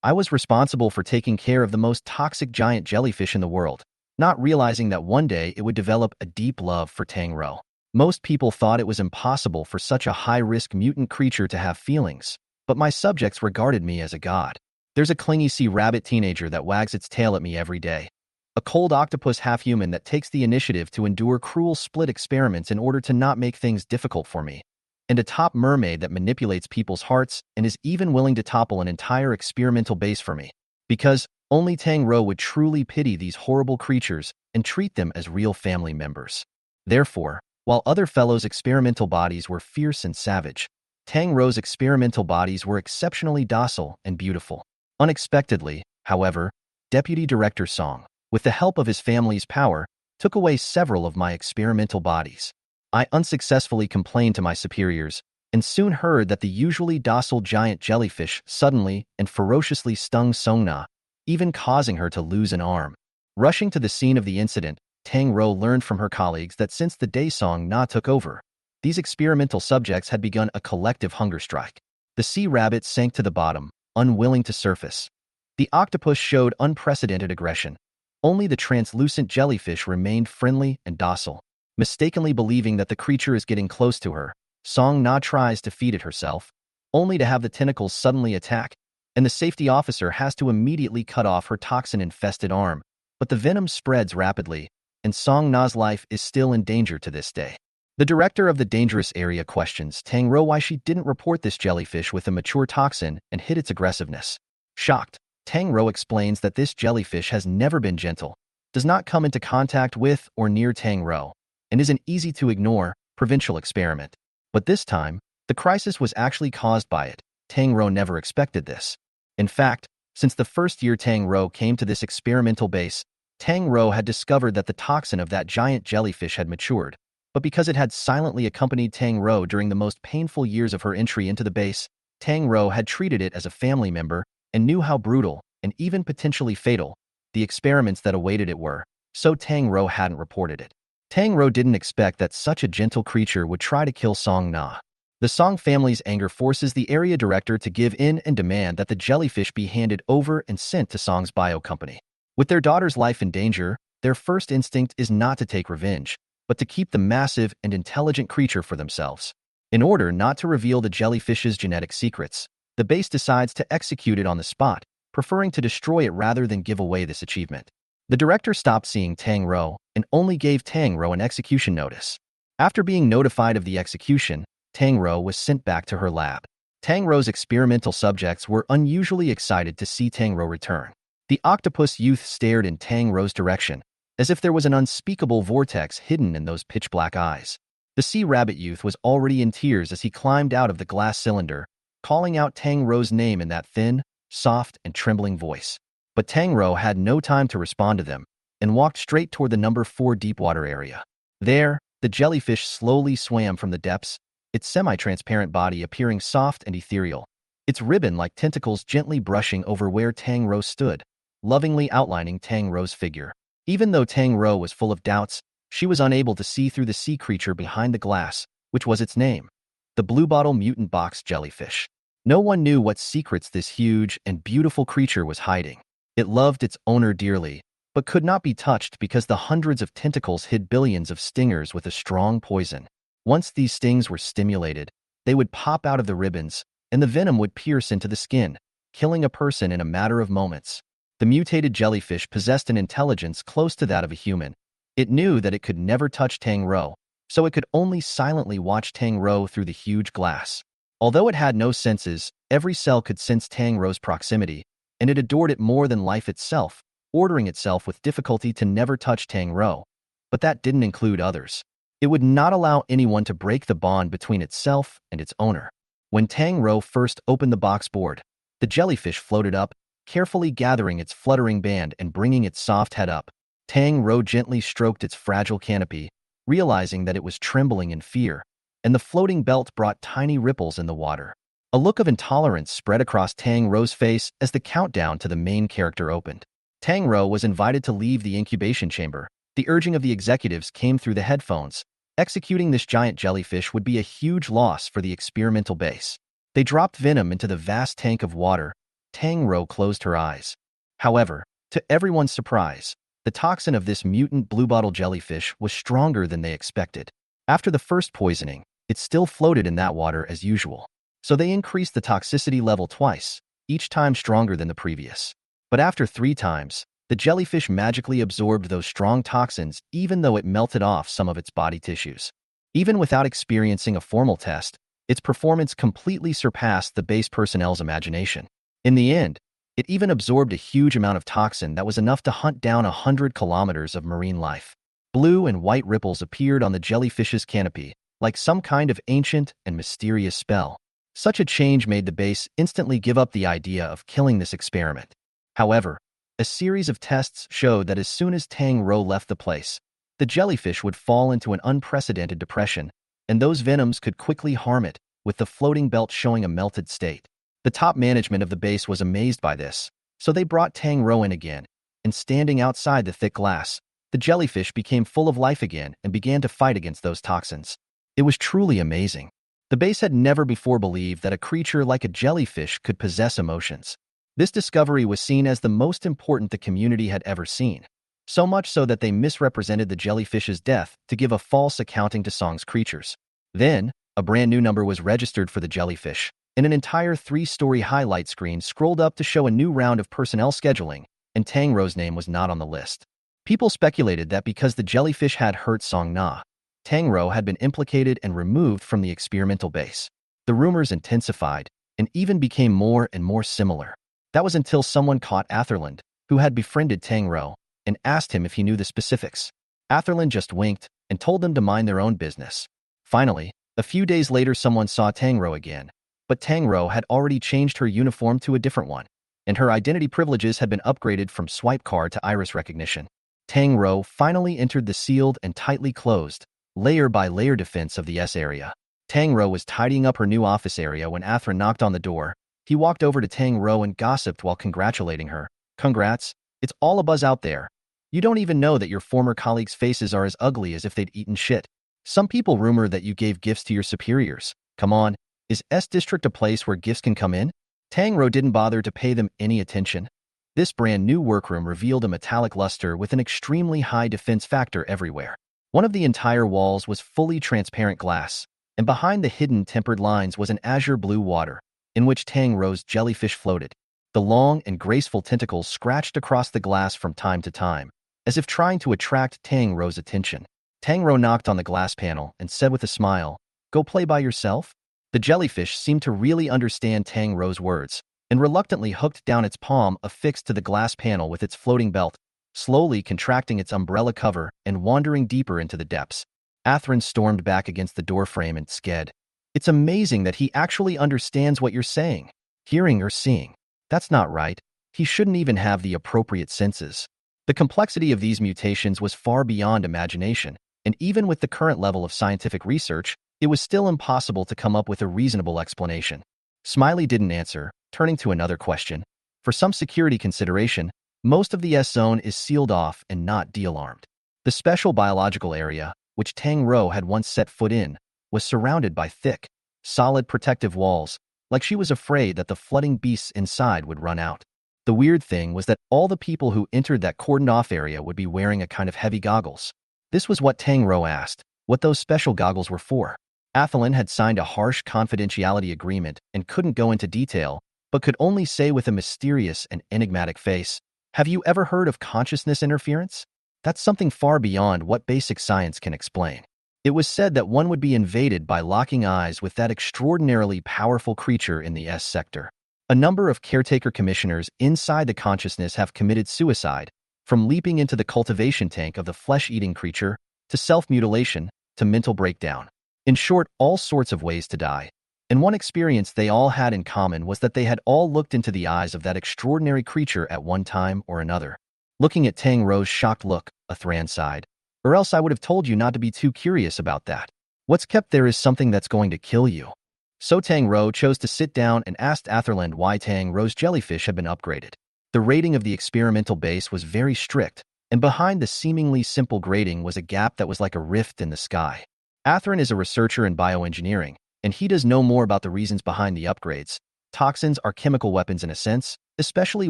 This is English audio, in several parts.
I was responsible for taking care of the most toxic giant jellyfish in the world, not realizing that one day it would develop a deep love for Tang Rou. Most people thought it was impossible for such a high-risk mutant creature to have feelings, but my subjects regarded me as a god. There's a clingy sea rabbit teenager that wags its tail at me every day. A cold octopus half-human that takes the initiative to endure cruel split experiments in order to not make things difficult for me. And a top mermaid that manipulates people's hearts and is even willing to topple an entire experimental base for me. Because only Tang Rou would truly pity these horrible creatures and treat them as real family members. Therefore, while other fellows' experimental bodies were fierce and savage, Tang Rou's experimental bodies were exceptionally docile and beautiful. Unexpectedly, however, Deputy Director Song, with the help of his family's power, took away several of my experimental bodies. I unsuccessfully complained to my superiors, and soon heard that the usually docile giant jellyfish suddenly and ferociously stung Song Na, even causing her to lose an arm. Rushing to the scene of the incident, Tang Rou learned from her colleagues that since the day Song Na took over, these experimental subjects had begun a collective hunger strike. The sea rabbit sank to the bottom, unwilling to surface. The octopus showed unprecedented aggression. Only the translucent jellyfish remained friendly and docile. Mistakenly believing that the creature is getting close to her, Song Na tries to feed it herself, only to have the tentacles suddenly attack, and the safety officer has to immediately cut off her toxin-infested arm. But the venom spreads rapidly, and Song Na's life is still in danger to this day. The director of the dangerous area questions Tang Rou why she didn't report this jellyfish with a mature toxin and hid its aggressiveness. Shocked, Tang Rou explains that this jellyfish has never been gentle, does not come into contact with or near Tang Rou, and is an easy-to-ignore, provincial experiment. But this time, the crisis was actually caused by it. Tang Rou never expected this. In fact, since the first year Tang Rou came to this experimental base, Tang Rou had discovered that the toxin of that giant jellyfish had matured, but because it had silently accompanied Tang Rou during the most painful years of her entry into the base, Tang Rou had treated it as a family member and knew how brutal, and even potentially fatal, the experiments that awaited it were, so Tang Rou hadn't reported it. Tang Rou didn't expect that such a gentle creature would try to kill Song Na. The Song family's anger forces the area director to give in and demand that the jellyfish be handed over and sent to Song's bio company. With their daughter's life in danger, their first instinct is not to take revenge, but to keep the massive and intelligent creature for themselves. In order not to reveal the jellyfish's genetic secrets, the base decides to execute it on the spot, preferring to destroy it rather than give away this achievement. The director stopped seeing Tang Rou and only gave Tang Rou an execution notice. After being notified of the execution, Tang Rou was sent back to her lab. Tang Rou's experimental subjects were unusually excited to see Tang Rou return. The octopus youth stared in Tang Rou's direction, as if there was an unspeakable vortex hidden in those pitch-black eyes. The sea rabbit youth was already in tears as he climbed out of the glass cylinder, calling out Tang Rou's name in that thin, soft, and trembling voice. But Tang Rou had no time to respond to them, and walked straight toward the number 4 deepwater area. There, the jellyfish slowly swam from the depths, its semi-transparent body appearing soft and ethereal, its ribbon-like tentacles gently brushing over where Tang Rou stood, lovingly outlining Tang Rou's figure. Even though Tang Rou was full of doubts, she was unable to see through the sea creature behind the glass, which was its name, the bluebottle mutant box jellyfish. No one knew what secrets this huge and beautiful creature was hiding. It loved its owner dearly, but could not be touched because the hundreds of tentacles hid billions of stingers with a strong poison. Once these stings were stimulated, they would pop out of the ribbons, and the venom would pierce into the skin, killing a person in a matter of moments. The mutated jellyfish possessed an intelligence close to that of a human. It knew that it could never touch Tang Rou, so it could only silently watch Tang Rou through the huge glass. Although it had no senses, every cell could sense Tang Rou's proximity, and it adored it more than life itself, ordering itself with difficulty to never touch Tang Rou. But that didn't include others. It would not allow anyone to break the bond between itself and its owner. When Tang Rou first opened the box board, the jellyfish floated up, carefully gathering its fluttering band and bringing its soft head up. Tang Rou gently stroked its fragile canopy, realizing that it was trembling in fear, and the floating belt brought tiny ripples in the water. A look of intolerance spread across Tang Rou's face as the countdown to the main character opened. Tang Rou was invited to leave the incubation chamber. The urging of the executives came through the headphones. Executing this giant jellyfish would be a huge loss for the experimental base. They dropped venom into the vast tank of water, Tang Rou closed her eyes. However, to everyone's surprise, the toxin of this mutant bluebottle jellyfish was stronger than they expected. After the first poisoning, it still floated in that water as usual. So they increased the toxicity level twice, each time stronger than the previous. But after 3 times, the jellyfish magically absorbed those strong toxins even though it melted off some of its body tissues. Even without experiencing a formal test, its performance completely surpassed the base personnel's imagination. In the end, it even absorbed a huge amount of toxin that was enough to hunt down 100 kilometers of marine life. Blue and white ripples appeared on the jellyfish's canopy, like some kind of ancient and mysterious spell. Such a change made the base instantly give up the idea of killing this experiment. However, a series of tests showed that as soon as Tang Rou left the place, the jellyfish would fall into an unprecedented depression, and those venoms could quickly harm it, with the floating belt showing a melted state. The top management of the base was amazed by this, so they brought Tang Rou in again, and standing outside the thick glass, the jellyfish became full of life again and began to fight against those toxins. It was truly amazing. The base had never before believed that a creature like a jellyfish could possess emotions. This discovery was seen as the most important the community had ever seen, so much so that they misrepresented the jellyfish's death to give a false accounting to Song's creatures. Then, a brand new number was registered for the jellyfish, and an entire 3-story highlight screen scrolled up to show a new round of personnel scheduling, and Tang Rou's name was not on the list. People speculated that because the jellyfish had hurt Song Na, Tang Rou had been implicated and removed from the experimental base. The rumors intensified and even became more and more similar. That was until someone caught Atherland, who had befriended Tang Rou, and asked him if he knew the specifics. Atherland just winked and told them to mind their own business. Finally, a few days later someone saw Tang Rou again, but Tang Rou had already changed her uniform to a different one, and her identity privileges had been upgraded from swipe card to iris recognition. Tang Rou finally entered the sealed and tightly closed, layer-by-layer defense of the S area. Tang Rou was tidying up her new office area when Atherland knocked on the door. He walked over to Tang Rou and gossiped while congratulating her. "Congrats, it's all a buzz out there. You don't even know that your former colleagues' faces are as ugly as if they'd eaten shit. Some people rumor that you gave gifts to your superiors. Come on, is S District a place where gifts can come in?" Tang Rou didn't bother to pay them any attention. This brand new workroom revealed a metallic luster with an extremely high defense factor everywhere. One of the entire walls was fully transparent glass, and behind the hidden tempered lines was an azure blue water, in which Tang Rou's jellyfish floated. The long and graceful tentacles scratched across the glass from time to time, as if trying to attract Tang Rou's attention. Tang Rou knocked on the glass panel and said with a smile, "Go play by yourself?" The jellyfish seemed to really understand Tang Rou's words, and reluctantly hooked down its palm affixed to the glass panel with its floating belt, slowly contracting its umbrella cover and wandering deeper into the depths. Atherland stormed back against the doorframe and sked. "It's amazing that he actually understands what you're saying, hearing or seeing. That's not right. He shouldn't even have the appropriate senses." The complexity of these mutations was far beyond imagination, and even with the current level of scientific research, it was still impossible to come up with a reasonable explanation. Smiley didn't answer, turning to another question. For some security consideration, most of the S-zone is sealed off and not de-alarmed. The special biological area, which Tang Rou had once set foot in, was surrounded by thick, solid protective walls, like she was afraid that the flooding beasts inside would run out. The weird thing was that all the people who entered that cordoned-off area would be wearing a kind of heavy goggles. This was what Tang Rou asked, what those special goggles were for. Atherland had signed a harsh confidentiality agreement and couldn't go into detail, but could only say with a mysterious and enigmatic face, "Have you ever heard of consciousness interference? That's something far beyond what basic science can explain." It was said that one would be invaded by locking eyes with that extraordinarily powerful creature in the S sector. A number of caretaker commissioners inside the consciousness have committed suicide, from leaping into the cultivation tank of the flesh-eating creature, to self-mutilation, to mental breakdown. In short, all sorts of ways to die. And one experience they all had in common was that they had all looked into the eyes of that extraordinary creature at one time or another. Looking at Tang Rou's shocked look, Atherland sighed. "Or else I would have told you not to be too curious about that. What's kept there is something that's going to kill you." So Tang Rou chose to sit down and asked Atherland why Tang Rou's jellyfish had been upgraded. The rating of the experimental base was very strict, and behind the seemingly simple grading was a gap that was like a rift in the sky. Atherland is a researcher in bioengineering, and he does know more about the reasons behind the upgrades. Toxins are chemical weapons in a sense, especially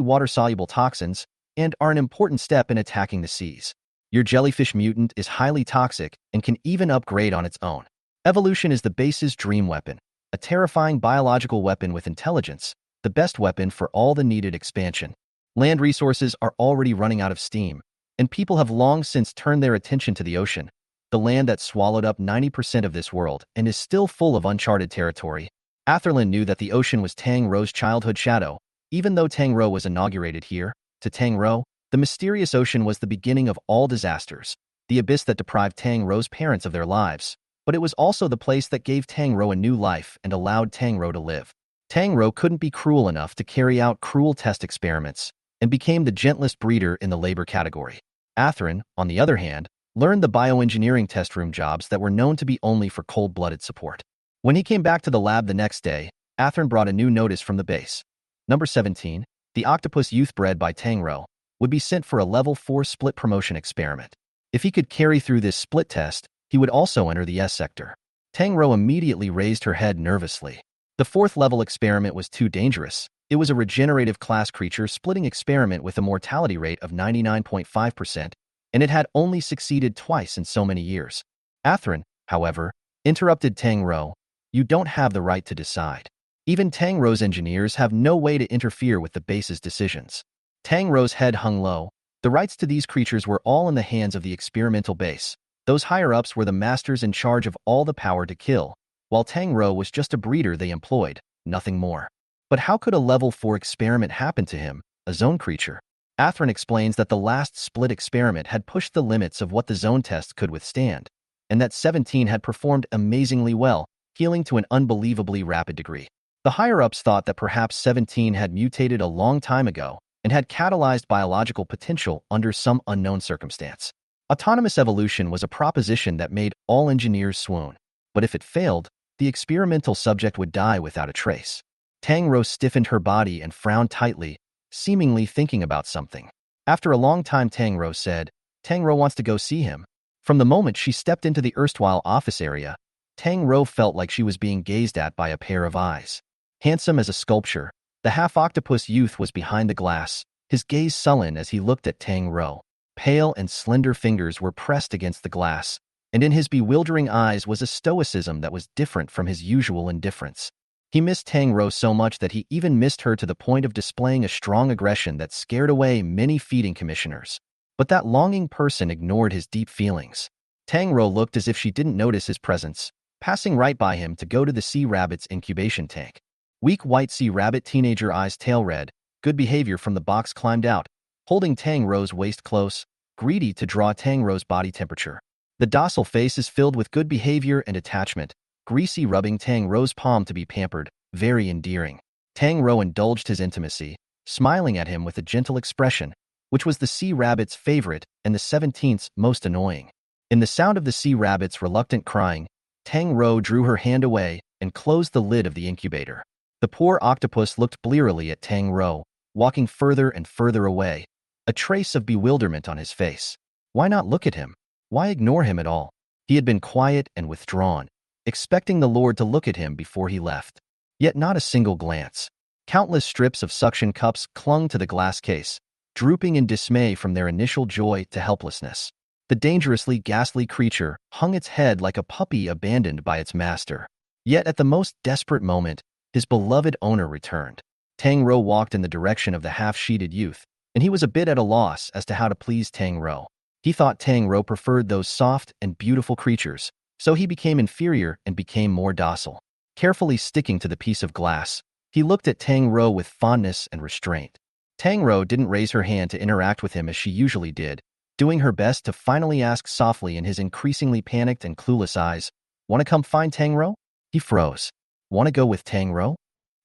water-soluble toxins, and are an important step in attacking the seas. Your jellyfish mutant is highly toxic and can even upgrade on its own. Evolution is the base's dream weapon, a terrifying biological weapon with intelligence, the best weapon for all the needed expansion. Land resources are already running out of steam, and people have long since turned their attention to the ocean, the land that swallowed up 90% of this world and is still full of uncharted territory. Atherlin knew that the ocean was Tang Rou's childhood shadow, even though Tang Rou was inaugurated here. To Tang Rou, the mysterious ocean was the beginning of all disasters, the abyss that deprived Tang Rou's parents of their lives, but it was also the place that gave Tang Rou a new life and allowed Tang Rou to live. Tang Rou couldn't be cruel enough to carry out cruel test experiments and became the gentlest breeder in the labor category. Athrun, on the other hand, learned the bioengineering test room jobs that were known to be only for cold-blooded support. When he came back to the lab the next day, Athrun brought a new notice from the base. Number 17, the octopus youth bred by Tang Rou, would be sent for a level 4 split promotion experiment. If he could carry through this split test, he would also enter the S sector. Tang Rou immediately raised her head nervously. The 4th level experiment was too dangerous. It was a regenerative class creature splitting experiment with a mortality rate of 99.5%, and it had only succeeded twice in so many years. Athrun, however, interrupted Tang Rou. You don't have the right to decide. Even Tang Rou's engineers have no way to interfere with the base's decisions. Tang Rou's head hung low. The rights to these creatures were all in the hands of the experimental base. Those higher-ups were the masters in charge of all the power to kill, while Tang Rou was just a breeder they employed, nothing more. But how could a level 4 experiment happen to him, a zone creature? Athrun explains that the last split experiment had pushed the limits of what the zone test could withstand, and that 17 had performed amazingly well, healing to an unbelievably rapid degree. The higher-ups thought that perhaps 17 had mutated a long time ago and had catalyzed biological potential under some unknown circumstance. Autonomous evolution was a proposition that made all engineers swoon. But if it failed, the experimental subject would die without a trace. Tang Rou stiffened her body and frowned tightly, seemingly thinking about something. After a long time, Tang Rou said, Tang Rou wants to go see him. From the moment she stepped into the erstwhile office area, Tang Rou felt like she was being gazed at by a pair of eyes. Handsome as a sculpture, the half-octopus youth was behind the glass, his gaze sullen as he looked at Tang Rou. Pale and slender fingers were pressed against the glass, and in his bewildering eyes was a stoicism that was different from his usual indifference. He missed Tang Rou so much that he even missed her to the point of displaying a strong aggression that scared away many feeding commissioners. But that longing person ignored his deep feelings. Tang Rou looked as if she didn't notice his presence, passing right by him to go to the sea rabbit's incubation tank. Weak white sea rabbit, teenager eyes tail red, good behavior from the box, climbed out, holding Tang Rou's waist close, greedy to draw Tang Rou's body temperature. The docile face is filled with good behavior and attachment, greasy rubbing Tang Rou's palm to be pampered, very endearing. Tang Rou indulged his intimacy, smiling at him with a gentle expression, which was the sea rabbit's favorite and the 17th's most annoying. In the sound of the sea rabbit's reluctant crying, Tang Rou drew her hand away and closed the lid of the incubator. The poor octopus looked blearily at Tang Rou, walking further and further away, a trace of bewilderment on his face. Why not look at him? Why ignore him at all? He had been quiet and withdrawn, expecting the Lord to look at him before he left. Yet not a single glance. Countless strips of suction cups clung to the glass case, drooping in dismay from their initial joy to helplessness. The dangerously ghastly creature hung its head like a puppy abandoned by its master. Yet at the most desperate moment, his beloved owner returned. Tang Rou walked in the direction of the half-sheeted youth, and he was a bit at a loss as to how to please Tang Rou. He thought Tang Rou preferred those soft and beautiful creatures, so he became inferior and became more docile. Carefully sticking to the piece of glass, he looked at Tang Rou with fondness and restraint. Tang Rou didn't raise her hand to interact with him as she usually did, doing her best to finally ask softly in his increasingly panicked and clueless eyes, "Want to come find Tang Rou?" He froze. "Want to go with Tang Rou?"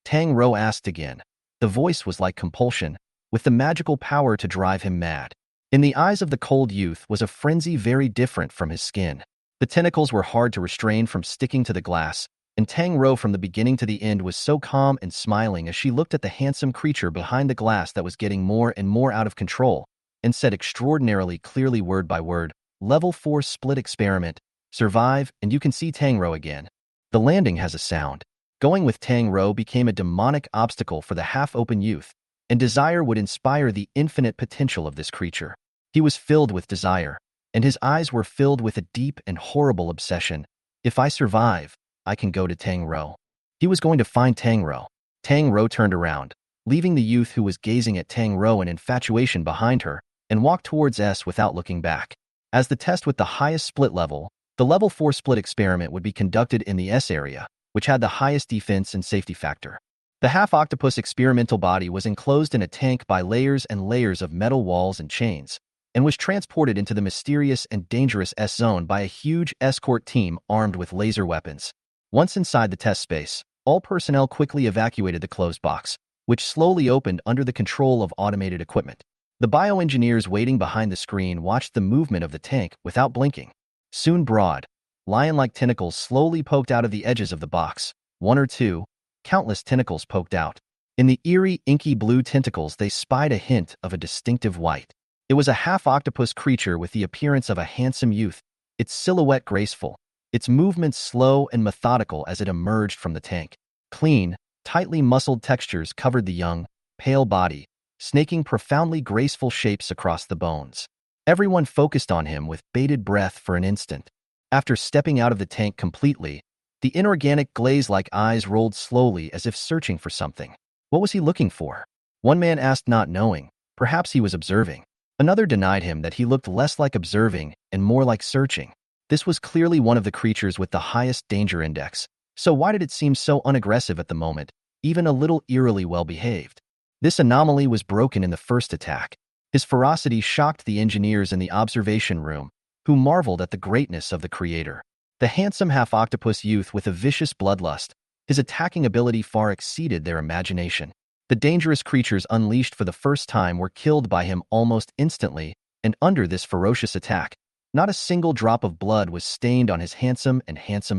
Tang Rou asked again. The voice was like compulsion, with the magical power to drive him mad. In the eyes of the cold youth was a frenzy very different from his skin. The tentacles were hard to restrain from sticking to the glass, and Tang Rou from the beginning to the end was so calm and smiling as she looked at the handsome creature behind the glass that was getting more and more out of control, and said extraordinarily clearly word by word, "Level 4 split experiment. Survive, and you can see Tang Rou again." The landing has a sound. Going with Tang Rou became a demonic obstacle for the half-open youth, and desire would inspire the infinite potential of this creature. He was filled with desire, and his eyes were filled with a deep and horrible obsession. If I survive, I can go to Tang Rou. He was going to find Tang Rou. Tang Rou turned around, leaving the youth who was gazing at Tang Rou in infatuation behind her, and walked towards S without looking back. As the test with the highest split level, the level 4 split experiment would be conducted in the S area, which had the highest defense and safety factor. The half-octopus experimental body was enclosed in a tank by layers and layers of metal walls and chains, and was transported into the mysterious and dangerous S zone by a huge escort team armed with laser weapons. Once inside the test space, all personnel quickly evacuated the closed box, which slowly opened under the control of automated equipment. The bioengineers waiting behind the screen watched the movement of the tank without blinking. Soon broad, lion-like tentacles slowly poked out of the edges of the box. One or two, countless tentacles poked out. In the eerie, inky blue tentacles they spied a hint of a distinctive white. It was a half-octopus creature with the appearance of a handsome youth, its silhouette graceful, its movements slow and methodical as it emerged from the tank. Clean, tightly muscled textures covered the young, pale body, snaking profoundly graceful shapes across the bones. Everyone focused on him with bated breath for an instant. After stepping out of the tank completely, the inorganic glaze-like eyes rolled slowly as if searching for something. What was he looking for? One man asked, not knowing. Perhaps he was observing. Another denied him that he looked less like observing and more like searching. This was clearly one of the creatures with the highest danger index. So why did it seem so unaggressive at the moment, even a little eerily well-behaved? This anomaly was broken in the first attack. His ferocity shocked the engineers in the observation room, who marveled at the greatness of the creator. The handsome half-octopus youth with a vicious bloodlust, his attacking ability far exceeded their imagination. The dangerous creatures unleashed for the first time were killed by him almost instantly, and under this ferocious attack, not a single drop of blood was stained on his handsome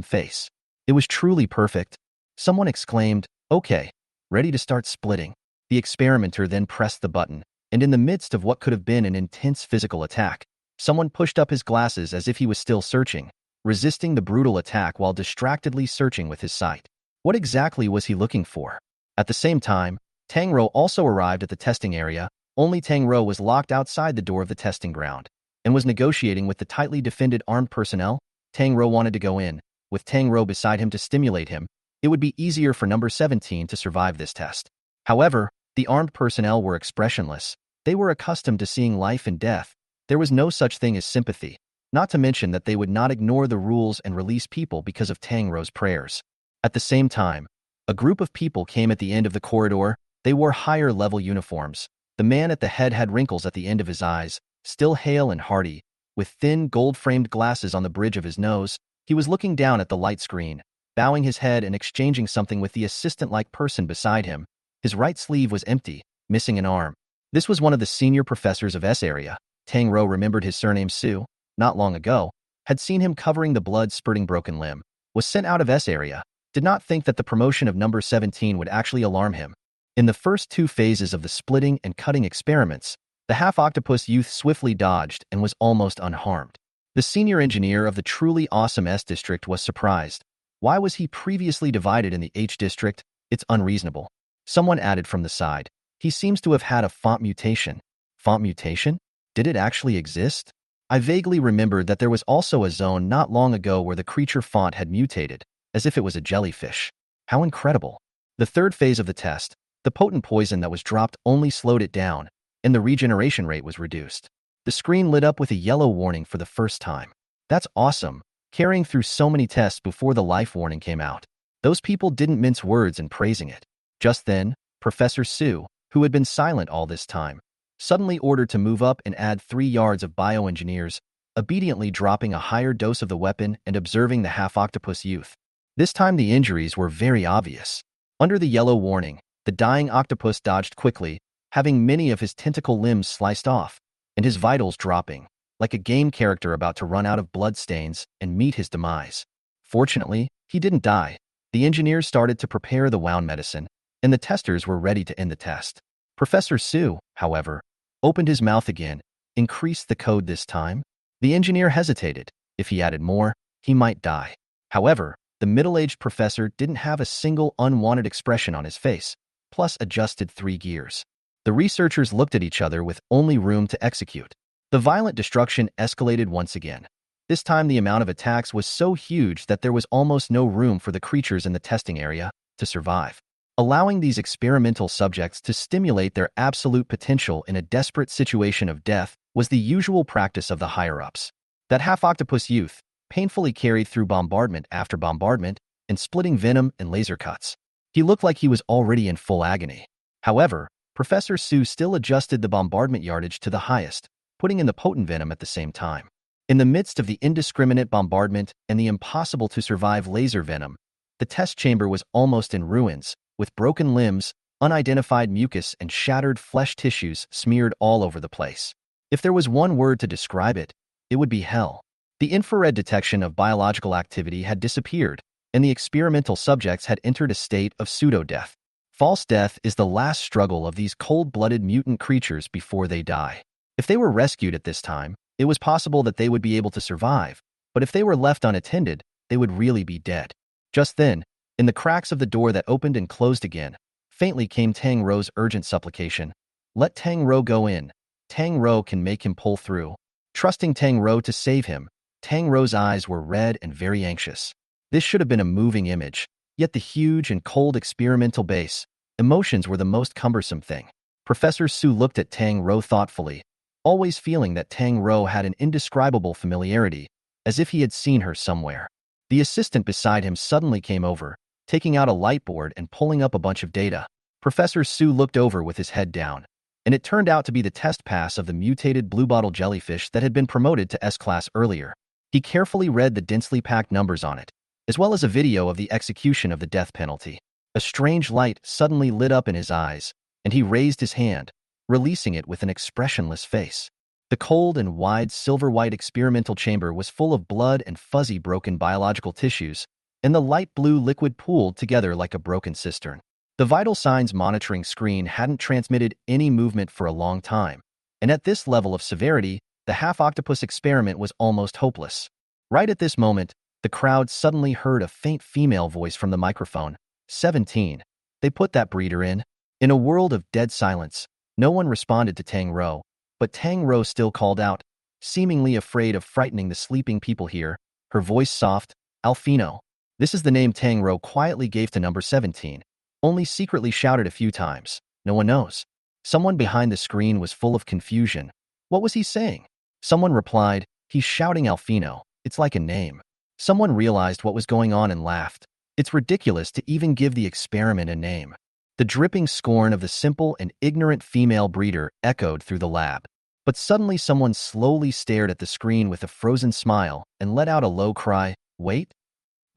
face. It was truly perfect. Someone exclaimed, "Okay, ready to start splitting." The experimenter then pressed the button, and in the midst of what could have been an intense physical attack, someone pushed up his glasses as if he was still searching, resisting the brutal attack while distractedly searching with his sight. What exactly was he looking for? At the same time, Tang Rou also arrived at the testing area. Only Tang Rou was locked outside the door of the testing ground, and was negotiating with the tightly defended armed personnel. Tang Rou wanted to go in. With Tang Rou beside him to stimulate him, it would be easier for number 17 to survive this test. However, the armed personnel were expressionless. They were accustomed to seeing life and death. There was no such thing as sympathy, not to mention that they would not ignore the rules and release people because of Tang Rou's prayers. At the same time, a group of people came at the end of the corridor. They wore higher-level uniforms. The man at the head had wrinkles at the end of his eyes, still hale and hearty, with thin gold-framed glasses on the bridge of his nose. He was looking down at the light screen, bowing his head and exchanging something with the assistant-like person beside him. His right sleeve was empty, missing an arm. This was one of the senior professors of S area. Tang Rou remembered his surname Su, not long ago, had seen him covering the blood-spurting broken limb, was sent out of S area, did not think that the promotion of number 17 would actually alarm him. In the first two phases of the splitting and cutting experiments, the half-octopus youth swiftly dodged and was almost unharmed. The senior engineer of the truly awesome S district was surprised. Why was he previously divided in the H district? It's unreasonable. Someone added from the side. He seems to have had a font mutation. Font mutation? Did it actually exist? I vaguely remembered that there was also a zone not long ago where the creature font had mutated, as if it was a jellyfish. How incredible. The third phase of the test, the potent poison that was dropped only slowed it down, and the regeneration rate was reduced. The screen lit up with a yellow warning for the first time. That's awesome, carrying through so many tests before the life warning came out. Those people didn't mince words in praising it. Just then, Professor Su, who had been silent all this time, suddenly ordered to move up and add 3 yards of bioengineers, obediently dropping a higher dose of the weapon and observing the half-octopus youth. This time the injuries were very obvious. Under the yellow warning, the dying octopus dodged quickly, having many of his tentacle limbs sliced off, and his vitals dropping, like a game character about to run out of bloodstains and meet his demise. Fortunately, he didn't die. The engineers started to prepare the wound medicine, and the testers were ready to end the test. Professor Su, however, opened his mouth again, increased the code this time. The engineer hesitated. If he added more, he might die. However, the middle-aged professor didn't have a single unwanted expression on his face, plus adjusted 3 gears. The researchers looked at each other with only room to execute. The violent destruction escalated once again. This time the amount of attacks was so huge that there was almost no room for the creatures in the testing area to survive. Allowing these experimental subjects to stimulate their absolute potential in a desperate situation of death was the usual practice of the higher-ups. That half-octopus youth, painfully carried through bombardment after bombardment and splitting venom and laser cuts. He looked like he was already in full agony. However, Professor Su still adjusted the bombardment yardage to the highest, putting in the potent venom at the same time. In the midst of the indiscriminate bombardment and the impossible-to-survive laser venom, the test chamber was almost in ruins, with broken limbs, unidentified mucus, and shattered flesh tissues smeared all over the place. If there was one word to describe it, it would be hell. The infrared detection of biological activity had disappeared, and the experimental subjects had entered a state of pseudo-death. False death is the last struggle of these cold-blooded mutant creatures before they die. If they were rescued at this time, it was possible that they would be able to survive, but if they were left unattended, they would really be dead. Just then, in the cracks of the door that opened and closed again, faintly came Tang Rou's urgent supplication. Let Tang Rou go in. Tang Rou can make him pull through. Trusting Tang Rou to save him, Tang Rou's eyes were red and very anxious. This should have been a moving image, yet the huge and cold experimental base, emotions were the most cumbersome thing. Professor Su looked at Tang Rou thoughtfully, always feeling that Tang Rou had an indescribable familiarity, as if he had seen her somewhere. The assistant beside him suddenly came over, taking out a light board and pulling up a bunch of data. Professor Su looked over with his head down, and it turned out to be the test pass of the mutated bluebottle jellyfish that had been promoted to S-class earlier. He carefully read the densely packed numbers on it, as well as a video of the execution of the death penalty. A strange light suddenly lit up in his eyes, and he raised his hand, releasing it with an expressionless face. The cold and wide silver-white experimental chamber was full of blood and fuzzy broken biological tissues, and the light blue liquid pooled together like a broken cistern. The vital signs monitoring screen hadn't transmitted any movement for a long time, and at this level of severity, the half-octopus experiment was almost hopeless. Right at this moment, the crowd suddenly heard a faint female voice from the microphone. 17. They put that breeder in. In a world of dead silence, no one responded to Tang Rou, but Tang Rou still called out, seemingly afraid of frightening the sleeping people here, her voice soft, Alfino. This is the name Tang Rou quietly gave to number 17, only secretly shouted a few times. No one knows. Someone behind the screen was full of confusion. What was he saying? Someone replied, he's shouting Alfino. It's like a name. Someone realized what was going on and laughed. It's ridiculous to even give the experiment a name. The dripping scorn of the simple and ignorant female breeder echoed through the lab. But suddenly someone slowly stared at the screen with a frozen smile and let out a low cry. Wait?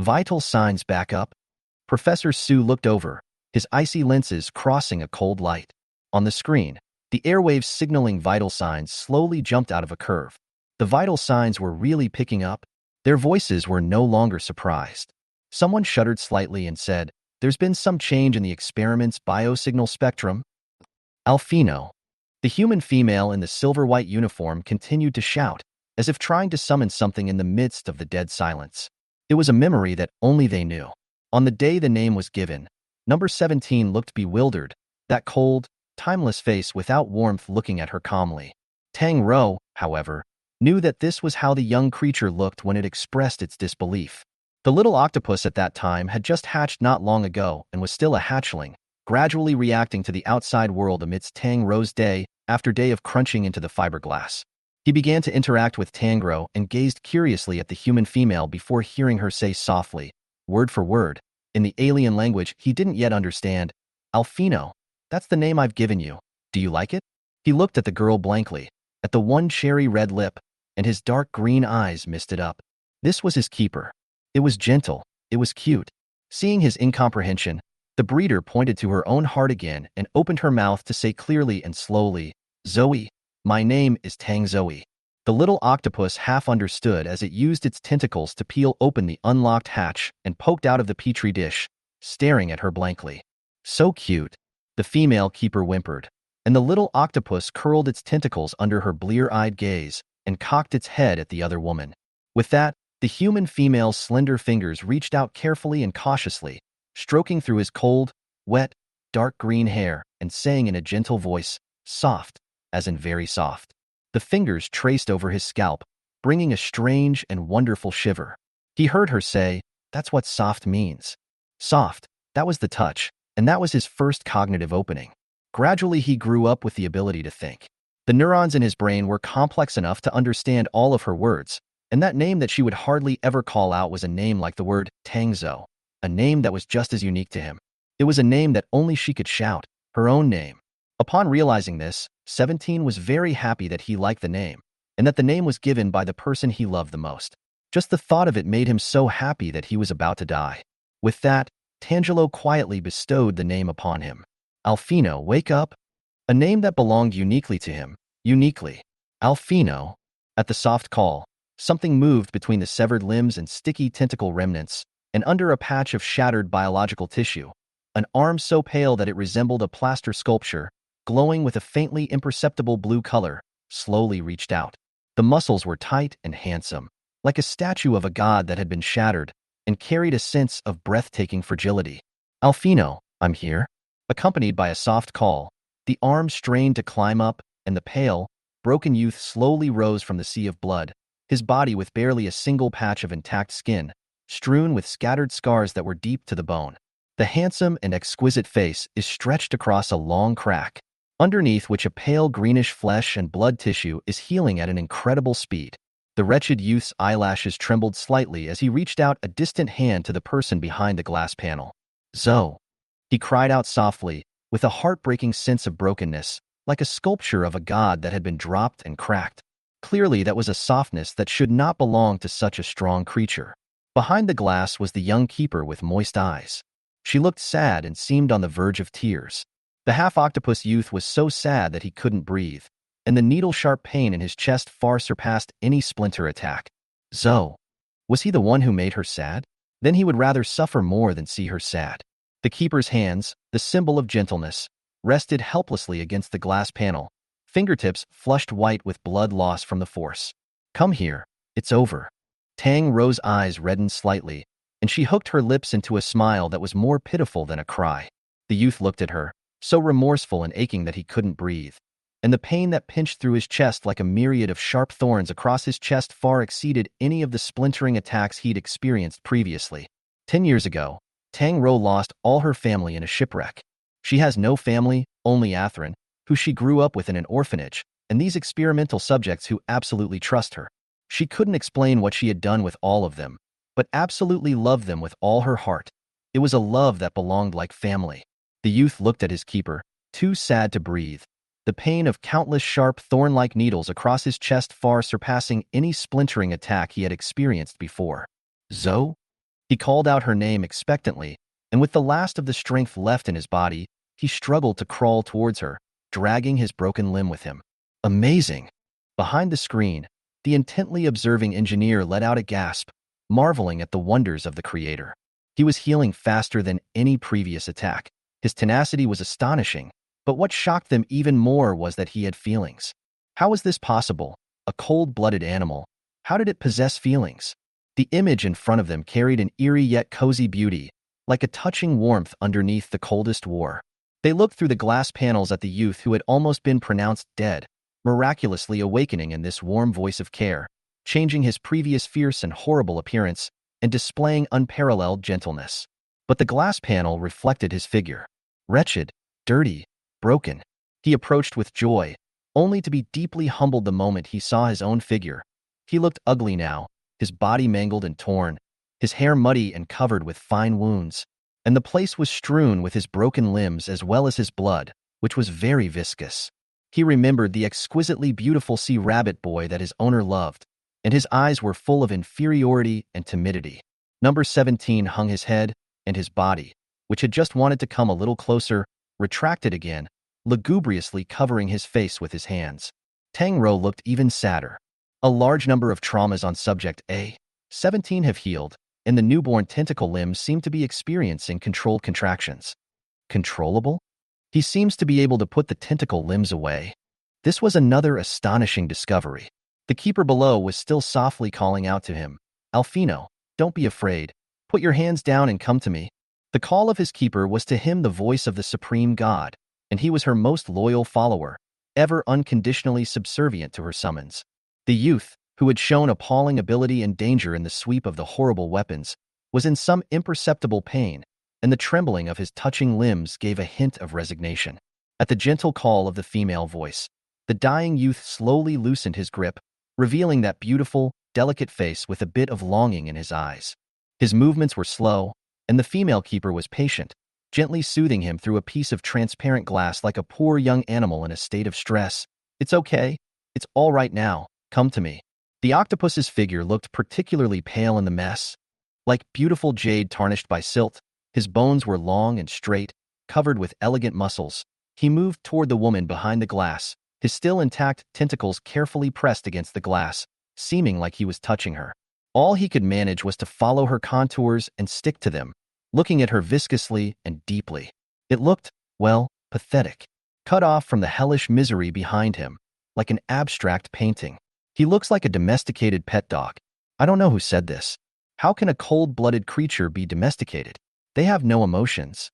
Vital signs back up? Professor Su looked over, his icy lenses crossing a cold light. On the screen, the airwaves signaling vital signs slowly jumped out of a curve. The vital signs were really picking up. Their voices were no longer surprised. Someone shuddered slightly and said, there's been some change in the experiment's biosignal spectrum. Alfino. The human female in the silver-white uniform continued to shout, as if trying to summon something in the midst of the dead silence. It was a memory that only they knew. On the day the name was given, number 17 looked bewildered, that cold, timeless face without warmth looking at her calmly. Tang Rou, however, knew that this was how the young creature looked when it expressed its disbelief. The little octopus at that time had just hatched not long ago and was still a hatchling, gradually reacting to the outside world amidst Tang Rou's day after day of crunching into the fiberglass. He began to interact with Tang Rou and gazed curiously at the human female before hearing her say softly, word for word, in the alien language he didn't yet understand, Alfino, that's the name I've given you. Do you like it? He looked at the girl blankly, at the one cherry red lip, and his dark green eyes misted up. This was his keeper. It was gentle. It was cute. Seeing his incomprehension, the breeder pointed to her own heart again and opened her mouth to say clearly and slowly, Zoe, my name is Tang Zoe. The little octopus half understood as it used its tentacles to peel open the unlocked hatch and poked out of the petri dish, staring at her blankly. So cute. The female keeper whimpered, and the little octopus curled its tentacles under her blear-eyed gaze and cocked its head at the other woman. With that, the human female's slender fingers reached out carefully and cautiously, stroking through his cold, wet, dark green hair and saying in a gentle voice, "Soft," as in very soft. The fingers traced over his scalp, bringing a strange and wonderful shiver. He heard her say, "That's what soft means." Soft, that was the touch, and that was his first cognitive opening. Gradually, he grew up with the ability to think. The neurons in his brain were complex enough to understand all of her words, and that name that she would hardly ever call out was a name like the word Tang Rou, a name that was just as unique to him. It was a name that only she could shout, her own name. Upon realizing this, 17 was very happy that he liked the name, and that the name was given by the person he loved the most. Just the thought of it made him so happy that he was about to die. With that, Tangelo quietly bestowed the name upon him. Alfino, wake up. A name that belonged uniquely to him, uniquely. Alfino. At the soft call, something moved between the severed limbs and sticky tentacle remnants, and under a patch of shattered biological tissue, an arm so pale that it resembled a plaster sculpture, glowing with a faintly imperceptible blue color, slowly reached out. The muscles were tight and handsome, like a statue of a god that had been shattered, and carried a sense of breathtaking fragility. Alfino, I'm here. Accompanied by a soft call, the arm strained to climb up, and the pale, broken youth slowly rose from the sea of blood, his body with barely a single patch of intact skin, strewn with scattered scars that were deep to the bone. The handsome and exquisite face is stretched across a long crack, underneath which a pale greenish flesh and blood tissue is healing at an incredible speed. The wretched youth's eyelashes trembled slightly as he reached out a distant hand to the person behind the glass panel. "Zoe," he cried out softly, with a heartbreaking sense of brokenness, like a sculpture of a god that had been dropped and cracked. Clearly, that was a softness that should not belong to such a strong creature. Behind the glass was the young keeper with moist eyes. She looked sad and seemed on the verge of tears. The half-octopus youth was so sad that he couldn't breathe, and the needle-sharp pain in his chest far surpassed any splinter attack. Zoe. Was he the one who made her sad? Then he would rather suffer more than see her sad. The keeper's hands, the symbol of gentleness, rested helplessly against the glass panel, fingertips flushed white with blood loss from the force. "Come here. It's over." Tang Rou's eyes reddened slightly, and she hooked her lips into a smile that was more pitiful than a cry. The youth looked at her, so remorseful and aching that he couldn't breathe, and the pain that pinched through his chest like a myriad of sharp thorns across his chest far exceeded any of the splintering attacks he'd experienced previously. 10 years ago, Tang Rou lost all her family in a shipwreck. She has no family, only Athrun, who she grew up with in an orphanage, and these experimental subjects who absolutely trust her. She couldn't explain what she had done with all of them, but absolutely loved them with all her heart. It was a love that belonged like family. The youth looked at his keeper, too sad to breathe, the pain of countless sharp thorn-like needles across his chest far surpassing any splintering attack he had experienced before. "Zoe?" He called out her name expectantly, and with the last of the strength left in his body, he struggled to crawl towards her, dragging his broken limb with him. Amazing! Behind the screen, the intently observing engineer let out a gasp, marveling at the wonders of the creator. He was healing faster than any previous attack. His tenacity was astonishing, but what shocked them even more was that he had feelings. How was this possible? A cold-blooded animal. How did it possess feelings? The image in front of them carried an eerie yet cozy beauty, like a touching warmth underneath the coldest war. They looked through the glass panels at the youth who had almost been pronounced dead, miraculously awakening in this warm voice of care, changing his previous fierce and horrible appearance, and displaying unparalleled gentleness. But the glass panel reflected his figure. Wretched, dirty, broken. He approached with joy, only to be deeply humbled the moment he saw his own figure. He looked ugly now, his body mangled and torn, his hair muddy and covered with fine wounds, and the place was strewn with his broken limbs as well as his blood, which was very viscous. He remembered the exquisitely beautiful sea rabbit boy that his owner loved, and his eyes were full of inferiority and timidity. Number 17 hung his head, and his body, which had just wanted to come a little closer, retracted again, lugubriously covering his face with his hands. Tang Rou looked even sadder. A large number of traumas on subject A-17 have healed, and the newborn tentacle limbs seem to be experiencing controlled contractions. Controllable? He seems to be able to put the tentacle limbs away. This was another astonishing discovery. The keeper below was still softly calling out to him, "Alfino, don't be afraid. Put your hands down and come to me." The call of his keeper was to him the voice of the supreme god, and he was her most loyal follower, ever unconditionally subservient to her summons. The youth, who had shown appalling ability and danger in the sweep of the horrible weapons, was in some imperceptible pain, and the trembling of his touching limbs gave a hint of resignation. At the gentle call of the female voice, the dying youth slowly loosened his grip, revealing that beautiful, delicate face with a bit of longing in his eyes. His movements were slow, and the female keeper was patient, gently soothing him through a piece of transparent glass like a poor young animal in a state of stress. "It's okay. It's all right now. Come to me." The octopus's figure looked particularly pale in the mess. Like beautiful jade tarnished by silt, his bones were long and straight, covered with elegant muscles. He moved toward the woman behind the glass, his still intact tentacles carefully pressed against the glass, seeming like he was touching her. All he could manage was to follow her contours and stick to them, looking at her viscously and deeply. It looked, well, pathetic, cut off from the hellish misery behind him, like an abstract painting. "He looks like a domesticated pet dog." I don't know who said this. How can a cold-blooded creature be domesticated? They have no emotions.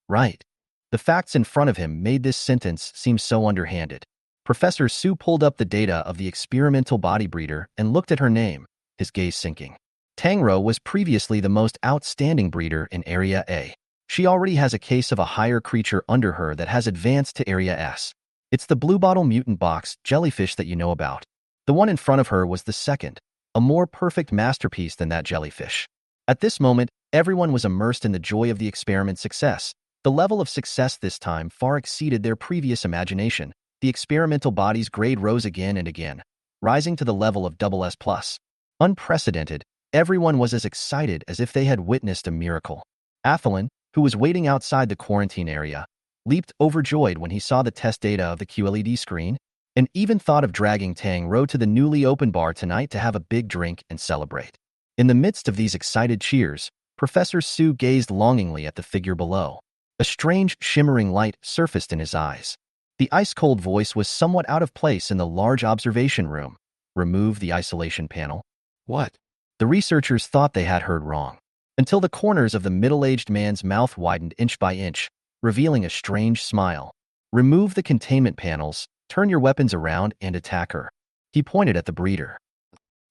Right. The facts in front of him made this sentence seem so underhanded. Professor Su pulled up the data of the experimental body breeder and looked at her name, his gaze sinking. Tang Rou was previously the most outstanding breeder in Area A. She already has a case of a higher creature under her that has advanced to Area S. It's the bluebottle mutant box jellyfish that you know about. The one in front of her was the second, a more perfect masterpiece than that jellyfish. At this moment, everyone was immersed in the joy of the experiment's success. The level of success this time far exceeded their previous imagination. The experimental body's grade rose again and again, rising to the level of SS+. Unprecedented, everyone was as excited as if they had witnessed a miracle. Athelin, who was waiting outside the quarantine area, leaped overjoyed when he saw the test data of the QLED screen, and even thought of dragging Tang Rou to the newly opened bar tonight to have a big drink and celebrate. In the midst of these excited cheers, Professor Su gazed longingly at the figure below. A strange, shimmering light surfaced in his eyes. The ice-cold voice was somewhat out of place in the large observation room. "Remove the isolation panel." What? The researchers thought they had heard wrong, until the corners of the middle-aged man's mouth widened inch by inch, revealing a strange smile. "Remove the containment panels, turn your weapons around, and attack her." He pointed at the breeder.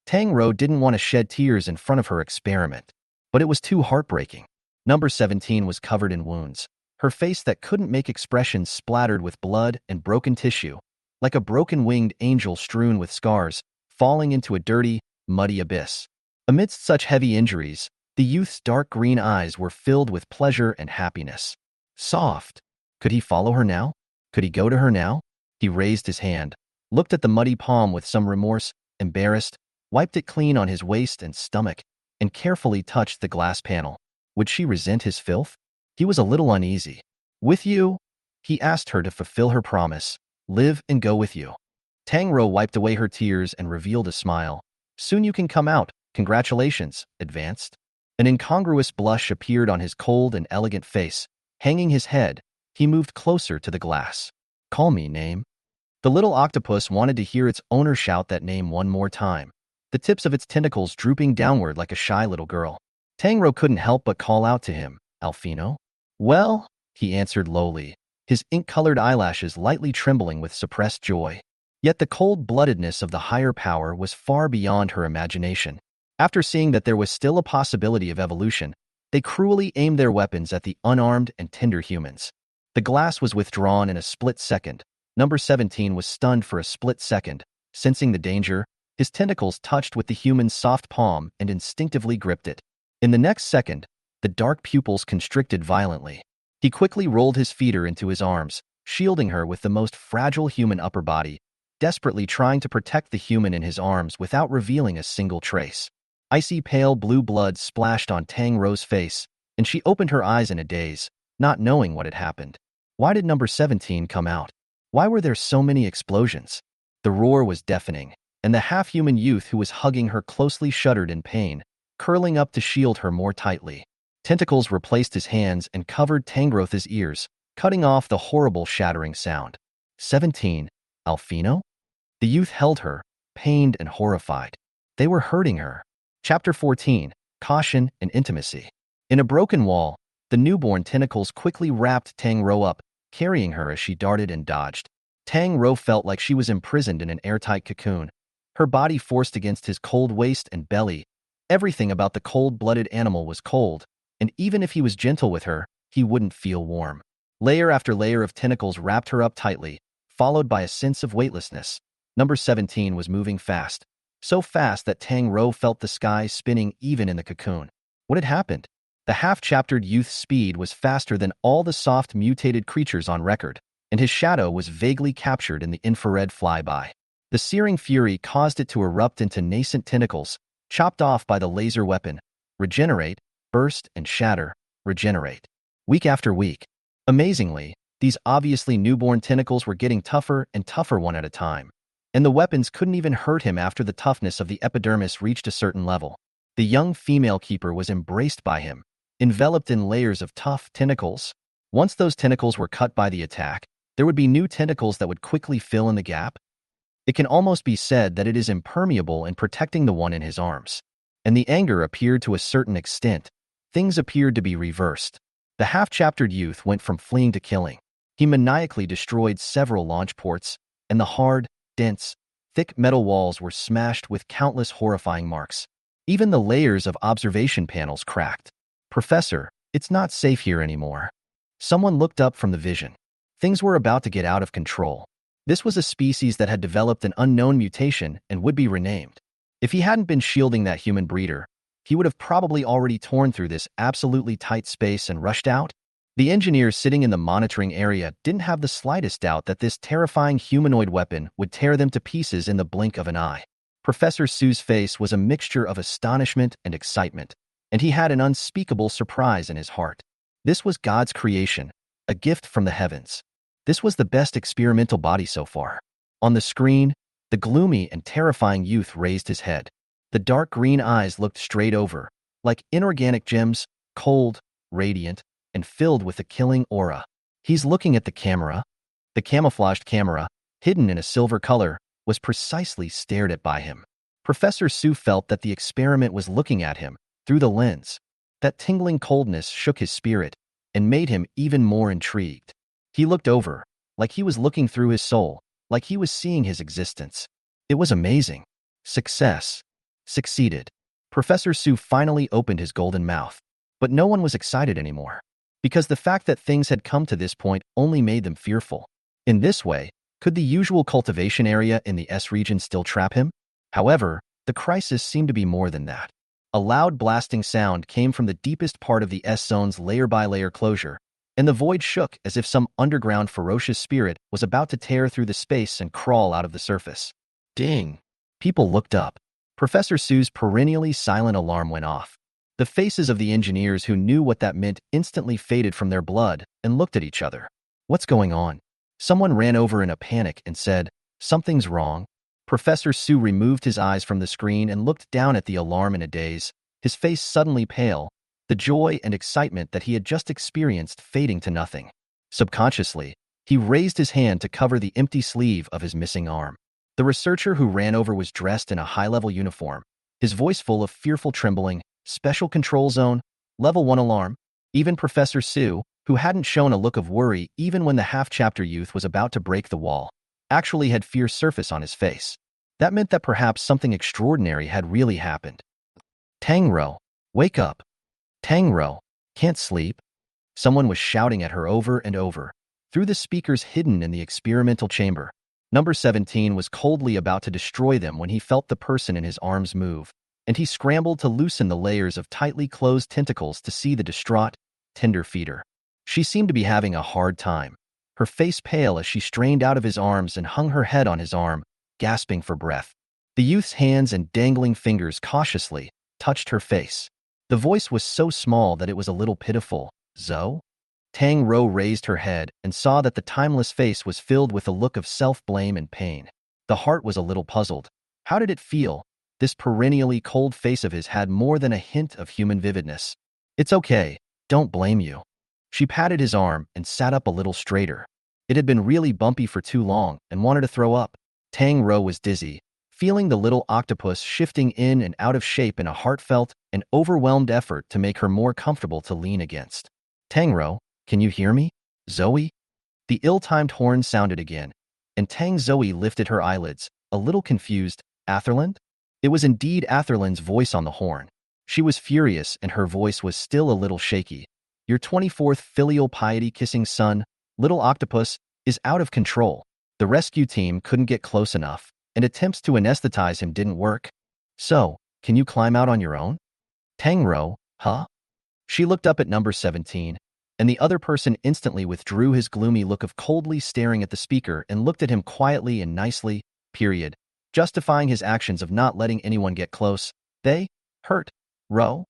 Tang Rou didn't want to shed tears in front of her experiment, but it was too heartbreaking. Number 17 was covered in wounds, her face that couldn't make expressions splattered with blood and broken tissue, like a broken-winged angel strewn with scars, falling into a dirty, muddy abyss. Amidst such heavy injuries, the youth's dark green eyes were filled with pleasure and happiness. Soft. Could he follow her now? Could he go to her now? He raised his hand, looked at the muddy palm with some remorse, embarrassed, wiped it clean on his waist and stomach, and carefully touched the glass panel. Would she resent his filth? He was a little uneasy. "With you?" He asked her to fulfill her promise. "Live and go with you." Tang Rou wiped away her tears and revealed a smile. "Soon you can come out. Congratulations, advanced." An incongruous blush appeared on his cold and elegant face. Hanging his head, he moved closer to the glass. "Call me name." The little octopus wanted to hear its owner shout that name one more time, the tips of its tentacles drooping downward like a shy little girl. Tang Rou couldn't help but call out to him, "Alfino?" "Well," he answered lowly, his ink-colored eyelashes lightly trembling with suppressed joy. Yet the cold-bloodedness of the higher power was far beyond her imagination. After seeing that there was still a possibility of evolution, they cruelly aimed their weapons at the unarmed and tender humans. The glass was withdrawn in a split second. Number 17 was stunned for a split second. Sensing the danger, his tentacles touched with the human's soft palm and instinctively gripped it. In the next second, the dark pupils constricted violently. He quickly rolled his feeder into his arms, shielding her with the most fragile human upper body, desperately trying to protect the human in his arms without revealing a single trace. Icy pale blue blood splashed on Tang Rou's face, and she opened her eyes in a daze, not knowing what had happened. Why did number 17 come out? Why were there so many explosions? The roar was deafening, and the half-human youth who was hugging her closely shuddered in pain, curling up to shield her more tightly. Tentacles replaced his hands and covered Tang Rou's ears, cutting off the horrible shattering sound. 17. Alfino? The youth held her, pained and horrified. They were hurting her. Chapter 14. Caution and Intimacy. In a broken wall, the newborn tentacles quickly wrapped Tang Rou up, carrying her as she darted and dodged. Tang Rou felt like she was imprisoned in an airtight cocoon, her body forced against his cold waist and belly. Everything about the cold-blooded animal was cold, and even if he was gentle with her, he wouldn't feel warm. Layer after layer of tentacles wrapped her up tightly, followed by a sense of weightlessness. Number 17 was moving fast, so fast that Tang Rou felt the sky spinning even in the cocoon. What had happened? The half-chaptered youth's speed was faster than all the soft mutated creatures on record, and his shadow was vaguely captured in the infrared flyby. The searing fury caused it to erupt into nascent tentacles, chopped off by the laser weapon. Regenerate, burst, and shatter, regenerate. Week after week. Amazingly, these obviously newborn tentacles were getting tougher and tougher one at a time, and the weapons couldn't even hurt him after the toughness of the epidermis reached a certain level. The young female keeper was embraced by him, enveloped in layers of tough tentacles. Once those tentacles were cut by the attack, there would be new tentacles that would quickly fill in the gap. It can almost be said that it is impermeable in protecting the one in his arms. And the anger appeared to a certain extent. Things appeared to be reversed. The half-chaptered youth went from fleeing to killing. He maniacally destroyed several launch ports, and the hard, dense, thick metal walls were smashed with countless horrifying marks. Even the layers of observation panels cracked. "Professor, it's not safe here anymore." Someone looked up from the vision. Things were about to get out of control. This was a species that had developed an unknown mutation and would be renamed. If he hadn't been shielding that human breeder, he would have probably already torn through this absolutely tight space and rushed out. The engineers sitting in the monitoring area didn't have the slightest doubt that this terrifying humanoid weapon would tear them to pieces in the blink of an eye. Professor Su's face was a mixture of astonishment and excitement, and he had an unspeakable surprise in his heart. This was God's creation, a gift from the heavens. This was the best experimental body so far. On the screen, the gloomy and terrifying youth raised his head. The dark green eyes looked straight over, like inorganic gems, cold, radiant, and filled with a killing aura. He's looking at the camera. The camouflaged camera, hidden in a silver color, was precisely stared at by him. Professor Su felt that the experiment was looking at him through the lens. That tingling coldness shook his spirit and made him even more intrigued. He looked over, like he was looking through his soul, like he was seeing his existence. It was amazing. Success. Succeeded. Professor Su finally opened his golden mouth. But no one was excited anymore, because the fact that things had come to this point only made them fearful. In this way, could the usual cultivation area in the S region still trap him? However, the crisis seemed to be more than that. A loud blasting sound came from the deepest part of the S zone's layer-by-layer closure, and the void shook as if some underground ferocious spirit was about to tear through the space and crawl out of the surface. Ding! People looked up. Professor Su's perennially silent alarm went off. The faces of the engineers who knew what that meant instantly faded from their blood and looked at each other. What's going on? Someone ran over in a panic and said, "Something's wrong." Professor Su removed his eyes from the screen and looked down at the alarm in a daze, his face suddenly pale, the joy and excitement that he had just experienced fading to nothing. Subconsciously, he raised his hand to cover the empty sleeve of his missing arm. The researcher who ran over was dressed in a high-level uniform, his voice full of fearful trembling. "Special control zone, level 1 alarm." Even Professor Su, who hadn't shown a look of worry even when the half-chapter youth was about to break the wall, actually had fear surface on his face. That meant that perhaps something extraordinary had really happened. "Tang Rou, wake up. Tang Rou, can't sleep." Someone was shouting at her over and over, through the speakers hidden in the experimental chamber. Number 17 was coldly about to destroy them when he felt the person in his arms move, and he scrambled to loosen the layers of tightly closed tentacles to see the distraught, tender feeder. She seemed to be having a hard time, her face pale as she strained out of his arms and hung her head on his arm, gasping for breath. The youth's hands and dangling fingers cautiously touched her face. The voice was so small that it was a little pitiful. "Zo?" Tang Rou raised her head and saw that the timeless face was filled with a look of self-blame and pain. The heart was a little puzzled. How did it feel? This perennially cold face of his had more than a hint of human vividness. "It's okay, don't blame you." She patted his arm and sat up a little straighter. It had been really bumpy for too long and wanted to throw up. Tang Rou was dizzy, feeling the little octopus shifting in and out of shape in a heartfelt and overwhelmed effort to make her more comfortable to lean against. "Tang Rou, can you hear me? Zoe?" The ill-timed horn sounded again, and Tang Zoe lifted her eyelids, a little confused. Atherland? It was indeed Atherland's voice on the horn. She was furious, and her voice was still a little shaky. Your 24th filial piety-kissing son, little octopus, is out of control. The rescue team couldn't get close enough, and attempts to anesthetize him didn't work. So, can you climb out on your own? Tang Rou, huh? She looked up at number 17, and the other person instantly withdrew his gloomy look of coldly staring at the speaker and looked at him quietly and nicely, period, justifying his actions of not letting anyone get close. They hurt Rou.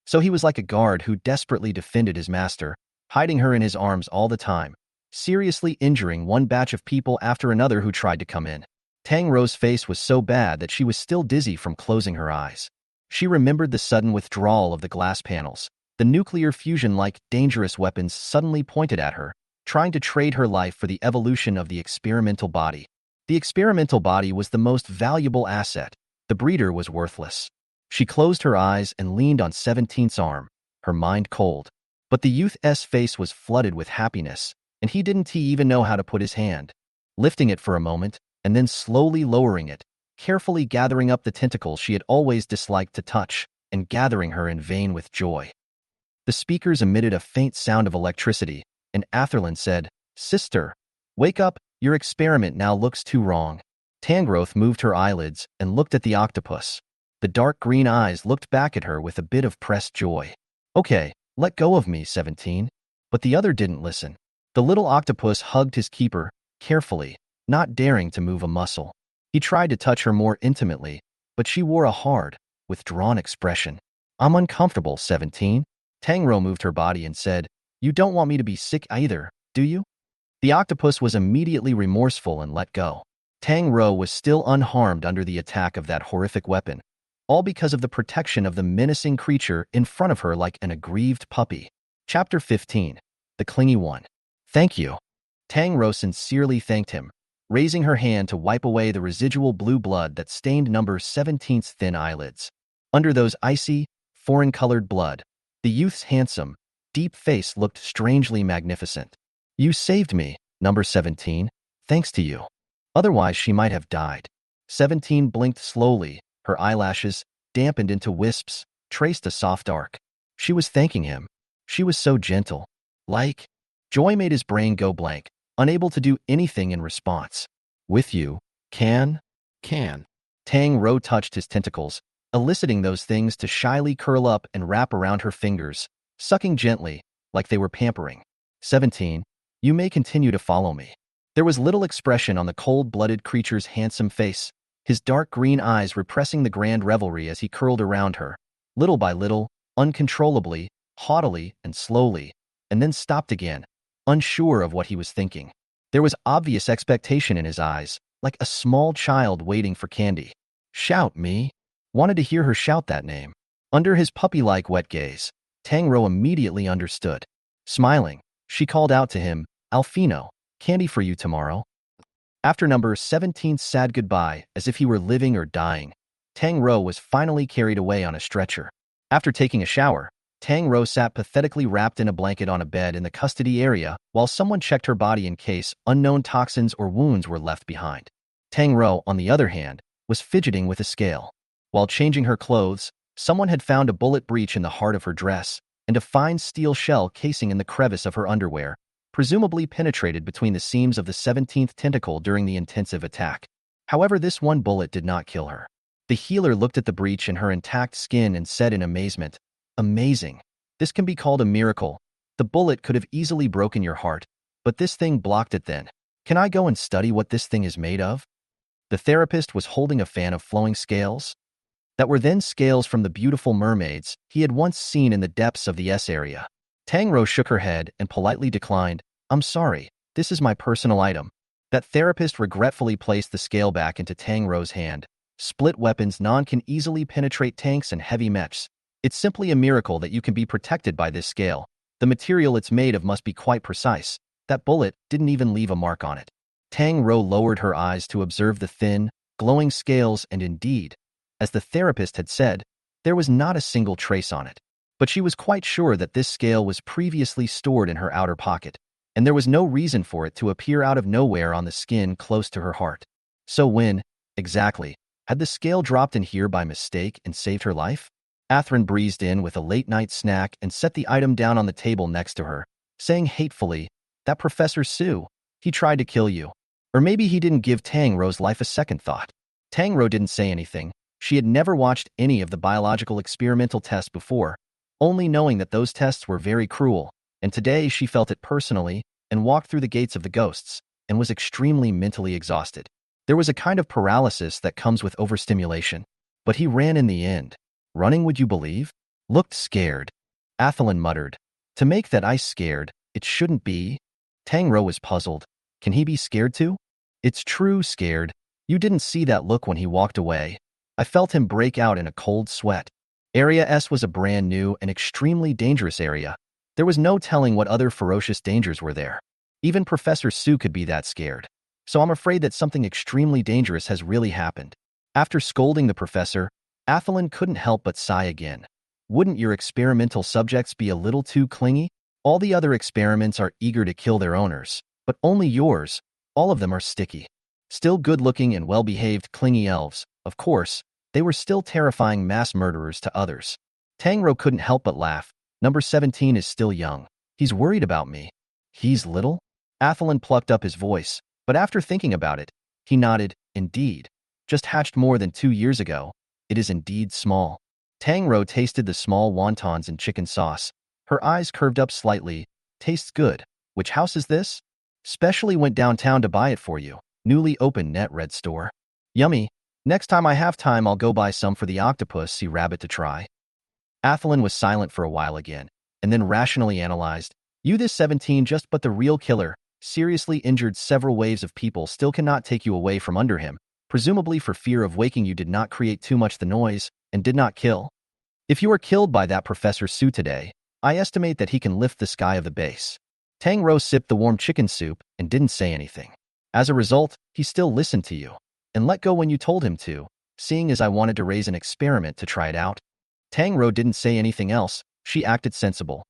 So he was like a guard who desperately defended his master, hiding her in his arms all the time, seriously injuring one batch of people after another who tried to come in. Tang Rou's face was so bad that she was still dizzy from closing her eyes. She remembered the sudden withdrawal of the glass panels, the nuclear fusion-like dangerous weapons suddenly pointed at her, trying to trade her life for the evolution of the experimental body. The experimental body was the most valuable asset. The breeder was worthless. She closed her eyes and leaned on 17's arm, her mind cold. But the youth's face was flooded with happiness, and he didn't even know how to put his hand. Lifting it for a moment, and then slowly lowering it, carefully gathering up the tentacles she had always disliked to touch, and gathering her in vain with joy. The speakers emitted a faint sound of electricity, and Atherland said, "Sister, wake up, your experiment now looks too wrong." Tang Rou moved her eyelids and looked at the octopus. The dark green eyes looked back at her with a bit of pressed joy. "Okay, let go of me, 17. But the other didn't listen. The little octopus hugged his keeper, carefully, not daring to move a muscle. He tried to touch her more intimately, but she wore a hard, withdrawn expression. "I'm uncomfortable, 17. Tang Rou moved her body and said, "You don't want me to be sick either, do you?" The octopus was immediately remorseful and let go. Tang Rou was still unharmed under the attack of that horrific weapon, all because of the protection of the menacing creature in front of her like an aggrieved puppy. Chapter 15. The Clingy One. "Thank you." Tang Rou sincerely thanked him, raising her hand to wipe away the residual blue blood that stained number 17's thin eyelids. Under those icy, foreign-colored blood, the youth's handsome, deep face looked strangely magnificent. "You saved me, number 17, thanks to you. Otherwise she might have died." 17 blinked slowly, her eyelashes, dampened into wisps, traced a soft arc. She was thanking him. She was so gentle. Like, joy made his brain go blank, unable to do anything in response. "With you, can." Tang Rou touched his tentacles, eliciting those things to shyly curl up and wrap around her fingers, sucking gently, like they were pampering. 17, you may continue to follow me." There was little expression on the cold-blooded creature's handsome face, his dark green eyes repressing the grand revelry as he curled around her, little by little, uncontrollably, haughtily, and slowly, and then stopped again, unsure of what he was thinking. There was obvious expectation in his eyes, like a small child waiting for candy. "Shout me." Wanted to hear her shout that name. Under his puppy-like wet gaze, Tang Rou immediately understood. Smiling, she called out to him, "Alfino, candy for you tomorrow." After number 17's sad goodbye, as if he were living or dying, Tang Rou was finally carried away on a stretcher. After taking a shower, Tang Rou sat pathetically wrapped in a blanket on a bed in the custody area while someone checked her body in case unknown toxins or wounds were left behind. Tang Rou, on the other hand, was fidgeting with a scale. While changing her clothes, someone had found a bullet breach in the heart of her dress and a fine steel shell casing in the crevice of her underwear, presumably penetrated between the seams of the 17th tentacle during the intensive attack. However, this one bullet did not kill her. The healer looked at the breach in her intact skin and said in amazement, "Amazing. This can be called a miracle. The bullet could have easily broken your heart, but this thing blocked it then. Can I go and study what this thing is made of?" The therapist was holding a fan of flowing scales that were then scales from the beautiful mermaids he had once seen in the depths of the area. Tang Rou shook her head and politely declined, "I'm sorry, this is my personal item." That therapist regretfully placed the scale back into Tang Rou's hand. "Split weapons can easily penetrate tanks and heavy mechs. It's simply a miracle that you can be protected by this scale. The material it's made of must be quite precise. That bullet didn't even leave a mark on it." Tang Rou lowered her eyes to observe the thin, glowing scales, and indeed, as the therapist had said, there was not a single trace on it. But she was quite sure that this scale was previously stored in her outer pocket, and there was no reason for it to appear out of nowhere on the skin close to her heart. So when, exactly, had the scale dropped in here by mistake and saved her life? Athrun breezed in with a late-night snack and set the item down on the table next to her, saying hatefully, "That Professor Su, he tried to kill you." Or maybe he didn't give Tang Rou's life a second thought. Tang Rou didn't say anything. She had never watched any of the biological experimental tests before, only knowing that those tests were very cruel, and today she felt it personally and walked through the gates of the ghosts and was extremely mentally exhausted. There was a kind of paralysis that comes with overstimulation. But he ran in the end. Running, would you believe? Looked scared. Athelin muttered, "To make that ice scared, it shouldn't be." Tang Rou was puzzled. Can he be scared too? It's true, scared. You didn't see that look when he walked away. I felt him break out in a cold sweat. Area S was a brand new and extremely dangerous area. There was no telling what other ferocious dangers were there. Even Professor Su could be that scared. So I'm afraid that something extremely dangerous has really happened. After scolding the professor, Athelin couldn't help but sigh again. Wouldn't your experimental subjects be a little too clingy? All the other experiments are eager to kill their owners, but only yours, all of them are sticky. Still good-looking and well-behaved clingy elves, of course, they were still terrifying mass murderers to others. Tang Rou couldn't help but laugh. Number 17 is still young. He's worried about me. He's little? Athelin plucked up his voice, but after thinking about it, he nodded, indeed. Just hatched more than 2 years ago. It is indeed small. Tang Rou tasted the small wontons and chicken sauce. Her eyes curved up slightly. Tastes good. Which house is this? Specially went downtown to buy it for you. Newly opened net red store. Yummy. Next time I have time, I'll go buy some for the octopus sea rabbit to try. Athelin was silent for a while again, and then rationally analyzed. You this 17 just but the real killer, seriously injured several waves of people still cannot take you away from under him, presumably for fear of waking you did not create too much the noise, and did not kill. If you are killed by that Professor Su today, I estimate that he can lift the sky of the base. Tang Rou sipped the warm chicken soup and didn't say anything. As a result, he still listened to you, and let go when you told him to, seeing as I wanted to raise an experiment to try it out. Tang Rou didn't say anything else. She acted sensible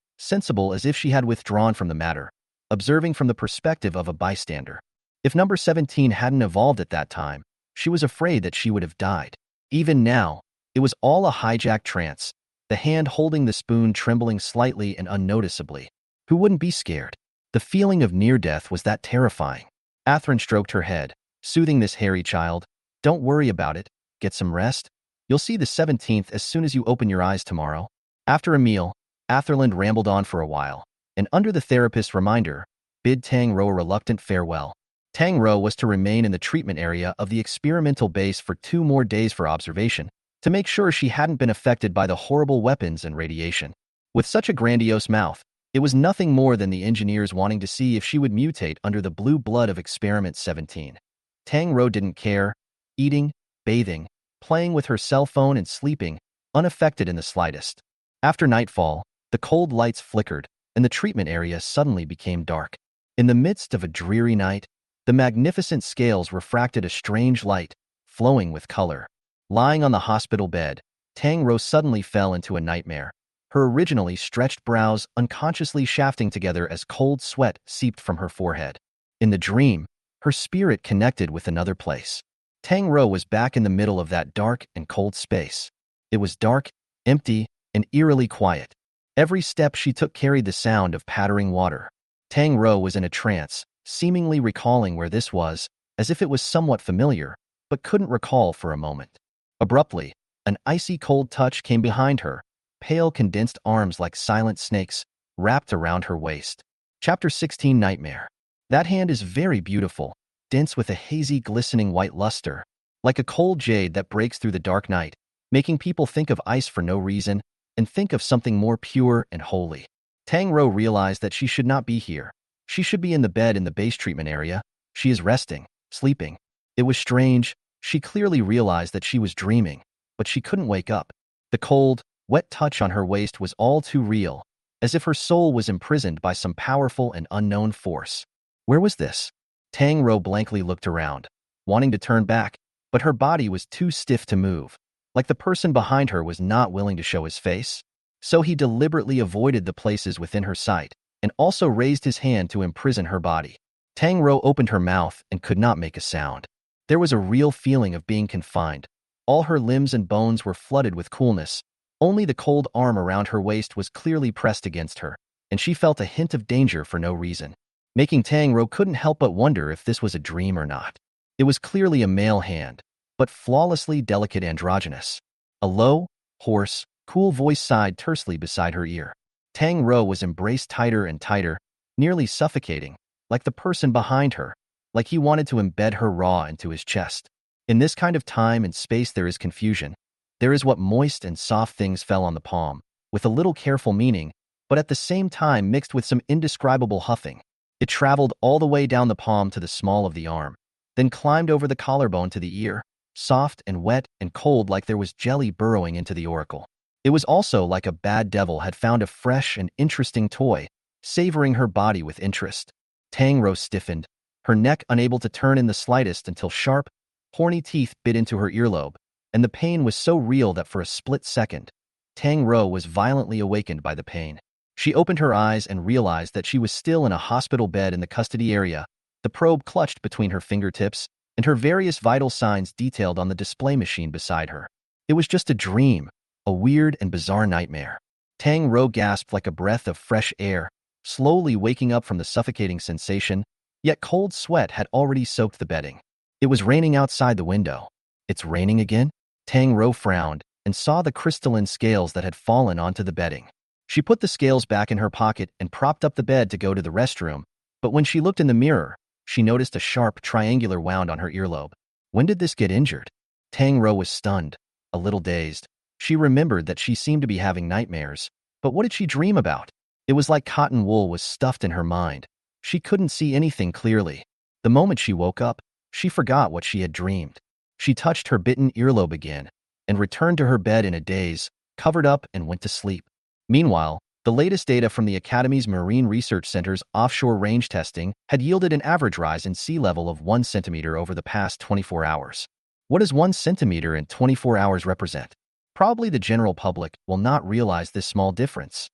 as if she had withdrawn from the matter, observing from the perspective of a bystander. If number 17 hadn't evolved at that time, she was afraid that she would have died. Even now, it was all a hijacked trance, the hand holding the spoon trembling slightly and unnoticeably. Who wouldn't be scared? The feeling of near death was that terrifying. Athrun stroked her head, soothing this hairy child. Don't worry about it. Get some rest. You'll see the 17th as soon as you open your eyes tomorrow. After a meal, Atherland rambled on for a while, and under the therapist's reminder, bid Tang Rou a reluctant farewell. Tang Rou was to remain in the treatment area of the experimental base for 2 more days for observation, to make sure she hadn't been affected by the horrible weapons and radiation. With such a grandiose mouth, it was nothing more than the engineers wanting to see if she would mutate under the blue blood of Experiment 17. Tang Rou didn't care, eating, bathing, playing with her cell phone and sleeping, unaffected in the slightest. After nightfall, the cold lights flickered, and the treatment area suddenly became dark. In the midst of a dreary night, the magnificent scales refracted a strange light, flowing with color. Lying on the hospital bed, Tang Rou suddenly fell into a nightmare, her originally stretched brows unconsciously shafting together as cold sweat seeped from her forehead. In the dream, her spirit connected with another place. Tang Rou was back in the middle of that dark and cold space. It was dark, empty, and eerily quiet. Every step she took carried the sound of pattering water. Tang Rou was in a trance, seemingly recalling where this was, as if it was somewhat familiar, but couldn't recall for a moment. Abruptly, an icy cold touch came behind her, pale condensed arms like silent snakes, wrapped around her waist. Chapter 16 Nightmare. That hand is very beautiful, dense with a hazy glistening white luster, like a cold jade that breaks through the dark night, making people think of ice for no reason, and think of something more pure and holy. Tang Rou realized that she should not be here. She should be in the bed in the base treatment area. She is resting, sleeping. It was strange. She clearly realized that she was dreaming, but she couldn't wake up. The cold, wet touch on her waist was all too real, as if her soul was imprisoned by some powerful and unknown force. Where was this? Tang Rou blankly looked around, wanting to turn back, but her body was too stiff to move, like the person behind her was not willing to show his face. So he deliberately avoided the places within her sight, and also raised his hand to imprison her body. Tang Rou opened her mouth and could not make a sound. There was a real feeling of being confined. All her limbs and bones were flooded with coolness. Only the cold arm around her waist was clearly pressed against her, and she felt a hint of danger for no reason, making Tang Rou couldn't help but wonder if this was a dream or not. It was clearly a male hand, but flawlessly delicate androgynous. A low, hoarse, cool voice sighed tersely beside her ear. Tang Rou was embraced tighter and tighter, nearly suffocating, like the person behind her, like he wanted to embed her raw into his chest. In this kind of time and space there is confusion. There is what moist and soft things fell on the palm, with a little careful meaning, but at the same time mixed with some indescribable huffing. It traveled all the way down the palm to the small of the arm, then climbed over the collarbone to the ear, soft and wet and cold like there was jelly burrowing into the auricle. It was also like a bad devil had found a fresh and interesting toy, savoring her body with interest. Tang Rou stiffened, her neck unable to turn in the slightest until sharp, horny teeth bit into her earlobe, and the pain was so real that for a split second, Tang Rou was violently awakened by the pain. She opened her eyes and realized that she was still in a hospital bed in the custody area, the probe clutched between her fingertips, and her various vital signs detailed on the display machine beside her. It was just a dream, a weird and bizarre nightmare. Tang Rou gasped like a breath of fresh air, slowly waking up from the suffocating sensation, yet cold sweat had already soaked the bedding. It was raining outside the window. It's raining again? Tang Rou frowned and saw the crystalline scales that had fallen onto the bedding. She put the scales back in her pocket and propped up the bed to go to the restroom, but when she looked in the mirror, she noticed a sharp triangular wound on her earlobe. When did this get injured? Tang Rou was stunned, a little dazed. She remembered that she seemed to be having nightmares, but what did she dream about? It was like cotton wool was stuffed in her mind. She couldn't see anything clearly. The moment she woke up, she forgot what she had dreamed. She touched her bitten earlobe again and returned to her bed in a daze, covered up and went to sleep. Meanwhile, the latest data from the Academy's Marine Research Center's offshore range testing had yielded an average rise in sea level of 1 centimeter over the past 24 hours. What does 1 centimeter in 24 hours represent? Probably the general public will not realize this small difference.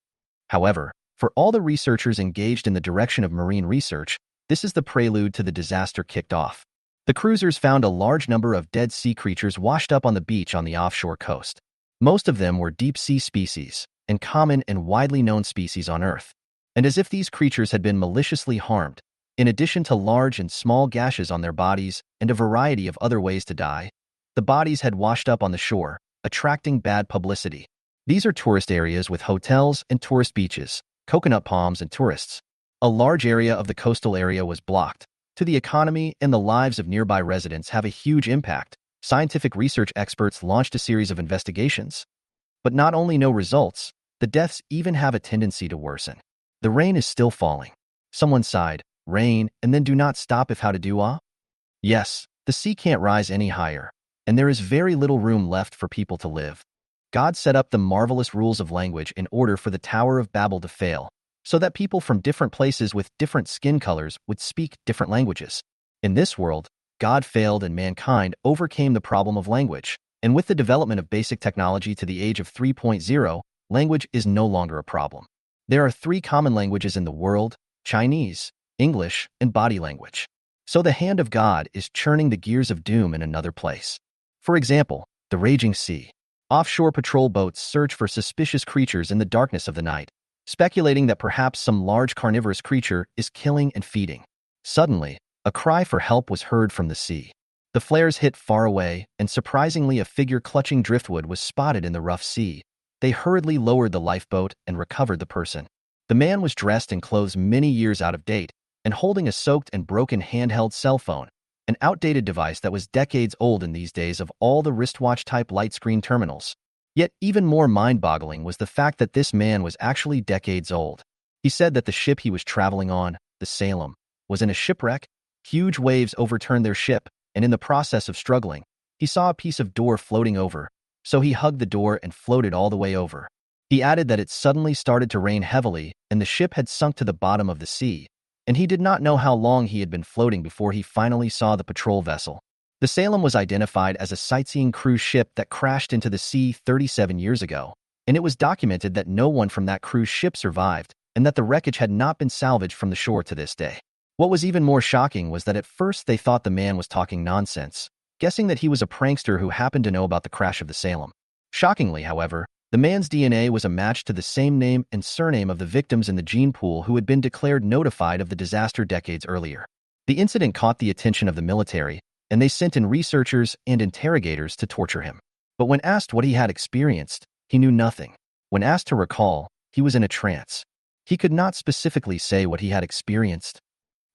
However, for all the researchers engaged in the direction of marine research, this is the prelude to the disaster kicked off. The cruisers found a large number of dead sea creatures washed up on the beach on the offshore coast. Most of them were deep-sea species, and common and widely known species on Earth. And as if these creatures had been maliciously harmed, in addition to large and small gashes on their bodies and a variety of other ways to die, the bodies had washed up on the shore, attracting bad publicity. These are tourist areas with hotels and tourist beaches, coconut palms and tourists. A large area of the coastal area was blocked. To the economy and the lives of nearby residents have a huge impact. Scientific research experts launched a series of investigations. But not only no results, the deaths even have a tendency to worsen. The rain is still falling. Someone sighed, rain, and then do not stop if how to do ah? Yes, the sea can't rise any higher, and there is very little room left for people to live. God set up the marvelous rules of language in order for the Tower of Babel to fail, so that people from different places with different skin colors would speak different languages. In this world, God failed and mankind overcame the problem of language, and with the development of basic technology to the age of 3.0, language is no longer a problem. There are 3 common languages in the world: Chinese, English, and body language. So the hand of God is churning the gears of doom in another place. For example, the raging sea. Offshore patrol boats search for suspicious creatures in the darkness of the night, speculating that perhaps some large carnivorous creature is killing and feeding. Suddenly, a cry for help was heard from the sea. The flares hit far away, and surprisingly a figure clutching driftwood was spotted in the rough sea. They hurriedly lowered the lifeboat and recovered the person. The man was dressed in clothes many years out of date and holding a soaked and broken handheld cell phone, an outdated device that was decades old in these days of all the wristwatch-type light screen terminals. Yet even more mind-boggling was the fact that this man was actually decades old. He said that the ship he was traveling on, the Salem, was in a shipwreck. Huge waves overturned their ship, and in the process of struggling, he saw a piece of door floating over, so he hugged the door and floated all the way over. He added that it suddenly started to rain heavily and the ship had sunk to the bottom of the sea, and he did not know how long he had been floating before he finally saw the patrol vessel. The Salem was identified as a sightseeing cruise ship that crashed into the sea 37 years ago, and it was documented that no one from that cruise ship survived, and that the wreckage had not been salvaged from the shore to this day. What was even more shocking was that at first they thought the man was talking nonsense, guessing that he was a prankster who happened to know about the crash of the Salem. Shockingly, however, the man's DNA was a match to the same name and surname of the victims in the gene pool who had been declared notified of the disaster decades earlier. The incident caught the attention of the military, and they sent in researchers and interrogators to torture him. But when asked what he had experienced, he knew nothing. When asked to recall, he was in a trance. He could not specifically say what he had experienced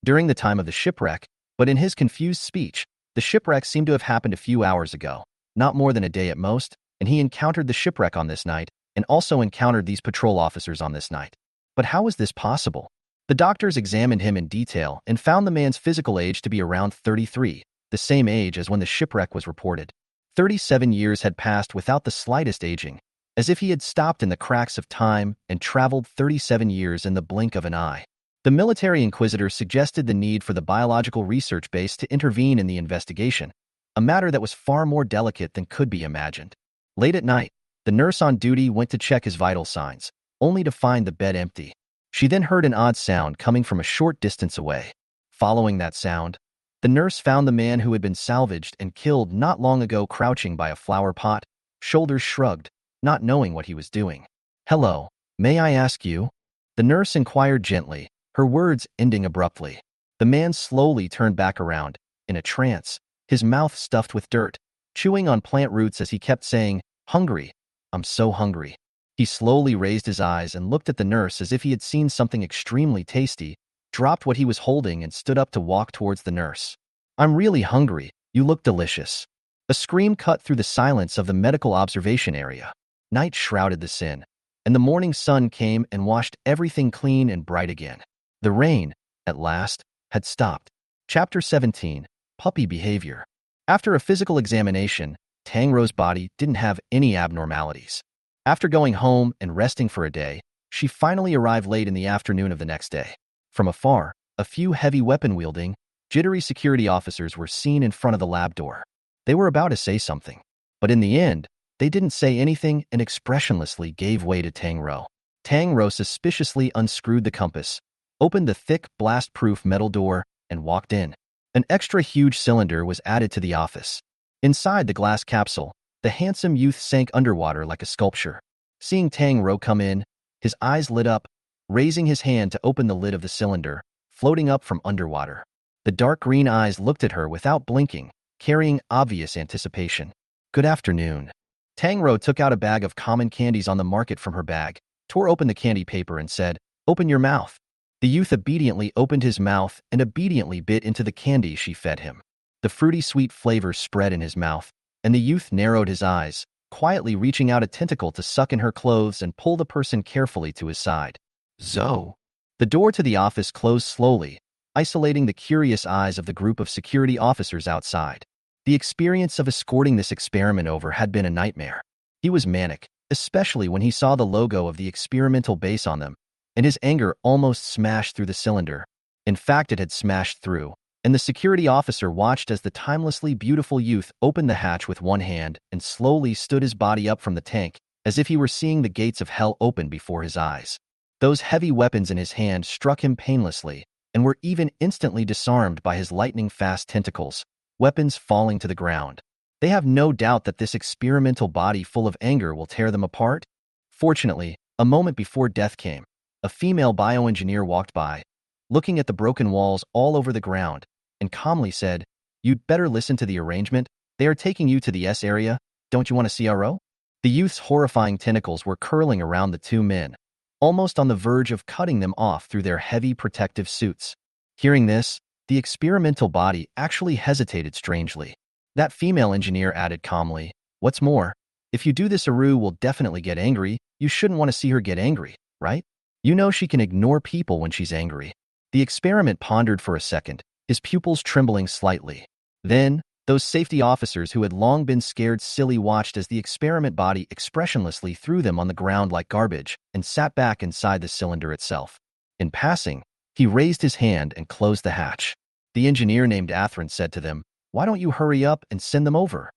during the time of the shipwreck, but in his confused speech, the shipwreck seemed to have happened a few hours ago, not more than a day at most, and he encountered the shipwreck on this night and also encountered these patrol officers on this night. But how was this possible? The doctors examined him in detail and found the man's physical age to be around 33, the same age as when the shipwreck was reported. 37 years had passed without the slightest aging, as if he had stopped in the cracks of time and traveled 37 years in the blink of an eye. The military inquisitor suggested the need for the biological research base to intervene in the investigation, a matter that was far more delicate than could be imagined. Late at night, the nurse on duty went to check his vital signs, only to find the bed empty. She then heard an odd sound coming from a short distance away. Following that sound, the nurse found the man who had been salvaged and killed not long ago crouching by a flower pot, shoulders shrugged, not knowing what he was doing. "Hello, may I ask you?" The nurse inquired gently, her words ending abruptly. The man slowly turned back around, in a trance, his mouth stuffed with dirt, chewing on plant roots as he kept saying, "Hungry. I'm so hungry." He slowly raised his eyes and looked at the nurse as if he had seen something extremely tasty, dropped what he was holding and stood up to walk towards the nurse. "I'm really hungry. You look delicious." A scream cut through the silence of the medical observation area. Night shrouded the scene, and the morning sun came and washed everything clean and bright again. The rain, at last, had stopped. Chapter 17. Puppy Behavior. After a physical examination, Tang Rou's body didn't have any abnormalities. After going home and resting for a day, she finally arrived late in the afternoon of the next day. From afar, a few heavy weapon-wielding, jittery security officers were seen in front of the lab door. They were about to say something, but in the end, they didn't say anything and expressionlessly gave way to Tang Rou. Tang Rou suspiciously unscrewed the compass, opened the thick, blast-proof metal door, and walked in. An extra huge cylinder was added to the office. Inside the glass capsule, the handsome youth sank underwater like a sculpture. Seeing Tang Rou come in, his eyes lit up, raising his hand to open the lid of the cylinder, floating up from underwater. The dark green eyes looked at her without blinking, carrying obvious anticipation. "Good afternoon." Tang Rou took out a bag of common candies on the market from her bag, tore open the candy paper and said, "Open your mouth." The youth obediently opened his mouth and obediently bit into the candy she fed him. The fruity sweet flavor spread in his mouth, and the youth narrowed his eyes, quietly reaching out a tentacle to suck in her clothes and pull the person carefully to his side. Zo. The door to the office closed slowly, isolating the curious eyes of the group of security officers outside. The experience of escorting this experiment over had been a nightmare. He was manic, especially when he saw the logo of the experimental base on them, and his anger almost smashed through the cylinder. In fact, it had smashed through, and the security officer watched as the timelessly beautiful youth opened the hatch with one hand and slowly stood his body up from the tank, as if he were seeing the gates of hell open before his eyes. Those heavy weapons in his hand struck him painlessly, and were even instantly disarmed by his lightning-fast tentacles, weapons falling to the ground. They have no doubt that this experimental body full of anger will tear them apart. Fortunately, a moment before death came, a female bioengineer walked by, looking at the broken walls all over the ground, and calmly said, "You'd better listen to the arrangement. They are taking you to the S area. Don't you want to see CRO?" The youth's horrifying tentacles were curling around the two men, almost on the verge of cutting them off through their heavy protective suits. Hearing this, the experimental body actually hesitated strangely. That female engineer added calmly, "What's more, if you do this, Aru will definitely get angry. You shouldn't want to see her get angry, right? You know she can ignore people when she's angry." The experiment pondered for a second, his pupils trembling slightly. Then, those safety officers who had long been scared silly watched as the experiment body expressionlessly threw them on the ground like garbage and sat back inside the cylinder itself. In passing, he raised his hand and closed the hatch. The engineer named Athrin said to them, "Why don't you hurry up and send them over?"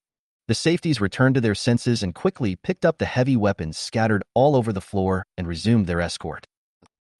The safeties returned to their senses and quickly picked up the heavy weapons scattered all over the floor and resumed their escort.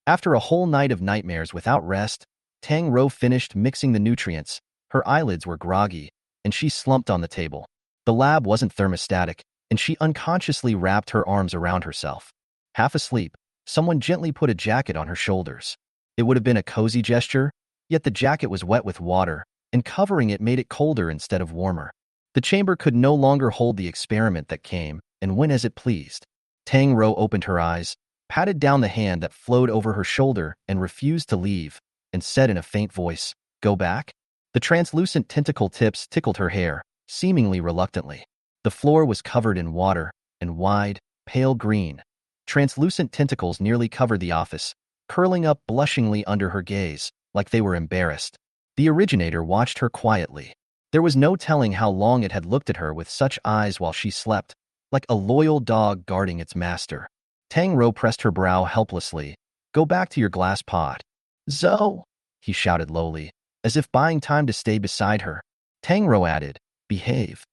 After a whole night of nightmares without rest, Tang Rou finished mixing the nutrients. Her eyelids were groggy, and she slumped on the table. The lab wasn't thermostatic, and she unconsciously wrapped her arms around herself. Half asleep, someone gently put a jacket on her shoulders. It would have been a cozy gesture, yet the jacket was wet with water, and covering it made it colder instead of warmer. The chamber could no longer hold the experiment that came and went as it pleased. Tang Rou opened her eyes, patted down the hand that flowed over her shoulder and refused to leave, and said in a faint voice, "Go back?" The translucent tentacle tips tickled her hair, seemingly reluctantly. The floor was covered in water, and wide, pale green. Translucent tentacles nearly covered the office, curling up blushingly under her gaze, like they were embarrassed. The originator watched her quietly. There was no telling how long it had looked at her with such eyes while she slept, like a loyal dog guarding its master. Tang Rou pressed her brow helplessly. "Go back to your glass pod." "Zo!" he shouted lowly, as if buying time to stay beside her. Tang Rou added, "Behave."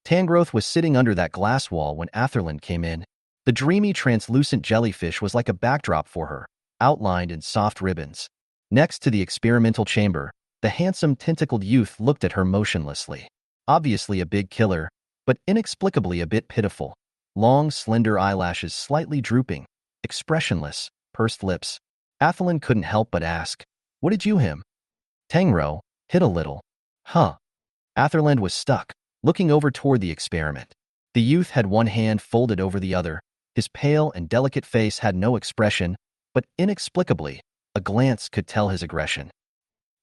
Tangrowth was sitting under that glass wall when Atherland came in. The dreamy, translucent jellyfish was like a backdrop for her, outlined in soft ribbons. Next to the experimental chamber, the handsome, tentacled youth looked at her motionlessly. Obviously a big killer, but inexplicably a bit pitiful. Long, slender eyelashes slightly drooping, expressionless, pursed lips. Atherland couldn't help but ask, "What did you him?" Tang Rou hit a little. "Huh." Atherland was stuck, looking over toward the experiment. The youth had one hand folded over the other. His pale and delicate face had no expression, but inexplicably, a glance could tell his aggression.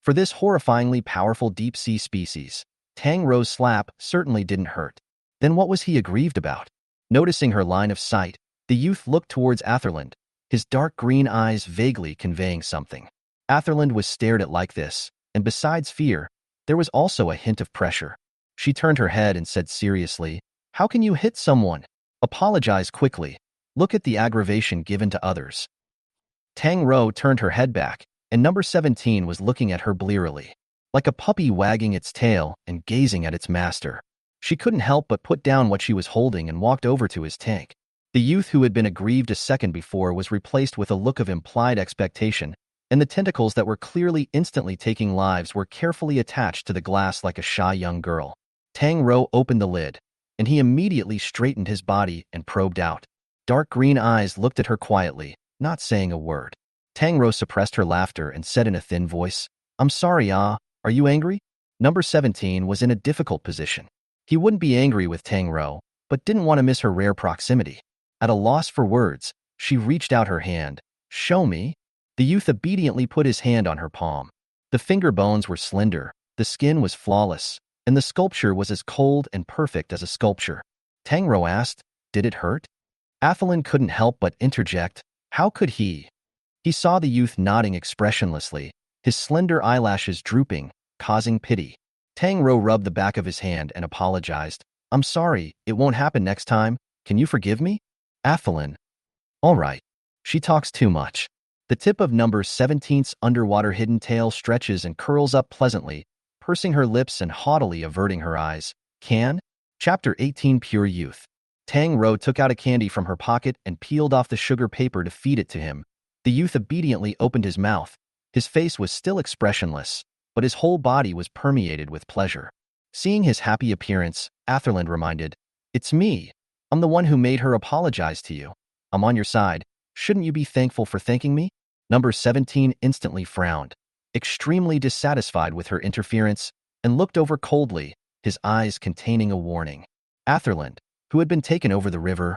For this horrifyingly powerful deep-sea species, Tang Rou's slap certainly didn't hurt. Then what was he aggrieved about? Noticing her line of sight, the youth looked towards Atherland, his dark green eyes vaguely conveying something. Atherland was stared at like this, and besides fear, there was also a hint of pressure. She turned her head and said seriously, "How can you hit someone? Apologize quickly. Look at the aggravation given to others." Tang Rou turned her head back, and number 17 was looking at her blearily, like a puppy wagging its tail and gazing at its master. She couldn't help but put down what she was holding and walked over to his tank. The youth who had been aggrieved a second before was replaced with a look of implied expectation, and the tentacles that were clearly instantly taking lives were carefully attached to the glass like a shy young girl. Tang Rou opened the lid, and he immediately straightened his body and probed out. Dark green eyes looked at her quietly, not saying a word. Tang Rou suppressed her laughter and said in a thin voice, "I'm sorry, are you angry?" Number 17 was in a difficult position. He wouldn't be angry with Tang Rou, but didn't want to miss her rare proximity. At a loss for words, she reached out her hand. "Show me." The youth obediently put his hand on her palm. The finger bones were slender, the skin was flawless, and the sculpture was as cold and perfect as a sculpture. Tang Rou asked, "Did it hurt?" Atherland couldn't help but interject, "How could he?" He saw the youth nodding expressionlessly, his slender eyelashes drooping, causing pity. Tang Rou rubbed the back of his hand and apologized. "I'm sorry, it won't happen next time. Can you forgive me?" Atherland, "All right. She talks too much." The tip of number 17's underwater hidden tail stretches and curls up pleasantly, pursing her lips and haughtily averting her eyes. Chapter 18 Pure Youth. Tang Rou took out a candy from her pocket and peeled off the sugar paper to feed it to him. The youth obediently opened his mouth. His face was still expressionless, but his whole body was permeated with pleasure. Seeing his happy appearance, Atherland reminded, "It's me. I'm the one who made her apologize to you. I'm on your side. Shouldn't you be thankful for thanking me?" Number 17 instantly frowned, extremely dissatisfied with her interference, and looked over coldly, his eyes containing a warning. Atherland, who had been taken over the river,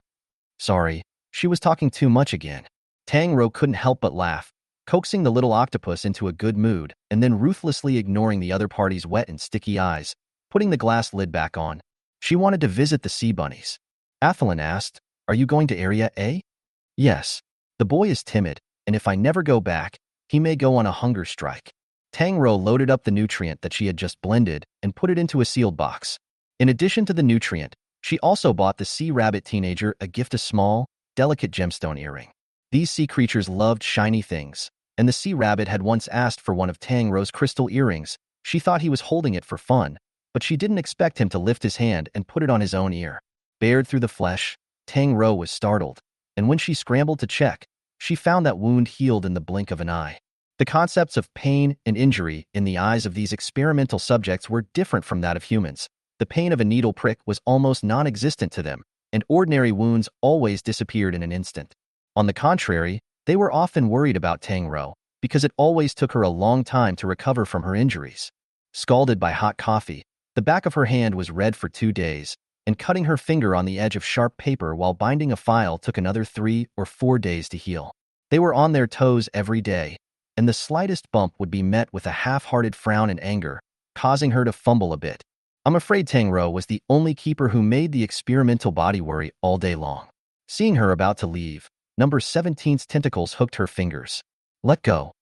"Sorry, she was talking too much again." Tang Rou couldn't help but laugh, coaxing the little octopus into a good mood and then ruthlessly ignoring the other party's wet and sticky eyes, putting the glass lid back on. "She wanted to visit the sea bunnies." Atherland asked, "Are you going to Area A?" "Yes. The boy is timid, and if I never go back, he may go on a hunger strike." Tang Rou loaded up the nutrient that she had just blended and put it into a sealed box. In addition to the nutrient, she also bought the sea rabbit teenager a gift, a small, delicate gemstone earring. These sea creatures loved shiny things, and the sea rabbit had once asked for one of Tang Rou's crystal earrings. She thought he was holding it for fun, but she didn't expect him to lift his hand and put it on his own ear. Bared through the flesh, Tang Rou was startled, and when she scrambled to check, she found that wound healed in the blink of an eye. The concepts of pain and injury in the eyes of these experimental subjects were different from that of humans. The pain of a needle prick was almost non-existent to them, and ordinary wounds always disappeared in an instant. On the contrary, they were often worried about Tang Rou, because it always took her a long time to recover from her injuries. Scalded by hot coffee, the back of her hand was red for 2 days, and cutting her finger on the edge of sharp paper while binding a file took another 3 or 4 days to heal. They were on their toes every day, and the slightest bump would be met with a half-hearted frown and anger, causing her to fumble a bit. I'm afraid Tang Rou was the only keeper who made the experimental body worry all day long. Seeing her about to leave, number 17's tentacles hooked her fingers. Let go.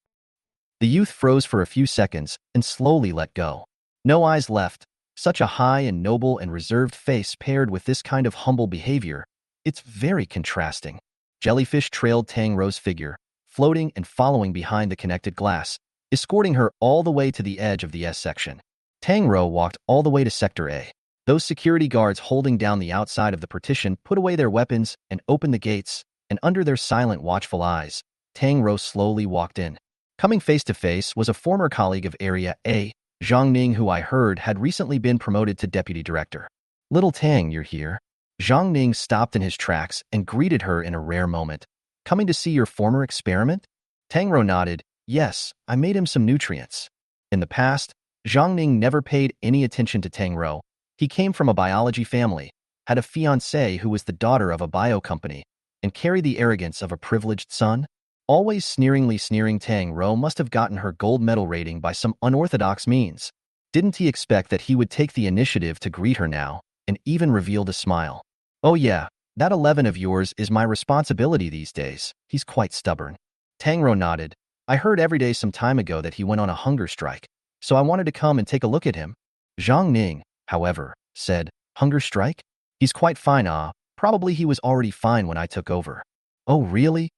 The youth froze for a few seconds and slowly let go. No eyes left. Such a high and noble and reserved face paired with this kind of humble behavior. It's very contrasting. Jellyfish trailed Tang Rou's figure, floating and following behind the connected glass, escorting her all the way to the edge of the S section. Tang Rou walked all the way to Sector A. Those security guards holding down the outside of the partition put away their weapons and opened the gates, and under their silent, watchful eyes, Tang Rou slowly walked in. Coming face to face was a former colleague of Area A, Zhang Ning, who I heard had recently been promoted to deputy director. Little Tang, you're here. Zhang Ning stopped in his tracks and greeted her in a rare moment. Coming to see your former experiment? Tang Rou nodded. Yes, I made him some nutrients. In the past, Zhang Ning never paid any attention to Tang Rou. He came from a biology family, had a fiancée who was the daughter of a bio company, and carried the arrogance of a privileged son. Always sneeringly sneering, Tang Rou must have gotten her gold medal rating by some unorthodox means. Didn't he expect that he would take the initiative to greet her now, and even revealed a smile? Oh yeah, that 11 of yours is my responsibility these days. He's quite stubborn. Tang Rou nodded. I heard every day some time ago that he went on a hunger strike, so I wanted to come and take a look at him. Zhang Ning, however, said, hunger strike? He's quite fine, probably he was already fine when I took over. Oh really?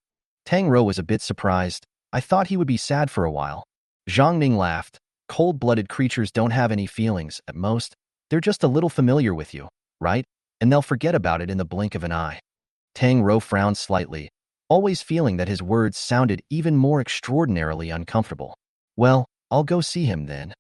Tang Rou was a bit surprised. I thought he would be sad for a while. Zhang Ning laughed. Cold-blooded creatures don't have any feelings, at most. They're just a little familiar with you, right? And they'll forget about it in the blink of an eye. Tang Rou frowned slightly, always feeling that his words sounded even more extraordinarily uncomfortable. Well, I'll go see him then.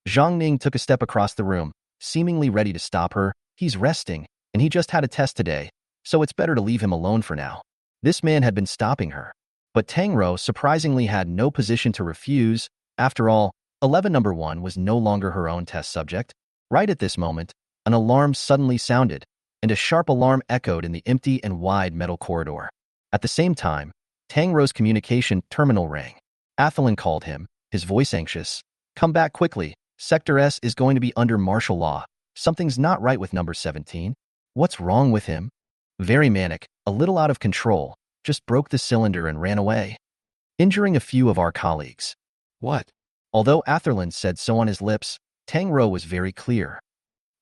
Zhang Ning took a step across the room, seemingly ready to stop her. He's resting, and he just had a test today, so it's better to leave him alone for now. This man had been stopping her. But Tang Rou surprisingly had no position to refuse. After all, 11 number 1 was no longer her own test subject. Right at this moment, an alarm suddenly sounded, and a sharp alarm echoed in the empty and wide metal corridor. At the same time, Tang Rou's communication terminal rang. Athelin called him, his voice anxious. Come back quickly. Sector S is going to be under martial law. Something's not right with number 17. What's wrong with him? Very manic, a little out of control, just broke the cylinder and ran away, injuring a few of our colleagues. What? Although Atherland said so on his lips, Tang Rou was very clear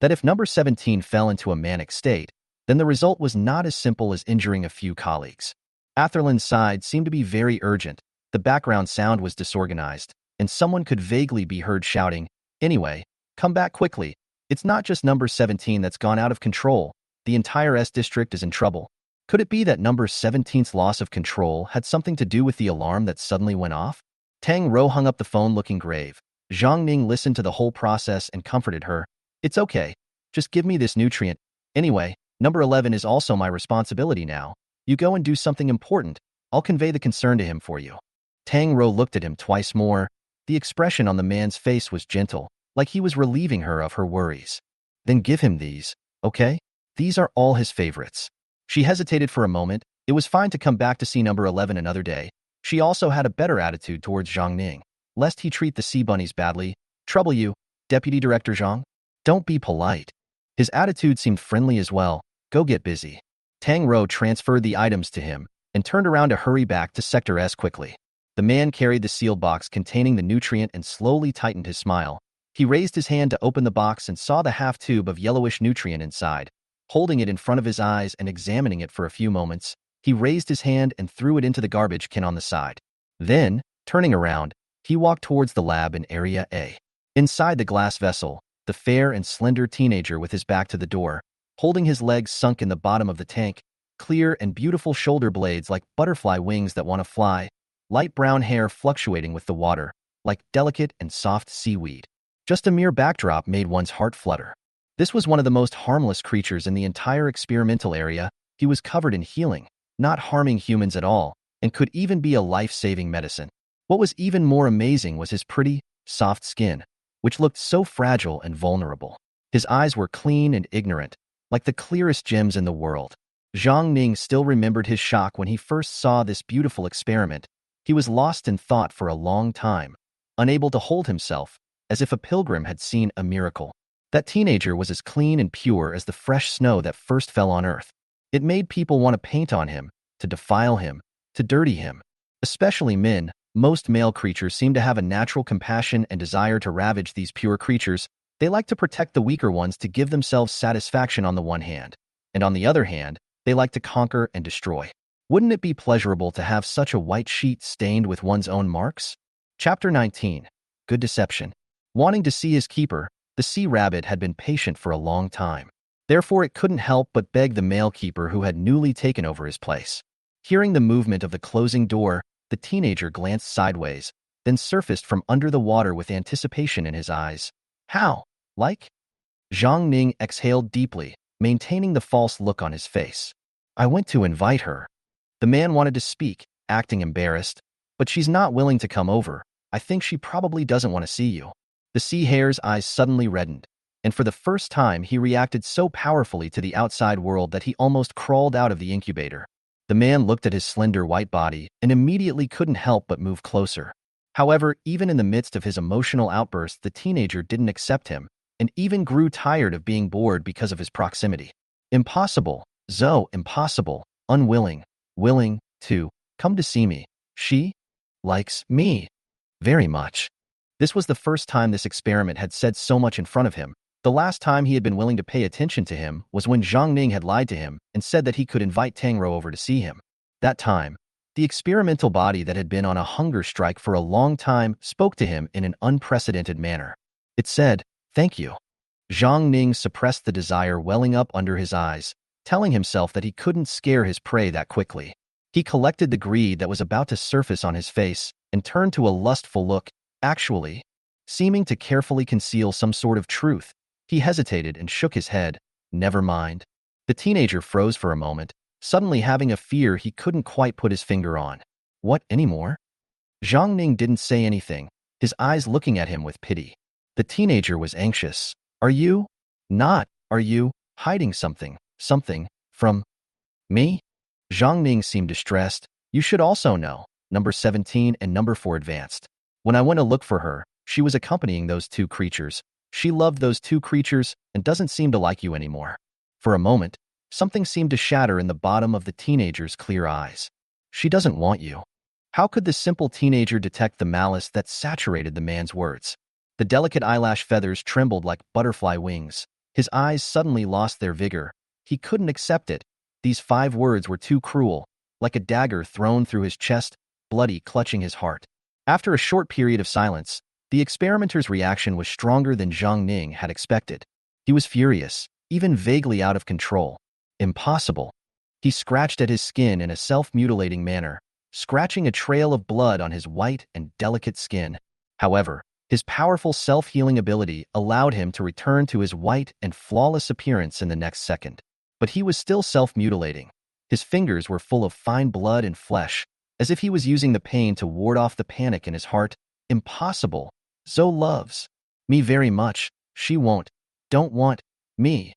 that if number 17 fell into a manic state, then the result was not as simple as injuring a few colleagues. Atherland's side seemed to be very urgent. The background sound was disorganized, and someone could vaguely be heard shouting, anyway, come back quickly. It's not just number 17 that's gone out of control. The entire S district is in trouble. Could it be that number 17's loss of control had something to do with the alarm that suddenly went off? Tang Rou hung up the phone looking grave. Zhang Ning listened to the whole process and comforted her. It's okay. Just give me this nutrient. Anyway, number 11 is also my responsibility now. You go and do something important. I'll convey the concern to him for you. Tang Rou looked at him twice more. The expression on the man's face was gentle, like he was relieving her of her worries. Then give him these, okay? These are all his favorites. She hesitated for a moment. It was fine to come back to see number 11 another day. She also had a better attitude towards Zhang Ning, lest he treat the sea bunnies badly. Trouble you, Deputy Director Zhang? Don't be polite. His attitude seemed friendly as well. Go get busy. Tang Rou transferred the items to him and turned around to hurry back to Sector S quickly. The man carried the sealed box containing the nutrient and slowly tightened his smile. He raised his hand to open the box and saw the half tube of yellowish nutrient inside. Holding it in front of his eyes and examining it for a few moments, he raised his hand and threw it into the garbage can on the side. Then, turning around, he walked towards the lab in Area A. Inside the glass vessel, the fair and slender teenager with his back to the door, holding his legs sunk in the bottom of the tank, clear and beautiful shoulder blades like butterfly wings that want to fly, light brown hair fluctuating with the water, like delicate and soft seaweed. Just a mere backdrop made one's heart flutter. This was one of the most harmless creatures in the entire experimental area. He was covered in healing, not harming humans at all, and could even be a life-saving medicine. What was even more amazing was his pretty, soft skin, which looked so fragile and vulnerable. His eyes were clean and ignorant, like the clearest gems in the world. Zhang Ning still remembered his shock when he first saw this beautiful experiment. He was lost in thought for a long time, unable to hold himself, as if a pilgrim had seen a miracle. That teenager was as clean and pure as the fresh snow that first fell on earth. It made people want to paint on him, to defile him, to dirty him. Especially men. Most male creatures seem to have a natural compassion and desire to ravage these pure creatures. They like to protect the weaker ones to give themselves satisfaction on the one hand, and on the other hand, they like to conquer and destroy. Wouldn't it be pleasurable to have such a white sheet stained with one's own marks? Chapter 19. Good Deception. Wanting to see his keeper, the sea rabbit had been patient for a long time. Therefore, it couldn't help but beg the male keeper who had newly taken over his place. Hearing the movement of the closing door, the teenager glanced sideways, then surfaced from under the water with anticipation in his eyes. How? Like? Zhang Ning exhaled deeply, maintaining the false look on his face. I went to invite her. The man wanted to speak, acting embarrassed. But she's not willing to come over. I think she probably doesn't want to see you. The sea hare's eyes suddenly reddened, and for the first time he reacted so powerfully to the outside world that he almost crawled out of the incubator. The man looked at his slender white body and immediately couldn't help but move closer. However, even in the midst of his emotional outburst, the teenager didn't accept him, and even grew tired of being bored because of his proximity. Impossible, Zoe, impossible, unwilling, willing, to, come to see me. She likes me very much. This was the first time this experiment had said so much in front of him. The last time he had been willing to pay attention to him was when Zhang Ning had lied to him and said that he could invite Tang Rou over to see him. That time, the experimental body that had been on a hunger strike for a long time spoke to him in an unprecedented manner. It said, "Thank you." Zhang Ning suppressed the desire welling up under his eyes, telling himself that he couldn't scare his prey that quickly. He collected the greed that was about to surface on his face and turned to a lustful look, actually, seeming to carefully conceal some sort of truth. He hesitated and shook his head. Never mind. The teenager froze for a moment, suddenly having a fear he couldn't quite put his finger on. What, anymore? Zhang Ning didn't say anything, his eyes looking at him with pity. The teenager was anxious. Are you hiding something from me? Zhang Ning seemed distressed. You should also know, number 17 and number 4 advanced. When I went to look for her, she was accompanying those two creatures. She loved those two creatures and doesn't seem to like you anymore. For a moment, something seemed to shatter in the bottom of the teenager's clear eyes. She doesn't want you. How could the simple teenager detect the malice that saturated the man's words? The delicate eyelash feathers trembled like butterfly wings. His eyes suddenly lost their vigor. He couldn't accept it. These 5 words were too cruel, like a dagger thrown through his chest, bloody, clutching his heart. After a short period of silence, the experimenter's reaction was stronger than Zhang Ning had expected. He was furious, even vaguely out of control. Impossible. He scratched at his skin in a self-mutilating manner, scratching a trail of blood on his white and delicate skin. However, his powerful self-healing ability allowed him to return to his white and flawless appearance in the next second. But he was still self-mutilating. His fingers were full of fine blood and flesh, as if he was using the pain to ward off the panic in his heart. Impossible. Zoe loves me very much. She don't want me.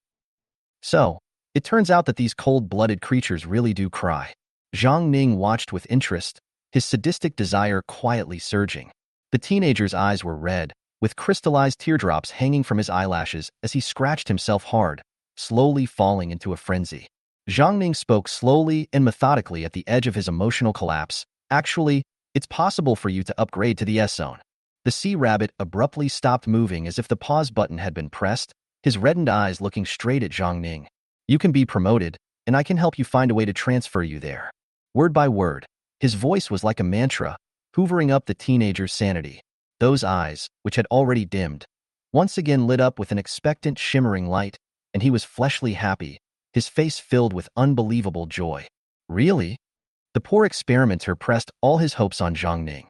So, it turns out that these cold-blooded creatures really do cry. Zhang Ning watched with interest, his sadistic desire quietly surging. The teenager's eyes were red, with crystallized teardrops hanging from his eyelashes as he scratched himself hard, slowly falling into a frenzy. Zhang Ning spoke slowly and methodically at the edge of his emotional collapse. Actually, it's possible for you to upgrade to the S-Zone. The sea rabbit abruptly stopped moving as if the pause button had been pressed, his reddened eyes looking straight at Zhang Ning. You can be promoted, and I can help you find a way to transfer you there. Word by word, his voice was like a mantra, hoovering up the teenager's sanity. Those eyes, which had already dimmed, once again lit up with an expectant shimmering light, and he was fleshly happy, his face filled with unbelievable joy. Really? The poor experimenter pressed all his hopes on Zhang Ning.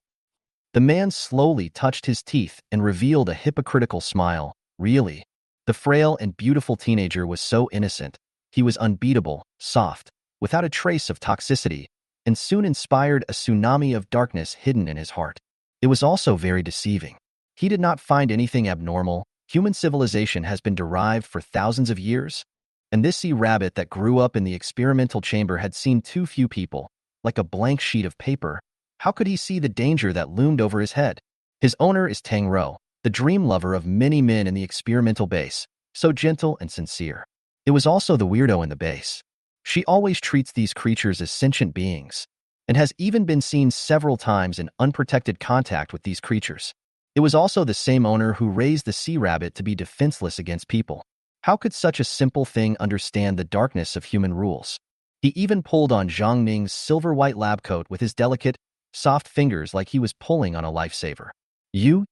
The man slowly touched his teeth and revealed a hypocritical smile. Really? The frail and beautiful teenager was so innocent. He was unbeatable, soft, without a trace of toxicity, and soon inspired a tsunami of darkness hidden in his heart. It was also very deceiving. He did not find anything abnormal. Human civilization has been derived for thousands of years, and this sea rabbit that grew up in the experimental chamber had seen too few people, like a blank sheet of paper. How could he see the danger that loomed over his head? His owner is Tang Rou, the dream lover of many men in the experimental base, so gentle and sincere. It was also the weirdo in the base. She always treats these creatures as sentient beings, and has even been seen several times in unprotected contact with these creatures. It was also the same owner who raised the sea rabbit to be defenseless against people. How could such a simple thing understand the darkness of human rules? He even pulled on Zhang Ning's silver-white lab coat with his delicate, soft fingers like he was pulling on a lifesaver. You,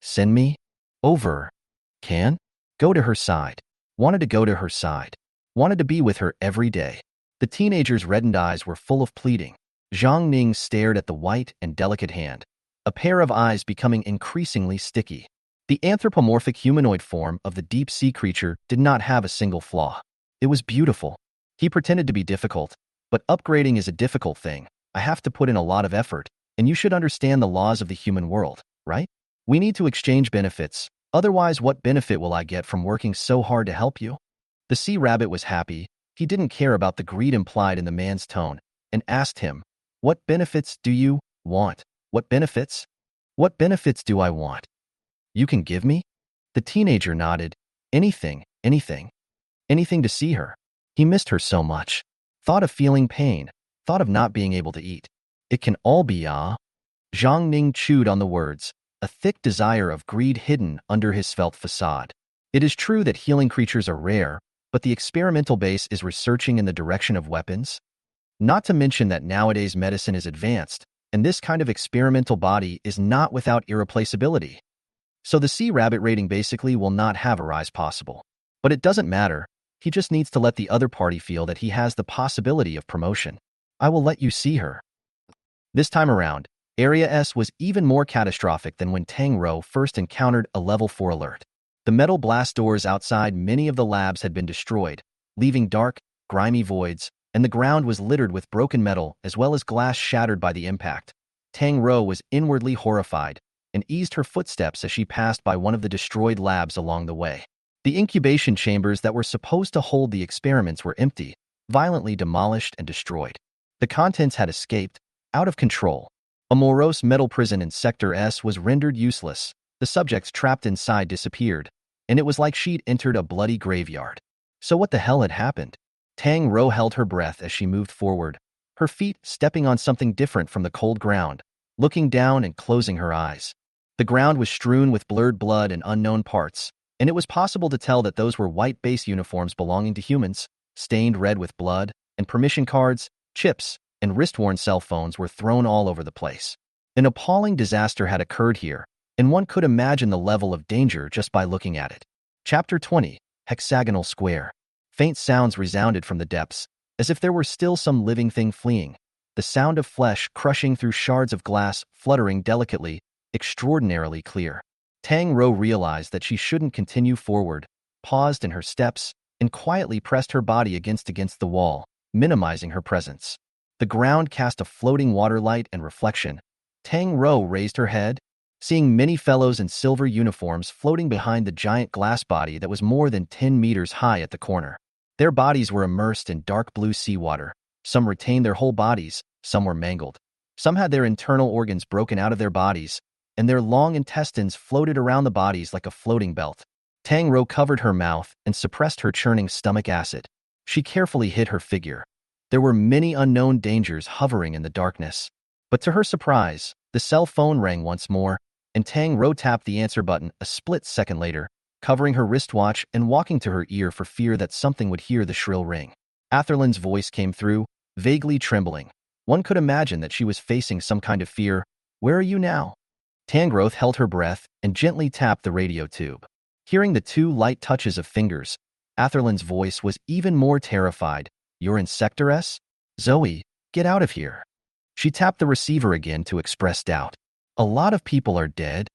send me over. Can? Go to her side. Wanted to go to her side. Wanted to be with her every day. The teenager's reddened eyes were full of pleading. Zhang Ning stared at the white and delicate hand, a pair of eyes becoming increasingly sticky. The anthropomorphic humanoid form of the deep-sea creature did not have a single flaw. It was beautiful. He pretended to be difficult, but upgrading is a difficult thing. I have to put in a lot of effort, and you should understand the laws of the human world, right? We need to exchange benefits. Otherwise, what benefit will I get from working so hard to help you? The sea rabbit was happy. He didn't care about the greed implied in the man's tone, and asked him, "What benefits do you want? What benefits? What benefits do I want? You can give me?" The teenager nodded. Anything, anything. Anything to see her. He missed her so much. Thought of feeling pain. Thought of not being able to eat. It can all be Zhang Ning chewed on the words, a thick desire of greed hidden under his svelte facade. It is true that healing creatures are rare, but the experimental base is researching in the direction of weapons. Not to mention that nowadays medicine is advanced, and this kind of experimental body is not without irreplaceability. So the sea rabbit rating basically will not have a rise possible. But it doesn't matter. He just needs to let the other party feel that he has the possibility of promotion. I will let you see her. This time around, Area S was even more catastrophic than when Tang Rou first encountered a level 4 alert. The metal blast doors outside many of the labs had been destroyed, leaving dark, grimy voids, and the ground was littered with broken metal as well as glass shattered by the impact. Tang Rou was inwardly horrified and eased her footsteps as she passed by one of the destroyed labs along the way. The incubation chambers that were supposed to hold the experiments were empty, violently demolished and destroyed. The contents had escaped, out of control. A morose metal prison in Sector S was rendered useless. The subjects trapped inside disappeared, and it was like she'd entered a bloody graveyard. So what the hell had happened? Tang Rou held her breath as she moved forward, her feet stepping on something different from the cold ground, looking down and closing her eyes. The ground was strewn with blurred blood and unknown parts, and it was possible to tell that those were white base uniforms belonging to humans, stained red with blood, and permission cards, chips, and wrist-worn cell phones were thrown all over the place. An appalling disaster had occurred here, and one could imagine the level of danger just by looking at it. Chapter 20, Hexagonal Square. Faint sounds resounded from the depths, as if there were still some living thing fleeing. The sound of flesh crushing through shards of glass, fluttering delicately, extraordinarily clear. Tang Rou realized that she shouldn't continue forward, paused in her steps, and quietly pressed her body against the wall, minimizing her presence. The ground cast a floating water light and reflection. Tang Rou raised her head, seeing many fellows in silver uniforms floating behind the giant glass body that was more than 10 meters high at the corner. Their bodies were immersed in dark blue seawater. Some retained their whole bodies, some were mangled. Some had their internal organs broken out of their bodies, and their long intestines floated around the bodies like a floating belt. Tang Rou covered her mouth and suppressed her churning stomach acid. She carefully hid her figure. There were many unknown dangers hovering in the darkness. But to her surprise, the cell phone rang once more, and Tang Rou tapped the answer button a split second later, covering her wristwatch and walking to her ear for fear that something would hear the shrill ring. Atherlin's voice came through, vaguely trembling. One could imagine that she was facing some kind of fear. "Where are you now?" Tang Rou held her breath and gently tapped the radio tube. Hearing the two light touches of fingers, Atherlin's voice was even more terrified. You're in Sector S? Zoe, get out of here. She tapped the receiver again to express doubt. A lot of people are dead.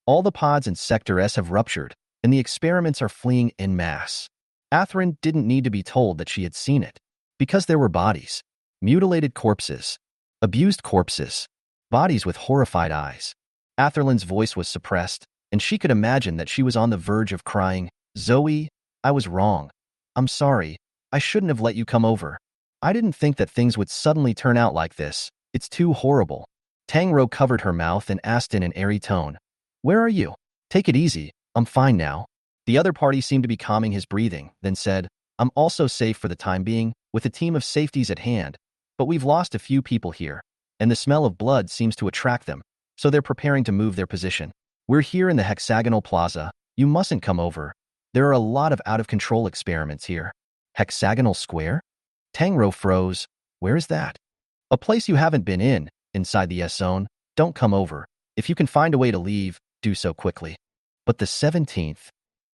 All the pods in Sector S have ruptured, and the experiments are fleeing en masse. Atherin didn't need to be told that she had seen it, because there were bodies. Mutilated corpses. Abused corpses. Bodies with horrified eyes. Atherlin's voice was suppressed, and she could imagine that she was on the verge of crying. Zoe, I was wrong. I'm sorry. I shouldn't have let you come over. I didn't think that things would suddenly turn out like this. It's too horrible. Tang Rou covered her mouth and asked in an airy tone, Where are you? Take it easy. I'm fine now. The other party seemed to be calming his breathing, then said, I'm also safe for the time being, with a team of safeties at hand, but we've lost a few people here, and the smell of blood seems to attract them, so they're preparing to move their position. We're here in the hexagonal plaza. You mustn't come over. There are a lot of out-of-control experiments here. Hexagonal square? Tang Rou froze. Where is that? A place you haven't been in, inside the S-zone. Don't come over. If you can find a way to leave, do so quickly. But the 17th?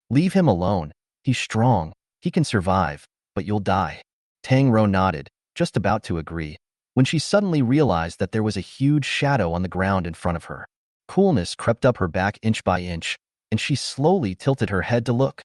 Leave him alone. He's strong. He can survive, but you'll die. Tang Rou nodded, just about to agree, when she suddenly realized that there was a huge shadow on the ground in front of her. Coolness crept up her back inch by inch, and she slowly tilted her head to look.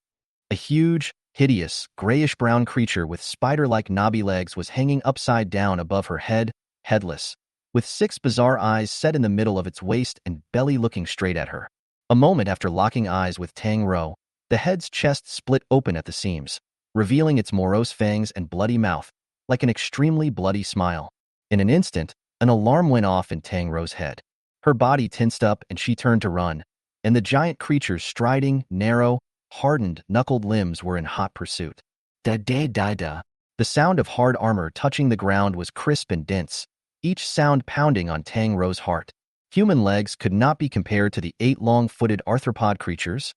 A huge, hideous, grayish-brown creature with spider-like knobby legs was hanging upside down above her head, headless, with 6 bizarre eyes set in the middle of its waist and belly looking straight at her. A moment after locking eyes with Tang Rou, the head's chest split open at the seams, revealing its morose fangs and bloody mouth, like an extremely bloody smile. In an instant, an alarm went off in Tang Rou's head. Her body tensed up and she turned to run, and the giant creature's striding, narrow, hardened, knuckled limbs were in hot pursuit. Da-da-da-da. The sound of hard armor touching the ground was crisp and dense, each sound pounding on Tang Rou's heart. Human legs could not be compared to the 8 long-footed arthropod creatures.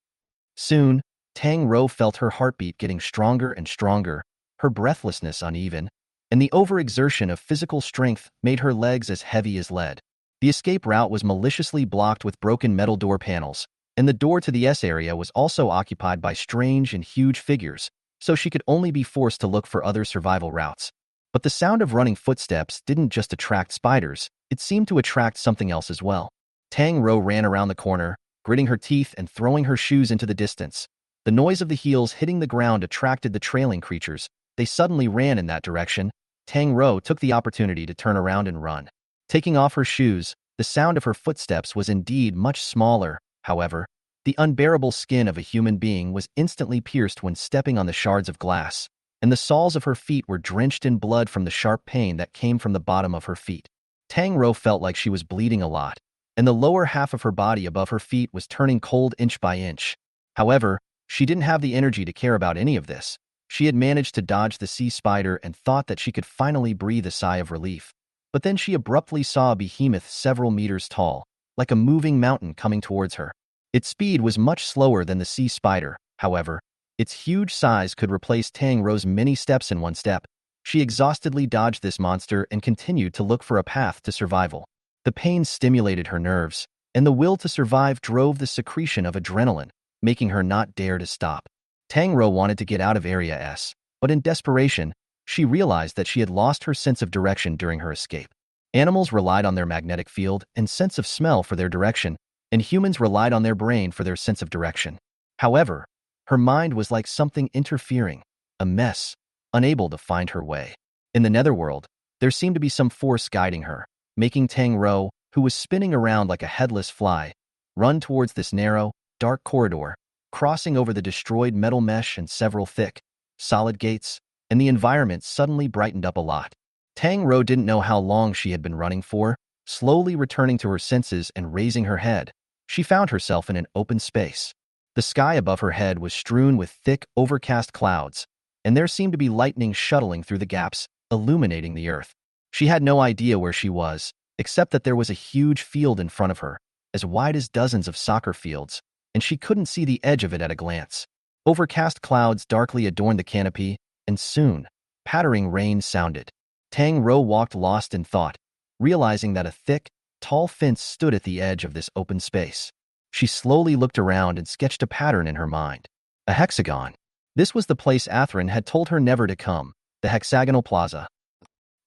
Soon, Tang Rou felt her heartbeat getting stronger and stronger, her breathlessness uneven, and the overexertion of physical strength made her legs as heavy as lead. The escape route was maliciously blocked with broken metal door panels, and the door to the S area was also occupied by strange and huge figures, so she could only be forced to look for other survival routes. But the sound of running footsteps didn't just attract spiders, it seemed to attract something else as well. Tang Rou ran around the corner, gritting her teeth and throwing her shoes into the distance. The noise of the heels hitting the ground attracted the trailing creatures. They suddenly ran in that direction. Tang Rou took the opportunity to turn around and run. Taking off her shoes, the sound of her footsteps was indeed much smaller. However, the unbearable skin of a human being was instantly pierced when stepping on the shards of glass, and the soles of her feet were drenched in blood from the sharp pain that came from the bottom of her feet. Tang Rou felt like she was bleeding a lot, and the lower half of her body above her feet was turning cold inch by inch. However, she didn't have the energy to care about any of this. She had managed to dodge the sea spider and thought that she could finally breathe a sigh of relief. But then she abruptly saw a behemoth several meters tall, like a moving mountain coming towards her. Its speed was much slower than the sea spider, however. Its huge size could replace Tang Rou's many steps in one step. She exhaustedly dodged this monster and continued to look for a path to survival. The pain stimulated her nerves, and the will to survive drove the secretion of adrenaline, making her not dare to stop. Tang Rou wanted to get out of Area S, but in desperation, she realized that she had lost her sense of direction during her escape. Animals relied on their magnetic field and sense of smell for their direction, and humans relied on their brain for their sense of direction. However, her mind was like something interfering, a mess, unable to find her way. In the netherworld, there seemed to be some force guiding her, making Tang Rou, who was spinning around like a headless fly, run towards this narrow, dark corridor, crossing over the destroyed metal mesh and several thick, solid gates, and the environment suddenly brightened up a lot. Tang Rou didn't know how long she had been running for. Slowly returning to her senses and raising her head, she found herself in an open space. The sky above her head was strewn with thick, overcast clouds, and there seemed to be lightning shuttling through the gaps, illuminating the earth. She had no idea where she was, except that there was a huge field in front of her, as wide as dozens of soccer fields, and she couldn't see the edge of it at a glance. Overcast clouds darkly adorned the canopy, and soon, pattering rain sounded. Tang Rou walked lost in thought, realizing that a thick, tall fence stood at the edge of this open space. She slowly looked around and sketched a pattern in her mind. A hexagon. This was the place Athrun had told her never to come, the hexagonal plaza.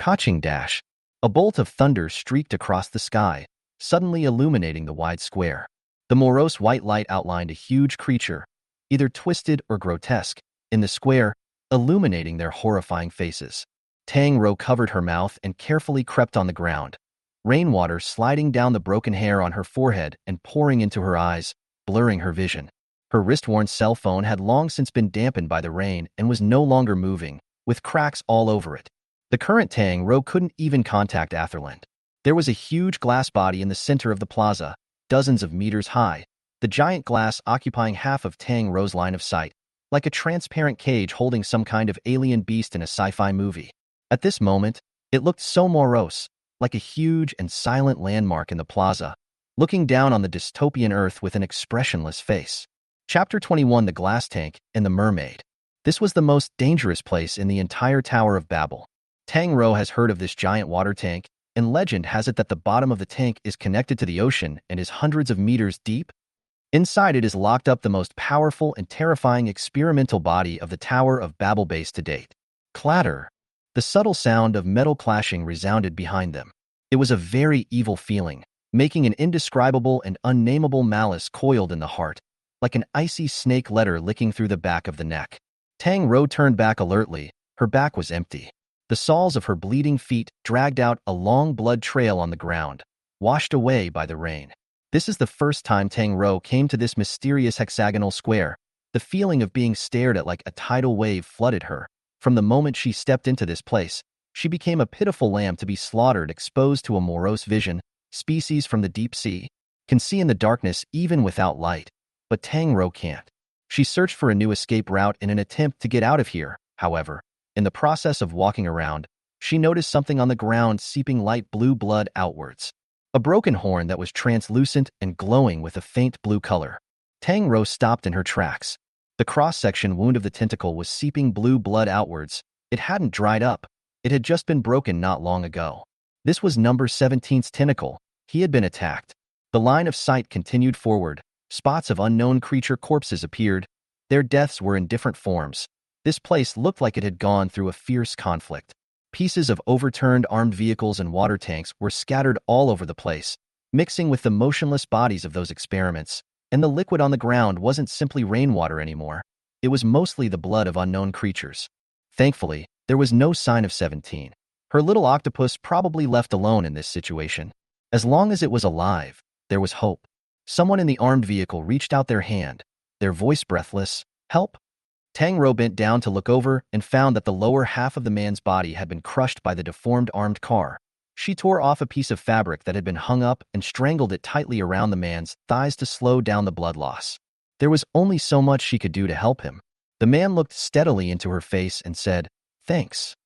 Kaching dash. A bolt of thunder streaked across the sky, suddenly illuminating the wide square. The morose white light outlined a huge creature, either twisted or grotesque, in the square, illuminating their horrifying faces. Tang Rou covered her mouth and carefully crept on the ground, rainwater sliding down the broken hair on her forehead and pouring into her eyes, blurring her vision. Her wrist-worn cell phone had long since been dampened by the rain and was no longer moving, with cracks all over it. The current Tang Rou couldn't even contact Atherland. There was a huge glass body in the center of the plaza, dozens of meters high, the giant glass occupying half of Tang Rou's line of sight, like a transparent cage holding some kind of alien beast in a sci-fi movie. At this moment, it looked so morose, like a huge and silent landmark in the plaza, looking down on the dystopian earth with an expressionless face. Chapter 21: The Glass Tank and the Mermaid. This was the most dangerous place in the entire Tower of Babel. Tang Rou has heard of this giant water tank, and legend has it that the bottom of the tank is connected to the ocean and is hundreds of meters deep. Inside it is locked up the most powerful and terrifying experimental body of the Tower of Babel base to date. Clatter. The subtle sound of metal clashing resounded behind them. It was a very evil feeling, making an indescribable and unnameable malice coiled in the heart, like an icy snake letter licking through the back of the neck. Tang Rou turned back alertly. Her back was empty. The soles of her bleeding feet dragged out a long blood trail on the ground, washed away by the rain. This is the first time Tang Rou came to this mysterious hexagonal square. The feeling of being stared at like a tidal wave flooded her. From the moment she stepped into this place, she became a pitiful lamb to be slaughtered, exposed to a morose vision. Species from the deep sea can see in the darkness even without light, but Tang Rou can't. She searched for a new escape route in an attempt to get out of here. However, in the process of walking around, she noticed something on the ground seeping light blue blood outwards. A broken horn that was translucent and glowing with a faint blue color. Tang Rou stopped in her tracks. The cross-section wound of the tentacle was seeping blue blood outwards. It hadn't dried up. It had just been broken not long ago. This was number 17's tentacle. He had been attacked. The line of sight continued forward. Spots of unknown creature corpses appeared. Their deaths were in different forms. This place looked like it had gone through a fierce conflict. Pieces of overturned armed vehicles and water tanks were scattered all over the place, mixing with the motionless bodies of those experiments. And the liquid on the ground wasn't simply rainwater anymore. It was mostly the blood of unknown creatures. Thankfully, there was no sign of 17. Her little octopus probably left alone in this situation. As long as it was alive, there was hope. Someone in the armed vehicle reached out their hand, their voice breathless. Help? Tang Rou bent down to look over and found that the lower half of the man's body had been crushed by the deformed armed car. She tore off a piece of fabric that had been hung up and strangled it tightly around the man's thighs to slow down the blood loss. There was only so much she could do to help him. The man looked steadily into her face and said, "Thanks."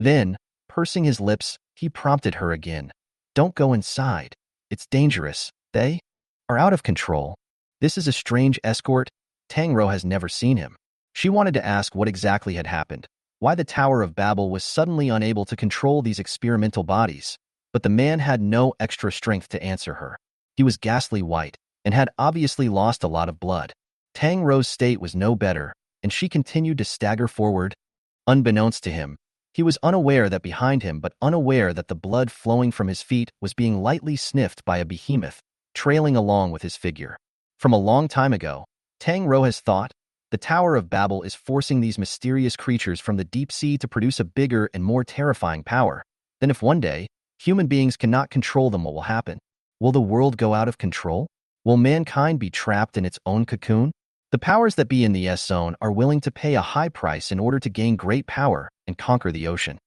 Then, pursing his lips, he prompted her again. "Don't go inside. It's dangerous. They are out of control. This is a strange escort." Tang Rou has never seen him. She wanted to ask what exactly had happened, why the Tower of Babel was suddenly unable to control these experimental bodies, but the man had no extra strength to answer her. He was ghastly white and had obviously lost a lot of blood. Tang Rou's state was no better, and she continued to stagger forward. Unbeknownst to him, he was unaware that behind him, but unaware that the blood flowing from his feet was being lightly sniffed by a behemoth, trailing along with his figure. From a long time ago, Tang Rou has thought, the Tower of Babel is forcing these mysterious creatures from the deep sea to produce a bigger and more terrifying power. Then if one day, human beings cannot control them, what will happen? Will the world go out of control? Will mankind be trapped in its own cocoon? The powers that be in the S-Zone are willing to pay a high price in order to gain great power and conquer the ocean.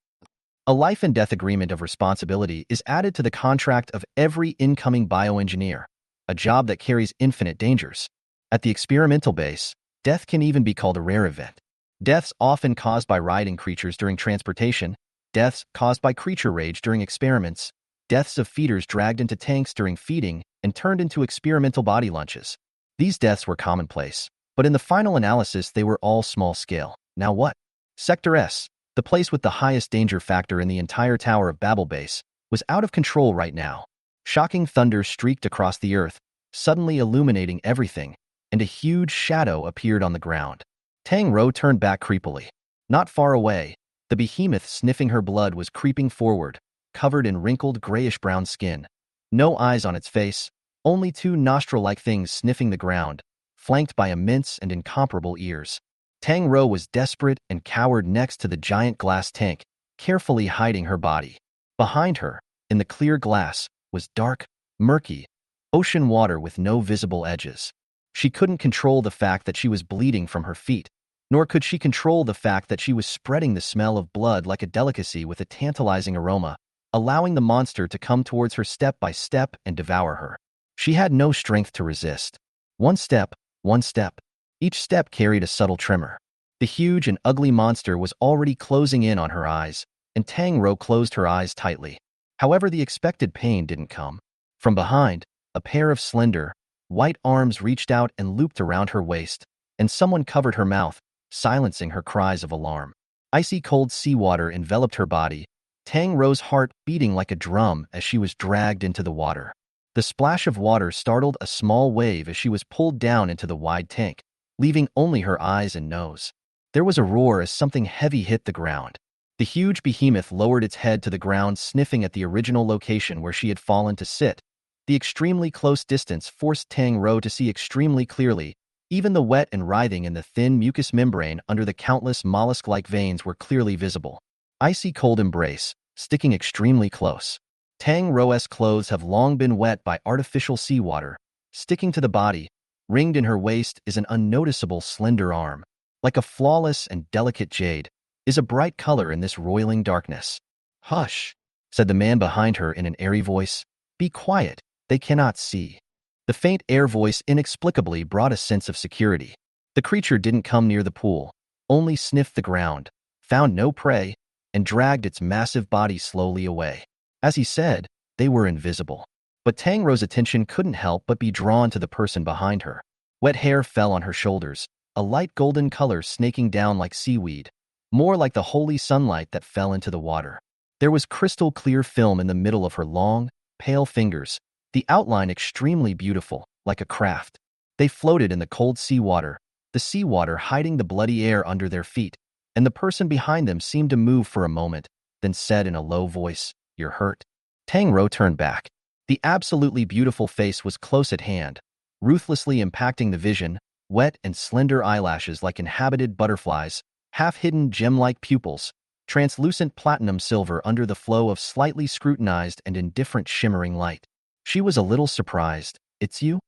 A life and death agreement of responsibility is added to the contract of every incoming bioengineer, a job that carries infinite dangers. At the experimental base, death can even be called a rare event. Deaths often caused by riding creatures during transportation, deaths caused by creature rage during experiments, deaths of feeders dragged into tanks during feeding and turned into experimental body lunches. These deaths were commonplace, but in the final analysis they were all small-scale. Now what? Sector S, the place with the highest danger factor in the entire Tower of Babel base, was out of control right now. Shocking thunder streaked across the earth, suddenly illuminating everything, and a huge shadow appeared on the ground. Tang Rou turned back creepily. Not far away, the behemoth sniffing her blood was creeping forward, covered in wrinkled grayish-brown skin. No eyes on its face, only two nostril-like things sniffing the ground, flanked by immense and incomparable ears. Tang Rou was desperate and cowered next to the giant glass tank, carefully hiding her body. Behind her, in the clear glass, was dark, murky, ocean water with no visible edges. She couldn't control the fact that she was bleeding from her feet, nor could she control the fact that she was spreading the smell of blood like a delicacy with a tantalizing aroma, allowing the monster to come towards her step by step and devour her. She had no strength to resist. One step, one step. Each step carried a subtle tremor. The huge and ugly monster was already closing in on her eyes, and Tang Rou closed her eyes tightly. However, the expected pain didn't come. From behind, a pair of slender, white arms reached out and looped around her waist, and someone covered her mouth, silencing her cries of alarm. Icy cold seawater enveloped her body, Tang Rou's heart beating like a drum as she was dragged into the water. The splash of water startled a small wave as she was pulled down into the wide tank, leaving only her eyes and nose. There was a roar as something heavy hit the ground. The huge behemoth lowered its head to the ground, sniffing at the original location where she had fallen to sit. The extremely close distance forced Tang Rou to see extremely clearly. Even the wet and writhing in the thin mucous membrane under the countless mollusk-like veins were clearly visible. Icy cold embrace, sticking extremely close. Tang Rou's clothes have long been wet by artificial seawater. Sticking to the body, ringed in her waist is an unnoticeable slender arm. Like a flawless and delicate jade, is a bright color in this roiling darkness. "Hush," said the man behind her in an airy voice. "Be quiet, they cannot see." The faint air voice inexplicably brought a sense of security. The creature didn't come near the pool, only sniffed the ground, found no prey, and dragged its massive body slowly away. As he said, they were invisible. But Tang Rou's attention couldn't help but be drawn to the person behind her. Wet hair fell on her shoulders, a light golden color snaking down like seaweed, more like the holy sunlight that fell into the water. There was crystal clear film in the middle of her long, pale fingers, the outline extremely beautiful, like a craft. They floated in the cold seawater, the seawater hiding the bloody air under their feet, and the person behind them seemed to move for a moment, then said in a low voice, "You're hurt?" Tang Rou turned back. The absolutely beautiful face was close at hand, ruthlessly impacting the vision, wet and slender eyelashes like inhabited butterflies, half-hidden gem-like pupils, translucent platinum silver under the flow of slightly scrutinized and indifferent shimmering light. She was a little surprised. "It's you?"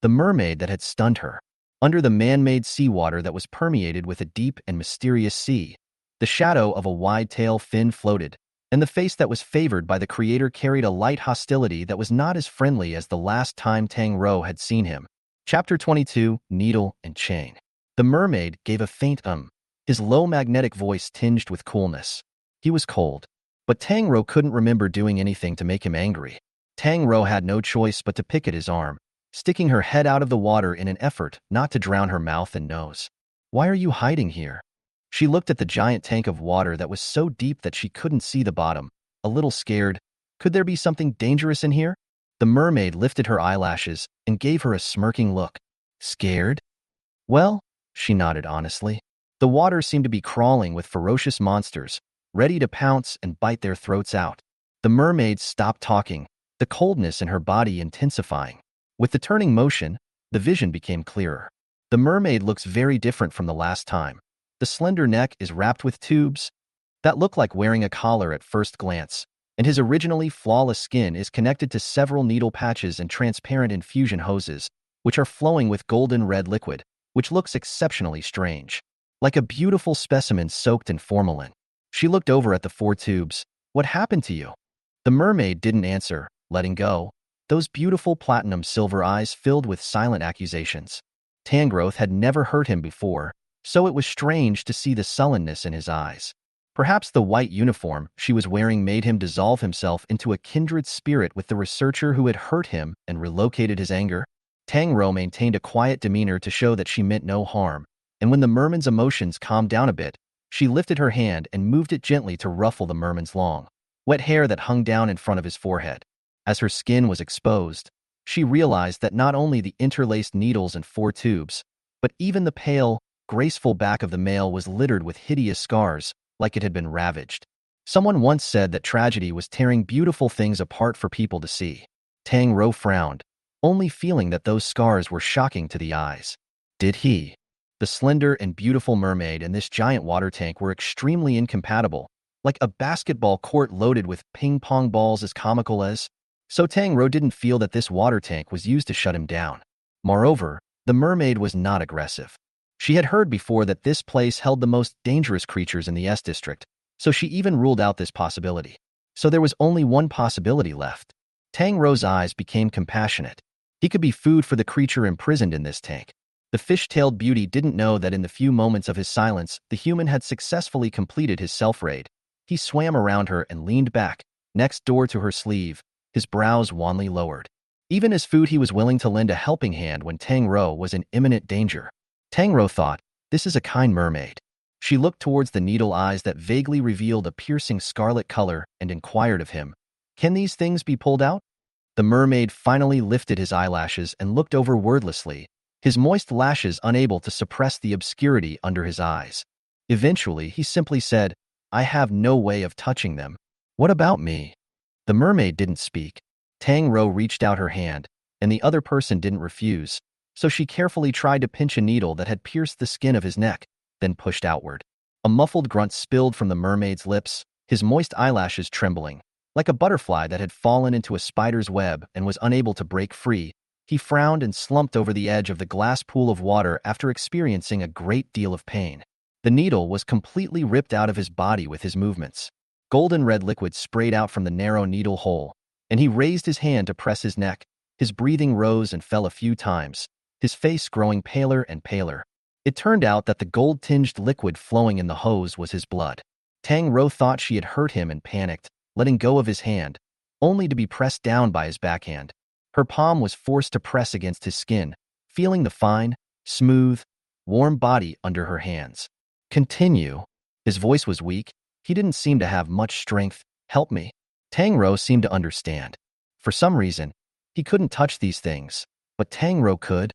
The mermaid that had stunned her. Under the man-made seawater that was permeated with a deep and mysterious sea, the shadow of a wide tail fin floated, and the face that was favored by the creator carried a light hostility that was not as friendly as the last time Tang Rou had seen him. Chapter 22, Needle and Chain. The mermaid gave a faint his low magnetic voice tinged with coolness. He was cold, but Tang Rou couldn't remember doing anything to make him angry. Tang Rou had no choice but to pick at his arm, sticking her head out of the water in an effort not to drown her mouth and nose. "Why are you hiding here?" She looked at the giant tank of water that was so deep that she couldn't see the bottom, a little scared. Could there be something dangerous in here? The mermaid lifted her eyelashes and gave her a smirking look. "Scared?" "Well," she nodded honestly. The water seemed to be crawling with ferocious monsters, ready to pounce and bite their throats out. The mermaid stopped talking, the coldness in her body intensifying. With the turning motion, the vision became clearer. The mermaid looks very different from the last time. The slender neck is wrapped with tubes that look like wearing a collar at first glance, and his originally flawless skin is connected to several needle patches and transparent infusion hoses, which are flowing with golden red liquid, which looks exceptionally strange. Like a beautiful specimen soaked in formalin. She looked over at the 4 tubes. "What happened to you?" The mermaid didn't answer, letting go. Those beautiful platinum silver eyes filled with silent accusations. Tang Rou had never hurt him before, so it was strange to see the sullenness in his eyes. Perhaps the white uniform she was wearing made him dissolve himself into a kindred spirit with the researcher who had hurt him and relocated his anger. Tang Rou maintained a quiet demeanor to show that she meant no harm, and when the merman's emotions calmed down a bit, she lifted her hand and moved it gently to ruffle the merman's long, wet hair that hung down in front of his forehead. As her skin was exposed, she realized that not only the interlaced needles and 4 tubes, but even the pale, graceful back of the male was littered with hideous scars, like it had been ravaged. Someone once said that tragedy was tearing beautiful things apart for people to see. Tang Rou frowned, only feeling that those scars were shocking to the eyes. Did he? The slender and beautiful mermaid and this giant water tank were extremely incompatible, like a basketball court loaded with ping-pong balls as comical as. So Tang Rou didn't feel that this water tank was used to shut him down. Moreover, the mermaid was not aggressive. She had heard before that this place held the most dangerous creatures in the S district, so she even ruled out this possibility. So there was only one possibility left. Tang Rou's eyes became compassionate. He could be food for the creature imprisoned in this tank. The fish-tailed beauty didn't know that in the few moments of his silence, the human had successfully completed his self-raid. He swam around her and leaned back, next door to her sleeve, his brows wanly lowered. Even as food, he was willing to lend a helping hand when Tang Rou was in imminent danger. Tang Rou thought, this is a kind mermaid. She looked towards the needle eyes that vaguely revealed a piercing scarlet color and inquired of him, can these things be pulled out? The mermaid finally lifted his eyelashes and looked over wordlessly, his moist lashes unable to suppress the obscurity under his eyes. Eventually, he simply said, I have no way of touching them. What about me? The mermaid didn't speak. Tang Rou reached out her hand, and the other person didn't refuse, so she carefully tried to pinch a needle that had pierced the skin of his neck, then pushed outward. A muffled grunt spilled from the mermaid's lips, his moist eyelashes trembling. Like a butterfly that had fallen into a spider's web and was unable to break free, he frowned and slumped over the edge of the glass pool of water after experiencing a great deal of pain. The needle was completely ripped out of his body with his movements. Golden red liquid sprayed out from the narrow needle hole, and he raised his hand to press his neck. His breathing rose and fell a few times, his face growing paler and paler. It turned out that the gold-tinged liquid flowing in the hose was his blood. Tang Rou thought she had hurt him and panicked, letting go of his hand, only to be pressed down by his backhand. Her palm was forced to press against his skin, feeling the fine, smooth, warm body under her hands. Continue. His voice was weak. He didn't seem to have much strength. Help me. Tang Rou seemed to understand. For some reason, he couldn't touch these things, but Tang Rou could.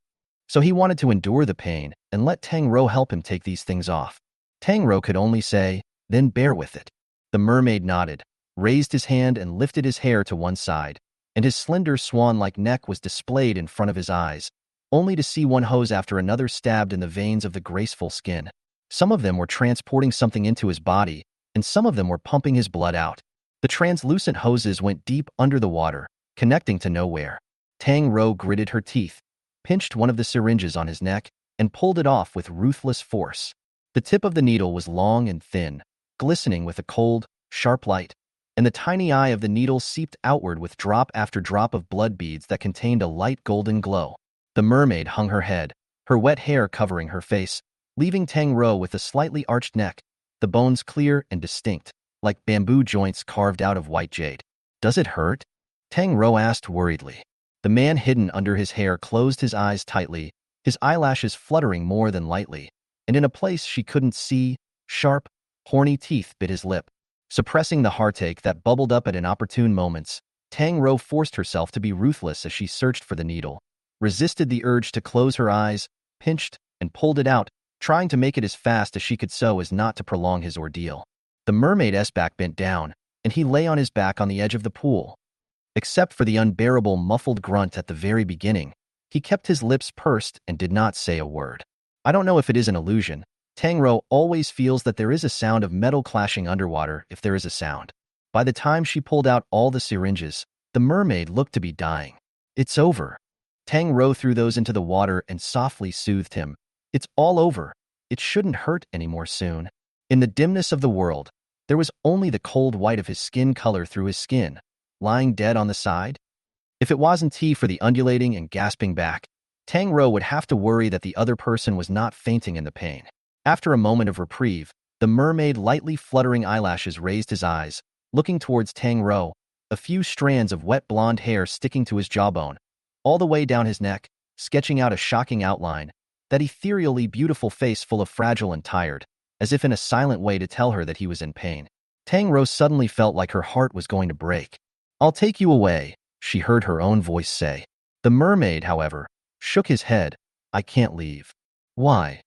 So he wanted to endure the pain and let Tang Rou help him take these things off. Tang Rou could only say, then bear with it. The mermaid nodded, raised his hand and lifted his hair to one side, and his slender swan-like neck was displayed in front of his eyes, only to see one hose after another stabbed in the veins of the graceful skin. Some of them were transporting something into his body, and some of them were pumping his blood out. The translucent hoses went deep under the water, connecting to nowhere. Tang Rou gritted her teeth, pinched one of the syringes on his neck, and pulled it off with ruthless force. The tip of the needle was long and thin, glistening with a cold, sharp light, and the tiny eye of the needle seeped outward with drop after drop of blood beads that contained a light golden glow. The mermaid hung her head, her wet hair covering her face, leaving Tang Rou with a slightly arched neck, the bones clear and distinct, like bamboo joints carved out of white jade. Does it hurt? Tang Rou asked worriedly. The man hidden under his hair closed his eyes tightly, his eyelashes fluttering more than lightly, and in a place she couldn't see, sharp, horny teeth bit his lip. Suppressing the heartache that bubbled up at inopportune moments, Tang Rou forced herself to be ruthless as she searched for the needle, resisted the urge to close her eyes, pinched, and pulled it out, trying to make it as fast as she could so as not to prolong his ordeal. The mermaid's back bent down, and he lay on his back on the edge of the pool. Except for the unbearable muffled grunt at the very beginning, he kept his lips pursed and did not say a word. I don't know if it is an illusion. Tang Rou always feels that there is a sound of metal clashing underwater if there is a sound. By the time she pulled out all the syringes, the mermaid looked to be dying. It's over. Tang Rou threw those into the water and softly soothed him. It's all over. It shouldn't hurt anymore soon. In the dimness of the world, there was only the cold white of his skin color through his skin, lying dead on the side. If it wasn't tea for the undulating and gasping back, Tang Rou would have to worry that the other person was not fainting in the pain. After a moment of reprieve, the mermaid lightly fluttering eyelashes raised his eyes, looking towards Tang Rou, a few strands of wet blonde hair sticking to his jawbone, all the way down his neck, sketching out a shocking outline, that ethereally beautiful face full of fragile and tired, as if in a silent way to tell her that he was in pain. Tang Rou suddenly felt like her heart was going to break. I'll take you away, she heard her own voice say. The mermaid, however, shook his head. I can't leave. Why?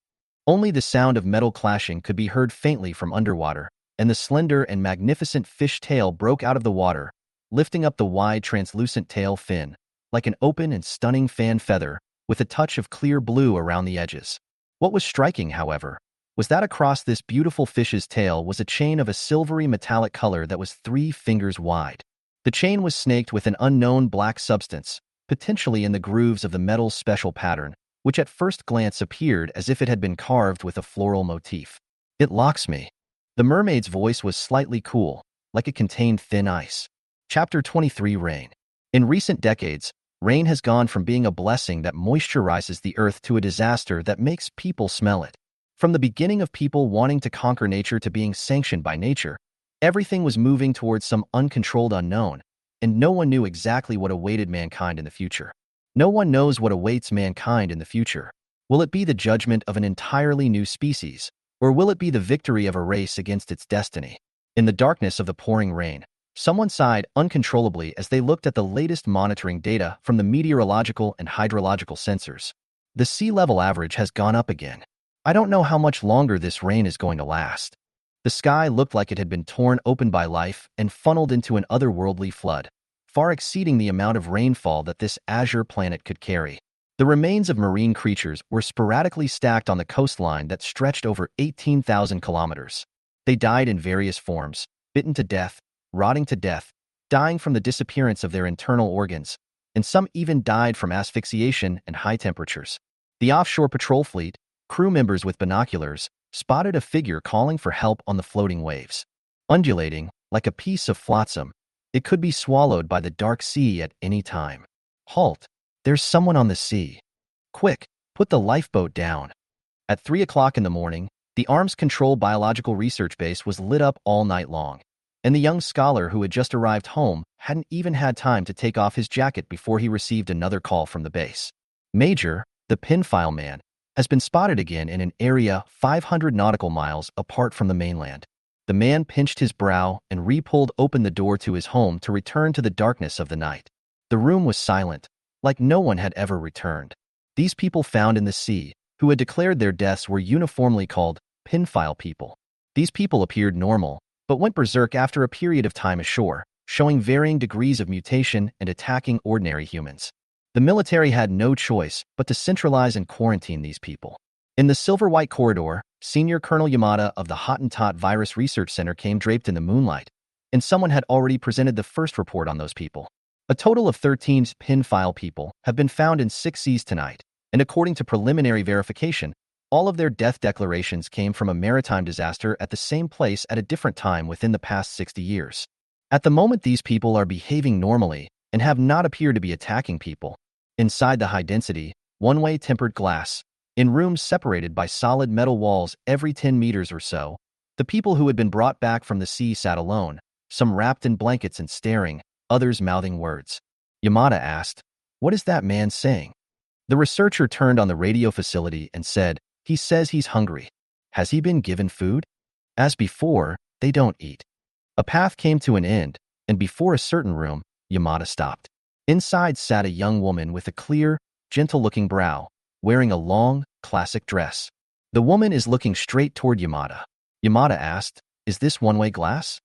Only the sound of metal clashing could be heard faintly from underwater, and the slender and magnificent fish tail broke out of the water, lifting up the wide, translucent tail fin, like an open and stunning fan feather, with a touch of clear blue around the edges. What was striking, however, was that across this beautiful fish's tail was a chain of a silvery metallic color that was 3 fingers wide. The chain was snaked with an unknown black substance, potentially in the grooves of the metal's special pattern, which at first glance appeared as if it had been carved with a floral motif. It locks me. The mermaid's voice was slightly cool, like it contained thin ice. Chapter 23 Rain. In recent decades, rain has gone from being a blessing that moisturizes the earth to a disaster that makes people smell it. From the beginning of people wanting to conquer nature to being sanctioned by nature, everything was moving towards some uncontrolled unknown, and no one knew exactly what awaited mankind in the future. No one knows what awaits mankind in the future. Will it be the judgment of an entirely new species, or will it be the victory of a race against its destiny? In the darkness of the pouring rain, someone sighed uncontrollably as they looked at the latest monitoring data from the meteorological and hydrological sensors. The sea level average has gone up again. I don't know how much longer this rain is going to last. The sky looked like it had been torn open by life and funneled into an otherworldly flood, far exceeding the amount of rainfall that this azure planet could carry. The remains of marine creatures were sporadically stacked on the coastline that stretched over 18,000 kilometers. They died in various forms, bitten to death, rotting to death, dying from the disappearance of their internal organs, and some even died from asphyxiation and high temperatures. The offshore patrol fleet, crew members with binoculars, spotted a figure calling for help on the floating waves. Undulating, like a piece of flotsam, it could be swallowed by the dark sea at any time. Halt! There's someone on the sea. Quick, put the lifeboat down. At 3 o'clock in the morning, the Arms Control Biological Research Base was lit up all night long, and the young scholar who had just arrived home hadn't even had time to take off his jacket before he received another call from the base. Major, the pinfile man, has been spotted again in an area 500 nautical miles apart from the mainland. The man pinched his brow and re-pulled open the door to his home to return to the darkness of the night. The room was silent, like no one had ever returned. These people found in the sea, who had declared their deaths, were uniformly called pinfile people. These people appeared normal, but went berserk after a period of time ashore, showing varying degrees of mutation and attacking ordinary humans. The military had no choice but to centralize and quarantine these people. In the silver-white corridor, Senior Colonel Yamada of the Hottentot Virus Research Center came draped in the moonlight, and someone had already presented the first report on those people. A total of 13 pinfile people have been found in 6 seas tonight, and according to preliminary verification, all of their death declarations came from a maritime disaster at the same place at a different time within the past 60 years. At the moment, these people are behaving normally and have not appeared to be attacking people. Inside the high-density, one-way tempered glass, in rooms separated by solid metal walls every 10 meters or so, the people who had been brought back from the sea sat alone, some wrapped in blankets and staring, others mouthing words. Yamada asked, "What is that man saying?" The researcher turned on the radio facility and said, "He says he's hungry. Has he been given food?" As before, they don't eat. A path came to an end, and before a certain room, Yamada stopped. Inside sat a young woman with a clear, gentle-looking brow, wearing a long, classic dress. The woman is looking straight toward Yamada. Yamada asked, "Is this one-way glass?"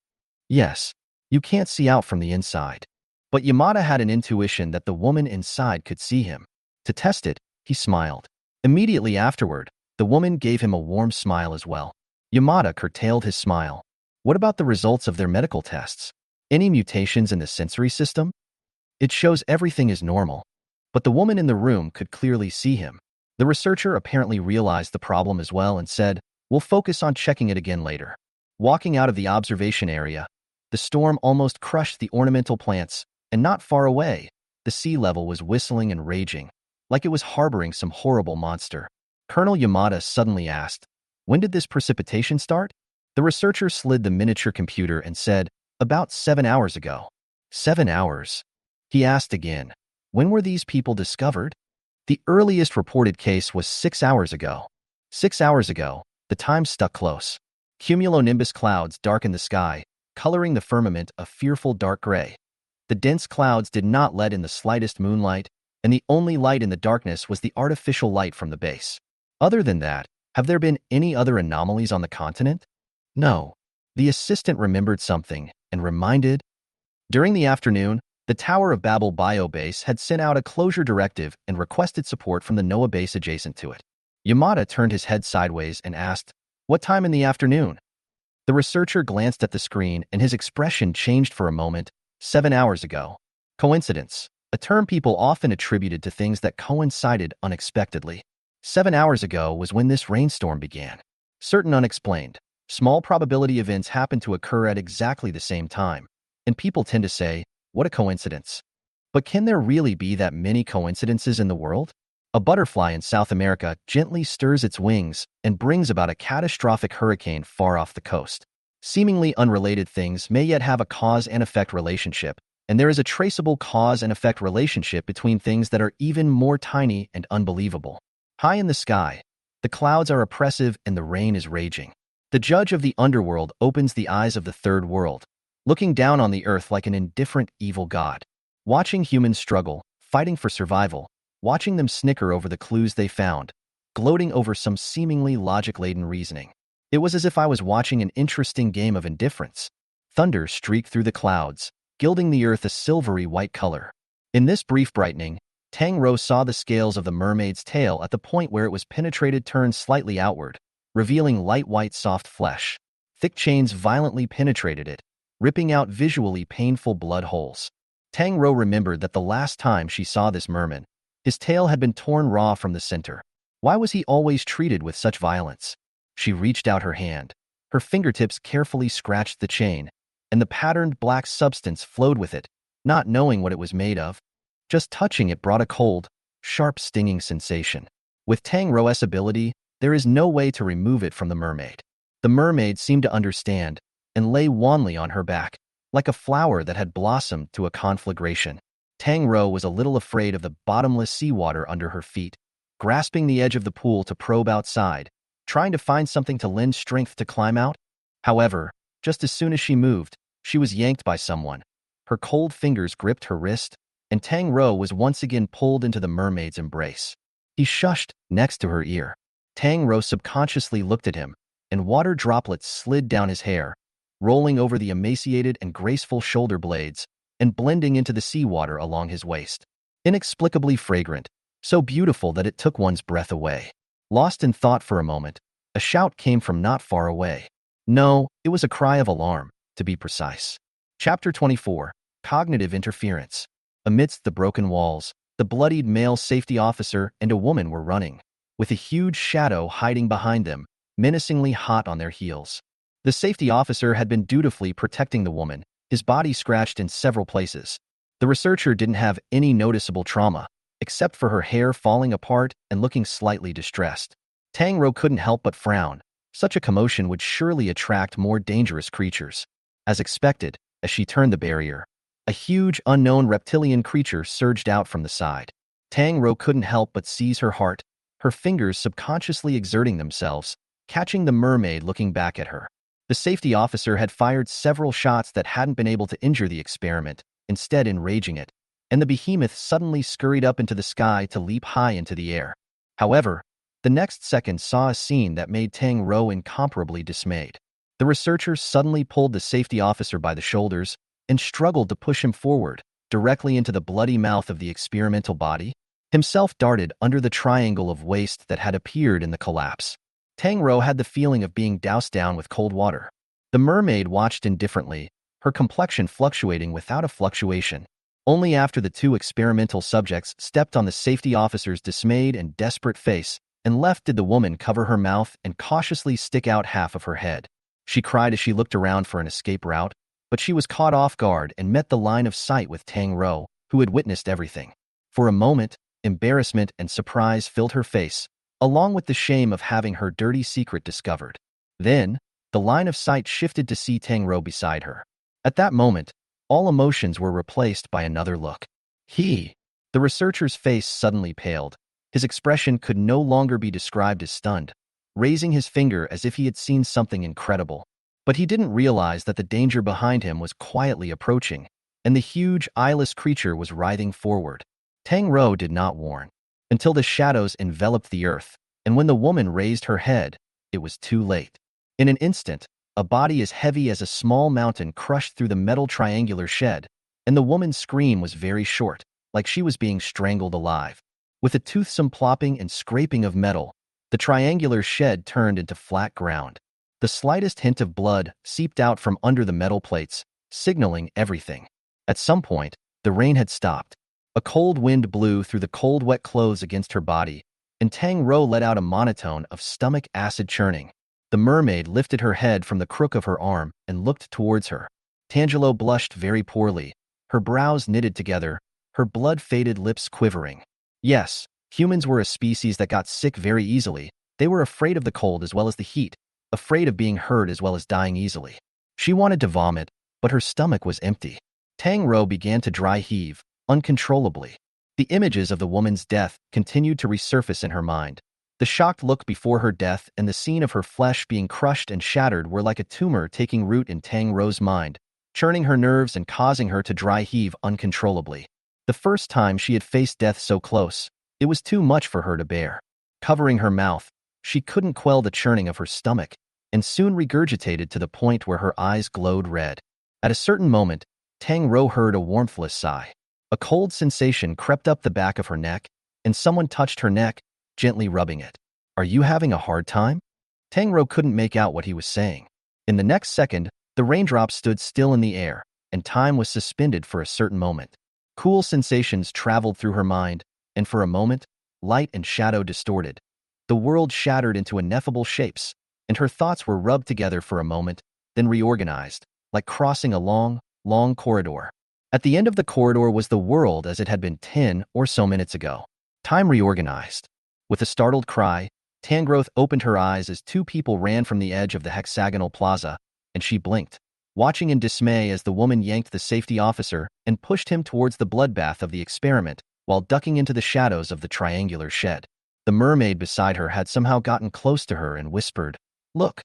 "Yes. You can't see out from the inside." But Yamada had an intuition that the woman inside could see him. To test it, he smiled. Immediately afterward, the woman gave him a warm smile as well. Yamada curtailed his smile. What about the results of their medical tests? Any mutations in the sensory system? It shows everything is normal. But the woman in the room could clearly see him. The researcher apparently realized the problem as well and said, "We'll focus on checking it again later." Walking out of the observation area, the storm almost crushed the ornamental plants, and not far away, the sea level was whistling and raging, like it was harboring some horrible monster. Colonel Yamada suddenly asked, "When did this precipitation start?" The researcher slid the miniature computer and said, "About 7 hours ago." 7 hours? He asked again, "When were these people discovered?" The earliest reported case was 6 hours ago. 6 hours ago, the time stuck close. Cumulonimbus clouds darkened the sky, coloring the firmament a fearful dark gray. The dense clouds did not let in the slightest moonlight, and the only light in the darkness was the artificial light from the base. Other than that, Have there been any other anomalies on the continent? No. The assistant remembered something and reminded. During the afternoon, the Tower of Babel biobase had sent out a closure directive and requested support from the NOAA base adjacent to it. Yamada turned his head sideways and asked, "What time in the afternoon?" The researcher glanced at the screen and his expression changed for a moment. 7 hours ago. Coincidence, a term people often attributed to things that coincided unexpectedly. 7 hours ago was when this rainstorm began. Certain unexplained, small probability events happen to occur at exactly the same time, and people tend to say, what a coincidence. But can there really be that many coincidences in the world? A butterfly in South America gently stirs its wings and brings about a catastrophic hurricane far off the coast. Seemingly unrelated things may yet have a cause and effect relationship, and there is a traceable cause and effect relationship between things that are even more tiny and unbelievable. High in the sky, the clouds are oppressive and the rain is raging. The judge of the underworld opens the eyes of the third world, looking down on the earth like an indifferent evil god. Watching humans struggle, fighting for survival, watching them snicker over the clues they found, gloating over some seemingly logic-laden reasoning. It was as if I was watching an interesting game of indifference. Thunder streaked through the clouds, gilding the earth a silvery white color. In this brief brightening, Tang Rou saw the scales of the mermaid's tail at the point where it was penetrated turn slightly outward, revealing light white soft flesh. Thick chains violently penetrated it, ripping out visually painful blood holes. Tang Rou remembered that the last time she saw this merman, his tail had been torn raw from the center. Why was he always treated with such violence? She reached out her hand. Her fingertips carefully scratched the chain, and the patterned black substance flowed with it, not knowing what it was made of. Just touching it brought a cold, sharp stinging sensation. With Tang Rou's ability, there is no way to remove it from the mermaid. The mermaid seemed to understand, and lay wanly on her back, like a flower that had blossomed to a conflagration. Tang Rou was a little afraid of the bottomless seawater under her feet, grasping the edge of the pool to probe outside, trying to find something to lend strength to climb out. However, just as soon as she moved, she was yanked by someone. Her cold fingers gripped her wrist, and Tang Rou was once again pulled into the mermaid's embrace. He shushed next to her ear. Tang Rou subconsciously looked at him, and water droplets slid down his hair, rolling over the emaciated and graceful shoulder blades and blending into the seawater along his waist. Inexplicably fragrant, so beautiful that it took one's breath away. Lost in thought for a moment, a shout came from not far away. No, it was a cry of alarm, to be precise. Chapter 24. Cognitive Interference. Amidst the broken walls, the bloodied male safety officer and a woman were running, with a huge shadow hiding behind them, menacingly hot on their heels. The safety officer had been dutifully protecting the woman, his body scratched in several places. The researcher didn't have any noticeable trauma, except for her hair falling apart and looking slightly distressed. Tang Rou couldn't help but frown. Such a commotion would surely attract more dangerous creatures. As expected, as she turned the barrier, a huge, unknown reptilian creature surged out from the side. Tang Rou couldn't help but seize her heart, her fingers subconsciously exerting themselves, catching the mermaid looking back at her. The safety officer had fired several shots that hadn't been able to injure the experiment, instead enraging it, and the behemoth suddenly scurried up into the sky to leap high into the air. However, the next second saw a scene that made Tang Rou incomparably dismayed. The researcher suddenly pulled the safety officer by the shoulders and struggled to push him forward, directly into the bloody mouth of the experimental body. Himself darted under the triangle of waste that had appeared in the collapse. Tang Rou had the feeling of being doused down with cold water. The mermaid watched indifferently, her complexion fluctuating without a fluctuation. Only after the two experimental subjects stepped on the safety officer's dismayed and desperate face and left did the woman cover her mouth and cautiously stick out half of her head. She cried as she looked around for an escape route, but she was caught off guard and met the line of sight with Tang Rou, who had witnessed everything. For a moment, embarrassment and surprise filled her face, along with the shame of having her dirty secret discovered. Then, the line of sight shifted to see Tang Rou beside her. At that moment, all emotions were replaced by another look. The researcher's face suddenly paled. His expression could no longer be described as stunned, raising his finger as if he had seen something incredible. But he didn't realize that the danger behind him was quietly approaching, and the huge, eyeless creature was writhing forward. Tang Rou did not warn. Until the shadows enveloped the earth, And when the woman raised her head, it was too late. In an instant, a body as heavy as a small mountain crushed through the metal triangular shed, and the woman's scream was very short, like she was being strangled alive. With a toothsome plopping and scraping of metal, the triangular shed turned into flat ground. The slightest hint of blood seeped out from under the metal plates, signaling everything. At some point, the rain had stopped. A cold wind blew through the cold, wet clothes against her body, and Tang Rou let out a monotone of stomach acid churning. The mermaid lifted her head from the crook of her arm and looked towards her. Tangelo blushed very poorly, her brows knitted together, her blood-faded lips quivering. Yes, humans were a species that got sick very easily. They were afraid of the cold as well as the heat, afraid of being hurt as well as dying easily. She wanted to vomit, but her stomach was empty. Tang Rou began to dry heave, uncontrollably. The images of the woman's death continued to resurface in her mind. The shocked look before her death and the scene of her flesh being crushed and shattered were like a tumor taking root in Tang Rou's mind, churning her nerves and causing her to dry heave uncontrollably. The first time she had faced death so close, it was too much for her to bear. Covering her mouth, she couldn't quell the churning of her stomach, and soon regurgitated to the point where her eyes glowed red. At a certain moment, Tang Rou heard a warmthless sigh. A cold sensation crept up the back of her neck, and someone touched her neck, gently rubbing it. "Are you having a hard time?" Tang Rou couldn't make out what he was saying. In the next second, the raindrops stood still in the air, and time was suspended for a certain moment. Cool sensations traveled through her mind, and for a moment, light and shadow distorted. The world shattered into ineffable shapes, and her thoughts were rubbed together for a moment, then reorganized, like crossing a long, long corridor. At the end of the corridor was the world as it had been 10 or so minutes ago. Time reorganized. With a startled cry, Tang Rou opened her eyes as two people ran from the edge of the hexagonal plaza, and she blinked, watching in dismay as the woman yanked the safety officer and pushed him towards the bloodbath of the experiment while ducking into the shadows of the triangular shed. The mermaid beside her had somehow gotten close to her and whispered, "Look."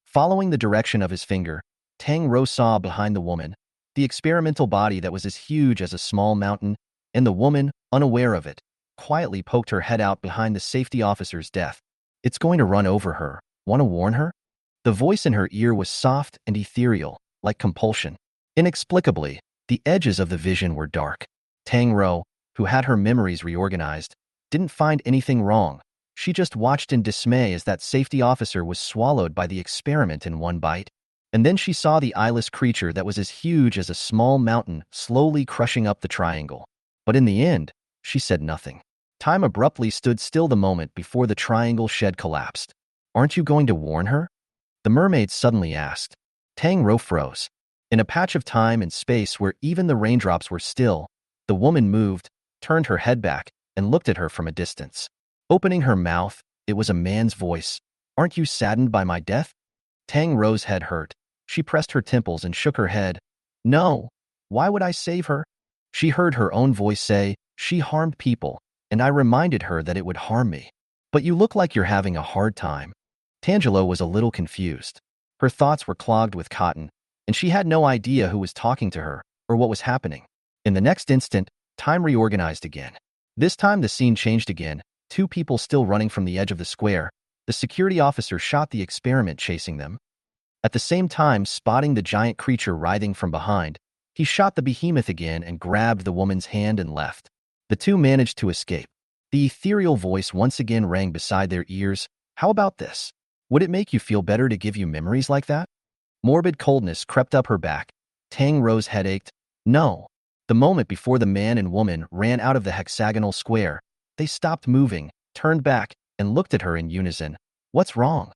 Following the direction of his finger, Tang Rou saw behind the woman the experimental body that was as huge as a small mountain, and the woman, unaware of it, quietly poked her head out behind the safety officer's desk. "It's going to run over her. Want to warn her?" The voice in her ear was soft and ethereal, like compulsion. Inexplicably, the edges of the vision were dark. Tang Rou, who had her memories reorganized, didn't find anything wrong. She just watched in dismay as that safety officer was swallowed by the experiment in one bite. And then she saw the eyeless creature that was as huge as a small mountain slowly crushing up the triangle. But in the end, she said nothing. Time abruptly stood still the moment before the triangle shed collapsed. "Aren't you going to warn her?" the mermaid suddenly asked. Tang Rou froze. In a patch of time and space where even the raindrops were still, the woman moved, turned her head back, and looked at her from a distance. Opening her mouth, it was a man's voice. "Aren't you saddened by my death?" Tang Rou's head hurt. She pressed her temples and shook her head. "No. Why would I save her?" She heard her own voice say, "She harmed people, and I reminded her that it would harm me. But you look like you're having a hard time." Tangelo was a little confused. Her thoughts were clogged with cotton, and she had no idea who was talking to her or what was happening. In the next instant, time reorganized again. This time the scene changed again, two people still running from the edge of the square. The security officer shot the experiment chasing them. At the same time, spotting the giant creature writhing from behind, he shot the behemoth again and grabbed the woman's hand and left. The two managed to escape. The ethereal voice once again rang beside their ears. "How about this? Would it make you feel better to give you memories like that?" Morbid coldness crept up her back. Tang Rou's head ached. "No." The moment before the man and woman ran out of the hexagonal square, they stopped moving, turned back, and looked at her in unison. "What's wrong?"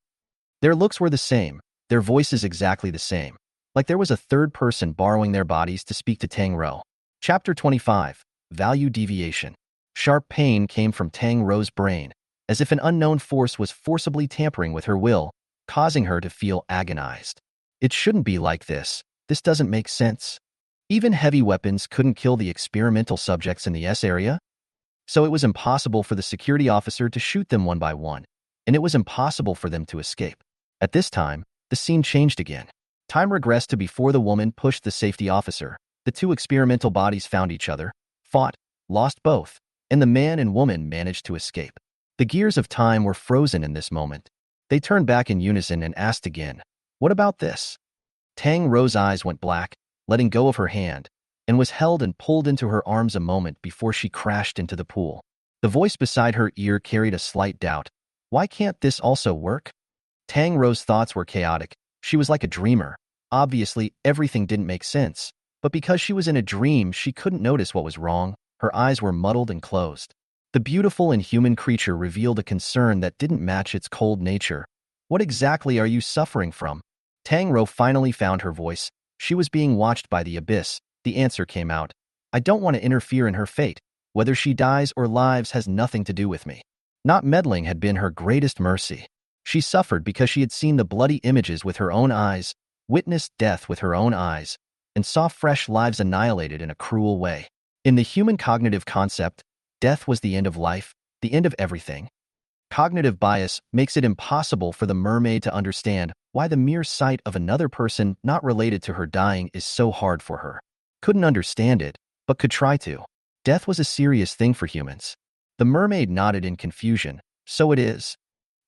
Their looks were the same, their voices exactly the same, like there was a third person borrowing their bodies to speak to Tang Rou. Chapter 25. Value Deviation. Sharp pain came from Tang Rou's brain, as if an unknown force was forcibly tampering with her will, causing her to feel agonized. "It shouldn't be like this. This doesn't make sense." Even heavy weapons couldn't kill the experimental subjects in the S area, so it was impossible for the security officer to shoot them one by one, and it was impossible for them to escape. At this time, the scene changed again. Time regressed to before the woman pushed the safety officer. The two experimental bodies found each other, fought, lost both, and the man and woman managed to escape. The gears of time were frozen in this moment. They turned back in unison and asked again, "What about this?" Tang Rou's eyes went black, letting go of her hand, and was held and pulled into her arms a moment before she crashed into the pool. The voice beside her ear carried a slight doubt. Why can't this also work? Tang Rou's thoughts were chaotic. She was like a dreamer. Obviously, everything didn't make sense. But because she was in a dream, she couldn't notice what was wrong. Her eyes were muddled and closed. The beautiful and human creature revealed a concern that didn't match its cold nature. What exactly are you suffering from? Tang Rou finally found her voice. She was being watched by the abyss. The answer came out. I don't want to interfere in her fate. Whether she dies or lives has nothing to do with me. Not meddling had been her greatest mercy. She suffered because she had seen the bloody images with her own eyes, witnessed death with her own eyes, and saw fresh lives annihilated in a cruel way. In the human cognitive concept, death was the end of life, the end of everything. Cognitive bias makes it impossible for the mermaid to understand why the mere sight of another person not related to her dying is so hard for her. Couldn't understand it, but could try to. Death was a serious thing for humans. The mermaid nodded in confusion. So it is.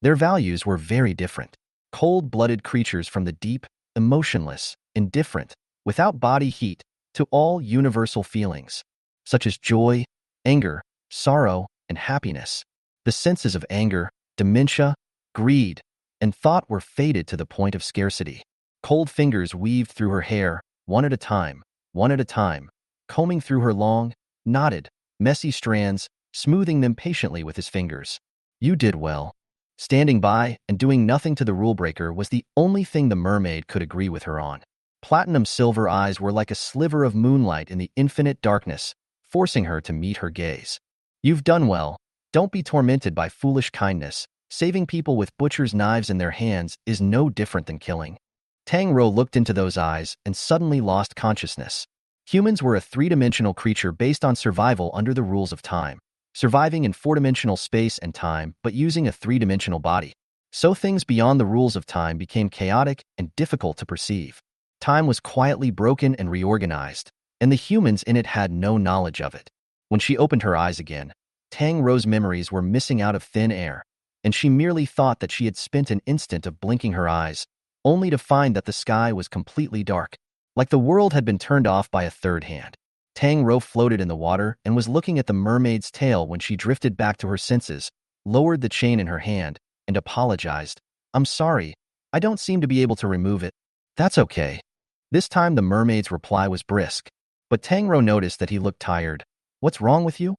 Their values were very different. Cold-blooded creatures from the deep, emotionless, indifferent, without body heat, to all universal feelings, such as joy, anger, sorrow, and happiness. The senses of anger, dementia, greed, and thought were faded to the point of scarcity. Cold fingers weaved through her hair, one at a time, combing through her long, knotted, messy strands, smoothing them patiently with his fingers. You did well. Standing by and doing nothing to the rule-breaker was the only thing the mermaid could agree with her on. Platinum silver eyes were like a sliver of moonlight in the infinite darkness, forcing her to meet her gaze. You've done well. Don't be tormented by foolish kindness. Saving people with butcher's knives in their hands is no different than killing. Tang Rou looked into those eyes and suddenly lost consciousness. Humans were a three-dimensional creature based on survival under the rules of time, surviving in four-dimensional space and time but using a three-dimensional body. So things beyond the rules of time became chaotic and difficult to perceive. Time was quietly broken and reorganized, and the humans in it had no knowledge of it. When she opened her eyes again, Tang Rou's memories were missing out of thin air, and she merely thought that she had spent an instant of blinking her eyes, only to find that the sky was completely dark, like the world had been turned off by a third hand. Tang Rou floated in the water and was looking at the mermaid's tail when she drifted back to her senses, lowered the chain in her hand, and apologized. I'm sorry, I don't seem to be able to remove it. That's okay. This time the mermaid's reply was brisk, but Tang Rou noticed that he looked tired. What's wrong with you?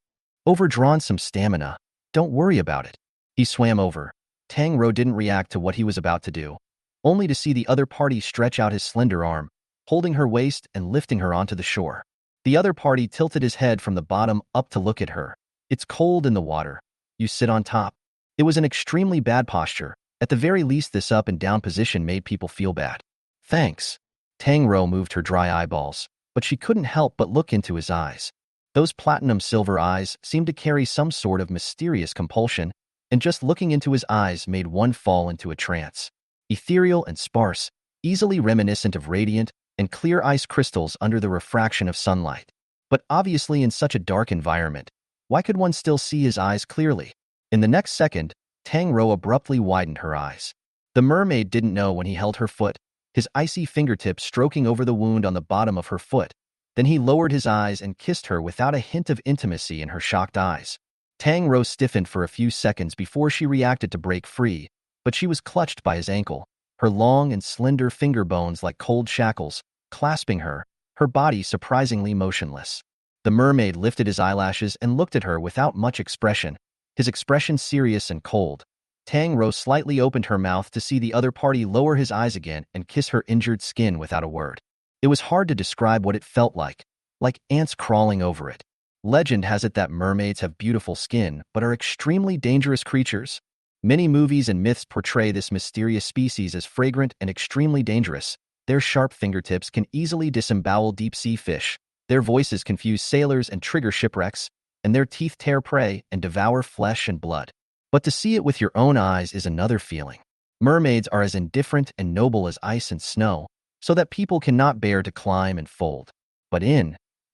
Overdrawn some stamina. Don't worry about it. He swam over. Tang Rou didn't react to what he was about to do, only to see the other party stretch out his slender arm, holding her waist and lifting her onto the shore. The other party tilted his head from the bottom up to look at her. It's cold in the water. You sit on top. It was an extremely bad posture. At the very least, this up and down position made people feel bad. Thanks. Tang Rou moved her dry eyeballs, but she couldn't help but look into his eyes. Those platinum silver eyes seemed to carry some sort of mysterious compulsion, and just looking into his eyes made one fall into a trance. Ethereal and sparse, easily reminiscent of radiant and clear ice crystals under the refraction of sunlight. But obviously in such a dark environment, why could one still see his eyes clearly? In the next second, Tang Rou abruptly widened her eyes. The mermaid didn't know when he held her foot, his icy fingertips stroking over the wound on the bottom of her foot. Then he lowered his eyes and kissed her without a hint of intimacy in her shocked eyes. Tang Rou stiffened for a few seconds before she reacted to break free, but she was clutched by his ankle, her long and slender finger bones like cold shackles, clasping her, her body surprisingly motionless. The mermaid lifted his eyelashes and looked at her without much expression, his expression serious and cold. Tang Rou slightly opened her mouth to see the other party lower his eyes again and kiss her injured skin without a word. It was hard to describe what it felt like ants crawling over it. Legend has it that mermaids have beautiful skin but are extremely dangerous creatures. Many movies and myths portray this mysterious species as fragrant and extremely dangerous. Their sharp fingertips can easily disembowel deep-sea fish. Their voices confuse sailors and trigger shipwrecks, and their teeth tear prey and devour flesh and blood. But to see it with your own eyes is another feeling. Mermaids are as indifferent and noble as ice and snow, so that people cannot bear to climb and fold. But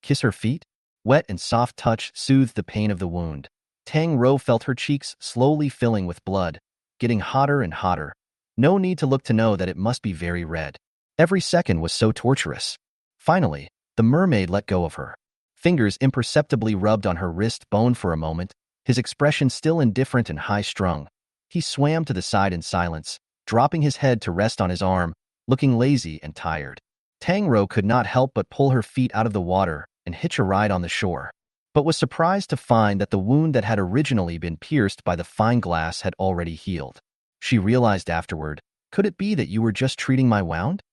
kiss her feet? Wet and soft touch soothed the pain of the wound. Tang Rou felt her cheeks slowly filling with blood, getting hotter and hotter. No need to look to know that it must be very red. Every second was so torturous. Finally, the mermaid let go of her. Fingers imperceptibly rubbed on her wrist bone for a moment, his expression still indifferent and high-strung. He swam to the side in silence, dropping his head to rest on his arm, looking lazy and tired. Tang Rou could not help but pull her feet out of the water and hitch a ride on the shore, but was surprised to find that the wound that had originally been pierced by the fine glass had already healed. She realized afterward, "Could it be that you were just treating my wound?"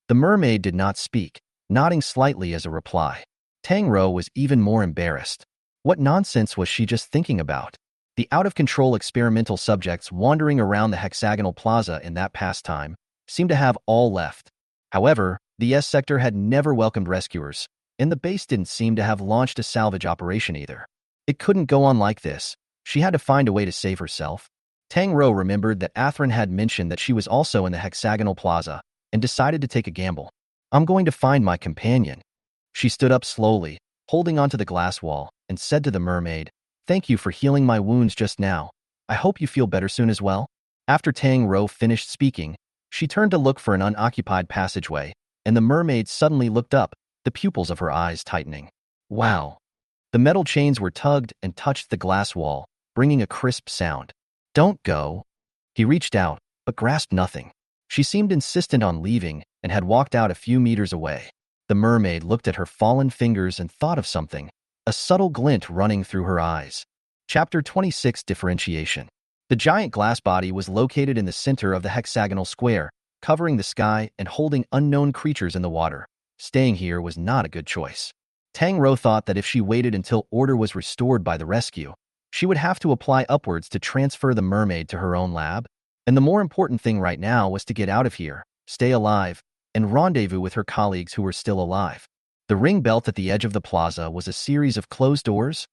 The mermaid did not speak, nodding slightly as a reply. Tang Rou was even more embarrassed. What nonsense was she just thinking about? The out-of-control experimental subjects wandering around the hexagonal plaza in that pastime seemed to have all left. However, the S sector had never welcomed rescuers, and the base didn't seem to have launched a salvage operation either. It couldn't go on like this. She had to find a way to save herself. Tang Rou remembered that Athrun had mentioned that she was also in the hexagonal plaza and decided to take a gamble. "I'm going to find my companion." She stood up slowly, holding onto the glass wall, and said to the mermaid, "Thank you for healing my wounds just now. I hope you feel better soon as well." After Tang Rou finished speaking, she turned to look for an unoccupied passageway, and the mermaid suddenly looked up, the pupils of her eyes tightening. Wow! The metal chains were tugged and touched the glass wall, bringing a crisp sound. "Don't go." He reached out, but grasped nothing. She seemed insistent on leaving and had walked out a few meters away. The mermaid looked at her fallen fingers and thought of something, a subtle glint running through her eyes. Chapter 26 Differentiation. The giant glass body was located in the center of the hexagonal square, covering the sky and holding unknown creatures in the water. Staying here was not a good choice. Tang Rou thought that if she waited until order was restored by the rescue, she would have to apply upwards to transfer the mermaid to her own lab. And the more important thing right now was to get out of here, stay alive, and rendezvous with her colleagues who were still alive. The ring belt at the edge of the plaza was a series of closed doors.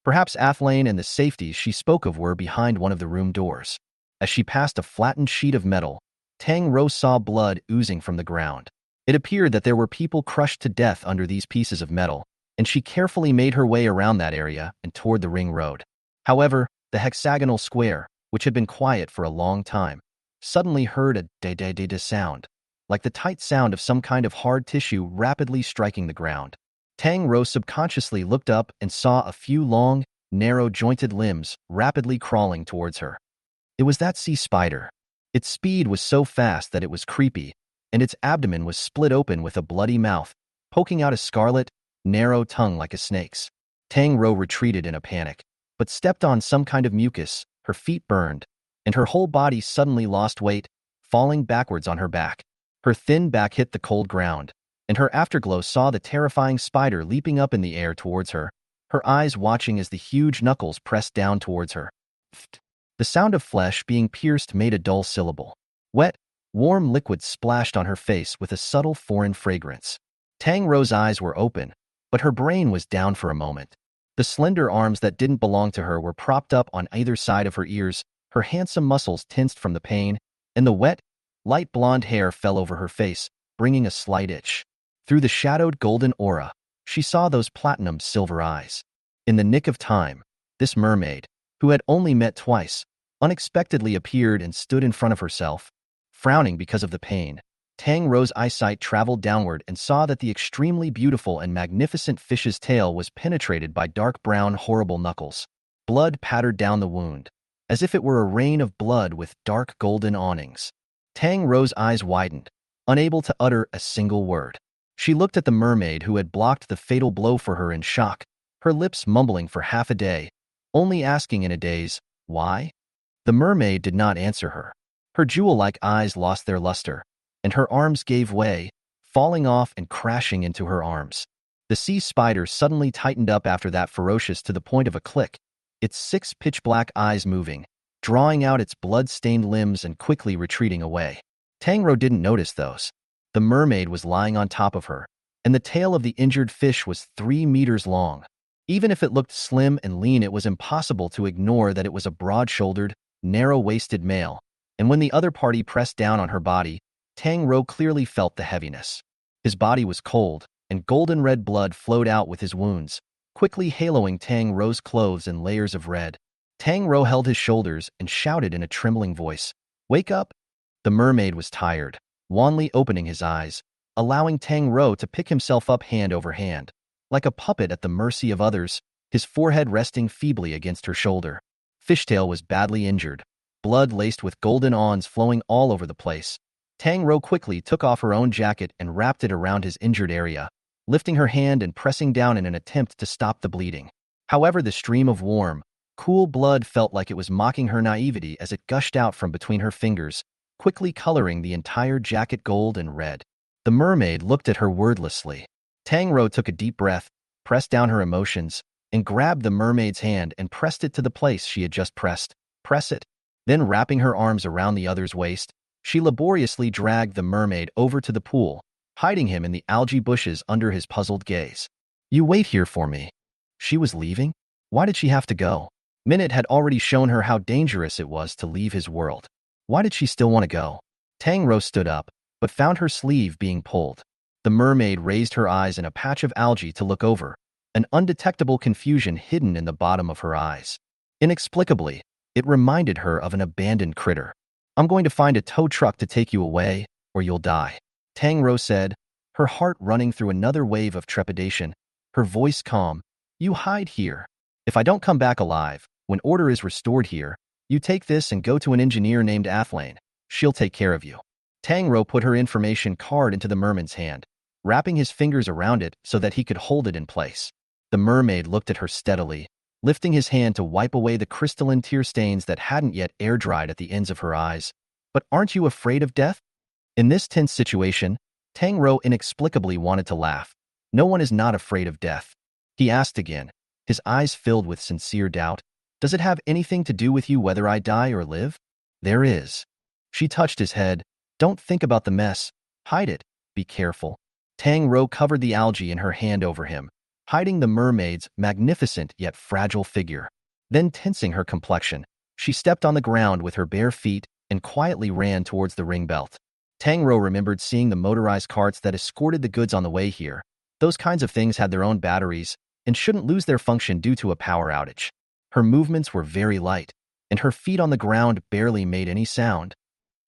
Perhaps Athlane and the safeties she spoke of were behind one of the room doors. As she passed a flattened sheet of metal, Tang Rou saw blood oozing from the ground. It appeared that there were people crushed to death under these pieces of metal, and she carefully made her way around that area and toward the ring road. However, the hexagonal square, which had been quiet for a long time, suddenly heard a da-da-da-da sound, like the tight sound of some kind of hard tissue rapidly striking the ground. Tang Rou subconsciously looked up and saw a few long, narrow-jointed limbs rapidly crawling towards her. It was that sea spider. Its speed was so fast that it was creepy, and its abdomen was split open with a bloody mouth, poking out a scarlet, narrow tongue like a snake's. Tang Rou retreated in a panic, but stepped on some kind of mucus, her feet burned, and her whole body suddenly lost weight, falling backwards on her back. Her thin back hit the cold ground, and her afterglow saw the terrifying spider leaping up in the air towards her, her eyes watching as the huge knuckles pressed down towards her. The sound of flesh being pierced made a dull syllable. Wet, warm liquid splashed on her face with a subtle foreign fragrance. Tang Rou's eyes were open, but her brain was down for a moment. The slender arms that didn't belong to her were propped up on either side of her ears, her handsome muscles tensed from the pain, and the wet, light blonde hair fell over her face, bringing a slight itch. Through the shadowed golden aura, she saw those platinum silver eyes. In the nick of time, this mermaid, who had only met twice, unexpectedly appeared and stood in front of herself. Frowning because of the pain, Tang Rou's eyesight traveled downward and saw that the extremely beautiful and magnificent fish's tail was penetrated by dark brown horrible knuckles. Blood pattered down the wound, as if it were a rain of blood with dark golden awnings. Tang Rou's eyes widened, unable to utter a single word. She looked at the mermaid who had blocked the fatal blow for her in shock, her lips mumbling for half a day, only asking in a daze, "Why?" The mermaid did not answer her. Her jewel-like eyes lost their luster, and her arms gave way, falling off and crashing into her arms. The sea spider suddenly tightened up after that ferocious to the point of a click, its 6 pitch-black eyes moving, drawing out its blood-stained limbs and quickly retreating away. Tang Rou didn't notice those. The mermaid was lying on top of her, and the tail of the injured fish was 3 meters long. Even if it looked slim and lean, it was impossible to ignore that it was a broad-shouldered, narrow-waisted male, and when the other party pressed down on her body, Tang Rou clearly felt the heaviness. His body was cold, and golden red blood flowed out with his wounds, quickly haloing Tang Rou's clothes in layers of red. Tang Rou held his shoulders and shouted in a trembling voice, "Wake up!" The mermaid was tired, wanly opening his eyes, allowing Tang Rou to pick himself up hand over hand, like a puppet at the mercy of others, his forehead resting feebly against her shoulder. Fishtail was badly injured, blood laced with golden awns flowing all over the place. Tang Rou quickly took off her own jacket and wrapped it around his injured area, lifting her hand and pressing down in an attempt to stop the bleeding. However, the stream of warm, cool blood felt like it was mocking her naivety as it gushed out from between her fingers, quickly coloring the entire jacket gold and red. The mermaid looked at her wordlessly. Tang Rou took a deep breath, pressed down her emotions, and grabbed the mermaid's hand and pressed it to the place she had just pressed. Press it. Then, wrapping her arms around the other's waist, she laboriously dragged the mermaid over to the pool, hiding him in the algae bushes under his puzzled gaze. "You wait here for me." She was leaving? Why did she have to go? Minute had already shown her how dangerous it was to leave his world. Why did she still want to go? Tang Rou stood up, but found her sleeve being pulled. The mermaid raised her eyes in a patch of algae to look over, an undetectable confusion hidden in the bottom of her eyes. Inexplicably, it reminded her of an abandoned critter. "I'm going to find a tow truck to take you away, or you'll die," Tang Rou said, her heart running through another wave of trepidation, her voice calm. "You hide here. If I don't come back alive, when order is restored here, you take this and go to an engineer named Aine. She'll take care of you." Tang Rou put her information card into the merman's hand, wrapping his fingers around it so that he could hold it in place. The mermaid looked at her steadily, lifting his hand to wipe away the crystalline tear stains that hadn't yet air-dried at the ends of her eyes. "But aren't you afraid of death?" In this tense situation, Tang Rou inexplicably wanted to laugh. "No one is not afraid of death." He asked again, his eyes filled with sincere doubt. "Does it have anything to do with you whether I die or live?" "There is." She touched his head. "Don't think about the mess. Hide it. Be careful." Tang Rou covered the algae in her hand over him, hiding the mermaid's magnificent yet fragile figure. Then, tensing her complexion, she stepped on the ground with her bare feet and quietly ran towards the ring belt. Tang Rou remembered seeing the motorized carts that escorted the goods on the way here. Those kinds of things had their own batteries and shouldn't lose their function due to a power outage. Her movements were very light, and her feet on the ground barely made any sound.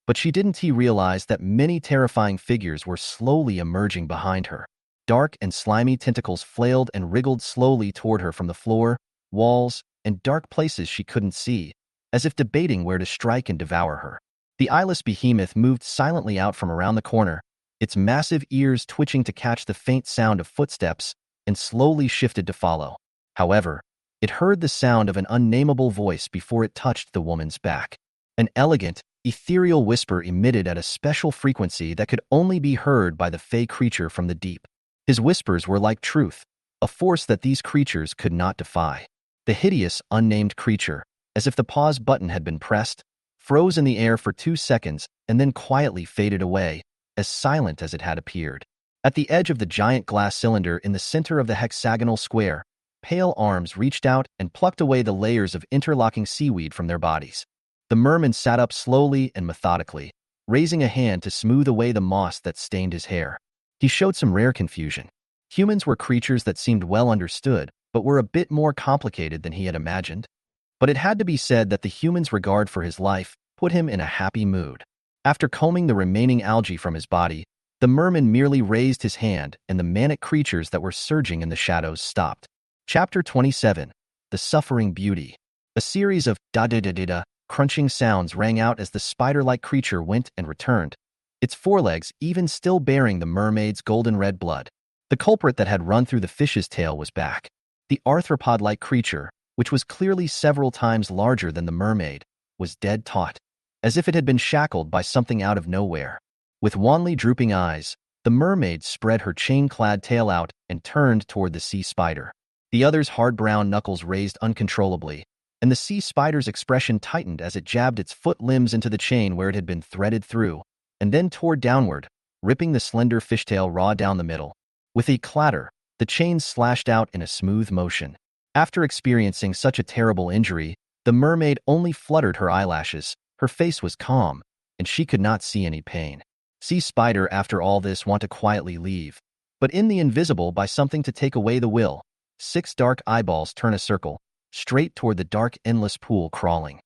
But she didn't realize that many terrifying figures were slowly emerging behind her. Dark and slimy tentacles flailed and wriggled slowly toward her from the floor, walls, and dark places she couldn't see, as if debating where to strike and devour her. The eyeless behemoth moved silently out from around the corner, its massive ears twitching to catch the faint sound of footsteps, and slowly shifted to follow. However, it heard the sound of an unnameable voice before it touched the woman's back. An elegant, ethereal whisper emitted at a special frequency that could only be heard by the fey creature from the deep. His whispers were like truth, a force that these creatures could not defy. The hideous, unnamed creature, as if the pause button had been pressed, froze in the air for 2 seconds and then quietly faded away, as silent as it had appeared. At the edge of the giant glass cylinder in the center of the hexagonal square, pale arms reached out and plucked away the layers of interlocking seaweed from their bodies. The merman sat up slowly and methodically, raising a hand to smooth away the moss that stained his hair. He showed some rare confusion. Humans were creatures that seemed well understood, but were a bit more complicated than he had imagined. But it had to be said that the human's regard for his life put him in a happy mood. After combing the remaining algae from his body, the merman merely raised his hand and the manic creatures that were surging in the shadows stopped. Chapter 27. The Suffering Beauty. A series of da-da-da-da-da crunching sounds rang out as the spider-like creature went and returned, its forelegs even still bearing the mermaid's golden red blood. The culprit that had run through the fish's tail was back. The arthropod-like creature, which was clearly several times larger than the mermaid, was dead taut, as if it had been shackled by something out of nowhere. With wanly drooping eyes, the mermaid spread her chain-clad tail out and turned toward the sea spider. The other's hard brown knuckles raised uncontrollably, and the sea spider's expression tightened as it jabbed its foot limbs into the chain where it had been threaded through, and then tore downward, ripping the slender fishtail raw down the middle. With a clatter, the chains slashed out in a smooth motion. After experiencing such a terrible injury, the mermaid only fluttered her eyelashes. Her face was calm, and she could not see any pain. Sea spider after all this want to quietly leave, but in the invisible by something to take away the will. 6 dark eyeballs turn a circle, straight toward the dark, endless pool crawling.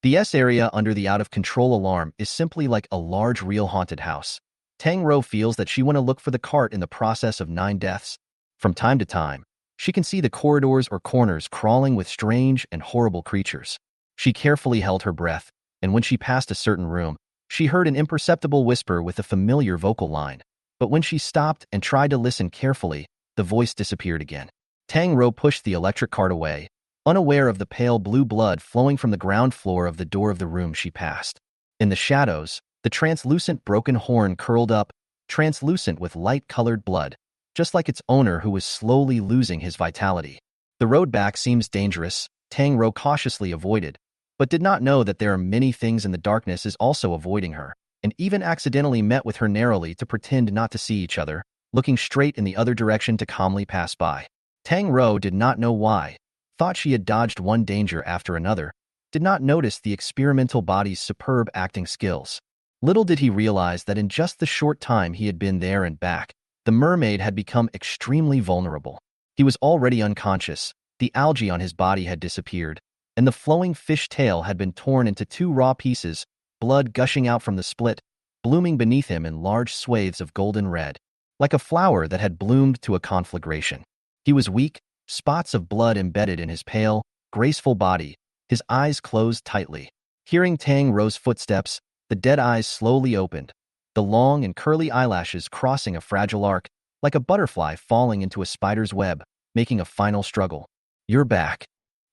The S area under the out-of-control alarm is simply like a large, real haunted house. Tang Rou feels that she want to look for the cart in the process of 9 deaths. From time to time, she can see the corridors or corners crawling with strange and horrible creatures. She carefully held her breath, and when she passed a certain room, she heard an imperceptible whisper with a familiar vocal line. But when she stopped and tried to listen carefully, the voice disappeared again. Tang Rou pushed the electric cart away, unaware of the pale blue blood flowing from the ground floor of the door of the room she passed. In the shadows, the translucent broken horn curled up, translucent with light-colored blood, just like its owner who was slowly losing his vitality. The road back seems dangerous, Tang Rou cautiously avoided, but did not know that there are many things in the darkness is also avoiding her, and even accidentally met with her narrowly to pretend not to see each other, looking straight in the other direction to calmly pass by. Tang Rou did not know why, thought she had dodged one danger after another, did not notice the experimental body's superb acting skills. Little did he realize that in just the short time he had been there and back, the mermaid had become extremely vulnerable. He was already unconscious, the algae on his body had disappeared, and the flowing fish tail had been torn into 2 raw pieces, blood gushing out from the split, blooming beneath him in large swathes of golden red, like a flower that had bloomed to a conflagration. He was weak, spots of blood embedded in his pale, graceful body, his eyes closed tightly. Hearing Tang Rou's footsteps, the dead eyes slowly opened, the long and curly eyelashes crossing a fragile arc, like a butterfly falling into a spider's web, making a final struggle. "You're back."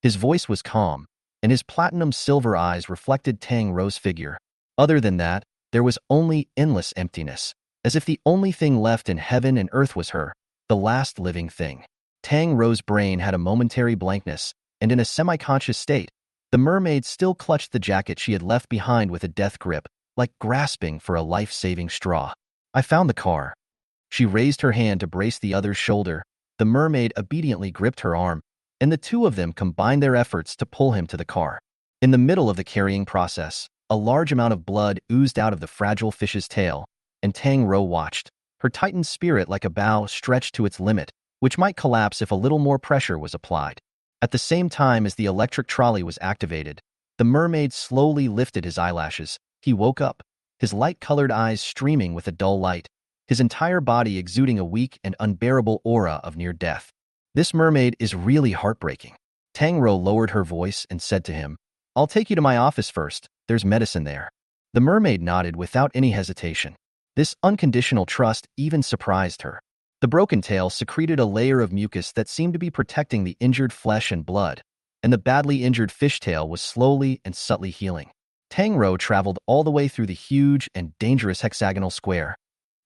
His voice was calm, and his platinum-silver eyes reflected Tang Rou's figure. Other than that, there was only endless emptiness, as if the only thing left in heaven and earth was her, the last living thing. Tang Rou's brain had a momentary blankness, and in a semi-conscious state, the mermaid still clutched the jacket she had left behind with a death grip, like grasping for a life-saving straw. "I found the car." She raised her hand to brace the other's shoulder. The mermaid obediently gripped her arm, and the two of them combined their efforts to pull him to the car. In the middle of the carrying process, a large amount of blood oozed out of the fragile fish's tail, and Tang Rou watched, her tightened spirit like a bow stretched to its limit, which might collapse if a little more pressure was applied. At the same time as the electric trolley was activated, the mermaid slowly lifted his eyelashes. He woke up, his light-colored eyes streaming with a dull light, his entire body exuding a weak and unbearable aura of near death. "This mermaid is really heartbreaking." Tang Rou lowered her voice and said to him, "I'll take you to my office first, there's medicine there." The mermaid nodded without any hesitation. This unconditional trust even surprised her. The broken tail secreted a layer of mucus that seemed to be protecting the injured flesh and blood, and the badly injured fishtail was slowly and subtly healing. Tang Rou traveled all the way through the huge and dangerous hexagonal square.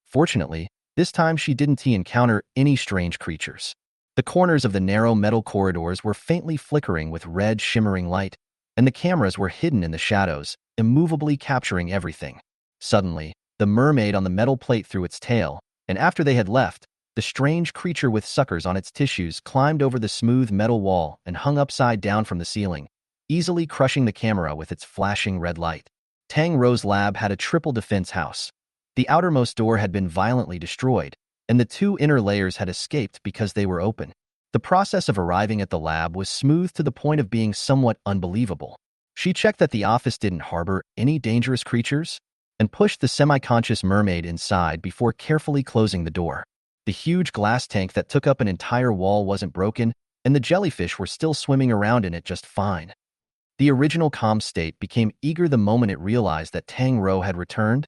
Fortunately, this time she didn't encounter any strange creatures. The corners of the narrow metal corridors were faintly flickering with red shimmering light, and the cameras were hidden in the shadows, immovably capturing everything. Suddenly, the mermaid on the metal plate threw its tail, and after they had left, the strange creature with suckers on its tissues climbed over the smooth metal wall and hung upside down from the ceiling, easily crushing the camera with its flashing red light. Tang Rou's lab had a triple defense house. The outermost door had been violently destroyed, and the 2 inner layers had escaped because they were open. The process of arriving at the lab was smooth to the point of being somewhat unbelievable. She checked that the office didn't harbor any dangerous creatures, and pushed the semi-conscious mermaid inside before carefully closing the door. The huge glass tank that took up an entire wall wasn't broken, and the jellyfish were still swimming around in it just fine. The original calm state became eager the moment it realized that Tang Rou had returned.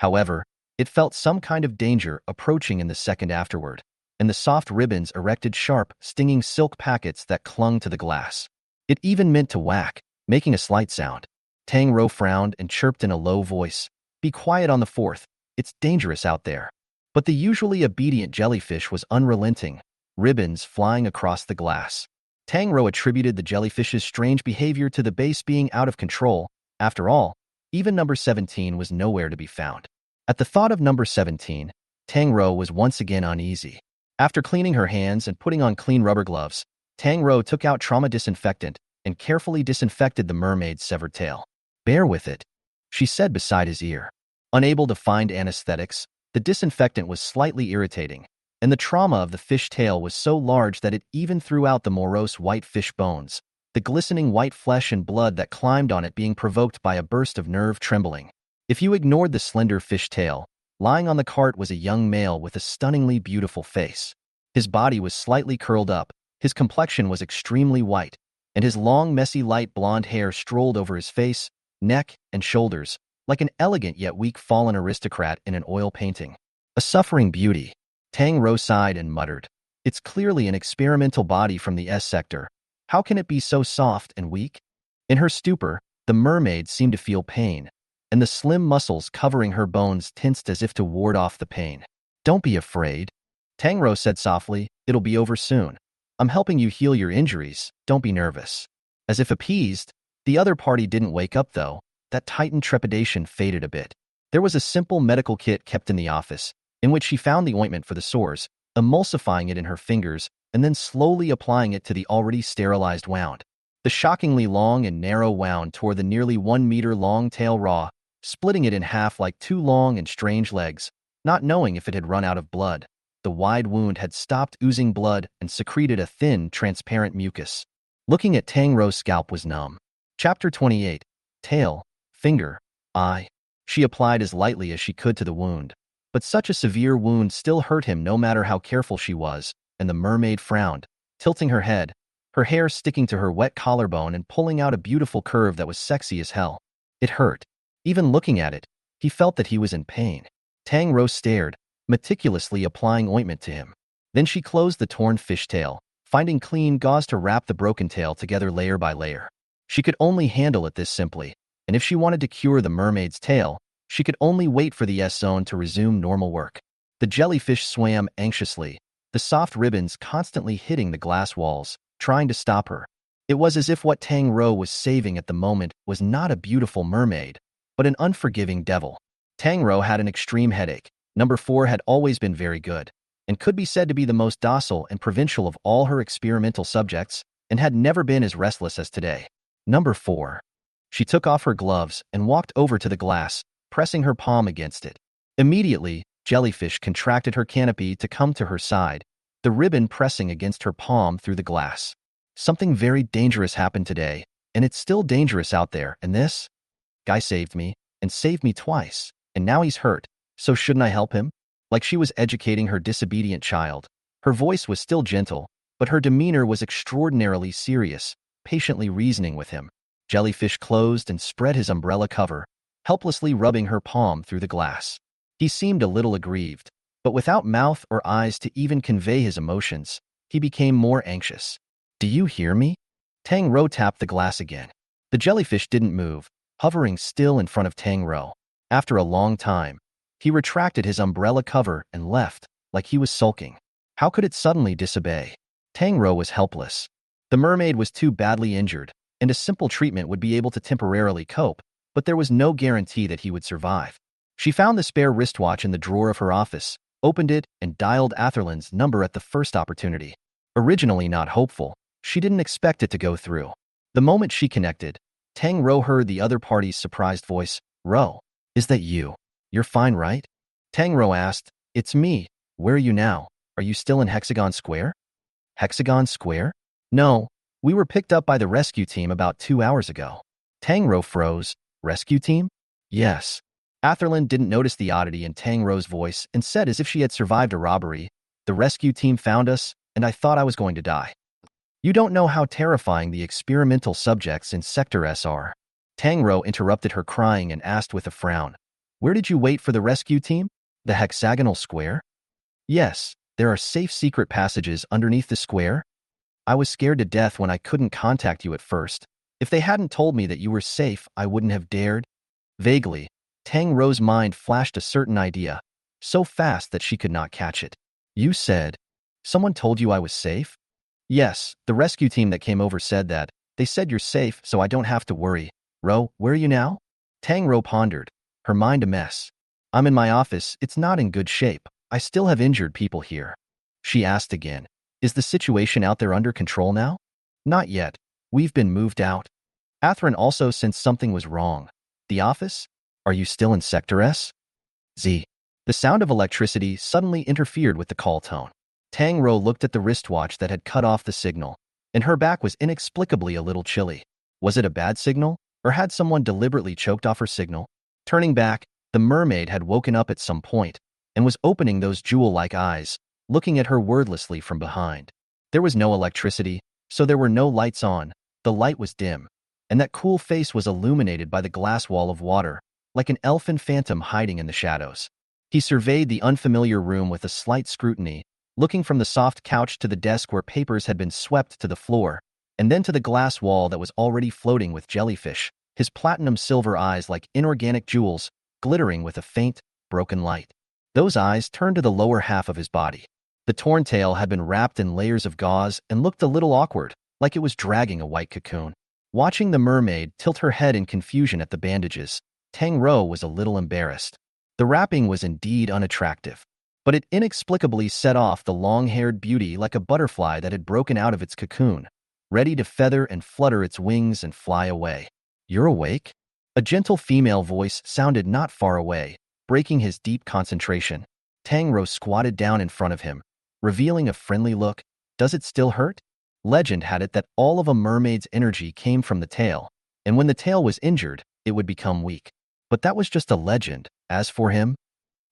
However, it felt some kind of danger approaching in the second afterward, and the soft ribbons erected sharp, stinging silk packets that clung to the glass. It even meant to whack, making a slight sound. Tang Rou frowned and chirped in a low voice, "Be quiet on the 4th, it's dangerous out there." But the usually obedient jellyfish was unrelenting, ribbons flying across the glass. Tang Rou attributed the jellyfish's strange behavior to the base being out of control. After all, even number 17 was nowhere to be found. At the thought of number 17, Tang Rou was once again uneasy. After cleaning her hands and putting on clean rubber gloves, Tang Rou took out trauma disinfectant and carefully disinfected the mermaid's severed tail. "Bear with it," she said beside his ear. Unable to find anesthetics, the disinfectant was slightly irritating, and the trauma of the fish tail was so large that it even threw out the morose white fish bones, the glistening white flesh and blood that climbed on it being provoked by a burst of nerve trembling. If you ignored the slender fish tail, lying on the cart was a young male with a stunningly beautiful face. His body was slightly curled up, his complexion was extremely white, and his long, messy light blonde hair strolled over his face, neck, and shoulders, like an elegant yet weak fallen aristocrat in an oil painting. A suffering beauty. Tang Rou sighed and muttered. It's clearly an experimental body from the S sector. How can it be so soft and weak? In her stupor, the mermaid seemed to feel pain, and the slim muscles covering her bones tensed as if to ward off the pain. Don't be afraid, Tang Rou said softly. It'll be over soon. I'm helping you heal your injuries. Don't be nervous. As if appeased, the other party didn't wake up though. That tightened trepidation faded a bit. There was a simple medical kit kept in the office, in which she found the ointment for the sores, emulsifying it in her fingers, and then slowly applying it to the already sterilized wound. The shockingly long and narrow wound tore the nearly 1 meter long tail raw, splitting it in half like two long and strange legs, not knowing if it had run out of blood. The wide wound had stopped oozing blood and secreted a thin, transparent mucus. Looking at Tang Rou's scalp was numb. Chapter 28. Tail, finger, eye. She applied as lightly as she could to the wound. But such a severe wound still hurt him no matter how careful she was, and the mermaid frowned, tilting her head, her hair sticking to her wet collarbone and pulling out a beautiful curve that was sexy as hell. It hurt. Even looking at it, he felt that he was in pain. Tang Rou stared, meticulously applying ointment to him. Then she closed the torn fishtail, finding clean gauze to wrap the broken tail together layer by layer. She could only handle it this simply, and if she wanted to cure the mermaid's tail, she could only wait for the S-zone to resume normal work. The jellyfish swam anxiously, the soft ribbons constantly hitting the glass walls, trying to stop her. It was as if what Tang Rou was saving at the moment was not a beautiful mermaid, but an unforgiving devil. Tang Rou had an extreme headache. Number 4 had always been very good, and could be said to be the most docile and provincial of all her experimental subjects, and had never been as restless as today. Number 4. She took off her gloves and walked over to the glass, pressing her palm against it. Immediately, Jellyfish contracted her canopy to come to her side, the ribbon pressing against her palm through the glass. Something very dangerous happened today, and it's still dangerous out there, and this guy saved me, and saved me twice, and now he's hurt, so shouldn't I help him? Like she was educating her disobedient child. Her voice was still gentle, but her demeanor was extraordinarily serious, patiently reasoning with him. Jellyfish closed and spread his umbrella cover, helplessly rubbing her palm through the glass. He seemed a little aggrieved, but without mouth or eyes to even convey his emotions, he became more anxious. Do you hear me? Tang Rou tapped the glass again. The jellyfish didn't move, hovering still in front of Tang Rou. After a long time, he retracted his umbrella cover and left, like he was sulking. How could it suddenly disobey? Tang Rou was helpless. The mermaid was too badly injured, and a simple treatment would be able to temporarily cope, but there was no guarantee that he would survive. She found the spare wristwatch in the drawer of her office, opened it, and dialed Atherland's number at the first opportunity. Originally not hopeful, she didn't expect it to go through. The moment she connected, Tang Rou heard the other party's surprised voice. Rou, is that you? You're fine, right? Tang Rou asked. It's me. Where are you now? Are you still in Hexagon Square? Hexagon Square? No, we were picked up by the rescue team about 2 hours ago. Tang Rou froze. Rescue team? Yes. Atherland didn't notice the oddity in Tang Rou's voice and said as if she had survived a robbery. The rescue team found us, and I thought I was going to die. You don't know how terrifying the experimental subjects in Sector S are. Tang Rou interrupted her crying and asked with a frown. Where did you wait for the rescue team? The hexagonal square? Yes, there are safe secret passages underneath the square. I was scared to death when I couldn't contact you at first. If they hadn't told me that you were safe, I wouldn't have dared. Vaguely, Tang Rou's mind flashed a certain idea, so fast that she could not catch it. You said, someone told you I was safe? Yes, the rescue team that came over said that. They said you're safe, so I don't have to worry. Rou, where are you now? Tang Rou pondered, her mind a mess. I'm in my office. It's not in good shape. I still have injured people here. She asked again. Is the situation out there under control now? Not yet. We've been moved out. Athrun also sensed something was wrong. The office? Are you still in Sector S? Z. The sound of electricity suddenly interfered with the call tone. Tang Rou looked at the wristwatch that had cut off the signal, and her back was inexplicably a little chilly. Was it a bad signal, or had someone deliberately choked off her signal? Turning back, the mermaid had woken up at some point and was opening those jewel-like eyes, looking at her wordlessly from behind. There was no electricity, so there were no lights on. The light was dim, and that cool face was illuminated by the glass wall of water, like an elfin phantom hiding in the shadows. He surveyed the unfamiliar room with a slight scrutiny, looking from the soft couch to the desk where papers had been swept to the floor, and then to the glass wall that was already floating with jellyfish, his platinum silver eyes like inorganic jewels, glittering with a faint, broken light. Those eyes turned to the lower half of his body. The torn tail had been wrapped in layers of gauze and looked a little awkward, like it was dragging a white cocoon. Watching the mermaid tilt her head in confusion at the bandages, Tang Rou was a little embarrassed. The wrapping was indeed unattractive, but it inexplicably set off the long-haired beauty like a butterfly that had broken out of its cocoon, ready to feather and flutter its wings and fly away. "You're awake?" A gentle female voice sounded not far away, breaking his deep concentration. Tang Rou squatted down in front of him, revealing a friendly look. "Does it still hurt?" Legend had it that all of a mermaid's energy came from the tail, and when the tail was injured, it would become weak. But that was just a legend. As for him,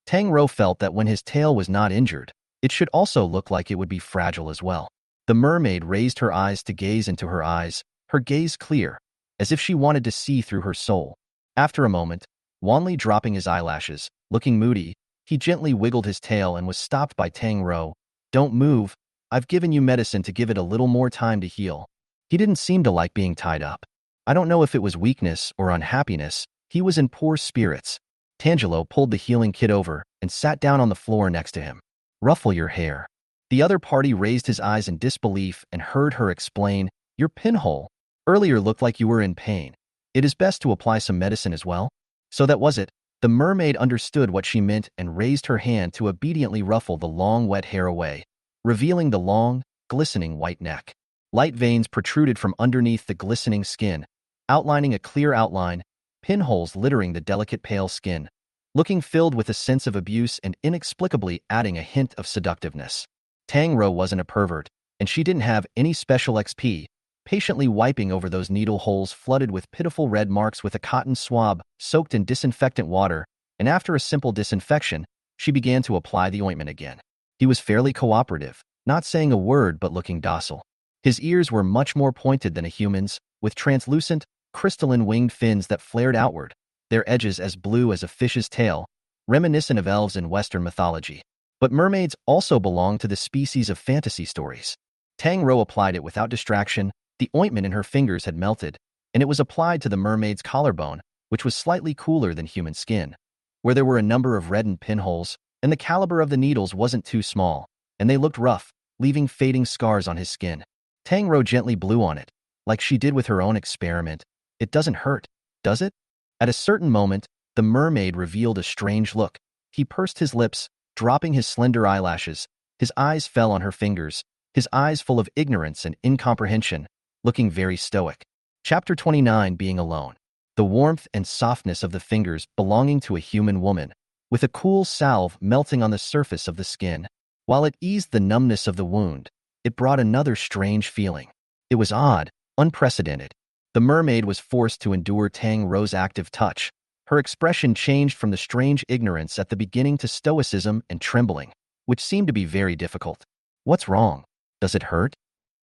Tang Rou felt that when his tail was not injured, it should also look like it would be fragile as well. The mermaid raised her eyes to gaze into her eyes, her gaze clear, as if she wanted to see through her soul. After a moment, wanly dropping his eyelashes, looking moody, he gently wiggled his tail and was stopped by Tang Rou. "Don't move. I've given you medicine to give it a little more time to heal." He didn't seem to like being tied up. I don't know if it was weakness or unhappiness. He was in poor spirits. Tangelo pulled the healing kit over and sat down on the floor next to him. "Ruffle your hair." The other party raised his eyes in disbelief and heard her explain, "Your pinhole earlier looked like you were in pain. It is best to apply some medicine as well." So that was it. The mermaid understood what she meant and raised her hand to obediently ruffle the long wet hair away, revealing the long, glistening white neck. Light veins protruded from underneath the glistening skin, outlining a clear outline, pinholes littering the delicate pale skin, looking filled with a sense of abuse and inexplicably adding a hint of seductiveness. Tang Rou wasn't a pervert, and she didn't have any special XP, patiently wiping over those needle holes flooded with pitiful red marks with a cotton swab soaked in disinfectant water, and after a simple disinfection, she began to apply the ointment again. He was fairly cooperative, not saying a word but looking docile. His ears were much more pointed than a human's, with translucent, crystalline winged fins that flared outward, their edges as blue as a fish's tail, reminiscent of elves in Western mythology. But mermaids also belong to the species of fantasy stories. Tang Rou applied it without distraction. The ointment in her fingers had melted, and it was applied to the mermaid's collarbone, which was slightly cooler than human skin, where there were a number of reddened pinholes, and the caliber of the needles wasn't too small, and they looked rough, leaving fading scars on his skin. Tang Rou gently blew on it, like she did with her own experiment. "It doesn't hurt, does it?" At a certain moment, the mermaid revealed a strange look. He pursed his lips, dropping his slender eyelashes. His eyes fell on her fingers, his eyes full of ignorance and incomprehension, looking very stoic. Chapter 29, Being Alone. The warmth and softness of the fingers belonging to a human woman, with a cool salve melting on the surface of the skin. While it eased the numbness of the wound, it brought another strange feeling. It was odd, unprecedented. The mermaid was forced to endure Tang Rou's active touch. Her expression changed from the strange ignorance at the beginning to stoicism and trembling, which seemed to be very difficult. "What's wrong? Does it hurt?"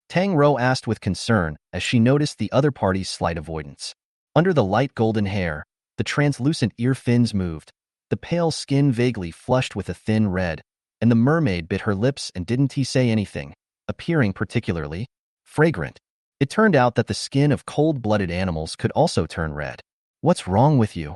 Tang Rou asked with concern as she noticed the other party's slight avoidance. Under the light golden hair, the translucent ear fins moved, the pale skin vaguely flushed with a thin red, and the mermaid bit her lips and didn't say anything, appearing particularly fragrant. It turned out that the skin of cold-blooded animals could also turn red. "What's wrong with you?"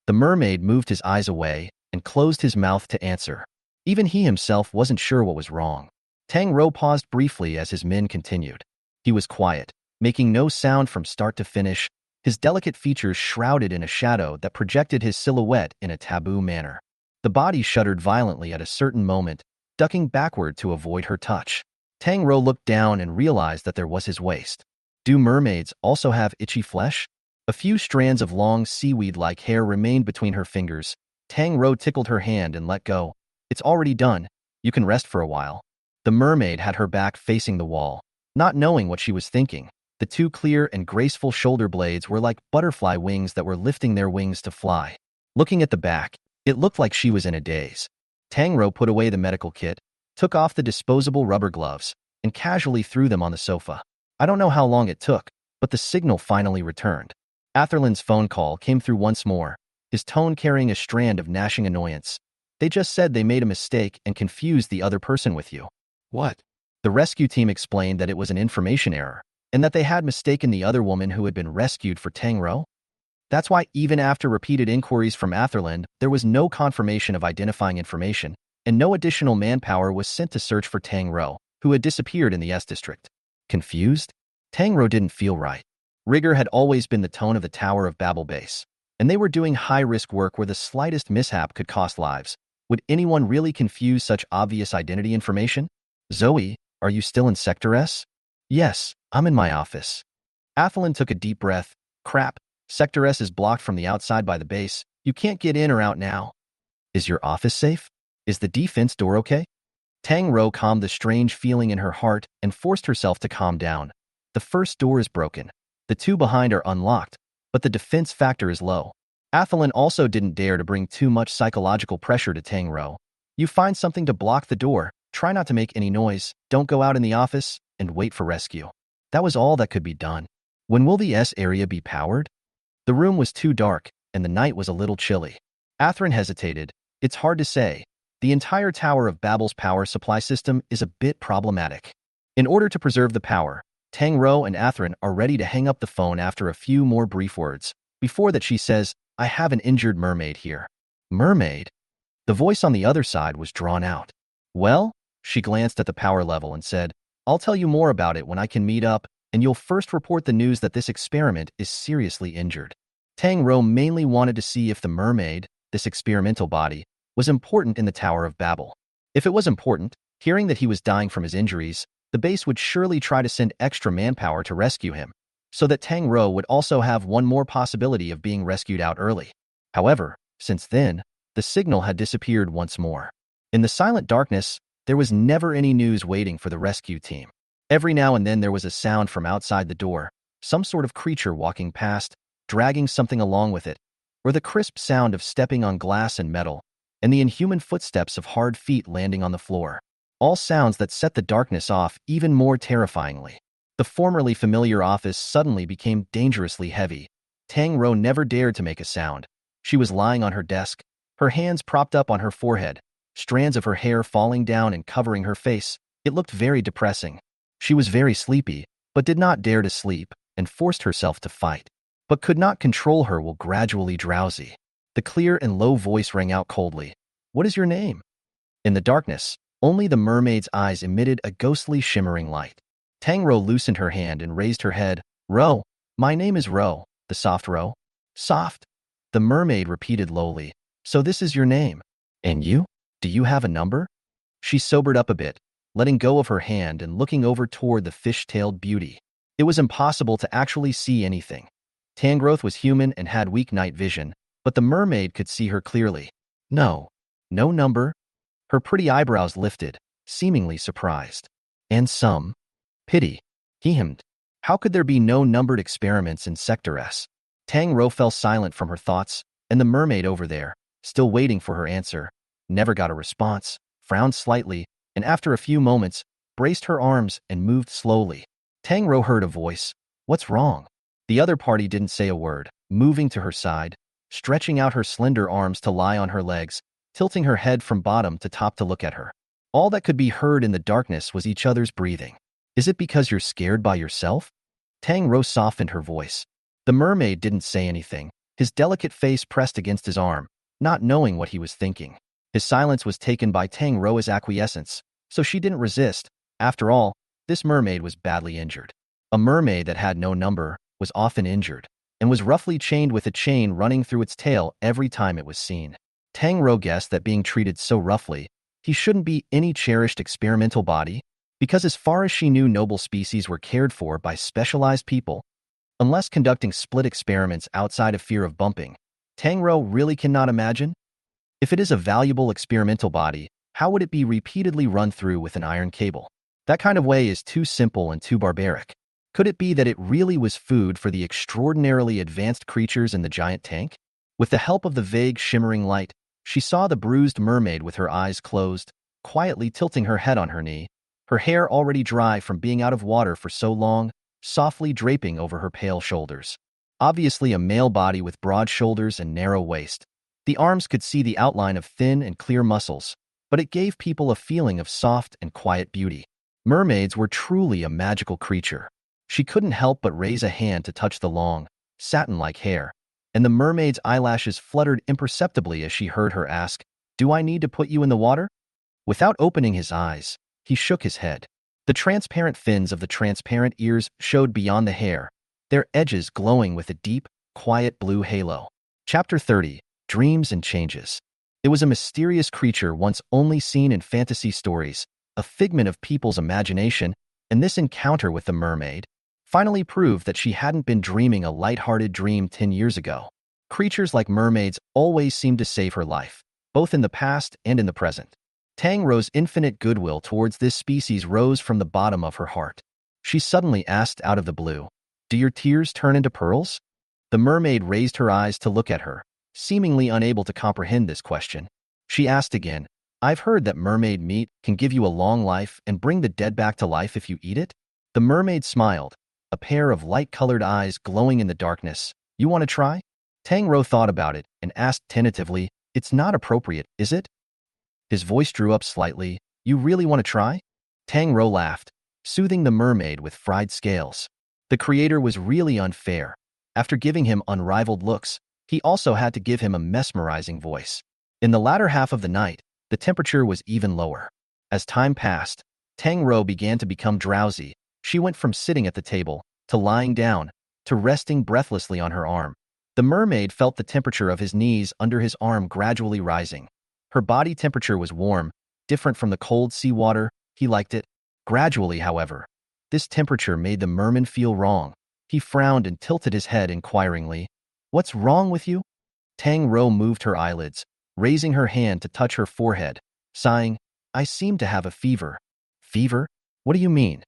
The mermaid moved his eyes away and closed his mouth to answer. Even he himself wasn't sure what was wrong. Tang Rou paused briefly as his men continued. He was quiet, making no sound from start to finish, his delicate features shrouded in a shadow that projected his silhouette in a taboo manner. The body shuddered violently at a certain moment, ducking backward to avoid her touch. Tang Rou looked down and realized that there was his waist. Do mermaids also have itchy flesh? A few strands of long seaweed-like hair remained between her fingers. Tang Rou tickled her hand and let go. "It's already done. You can rest for a while." The mermaid had her back facing the wall, not knowing what she was thinking. The two clear and graceful shoulder blades were like butterfly wings that were lifting their wings to fly. Looking at the back, it looked like she was in a daze. Tang Rou put away the medical kit, took off the disposable rubber gloves, and casually threw them on the sofa. I don't know how long it took, but the signal finally returned. Atherland's phone call came through once more, his tone carrying a strand of gnashing annoyance. They just said they made a mistake and confused the other person with you. What? The rescue team explained that it was an information error, and that they had mistaken the other woman who had been rescued for Tang Rou. That's why even after repeated inquiries from Atherland, there was no confirmation of identifying information, and no additional manpower was sent to search for Tang Rou, who had disappeared in the S district. Confused? Tang Rou didn't feel right. Rigor had always been the tone of the Tower of Babel base, and they were doing high-risk work where the slightest mishap could cost lives. Would anyone really confuse such obvious identity information? Zoe, are you still in Sector S? Yes, I'm in my office. Atherland took a deep breath. Crap, Sector S is blocked from the outside by the base. You can't get in or out now. Is your office safe? Is the defense door okay? Tang Rou calmed the strange feeling in her heart and forced herself to calm down. The first door is broken. The two behind are unlocked, but the defense factor is low. Atherland also didn't dare to bring too much psychological pressure to Tang Rou. You find something to block the door, try not to make any noise, don't go out in the office, and wait for rescue. That was all that could be done. When will the S area be powered? The room was too dark, and the night was a little chilly. Atherland hesitated. It's hard to say. The entire Tower of Babel's power supply system is a bit problematic. In order to preserve the power, Tang Rou and Atherland are ready to hang up the phone after a few more brief words. Before that, she says, I have an injured mermaid here. Mermaid? The voice on the other side was drawn out. Well, she glanced at the power level and said, I'll tell you more about it when I can meet up, and you'll first report the news that this experiment is seriously injured. Tang Rou mainly wanted to see if the mermaid, this experimental body, was important in the Tower of Babel. If it was important, hearing that he was dying from his injuries, the base would surely try to send extra manpower to rescue him, so that Tang Rou would also have one more possibility of being rescued out early. However, since then, the signal had disappeared once more. In the silent darkness, there was never any news waiting for the rescue team. Every now and then there was a sound from outside the door, some sort of creature walking past, dragging something along with it, or the crisp sound of stepping on glass and metal, and the inhuman footsteps of hard feet landing on the floor. All sounds that set the darkness off even more terrifyingly. The formerly familiar office suddenly became dangerously heavy. Tang Rou never dared to make a sound. She was lying on her desk, her hands propped up on her forehead, strands of her hair falling down and covering her face. It looked very depressing. She was very sleepy, but did not dare to sleep, and forced herself to fight, but could not control her while gradually drowsy. The clear and low voice rang out coldly. What is your name? In the darkness, only the mermaid's eyes emitted a ghostly shimmering light. Tang Rou loosened her hand and raised her head. Rou, my name is Rou, the soft Rou. Soft? The mermaid repeated lowly. So this is your name. And you? Do you have a number? She sobered up a bit, letting go of her hand and looking over toward the fish-tailed beauty. It was impossible to actually see anything. Tangrowth was human and had weak night vision, but the mermaid could see her clearly. No. No number? Her pretty eyebrows lifted, seemingly surprised. And some pity. He hemmed. How could there be no numbered experiments in Sector S? Tang Rou fell silent from her thoughts, and the mermaid over there, still waiting for her answer, never got a response, frowned slightly, and after a few moments, braced her arms and moved slowly. Tang Rou heard a voice. What's wrong? The other party didn't say a word, moving to her side, stretching out her slender arms to lie on her legs, tilting her head from bottom to top to look at her. All that could be heard in the darkness was each other's breathing. Is it because you're scared by yourself? Tang Rou softened her voice. The mermaid didn't say anything, his delicate face pressed against his arm, not knowing what he was thinking. His silence was taken by Tang Rou's acquiescence, so she didn't resist. After all, this mermaid was badly injured. A mermaid that had no number was often injured, and was roughly chained with a chain running through its tail every time it was seen. Tang Rou guessed that being treated so roughly, he shouldn't be any cherished experimental body, because as far as she knew, noble species were cared for by specialized people. Unless conducting split experiments outside of fear of bumping, Tang Rou really cannot imagine. If it is a valuable experimental body, How would it be repeatedly run through with an iron cable? That kind of way is too simple and too barbaric. Could it be that it really was food for the extraordinarily advanced creatures in the giant tank? With the help of the vague shimmering light, she saw the bruised mermaid with her eyes closed, quietly tilting her head on her knee, her hair already dry from being out of water for so long, softly draping over her pale shoulders. Obviously a male body with broad shoulders and narrow waist. The arms could see the outline of thin and clear muscles, but it gave people a feeling of soft and quiet beauty. Mermaids were truly a magical creature. She couldn't help but raise a hand to touch the long, satin-like hair, and the mermaid's eyelashes fluttered imperceptibly as she heard her ask, "Do I need to put you in the water?" Without opening his eyes, he shook his head. The transparent fins of the transparent ears showed beyond the hair, their edges glowing with a deep, quiet blue halo. Chapter 30. Dreams and Changes. It was a mysterious creature once only seen in fantasy stories, a figment of people's imagination, and this encounter with the mermaid finally proved that she hadn't been dreaming a light-hearted dream 10 years ago. Creatures like mermaids always seemed to save her life, both in the past and in the present. Tang Rou's infinite goodwill towards this species rose from the bottom of her heart. She suddenly asked out of the blue, "Do your tears turn into pearls?" The mermaid raised her eyes to look at her, seemingly unable to comprehend this question. She asked again, "I've heard that mermaid meat can give you a long life and bring the dead back to life if you eat it?" The mermaid smiled, a pair of light-colored eyes glowing in the darkness. "You want to try?" Tang Rou thought about it and asked tentatively, "It's not appropriate, is it?" His voice drew up slightly. "You really want to try?" Tang Rou laughed, soothing the mermaid with fried scales. The creator was really unfair. After giving him unrivaled looks, he also had to give him a mesmerizing voice. In the latter half of the night, the temperature was even lower. As time passed, Tang Rou began to become drowsy. She went from sitting at the table, to lying down, to resting breathlessly on her arm. The mermaid felt the temperature of his knees under his arm gradually rising. Her body temperature was warm, different from the cold seawater. He liked it. Gradually, however, this temperature made the merman feel wrong. He frowned and tilted his head inquiringly. "What's wrong with you?" Tang Rou moved her eyelids, raising her hand to touch her forehead, sighing, "I seem to have a fever." "Fever? What do you mean?"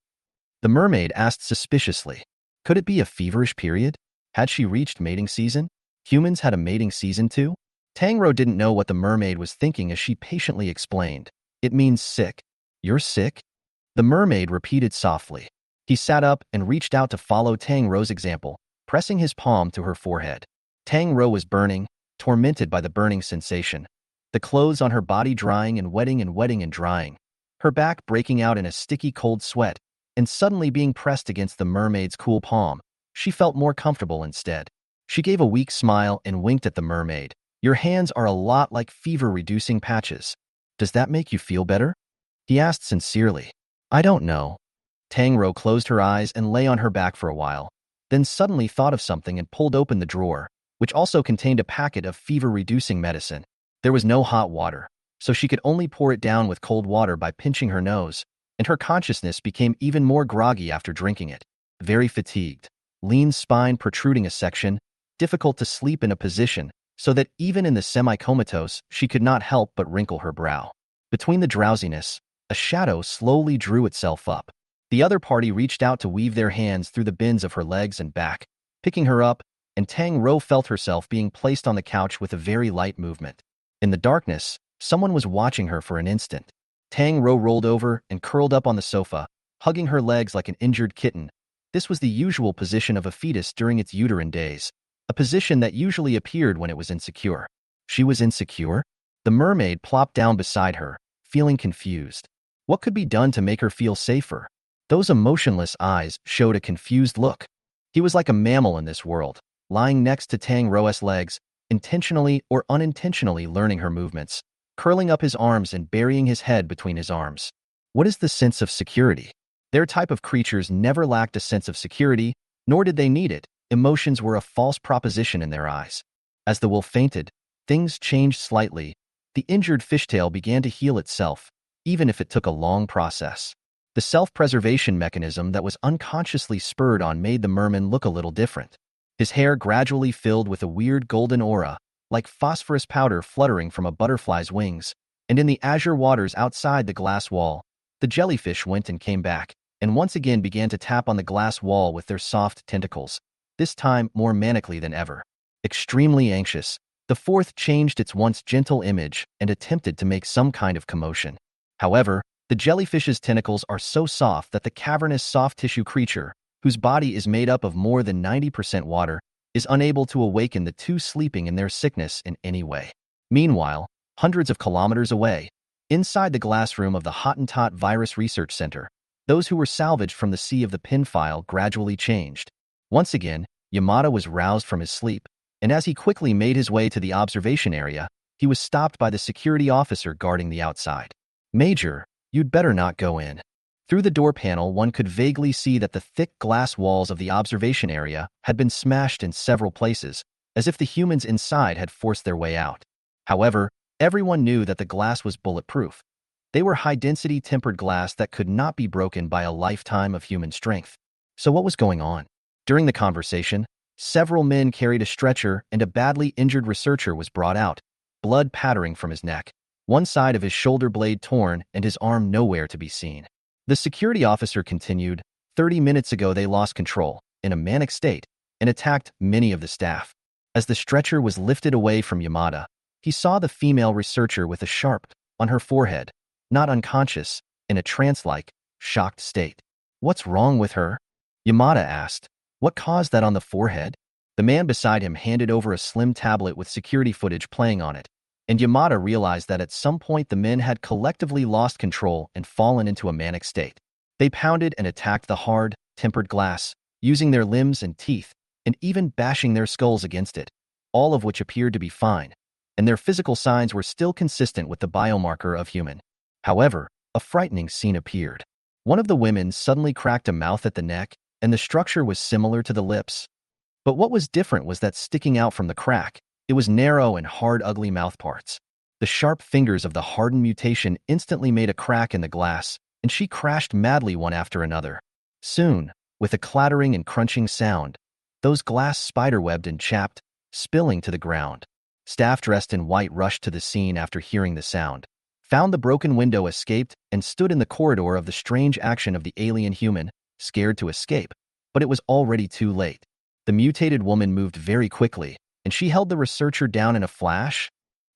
The mermaid asked suspiciously. Could it be a feverish period? Had she reached mating season? Humans had a mating season too? Tang Rou didn't know what the mermaid was thinking as she patiently explained. "It means sick." "You're sick?" The mermaid repeated softly. He sat up and reached out to follow Tang Rou's example, pressing his palm to her forehead. Tang Rou was burning, tormented by the burning sensation. The clothes on her body drying and wetting and wetting and drying. Her back breaking out in a sticky cold sweat, and suddenly being pressed against the mermaid's cool palm. She felt more comfortable instead. She gave a weak smile and winked at the mermaid. "Your hands are a lot like fever-reducing patches. Does that make you feel better?" He asked sincerely. "I don't know." Tang Rou closed her eyes and lay on her back for a while, then suddenly thought of something and pulled open the drawer, which also contained a packet of fever-reducing medicine. There was no hot water, so she could only pour it down with cold water by pinching her nose, and her consciousness became even more groggy after drinking it. Very fatigued, lean spine protruding a section, difficult to sleep in a position, so that even in the semi-comatose, she could not help but wrinkle her brow. Between the drowsiness, a shadow slowly drew itself up. The other party reached out to weave their hands through the bins of her legs and back, picking her up, and Tang Rou felt herself being placed on the couch with a very light movement. In the darkness, someone was watching her for an instant. Tang Rou rolled over and curled up on the sofa, hugging her legs like an injured kitten. This was the usual position of a fetus during its uterine days, a position that usually appeared when it was insecure. She was insecure? The mermaid plopped down beside her, feeling confused. What could be done to make her feel safer? Those emotionless eyes showed a confused look. He was like a mammal in this world, lying next to Tang Rou's legs, intentionally or unintentionally learning her movements, curling up his arms and burying his head between his arms. What is the sense of security? Their type of creatures never lacked a sense of security, nor did they need it. Emotions were a false proposition in their eyes. As the wolf fainted, things changed slightly. The injured fishtail began to heal itself, even if it took a long process. The self-preservation mechanism that was unconsciously spurred on made the merman look a little different. His hair gradually filled with a weird golden aura, like phosphorus powder fluttering from a butterfly's wings, and in the azure waters outside the glass wall, the jellyfish went and came back, and once again began to tap on the glass wall with their soft tentacles, this time more manically than ever. Extremely anxious, the fourth changed its once gentle image and attempted to make some kind of commotion. However, the jellyfish's tentacles are so soft that the cavernous soft-tissue creature, whose body is made up of more than 90% water, is unable to awaken the two sleeping in their sickness in any way. Meanwhile, hundreds of kilometers away, inside the glass room of the Hottentot Virus Research Center, those who were salvaged from the sea of the pin file gradually changed. Once again, Yamada was roused from his sleep, and as he quickly made his way to the observation area, he was stopped by the security officer guarding the outside. "Major, you'd better not go in." Through the door panel, one could vaguely see that the thick glass walls of the observation area had been smashed in several places, as if the humans inside had forced their way out. However, everyone knew that the glass was bulletproof. They were high-density tempered glass that could not be broken by a lifetime of human strength. So what was going on? During the conversation, several men carried a stretcher and a badly injured researcher was brought out, blood pattering from his neck, one side of his shoulder blade torn and his arm nowhere to be seen. The security officer continued, 30 minutes ago they lost control, in a manic state, and attacked many of the staff. As the stretcher was lifted away from Yamada, he saw the female researcher with a sharp on her forehead, not unconscious, in a trance-like, shocked state. "What's wrong with her?" Yamada asked. "What caused that on the forehead?" The man beside him handed over a slim tablet with security footage playing on it, and Yamada realized that at some point the men had collectively lost control and fallen into a manic state. They pounded and attacked the hard, tempered glass, using their limbs and teeth, and even bashing their skulls against it, all of which appeared to be fine, and their physical signs were still consistent with the biomarker of human. However, a frightening scene appeared. One of the women suddenly cracked a mouth at the neck, and the structure was similar to the lips. But what was different was that sticking out from the crack, it was narrow and hard, ugly mouthparts. The sharp fingers of the hardened mutation instantly made a crack in the glass, and she crashed madly one after another. Soon, with a clattering and crunching sound, those glass spiderwebbed and chapped, spilling to the ground. Staff dressed in white rushed to the scene after hearing the sound, found the broken window, escaped, and stood in the corridor of the strange action of the alien human, scared to escape. But it was already too late. The mutated woman moved very quickly, and she held the researcher down in a flash.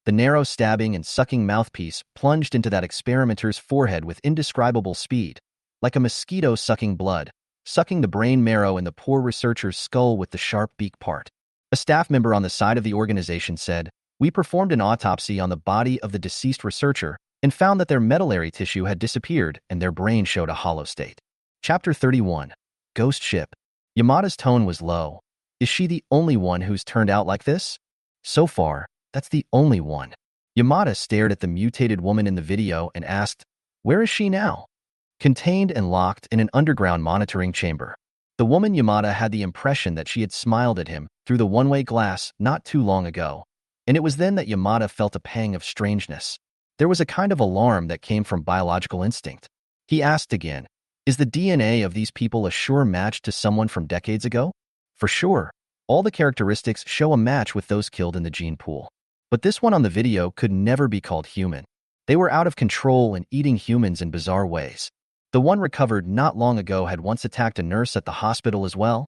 The narrow stabbing and sucking mouthpiece plunged into that experimenter's forehead with indescribable speed, like a mosquito sucking blood, sucking the brain marrow in the poor researcher's skull with the sharp beak part. A staff member on the side of the organization said, "We performed an autopsy on the body of the deceased researcher and found that their medullary tissue had disappeared and their brain showed a hollow state." Chapter 31. Ghost Ship. Yamada's tone was low. Is she the only one who's turned out like this? So far, that's the only one. Yamada stared at the mutated woman in the video and asked, "Where is she now?" Contained and locked in an underground monitoring chamber. The woman Yamada had the impression that she had smiled at him through the one-way glass not too long ago, and it was then that Yamada felt a pang of strangeness. There was a kind of alarm that came from biological instinct. He asked again, "Is the DNA of these people a sure match to someone from decades ago?" For sure, all the characteristics show a match with those killed in the gene pool. But this one on the video could never be called human. They were out of control and eating humans in bizarre ways. The one recovered not long ago had once attacked a nurse at the hospital as well.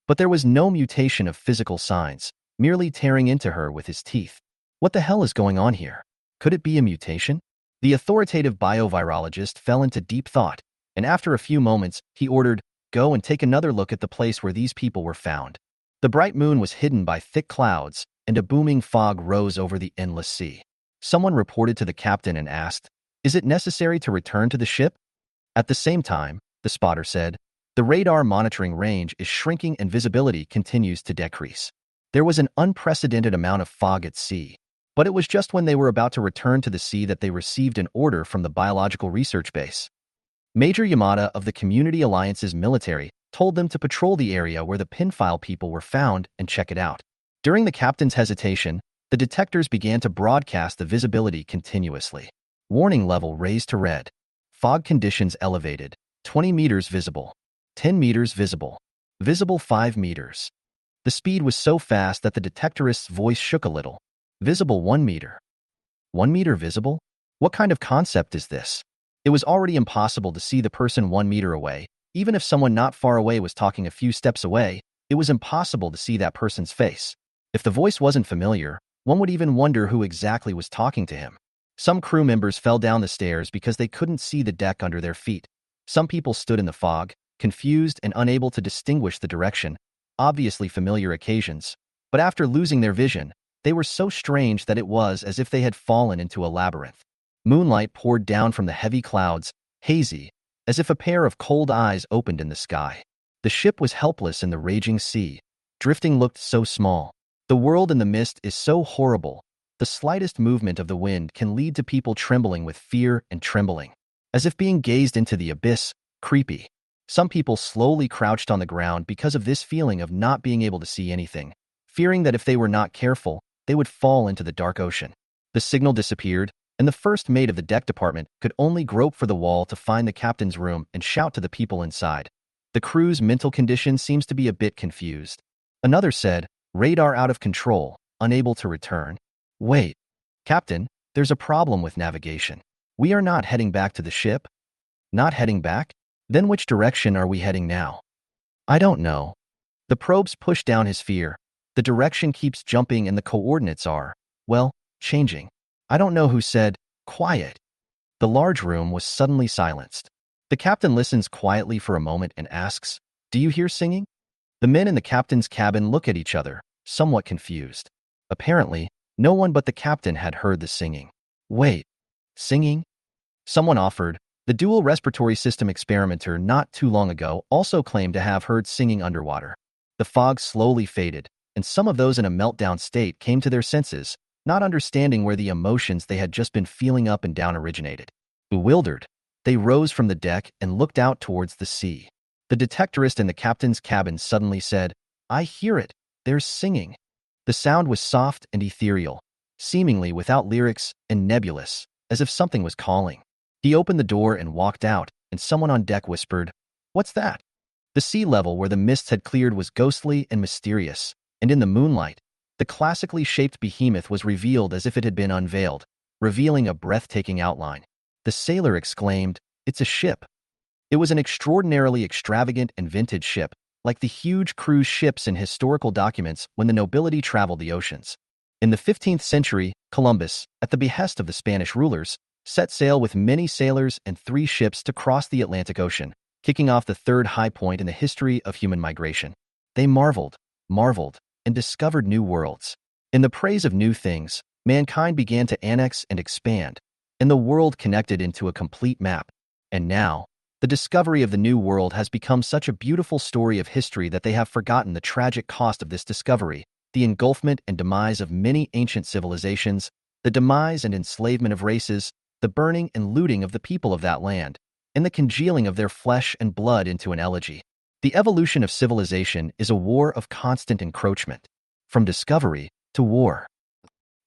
But there was no mutation of physical signs, merely tearing into her with his teeth. What the hell is going on here? Could it be a mutation? The authoritative biovirologist fell into deep thought, and after a few moments, he ordered, "Go and take another look at the place where these people were found." The bright moon was hidden by thick clouds, and a booming fog rose over the endless sea. Someone reported to the captain and asked, "Is it necessary to return to the ship?" At the same time, the spotter said, "The radar monitoring range is shrinking and visibility continues to decrease." There was an unprecedented amount of fog at sea, but it was just when they were about to return to the sea that they received an order from the biological research base. Major Yamada of the Community Alliance's military told them to patrol the area where the pinfile people were found and check it out. During the captain's hesitation, the detectors began to broadcast the visibility continuously. Warning level raised to red. Fog conditions elevated. 20 meters visible. 10 meters visible. Visible 5 meters. The speed was so fast that the detectorist's voice shook a little. Visible 1 meter. 1 meter visible? What kind of concept is this? It was already impossible to see the person 1 meter away. Even if someone not far away was talking a few steps away, it was impossible to see that person's face. If the voice wasn't familiar, one would even wonder who exactly was talking to him. Some crew members fell down the stairs because they couldn't see the deck under their feet. Some people stood in the fog, confused and unable to distinguish the direction, obviously familiar occasions. But after losing their vision, they were so strange that it was as if they had fallen into a labyrinth. Moonlight poured down from the heavy clouds, hazy, as if a pair of cold eyes opened in the sky. The ship was helpless in the raging sea. Drifting looked so small. The world in the mist is so horrible. The slightest movement of the wind can lead to people trembling with fear and trembling. As if being gazed into the abyss, creepy. Some people slowly crouched on the ground because of this feeling of not being able to see anything, fearing that if they were not careful, they would fall into the dark ocean. The signal disappeared, and the first mate of the deck department could only grope for the wall to find the captain's room and shout to the people inside. The crew's mental condition seems to be a bit confused. Another said, "Radar out of control, unable to return." "Wait, Captain, there's a problem with navigation. We are not heading back to the ship." "Not heading back? Then which direction are we heading now?" "I don't know." The probes push down his fear. The direction keeps jumping and the coordinates are, well, changing. "I don't know who said, 'Quiet.'" The large room was suddenly silenced. The captain listens quietly for a moment and asks, "Do you hear singing?" The men in the captain's cabin look at each other, somewhat confused. Apparently, no one but the captain had heard the singing. "Wait, singing?" Someone offered. The dual respiratory system experimenter not too long ago also claimed to have heard singing underwater. The fog slowly faded, and some of those in a meltdown state came to their senses, not understanding where the emotions they had just been feeling up and down originated. Bewildered, they rose from the deck and looked out towards the sea. The detectorist in the captain's cabin suddenly said, "I hear it. There's singing." The sound was soft and ethereal, seemingly without lyrics and nebulous, as if something was calling. He opened the door and walked out, and someone on deck whispered, "What's that?" The sea level where the mists had cleared was ghostly and mysterious, and in the moonlight, the classically shaped behemoth was revealed as if it had been unveiled, revealing a breathtaking outline. The sailor exclaimed, "It's a ship." It was an extraordinarily extravagant and vintage ship, like the huge cruise ships in historical documents when the nobility traveled the oceans. In the 15th century, Columbus, at the behest of the Spanish rulers, set sail with many sailors and 3 ships to cross the Atlantic Ocean, kicking off the third high point in the history of human migration. They marveled, and discovered new worlds. In the praise of new things, mankind began to annex and expand, and the world connected into a complete map. And now, the discovery of the new world has become such a beautiful story of history that they have forgotten the tragic cost of this discovery, the engulfment and demise of many ancient civilizations, the demise and enslavement of races, the burning and looting of the people of that land, and the congealing of their flesh and blood into an elegy. The evolution of civilization is a war of constant encroachment, from discovery to war.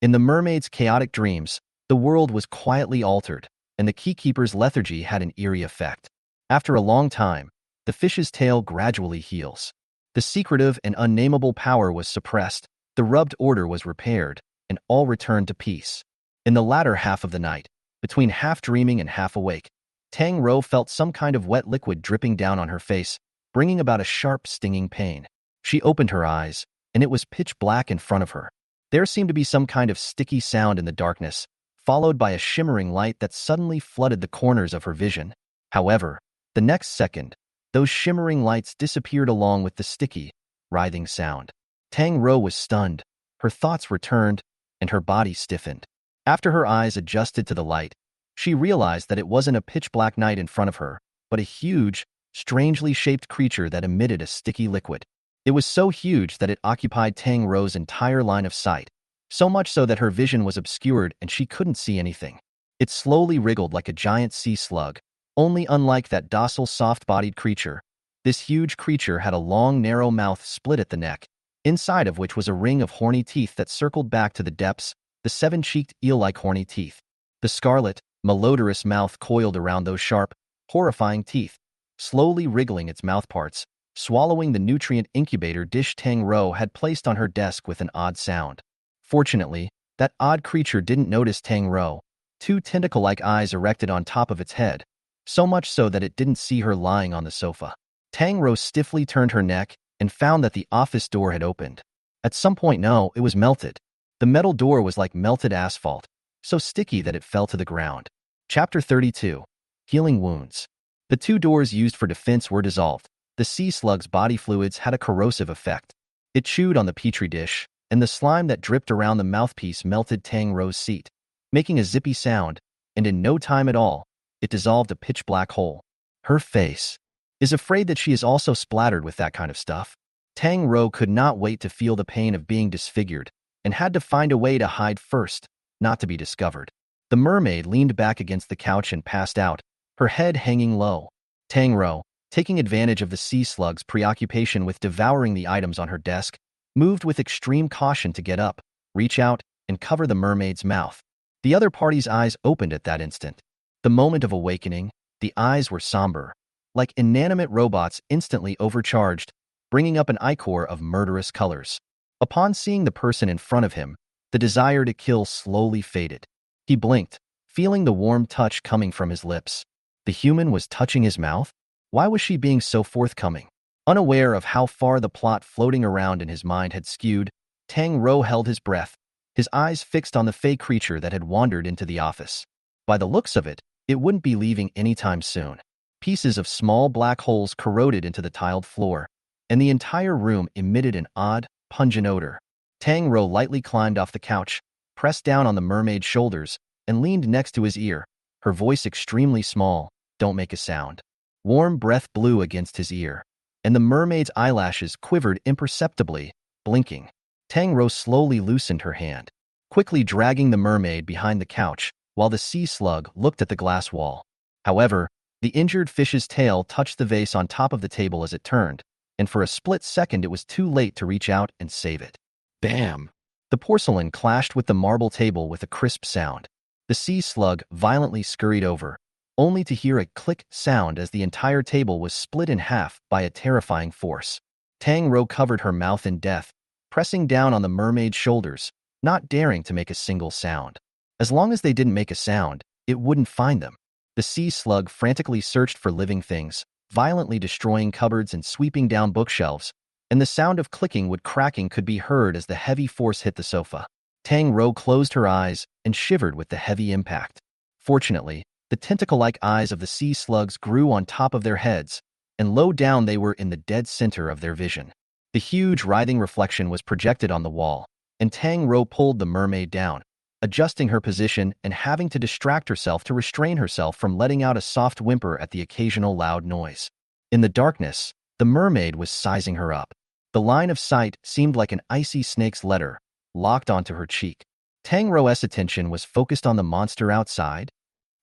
In the mermaid's chaotic dreams, the world was quietly altered, and the keykeeper's lethargy had an eerie effect. After a long time, the fish's tail gradually heals. The secretive and unnameable power was suppressed, the rubbed order was repaired, and all returned to peace. In the latter half of the night, between half dreaming and half awake, Tang Rou felt some kind of wet liquid dripping down on her face, bringing about a sharp, stinging pain. She opened her eyes, and it was pitch black in front of her. There seemed to be some kind of sticky sound in the darkness, followed by a shimmering light that suddenly flooded the corners of her vision. However, the next second, those shimmering lights disappeared along with the sticky, writhing sound. Tang Rou was stunned, her thoughts returned, and her body stiffened. After her eyes adjusted to the light, she realized that it wasn't a pitch-black night in front of her, but a huge, strangely shaped creature that emitted a sticky liquid. It was so huge that it occupied Tang Rou's entire line of sight, so much so that her vision was obscured and she couldn't see anything. It slowly wriggled like a giant sea slug, only unlike that docile, soft-bodied creature. This huge creature had a long, narrow mouth split at the neck, inside of which was a ring of horny teeth that circled back to the depths, the 7-cheeked, eel-like horny teeth. The scarlet, malodorous mouth coiled around those sharp, horrifying teeth, slowly wriggling its mouthparts, swallowing the nutrient incubator dish Tang Rou had placed on her desk with an odd sound. Fortunately, that odd creature didn't notice Tang Rou. Two tentacle-like eyes erected on top of its head, so much so that it didn't see her lying on the sofa. Tang Rou stiffly turned her neck and found that the office door had opened. At some point, no, it was melted. The metal door was like melted asphalt, so sticky that it fell to the ground. Chapter 32. Healing Wounds. The two doors used for defense were dissolved. The sea slug's body fluids had a corrosive effect. It chewed on the petri dish, and the slime that dripped around the mouthpiece melted Tang Rou's seat, making a zippy sound, and in no time at all, it dissolved a pitch-black hole. Her face is afraid that she is also splattered with that kind of stuff. Tang Rou could not wait to feel the pain of being disfigured, and had to find a way to hide first, not to be discovered. The mermaid leaned back against the couch and passed out, her head hanging low. Tang Rou, taking advantage of the sea slug's preoccupation with devouring the items on her desk, moved with extreme caution to get up, reach out, and cover the mermaid's mouth. The other party's eyes opened at that instant. The moment of awakening, the eyes were somber, like inanimate robots instantly overcharged, bringing up an ichor of murderous colors. Upon seeing the person in front of him, the desire to kill slowly faded. He blinked, feeling the warm touch coming from his lips. The human was touching his mouth? Why was she being so forthcoming? Unaware of how far the plot floating around in his mind had skewed, Tang Rou held his breath, his eyes fixed on the fey creature that had wandered into the office. By the looks of it, it wouldn't be leaving anytime soon. Pieces of small black holes corroded into the tiled floor, and the entire room emitted an odd, pungent odor. Tang Rou lightly climbed off the couch, pressed down on the mermaid's shoulders, and leaned next to his ear, her voice extremely small, "Don't make a sound." Warm breath blew against his ear, and the mermaid's eyelashes quivered imperceptibly, blinking. Tang Rou slowly loosened her hand, quickly dragging the mermaid behind the couch, while the sea slug looked at the glass wall. However, the injured fish's tail touched the vase on top of the table as it turned, and for a split second it was too late to reach out and save it. Bam! The porcelain clashed with the marble table with a crisp sound. The sea slug violently scurried over, only to hear a click sound as the entire table was split in half by a terrifying force. Tang Rou covered her mouth in death, pressing down on the mermaid's shoulders, not daring to make a single sound. As long as they didn't make a sound, it wouldn't find them. The sea slug frantically searched for living things, violently destroying cupboards and sweeping down bookshelves, and the sound of clicking wood cracking could be heard as the heavy force hit the sofa. Tang Rou closed her eyes and shivered with the heavy impact. Fortunately, the tentacle-like eyes of the sea slugs grew on top of their heads, and low down they were in the dead center of their vision. The huge writhing reflection was projected on the wall, and Tang Rou pulled the mermaid down, adjusting her position and having to distract herself to restrain herself from letting out a soft whimper at the occasional loud noise. In the darkness, the mermaid was sizing her up. The line of sight seemed like an icy snake's letter, locked onto her cheek. Tang Rou's attention was focused on the monster outside.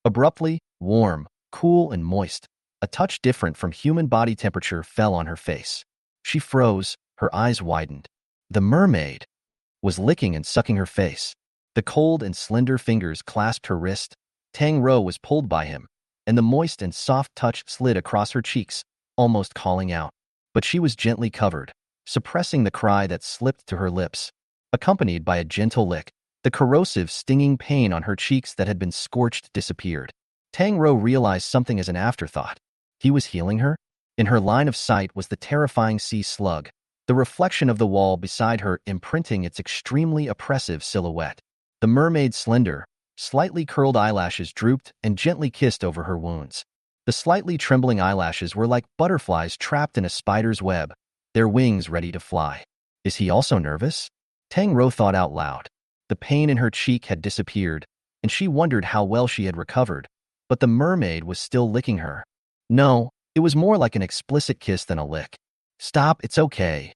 Abruptly, warm, cool, and moist, a touch different from human body temperature fell on her face. She froze, her eyes widened. The mermaid was licking and sucking her face. The cold and slender fingers clasped her wrist. Tang Rou was pulled by him, and the moist and soft touch slid across her cheeks, almost calling out. But she was gently covered, suppressing the cry that slipped to her lips, accompanied by a gentle lick. The corrosive, stinging pain on her cheeks that had been scorched disappeared. Tang Rou realized something as an afterthought. He was healing her? In her line of sight was the terrifying sea slug, the reflection of the wall beside her imprinting its extremely oppressive silhouette. The mermaid's slender, slightly curled eyelashes drooped and gently kissed over her wounds. The slightly trembling eyelashes were like butterflies trapped in a spider's web, their wings ready to fly. Is he also nervous? Tang Rou thought out loud. The pain in her cheek had disappeared, and she wondered how well she had recovered, but the mermaid was still licking her. No, it was more like an explicit kiss than a lick. "Stop, it's okay."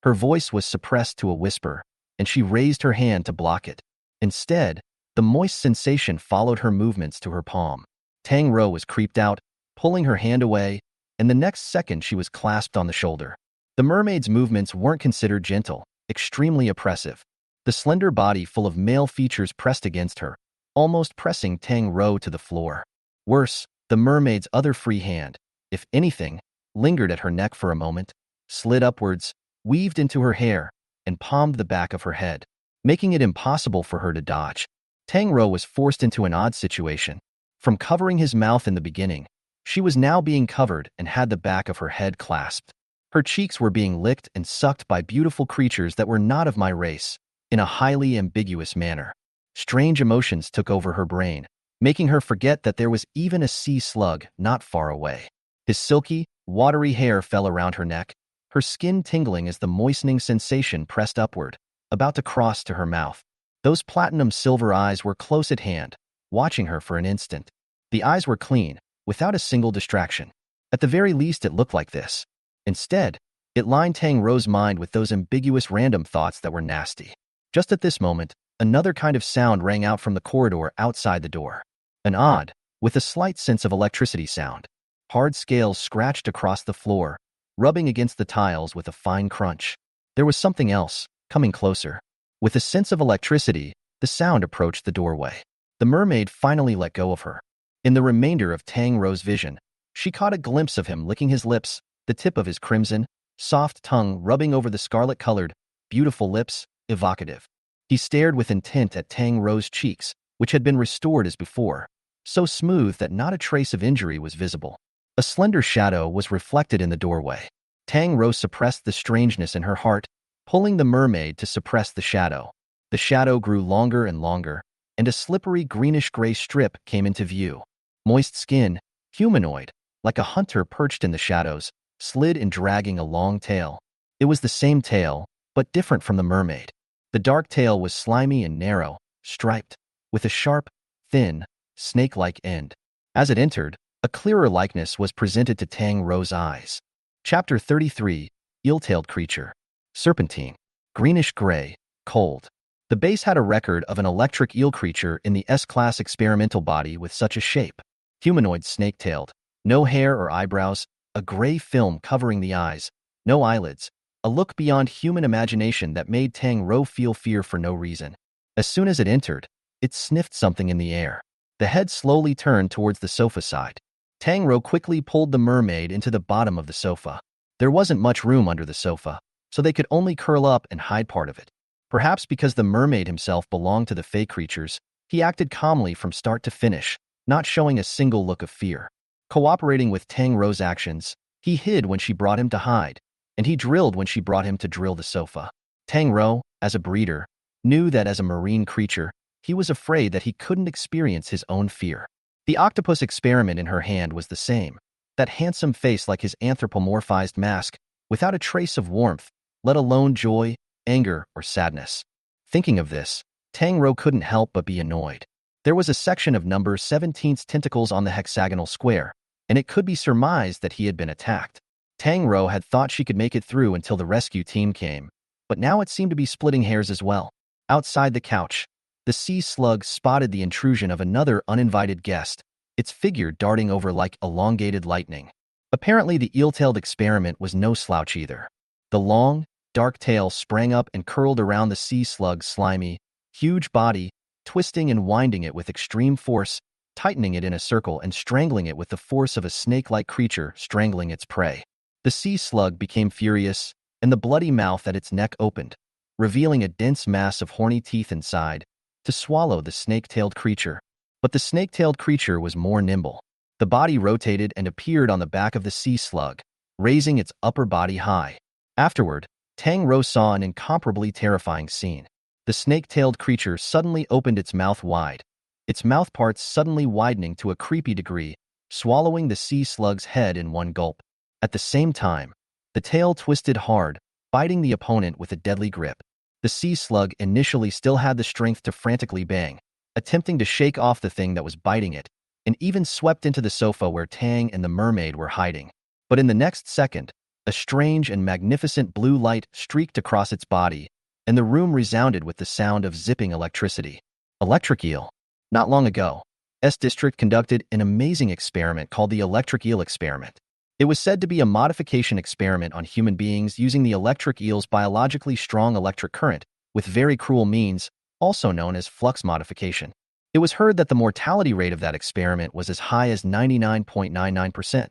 Her voice was suppressed to a whisper, and she raised her hand to block it. Instead, the moist sensation followed her movements to her palm. Tang Rou was creeped out, pulling her hand away, and the next second she was clasped on the shoulder. The mermaid's movements weren't considered gentle, extremely oppressive. The slender body full of male features pressed against her, almost pressing Tang Rou to the floor. Worse, the mermaid's other free hand, if anything, lingered at her neck for a moment, slid upwards, weaved into her hair, and palmed the back of her head, making it impossible for her to dodge. Tang Rou was forced into an odd situation. From covering his mouth in the beginning, she was now being covered and had the back of her head clasped. Her cheeks were being licked and sucked by beautiful creatures that were not of my race, in a highly ambiguous manner. Strange emotions took over her brain, making her forget that there was even a sea slug not far away. His silky, watery hair fell around her neck, her skin tingling as the moistening sensation pressed upward, about to cross to her mouth. Those platinum silver eyes were close at hand, watching her for an instant. The eyes were clean, without a single distraction. At the very least it looked like this. Instead, it lined Tang Rou's mind with those ambiguous random thoughts that were nasty. Just at this moment, another kind of sound rang out from the corridor outside the door. An odd, with a slight sense of electricity sound. Hard scales scratched across the floor, rubbing against the tiles with a fine crunch. There was something else, coming closer. With a sense of electricity, the sound approached the doorway. The mermaid finally let go of her. In the remainder of Tang Rou's vision, she caught a glimpse of him licking his lips, the tip of his crimson, soft tongue rubbing over the scarlet-colored, beautiful lips, evocative. He stared with intent at Tang Rou's cheeks, which had been restored as before, so smooth that not a trace of injury was visible. A slender shadow was reflected in the doorway. Tang Rou suppressed the strangeness in her heart, pulling the mermaid to suppress the shadow. The shadow grew longer and longer, and a slippery greenish-gray strip came into view. Moist skin, humanoid, like a hunter perched in the shadows, slid in dragging a long tail. It was the same tail, but different from the mermaid. The dark tail was slimy and narrow, striped, with a sharp, thin, snake-like end. As it entered, a clearer likeness was presented to Tang Rou's eyes. Chapter 33, Eel-tailed creature. Serpentine. Greenish-gray, cold. The base had a record of an electric eel creature in the S-class experimental body with such a shape. Humanoid snake-tailed. No hair or eyebrows, a gray film covering the eyes, no eyelids, a look beyond human imagination that made Tang Rou feel fear for no reason. As soon as it entered, it sniffed something in the air. The head slowly turned towards the sofa side. Tang Rou quickly pulled the mermaid into the bottom of the sofa. There wasn't much room under the sofa, so they could only curl up and hide part of it. Perhaps because the mermaid himself belonged to the fey creatures, he acted calmly from start to finish, not showing a single look of fear. Cooperating with Tang Rou's actions, he hid when she brought him to hide, and he drilled when she brought him to drill the sofa. Tang Rou, as a breeder, knew that as a marine creature, he was afraid that he couldn't experience his own fear. The octopus experiment in her hand was the same. That handsome face like his anthropomorphized mask, without a trace of warmth, let alone joy, anger, or sadness. Thinking of this, Tang Rou couldn't help but be annoyed. There was a section of number 17's tentacles on the hexagonal square, and it could be surmised that he had been attacked. Tang Rou had thought she could make it through until the rescue team came, but now it seemed to be splitting hairs as well. Outside the couch, the sea slug spotted the intrusion of another uninvited guest, its figure darting over like elongated lightning. Apparently the eel-tailed experiment was no slouch either. The long, dark tail sprang up and curled around the sea slug's slimy, huge body, twisting and winding it with extreme force, tightening it in a circle and strangling it with the force of a snake-like creature strangling its prey. The sea slug became furious, and the bloody mouth at its neck opened, revealing a dense mass of horny teeth inside, to swallow the snake-tailed creature. But the snake-tailed creature was more nimble. The body rotated and appeared on the back of the sea slug, raising its upper body high. Afterward, Tang Rou saw an incomparably terrifying scene. The snake-tailed creature suddenly opened its mouth wide, its mouth parts suddenly widening to a creepy degree, swallowing the sea slug's head in one gulp. At the same time, the tail twisted hard, biting the opponent with a deadly grip. The sea slug initially still had the strength to frantically bang, attempting to shake off the thing that was biting it, and even swept into the sofa where Tang and the mermaid were hiding. But in the next second, a strange and magnificent blue light streaked across its body, and the room resounded with the sound of zipping electricity. Electric eel. Not long ago, S-District conducted an amazing experiment called the electric eel experiment. It was said to be a modification experiment on human beings using the electric eel's biologically strong electric current with very cruel means, also known as flux modification. It was heard that the mortality rate of that experiment was as high as 99.99%.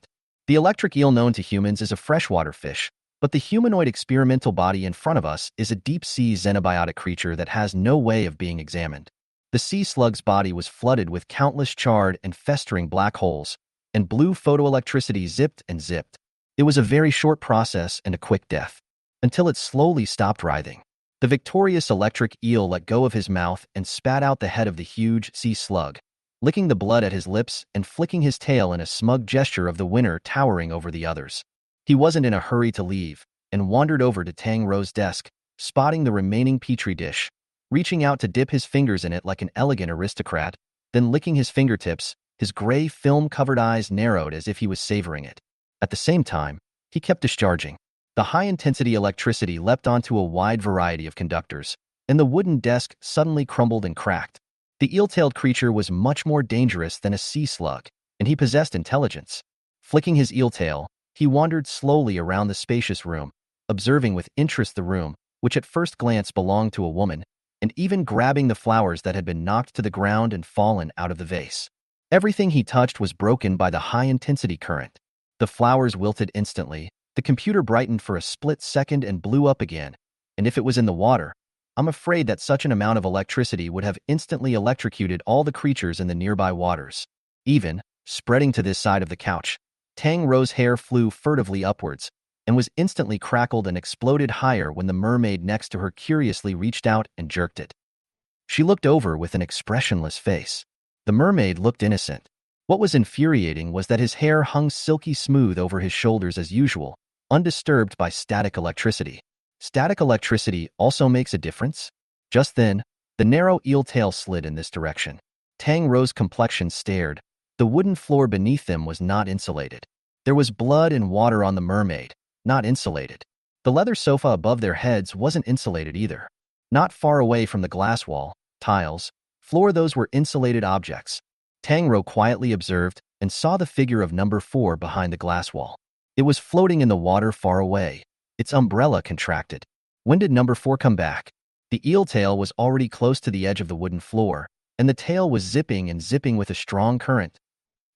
The electric eel known to humans is a freshwater fish, but the humanoid experimental body in front of us is a deep-sea xenobiotic creature that has no way of being examined. The sea slug's body was flooded with countless charred and festering black holes, and blue photoelectricity zipped and zipped. It was a very short process and a quick death, until it slowly stopped writhing. The victorious electric eel let go of his mouth and spat out the head of the huge sea slug, licking the blood at his lips and flicking his tail in a smug gesture of the winner towering over the others. He wasn't in a hurry to leave, and wandered over to Tang Rou's desk, spotting the remaining petri dish, reaching out to dip his fingers in it like an elegant aristocrat, then licking his fingertips, his gray film-covered eyes narrowed as if he was savoring it. At the same time, he kept discharging. The high-intensity electricity leapt onto a wide variety of conductors, and the wooden desk suddenly crumbled and cracked. The eel-tailed creature was much more dangerous than a sea slug, and he possessed intelligence. Flicking his eel tail, he wandered slowly around the spacious room, observing with interest the room, which at first glance belonged to a woman, and even grabbing the flowers that had been knocked to the ground and fallen out of the vase. Everything he touched was broken by the high-intensity current. The flowers wilted instantly, the computer brightened for a split second and blew up again, and if it was in the water, I'm afraid that such an amount of electricity would have instantly electrocuted all the creatures in the nearby waters. Even, spreading to this side of the couch, Tang Rou's hair flew furtively upwards, and was instantly crackled and exploded higher when the mermaid next to her curiously reached out and jerked it. She looked over with an expressionless face. The mermaid looked innocent. What was infuriating was that his hair hung silky smooth over his shoulders as usual, undisturbed by static electricity. Static electricity also makes a difference? Just then, the narrow eel tail slid in this direction. Tang Rou's complexion stared. The wooden floor beneath them was not insulated. There was blood and water on the mermaid, not insulated. The leather sofa above their heads wasn't insulated either. Not far away from the glass wall, tiles, floor, those were insulated objects. Tang Rou quietly observed and saw the figure of number 4 behind the glass wall. It was floating in the water far away. Its umbrella contracted. When did number 4 come back? The eel tail was already close to the edge of the wooden floor, and the tail was zipping and zipping with a strong current.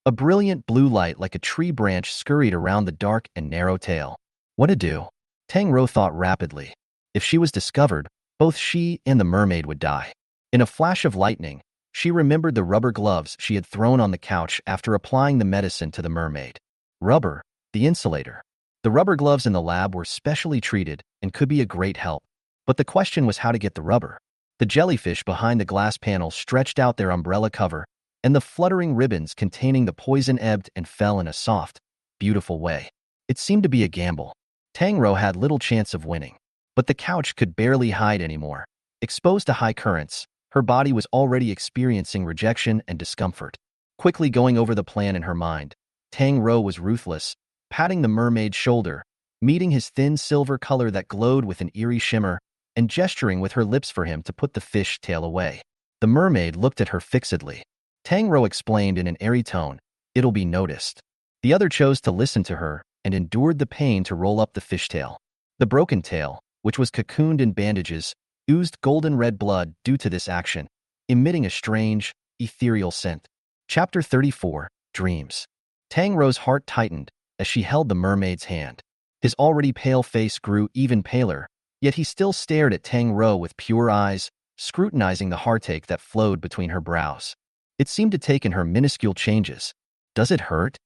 A brilliant blue light like a tree branch scurried around the dark and narrow tail. What to do? Tang Rou thought rapidly. If she was discovered, both she and the mermaid would die. In a flash of lightning, she remembered the rubber gloves she had thrown on the couch after applying the medicine to the mermaid. Rubber, the insulator. The rubber gloves in the lab were specially treated and could be a great help. But the question was how to get the rubber. The jellyfish behind the glass panel stretched out their umbrella cover, and the fluttering ribbons containing the poison ebbed and fell in a soft, beautiful way. It seemed to be a gamble. Tang Rou had little chance of winning. But the couch could barely hide anymore. Exposed to high currents, her body was already experiencing rejection and discomfort. Quickly going over the plan in her mind, Tang Rou was ruthless, patting the mermaid's shoulder, meeting his thin silver color that glowed with an eerie shimmer, and gesturing with her lips for him to put the fish tail away. The mermaid looked at her fixedly. Tang Rou explained in an airy tone, "It'll be noticed." The other chose to listen to her and endured the pain to roll up the fishtail. The broken tail, which was cocooned in bandages, oozed golden red blood due to this action, emitting a strange, ethereal scent. Chapter 34, Dreams. Tang Rou's heart tightened as she held the mermaid's hand. His already pale face grew even paler, yet he still stared at Tang Rou with pure eyes, scrutinizing the heartache that flowed between her brows. It seemed to take in her minuscule changes. "Does it hurt?"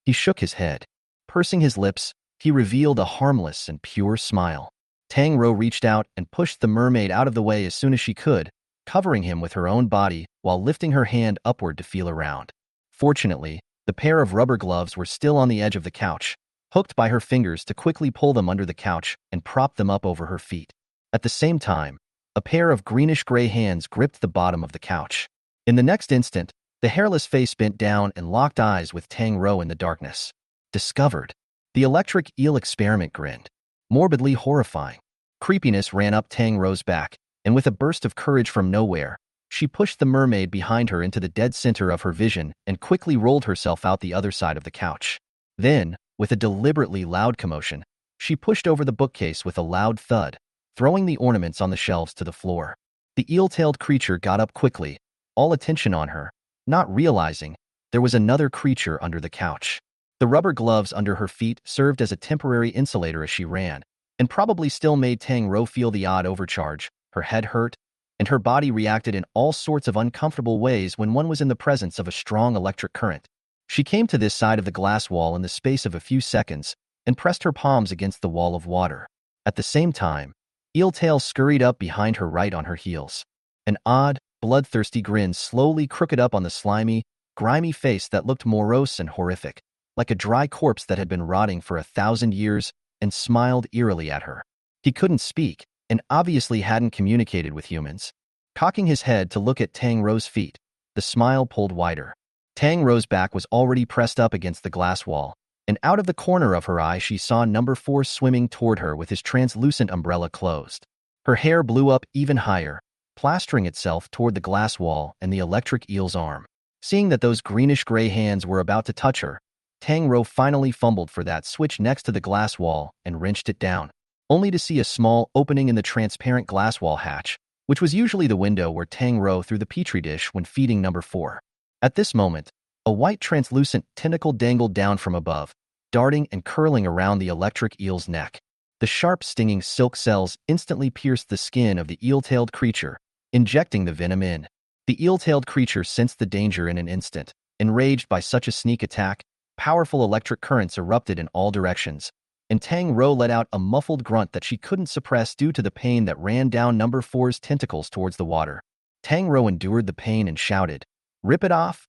He shook his head. Pursing his lips, he revealed a harmless and pure smile. Tang Rou reached out and pushed the mermaid out of the way as soon as she could, covering him with her own body while lifting her hand upward to feel around. Fortunately, the pair of rubber gloves were still on the edge of the couch, hooked by her fingers to quickly pull them under the couch and prop them up over her feet. At the same time, a pair of greenish-gray hands gripped the bottom of the couch. In the next instant, the hairless face bent down and locked eyes with Tang Rou in the darkness. Discovered. The electric eel experiment grinned. Morbidly horrifying. Creepiness ran up Tang Rou's back, and with a burst of courage from nowhere, she pushed the mermaid behind her into the dead center of her vision and quickly rolled herself out the other side of the couch. Then, with a deliberately loud commotion, she pushed over the bookcase with a loud thud, throwing the ornaments on the shelves to the floor. The eel-tailed creature got up quickly, all attention on her, not realizing there was another creature under the couch. The rubber gloves under her feet served as a temporary insulator as she ran, and probably still made Tang Rou feel the odd overcharge. Her head hurt, and her body reacted in all sorts of uncomfortable ways when one was in the presence of a strong electric current. She came to this side of the glass wall in the space of a few seconds and pressed her palms against the wall of water. At the same time, Eeltail scurried up behind her right on her heels. An odd, bloodthirsty grin slowly crooked up on the slimy, grimy face that looked morose and horrific, like a dry corpse that had been rotting for 1,000 years, and smiled eerily at her. He couldn't speak, and obviously hadn't communicated with humans. Cocking his head to look at Tang Rou's feet, the smile pulled wider. Tang Rou's back was already pressed up against the glass wall, and out of the corner of her eye she saw number 4 swimming toward her with his translucent umbrella closed. Her hair blew up even higher, plastering itself toward the glass wall and the electric eel's arm. Seeing that those greenish-gray hands were about to touch her, Tang Rou finally fumbled for that switch next to the glass wall and wrenched it down, only to see a small opening in the transparent glass wall hatch, which was usually the window where Tang Rou threw the petri dish when feeding number 4. At this moment, a white translucent tentacle dangled down from above, darting and curling around the electric eel's neck. The sharp stinging silk cells instantly pierced the skin of the eel-tailed creature, injecting the venom in. The eel-tailed creature sensed the danger in an instant. Enraged by such a sneak attack, powerful electric currents erupted in all directions, and Tang Rou let out a muffled grunt that she couldn't suppress due to the pain that ran down number 4's tentacles towards the water. Tang Rou endured the pain and shouted, "Rip it off!"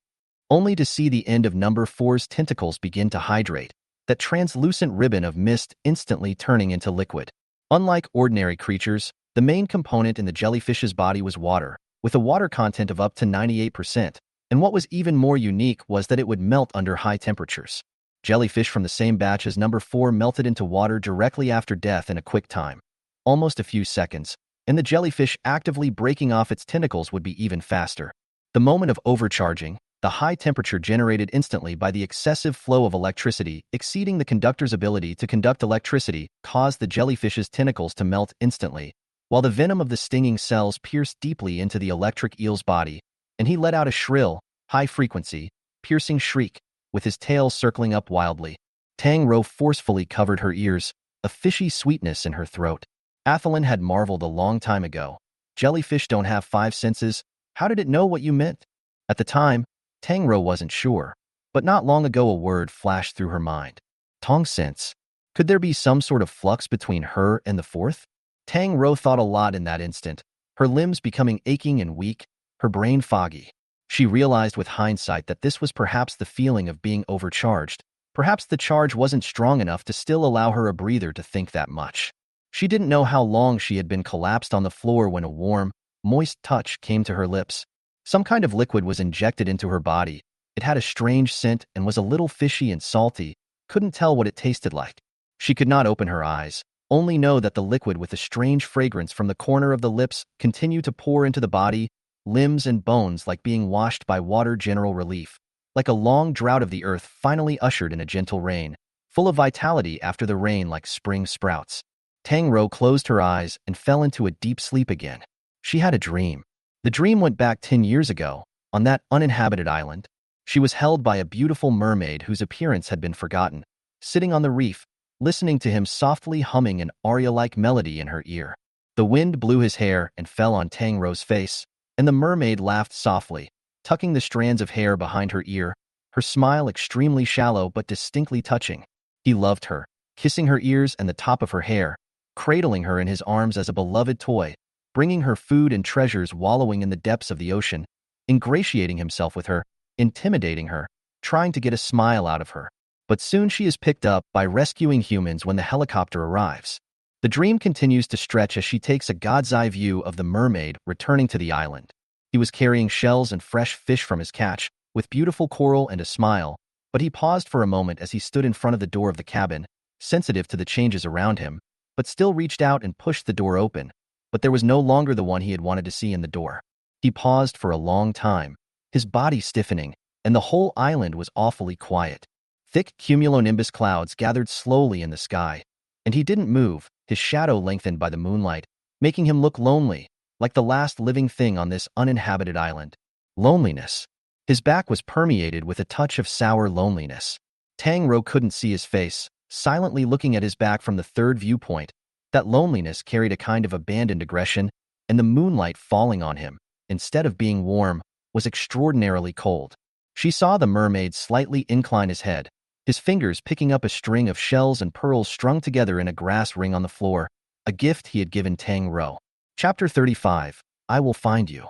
only to see the end of number 4's tentacles begin to hydrate, that translucent ribbon of mist instantly turning into liquid. Unlike ordinary creatures, the main component in the jellyfish's body was water, with a water content of up to 98%, and what was even more unique was that it would melt under high temperatures. Jellyfish from the same batch as number 4 melted into water directly after death in a quick time, almost a few seconds, and the jellyfish actively breaking off its tentacles would be even faster. The moment of overcharging, the high temperature generated instantly by the excessive flow of electricity exceeding the conductor's ability to conduct electricity, caused the jellyfish's tentacles to melt instantly, while the venom of the stinging cells pierced deeply into the electric eel's body, and he let out a shrill, high-frequency, piercing shriek, with his tail circling up wildly. Tang Rou forcefully covered her ears, a fishy sweetness in her throat. Athelin had marveled a long time ago. Jellyfish don't have 5 senses. How did it know what you meant? At the time, Tang Rou wasn't sure, but not long ago a word flashed through her mind. Tong sense. Could there be some sort of flux between her and the 4th? Tang Rou thought a lot in that instant, her limbs becoming aching and weak, her brain foggy. She realized with hindsight that this was perhaps the feeling of being overcharged. Perhaps the charge wasn't strong enough to still allow her a breather to think that much. She didn't know how long she had been collapsed on the floor when a warm, moist touch came to her lips. Some kind of liquid was injected into her body. It had a strange scent and was a little fishy and salty, couldn't tell what it tasted like. She could not open her eyes, only know that the liquid with a strange fragrance from the corner of the lips continued to pour into the body, limbs and bones like being washed by water. General relief, like a long drought of the earth finally ushered in a gentle rain, full of vitality after the rain like spring sprouts. Tang Rou closed her eyes and fell into a deep sleep again. She had a dream. The dream went back 10 years ago, on that uninhabited island. She was held by a beautiful mermaid whose appearance had been forgotten, sitting on the reef, listening to him softly humming an aria-like melody in her ear. The wind blew his hair and fell on Tang Rou's face, and the mermaid laughed softly, tucking the strands of hair behind her ear, her smile extremely shallow but distinctly touching. He loved her, kissing her ears and the top of her hair, cradling her in his arms as a beloved toy, bringing her food and treasures, wallowing in the depths of the ocean, ingratiating himself with her, intimidating her, trying to get a smile out of her. But soon she is picked up by rescuing humans when the helicopter arrives. The dream continues to stretch as she takes a god's eye view of the mermaid returning to the island. He was carrying shells and fresh fish from his catch, with beautiful coral and a smile, but he paused for a moment as he stood in front of the door of the cabin, sensitive to the changes around him, but still reached out and pushed the door open. But there was no longer the one he had wanted to see in the door. He paused for a long time, his body stiffening, and the whole island was awfully quiet. Thick cumulonimbus clouds gathered slowly in the sky, and he didn't move, his shadow lengthened by the moonlight, making him look lonely, like the last living thing on this uninhabited island. Loneliness. His back was permeated with a touch of sour loneliness. Tang Rou couldn't see his face, silently looking at his back from the third viewpoint. That loneliness carried a kind of abandoned aggression, and the moonlight falling on him, instead of being warm, was extraordinarily cold. She saw the mermaid slightly incline his head, his fingers picking up a string of shells and pearls strung together in a grass ring on the floor, a gift he had given Tang Rou. Chapter 35. I Will Find You.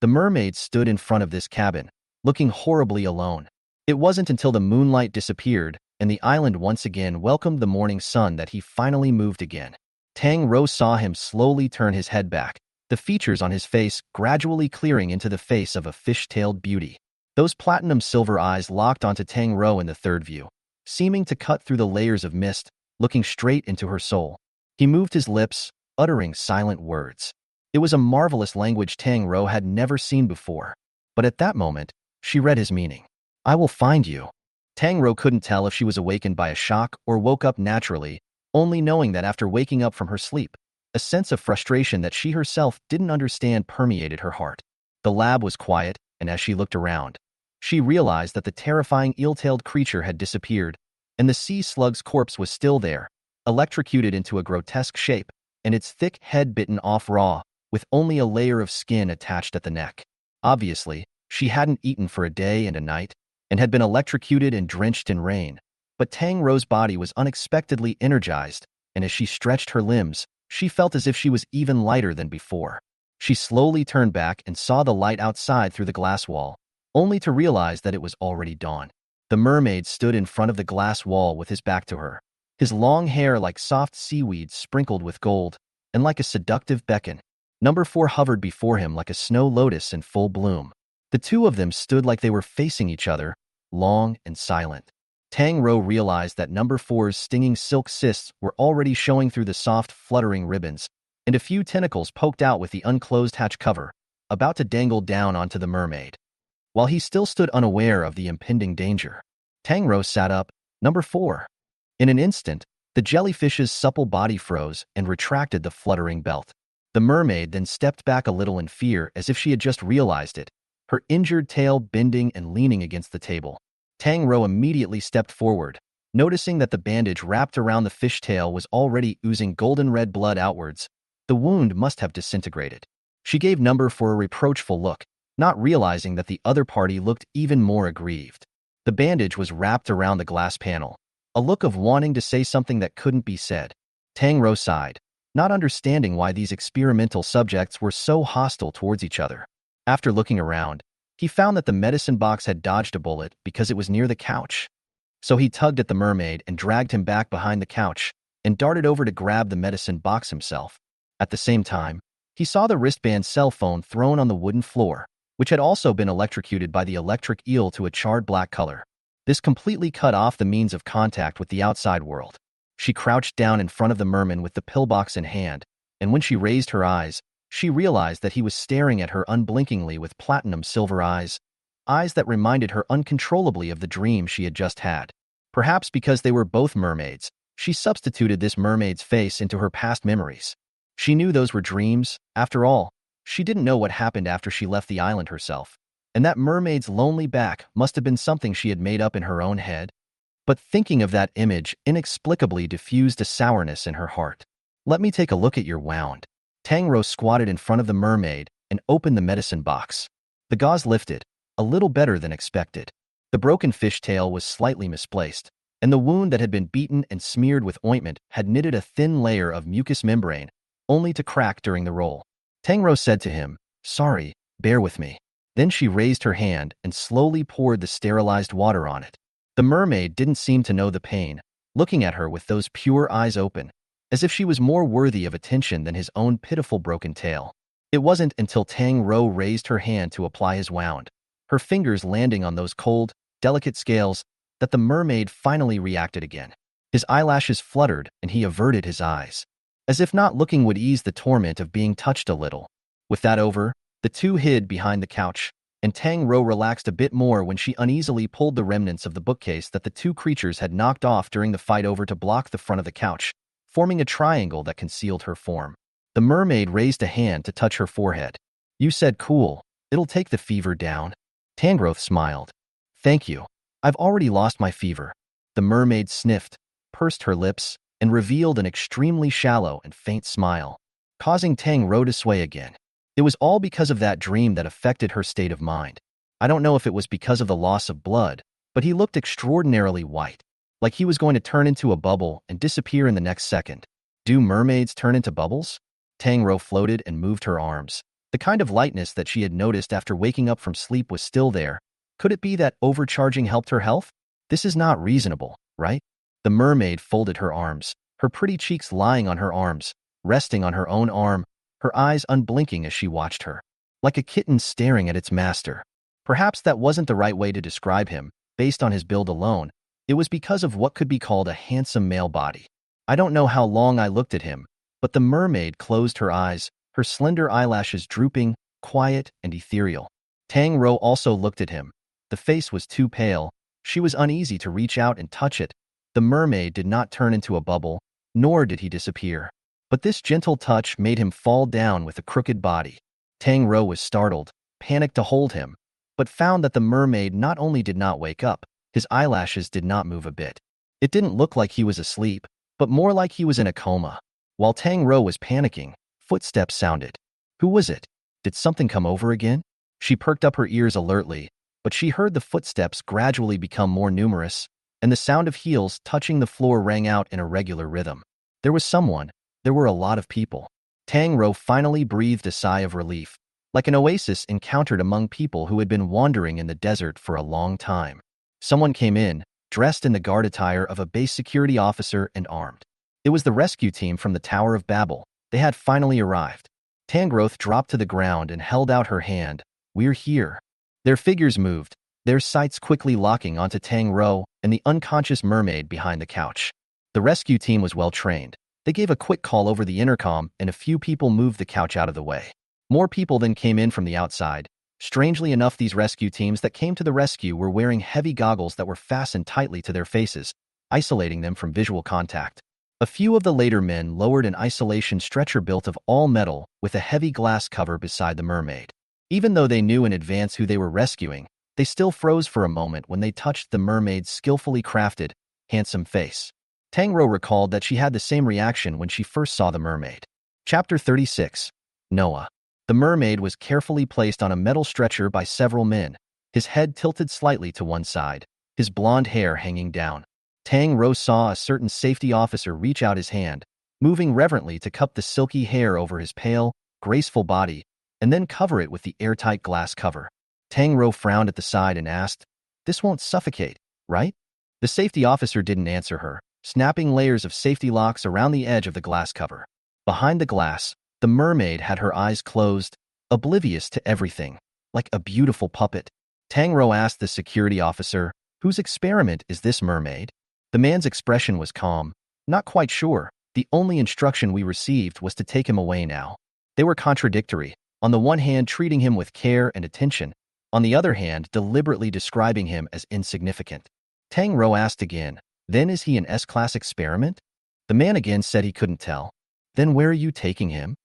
The mermaid stood in front of this cabin, looking horribly alone. It wasn't until the moonlight disappeared and the island once again welcomed the morning sun that he finally moved again. Tang Rou saw him slowly turn his head back, the features on his face gradually clearing into the face of a fish-tailed beauty. Those platinum-silver eyes locked onto Tang Rou in the third view, seeming to cut through the layers of mist, looking straight into her soul. He moved his lips, uttering silent words. It was a marvelous language Tang Rou had never seen before. But at that moment, she read his meaning. I will find you. Tang Rou couldn't tell if she was awakened by a shock or woke up naturally, only knowing that after waking up from her sleep, a sense of frustration that she herself didn't understand permeated her heart. The lab was quiet, and as she looked around, she realized that the terrifying eel-tailed creature had disappeared, and the sea slug's corpse was still there, electrocuted into a grotesque shape, and its thick head bitten off raw, with only a layer of skin attached at the neck. Obviously, she hadn't eaten for a day and a night, and had been electrocuted and drenched in rain. But Tang Rou's body was unexpectedly energized, and as she stretched her limbs, she felt as if she was even lighter than before. She slowly turned back and saw the light outside through the glass wall, only to realize that it was already dawn. The mermaid stood in front of the glass wall with his back to her, his long hair like soft seaweed sprinkled with gold, and like a seductive beacon. Number 4 hovered before him like a snow lotus in full bloom. The two of them stood like they were facing each other, long and silent. Tang Rou realized that Number 4's stinging silk cysts were already showing through the soft, fluttering ribbons, and a few tentacles poked out with the unclosed hatch cover, about to dangle down onto the mermaid. While he still stood unaware of the impending danger, Tang Rou sat up. Number 4. In an instant, the jellyfish's supple body froze and retracted the fluttering belt. The mermaid then stepped back a little in fear as if she had just realized it, her injured tail bending and leaning against the table. Tang Rou immediately stepped forward, noticing that the bandage wrapped around the fish tail was already oozing golden red blood outwards. The wound must have disintegrated. She gave Number 4 a reproachful look, not realizing that the other party looked even more aggrieved. The bandage was wrapped around the glass panel, a look of wanting to say something that couldn't be said. Tang Rou sighed, not understanding why these experimental subjects were so hostile towards each other. After looking around, he found that the medicine box had dodged a bullet because it was near the couch. So he tugged at the mermaid and dragged him back behind the couch and darted over to grab the medicine box himself. At the same time, he saw the wristband cell phone thrown on the wooden floor, which had also been electrocuted by the electric eel to a charred black color. This completely cut off the means of contact with the outside world. She crouched down in front of the merman with the pillbox in hand, and when she raised her eyes, she realized that he was staring at her unblinkingly with platinum silver eyes that reminded her uncontrollably of the dream she had just had. Perhaps because they were both mermaids, she substituted this mermaid's face into her past memories. She knew those were dreams. After all, she didn't know what happened after she left the island herself, and that mermaid's lonely back must have been something she had made up in her own head. But thinking of that image inexplicably diffused a sourness in her heart. Let me take a look at your wound. Tang Rou squatted in front of the mermaid and opened the medicine box. The gauze lifted, a little better than expected. The broken fish tail was slightly misplaced, and the wound that had been beaten and smeared with ointment had knitted a thin layer of mucous membrane, only to crack during the roll. Tang Rou said to him, "Sorry, bear with me." Then she raised her hand and slowly poured the sterilized water on it. The mermaid didn't seem to know the pain, looking at her with those pure eyes open, as if she was more worthy of attention than his own pitiful broken tail. It wasn't until Tang Rou raised her hand to apply his wound, her fingers landing on those cold, delicate scales, that the mermaid finally reacted again. His eyelashes fluttered and he averted his eyes, as if not looking would ease the torment of being touched a little. With that over, the two hid behind the couch, and Tang Rou relaxed a bit more when she uneasily pulled the remnants of the bookcase that the two creatures had knocked off during the fight over to block the front of the couch, forming a triangle that concealed her form. The mermaid raised a hand to touch her forehead. "You said cool. It'll take the fever down." Tang Rou smiled. "Thank you. I've already lost my fever." The mermaid sniffed, pursed her lips, and revealed an extremely shallow and faint smile, causing Tang Rou to sway again. It was all because of that dream that affected her state of mind. I don't know if it was because of the loss of blood, but he looked extraordinarily white, like he was going to turn into a bubble and disappear in the next second. Do mermaids turn into bubbles? Tang Rou floated and moved her arms. The kind of lightness that she had noticed after waking up from sleep was still there. Could it be that overcharging helped her health? This is not reasonable, right? The mermaid folded her arms, her pretty cheeks lying on her arms, resting on her own arm, her eyes unblinking as she watched her, like a kitten staring at its master. Perhaps that wasn't the right way to describe him, based on his build alone. It was because of what could be called a handsome male body. I don't know how long I looked at him, but the mermaid closed her eyes, her slender eyelashes drooping, quiet and ethereal. Tang Rou also looked at him. The face was too pale. She was uneasy to reach out and touch it. The mermaid did not turn into a bubble, nor did he disappear. But this gentle touch made him fall down with a crooked body. Tang Rou was startled, panicked to hold him, but found that the mermaid not only did not wake up, his eyelashes did not move a bit. It didn't look like he was asleep, but more like he was in a coma. While Tang Rou was panicking, footsteps sounded. Who was it? Did something come over again? She perked up her ears alertly, but she heard the footsteps gradually become more numerous, and the sound of heels touching the floor rang out in a regular rhythm. There was someone. There were a lot of people. Tang Rou finally breathed a sigh of relief, like an oasis encountered among people who had been wandering in the desert for a long time. Someone came in, dressed in the guard attire of a base security officer and armed. It was the rescue team from the Tower of Babel. They had finally arrived. Tang Rou dropped to the ground and held out her hand. We're here. Their figures moved, their sights quickly locking onto Tang Rou and the unconscious mermaid behind the couch. The rescue team was well trained. They gave a quick call over the intercom, and a few people moved the couch out of the way. More people then came in from the outside. Strangely enough, these rescue teams that came to the rescue were wearing heavy goggles that were fastened tightly to their faces, isolating them from visual contact. A few of the later men lowered an isolation stretcher built of all metal with a heavy glass cover beside the mermaid. Even though they knew in advance who they were rescuing, they still froze for a moment when they touched the mermaid's skillfully crafted, handsome face. Tang Rou recalled that she had the same reaction when she first saw the mermaid. Chapter 36. Noah. The mermaid was carefully placed on a metal stretcher by several men, his head tilted slightly to one side, his blonde hair hanging down. Tang Rou saw a certain safety officer reach out his hand, moving reverently to cup the silky hair over his pale, graceful body, and then cover it with the airtight glass cover. Tang Rou frowned at the side and asked, "This won't suffocate, right?" The safety officer didn't answer her, snapping layers of safety locks around the edge of the glass cover. Behind the glass, the mermaid had her eyes closed, oblivious to everything, like a beautiful puppet. Tang Rou asked the security officer, "Whose experiment is this mermaid?" The man's expression was calm. "Not quite sure. The only instruction we received was to take him away now." They were contradictory, on the one hand treating him with care and attention, on the other hand deliberately describing him as insignificant. Tang Rou asked again, "Then is he an S-class experiment?" The man again said he couldn't tell. "Then where are you taking him?"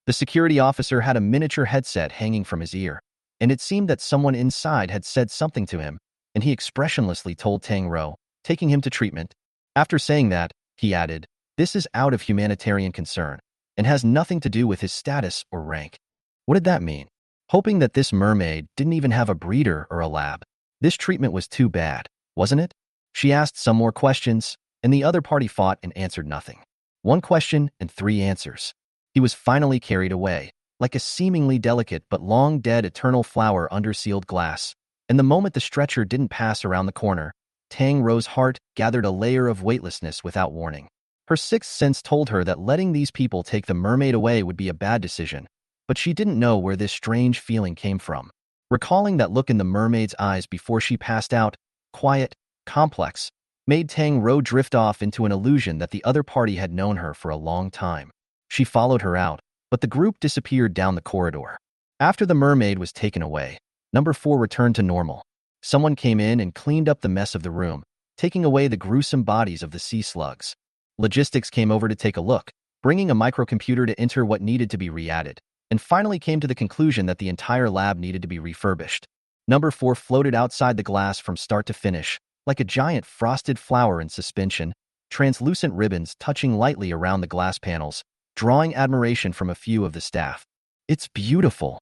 The security officer had a miniature headset hanging from his ear, and it seemed that someone inside had said something to him, and he expressionlessly told Tang Rou, taking him to treatment. After saying that, he added, "This is out of humanitarian concern, and has nothing to do with his status or rank." What did that mean? Hoping that this mermaid didn't even have a breeder or a lab. This treatment was too bad, wasn't it? She asked some more questions, and the other party fought and answered nothing. One question and 3 answers. He was finally carried away, like a seemingly delicate but long-dead eternal flower under sealed glass. And the moment the stretcher didn't pass around the corner, Tang Rou's heart gathered a layer of weightlessness without warning. Her sixth sense told her that letting these people take the mermaid away would be a bad decision, but she didn't know where this strange feeling came from. Recalling that look in the mermaid's eyes before she passed out, quiet, complex, made Tang Rou drift off into an illusion that the other party had known her for a long time. She followed her out, but the group disappeared down the corridor. After the mermaid was taken away, number 4 returned to normal. Someone came in and cleaned up the mess of the room, taking away the gruesome bodies of the sea slugs. Logistics came over to take a look, bringing a microcomputer to enter what needed to be re-added, and finally came to the conclusion that the entire lab needed to be refurbished. Number 4 floated outside the glass from start to finish, like a giant frosted flower in suspension, translucent ribbons touching lightly around the glass panels, drawing admiration from a few of the staff. It's beautiful.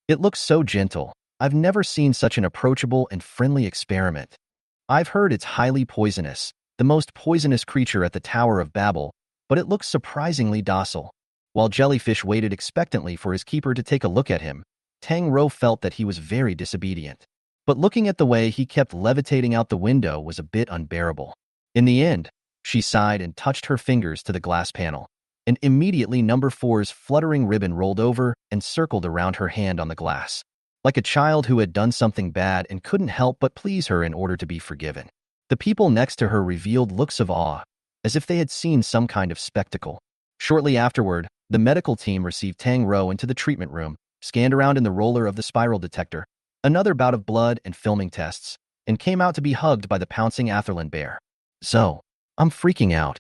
It looks so gentle. I've never seen such an approachable and friendly experiment. I've heard it's highly poisonous, the most poisonous creature at the Tower of Babel, but it looks surprisingly docile. While Jellyfish waited expectantly for his keeper to take a look at him, Tang Rou felt that he was very disobedient. But looking at the way he kept levitating out the window was a bit unbearable. In the end, she sighed and touched her fingers to the glass panel, and immediately number 4's fluttering ribbon rolled over and circled around her hand on the glass, like a child who had done something bad and couldn't help but please her in order to be forgiven. The people next to her revealed looks of awe, as if they had seen some kind of spectacle. Shortly afterward, the medical team received Tang Rou into the treatment room, scanned around in the roller of the spiral detector, another bout of blood and filming tests, and came out to be hugged by the pouncing Atherlin bear. "So, I'm freaking out."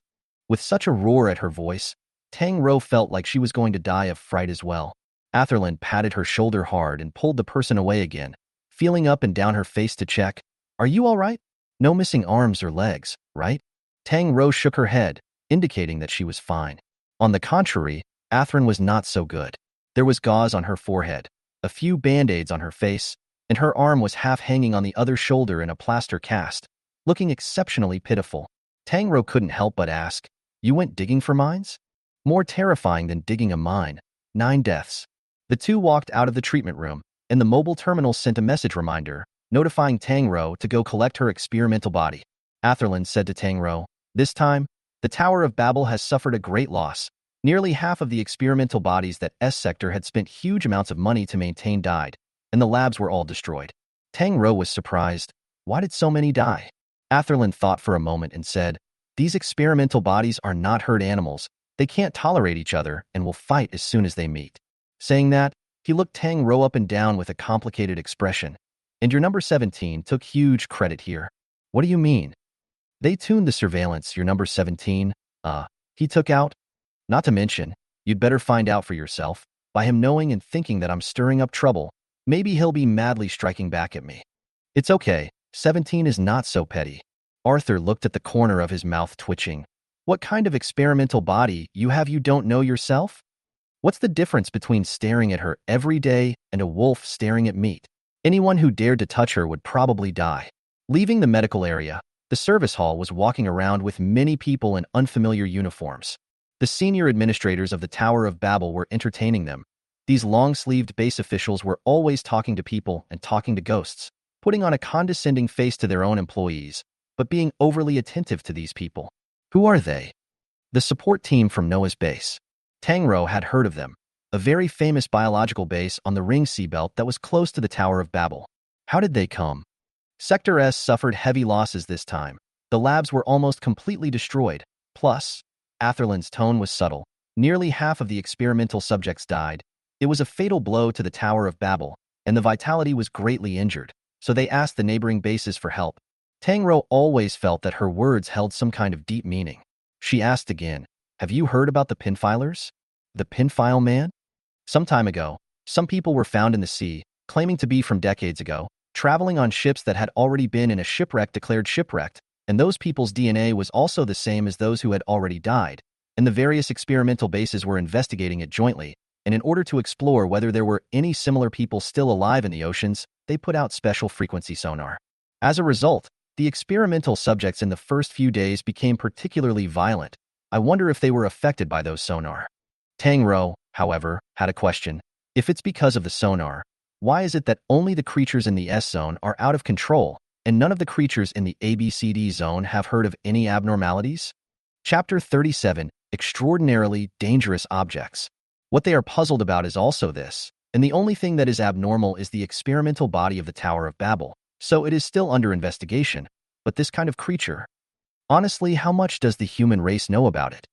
With such a roar at her voice, Tang Rou felt like she was going to die of fright as well. Atherlin patted her shoulder hard and pulled the person away again, feeling up and down her face to check. "Are you all right? No missing arms or legs, right?" Tang Rou shook her head, indicating that she was fine. On the contrary, Atherlin was not so good. There was gauze on her forehead, a few band-aids on her face, and her arm was half hanging on the other shoulder in a plaster cast, looking exceptionally pitiful. Tang Rou couldn't help but ask, "You went digging for mines?" More terrifying than digging a mine. 9 deaths. The two walked out of the treatment room, and the mobile terminal sent a message reminder, notifying Tang Rou to go collect her experimental body. Atherlin said to Tang Rou, "This time, the Tower of Babel has suffered a great loss. Nearly half of the experimental bodies that S-Sector had spent huge amounts of money to maintain died, and the labs were all destroyed." Tang Rou was surprised. Why did so many die? Atherlin thought for a moment and said, "These experimental bodies are not herd animals. They can't tolerate each other and will fight as soon as they meet." Saying that, he looked Tang Rou up and down with a complicated expression. "And your number 17 took huge credit here." "What do you mean?" "They tuned the surveillance your number 17, he took out. Not to mention, you'd better find out for yourself. By him knowing and thinking that I'm stirring up trouble, maybe he'll be madly striking back at me." "It's okay, 17 is not so petty." Arthur looked at the corner of his mouth twitching. "What kind of experimental body you don't know yourself? What's the difference between staring at her every day and a wolf staring at meat? Anyone who dared to touch her would probably die." Leaving the medical area, the service hall was walking around with many people in unfamiliar uniforms. The senior administrators of the Tower of Babel were entertaining them. These long-sleeved base officials were always talking to people and talking to ghosts, putting on a condescending face to their own employees, but being overly attentive to these people. Who are they? The support team from Noah's base. Tang Rou had heard of them, a very famous biological base on the Ring Seabelt that was close to the Tower of Babel. How did they come? Sector S suffered heavy losses this time. The labs were almost completely destroyed. Plus, Atherlin's tone was subtle. Nearly half of the experimental subjects died. It was a fatal blow to the Tower of Babel, and the vitality was greatly injured, so they asked the neighboring bases for help. Tang Rou always felt that her words held some kind of deep meaning. She asked again, "Have you heard about the pinfilers?" "The pinfile man?" "Some time ago, some people were found in the sea, claiming to be from decades ago, traveling on ships that had already been in a shipwreck declared shipwrecked, and those people's DNA was also the same as those who had already died, and the various experimental bases were investigating it jointly, and in order to explore whether there were any similar people still alive in the oceans, they put out special frequency sonar. As a result, the experimental subjects in the first few days became particularly violent. I wonder if they were affected by those sonar." Tang Rou, however, had a question. If it's because of the sonar, why is it that only the creatures in the S zone are out of control, and none of the creatures in the ABCD zone have heard of any abnormalities? Chapter 37, Extraordinarily Dangerous Objects. What they are puzzled about is also this, and the only thing that is abnormal is the experimental body of the Tower of Babel, so it is still under investigation, but this kind of creature. Honestly, how much does the human race know about it?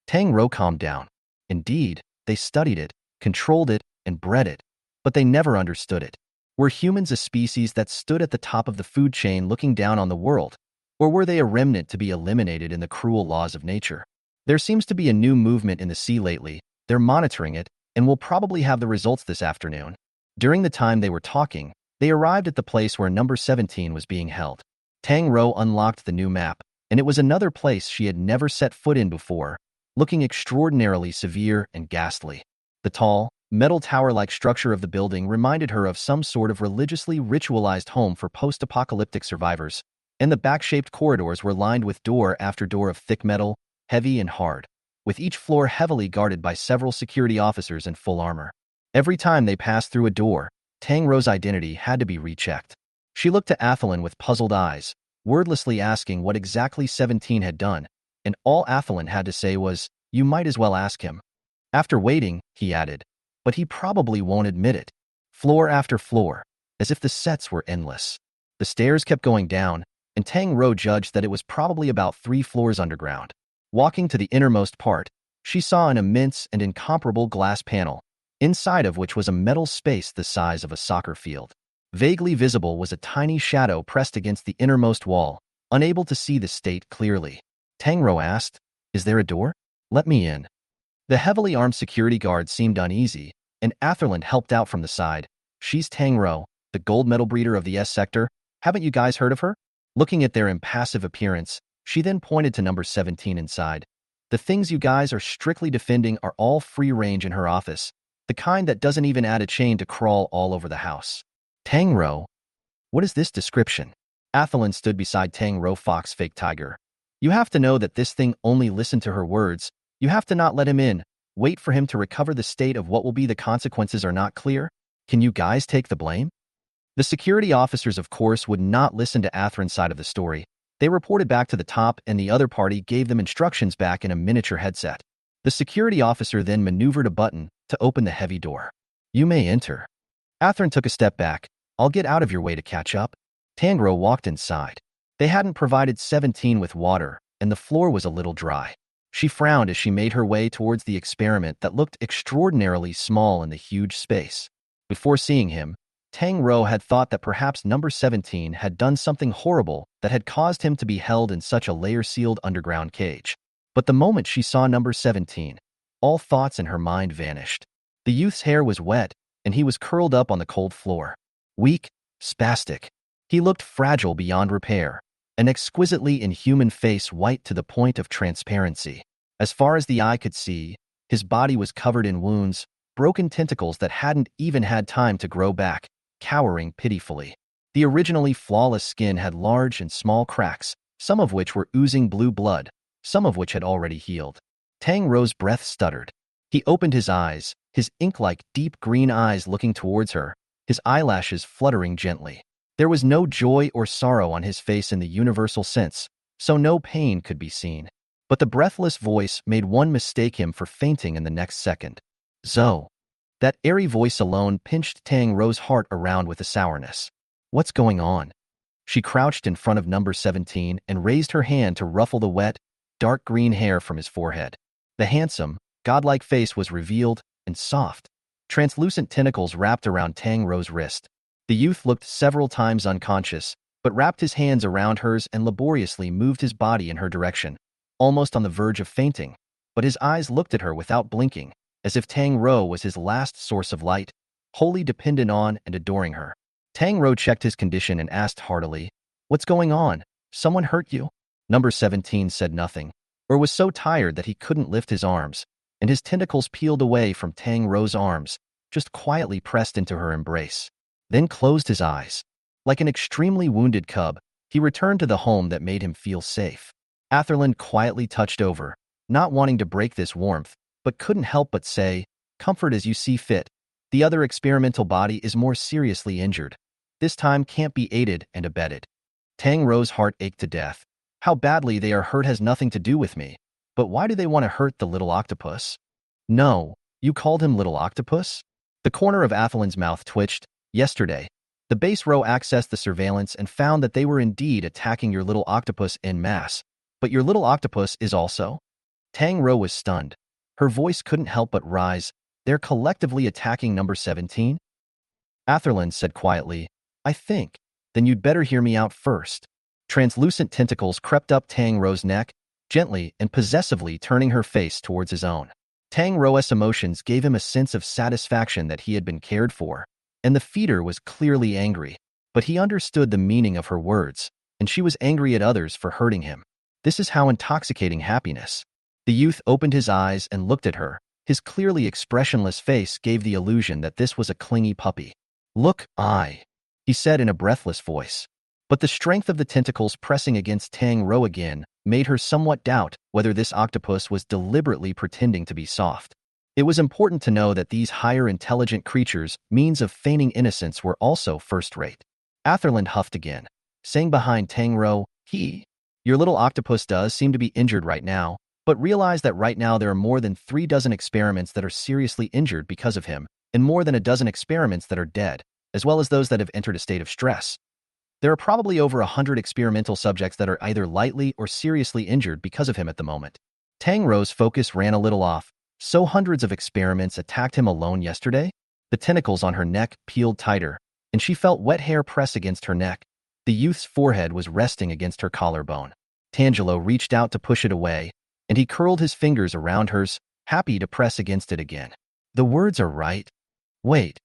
Tang Rou calmed down. Indeed, they studied it, controlled it, and bred it, but they never understood it. Were humans a species that stood at the top of the food chain looking down on the world, or were they a remnant to be eliminated in the cruel laws of nature? There seems to be a new movement in the sea lately. They're monitoring it, and will probably have the results this afternoon. During the time they were talking, they arrived at the place where number 17 was being held. Tang Rou unlocked the new map, and it was another place she had never set foot in before, looking extraordinarily severe and ghastly. The tall, Metal tower-like structure of the building reminded her of some sort of religiously ritualized home for post-apocalyptic survivors, and the back-shaped corridors were lined with door after door of thick metal, heavy and hard, with each floor heavily guarded by several security officers in full armor. Every time they passed through a door, Tang Rou's identity had to be rechecked. She looked to Athelin with puzzled eyes, wordlessly asking what exactly 17 had done, and all Athelin had to say was, "You might as well ask him." After waiting, he added, "But he probably won't admit it." Floor after floor, as if the sets were endless. The stairs kept going down, and Tang Rou judged that it was probably about 3 floors underground. Walking to the innermost part, she saw an immense and incomparable glass panel, inside of which was a metal space the size of a soccer field. Vaguely visible was a tiny shadow pressed against the innermost wall, unable to see the state clearly. Tang Rou asked, "Is there a door? Let me in." The heavily armed security guard seemed uneasy, and Atherland helped out from the side. "She's Tang Rou, the gold medal breeder of the S sector. Haven't you guys heard of her?" Looking at their impassive appearance, she then pointed to number 17 inside. "The things you guys are strictly defending are all free range in her office, the kind that doesn't even add a chain to crawl all over the house." Tang Rou? What is this description? Athelin stood beside Tang Rou Fox Fake Tiger. "You have to know that this thing only listened to her words. You have to not let him in. Wait for him to recover. The state of what will be the consequences are not clear. Can you guys take the blame?" The security officers, of course, would not listen to Atherin's side of the story. They reported back to the top, and the other party gave them instructions back in a miniature headset. The security officer then maneuvered a button to open the heavy door. "You may enter." Atherin took a step back. "I'll get out of your way to catch up." Tang Rou walked inside. They hadn't provided 17 with water, and the floor was a little dry. She frowned as she made her way towards the experiment that looked extraordinarily small in the huge space. Before seeing him, Tang Rou had thought that perhaps number 17 had done something horrible that had caused him to be held in such a layer-sealed underground cage. But the moment she saw number 17, all thoughts in her mind vanished. The youth's hair was wet, and he was curled up on the cold floor. Weak, spastic. He looked fragile beyond repair, an exquisitely inhuman face white to the point of transparency. As far as the eye could see, his body was covered in wounds, broken tentacles that hadn't even had time to grow back, cowering pitifully. The originally flawless skin had large and small cracks, some of which were oozing blue blood, some of which had already healed. Tang Rou's breath stuttered. He opened his eyes, his ink-like deep green eyes looking towards her, his eyelashes fluttering gently. There was no joy or sorrow on his face in the universal sense, so no pain could be seen. But the breathless voice made one mistake him for fainting in the next second. "Zoe." That airy voice alone pinched Tang Rou's heart around with a sourness. "What's going on?" She crouched in front of number 17 and raised her hand to ruffle the wet, dark green hair from his forehead. The handsome, godlike face was revealed and soft. Translucent tentacles wrapped around Tang Rou's wrist. The youth looked several times unconscious, but wrapped his hands around hers and laboriously moved his body in her direction, almost on the verge of fainting. But his eyes looked at her without blinking, as if Tang Rou was his last source of light, wholly dependent on and adoring her. Tang Rou checked his condition and asked heartily, "What's going on? Someone hurt you?" Number 17 said nothing, or was so tired that he couldn't lift his arms, and his tentacles peeled away from Tang Rou's arms, just quietly pressed into her embrace. Then closed his eyes. Like an extremely wounded cub, he returned to the home that made him feel safe. Atherland quietly touched over, not wanting to break this warmth, but couldn't help but say, "Comfort as you see fit. The other experimental body is more seriously injured. This time can't be aided and abetted." Tang Rou's heart ached to death. "How badly they are hurt has nothing to do with me. But why do they want to hurt the little octopus?" "No, you called him little octopus?" The corner of Athelland's mouth twitched. "Yesterday, the base row accessed the surveillance and found that they were indeed attacking your little octopus en masse. But your little octopus is also?" Tang Rou was stunned. Her voice couldn't help but rise. "They're collectively attacking number 17? Atherland said quietly, "I think. Then you'd better hear me out first." Translucent tentacles crept up Tang Rou's neck, gently and possessively turning her face towards his own. Tang Rou's emotions gave him a sense of satisfaction that he had been cared for, and the feeder was clearly angry. But he understood the meaning of her words, and she was angry at others for hurting him. This is how intoxicating happiness. The youth opened his eyes and looked at her, His clearly expressionless face gave the illusion that this was a clingy puppy. "Look, he said in a breathless voice. But the strength of the tentacles pressing against Tang Rou again made her somewhat doubt whether this octopus was deliberately pretending to be soft. It was important to know that these higher intelligent creatures' means of feigning innocence were also first-rate. Atherland huffed again, saying behind Tang Rou, "Your little octopus does seem to be injured right now, but realize that right now there are more than 3 dozen experiments that are seriously injured because of him, and more than a dozen experiments that are dead, as well as those that have entered a state of stress. There are probably over 100 experimental subjects that are either lightly or seriously injured because of him at the moment." Tang Rou's focus ran a little off. So hundreds of experiments attacked him alone yesterday? The tentacles on her neck peeled tighter, and she felt wet hair press against her neck. The youth's forehead was resting against her collarbone. Tangelo reached out to push it away, and he curled his fingers around hers, happy to press against it again. "The words are right." "Wait."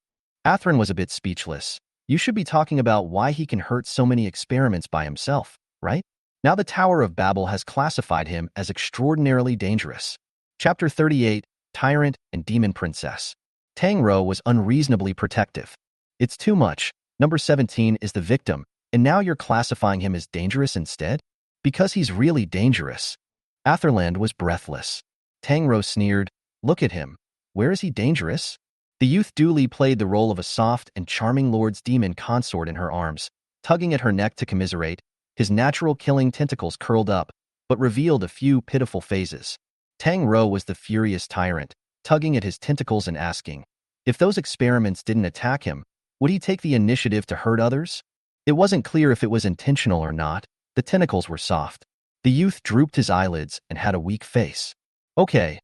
Athrun was a bit speechless. "You should be talking about why he can hurt so many experiments by himself, right? Now the Tower of Babel has classified him as extraordinarily dangerous." Chapter 38, Tyrant and Demon Princess. Tang Rou was unreasonably protective. "It's too much. Number 17 is the victim, and now you're classifying him as dangerous instead? Because he's really dangerous." Atherland was breathless. Tang Rou sneered, "Look at him. Where is he dangerous?" The youth duly played the role of a soft and charming lord's demon consort in her arms, tugging at her neck to commiserate. His natural killing tentacles curled up, but revealed a few pitiful phases. Tang Rou was the furious tyrant, tugging at his tentacles and asking, if those experiments didn't attack him, would he take the initiative to hurt others? It wasn't clear if it was intentional or not. The tentacles were soft. The youth drooped his eyelids and had a weak face. Okay.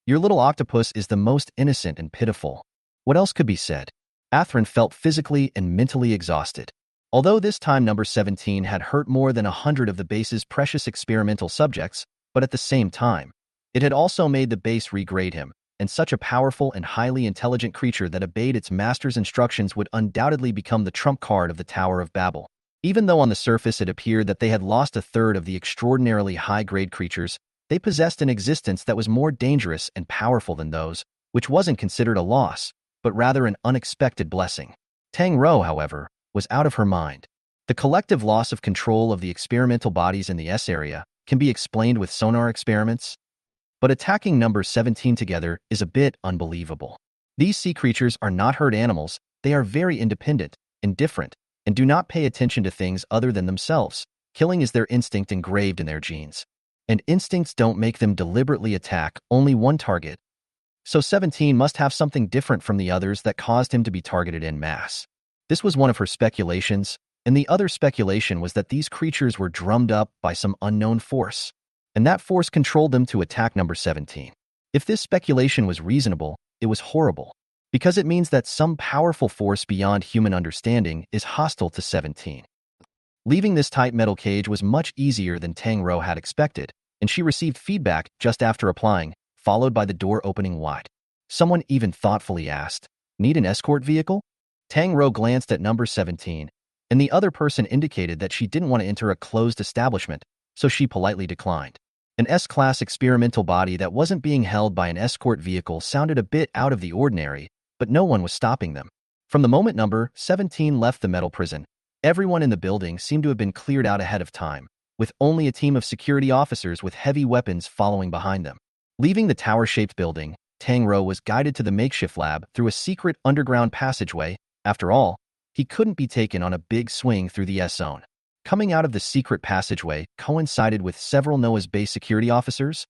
Your little octopus is the most innocent and pitiful. What else could be said?" Athrun felt physically and mentally exhausted. Although this time number 17 had hurt more than 100 of the base's precious experimental subjects, but at the same time, it had also made the base regrade him, and such a powerful and highly intelligent creature that obeyed its master's instructions would undoubtedly become the trump card of the Tower of Babel. Even though on the surface it appeared that they had lost a third of the extraordinarily high-grade creatures, they possessed an existence that was more dangerous and powerful than those, which wasn't considered a loss, but rather an unexpected blessing. Tang Rou, however, was out of her mind. The collective loss of control of the experimental bodies in the S area can be explained with sonar experiments, but attacking number 17 together is a bit unbelievable. These sea creatures are not herd animals. They are very independent, indifferent, and do not pay attention to things other than themselves. Killing is their instinct engraved in their genes. And instincts don't make them deliberately attack only one target. So 17 must have something different from the others that caused him to be targeted en masse. This was one of her speculations, and the other speculation was that these creatures were drummed up by some unknown force, and that force controlled them to attack number 17. If this speculation was reasonable, it was horrible, because it means that some powerful force beyond human understanding is hostile to 17. Leaving this tight metal cage was much easier than Tang Rou had expected, and she received feedback just after applying, followed by the door opening wide. Someone even thoughtfully asked, "Need an escort vehicle?" Tang Rou glanced at number 17, and the other person indicated that she didn't want to enter a closed establishment, so she politely declined. An S-class experimental body that wasn't being held by an escort vehicle sounded a bit out of the ordinary, but no one was stopping them. From the moment number 17 left the metal prison, everyone in the building seemed to have been cleared out ahead of time, with only a team of security officers with heavy weapons following behind them. Leaving the tower-shaped building, Tang Rou was guided to the makeshift lab through a secret underground passageway. After all, he couldn't be taken on a big swing through the S-zone. Coming out of the secret passageway coincided with several Noah's base security officers.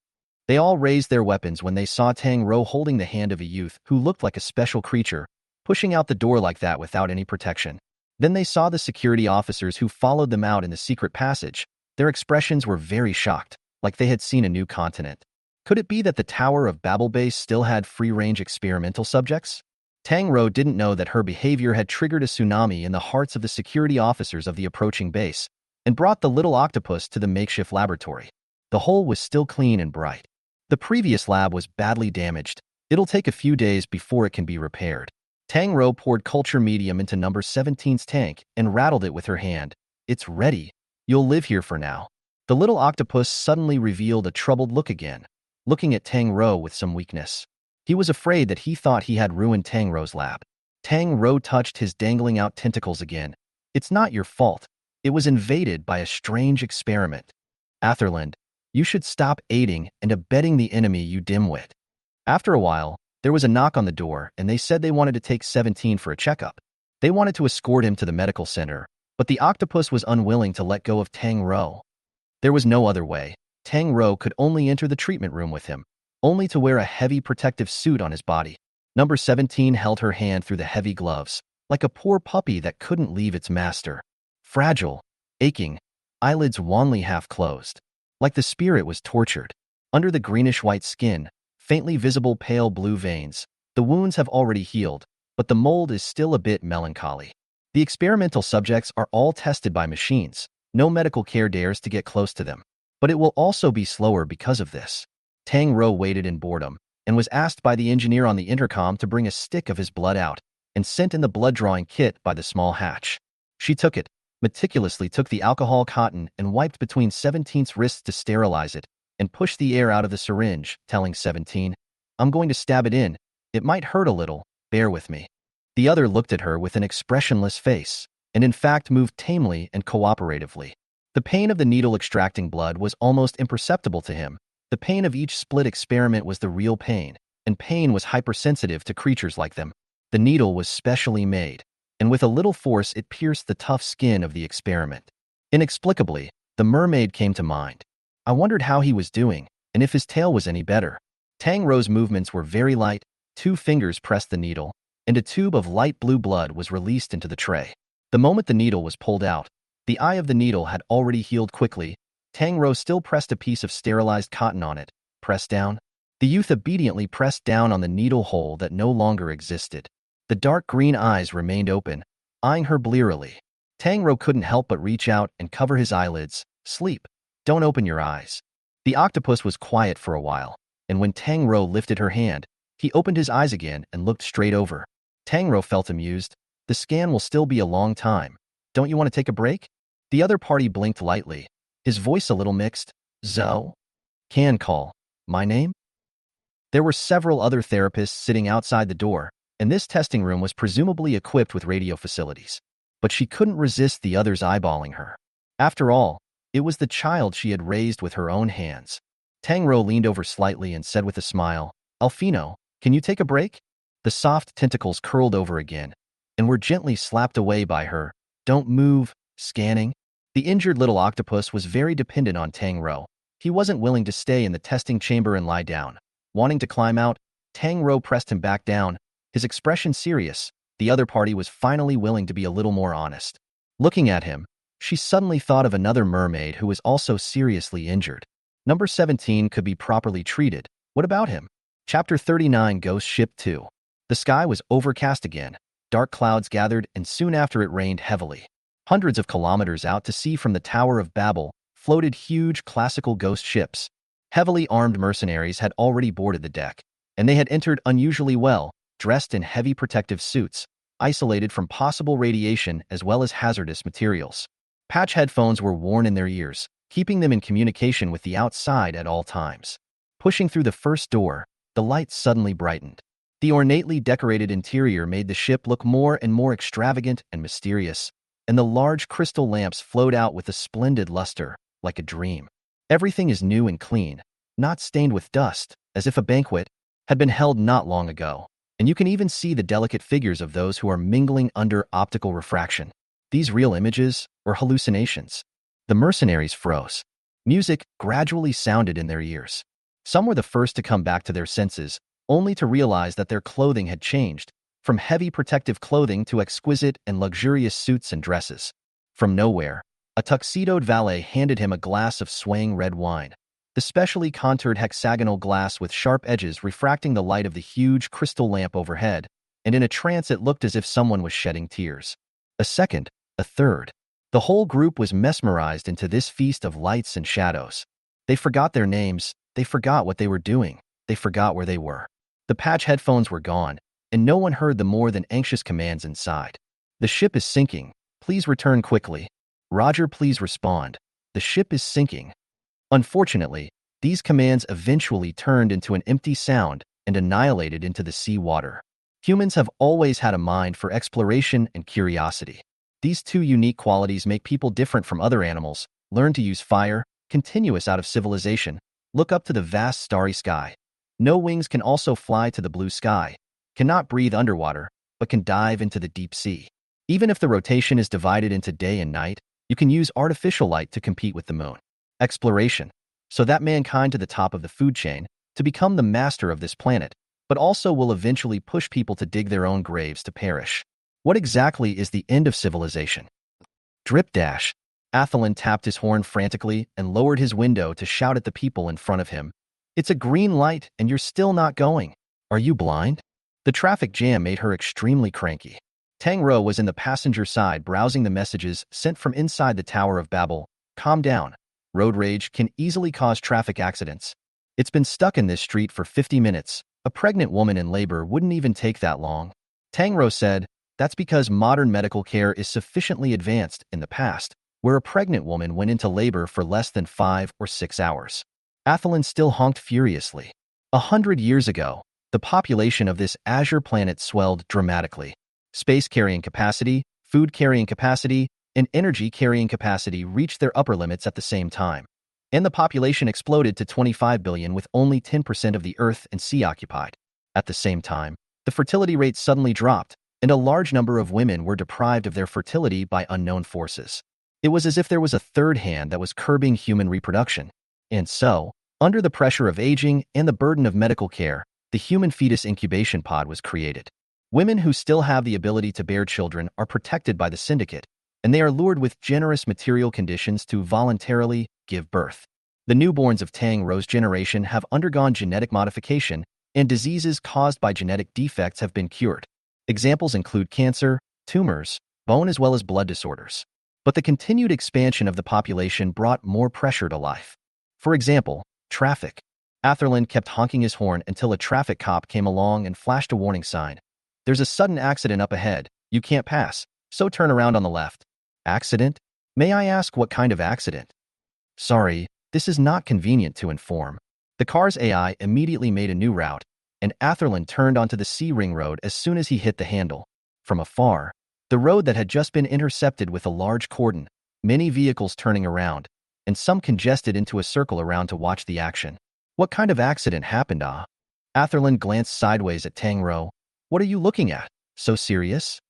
They all raised their weapons when they saw Tang Rou holding the hand of a youth who looked like a special creature, pushing out the door like that without any protection. Then they saw the security officers who followed them out in the secret passage. Their expressions were very shocked, like they had seen a new continent. Could it be that the Tower of Babel base still had free-range experimental subjects? Tang Rou didn't know that her behavior had triggered a tsunami in the hearts of the security officers of the approaching base and brought the little octopus to the makeshift laboratory. The hole was still clean and bright. The previous lab was badly damaged. It'll take a few days before it can be repaired. Tang Rou poured culture medium into number 17's tank and rattled it with her hand. "It's ready. You'll live here for now." The little octopus suddenly revealed a troubled look again. looking at Tang Rou with some weakness. He was afraid that he thought he had ruined Tang Rou's lab. Tang Rou touched his dangling out tentacles again. It's not your fault. It was invaded by a strange experiment. Atherland, you should stop aiding and abetting the enemy, you dimwit. After a while, there was a knock on the door, and they said they wanted to take 17 for a checkup. They wanted to escort him to the medical center, but the octopus was unwilling to let go of Tang Rou. There was no other way. Tang Rou could only enter the treatment room with him, only to wear a heavy protective suit on his body. Number 17 held her hand through the heavy gloves, like a poor puppy that couldn't leave its master. Fragile, aching, eyelids wanly half closed. Like the spirit was tortured. Under the greenish-white skin, faintly visible pale blue veins. The wounds have already healed, but the mold is still a bit melancholy. The experimental subjects are all tested by machines. No medical care dares to get close to them. But it will also be slower because of this. Tang Rou waited in boredom, and was asked by the engineer on the intercom to bring a stick of his blood out, and sent in the blood-drawing kit by the small hatch. She took it, meticulously took the alcohol cotton and wiped between 17's wrists to sterilize it, and pushed the air out of the syringe, telling 17, I'm going to stab it in. It might hurt a little, bear with me. The other looked at her with an expressionless face, and in fact moved tamely and cooperatively. The pain of the needle extracting blood was almost imperceptible to him. The pain of each split experiment was the real pain, and pain was hypersensitive to creatures like them. The needle was specially made, and with a little force it pierced the tough skin of the experiment. Inexplicably, the mermaid came to mind. I wondered how he was doing, and if his tail was any better. Tang Rou's movements were very light. 2 fingers pressed the needle, and a tube of light blue blood was released into the tray. The moment the needle was pulled out, the eye of the needle had already healed quickly. Tang Rou still pressed a piece of sterilized cotton on it. Press down. The youth obediently pressed down on the needle hole that no longer existed. The dark green eyes remained open, eyeing her blearily. Tang Rou couldn't help but reach out and cover his eyelids. Sleep. Don't open your eyes. The octopus was quiet for a while, and when Tang Rou lifted her hand, he opened his eyes again and looked straight over. Tang Rou felt amused. The scan will still be a long time. Don't you want to take a break? The other party blinked lightly, his voice a little mixed. Zo? Can call. My name? There were several other therapists sitting outside the door, and this testing room was presumably equipped with radio facilities. But she couldn't resist the others eyeballing her. After all, it was the child she had raised with her own hands. Tang Rou leaned over slightly and said with a smile, Alfino, can you take a break? The soft tentacles curled over again, and were gently slapped away by her. Don't move, scanning. The injured little octopus was very dependent on Tang Rou. He wasn't willing to stay in the testing chamber and lie down. Wanting to climb out, Tang Rou pressed him back down, his expression serious. The other party was finally willing to be a little more honest. Looking at him, she suddenly thought of another mermaid who was also seriously injured. Number 17 could be properly treated. What about him? Chapter 39 Ghost Ship 2. The sky was overcast again. Dark clouds gathered, and soon after it rained heavily. Hundreds of kilometers out to sea from the Tower of Babel floated huge classical ghost ships. Heavily armed mercenaries had already boarded the deck, and they had entered unusually well, dressed in heavy protective suits, isolated from possible radiation as well as hazardous materials. Patch headphones were worn in their ears, keeping them in communication with the outside at all times. Pushing through the first door, the lights suddenly brightened. The ornately decorated interior made the ship look more and more extravagant and mysterious, and the large crystal lamps flowed out with a splendid luster, like a dream. Everything is new and clean, not stained with dust, as if a banquet had been held not long ago, and you can even see the delicate figures of those who are mingling under optical refraction. These real images or hallucinations? The mercenaries froze. Music gradually sounded in their ears. Some were the first to come back to their senses, only to realize that their clothing had changed, from heavy protective clothing to exquisite and luxurious suits and dresses. From nowhere, a tuxedoed valet handed him a glass of swaying red wine, the specially contoured hexagonal glass with sharp edges refracting the light of the huge crystal lamp overhead, and in a trance it looked as if someone was shedding tears. A second, a third. The whole group was mesmerized into this feast of lights and shadows. They forgot their names, they forgot what they were doing, they forgot where they were. The patch headphones were gone, and no one heard the more than anxious commands inside. The ship is sinking. Please return quickly. Roger, please respond. The ship is sinking. Unfortunately, These commands eventually turned into an empty sound and annihilated into the sea water. Humans have always had a mind for exploration and curiosity. These two unique qualities make people different from other animals. Learn to use fire, continuous out of civilization. Look up to the vast starry sky. No wings can also fly to the blue sky. Cannot breathe underwater, but can dive into the deep sea. Even if the rotation is divided into day and night, you can use artificial light to compete with the moon. Exploration. So that mankind to the top of the food chain, to become the master of this planet, but also will eventually push people to dig their own graves to perish. What exactly is the end of civilization? Drip dash. Athelin tapped his horn frantically and lowered his window to shout at the people in front of him. It's a green light and you're still not going. Are you blind? The traffic jam made her extremely cranky. Tang Rou was in the passenger side browsing the messages sent from inside the Tower of Babel. Calm down. Road rage can easily cause traffic accidents. It's been stuck in this street for 50 minutes. A pregnant woman in labor wouldn't even take that long. Tang Rou said, that's because modern medical care is sufficiently advanced. In the past, where a pregnant woman went into labor for less than 5 or 6 hours. Athelin still honked furiously. 100 years ago, the population of this azure planet swelled dramatically. Space carrying capacity, food carrying capacity, and energy carrying capacity reached their upper limits at the same time. And the population exploded to 25 billion with only 10% of the Earth and sea occupied. At the same time, the fertility rate suddenly dropped, and a large number of women were deprived of their fertility by unknown forces. It was as if there was a third hand that was curbing human reproduction. And so, under the pressure of aging and the burden of medical care, the human fetus incubation pod was created. Women who still have the ability to bear children are protected by the syndicate, and they are lured with generous material conditions to voluntarily give birth. The newborns of Tang Rou's generation have undergone genetic modification, and diseases caused by genetic defects have been cured. Examples include cancer, tumors, bone as well as blood disorders. But the continued expansion of the population brought more pressure to life. For example, traffic. Atherland kept honking his horn until a traffic cop came along and flashed a warning sign. There's a sudden accident up ahead. You can't pass, so turn around on the left. Accident? May I ask what kind of accident? Sorry, this is not convenient to inform. The car's AI immediately made a new route, and Atherland turned onto the sea ring road as soon as he hit the handle. From afar, the road that had just been intercepted with a large cordon, many vehicles turning around, and some congested into a circle around to watch the action. What kind of accident happened, ah? Atherland glanced sideways at Tang Rou. What are you looking at? So serious?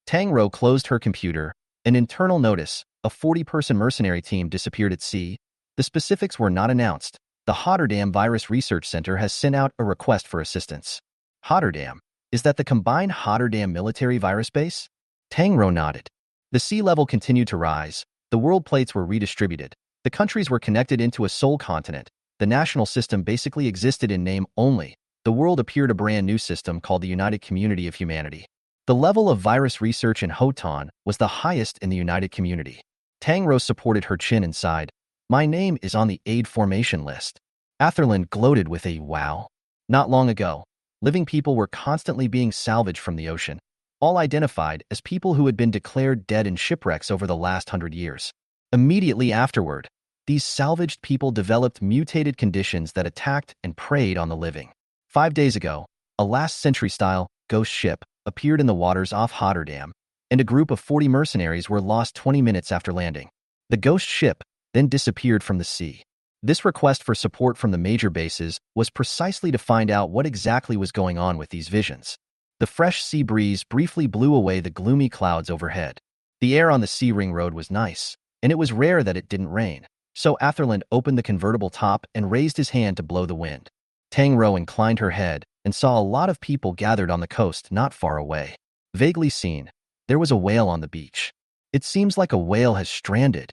Tang Rou closed her computer. An internal notice, a 40-person mercenary team disappeared at sea. The specifics were not announced. The Hotterdam Virus Research Center has sent out a request for assistance. Hotterdam? Is that the combined Hotterdam military virus base? Tang Rou nodded. The sea level continued to rise. The world plates were redistributed. The countries were connected into a sole continent. The national system basically existed in name only. The world appeared a brand new system called the United Community of Humanity. The level of virus research in Hotan was the highest in the United Community. Tang Rou supported her chin and sighed. My name is on the aid formation list. Atherland gloated with a wow. Not long ago, living people were constantly being salvaged from the ocean, all identified as people who had been declared dead in shipwrecks over the last 100 years. Immediately afterward, these salvaged people developed mutated conditions that attacked and preyed on the living. 5 days ago, a last-century-style ghost ship appeared in the waters off Hotterdam, and a group of 40 mercenaries were lost 20 minutes after landing. The ghost ship then disappeared from the sea. This request for support from the major bases was precisely to find out what exactly was going on with these visions. The fresh sea breeze briefly blew away the gloomy clouds overhead. The air on the sea ring road was nice, and it was rare that it didn't rain. So Atherland opened the convertible top and raised his hand to blow the wind. Tang Rou inclined her head and saw a lot of people gathered on the coast not far away. Vaguely seen, there was a whale on the beach. It seems like a whale has stranded.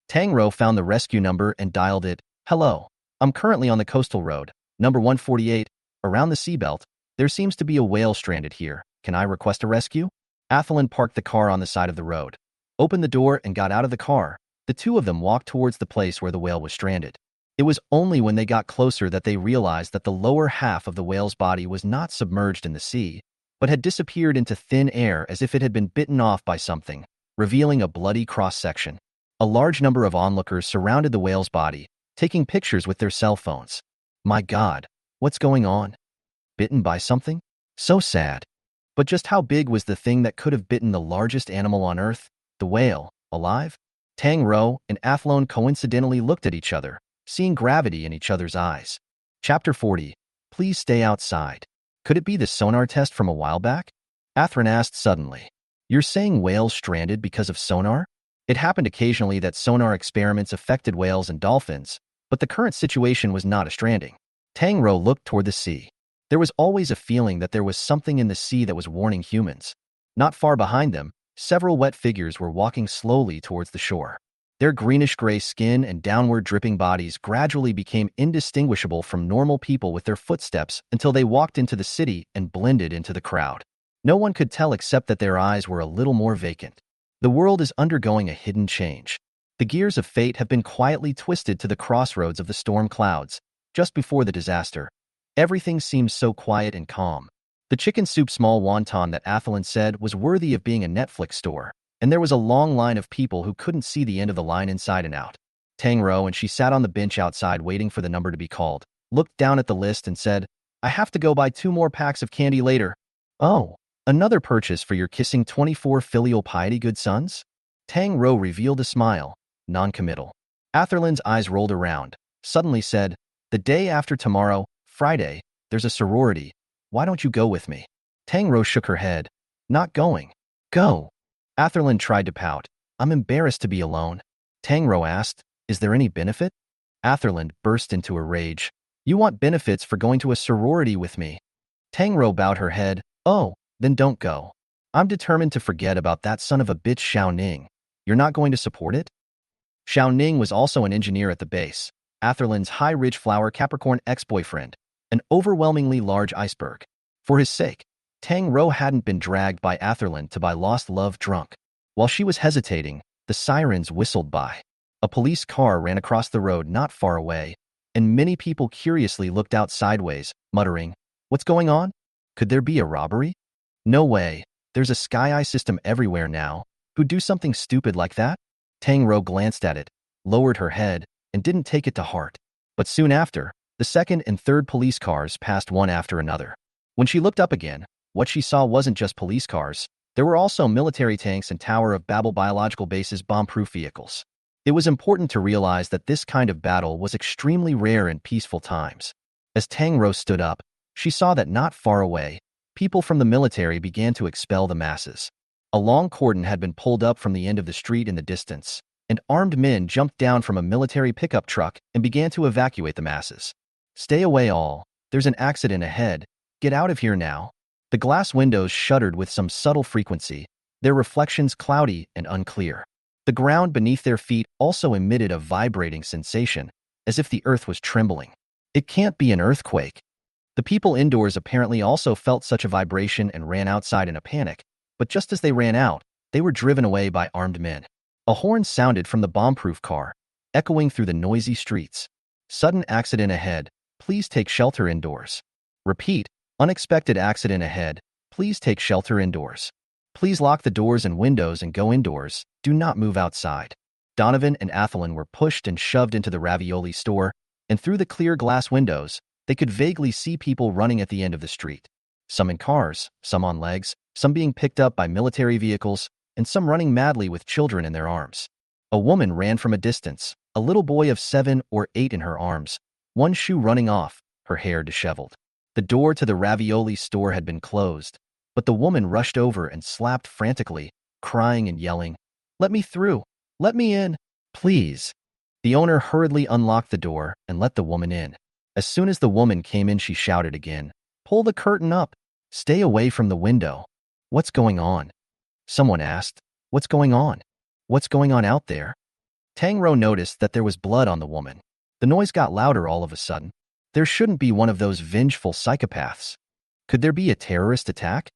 Tang Rou found the rescue number and dialed it. Hello, I'm currently on the coastal road, number 148, around the seabelt. There seems to be a whale stranded here. Can I request a rescue? Athelin parked the car on the side of the road, opened the door and got out of the car. The two of them walked towards the place where the whale was stranded. It was only when they got closer that they realized that the lower half of the whale's body was not submerged in the sea, but had disappeared into thin air as if it had been bitten off by something, revealing a bloody cross-section. A large number of onlookers surrounded the whale's body, taking pictures with their cell phones. My God, what's going on? Bitten by something? So sad. But just how big was the thing that could have bitten the largest animal on Earth? The whale, alive? Tang Rou and Athlone coincidentally looked at each other, seeing gravity in each other's eyes. Chapter 40. Please stay outside. Could it be the sonar test from a while back? Athrun asked suddenly. You're saying whales stranded because of sonar? It happened occasionally that sonar experiments affected whales and dolphins, but the current situation was not a stranding. Tang Rou looked toward the sea. There was always a feeling that there was something in the sea that was warning humans. Not far behind them, several wet figures were walking slowly towards the shore. Their greenish-gray skin and downward-dripping bodies gradually became indistinguishable from normal people with their footsteps until they walked into the city and blended into the crowd. No one could tell except that their eyes were a little more vacant. The world is undergoing a hidden change. The gears of fate have been quietly twisted to the crossroads of the storm clouds. Just before the disaster, everything seems so quiet and calm. The chicken soup small wonton that Athlon said was worthy of being a Netflix store, and there was a long line of people who couldn't see the end of the line inside and out. Tang Rou, and she sat on the bench outside waiting for the number to be called, looked down at the list and said, I have to go buy 2 more packs of candy later. Oh, another purchase for your kissing 24 filial piety good sons? Tang Rou revealed a smile, non-committal. Atherlin's eyes rolled around, suddenly said, the day after tomorrow, Friday, there's a sorority. Why don't you go with me? Tang Rou shook her head. Not going. Go. Atherlin tried to pout. I'm embarrassed to be alone. Tang Rou asked, is there any benefit? Atherlin burst into a rage. You want benefits for going to a sorority with me? Tang Rou bowed her head. Oh, then don't go. I'm determined to forget about that son of a bitch Xiao Ning. You're not going to support it? Xiao Ning was also an engineer at the base, Atherlin's high-ridge flower Capricorn ex-boyfriend, an overwhelmingly large iceberg. For his sake, Tang Rou hadn't been dragged by Atherlin to buy lost love drunk. While she was hesitating, the sirens whistled by. A police car ran across the road not far away, and many people curiously looked out sideways, muttering, what's going on? Could there be a robbery? No way. There's a sky eye system everywhere now. Who'd do something stupid like that? Tang Rou glanced at it, lowered her head, and didn't take it to heart. But soon after, the second and third police cars passed one after another. When she looked up again, what she saw wasn't just police cars. There were also military tanks and Tower of Babel biological bases bomb-proof vehicles. It was important to realize that this kind of battle was extremely rare in peaceful times. As Tang Rou stood up, she saw that not far away, people from the military began to expel the masses. A long cordon had been pulled up from the end of the street in the distance, and armed men jumped down from a military pickup truck and began to evacuate the masses. Stay away all. There's an accident ahead. Get out of here now. The glass windows shuddered with some subtle frequency, their reflections cloudy and unclear. The ground beneath their feet also emitted a vibrating sensation, as if the earth was trembling. It can't be an earthquake. The people indoors apparently also felt such a vibration and ran outside in a panic, but just as they ran out, they were driven away by armed men. A horn sounded from the bomb-proof car, echoing through the noisy streets. Sudden accident ahead. Please take shelter indoors. Repeat. Unexpected accident ahead. Please take shelter indoors. Please lock the doors and windows and go indoors. Do not move outside. Donovan and Athelin were pushed and shoved into the ravioli store, and through the clear glass windows, they could vaguely see people running at the end of the street. Some in cars, some on legs, some being picked up by military vehicles, and some running madly with children in their arms. A woman ran from a distance, a little boy of 7 or 8 in her arms, one shoe running off, her hair disheveled. The door to the ravioli store had been closed, but the woman rushed over and slapped frantically, crying and yelling, Let me through! Let me in! Please! The owner hurriedly unlocked the door and let the woman in. As soon as the woman came in, she shouted again, Pull the curtain up! Stay away from the window! What's going on? Someone asked, What's going on? What's going on out there? Tang Rou noticed that there was blood on the woman. The noise got louder all of a sudden. There shouldn't be one of those vengeful psychopaths. Could there be a terrorist attack?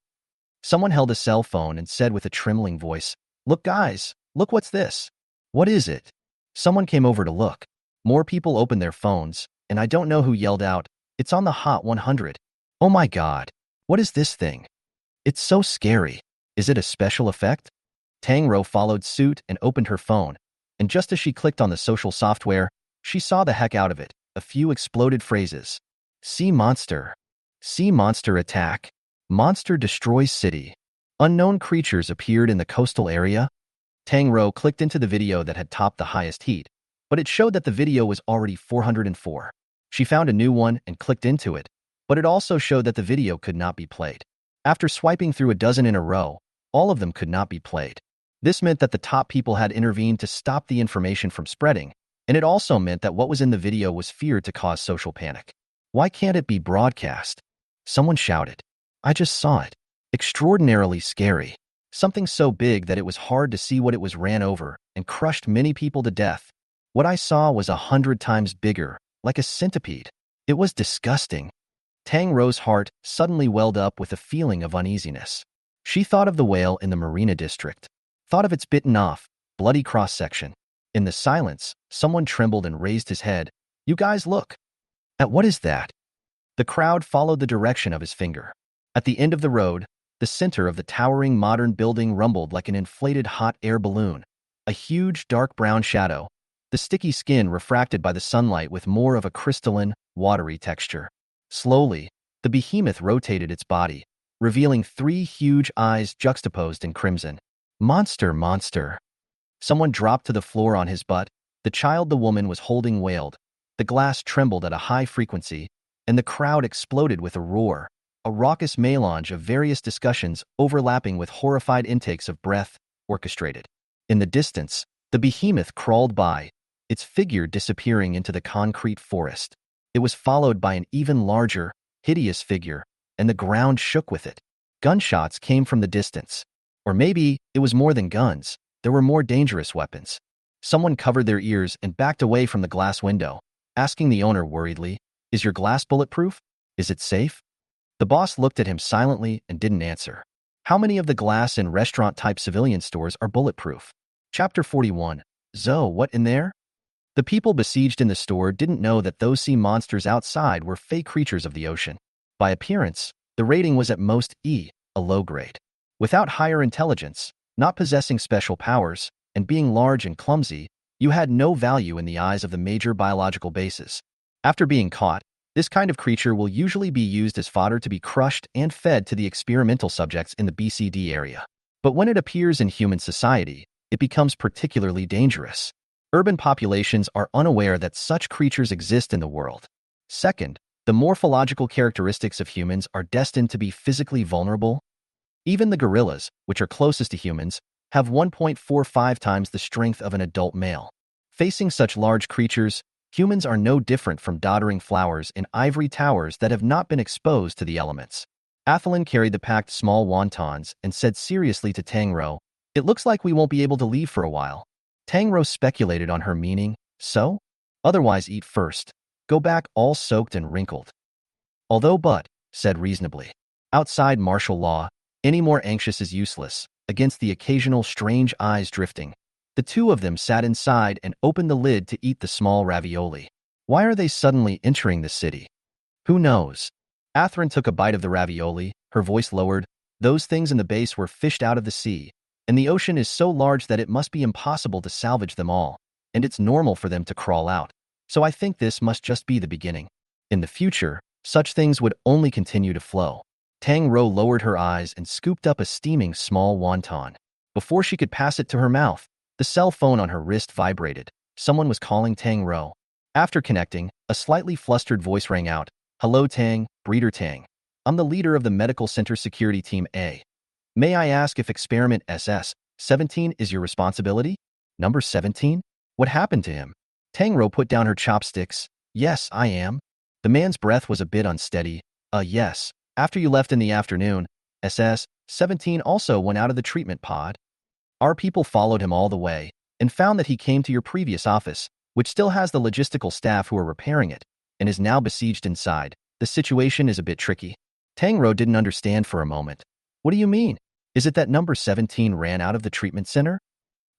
Someone held a cell phone and said with a trembling voice, Look guys, look what's this. What is it? Someone came over to look. More people opened their phones, and I don't know who yelled out, It's on the Hot 100. Oh my God, what is this thing? It's so scary. Is it a special effect? Tang Rou followed suit and opened her phone, and just as she clicked on the social software, She saw the heck out of it. A few exploded phrases. Sea monster. Sea monster attack. Monster destroys city. Unknown creatures appeared in the coastal area. Tang Rou clicked into the video that had topped the highest heat, but it showed that the video was already 404. She found a new one and clicked into it, but it also showed that the video could not be played. After swiping through a dozen in a row, all of them could not be played. This meant that the top people had intervened to stop the information from spreading, and it also meant that what was in the video was feared to cause social panic. Why can't it be broadcast? Someone shouted. I just saw it. Extraordinarily scary. Something so big that it was hard to see what it was ran over and crushed many people to death. What I saw was 100 times bigger, like a centipede. It was disgusting. Tang Rou's heart suddenly welled up with a feeling of uneasiness. She thought of the whale in the marina district, thought of its bitten off, bloody cross-section. In the silence, someone trembled and raised his head. You guys look. At what is that? The crowd followed the direction of his finger. At the end of the road, the center of the towering modern building rumbled like an inflated hot air balloon. A huge dark brown shadow, the sticky skin refracted by the sunlight with more of a crystalline, watery texture. Slowly, the behemoth rotated its body, revealing 3 huge eyes juxtaposed in crimson. Monster, monster. Someone dropped to the floor on his butt. The child the woman was holding wailed. The glass trembled at a high frequency, and the crowd exploded with a roar, a raucous melange of various discussions overlapping with horrified intakes of breath, orchestrated. In the distance, the behemoth crawled by, its figure disappearing into the concrete forest. It was followed by an even larger, hideous figure, and the ground shook with it. Gunshots came from the distance. Or maybe it was more than guns. There were more dangerous weapons. Someone covered their ears and backed away from the glass window, asking the owner worriedly, Is your glass bulletproof? Is it safe? The boss looked at him silently and didn't answer. How many of the glass in restaurant-type civilian stores are bulletproof? Chapter 41. Zoe, what in there? The people besieged in the store didn't know that those sea monsters outside were fake creatures of the ocean. By appearance, the rating was at most E, a low grade. Without higher intelligence, not possessing special powers, and being large and clumsy, you had no value in the eyes of the major biological bases. After being caught, this kind of creature will usually be used as fodder to be crushed and fed to the experimental subjects in the BCD area. But when it appears in human society, it becomes particularly dangerous. Urban populations are unaware that such creatures exist in the world. Second, the morphological characteristics of humans are destined to be physically vulnerable. Even the gorillas, which are closest to humans, have 1.45 times the strength of an adult male. Facing such large creatures, humans are no different from doddering flowers in ivory towers that have not been exposed to the elements. Athelin carried the packed small wontons and said seriously to Tang Rou, It looks like we won't be able to leave for a while. Tang Rou speculated on her meaning, so? Otherwise eat first. Go back all soaked and wrinkled. Although but, said reasonably. Outside martial law, any more anxious is useless, against the occasional strange eyes drifting. The two of them sat inside and opened the lid to eat the small ravioli. Why are they suddenly entering the city? Who knows? Athrun took a bite of the ravioli, her voice lowered. Those things in the base were fished out of the sea, and the ocean is so large that it must be impossible to salvage them all, and it's normal for them to crawl out. So I think this must just be the beginning. In the future, such things would only continue to flow. Tang Rou lowered her eyes and scooped up a steaming small wonton. Before she could pass it to her mouth, the cell phone on her wrist vibrated. Someone was calling Tang Rou. After connecting, a slightly flustered voice rang out. Hello Tang, Breeder Tang. I'm the leader of the Medical Center Security Team A. May I ask if Experiment SS-17 is your responsibility? Number 17? What happened to him? Tang Rou put down her chopsticks. Yes, I am. The man's breath was a bit unsteady. Yes. After you left in the afternoon, SS-17 also went out of the treatment pod. Our people followed him all the way and found that he came to your previous office, which still has the logistical staff who are repairing it, and is now besieged inside. The situation is a bit tricky. Tang Rou didn't understand for a moment. What do you mean? Is it that number 17 ran out of the treatment center?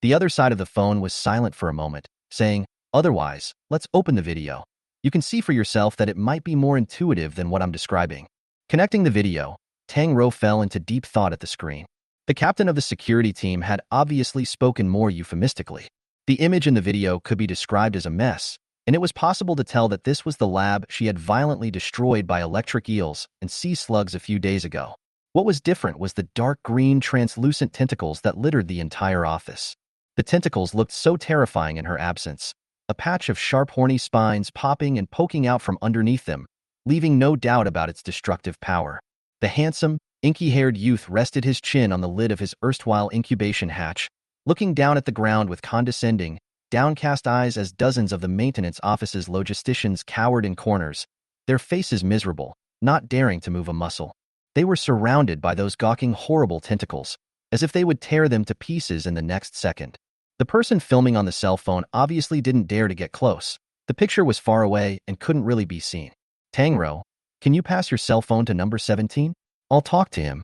The other side of the phone was silent for a moment, saying, Otherwise, let's open the video. You can see for yourself that it might be more intuitive than what I'm describing. Connecting the video, Tang Rou fell into deep thought at the screen. The captain of the security team had obviously spoken more euphemistically. The image in the video could be described as a mess, and it was possible to tell that this was the lab she had violently destroyed by electric eels and sea slugs a few days ago. What was different was the dark green, translucent tentacles that littered the entire office. The tentacles looked so terrifying in her absence, a patch of sharp horny spines popping and poking out from underneath them, leaving no doubt about its destructive power. The handsome, inky-haired youth rested his chin on the lid of his erstwhile incubation hatch, looking down at the ground with condescending, downcast eyes as dozens of the maintenance office's logisticians cowered in corners, their faces miserable, not daring to move a muscle. They were surrounded by those gawking, horrible tentacles, as if they would tear them to pieces in the next second. The person filming on the cell phone obviously didn't dare to get close. The picture was far away and couldn't really be seen. Tang Rou, can you pass your cell phone to number 17? I'll talk to him.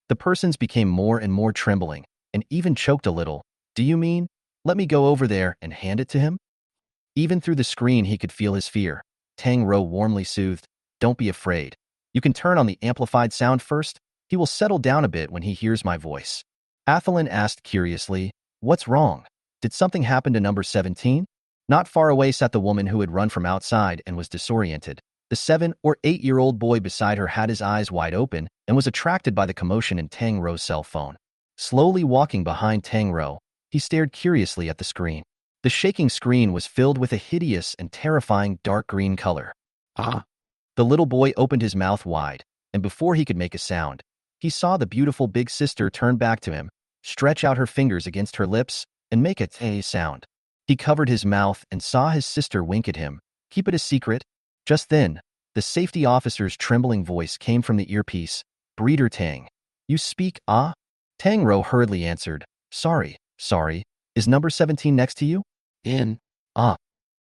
The persons became more and more trembling, and even choked a little. Do you mean, let me go over there and hand it to him? Even through the screen he could feel his fear. Tang Rou warmly soothed, don't be afraid. You can turn on the amplified sound first. He will settle down a bit when he hears my voice. Athelin asked curiously, what's wrong? Did something happen to number 17? Not far away sat the woman who had run from outside and was disoriented. The 7 or 8-year-old boy beside her had his eyes wide open and was attracted by the commotion in Tang Rou's cell phone. Slowly walking behind Tang Rou, he stared curiously at the screen. The shaking screen was filled with a hideous and terrifying dark green color. Ah! The little boy opened his mouth wide, and before he could make a sound, he saw the beautiful big sister turn back to him, stretch out her fingers against her lips, and make a "tay" sound. He covered his mouth and saw his sister wink at him. Keep it a secret. Just then, the safety officer's trembling voice came from the earpiece. Breeder Tang. You speak, ah? Tang Rou hurriedly answered. Sorry. Is number 17 next to you? In. Ah.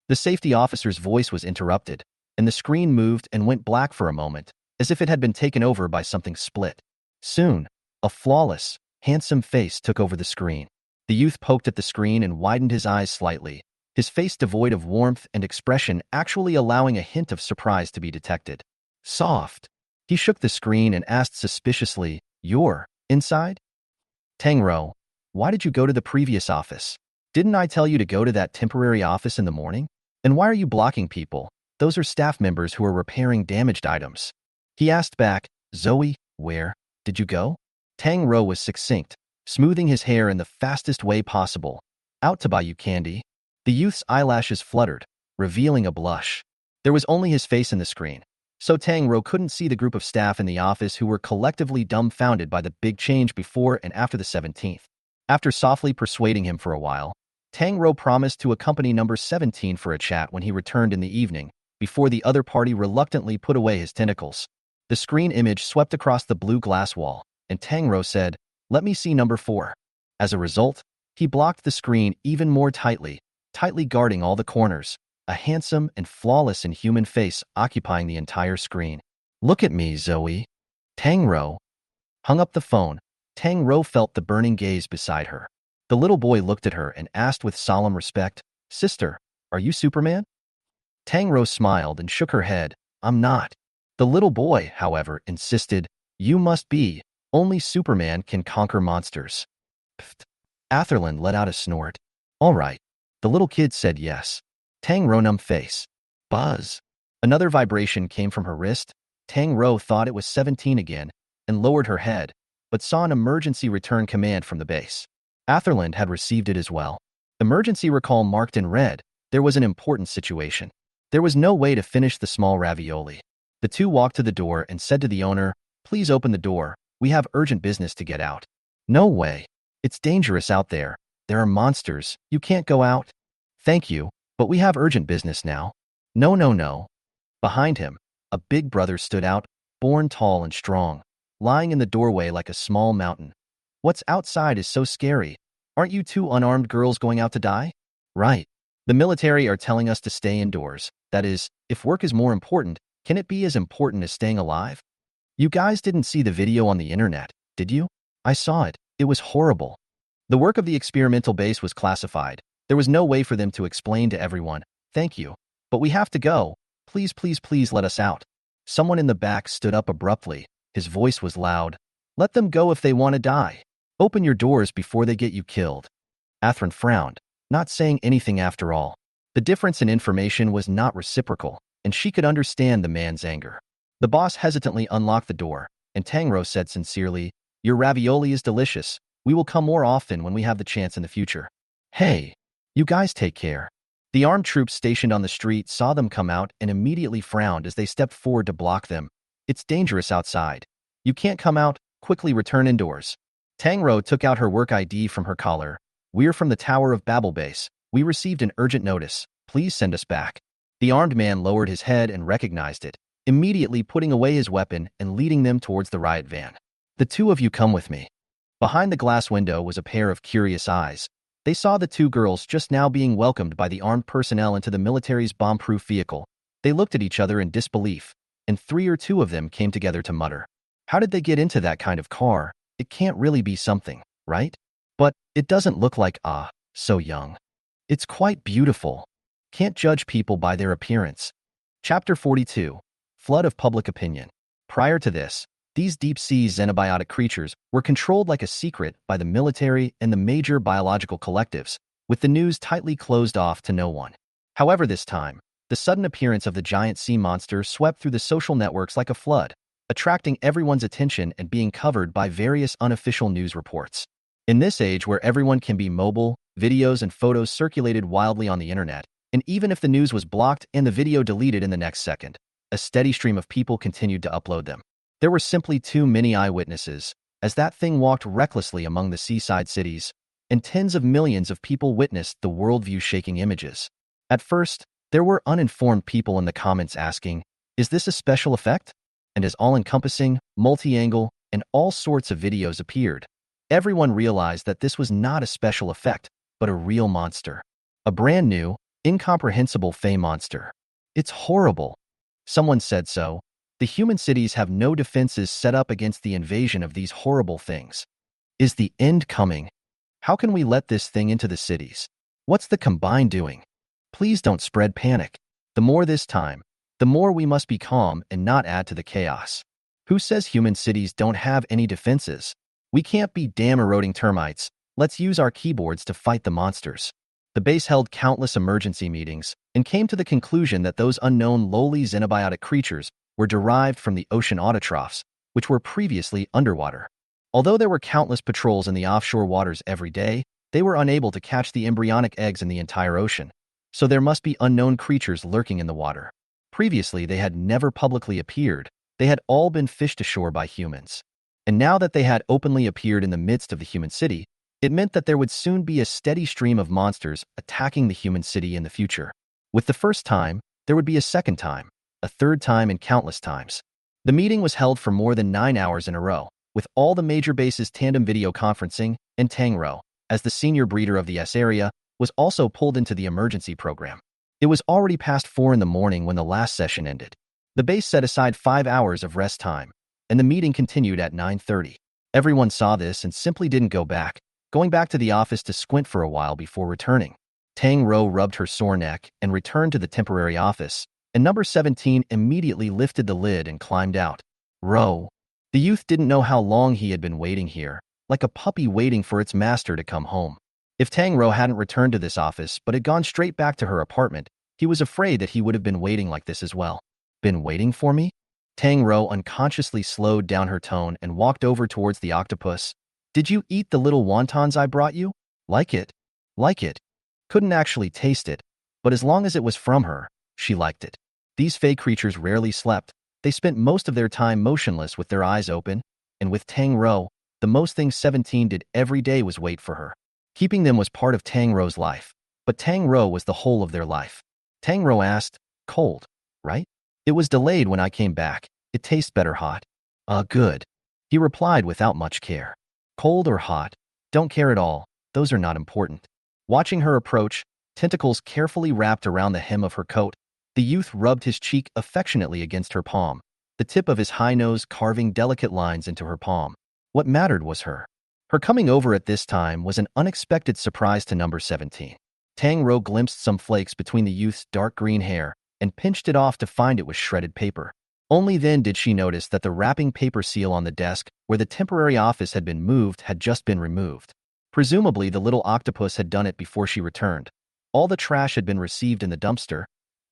The safety officer's voice was interrupted, and the screen moved and went black for a moment, as if it had been taken over by something split. Soon, a flawless, handsome face took over the screen. The youth poked at the screen and widened his eyes slightly, his face devoid of warmth and expression actually allowing a hint of surprise to be detected. Soft. He shook the screen and asked suspiciously, You're inside? Tang Rou, why did you go to the previous office? Didn't I tell you to go to that temporary office in the morning? And why are you blocking people? Those are staff members who are repairing damaged items. He asked back, Zoe, where did you go? Tang Rou was succinct, smoothing his hair in the fastest way possible. Out to buy you candy. The youth's eyelashes fluttered, revealing a blush. There was only his face in the screen, so Tang Rou couldn't see the group of staff in the office who were collectively dumbfounded by the big change before and after the 17th. After softly persuading him for a while, Tang Rou promised to accompany number 17 for a chat when he returned in the evening, before the other party reluctantly put away his tentacles. The screen image swept across the blue glass wall, and Tang Rou said, Let me see number 4. As a result, he blocked the screen even more tightly guarding all the corners, a handsome and flawless inhuman face occupying the entire screen. Look at me, Zoe. Tang Rou hung up the phone. Tang Rou felt the burning gaze beside her. The little boy looked at her and asked with solemn respect, Sister, are you Superman? Tang Rou smiled and shook her head. I'm not. The little boy, however, insisted, You must be. Only Superman can conquer monsters. Pfft. Atherlin let out a snort. All right. The little kid said yes. Tang Rou numb face. Buzz. Another vibration came from her wrist. Tang Rou thought it was 17 again and lowered her head, but saw an emergency return command from the base. Atherland had received it as well. Emergency recall marked in red. There was an important situation. There was no way to finish the small ravioli. The two walked to the door and said to the owner, Please open the door. We have urgent business to get out. No way. It's dangerous out there. There are monsters. You can't go out. Thank you, but we have urgent business now. No. Behind him, a big brother stood out, born tall and strong, lying in the doorway like a small mountain. What's outside is so scary. Aren't you two unarmed girls going out to die? Right. The military are telling us to stay indoors. That is, if work is more important, can it be as important as staying alive? You guys didn't see the video on the internet, did you? I saw it. It was horrible. The work of the experimental base was classified. There was no way for them to explain to everyone. Thank you. But we have to go. Please let us out. Someone in the back stood up abruptly. His voice was loud. Let them go if they want to die. Open your doors before they get you killed. Athrin frowned, not saying anything after all. The difference in information was not reciprocal, and she could understand the man's anger. The boss hesitantly unlocked the door, and Tang Rou said sincerely, "Your ravioli is delicious. We will come more often when we have the chance in the future." "Hey, you guys take care." The armed troops stationed on the street saw them come out and immediately frowned as they stepped forward to block them. "It's dangerous outside. You can't come out. Quickly return indoors." Tang Rou took out her work ID from her collar. "We're from the Tower of Babel base. We received an urgent notice. Please send us back." The armed man lowered his head and recognized it, immediately putting away his weapon and leading them towards the riot van. "The two of you come with me." Behind the glass window was a pair of curious eyes. They saw the two girls just now being welcomed by the armed personnel into the military's bomb-proof vehicle. They looked at each other in disbelief, and three or two of them came together to mutter, "How did they get into that kind of car? It can't really be something, right? But it doesn't look like, so young. It's quite beautiful. Can't judge people by their appearance." Chapter 42. Flood of Public Opinion. Prior to this, these deep-sea xenobiotic creatures were controlled like a secret by the military and the major biological collectives, with the news tightly closed off to no one. However, this time, the sudden appearance of the giant sea monster swept through the social networks like a flood, attracting everyone's attention and being covered by various unofficial news reports. In this age where everyone can be mobile, videos and photos circulated wildly on the internet, and even if the news was blocked and the video deleted in the next second, a steady stream of people continued to upload them. There were simply too many eyewitnesses, as that thing walked recklessly among the seaside cities, and tens of millions of people witnessed the worldview-shaking images. At first, there were uninformed people in the comments asking, "Is this a special effect?" And as all-encompassing, multi-angle, and all sorts of videos appeared, everyone realized that this was not a special effect, but a real monster. A brand new, incomprehensible Fey monster. "It's horrible." Someone said so. "The human cities have no defenses set up against the invasion of these horrible things. Is the end coming? How can we let this thing into the cities? What's the Combine doing? Please don't spread panic. The more this time, the more we must be calm and not add to the chaos. Who says human cities don't have any defenses? We can't be damn eroding termites. Let's use our keyboards to fight the monsters." The base held countless emergency meetings and came to the conclusion that those unknown lowly xenobiotic creatures were derived from the ocean autotrophs, which were previously underwater. Although there were countless patrols in the offshore waters every day, they were unable to catch the embryonic eggs in the entire ocean, so there must be unknown creatures lurking in the water. Previously, they had never publicly appeared. They had all been fished ashore by humans. And now that they had openly appeared in the midst of the human city, it meant that there would soon be a steady stream of monsters attacking the human city in the future. With the first time, there would be a second time, a third time, and countless times. The meeting was held for more than 9 hours in a row, with all the major bases tandem video conferencing, and Tang Rou, as the senior breeder of the S area, was also pulled into the emergency program. It was already past 4 in the morning when the last session ended. The base set aside 5 hours of rest time, and the meeting continued at 9:30. Everyone saw this and simply didn't go back, going back to the office to squint for a while before returning. Tang Rou rubbed her sore neck and returned to the temporary office, and number 17 immediately lifted the lid and climbed out. Rou. The youth didn't know how long he had been waiting here, like a puppy waiting for its master to come home. If Tang Rou hadn't returned to this office but had gone straight back to her apartment, he was afraid that he would have been waiting like this as well. "Been waiting for me?" Tang Rou unconsciously slowed down her tone and walked over towards the octopus. "Did you eat the little wontons I brought you? Like it?" "Like it." Couldn't actually taste it, but as long as it was from her, she liked it. These fey creatures rarely slept. They spent most of their time motionless with their eyes open, and with Tang Rou, the most thing 17 did every day was wait for her. Keeping them was part of Tang Rou's life, but Tang Rou was the whole of their life. Tang Rou asked, "Cold, right?" "It was delayed when I came back. It tastes better hot." Good." He replied without much care. "Cold or hot, don't care at all. Those are not important." Watching her approach, tentacles carefully wrapped around the hem of her coat, the youth rubbed his cheek affectionately against her palm, the tip of his high nose carving delicate lines into her palm. What mattered was her. Her coming over at this time was an unexpected surprise to number 17. Tang Rou glimpsed some flakes between the youth's dark green hair and pinched it off to find it was shredded paper. Only then did she notice that the wrapping paper seal on the desk where the temporary office had been moved had just been removed. Presumably, the little octopus had done it before she returned. All the trash had been received in the dumpster.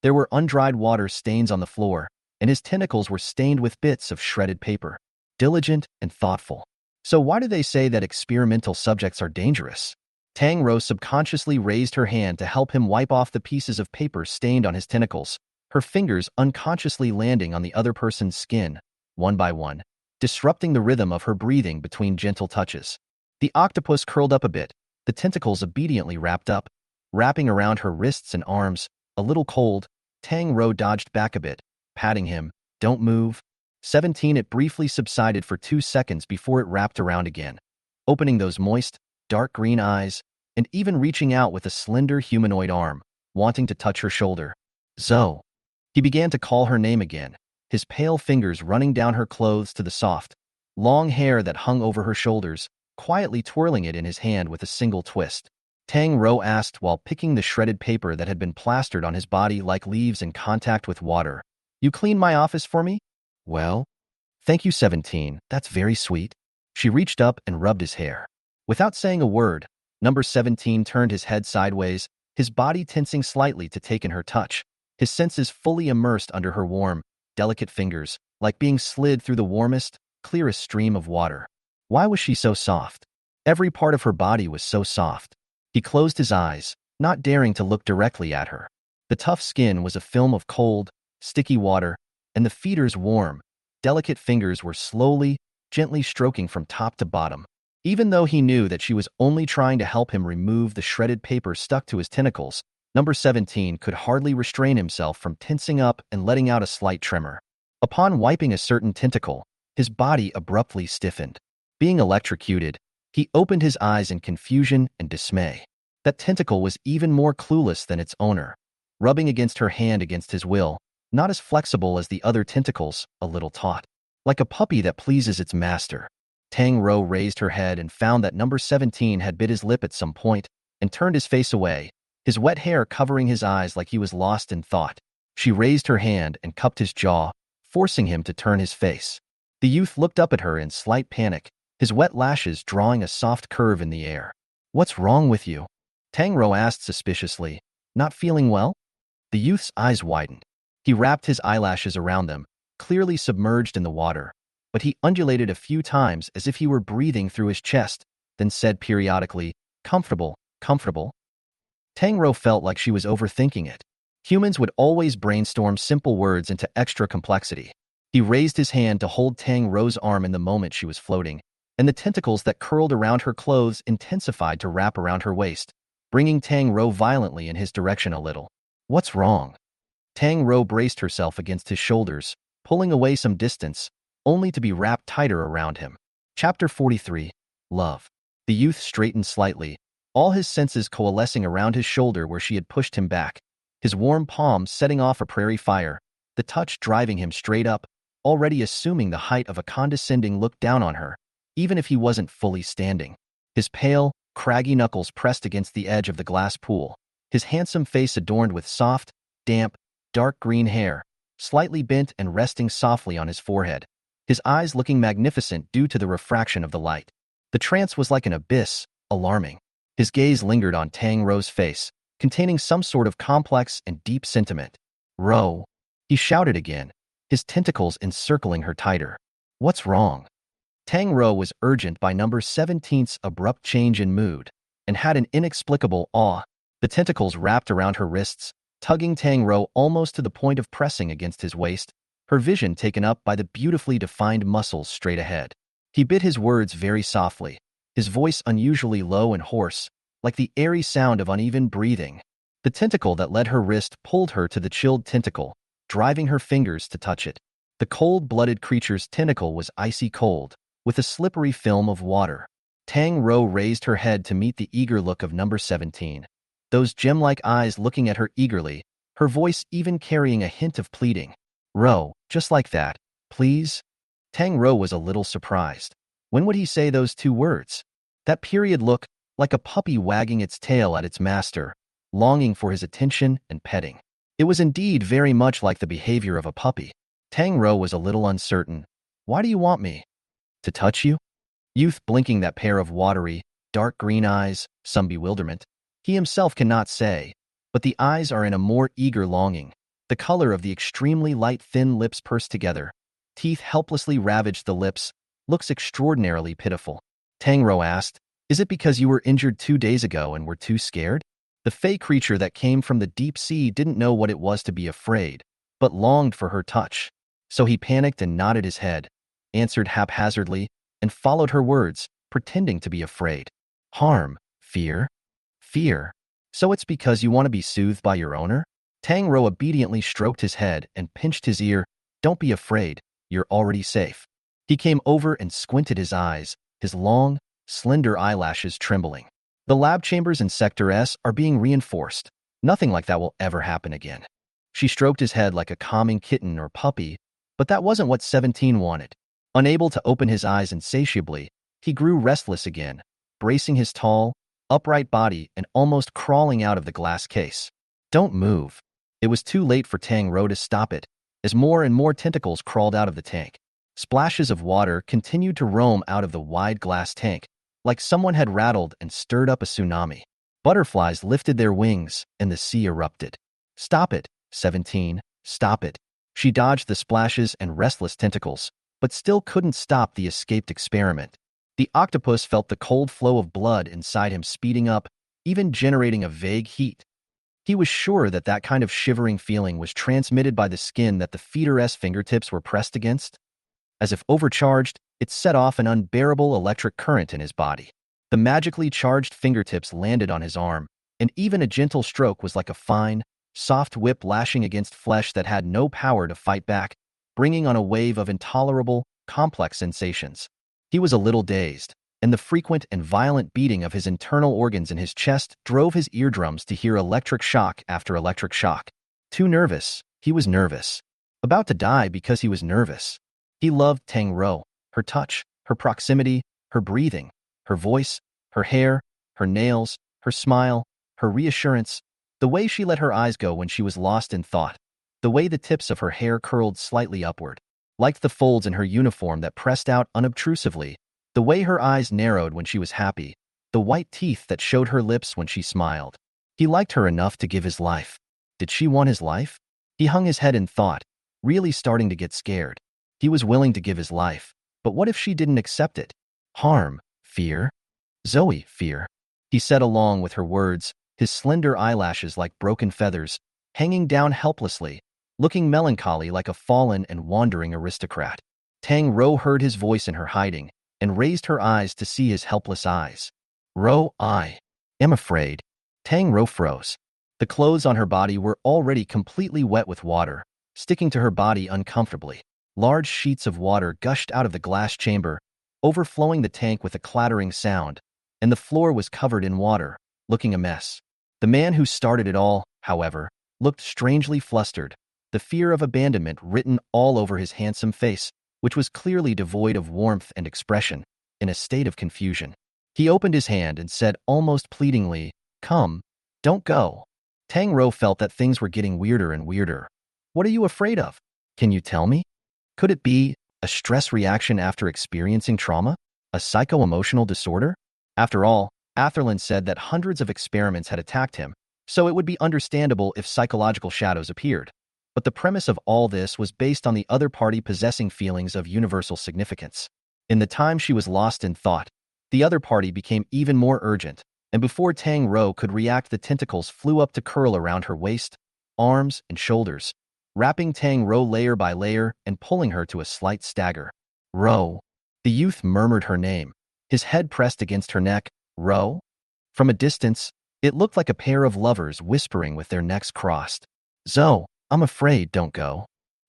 There were undried water stains on the floor, and his tentacles were stained with bits of shredded paper. Diligent and thoughtful. So why do they say that experimental subjects are dangerous? Tang Rou subconsciously raised her hand to help him wipe off the pieces of paper stained on his tentacles, her fingers unconsciously landing on the other person's skin, one by one, disrupting the rhythm of her breathing between gentle touches. The octopus curled up a bit, the tentacles obediently wrapped up, wrapping around her wrists and arms. A little cold, Tang Rou dodged back a bit, patting him. Don't move. 17. It briefly subsided for 2 seconds before it wrapped around again, opening those moist, dark green eyes, and even reaching out with a slender humanoid arm, wanting to touch her shoulder. Zoe. He began to call her name again, his pale fingers running down her clothes to the soft, long hair that hung over her shoulders, quietly twirling it in his hand with a single twist. Tang Rou asked while picking the shredded paper that had been plastered on his body like leaves in contact with water. You cleaned my office for me? Well, thank you, 17. That's very sweet. She reached up and rubbed his hair. Without saying a word, number 17 turned his head sideways, his body tensing slightly to take in her touch, his senses fully immersed under her warm, delicate fingers, like being slid through the warmest, clearest stream of water. Why was she so soft? Every part of her body was so soft. He closed his eyes, not daring to look directly at her. The tough skin was a film of cold, sticky water, and the feeder's warm, delicate fingers were slowly, gently stroking from top to bottom. Even though he knew that she was only trying to help him remove the shredded paper stuck to his tentacles, number 17 could hardly restrain himself from tensing up and letting out a slight tremor. Upon wiping a certain tentacle, his body abruptly stiffened. Being electrocuted, he opened his eyes in confusion and dismay. That tentacle was even more clueless than its owner, rubbing against her hand against his will, not as flexible as the other tentacles, a little taut. Like a puppy that pleases its master. Tang Rou raised her head and found that number 17 had bit his lip at some point and turned his face away, his wet hair covering his eyes like he was lost in thought. She raised her hand and cupped his jaw, forcing him to turn his face. The youth looked up at her in slight panic, his wet lashes drawing a soft curve in the air. What's wrong with you? Tang Rou asked suspiciously. Not feeling well? The youth's eyes widened. He wrapped his eyelashes around them, clearly submerged in the water, but he undulated a few times as if he were breathing through his chest, then said periodically, comfortable, comfortable. Tang Rou felt like she was overthinking it. Humans would always brainstorm simple words into extra complexity. He raised his hand to hold Tang Rou's arm in the moment she was floating, and the tentacles that curled around her clothes intensified to wrap around her waist, bringing Tang Rou violently in his direction a little. What's wrong? Tang Rou braced herself against his shoulders, pulling away some distance, only to be wrapped tighter around him. Chapter 43. Love. The youth straightened slightly, all his senses coalescing around his shoulder where she had pushed him back, his warm palms setting off a prairie fire, the touch driving him straight up, already assuming the height of a condescending look down on her, even if he wasn't fully standing. His pale, craggy knuckles pressed against the edge of the glass pool, his handsome face adorned with soft, damp, dark green hair, slightly bent and resting softly on his forehead, his eyes looking magnificent due to the refraction of the light. The trance was like an abyss, alarming. His gaze lingered on Tang Rou's face, containing some sort of complex and deep sentiment. Rou, he shouted again, his tentacles encircling her tighter. What's wrong? Tang Rou was urgent by number 17's abrupt change in mood, and had an inexplicable awe. The tentacles wrapped around her wrists, tugging Tang Rou almost to the point of pressing against his waist, her vision taken up by the beautifully defined muscles straight ahead. He bit his words very softly, his voice unusually low and hoarse, like the airy sound of uneven breathing. The tentacle that led her wrist pulled her to the chilled tentacle, driving her fingers to touch it. The cold-blooded creature's tentacle was icy cold, with a slippery film of water. Tang Rou raised her head to meet the eager look of number 17. Those gem-like eyes looking at her eagerly, her voice even carrying a hint of pleading. Rou, just like that, please? Tang Rou was a little surprised. When would he say those two words? That period look, like a puppy wagging its tail at its master, longing for his attention and petting. It was indeed very much like the behavior of a puppy. Tang Rou was a little uncertain. Why do you want me? To touch you? Youth blinking that pair of watery, dark green eyes, some bewilderment. He himself cannot say, but the eyes are in a more eager longing. The color of the extremely light, thin lips pursed together. Teeth helplessly ravaged the lips. Looks extraordinarily pitiful. Tang Rou asked, "Is it because you were injured 2 days ago and were too scared?" The fey creature that came from the deep sea didn't know what it was to be afraid, but longed for her touch. So he panicked and nodded his head, answered haphazardly, and followed her words, pretending to be afraid. Harm, fear, fear. So it's because you want to be soothed by your owner? Tang Rou obediently stroked his head and pinched his ear. Don't be afraid, you're already safe. He came over and squinted his eyes, his long, slender eyelashes trembling. The lab chambers in Sector S are being reinforced. Nothing like that will ever happen again. She stroked his head like a calming kitten or puppy, but that wasn't what 17 wanted. Unable to open his eyes insatiably, he grew restless again, bracing his tall, upright body and almost crawling out of the glass case. Don't move. It was too late for Tang Rou to stop it, as more and more tentacles crawled out of the tank. Splashes of water continued to roam out of the wide glass tank, like someone had rattled and stirred up a tsunami. Butterflies lifted their wings, and the sea erupted. Stop it, 17, stop it. She dodged the splashes and restless tentacles, but still couldn't stop the escaped experiment. The octopus felt the cold flow of blood inside him speeding up, even generating a vague heat. He was sure that that kind of shivering feeling was transmitted by the skin that the feeder's fingertips were pressed against. As if overcharged, it set off an unbearable electric current in his body. The magically charged fingertips landed on his arm, and even a gentle stroke was like a fine, soft whip lashing against flesh that had no power to fight back, bringing on a wave of intolerable, complex sensations. He was a little dazed, and the frequent and violent beating of his internal organs in his chest drove his eardrums to hear electric shock after electric shock. Too nervous, he was nervous. About to die because he was nervous. He loved Tang Rou, her touch, her proximity, her breathing, her voice, her hair, her nails, her smile, her reassurance, the way she let her eyes go when she was lost in thought, the way the tips of her hair curled slightly upward, like the folds in her uniform that pressed out unobtrusively, the way her eyes narrowed when she was happy, the white teeth that showed her lips when she smiled. He liked her enough to give his life. Did she want his life? He hung his head in thought, really starting to get scared. He was willing to give his life, but what if she didn't accept it? Harm, fear. Zoe, fear. He said along with her words, his slender eyelashes like broken feathers, hanging down helplessly, looking melancholy like a fallen and wandering aristocrat. Tang Rou heard his voice in her hiding, and raised her eyes to see his helpless eyes. Rou, I am afraid. Tang Rou froze. The clothes on her body were already completely wet with water, sticking to her body uncomfortably. Large sheets of water gushed out of the glass chamber, overflowing the tank with a clattering sound, and the floor was covered in water, looking a mess. The man who started it all, however, looked strangely flustered, the fear of abandonment written all over his handsome face, which was clearly devoid of warmth and expression, in a state of confusion. He opened his hand and said almost pleadingly, "Come, don't go." Tang Rou felt that things were getting weirder and weirder. What are you afraid of? Can you tell me? Could it be a stress reaction after experiencing trauma? A psycho-emotional disorder? After all, Atherland said that hundreds of experiments had attacked him, so it would be understandable if psychological shadows appeared. But the premise of all this was based on the other party possessing feelings of universal significance. In the time she was lost in thought, the other party became even more urgent, and before Tang Rou could react, the tentacles flew up to curl around her waist, arms, and shoulders, wrapping Tang Rou layer by layer and pulling her to a slight stagger. Rou. The youth murmured her name, his head pressed against her neck. Rou? From a distance, it looked like a pair of lovers whispering with their necks crossed. Zoe, I'm afraid, don't go.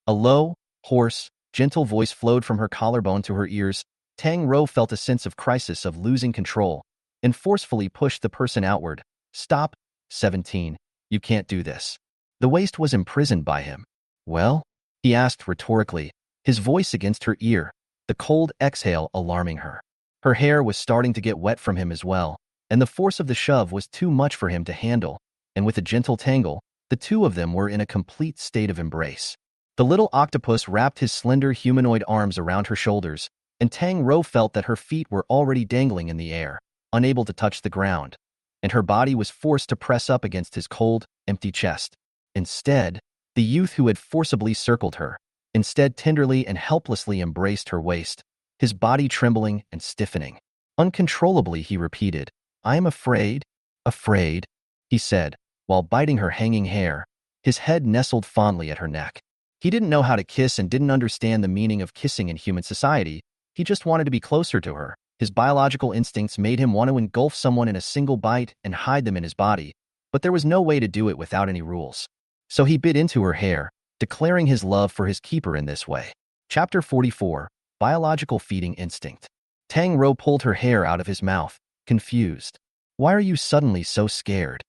A low, hoarse, gentle voice flowed from her collarbone to her ears. Tang Rou felt a sense of crisis of losing control, and forcefully pushed the person outward. Stop, 17, you can't do this. The waist was imprisoned by him. Well? He asked rhetorically, his voice against her ear, the cold exhale alarming her. Her hair was starting to get wet from him as well, and the force of the shove was too much for him to handle, and with a gentle tangle, the two of them were in a complete state of embrace. The little octopus wrapped his slender humanoid arms around her shoulders, and Tang Rou felt that her feet were already dangling in the air, unable to touch the ground. and her body was forced to press up against his cold, empty chest. Instead, the youth who had forcibly circled her, instead tenderly and helplessly embraced her waist, his body trembling and stiffening. Uncontrollably, he repeated, "I am afraid, afraid," he said, while biting her hanging hair, his head nestled fondly at her neck. He didn't know how to kiss and didn't understand the meaning of kissing in human society. He just wanted to be closer to her. His biological instincts made him want to engulf someone in a single bite and hide them in his body, but there was no way to do it without any rules. So he bit into her hair, declaring his love for his keeper in this way. Chapter 44, Biological Feeding Instinct. Tang Rou pulled her hair out of his mouth, confused. "Why are you suddenly so scared?"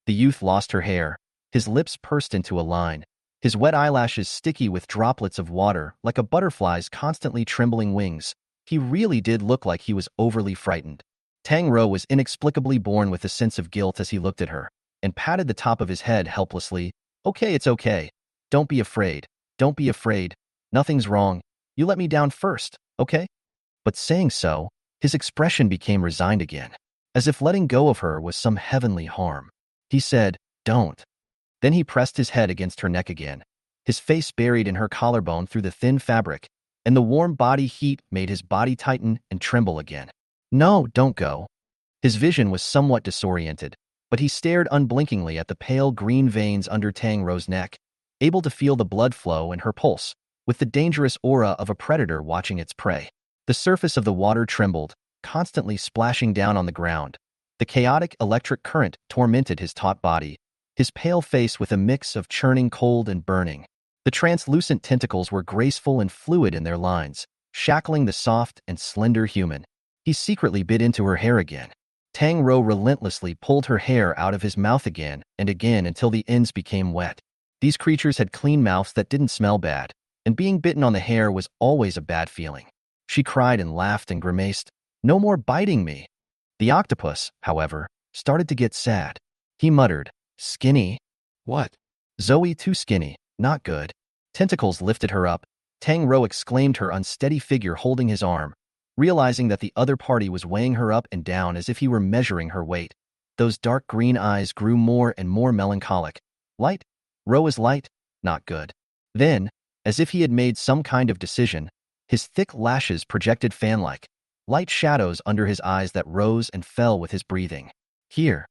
The youth lost her hair, his lips pursed into a line, his wet eyelashes sticky with droplets of water like a butterfly's constantly trembling wings. He really did look like he was overly frightened. Tang Rou was inexplicably born with a sense of guilt as he looked at her, and patted the top of his head helplessly. "Okay, it's okay. Don't be afraid. Don't be afraid. Nothing's wrong. You let me down first, okay?" But saying so, his expression became resigned again, as if letting go of her was some heavenly harm. He said, "Don't." Then he pressed his head against her neck again, his face buried in her collarbone through the thin fabric, and the warm body heat made his body tighten and tremble again. "No, don't go." His vision was somewhat disoriented, but he stared unblinkingly at the pale green veins under Tang Rou's neck, able to feel the blood flow in her pulse, with the dangerous aura of a predator watching its prey. The surface of the water trembled, constantly splashing down on the ground. The chaotic electric current tormented his taut body, his pale face with a mix of churning cold and burning. The translucent tentacles were graceful and fluid in their lines, shackling the soft and slender human. He secretly bit into her hair again. Tang Rou relentlessly pulled her hair out of his mouth again and again until the ends became wet. These creatures had clean mouths that didn't smell bad, and being bitten on the hair was always a bad feeling. She cried and laughed and grimaced, "No more biting me." The octopus, however, started to get sad. He muttered, "Skinny? What? Zoe too skinny, not good." Tentacles lifted her up. Tang Rou exclaimed, her unsteady figure holding his arm, realizing that the other party was weighing her up and down as if he were measuring her weight. Those dark green eyes grew more and more melancholic. "Light? Rou is light? Not good." Then, as if he had made some kind of decision, his thick lashes projected fan-like, light shadows under his eyes that rose and fell with his breathing. "Here."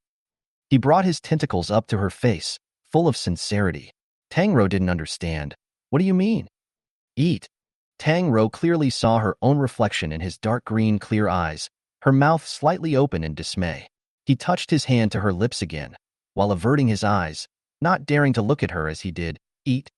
He brought his tentacles up to her face, full of sincerity. Tang Rou didn't understand. "What do you mean?" "Eat." Tang Rou clearly saw her own reflection in his dark green clear eyes, her mouth slightly open in dismay. He touched his hand to her lips again, while averting his eyes, not daring to look at her as he did. "Eat."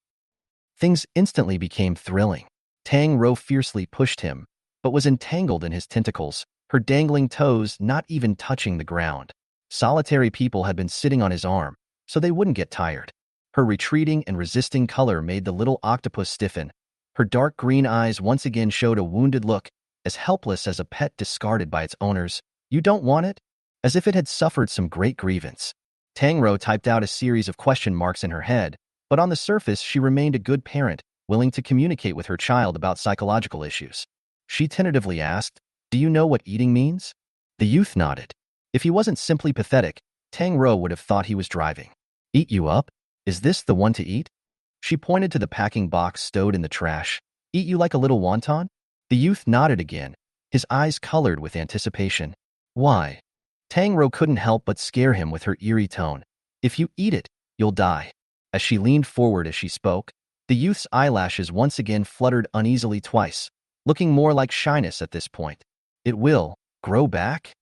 Things instantly became thrilling. Tang Rou fiercely pushed him, but was entangled in his tentacles, her dangling toes not even touching the ground. Solitary people had been sitting on his arm, so they wouldn't get tired. Her retreating and resisting color made the little octopus stiffen. Her dark green eyes once again showed a wounded look, as helpless as a pet discarded by its owners. "You don't want it?" As if it had suffered some great grievance. Tang Rou typed out a series of question marks in her head, but on the surface she remained a good parent, willing to communicate with her child about psychological issues. She tentatively asked, "Do you know what eating means?" The youth nodded. If he wasn't simply pathetic, Tang Rou would have thought he was driving. "Eat you up? Is this the one to eat?" She pointed to the packing box stowed in the trash. "Eat you like a little wonton?" The youth nodded again, his eyes colored with anticipation. "Why?" Tang Rou couldn't help but scare him with her eerie tone. "If you eat it, you'll die." As she leaned forward as she spoke, the youth's eyelashes once again fluttered uneasily twice, looking more like shyness at this point. "It will grow back?"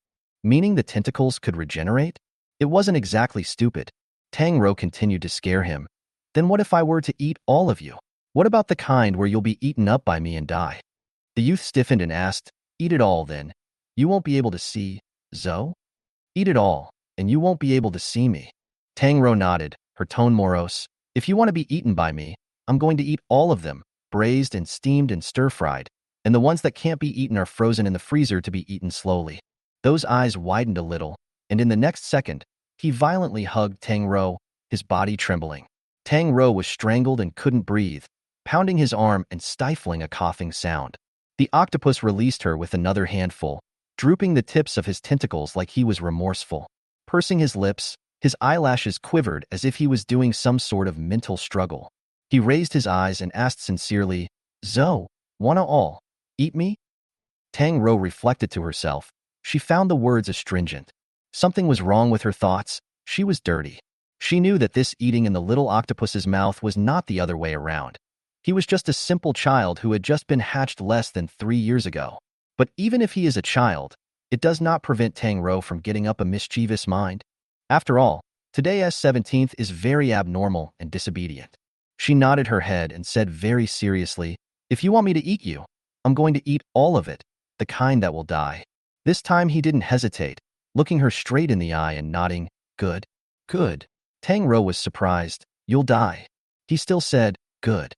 Meaning the tentacles could regenerate? It wasn't exactly stupid. Tang Rou continued to scare him. "Then what if I were to eat all of you? What about the kind where you'll be eaten up by me and die?" The youth stiffened and asked, "Eat it all then. You won't be able to see, Zoe?" "Eat it all, and you won't be able to see me." Tang Rou nodded, her tone morose. "If you want to be eaten by me, I'm going to eat all of them, braised and steamed and stir-fried, and the ones that can't be eaten are frozen in the freezer to be eaten slowly." Those eyes widened a little, and in the next second, he violently hugged Tang Rou, his body trembling. Tang Rou was strangled and couldn't breathe, pounding his arm and stifling a coughing sound. The octopus released her with another handful, drooping the tips of his tentacles like he was remorseful. Pursing his lips, his eyelashes quivered as if he was doing some sort of mental struggle. He raised his eyes and asked sincerely, "Zo, wanna all eat me?" Tang Rou reflected to herself. She found the words astringent. Something was wrong with her thoughts. She was dirty. She knew that this eating in the little octopus's mouth was not the other way around. He was just a simple child who had just been hatched less than 3 years ago. But even if he is a child, it does not prevent Tang Rou from getting up a mischievous mind. After all, today's 17th is very abnormal and disobedient. She nodded her head and said very seriously, "If you want me to eat you, I'm going to eat all of it, the kind that will die." This time he didn't hesitate, looking her straight in the eye and nodding, "Good, good." Tang Rou was surprised. "You'll die." He still said, "Good."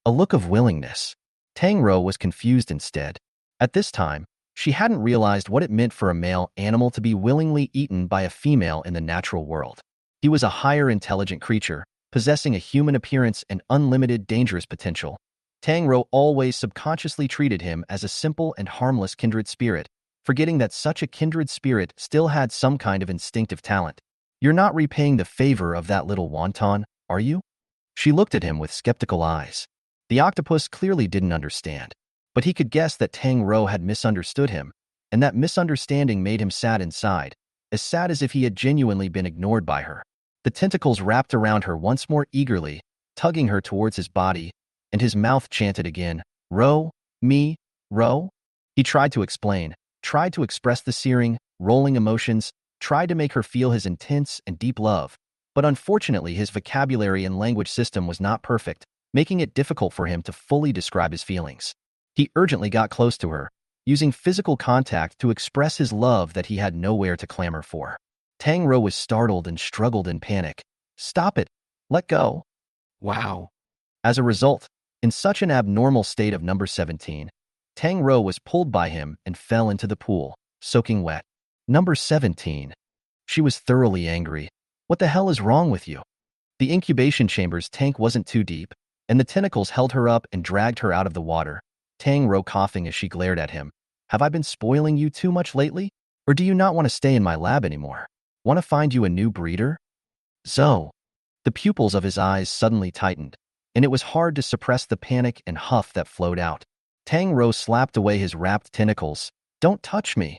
A look of willingness. Tang Rou was confused instead. At this time, she hadn't realized what it meant for a male animal to be willingly eaten by a female in the natural world. He was a higher intelligent creature, possessing a human appearance and unlimited dangerous potential. Tang Rou always subconsciously treated him as a simple and harmless kindred spirit, forgetting that such a kindred spirit still had some kind of instinctive talent. "You're not repaying the favor of that little wonton, are you?" She looked at him with skeptical eyes. The octopus clearly didn't understand, but he could guess that Tang Rou had misunderstood him, and that misunderstanding made him sad inside, as sad as if he had genuinely been ignored by her. The tentacles wrapped around her once more eagerly, tugging her towards his body, and his mouth chanted again, "Rou, me, Rou." He tried to explain, tried to express the searing, rolling emotions, tried to make her feel his intense and deep love, but unfortunately his vocabulary and language system was not perfect, making it difficult for him to fully describe his feelings. He urgently got close to her, using physical contact to express his love that he had nowhere to clamor for. Tang Rou was startled and struggled in panic. "Stop it! Let go!" Wow. As a result, in such an abnormal state of number 17, Tang Rou was pulled by him and fell into the pool, soaking wet. Number 17. She was thoroughly angry. "What the hell is wrong with you?" The incubation chamber's tank wasn't too deep, and the tentacles held her up and dragged her out of the water. Tang Rou coughing as she glared at him. "Have I been spoiling you too much lately? Or do you not want to stay in my lab anymore? Want to find you a new breeder?" "Zo." The pupils of his eyes suddenly tightened, and it was hard to suppress the panic and huff that flowed out. Tang Rou slapped away his wrapped tentacles. "Don't touch me."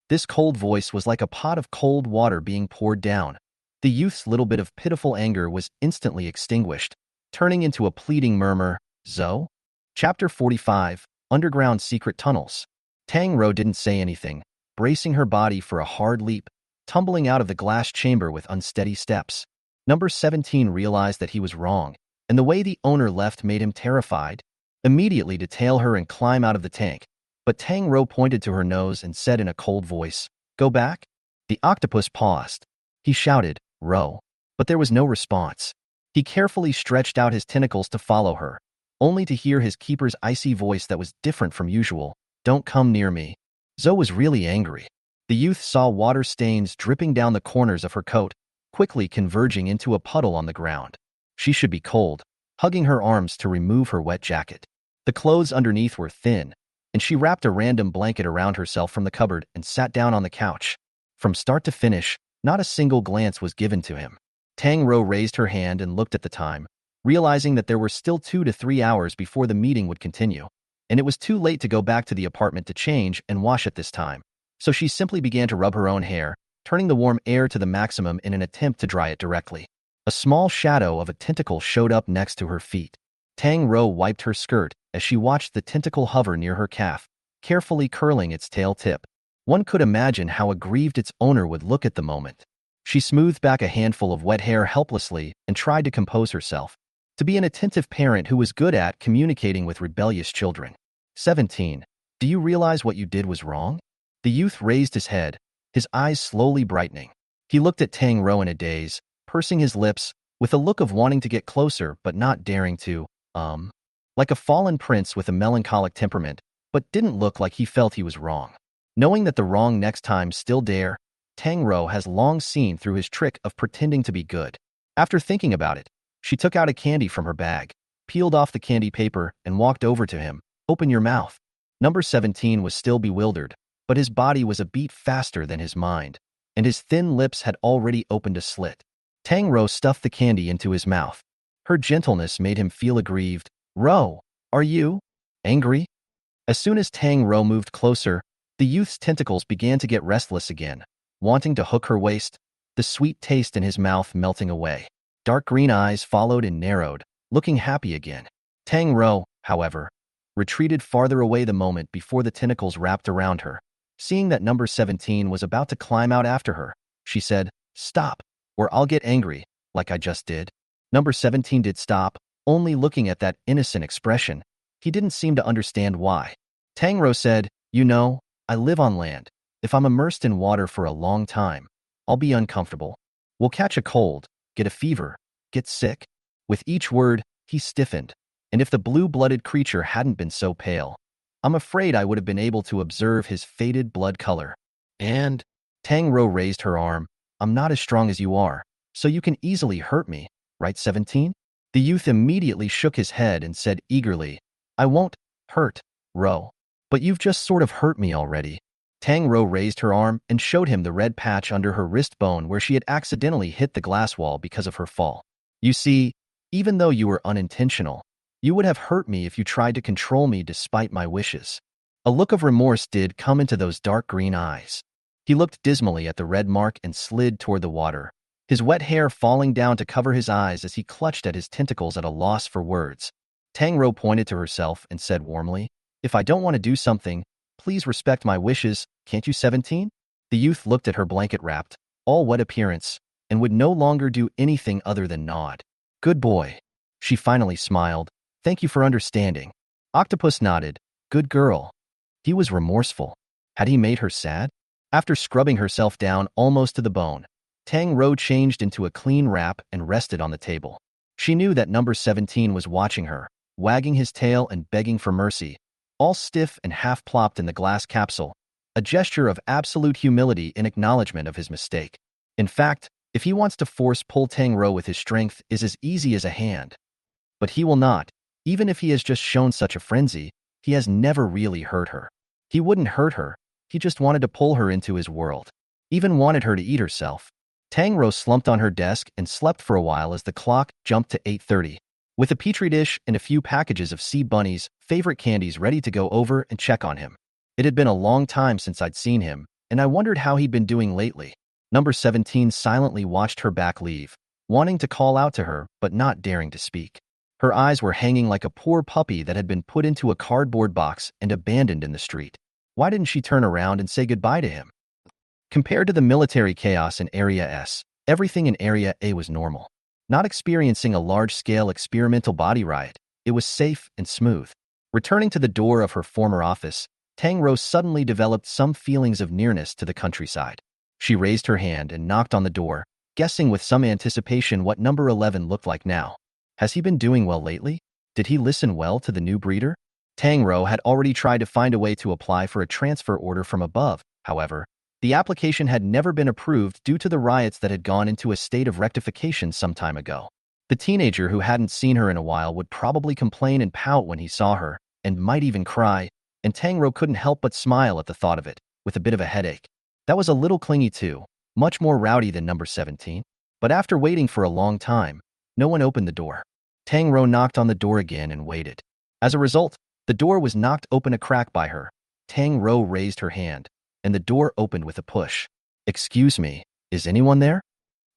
This cold voice was like a pot of cold water being poured down. The youth's little bit of pitiful anger was instantly extinguished, turning into a pleading murmur, "Zo?" Chapter 45, Underground Secret Tunnels. Tang Rou didn't say anything, bracing her body for a hard leap, tumbling out of the glass chamber with unsteady steps. Number 17 realized that he was wrong, and the way the owner left made him terrified. Immediately to tail her and climb out of the tank, but Tang Rou pointed to her nose and said in a cold voice, "Go back?" The octopus paused. He shouted, "Rou," but there was no response. He carefully stretched out his tentacles to follow her, only to hear his keeper's icy voice that was different from usual, "Don't come near me." Zo was really angry. The youth saw water stains dripping down the corners of her coat, quickly converging into a puddle on the ground. She should be cold, hugging her arms to remove her wet jacket. The clothes underneath were thin, and she wrapped a random blanket around herself from the cupboard and sat down on the couch. From start to finish, not a single glance was given to him. Tang Rou raised her hand and looked at the time, realizing that there were still 2 to 3 hours before the meeting would continue, and it was too late to go back to the apartment to change and wash at this time. So she simply began to rub her own hair, turning the warm air to the maximum in an attempt to dry it directly. A small shadow of a tentacle showed up next to her feet. Tang Rou wiped her skirt as she watched the tentacle hover near her calf, carefully curling its tail tip. One could imagine how aggrieved its owner would look at the moment. She smoothed back a handful of wet hair helplessly and tried to compose herself. To be an attentive parent who was good at communicating with rebellious children. 17. Do you realize what you did was wrong? The youth raised his head, his eyes slowly brightening. He looked at Tang Rou in a daze, pursing his lips, with a look of wanting to get closer but not daring to, like a fallen prince with a melancholic temperament, but didn't look like he felt he was wrong. Knowing that the wrong next time still dare, Tang Rou has long seen through his trick of pretending to be good. After thinking about it, she took out a candy from her bag, peeled off the candy paper, and walked over to him. "Open your mouth." Number 17 was still bewildered, but his body was a beat faster than his mind. and his thin lips had already opened a slit. Tang Rou stuffed the candy into his mouth. Her gentleness made him feel aggrieved. Rou, are you angry? As soon as Tang Rou moved closer, the youth's tentacles began to get restless again, wanting to hook her waist, the sweet taste in his mouth melting away. Dark green eyes followed and narrowed, looking happy again. Tang Rou, however, retreated farther away the moment before the tentacles wrapped around her. Seeing that number 17 was about to climb out after her, she said, "Stop, or I'll get angry, like I just did." Number 17 did stop, only looking at that innocent expression. He didn't seem to understand why. Tang Rou said, "You know, I live on land. If I'm immersed in water for a long time, I'll be uncomfortable. We'll catch a cold, get a fever, get sick." With each word, he stiffened, and if the blue-blooded creature hadn't been so pale, I'm afraid I would have been able to observe his faded blood color. And Tang Rou raised her arm. "I'm not as strong as you are, so you can easily hurt me, right, 17? The youth immediately shook his head and said eagerly, "I won't hurt, Rou. But you've just sort of hurt me already." Tang Rou raised her arm and showed him the red patch under her wrist bone where she had accidentally hit the glass wall because of her fall. "You see, even though you were unintentional, you would have hurt me if you tried to control me despite my wishes." A look of remorse did come into those dark green eyes. He looked dismally at the red mark and slid toward the water, his wet hair falling down to cover his eyes as he clutched at his tentacles at a loss for words. Tang Rou pointed to herself and said warmly, "If I don't want to do something, please respect my wishes, can't you, 17? The youth looked at her blanket-wrapped, all-wet appearance, and would no longer do anything other than nod. "Good boy." She finally smiled. "Thank you for understanding." Octopus nodded. "Good girl." He was remorseful. Had he made her sad? After scrubbing herself down almost to the bone, Tang Rou changed into a clean wrap and rested on the table. She knew that number 17 was watching her, wagging his tail and begging for mercy, all stiff and half-plopped in the glass capsule, a gesture of absolute humility in acknowledgement of his mistake. In fact, if he wants to pull Tang Rou with his strength is as easy as a hand. But he will not. Even if he has just shown such a frenzy, he has never really hurt her. He wouldn't hurt her, he just wanted to pull her into his world. Even wanted her to eat herself. Tang Rou slumped on her desk and slept for a while as the clock jumped to 8:30. With a petri dish and a few packages of Sea Bunny's favorite candies ready to go over and check on him. It had been a long time since I'd seen him, and I wondered how he'd been doing lately. Number 17 silently watched her back leave, wanting to call out to her, but not daring to speak. Her eyes were hanging like a poor puppy that had been put into a cardboard box and abandoned in the street. Why didn't she turn around and say goodbye to him? Compared to the military chaos in Area S, everything in Area A was normal. Not experiencing a large-scale experimental body riot, it was safe and smooth. Returning to the door of her former office, Tang Rou suddenly developed some feelings of nearness to the countryside. She raised her hand and knocked on the door, guessing with some anticipation what number 11 looked like now. Has he been doing well lately? Did he listen well to the new breeder? Tang Rou had already tried to find a way to apply for a transfer order from above, however. The application had never been approved due to the riots that had gone into a state of rectification some time ago. The teenager who hadn't seen her in a while would probably complain and pout when he saw her, and might even cry, and Tang Rou couldn't help but smile at the thought of it, with a bit of a headache. That was a little clingy too, much more rowdy than number 17. But after waiting for a long time, no one opened the door. Tang Rou knocked on the door again and waited. As a result, the door was knocked open a crack by her. Tang Rou raised her hand, and the door opened with a push. "Excuse me, is anyone there?"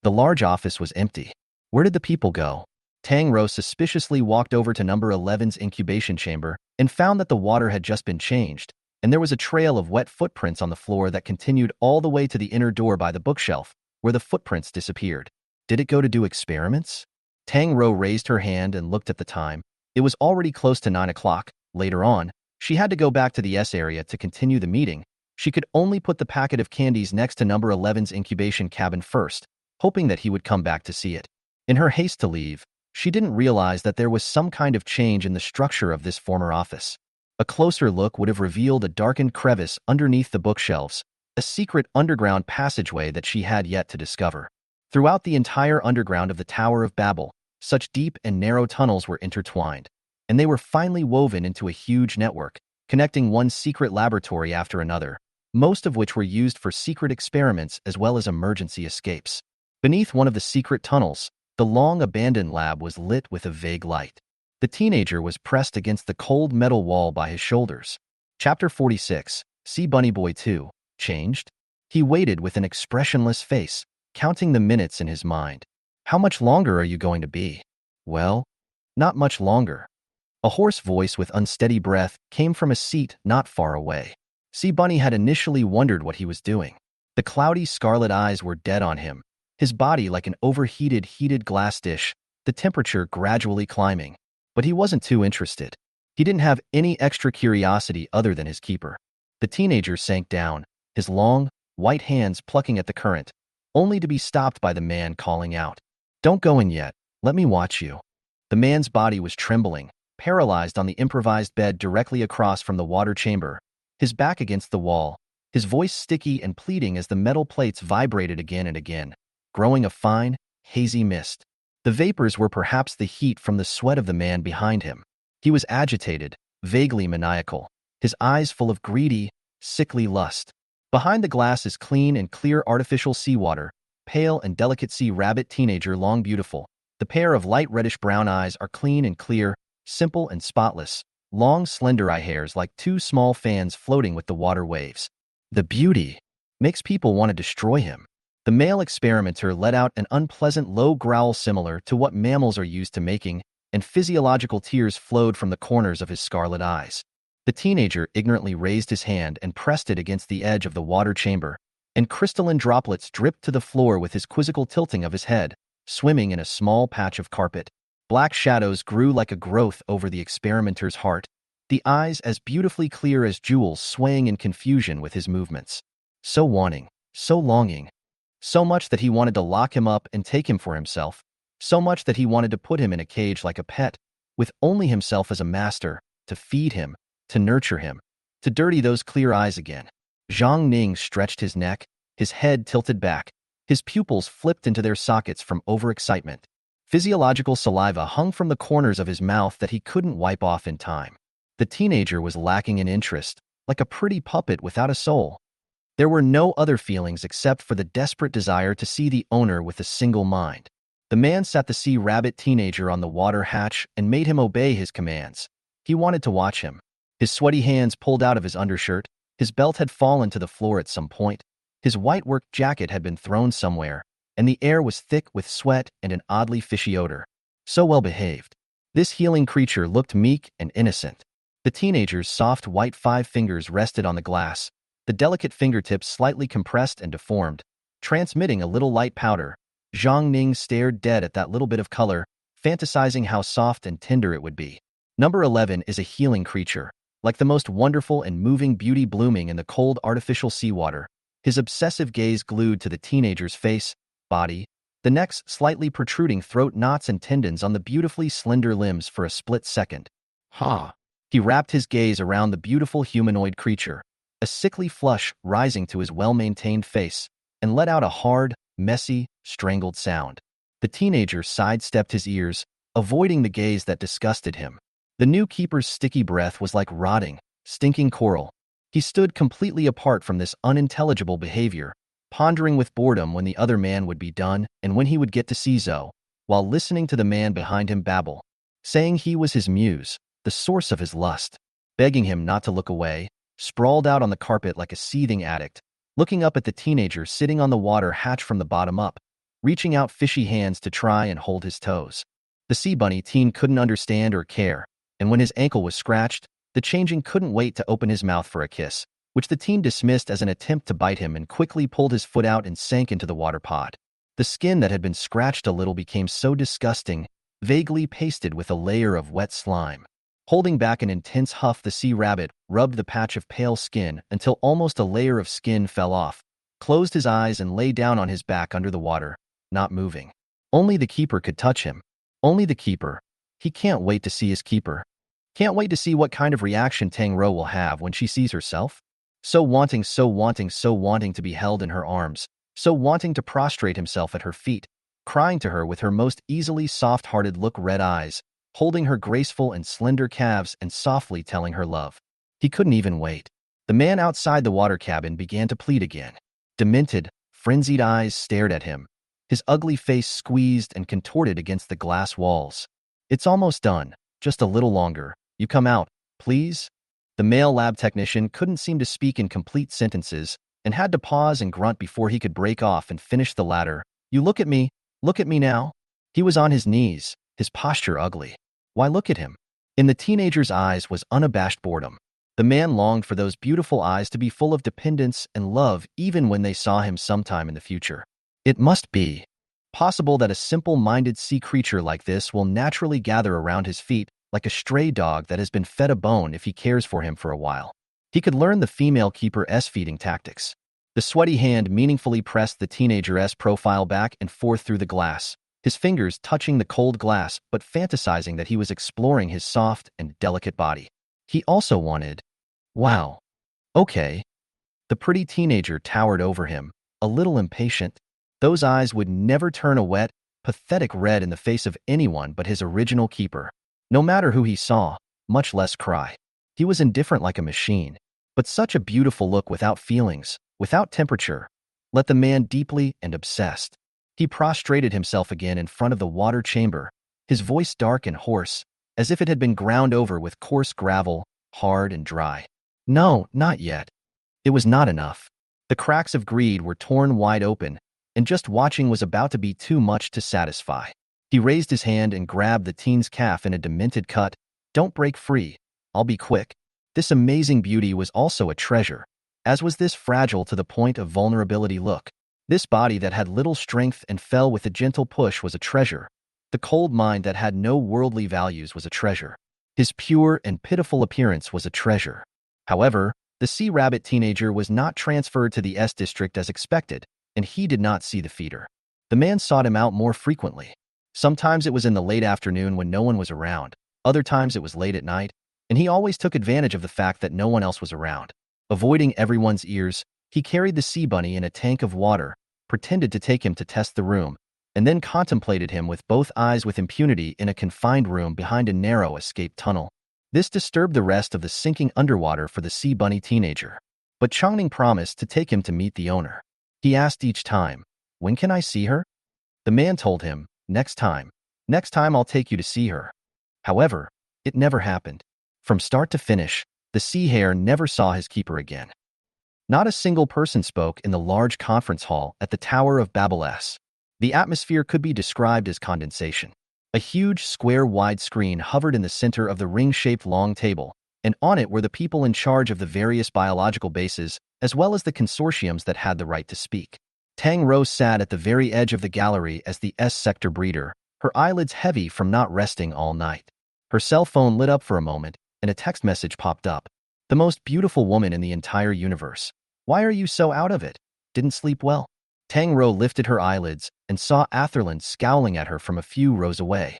The large office was empty. Where did the people go? Tang Rou suspiciously walked over to number 11's incubation chamber and found that the water had just been changed, and there was a trail of wet footprints on the floor that continued all the way to the inner door by the bookshelf, where the footprints disappeared. Did it go to do experiments? Tang Rou raised her hand and looked at the time. It was already close to 9 o'clock. Later on, she had to go back to the S area to continue the meeting. She could only put the packet of candies next to number 11's incubation cabin first, hoping that he would come back to see it. In her haste to leave, she didn't realize that there was some kind of change in the structure of this former office. A closer look would have revealed a darkened crevice underneath the bookshelves, a secret underground passageway that she had yet to discover. Throughout the entire underground of the Tower of Babel, such deep and narrow tunnels were intertwined, and they were finely woven into a huge network, connecting one secret laboratory after another, most of which were used for secret experiments as well as emergency escapes. Beneath one of the secret tunnels, the long-abandoned lab was lit with a vague light. The teenager was pressed against the cold metal wall by his shoulders. Chapter 46, See Bunny Boy 2, Changed? He waited with an expressionless face, counting the minutes in his mind. How much longer are you going to be? Well, not much longer. A hoarse voice with unsteady breath came from a seat not far away. See Bunny had initially wondered what he was doing. The cloudy scarlet eyes were dead on him, his body like an overheated heated glass dish, the temperature gradually climbing. But he wasn't too interested. He didn't have any extra curiosity other than his keeper. The teenager sank down, his long, white hands plucking at the current, only to be stopped by the man calling out, "Don't go in yet, let me watch you." The man's body was trembling, paralyzed on the improvised bed directly across from the water chamber, his back against the wall, his voice sticky and pleading as the metal plates vibrated again and again, growing a fine, hazy mist. The vapors were perhaps the heat from the sweat of the man behind him. He was agitated, vaguely maniacal, his eyes full of greedy, sickly lust. Behind the glass is clean and clear artificial seawater, pale and delicate sea rabbit teenager long beautiful. The pair of light reddish-brown eyes are clean and clear, simple and spotless, long slender eye hairs like two small fans floating with the water waves. The beauty makes people want to destroy him. The male experimenter let out an unpleasant low growl similar to what mammals are used to making, and physiological tears flowed from the corners of his scarlet eyes. The teenager ignorantly raised his hand and pressed it against the edge of the water chamber, and crystalline droplets dripped to the floor with his quizzical tilting of his head, swimming in a small patch of carpet. Black shadows grew like a growth over the experimenter's heart, the eyes as beautifully clear as jewels swaying in confusion with his movements. So wanting, so longing. So much that he wanted to lock him up and take him for himself, so much that he wanted to put him in a cage like a pet, with only himself as a master, to feed him, to nurture him, to dirty those clear eyes again. Zhang Ning stretched his neck, his head tilted back, his pupils flipped into their sockets from overexcitement. Physiological saliva hung from the corners of his mouth that he couldn't wipe off in time. The teenager was lacking in interest, like a pretty puppet without a soul. There were no other feelings except for the desperate desire to see the owner with a single mind. The man sat the sea rabbit teenager on the water hatch and made him obey his commands. He wanted to watch him. His sweaty hands pulled out of his undershirt, his belt had fallen to the floor at some point, his white work jacket had been thrown somewhere, and the air was thick with sweat and an oddly fishy odor. So well behaved. This healing creature looked meek and innocent. The teenager's soft white 5 fingers rested on the glass, the delicate fingertips slightly compressed and deformed, transmitting a little light powder. Zhang Ning stared dead at that little bit of color, fantasizing how soft and tender it would be. Number 11 is a healing creature, like the most wonderful and moving beauty blooming in the cold artificial seawater, his obsessive gaze glued to the teenager's face, body, the neck's slightly protruding throat knots and tendons on the beautifully slender limbs for a split second. Ha! He wrapped his gaze around the beautiful humanoid creature, a sickly flush rising to his well-maintained face, and let out a hard, messy, strangled sound. The teenager sidestepped his ears, avoiding the gaze that disgusted him. The new keeper's sticky breath was like rotting, stinking coral. He stood completely apart from this unintelligible behavior, pondering with boredom when the other man would be done and when he would get to see Zhou, while listening to the man behind him babble, saying he was his muse, the source of his lust, begging him not to look away, sprawled out on the carpet like a seething addict, looking up at the teenager sitting on the water hatch from the bottom up, reaching out fishy hands to try and hold his toes. The sea bunny teen couldn't understand or care, and when his ankle was scratched, the changing couldn't wait to open his mouth for a kiss, which the teen dismissed as an attempt to bite him and quickly pulled his foot out and sank into the water pod. The skin that had been scratched a little became so disgusting, vaguely pasted with a layer of wet slime. Holding back an intense huff, the sea rabbit rubbed the patch of pale skin until almost a layer of skin fell off, closed his eyes and lay down on his back under the water, not moving. Only the keeper could touch him. Only the keeper. He can't wait to see his keeper. Can't wait to see what kind of reaction Tang Rou will have when she sees herself. So wanting, so wanting, so wanting to be held in her arms, so wanting to prostrate himself at her feet, crying to her with her most easily soft-hearted look red eyes, holding her graceful and slender calves and softly telling her love. He couldn't even wait. The man outside the water cabin began to plead again. Demented, frenzied eyes stared at him, his ugly face squeezed and contorted against the glass walls. It's almost done. Just a little longer. You come out, please? The male lab technician couldn't seem to speak in complete sentences and had to pause and grunt before he could break off and finish the latter. You look at me now? He was on his knees, his posture ugly. Why look at him? In the teenager's eyes was unabashed boredom. The man longed for those beautiful eyes to be full of dependence and love even when they saw him sometime in the future. It must be possible that a simple-minded sea creature like this will naturally gather around his feet like a stray dog that has been fed a bone if he cares for him for a while. He could learn the female keeper's feeding tactics. The sweaty hand meaningfully pressed the teenager's profile back and forth through the glass, his fingers touching the cold glass but fantasizing that he was exploring his soft and delicate body. He also wanted. Wow. Okay. The pretty teenager towered over him, a little impatient. Those eyes would never turn a wet, pathetic red in the face of anyone but his original keeper. No matter who he saw, much less cry. He was indifferent like a machine. But such a beautiful look without feelings, without temperature, let the man deeply and obsessed. He prostrated himself again in front of the water chamber, his voice dark and hoarse, as if it had been ground over with coarse gravel, hard and dry. No, not yet. It was not enough. The cracks of greed were torn wide open, and just watching was about to be too much to satisfy. He raised his hand and grabbed the teen's calf in a demented cut. Don't break free. I'll be quick. This amazing beauty was also a treasure, as was this fragile to the point of vulnerability look. This body that had little strength and fell with a gentle push was a treasure. The cold mind that had no worldly values was a treasure. His pure and pitiful appearance was a treasure. However, the sea rabbit teenager was not transferred to the S district as expected, and he did not see the feeder. The man sought him out more frequently. Sometimes it was in the late afternoon when no one was around. Other times it was late at night, and he always took advantage of the fact that no one else was around. Avoiding everyone's ears, he carried the sea bunny in a tank of water, pretended to take him to test the room, and then contemplated him with both eyes with impunity in a confined room behind a narrow escape tunnel. This disturbed the rest of the sinking underwater for the sea bunny teenager. But Chongning promised to take him to meet the owner. He asked each time, "When can I see her?" The man told him, "Next time. Next time I'll take you to see her." However, it never happened. From start to finish, the sea hare never saw his keeper again. Not a single person spoke in the large conference hall at the Tower of Babel-S. The atmosphere could be described as condensation. A huge square-wide screen hovered in the center of the ring-shaped long table, and on it were the people in charge of the various biological bases, as well as the consortiums that had the right to speak. Tang Rou sat at the very edge of the gallery as the S-sector breeder, her eyelids heavy from not resting all night. Her cell phone lit up for a moment, and a text message popped up. "The most beautiful woman in the entire universe. Why are you so out of it? Didn't sleep well?" Tang Rou lifted her eyelids and saw Atherland scowling at her from a few rows away.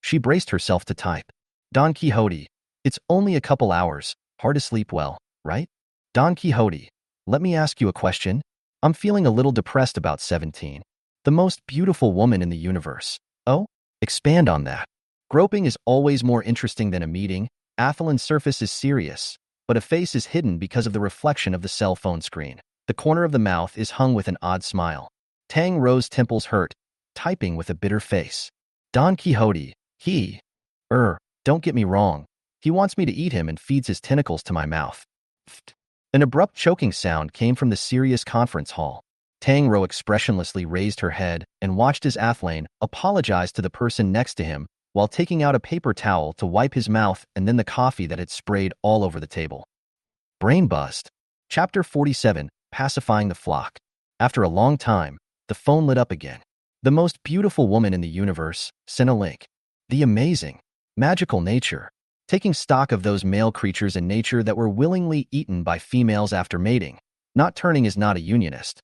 She braced herself to type. "Don Quixote, it's only a couple hours. Hard to sleep well, right? Don Quixote, let me ask you a question. I'm feeling a little depressed about 17. The most beautiful woman in the universe. Oh? Expand on that. Groping is always more interesting than a meeting. Atherland's surface is serious, but a face is hidden because of the reflection of the cell phone screen. The corner of the mouth is hung with an odd smile. Tang Rou's temples hurt, typing with a bitter face. Don Quixote, don't get me wrong. He wants me to eat him and feeds his tentacles to my mouth. An abrupt choking sound came from the serious conference hall. Tang Rou expressionlessly raised her head and watched as Atherland apologized to the person next to him while taking out a paper towel to wipe his mouth and then the coffee that had sprayed all over the table. Brain bust. Chapter 47, Pacifying the Flock. After a long time, the phone lit up again. The most beautiful woman in the universe sent a link. The amazing, magical nature. Taking stock of those male creatures in nature that were willingly eaten by females after mating. Not turning is not a unionist.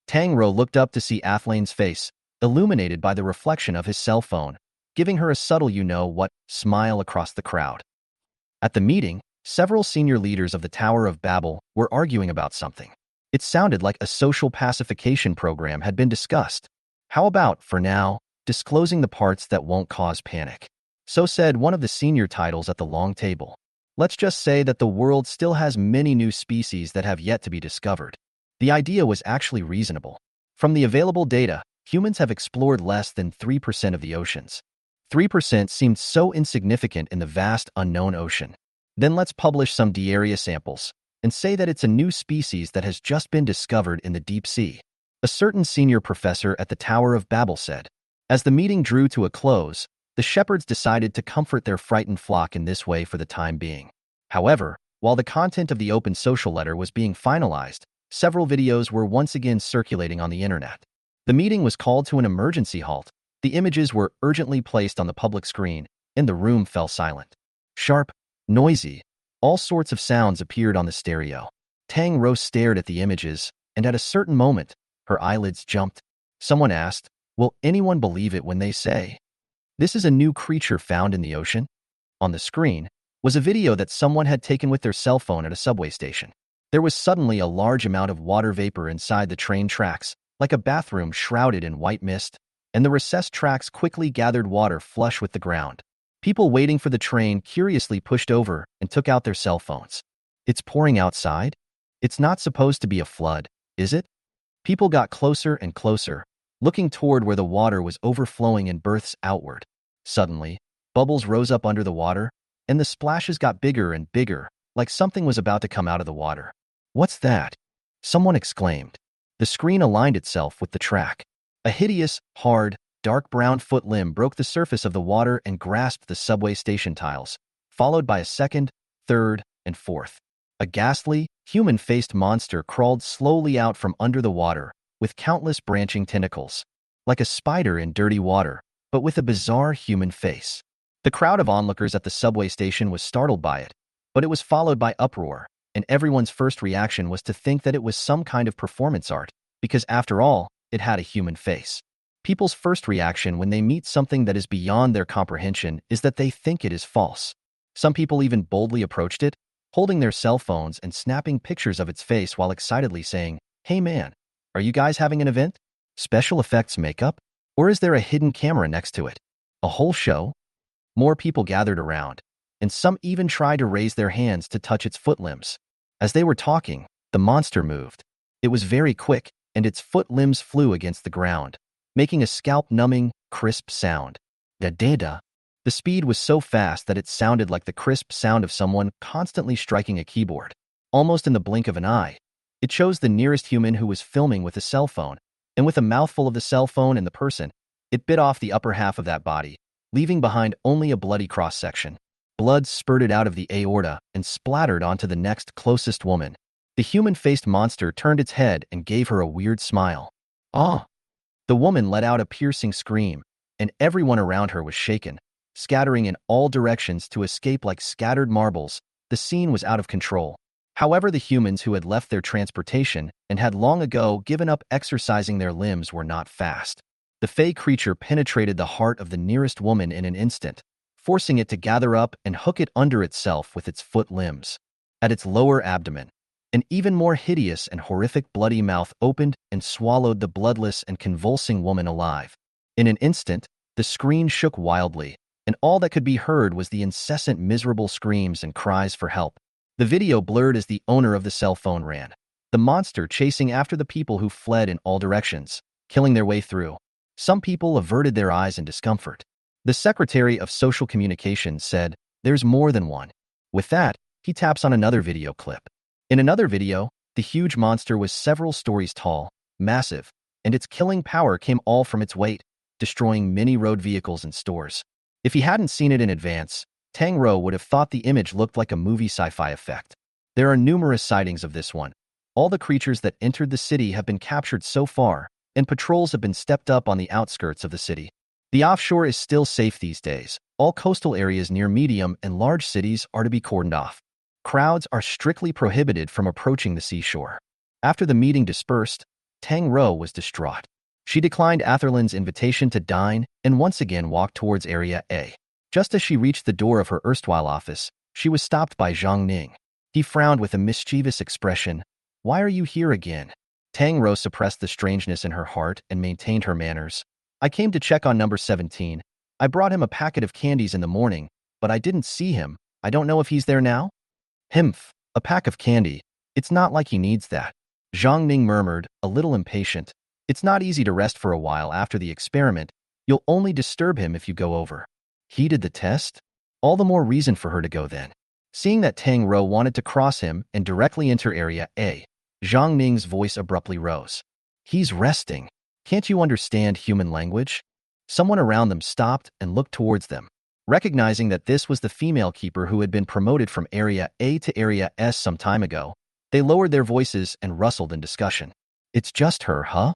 Tang Rou looked up to see Atherland's face, illuminated by the reflection of his cell phone, giving her a subtle you-know-what smile across the crowd. At the meeting, several senior leaders of the Tower of Babel were arguing about something. It sounded like a social pacification program had been discussed. How about, for now, disclosing the parts that won't cause panic? So said one of the senior titles at the long table. Let's just say that the world still has many new species that have yet to be discovered. The idea was actually reasonable. From the available data, humans have explored less than 3% of the oceans. 3% seemed so insignificant in the vast unknown ocean. Then let's publish some diarrhea samples and say that it's a new species that has just been discovered in the deep sea. A certain senior professor at the Tower of Babel said. As the meeting drew to a close, the shepherds decided to comfort their frightened flock in this way for the time being. However, while the content of the open social letter was being finalized, several videos were once again circulating on the internet. The meeting was called to an emergency halt. The images were urgently placed on the public screen, and the room fell silent. Sharp, noisy, all sorts of sounds appeared on the stereo. Tang Rou stared at the images, and at a certain moment, her eyelids jumped. Someone asked, "Will anyone believe it when they say, this is a new creature found in the ocean?" On the screen was a video that someone had taken with their cell phone at a subway station. There was suddenly a large amount of water vapor inside the train tracks, like a bathroom shrouded in white mist, and the recessed tracks quickly gathered water flush with the ground. People waiting for the train curiously pushed over and took out their cell phones. It's pouring outside? It's not supposed to be a flood, is it? People got closer and closer, looking toward where the water was overflowing in berths outward. Suddenly, bubbles rose up under the water, and the splashes got bigger and bigger, like something was about to come out of the water. "What's that?" someone exclaimed. The screen aligned itself with the track. A hideous, hard, dark brown foot limb broke the surface of the water and grasped the subway station tiles, followed by a second, third, and fourth. A ghastly, human-faced monster crawled slowly out from under the water, with countless branching tentacles. Like a spider in dirty water, but with a bizarre human face. The crowd of onlookers at the subway station was startled by it, but it was followed by uproar, and everyone's first reaction was to think that it was some kind of performance art, because after all, it had a human face. People's first reaction when they meet something that is beyond their comprehension is that they think it is false. Some people even boldly approached it, holding their cell phones and snapping pictures of its face while excitedly saying, "Hey man, are you guys having an event? Special effects makeup? Or is there a hidden camera next to it? A whole show?" More people gathered around, and some even tried to raise their hands to touch its foot limbs. As they were talking, the monster moved. It was very quick, and its foot limbs flew against the ground, making a scalp-numbing, crisp sound. Da-da-da. The speed was so fast that it sounded like the crisp sound of someone constantly striking a keyboard. Almost in the blink of an eye, it chose the nearest human who was filming with a cell phone, and with a mouthful of the cell phone and the person, it bit off the upper half of that body, leaving behind only a bloody cross-section. Blood spurted out of the aorta and splattered onto the next closest woman. The human-faced monster turned its head and gave her a weird smile. "Ah!" The woman let out a piercing scream, and everyone around her was shaken, scattering in all directions to escape like scattered marbles. The scene was out of control. However, the humans who had left their transportation and had long ago given up exercising their limbs were not fast. The fey creature penetrated the heart of the nearest woman in an instant, forcing it to gather up and hook it under itself with its foot limbs. At its lower abdomen, an even more hideous and horrific bloody mouth opened and swallowed the bloodless and convulsing woman alive. In an instant, the screen shook wildly, and all that could be heard was the incessant miserable screams and cries for help. The video blurred as the owner of the cell phone ran, the monster chasing after the people who fled in all directions, killing their way through. Some people averted their eyes in discomfort. The Secretary of Social Communications said, "There's more than one." With that, he taps on another video clip. In another video, the huge monster was several stories tall, massive, and its killing power came all from its weight, destroying many road vehicles and stores. If he hadn't seen it in advance, Tang Rou would have thought the image looked like a movie sci-fi effect. There are numerous sightings of this one. All the creatures that entered the city have been captured so far, and patrols have been stepped up on the outskirts of the city. The offshore is still safe these days. All coastal areas near medium and large cities are to be cordoned off. Crowds are strictly prohibited from approaching the seashore. After the meeting dispersed, Tang Rou was distraught. She declined Atherland's invitation to dine and once again walked towards Area A. Just as she reached the door of her erstwhile office, she was stopped by Zhang Ning. He frowned with a mischievous expression. "Why are you here again?" Tang Rou suppressed the strangeness in her heart and maintained her manners. "I came to check on number 17. I brought him a packet of candies in the morning, but I didn't see him. I don't know if he's there now? Himph, a pack of candy. It's not like he needs that. Zhang Ning murmured, a little impatient. It's not easy to rest for a while after the experiment. You'll only disturb him if you go over. He did the test? All the more reason for her to go then. Seeing that Tang Rou wanted to cross him and directly enter Area A, Zhang Ning's voice abruptly rose. He's resting. Can't you understand human language? Someone around them stopped and looked towards them. Recognizing that this was the female keeper who had been promoted from Area A to Area S some time ago, they lowered their voices and rustled in discussion. It's just her, huh?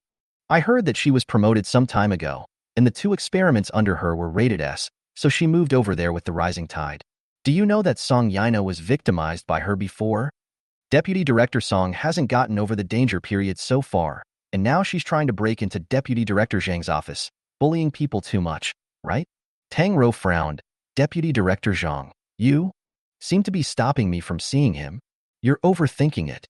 I heard that she was promoted some time ago, and the 2 experiments under her were rated S, so she moved over there with the rising tide. Do you know that Song Yino was victimized by her before? Deputy Director Song hasn't gotten over the danger period so far, and now she's trying to break into Deputy Director Zhang's office, bullying people too much, right? Tang Rou frowned. Deputy Director Zhang, you seem to be stopping me from seeing him. You're overthinking it.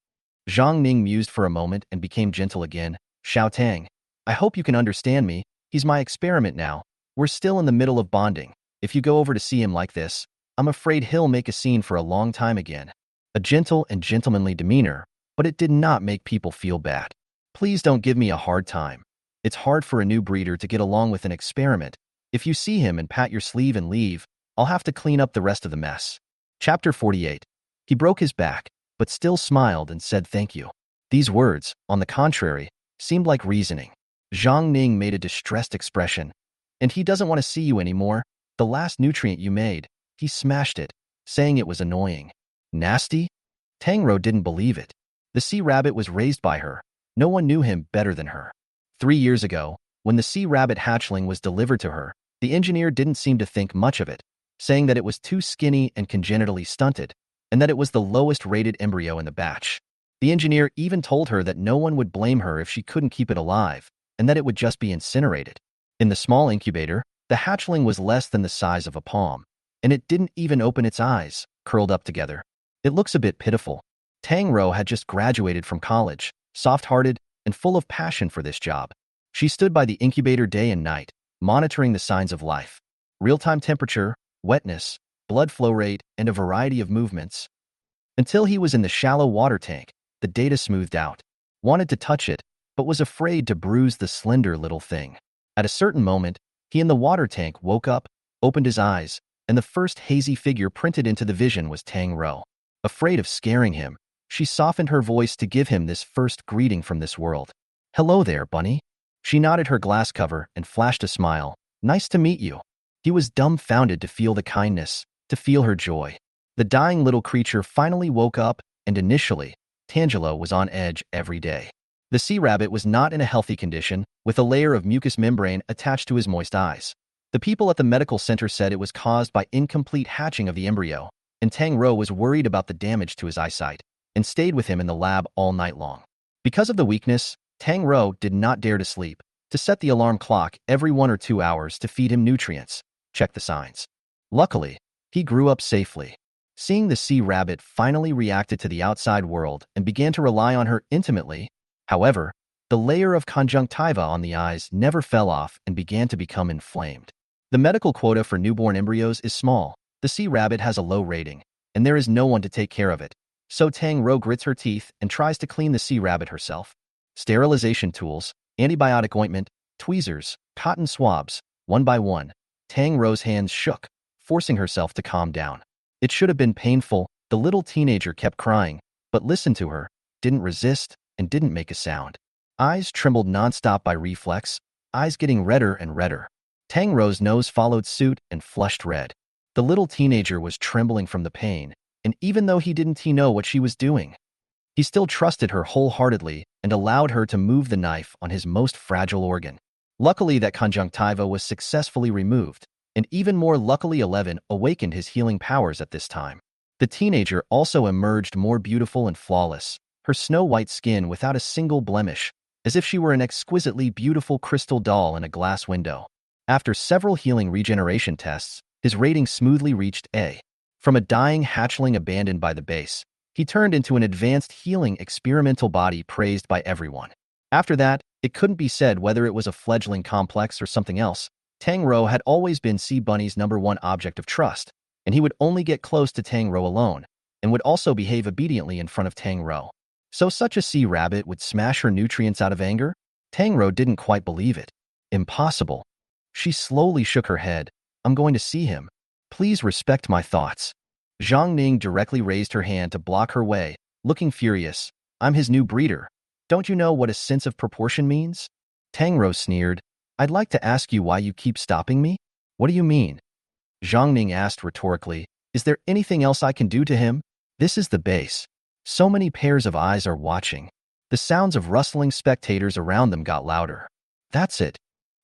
Zhang Ning mused for a moment and became gentle again. Xiao Tang, I hope you can understand me. He's my experiment now. We're still in the middle of bonding. If you go over to see him like this, I'm afraid he'll make a scene for a long time again. A gentle and gentlemanly demeanor, but it did not make people feel bad. Please don't give me a hard time. It's hard for a new breeder to get along with an experiment. If you see him and pat your sleeve and leave, I'll have to clean up the rest of the mess. Chapter 48. He broke his back, but still smiled and said thank you. These words, on the contrary, seemed like reasoning. Zhang Ning made a distressed expression. And he doesn't want to see you anymore. The last nutrient you made, he smashed it, saying it was annoying. Nasty? Tang Rou didn't believe it. The sea rabbit was raised by her. No one knew him better than her. 3 years ago, when the sea rabbit hatchling was delivered to her, the engineer didn't seem to think much of it, saying that it was too skinny and congenitally stunted, and that it was the lowest rated embryo in the batch. The engineer even told her that no one would blame her if she couldn't keep it alive, and that it would just be incinerated. In the small incubator, the hatchling was less than the size of a palm, and it didn't even open its eyes, curled up together. It looks a bit pitiful. Tang Rou had just graduated from college, soft-hearted and full of passion for this job. She stood by the incubator day and night, monitoring the signs of life. Real-time temperature, wetness, blood flow rate, and a variety of movements. Until he was in the shallow water tank, the data smoothed out. Wanted to touch it, but was afraid to bruise the slender little thing. At a certain moment, he in the water tank woke up, opened his eyes, and the first hazy figure printed into the vision was Tang Rou. Afraid of scaring him, she softened her voice to give him this first greeting from this world. Hello there, bunny. She nodded her glass cover and flashed a smile. Nice to meet you. He was dumbfounded to feel the kindness, to feel her joy. The dying little creature finally woke up, and initially, Tangelo was on edge every day. The sea rabbit was not in a healthy condition, with a layer of mucous membrane attached to his moist eyes. The people at the medical center said it was caused by incomplete hatching of the embryo, and Tang Rou was worried about the damage to his eyesight, and stayed with him in the lab all night long. Because of the weakness, Tang Rou did not dare to sleep, to set the alarm clock every 1 or 2 hours to feed him nutrients, check the signs. Luckily, he grew up safely. Seeing the sea rabbit finally reacted to the outside world and began to rely on her intimately. However, the layer of conjunctiva on the eyes never fell off and began to become inflamed. The medical quota for newborn embryos is small. The sea rabbit has a low rating, and there is no one to take care of it. So Tang Rou grits her teeth and tries to clean the sea rabbit herself. Sterilization tools, antibiotic ointment, tweezers, cotton swabs, one by one. Tang Rou's hands shook, forcing herself to calm down. It should have been painful. The little teenager kept crying, but listened to her, didn't resist, and didn't make a sound. Eyes trembled nonstop by reflex, eyes getting redder and redder. Tang Rou's nose followed suit and flushed red. The little teenager was trembling from the pain, and even though he didn't know what she was doing, he still trusted her wholeheartedly and allowed her to move the knife on his most fragile organ. Luckily, that conjunctiva was successfully removed, and even more luckily 11 awakened his healing powers at this time. The teenager also emerged more beautiful and flawless, her snow-white skin without a single blemish, as if she were an exquisitely beautiful crystal doll in a glass window. After several healing regeneration tests, his rating smoothly reached A. From a dying hatchling abandoned by the base, he turned into an advanced healing experimental body praised by everyone. After that, it couldn't be said whether it was a fledgling complex or something else. Tang Rou had always been Sea Bunny's #1 object of trust, and he would only get close to Tang Rou alone, and would also behave obediently in front of Tang Rou. So such a sea rabbit would smash her nutrients out of anger? Tang Rou didn't quite believe it. Impossible. She slowly shook her head. I'm going to see him. Please respect my thoughts. Zhang Ning directly raised her hand to block her way, looking furious. I'm his new breeder. Don't you know what a sense of proportion means? Tang Rou sneered. I'd like to ask you why you keep stopping me? What do you mean? Zhang Ning asked rhetorically. Is there anything else I can do to him? This is the base. So many pairs of eyes are watching. The sounds of rustling spectators around them got louder. That's it.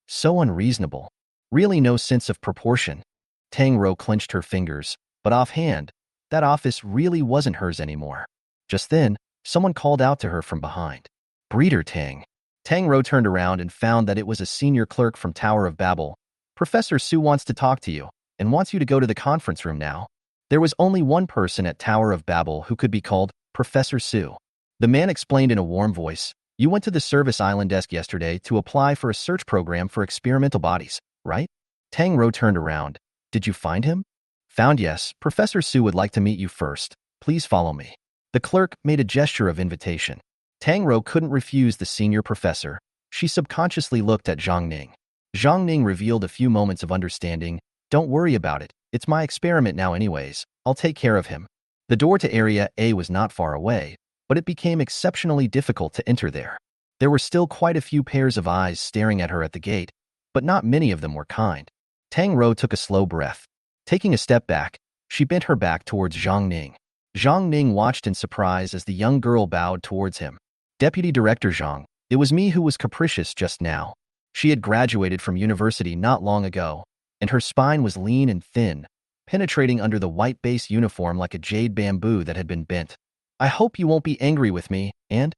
So unreasonable. Really no sense of proportion. Tang Rou clenched her fingers, but offhand, that office really wasn't hers anymore. Just then, someone called out to her from behind. Breeder Tang. Tang Rou turned around and found that it was a senior clerk from Tower of Babel. Professor Su wants to talk to you, and wants you to go to the conference room now. There was only one person at Tower of Babel who could be called Professor Su. The man explained in a warm voice, You went to the service island desk yesterday to apply for a search program for experimental bodies, right? Tang Rou turned around. Did you find him? Found, yes. Professor Su would like to meet you first. Please follow me. The clerk made a gesture of invitation. Tang Rou couldn't refuse the senior professor. She subconsciously looked at Zhang Ning. Zhang Ning revealed a few moments of understanding. Don't worry about it. It's my experiment now anyways. I'll take care of him. The door to Area A was not far away, but it became exceptionally difficult to enter there. There were still quite a few pairs of eyes staring at her at the gate, but not many of them were kind. Tang Rou took a slow breath. Taking a step back, she bent her back towards Zhang Ning. Zhang Ning watched in surprise as the young girl bowed towards him. Deputy Director Zhang, it was me who was capricious just now. She had graduated from university not long ago, and her spine was lean and thin, penetrating under the white base uniform like a jade bamboo that had been bent. I hope you won't be angry with me, and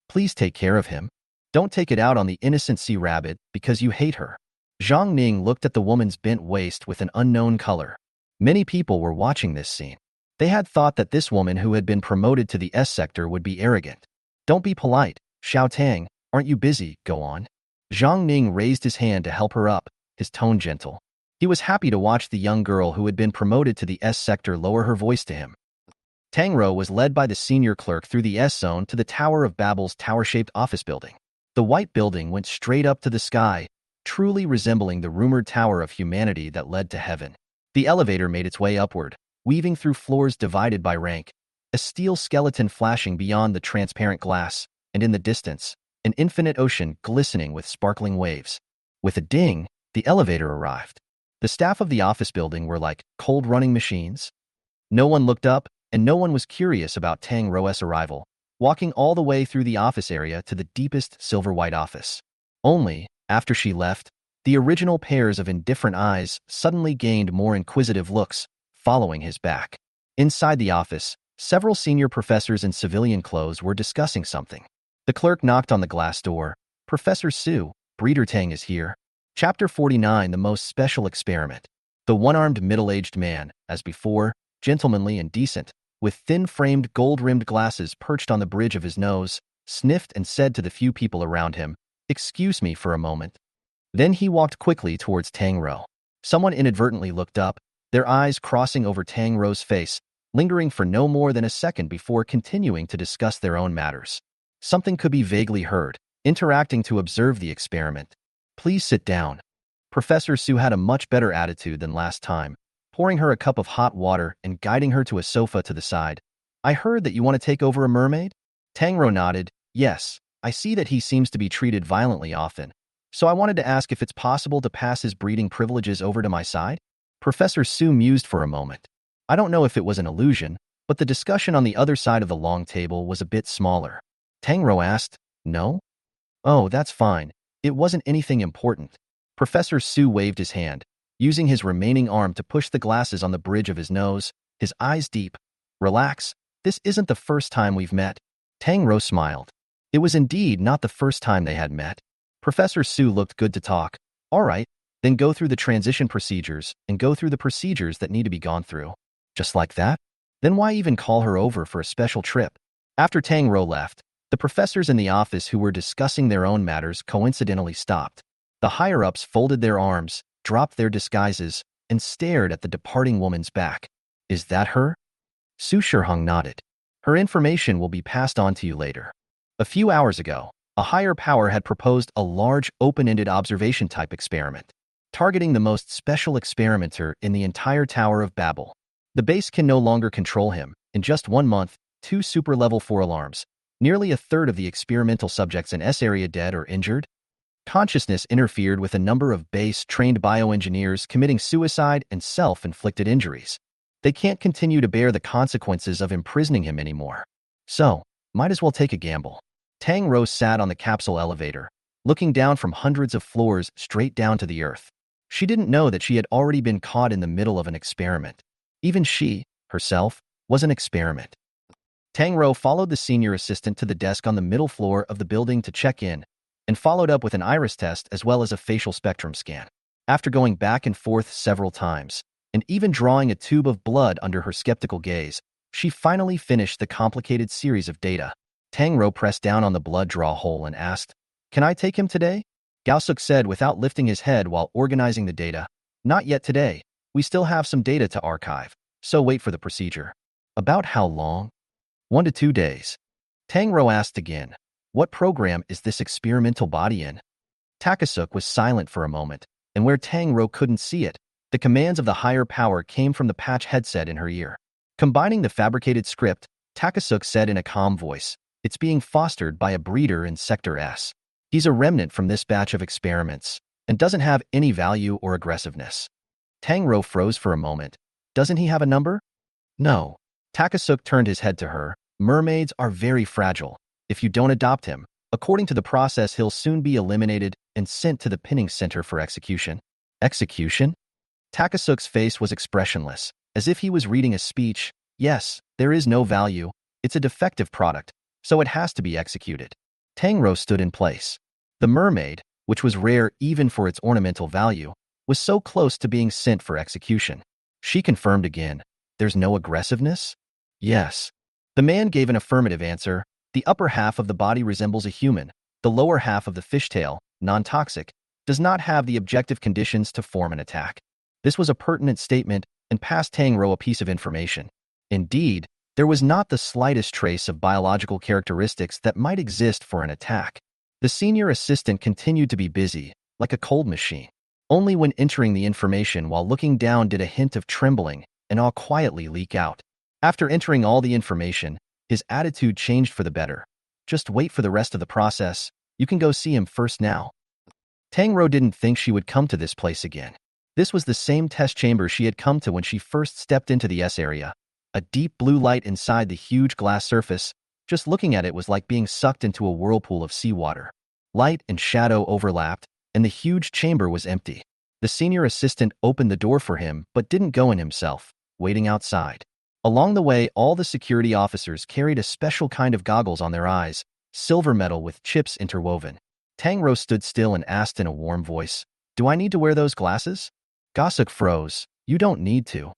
please take care of him. Don't take it out on the innocent sea rabbit because you hate her. Zhang Ning looked at the woman's bent waist with an unknown color. Many people were watching this scene. They had thought that this woman who had been promoted to the S sector would be arrogant. Don't be polite, Xiao Tang, aren't you busy? Go on. Zhang Ning raised his hand to help her up, his tone gentle. He was happy to watch the young girl who had been promoted to the S sector lower her voice to him. Tang Rou was led by the senior clerk through the S zone to the Tower of Babel's tower-shaped office building. The white building went straight up to the sky, truly resembling the rumored tower of humanity that led to heaven. The elevator made its way upward, weaving through floors divided by rank, a steel skeleton flashing beyond the transparent glass, and in the distance, an infinite ocean glistening with sparkling waves. With a ding, the elevator arrived. The staff of the office building were like cold-running machines. No one looked up, and no one was curious about Tang Rou's arrival, walking all the way through the office area to the deepest silver-white office. Only, after she left, the original pairs of indifferent eyes suddenly gained more inquisitive looks, following his back. Inside the office, several senior professors in civilian clothes were discussing something. The clerk knocked on the glass door. Professor Su, Breeder Tang is here. Chapter 49, The Most Special Experiment. The one-armed middle-aged man, as before, gentlemanly and decent, with thin-framed gold-rimmed glasses perched on the bridge of his nose, sniffed and said to the few people around him, Excuse me for a moment. Then he walked quickly towards Tang Rou. Someone inadvertently looked up, their eyes crossing over Tang Rou's face, lingering for no more than a second before continuing to discuss their own matters. Something could be vaguely heard, interacting to observe the experiment. Please sit down. Professor Su had a much better attitude than last time, pouring her a cup of hot water and guiding her to a sofa to the side. I heard that you want to take over a mermaid? Tang Rou nodded. Yes, I see that he seems to be treated violently often. So I wanted to ask if it's possible to pass his breeding privileges over to my side? Professor Su mused for a moment. I don't know if it was an illusion, but the discussion on the other side of the long table was a bit smaller. Tang Rou asked, No? Oh, that's fine. It wasn't anything important. Professor Su waved his hand, using his remaining arm to push the glasses on the bridge of his nose, his eyes deep. Relax, this isn't the first time we've met. Tang Rou smiled. It was indeed not the first time they had met. Professor Su looked good to talk. All right, then go through the transition procedures and go through the procedures that need to be gone through. Just like that? Then why even call her over for a special trip? After Tang Rou left, the professors in the office who were discussing their own matters coincidentally stopped. The higher-ups folded their arms, dropped their disguises, and stared at the departing woman's back. Is that her? Su Shiheng nodded. Her information will be passed on to you later. A few hours ago, a higher power had proposed a large, open-ended observation-type experiment, targeting the most special experimenter in the entire Tower of Babel. The base can no longer control him. In just 1 month, 2 super level 4 alarms, nearly a third of the experimental subjects in S area dead or injured. Consciousness interfered with a number of base-trained bioengineers committing suicide and self-inflicted injuries. They can't continue to bear the consequences of imprisoning him anymore. So, might as well take a gamble. Tang Rou sat on the capsule elevator, looking down from hundreds of floors straight down to the earth. She didn't know that she had already been caught in the middle of an experiment. Even she, herself, was an experiment. Tang Rou followed the senior assistant to the desk on the middle floor of the building to check in, and followed up with an iris test as well as a facial spectrum scan. After going back and forth several times, and even drawing a tube of blood under her skeptical gaze, she finally finished the complicated series of data. Tang Rou pressed down on the blood draw hole and asked, "Can I take him today?" Gaosuk said without lifting his head while organizing the data. "Not yet today. We still have some data to archive, so wait for the procedure." "About how long?" 1 to 2 days. Tang Rou asked again, "What program is this experimental body in?" Takasuk was silent for a moment, and where Tang Rou couldn't see it, the commands of the higher power came from the patch headset in her ear. Combining the fabricated script, Takasuk said in a calm voice, "It's being fostered by a breeder in Sector S. He's a remnant from this batch of experiments, and doesn't have any value or aggressiveness." Tang Rou froze for a moment. "Doesn't he have a number?" "No." Takasuk turned his head to her. "Mermaids are very fragile. If you don't adopt him, according to the process, he'll soon be eliminated and sent to the pinning center for execution." "Execution?" Takasuk's face was expressionless, as if he was reading a speech. "Yes, there is no value. It's a defective product, so it has to be executed." Tang Rou stood in place. The mermaid, which was rare even for its ornamental value, was so close to being sent for execution. She confirmed again, "There's no aggressiveness?" "Yes." The man gave an affirmative answer. "The upper half of the body resembles a human. The lower half of the fishtail, non-toxic, does not have the objective conditions to form an attack." This was a pertinent statement and passed Tang Rou a piece of information. Indeed, there was not the slightest trace of biological characteristics that might exist for an attack. The senior assistant continued to be busy, like a cold machine. Only when entering the information while looking down did a hint of trembling and awe quietly leak out. After entering all the information, his attitude changed for the better. "Just wait for the rest of the process. You can go see him first now." Tang Rou didn't think she would come to this place again. This was the same test chamber she had come to when she first stepped into the S area. A deep blue light inside the huge glass surface. Just looking at it was like being sucked into a whirlpool of seawater. Light and shadow overlapped, and the huge chamber was empty. The senior assistant opened the door for him but didn't go in himself, waiting outside. Along the way, all the security officers carried a special kind of goggles on their eyes, silver metal with chips interwoven. Tang Rou stood still and asked in a warm voice, "Do I need to wear those glasses?" Gaosuk froze. "You don't need to."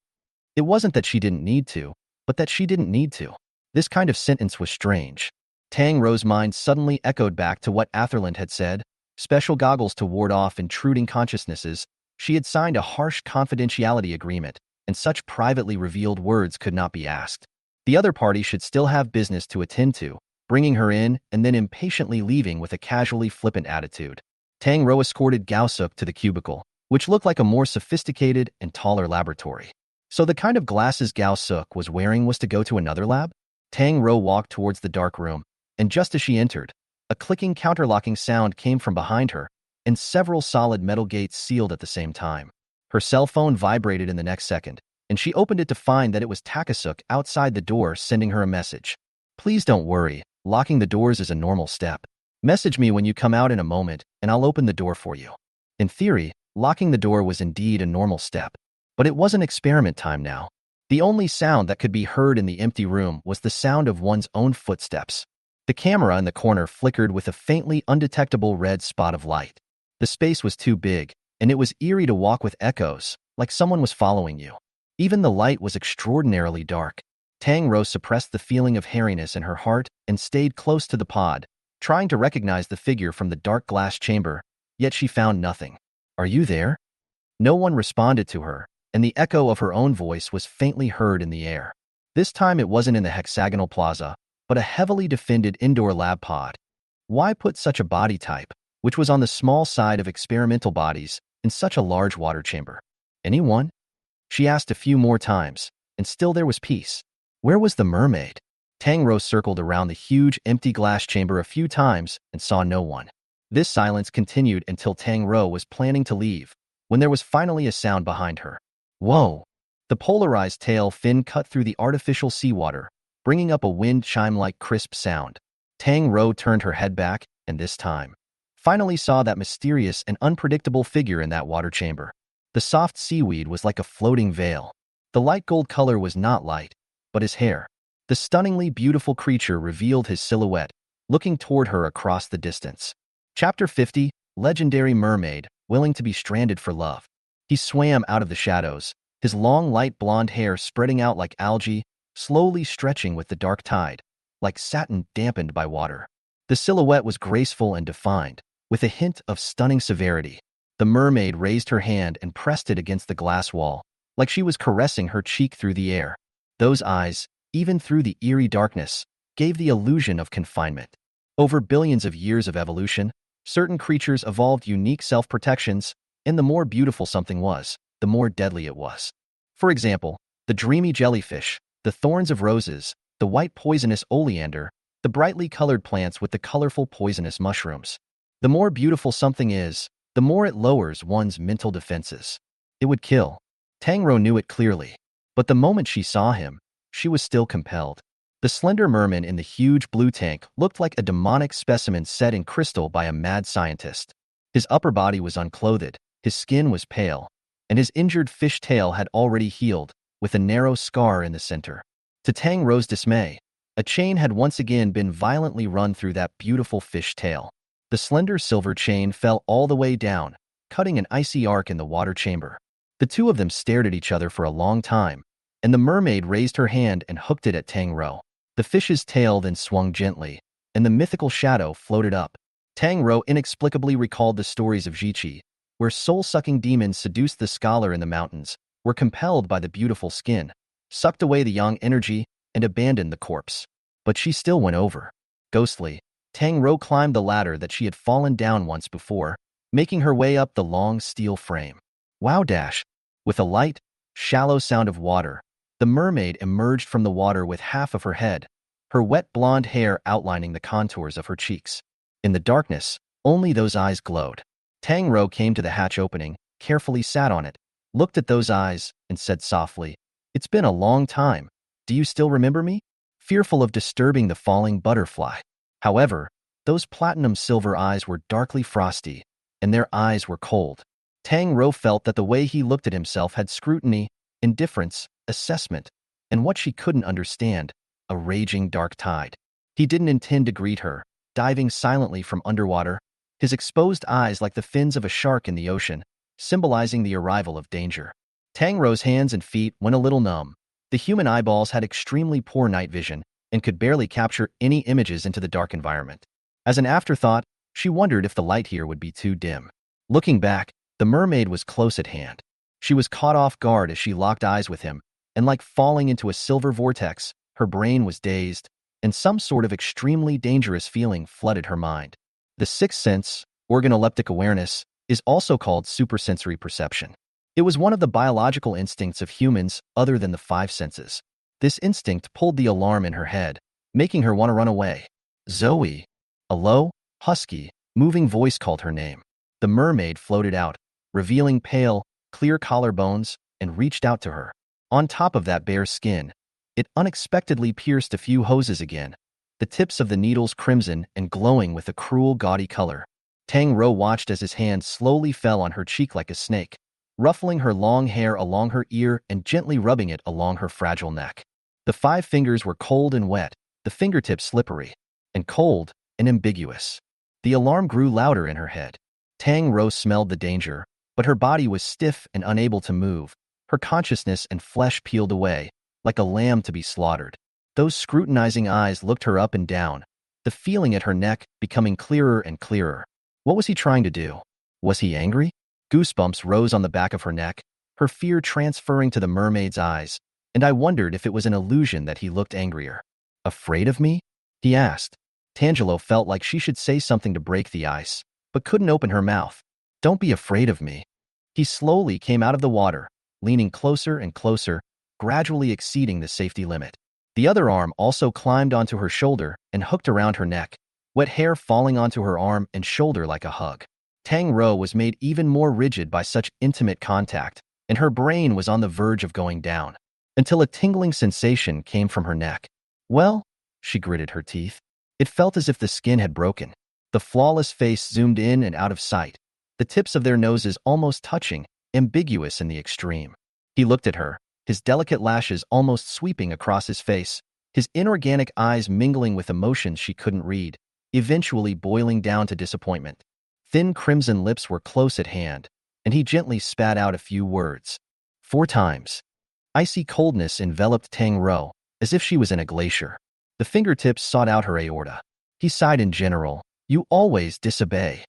It wasn't that she didn't need to, but that she didn't need to. This kind of sentence was strange. Tang Rou's mind suddenly echoed back to what Atherland had said. Special goggles to ward off intruding consciousnesses. She had signed a harsh confidentiality agreement, and such privately revealed words could not be asked. The other party should still have business to attend to, bringing her in and then impatiently leaving with a casually flippant attitude. Tang Rou escorted Gaosuk to the cubicle, which looked like a more sophisticated and taller laboratory. So the kind of glasses Gaosuk was wearing was to go to another lab? Tang Rou walked towards the dark room, and just as she entered, a clicking counterlocking sound came from behind her, and several solid metal gates sealed at the same time. Her cell phone vibrated in the next second, and she opened it to find that it was Takasuk outside the door sending her a message. "Please don't worry, locking the doors is a normal step. Message me when you come out in a moment, and I'll open the door for you." In theory, locking the door was indeed a normal step, but it wasn't experiment time now. The only sound that could be heard in the empty room was the sound of one's own footsteps. The camera in the corner flickered with a faintly undetectable red spot of light. The space was too big, and it was eerie to walk with echoes, like someone was following you. Even the light was extraordinarily dark. Tang Rou suppressed the feeling of hairiness in her heart and stayed close to the pod, trying to recognize the figure from the dark glass chamber, yet she found nothing. "Are you there?" No one responded to her, and the echo of her own voice was faintly heard in the air. This time it wasn't in the hexagonal plaza, but a heavily defended indoor lab pod. Why put such a body type, which was on the small side of experimental bodies, in such a large water chamber? Anyone? She asked a few more times, and still there was peace. Where was the mermaid? Tang Rou circled around the huge, empty glass chamber a few times and saw no one. This silence continued until Tang Rou was planning to leave, when there was finally a sound behind her. Whoa! The polarized tail fin cut through the artificial seawater, bringing up a wind chime-like crisp sound. Tang Rou turned her head back, and this time, finally saw that mysterious and unpredictable figure in that water chamber. The soft seaweed was like a floating veil. The light gold color was not light, but his hair. The stunningly beautiful creature revealed his silhouette, looking toward her across the distance. Chapter 50, Legendary Mermaid, Willing to be Stranded for Love. He swam out of the shadows, his long light blonde hair spreading out like algae, slowly stretching with the dark tide, like satin dampened by water. The silhouette was graceful and defined, with a hint of stunning severity. The mermaid raised her hand and pressed it against the glass wall, like she was caressing her cheek through the air. Those eyes, even through the eerie darkness, gave the illusion of confinement. Over billions of years of evolution, certain creatures evolved unique self-protections, and the more beautiful something was, the more deadly it was. For example, the dreamy jellyfish, the thorns of roses, the white poisonous oleander, the brightly colored plants with the colorful poisonous mushrooms. The more beautiful something is, the more it lowers one's mental defenses. It would kill. Tang Rou knew it clearly, but the moment she saw him, she was still compelled. The slender merman in the huge blue tank looked like a demonic specimen set in crystal by a mad scientist. His upper body was unclothed, his skin was pale, and his injured fish tail had already healed, with a narrow scar in the center. To Tang Rou's dismay, a chain had once again been violently run through that beautiful fish tail. The slender silver chain fell all the way down, cutting an icy arc in the water chamber. The two of them stared at each other for a long time, and the mermaid raised her hand and hooked it at Tang Rou. The fish's tail then swung gently, and the mythical shadow floated up. Tang Rou inexplicably recalled the stories of Jiqi, where soul-sucking demons seduced the scholar in the mountains, were compelled by the beautiful skin, sucked away the yang energy, and abandoned the corpse. But she still went over. Ghostly, Tang Rou climbed the ladder that she had fallen down once before, making her way up the long steel frame. Wow dash! With a light, shallow sound of water, the mermaid emerged from the water with half of her head, her wet blonde hair outlining the contours of her cheeks. In the darkness, only those eyes glowed. Tang Rou came to the hatch opening, carefully sat on it, looked at those eyes, and said softly, "It's been a long time. Do you still remember me?" Fearful of disturbing the falling butterfly. However, those platinum silver eyes were darkly frosty, and their eyes were cold. Tang Rou felt that the way he looked at himself had scrutiny, indifference, assessment, and what she couldn't understand, a raging dark tide. He didn't intend to greet her, diving silently from underwater, his exposed eyes like the fins of a shark in the ocean, symbolizing the arrival of danger. Tang Rou's hands and feet went a little numb. The human eyeballs had extremely poor night vision and could barely capture any images into the dark environment. As an afterthought, she wondered if the light here would be too dim. Looking back, the mermaid was close at hand. She was caught off guard as she locked eyes with him, and like falling into a silver vortex, her brain was dazed, and some sort of extremely dangerous feeling flooded her mind. The sixth sense, organoleptic awareness, is also called supersensory perception. It was one of the biological instincts of humans other than the five senses. This instinct pulled the alarm in her head, making her want to run away. "Zoe!" A low, husky, moving voice called her name. The mermaid floated out, revealing pale, clear collarbones, and reached out to her. On top of that bare skin, it unexpectedly pierced a few hoses again, the tips of the needles crimson and glowing with a cruel, gaudy color. Tang Rou watched as his hand slowly fell on her cheek like a snake, ruffling her long hair along her ear and gently rubbing it along her fragile neck. The 5 fingers were cold and wet, the fingertips slippery, and cold and ambiguous. The alarm grew louder in her head. Tang Rou smelled the danger, but her body was stiff and unable to move, her consciousness and flesh peeled away, like a lamb to be slaughtered. Those scrutinizing eyes looked her up and down, the feeling at her neck becoming clearer and clearer. What was he trying to do? Was he angry? Goosebumps rose on the back of her neck, her fear transferring to the mermaid's eyes, and I wondered if it was an illusion that he looked angrier. "Afraid of me?" he asked. Tangelo felt like she should say something to break the ice, but couldn't open her mouth. "Don't be afraid of me." He slowly came out of the water, leaning closer and closer, gradually exceeding the safety limit. The other arm also climbed onto her shoulder and hooked around her neck, wet hair falling onto her arm and shoulder like a hug. Tang Rou was made even more rigid by such intimate contact, and her brain was on the verge of going down, until a tingling sensation came from her neck. "Well," she gritted her teeth. It felt as if the skin had broken. The flawless face zoomed in and out of sight, the tips of their noses almost touching, ambiguous in the extreme. He looked at her, his delicate lashes almost sweeping across his face, his inorganic eyes mingling with emotions she couldn't read, eventually boiling down to disappointment. Thin crimson lips were close at hand, and he gently spat out a few words. 4 times. Icy coldness enveloped Tang Rou, as if she was in a glacier. The fingertips sought out her aorta. He sighed in general. "You always disobey."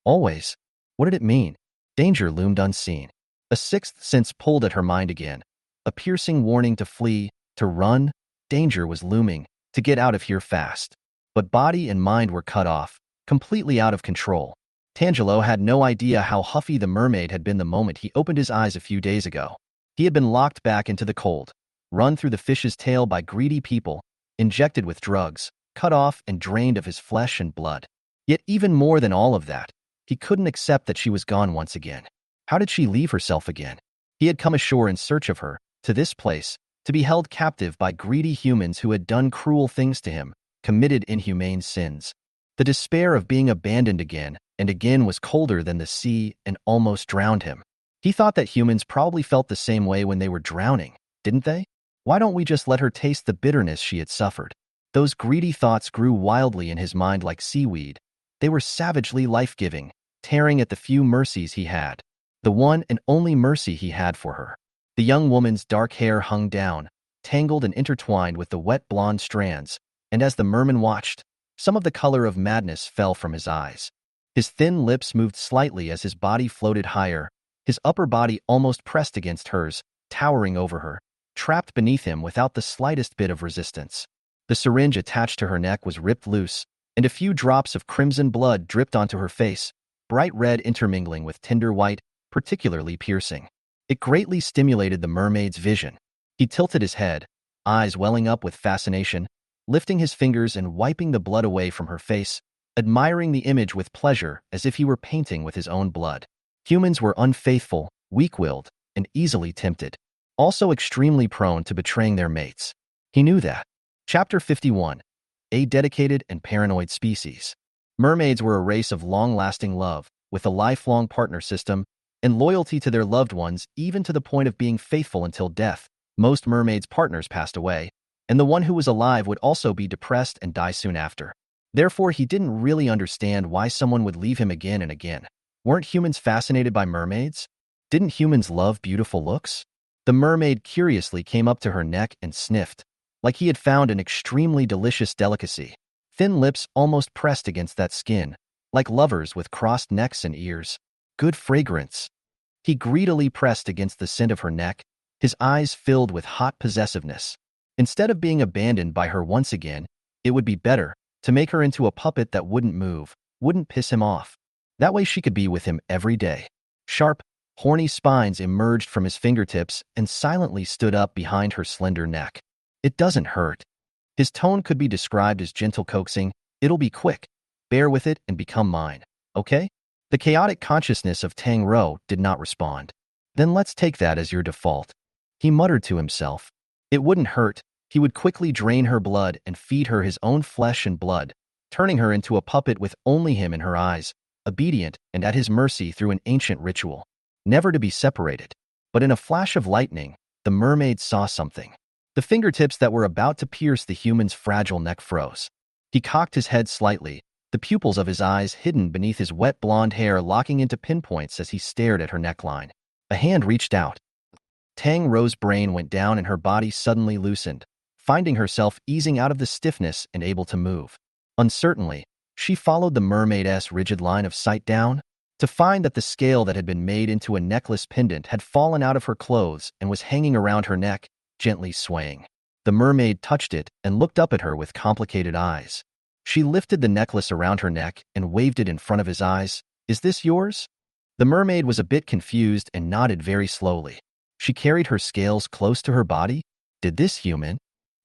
Always? What did it mean? Danger loomed unseen. A sixth sense pulled at her mind again. A piercing warning to flee, to run. Danger was looming, to get out of here fast. But body and mind were cut off, completely out of control. Tangelo had no idea how huffy the mermaid had been the moment he opened his eyes a few days ago. He had been locked back into the cold, run through the fish's tail by greedy people, injected with drugs, cut off and drained of his flesh and blood. Yet even more than all of that, he couldn't accept that she was gone once again. How did she leave herself again? He had come ashore in search of her, to this place, to be held captive by greedy humans who had done cruel things to him, committed inhumane sins. The despair of being abandoned again and again was colder than the sea and almost drowned him. He thought that humans probably felt the same way when they were drowning, didn't they? Why don't we just let her taste the bitterness she had suffered? Those greedy thoughts grew wildly in his mind like seaweed. They were savagely life-giving, tearing at the few mercies he had. The one and only mercy he had for her. The young woman's dark hair hung down, tangled and intertwined with the wet blonde strands, and as the merman watched, some of the color of madness fell from his eyes. His thin lips moved slightly as his body floated higher, his upper body almost pressed against hers, towering over her, trapped beneath him without the slightest bit of resistance. The syringe attached to her neck was ripped loose, and a few drops of crimson blood dripped onto her face, bright red intermingling with tender white, particularly piercing. It greatly stimulated the mermaid's vision. He tilted his head, eyes welling up with fascination, lifting his fingers and wiping the blood away from her face, admiring the image with pleasure as if he were painting with his own blood. Humans were unfaithful, weak-willed, and easily tempted, also extremely prone to betraying their mates. He knew that. Chapter 51. A dedicated and paranoid species. Mermaids were a race of long-lasting love, with a lifelong partner system, and loyalty to their loved ones even to the point of being faithful until death. Most mermaids' partners passed away, and the one who was alive would also be depressed and die soon after. Therefore, he didn't really understand why someone would leave him again and again. Weren't humans fascinated by mermaids? Didn't humans love beautiful looks? The mermaid curiously came up to her neck and sniffed, like he had found an extremely delicious delicacy. Thin lips almost pressed against that skin, like lovers with crossed necks and ears. Good fragrance. He greedily pressed against the scent of her neck, his eyes filled with hot possessiveness. Instead of being abandoned by her once again, it would be better to make her into a puppet that wouldn't move, wouldn't piss him off. That way she could be with him every day. Sharp, horny spines emerged from his fingertips and silently stood up behind her slender neck. "It doesn't hurt." His tone could be described as gentle coaxing. "It'll be quick. Bear with it and become mine, okay?" The chaotic consciousness of Tang Rou did not respond. "Then let's take that as your default," he muttered to himself. It wouldn't hurt. He would quickly drain her blood and feed her his own flesh and blood, turning her into a puppet with only him in her eyes, obedient and at his mercy through an ancient ritual, never to be separated. But in a flash of lightning, the mermaid saw something. The fingertips that were about to pierce the human's fragile neck froze. He cocked his head slightly, the pupils of his eyes hidden beneath his wet blonde hair locking into pinpoints as he stared at her neckline. A hand reached out. Tang Rou's brain went down and her body suddenly loosened, finding herself easing out of the stiffness and able to move. Uncertainly, she followed the mermaid's rigid line of sight down. to find that the scale that had been made into a necklace pendant had fallen out of her clothes and was hanging around her neck, gently swaying. The mermaid touched it and looked up at her with complicated eyes. She lifted the necklace around her neck and waved it in front of his eyes. "Is this yours?" The mermaid was a bit confused and nodded very slowly. She carried her scales close to her body. Did this human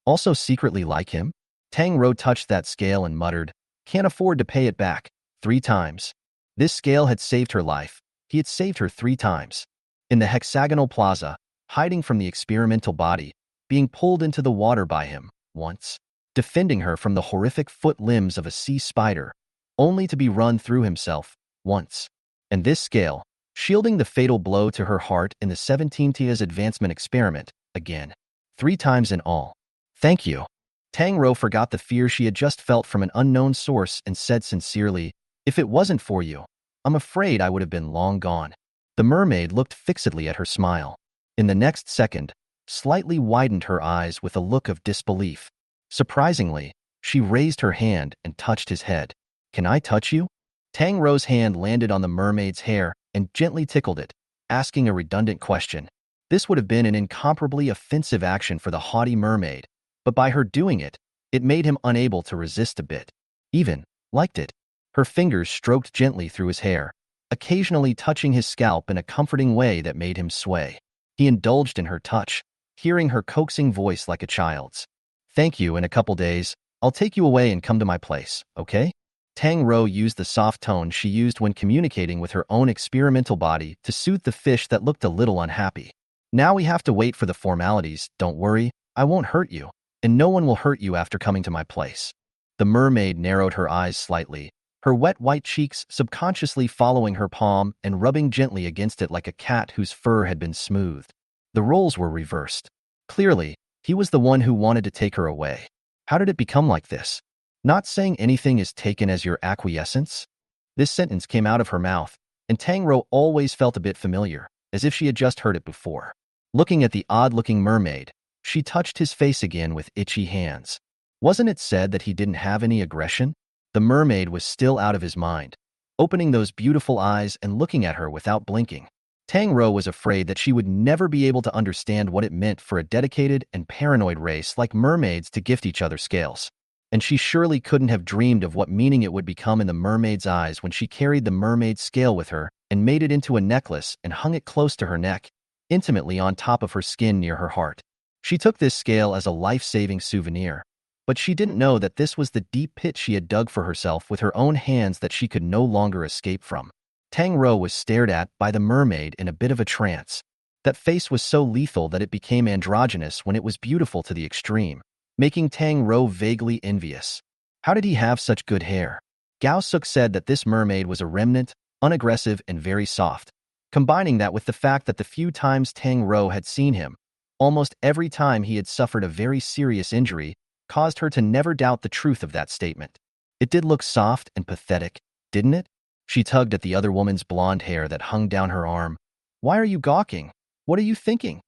also secretly like him? Tang Rou touched that scale and muttered, "Can't afford to pay it back." 3 times. This scale had saved her life. He had saved her 3 times. In the hexagonal plaza, hiding from the experimental body, being pulled into the water by him, once. Defending her from the horrific foot limbs of a sea spider, only to be run through himself, once. And this scale, shielding the fatal blow to her heart in the 17th advancement experiment, again. 3 times in all. "Thank you." Tang Rou forgot the fear she had just felt from an unknown source and said sincerely, "If it wasn't for you, I'm afraid I would have been long gone." The mermaid looked fixedly at her smile. In the next second, slightly widened her eyes with a look of disbelief. Surprisingly, she raised her hand and touched his head. "Can I touch you?" Tang Rou's hand landed on the mermaid's hair and gently tickled it, asking a redundant question. This would have been an incomparably offensive action for the haughty mermaid, but by her doing it, it made him unable to resist a bit. Even liked it. Her fingers stroked gently through his hair, occasionally touching his scalp in a comforting way that made him sway. He indulged in her touch, hearing her coaxing voice like a child's. "Thank you. In a couple days, I'll take you away and come to my place, okay?" Tang Rou used the soft tone she used when communicating with her own experimental body to soothe the fish that looked a little unhappy. "Now we have to wait for the formalities. Don't worry, I won't hurt you, and no one will hurt you after coming to my place." The mermaid narrowed her eyes slightly, her wet white cheeks subconsciously following her palm and rubbing gently against it like a cat whose fur had been smoothed. The roles were reversed. Clearly, he was the one who wanted to take her away. How did it become like this? "Not saying anything is taken as your acquiescence?" This sentence came out of her mouth, and Tang Rou always felt a bit familiar, as if she had just heard it before. Looking at the odd-looking mermaid, she touched his face again with itchy hands. Wasn't it said that he didn't have any aggression? The mermaid was still out of his mind, opening those beautiful eyes and looking at her without blinking. Tang Rou was afraid that she would never be able to understand what it meant for a dedicated and paranoid race like mermaids to gift each other scales. And she surely couldn't have dreamed of what meaning it would become in the mermaid's eyes when she carried the mermaid's scale with her and made it into a necklace and hung it close to her neck, intimately on top of her skin near her heart. She took this scale as a life-saving souvenir, but she didn't know that this was the deep pit she had dug for herself with her own hands that she could no longer escape from. Tang Rou was stared at by the mermaid in a bit of a trance. That face was so lethal that it became androgynous when it was beautiful to the extreme, making Tang Rou vaguely envious. How did he have such good hair? Gao Suk said that this mermaid was a remnant, unaggressive and very soft. Combining that with the fact that the few times Tang Rou had seen him, almost every time he had suffered a very serious injury, caused her to never doubt the truth of that statement. It did look soft and pathetic, didn't it? She tugged at the other woman's blonde hair that hung down her arm. "Why are you gawking? What are you thinking?"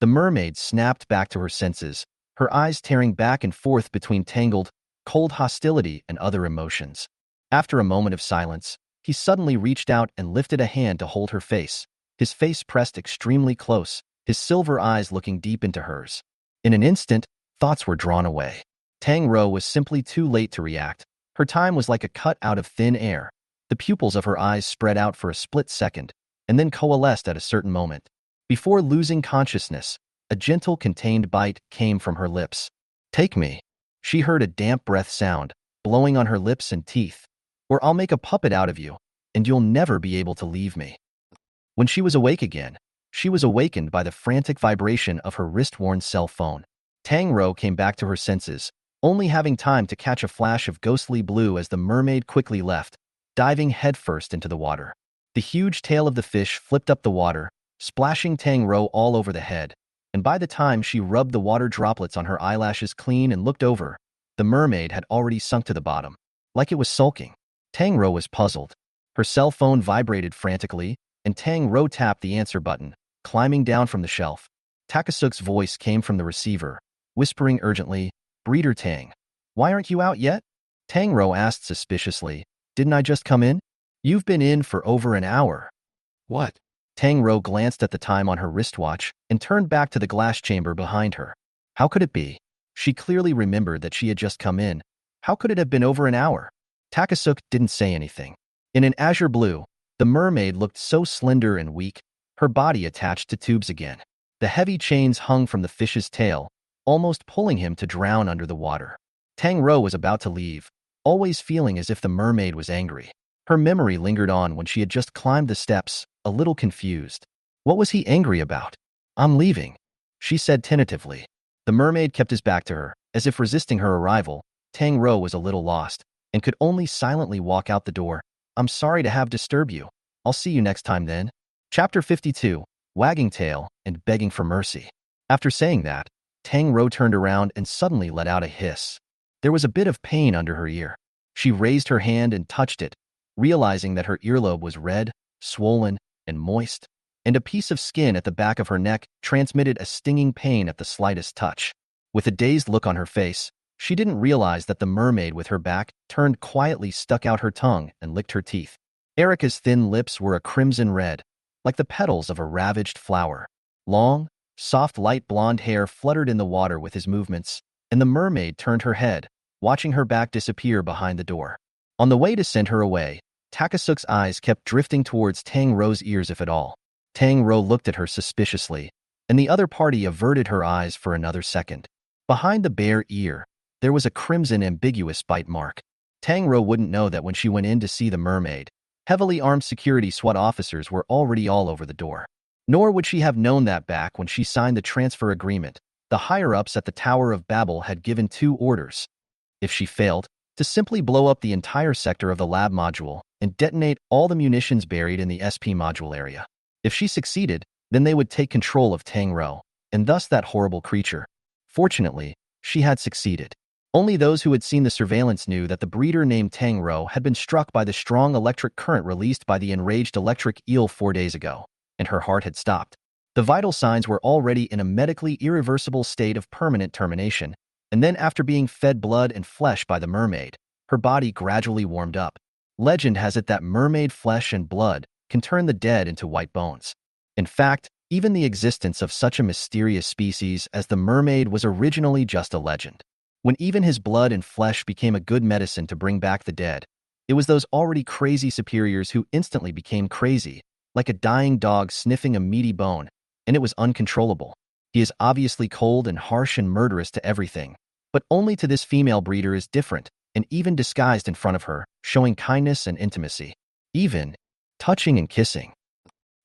The mermaid snapped back to her senses, her eyes tearing back and forth between tangled, cold hostility and other emotions. After a moment of silence, he suddenly reached out and lifted a hand to hold her face, his face pressed extremely close, his silver eyes looking deep into hers. In an instant, thoughts were drawn away. Tang Rou was simply too late to react. Her time was like a cut out of thin air. The pupils of her eyes spread out for a split second, and then coalesced at a certain moment. Before losing consciousness, a gentle, contained bite came from her lips. "Take me." She heard a damp breath sound, blowing on her lips and teeth. "Or I'll make a puppet out of you, and you'll never be able to leave me." When she was awake again, she was awakened by the frantic vibration of her wrist-worn cell phone. Tang Rou came back to her senses, only having time to catch a flash of ghostly blue as the mermaid quickly left, diving headfirst into the water. The huge tail of the fish flipped up the water, splashing Tang Rou all over the head, and by the time she rubbed the water droplets on her eyelashes clean and looked over, the mermaid had already sunk to the bottom, like it was sulking. Tang Rou was puzzled. Her cell phone vibrated frantically, and Tang Rou tapped the answer button, climbing down from the shelf. Takasuk's voice came from the receiver, whispering urgently, "Breeder Tang, why aren't you out yet?" Tang Rou asked suspiciously, "Didn't I just come in?" You've been in for over an hour. What? Tang Rou glanced at the time on her wristwatch and turned back to the glass chamber behind her. How could it be? She clearly remembered that she had just come in. How could it have been over an hour? Takasuk didn't say anything. In an azure blue, the mermaid looked so slender and weak, her body attached to tubes again. The heavy chains hung from the fish's tail, almost pulling him to drown under the water. Tang Rou was about to leave, always feeling as if the mermaid was angry. Her memory lingered on when she had just climbed the steps, a little confused. What was he angry about? I'm leaving, she said tentatively. The mermaid kept his back to her, as if resisting her arrival. Tang Rou was a little lost, and could only silently walk out the door. I'm sorry to have disturbed you. I'll see you next time then. Chapter 52, Wagging Tail and Begging for Mercy. After saying that, Tang Rou turned around and suddenly let out a hiss. There was a bit of pain under her ear. She raised her hand and touched it, realizing that her earlobe was red, swollen, and moist, and a piece of skin at the back of her neck transmitted a stinging pain at the slightest touch. With a dazed look on her face, she didn't realize that the mermaid with her back turned quietly stuck out her tongue and licked her teeth. Erica's thin lips were a crimson red, like the petals of a ravaged flower. Long, soft light blonde hair fluttered in the water with his movements, and the mermaid turned her head, watching her back disappear behind the door. On the way to send her away, Takasuk's eyes kept drifting towards Tang Rou's ears if at all. Tang Rou looked at her suspiciously, and the other party averted her eyes for another second. Behind the bare ear, there was a crimson ambiguous bite mark. Tang Rou wouldn't know that when she went in to see the mermaid. Heavily armed security SWAT officers were already all over the door. Nor would she have known that back when she signed the transfer agreement. The higher-ups at the Tower of Babel had given 2 orders. If she failed, to simply blow up the entire sector of the lab module and detonate all the munitions buried in the SP module area. If she succeeded, then they would take control of Tang Rou, and thus that horrible creature. Fortunately, she had succeeded. Only those who had seen the surveillance knew that the breeder named Tang Rou had been struck by the strong electric current released by the enraged electric eel 4 days ago, and her heart had stopped. The vital signs were already in a medically irreversible state of permanent termination, and then after being fed blood and flesh by the mermaid, her body gradually warmed up. Legend has it that mermaid flesh and blood can turn the dead into white bones. In fact, even the existence of such a mysterious species as the mermaid was originally just a legend. When even his blood and flesh became a good medicine to bring back the dead, it was those already crazy superiors who instantly became crazy, like a dying dog sniffing a meaty bone, and it was uncontrollable. He is obviously cold and harsh and murderous to everything, but only to this female breeder is different, and even disguised in front of her, showing kindness and intimacy. Even touching and kissing.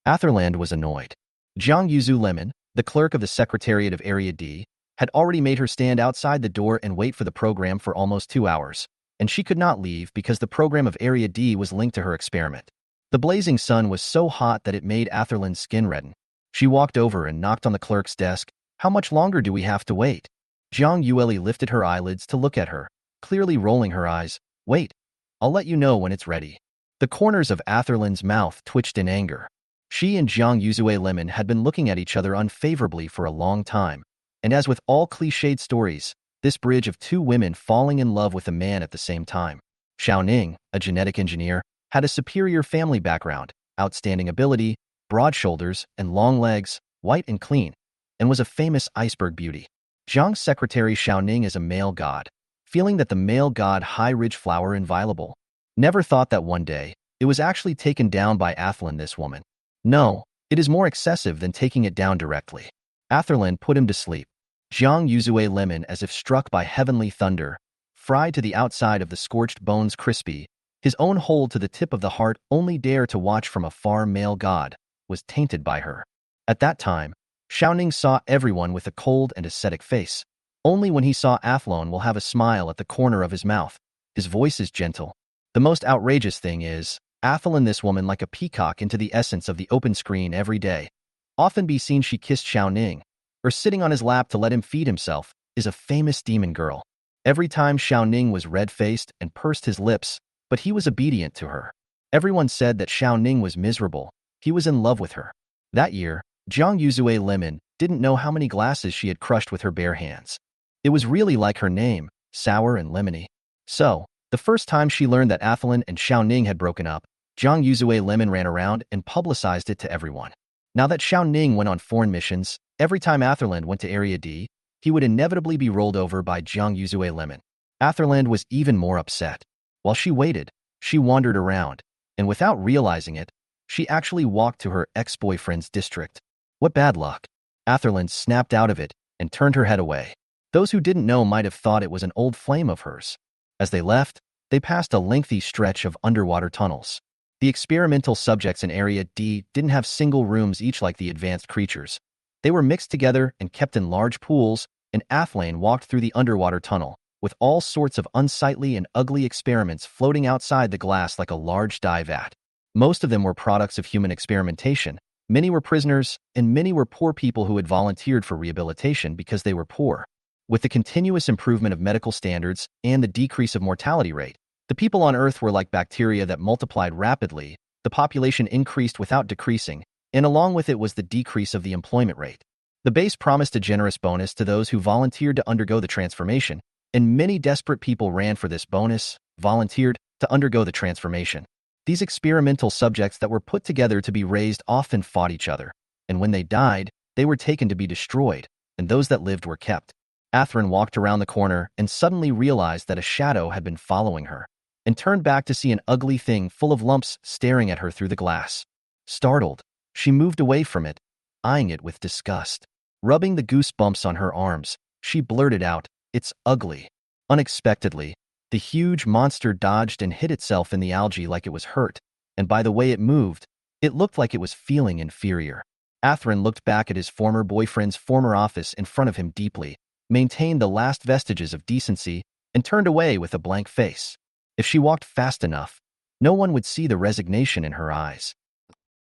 Atherland was annoyed. Jiang Yuzu Lemon, the clerk of the Secretariat of Area D, had already made her stand outside the door and wait for the program for almost 2 hours, and she could not leave because the program of Area D was linked to her experiment. The blazing sun was so hot that it made Atherland's skin redden. She walked over and knocked on the clerk's desk. How much longer do we have to wait? Jiang Yueli lifted her eyelids to look at her, clearly rolling her eyes. Wait. I'll let you know when it's ready. The corners of Atherland's mouth twitched in anger. She and Jiang Yuzue Lemon had been looking at each other unfavorably for a long time. And as with all cliched stories, this bridge of 2 women falling in love with a man at the same time. Xiao Ning, a genetic engineer, had a superior family background, outstanding ability, broad shoulders and long legs, white and clean, and was a famous iceberg beauty. Jiang's secretary Xiao Ning is a male god, feeling that the male god High Ridge Flower inviolable. Never thought that one day, it was actually taken down by Atherland, this woman. No, it is more excessive than taking it down directly. Atherland put him to sleep. Jiang Yuzue Lemon, as if struck by heavenly thunder, fried to the outside of the scorched bones crispy, his own hold to the tip of the heart only dare to watch from a far male god, was tainted by her. At that time, Xiaoning saw everyone with a cold and ascetic face. Only when he saw Athlone will have a smile at the corner of his mouth. His voice is gentle. The most outrageous thing is, Athlone this woman like a peacock into the essence of the open screen every day. Often be seen she kissed Xiaoning, or sitting on his lap to let him feed himself, is a famous demon girl. Every time Xiaoning was red-faced and pursed his lips, but he was obedient to her. Everyone said that Xiaoning was miserable. He was in love with her. That year, Jiang Yuzue Lemon didn't know how many glasses she had crushed with her bare hands. It was really like her name, sour and lemony. So, the first time she learned that Athlon and Xiaoning had broken up, Jiang Yuzue Lemon ran around and publicized it to everyone. Now that Xiao Ning went on foreign missions, every time Atherland went to Area D, he would inevitably be rolled over by Jiang Yuzue Lemon. Atherland was even more upset. While she waited, she wandered around, and without realizing it, she actually walked to her ex-boyfriend's district. What bad luck. Atherland snapped out of it and turned her head away. Those who didn't know might have thought it was an old flame of hers. As they left, they passed a lengthy stretch of underwater tunnels. The experimental subjects in Area D didn't have single rooms each like the advanced creatures. They were mixed together and kept in large pools, and Athlane walked through the underwater tunnel, with all sorts of unsightly and ugly experiments floating outside the glass like a large dye vat. Most of them were products of human experimentation. Many were prisoners, and many were poor people who had volunteered for rehabilitation because they were poor. With the continuous improvement of medical standards and the decrease of mortality rate, the people on Earth were like bacteria that multiplied rapidly. The population increased without decreasing, and along with it was the decrease of the employment rate. The base promised a generous bonus to those who volunteered to undergo the transformation, and many desperate people ran for this bonus, volunteered to undergo the transformation. These experimental subjects that were put together to be raised often fought each other, and when they died, they were taken to be destroyed, and those that lived were kept. Athrun walked around the corner and suddenly realized that a shadow had been following her, and turned back to see an ugly thing full of lumps staring at her through the glass. Startled, she moved away from it, eyeing it with disgust. Rubbing the goosebumps on her arms, she blurted out, "It's ugly." Unexpectedly, the huge monster dodged and hid itself in the algae like it was hurt, and by the way it moved, it looked like it was feeling inferior. Athrun looked back at his former boyfriend's former office in front of him deeply, maintained the last vestiges of decency, and turned away with a blank face. If she walked fast enough, no one would see the resignation in her eyes.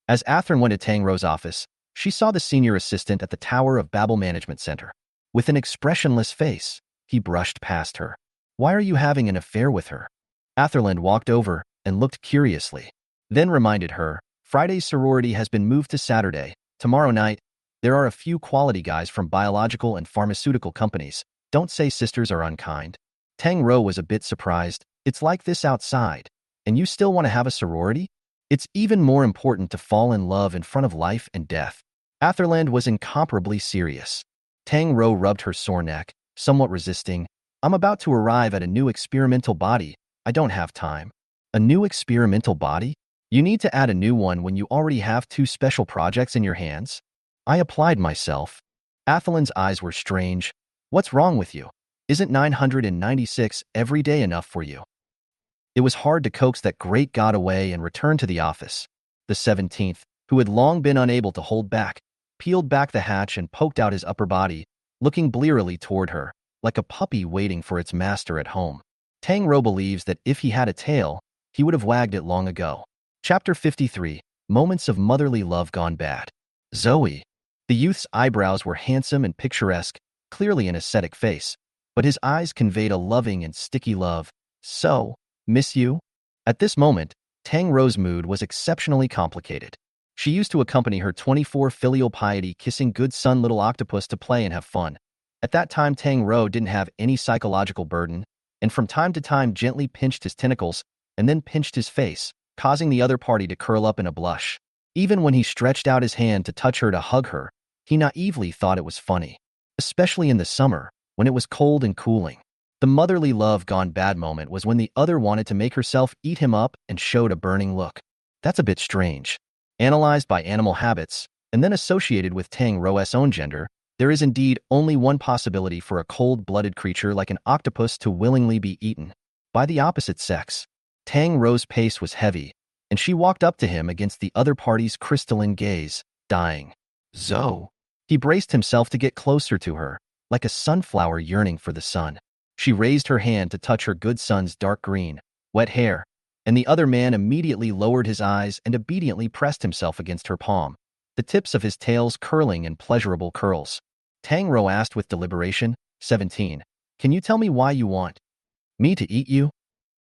As Athrun went to Tang Rou's office, she saw the senior assistant at the Tower of Babel Management Center. With an expressionless face, he brushed past her. "Why are you having an affair with her?" Atherland walked over and looked curiously, then reminded her, "Friday's sorority has been moved to Saturday. Tomorrow night, there are a few quality guys from biological and pharmaceutical companies. Don't say sisters are unkind." Tang Rou was a bit surprised. "It's like this outside, and you still want to have a sorority? It's even more important to fall in love in front of life and death." Atherland was incomparably serious. Tang Rou rubbed her sore neck, somewhat resisting. "I'm about to arrive at a new experimental body. I don't have time." "A new experimental body? You need to add a new one when you already have 2 special projects in your hands?" "I applied myself." Atherland's eyes were strange. "What's wrong with you? Isn't 996 every day enough for you?" It was hard to coax that great god away and return to the office. The 17th, who had long been unable to hold back, peeled back the hatch and poked out his upper body, looking blearily toward her, like a puppy waiting for its master at home. Tang Rou believes that if he had a tail, he would have wagged it long ago. Chapter 53, Moments of Motherly Love Gone Bad. Zoe. The youth's eyebrows were handsome and picturesque, clearly an ascetic face, but his eyes conveyed a loving and sticky love. "So, miss you?" At this moment, Tang Rou's mood was exceptionally complicated. She used to accompany her 24 filial piety kissing good son little octopus to play and have fun. At that time, Tang Rou didn't have any psychological burden, and from time to time gently pinched his tentacles and then pinched his face, causing the other party to curl up in a blush. Even when he stretched out his hand to touch her to hug her, he naively thought it was funny, especially in the summer, when it was cold and cooling. The motherly love gone bad moment was when the other wanted to make herself eat him up and showed a burning look. That's a bit strange. Analyzed by animal habits, and then associated with Tang Rou's own gender, there is indeed only one possibility for a cold-blooded creature like an octopus to willingly be eaten: by the opposite sex. Tang Rou's pace was heavy, and she walked up to him against the other party's crystalline gaze, dying. "Zoe." He braced himself to get closer to her, like a sunflower yearning for the sun. She raised her hand to touch her good son's dark green, wet hair, and the other man immediately lowered his eyes and obediently pressed himself against her palm, the tips of his tails curling in pleasurable curls. Tang Rou asked with deliberation, 17, "Can you tell me why you want me to eat you?"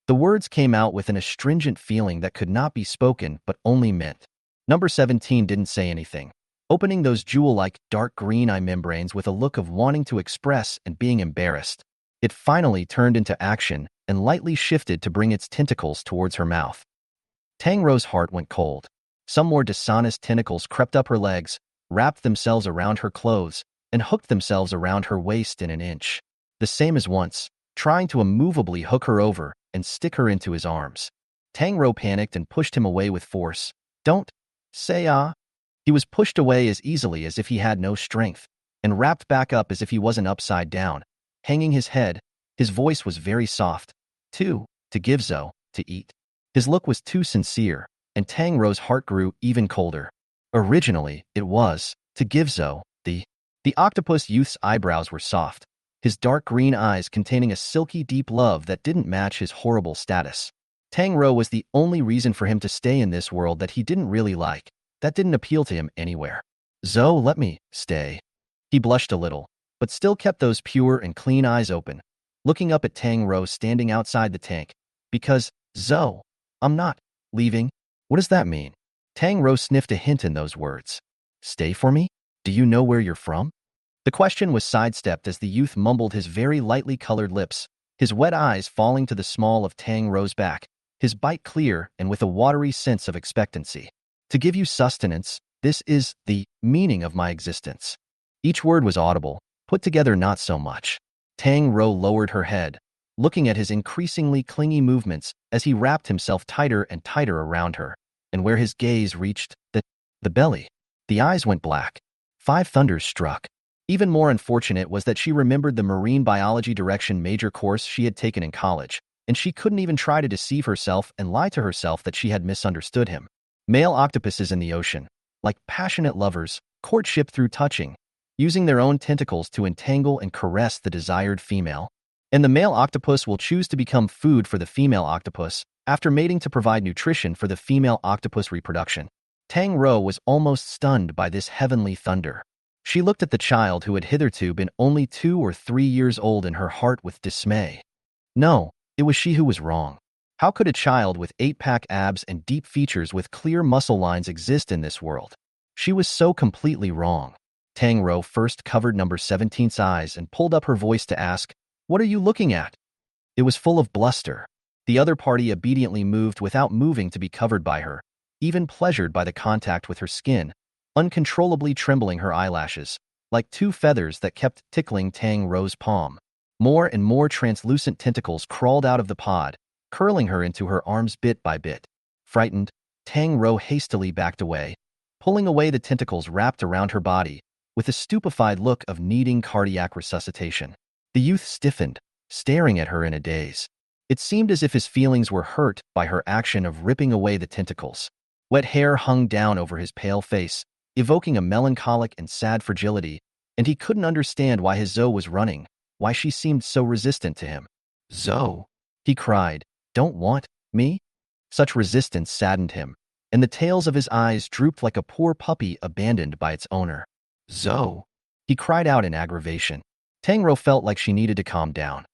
The words came out with an astringent feeling that could not be spoken but only meant. Number 17 didn't say anything, opening those jewel-like dark green eye membranes with a look of wanting to express and being embarrassed. It finally turned into action and lightly shifted to bring its tentacles towards her mouth. Tang Rou's heart went cold. Some more dishonest tentacles crept up her legs, wrapped themselves around her clothes, and hooked themselves around her waist in an inch. The same as once, trying to immovably hook her over and stick her into his arms. Tang Rou panicked and pushed him away with force. Don't say ah. He was pushed away as easily as if he had no strength, and wrapped back up as if he wasn't upside down. Hanging his head, his voice was very soft. To give Zhou, to eat. His look was too sincere, and Tang Rou's heart grew even colder. Originally, it was, to give Zhou, the octopus youth's eyebrows were soft, his dark green eyes containing a silky deep love that didn't match his horrible status. Tang Rou was the only reason for him to stay in this world that he didn't really like, that didn't appeal to him anywhere. Zhou, let me stay. He blushed a little, but still kept those pure and clean eyes open, looking up at Tang Rou standing outside the tank. Because, Zhou, I'm not leaving. What does that mean? Tang Rou sniffed a hint in those words. Stay for me? Do you know where you're from? The question was sidestepped as the youth mumbled his very lightly colored lips, his wet eyes falling to the small of Tang Rou's back, his bite clear and with a watery sense of expectancy. To give you sustenance, this is the meaning of my existence. Each word was audible, put together not so much. Tang Rou lowered her head, looking at his increasingly clingy movements as he wrapped himself tighter and tighter around her, and where his gaze reached the belly, the eyes went black. 5 thunders struck. Even more unfortunate was that she remembered the marine biology direction major course she had taken in college, and she couldn't even try to deceive herself and lie to herself that she had misunderstood him. Male octopuses in the ocean, like passionate lovers, courtship through touching, using their own tentacles to entangle and caress the desired female. And the male octopus will choose to become food for the female octopus after mating to provide nutrition for the female octopus reproduction. Tang Rou was almost stunned by this heavenly thunder. She looked at the child who had hitherto been only 2 or 3 years old in her heart with dismay. No, it was she who was wrong. How could a child with 8-pack abs and deep features with clear muscle lines exist in this world? She was so completely wrong. Tang Rou first covered number 17's eyes and pulled up her voice to ask, "What are you looking at?" It was full of bluster. The other party obediently moved without moving to be covered by her, even pleasured by the contact with her skin, uncontrollably trembling her eyelashes, like 2 feathers that kept tickling Tang Rou's palm. More and more translucent tentacles crawled out of the pod, curling her into her arms bit by bit. Frightened, Tang Rou hastily backed away, pulling away the tentacles wrapped around her body, with a stupefied look of needing cardiac resuscitation. The youth stiffened, staring at her in a daze. It seemed as if his feelings were hurt by her action of ripping away the tentacles. Wet hair hung down over his pale face, evoking a melancholic and sad fragility, and he couldn't understand why his Zhou was running, why she seemed so resistant to him. "Zhou," he cried, "don't want me?" Such resistance saddened him, and the tails of his eyes drooped like a poor puppy abandoned by its owner. "Zhou," he cried out in aggravation. Tang Rou felt like she needed to calm down.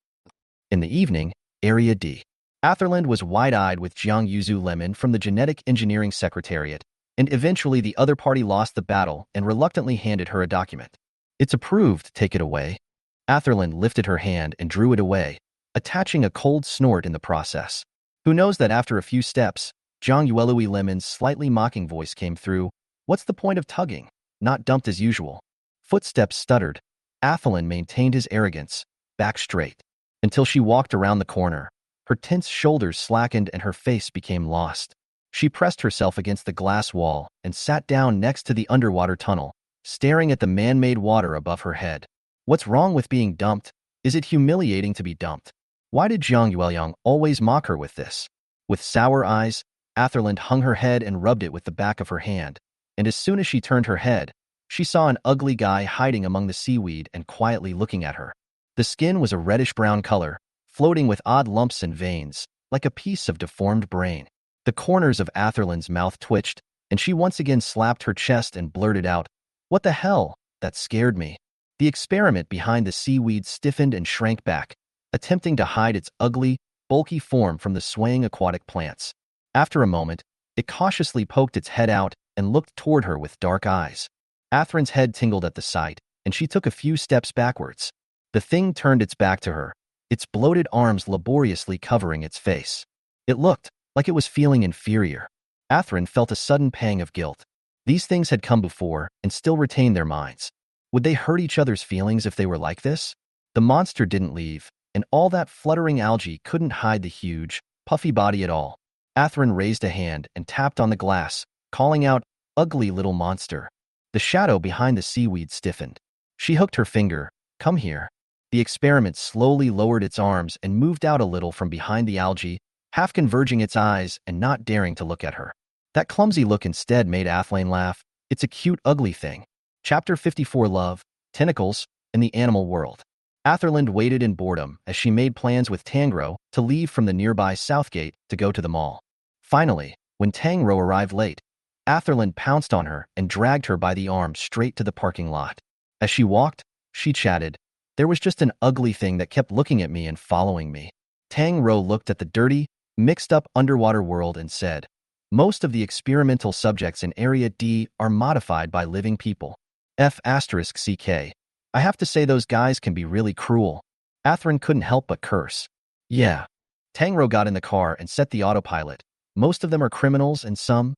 In the evening, Area D. Atherland was wide-eyed with Jiang Yuzu Lemon from the Genetic Engineering Secretariat, and eventually the other party lost the battle and reluctantly handed her a document. "It's approved, take it away." Atherland lifted her hand and drew it away, attaching a cold snort in the process. Who knows that after a few steps, Jiang Yuelui Lemon's slightly mocking voice came through, "What's the point of tugging? Not dumped as usual." Footsteps stuttered. Atherland maintained his arrogance, back straight, until she walked around the corner. Her tense shoulders slackened and her face became lost. She pressed herself against the glass wall and sat down next to the underwater tunnel, staring at the man-made water above her head. What's wrong with being dumped? Is it humiliating to be dumped? Why did Jiang Yuelyang always mock her with this? With sour eyes, Atherland hung her head and rubbed it with the back of her hand, and as soon as she turned her head, she saw an ugly guy hiding among the seaweed and quietly looking at her. The skin was a reddish-brown color, floating with odd lumps and veins, like a piece of deformed brain. The corners of Atherland's mouth twitched, and she once again slapped her chest and blurted out, "What the hell? That scared me." The experiment behind the seaweed stiffened and shrank back, attempting to hide its ugly, bulky form from the swaying aquatic plants. After a moment, it cautiously poked its head out and looked toward her with dark eyes. Atherland's head tingled at the sight, and she took a few steps backwards. The thing turned its back to her, its bloated arms laboriously covering its face. It looked like it was feeling inferior. Athrun felt a sudden pang of guilt. These things had come before and still retained their minds. Would they hurt each other's feelings if they were like this? The monster didn't leave, and all that fluttering algae couldn't hide the huge, puffy body at all. Athrun raised a hand and tapped on the glass, calling out, "Ugly little monster." The shadow behind the seaweed stiffened. She hooked her finger. "Come here." The experiment slowly lowered its arms and moved out a little from behind the algae, half converging its eyes and not daring to look at her. That clumsy look instead made Athlane laugh. "It's a cute, ugly thing." Chapter 54 Love, Tentacles, and the Animal World. Atherland waited in boredom as she made plans with Tang Rou to leave from the nearby Southgate to go to the mall. Finally, when Tang Rou arrived late, Atherland pounced on her and dragged her by the arm straight to the parking lot. As she walked, she chatted, "There was just an ugly thing that kept looking at me and following me." Tang Rou looked at the dirty, mixed-up underwater world and said, "Most of the experimental subjects in Area D are modified by living people. F***CK. I have to say those guys can be really cruel." Athrun couldn't help but curse. "Yeah." Tang Rou got in the car and set the autopilot. "Most of them are criminals and some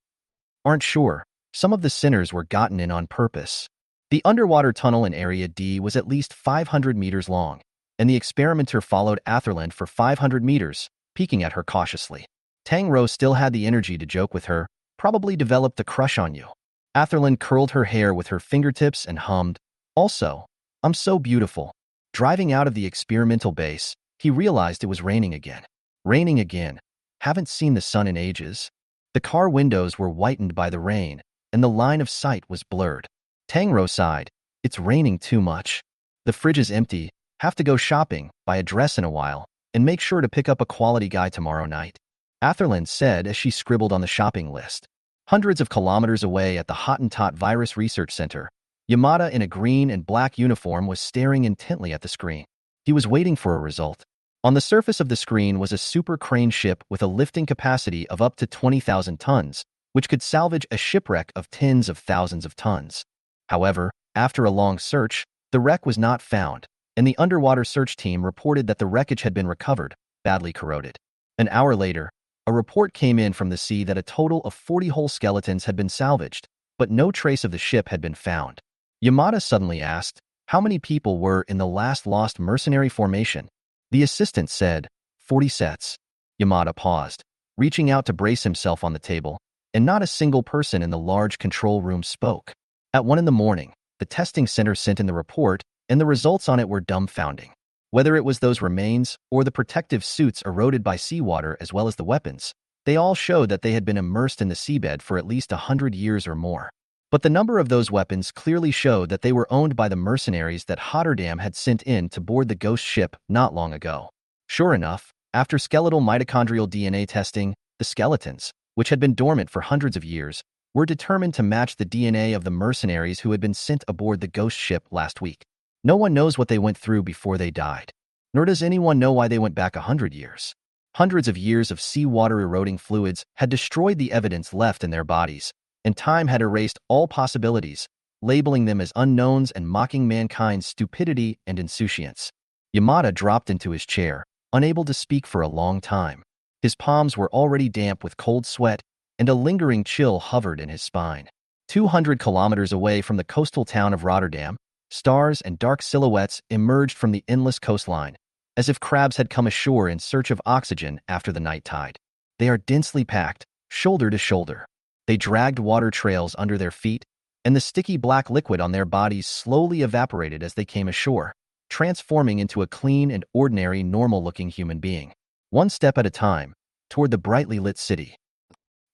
aren't sure. Some of the sinners were gotten in on purpose." The underwater tunnel in Area D was at least 500 meters long, and the experimenter followed Atherland for 500 meters, peeking at her cautiously. Tang Rou still had the energy to joke with her, "Probably developed a crush on you." Atherland curled her hair with her fingertips and hummed, "Also, I'm so beautiful." Driving out of the experimental base, he realized it was raining again. Raining again. Haven't seen the sun in ages. The car windows were whitened by the rain, and the line of sight was blurred. Tang Rou sighed, "It's raining too much. The fridge is empty, have to go shopping, buy a dress in a while, and make sure to pick up a quality guy tomorrow night." Atherland said as she scribbled on the shopping list. Hundreds of kilometers away at the Hottentot Virus Research Center, Yamada in a green and black uniform was staring intently at the screen. He was waiting for a result. On the surface of the screen was a super crane ship with a lifting capacity of up to 20,000 tons, which could salvage a shipwreck of tens of thousands of tons. However, after a long search, the wreck was not found, and the underwater search team reported that the wreckage had been recovered, badly corroded. An hour later, a report came in from the sea that a total of 40 whole skeletons had been salvaged, but no trace of the ship had been found. Yamada suddenly asked, "How many people were in the last lost mercenary formation?" The assistant said, 40 sets. Yamada paused, reaching out to brace himself on the table, and not a single person in the large control room spoke. At 1 in the morning, the testing center sent in the report, and the results on it were dumbfounding. Whether it was those remains or the protective suits eroded by seawater as well as the weapons, they all showed that they had been immersed in the seabed for at least 100 years or more. But the number of those weapons clearly showed that they were owned by the mercenaries that Rotterdam had sent in to board the ghost ship not long ago. Sure enough, after skeletal mitochondrial DNA testing, the skeletons, which had been dormant for hundreds of years, were determined to match the DNA of the mercenaries who had been sent aboard the ghost ship last week. No one knows what they went through before they died. Nor does anyone know why they went back 100 years. Hundreds of years of seawater eroding fluids had destroyed the evidence left in their bodies, and time had erased all possibilities, labeling them as unknowns and mocking mankind's stupidity and insouciance. Yamada dropped into his chair, unable to speak for a long time. His palms were already damp with cold sweat, and a lingering chill hovered in his spine. 200 kilometers away from the coastal town of Rotterdam, stars and dark silhouettes emerged from the endless coastline, as if crabs had come ashore in search of oxygen after the night tide. They are densely packed, shoulder to shoulder. They dragged water trails under their feet, and the sticky black liquid on their bodies slowly evaporated as they came ashore, transforming into a clean and ordinary normal-looking human being. One step at a time, toward the brightly lit city.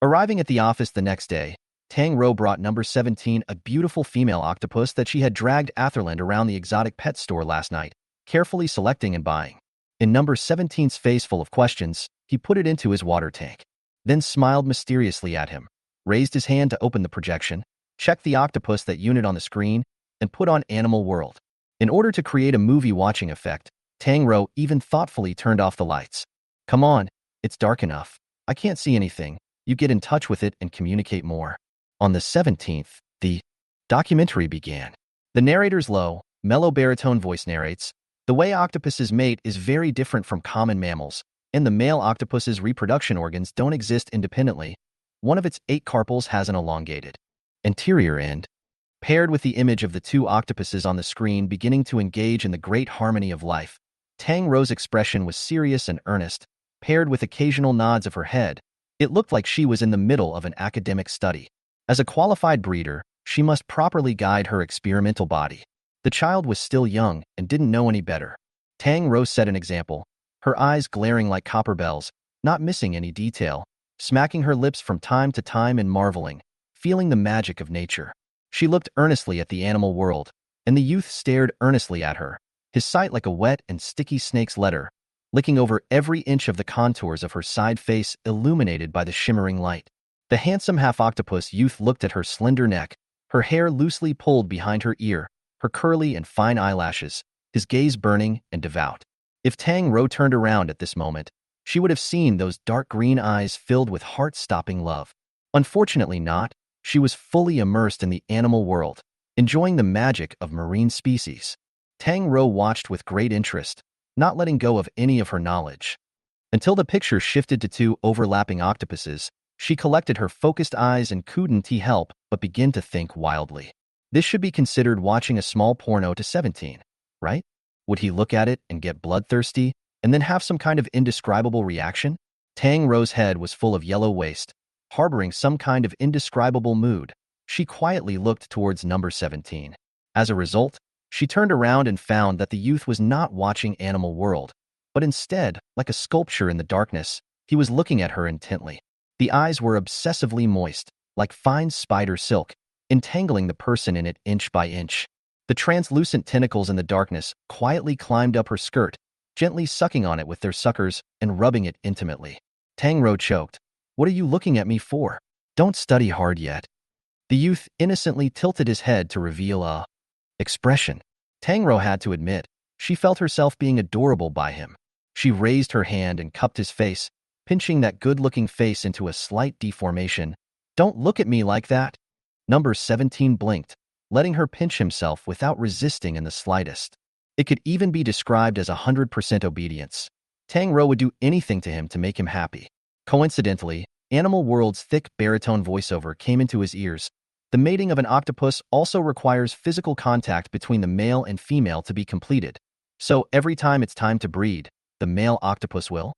Arriving at the office the next day, Tang Rou brought number 17 a beautiful female octopus that she had dragged Atherland around the exotic pet store last night, carefully selecting and buying. In number 17's face full of questions, he put it into his water tank, then smiled mysteriously at him, raised his hand to open the projection, checked the octopus that unit on the screen, and put on Animal World. In order to create a movie-watching effect, Tang Rou even thoughtfully turned off the lights. "Come on, it's dark enough. I can't see anything. You get in touch with it and communicate more." On the 17th, the documentary began. The narrator's low, mellow baritone voice narrates, "The way octopuses mate is very different from common mammals, and the male octopus's reproduction organs don't exist independently. One of its 8 carpals has an elongated anterior end, paired with the image of the 2 octopuses on the screen beginning to engage in the great harmony of life. Tang Rou's expression was serious and earnest, paired with occasional nods of her head. It looked like she was in the middle of an academic study. As a qualified breeder, she must properly guide her experimental body. The child was still young and didn't know any better. Tang Rou set an example, her eyes glaring like copper bells, not missing any detail, smacking her lips from time to time and marveling, feeling the magic of nature. She looked earnestly at the animal world, and the youth stared earnestly at her, his sight like a wet and sticky snake's letter, licking over every inch of the contours of her side face illuminated by the shimmering light. The handsome half-octopus youth looked at her slender neck, her hair loosely pulled behind her ear, her curly and fine eyelashes, his gaze burning and devout. If Tang Rou turned around at this moment, she would have seen those dark green eyes filled with heart-stopping love. Unfortunately not, she was fully immersed in the animal world, enjoying the magic of marine species. Tang Rou watched with great interest, not letting go of any of her knowledge. Until the picture shifted to 2 overlapping octopuses, she collected her focused eyes and couldn't help but begin to think wildly. This should be considered watching a small porno to 17, right? Would he look at it and get bloodthirsty, and then have some kind of indescribable reaction? Tang Rou's head was full of yellow waste, harboring some kind of indescribable mood. She quietly looked towards number 17. As a result, she turned around and found that the youth was not watching Animal World, but instead, like a sculpture in the darkness, he was looking at her intently. The eyes were obsessively moist, like fine spider silk, entangling the person in it inch by inch. The translucent tentacles in the darkness quietly climbed up her skirt, gently sucking on it with their suckers and rubbing it intimately. Tang Rou choked. "What are you looking at me for? Don't study hard yet." The youth innocently tilted his head to reveal a expression. Tang Rou had to admit, she felt herself being adorable by him. She raised her hand and cupped his face, pinching that good-looking face into a slight deformation. "Don't look at me like that." Number 17 blinked, letting her pinch himself without resisting in the slightest. It could even be described as 100% obedience. Tang Rou would do anything to him to make him happy. Coincidentally, Animal World's thick baritone voiceover came into his ears. The mating of an octopus also requires physical contact between the male and female to be completed. So every time it's time to breed, the male octopus will.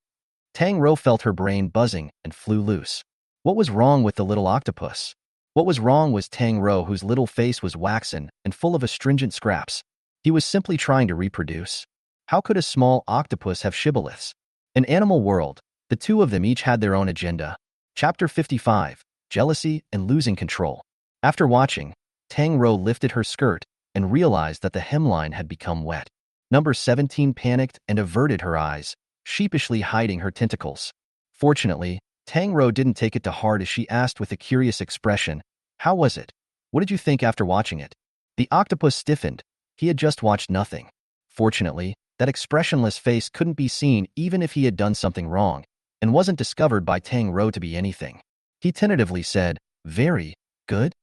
Tang Rou felt her brain buzzing and flew loose. What was wrong with the little octopus? What was wrong was Tang Rou, whose little face was waxen and full of astringent scraps. He was simply trying to reproduce. How could a small octopus have shibboleths? In Animal World, the 2 of them each had their own agenda. Chapter 55, Jealousy and Losing Control. After watching, Tang Rou lifted her skirt and realized that the hemline had become wet. Number 17 panicked and averted her eyes, sheepishly hiding her tentacles. Fortunately, Tang Rou didn't take it to heart as she asked with a curious expression, "How was it? What did you think after watching it?" The octopus stiffened. He had just watched nothing. Fortunately, that expressionless face couldn't be seen even if he had done something wrong, and wasn't discovered by Tang Rou to be anything. He tentatively said, "Very good."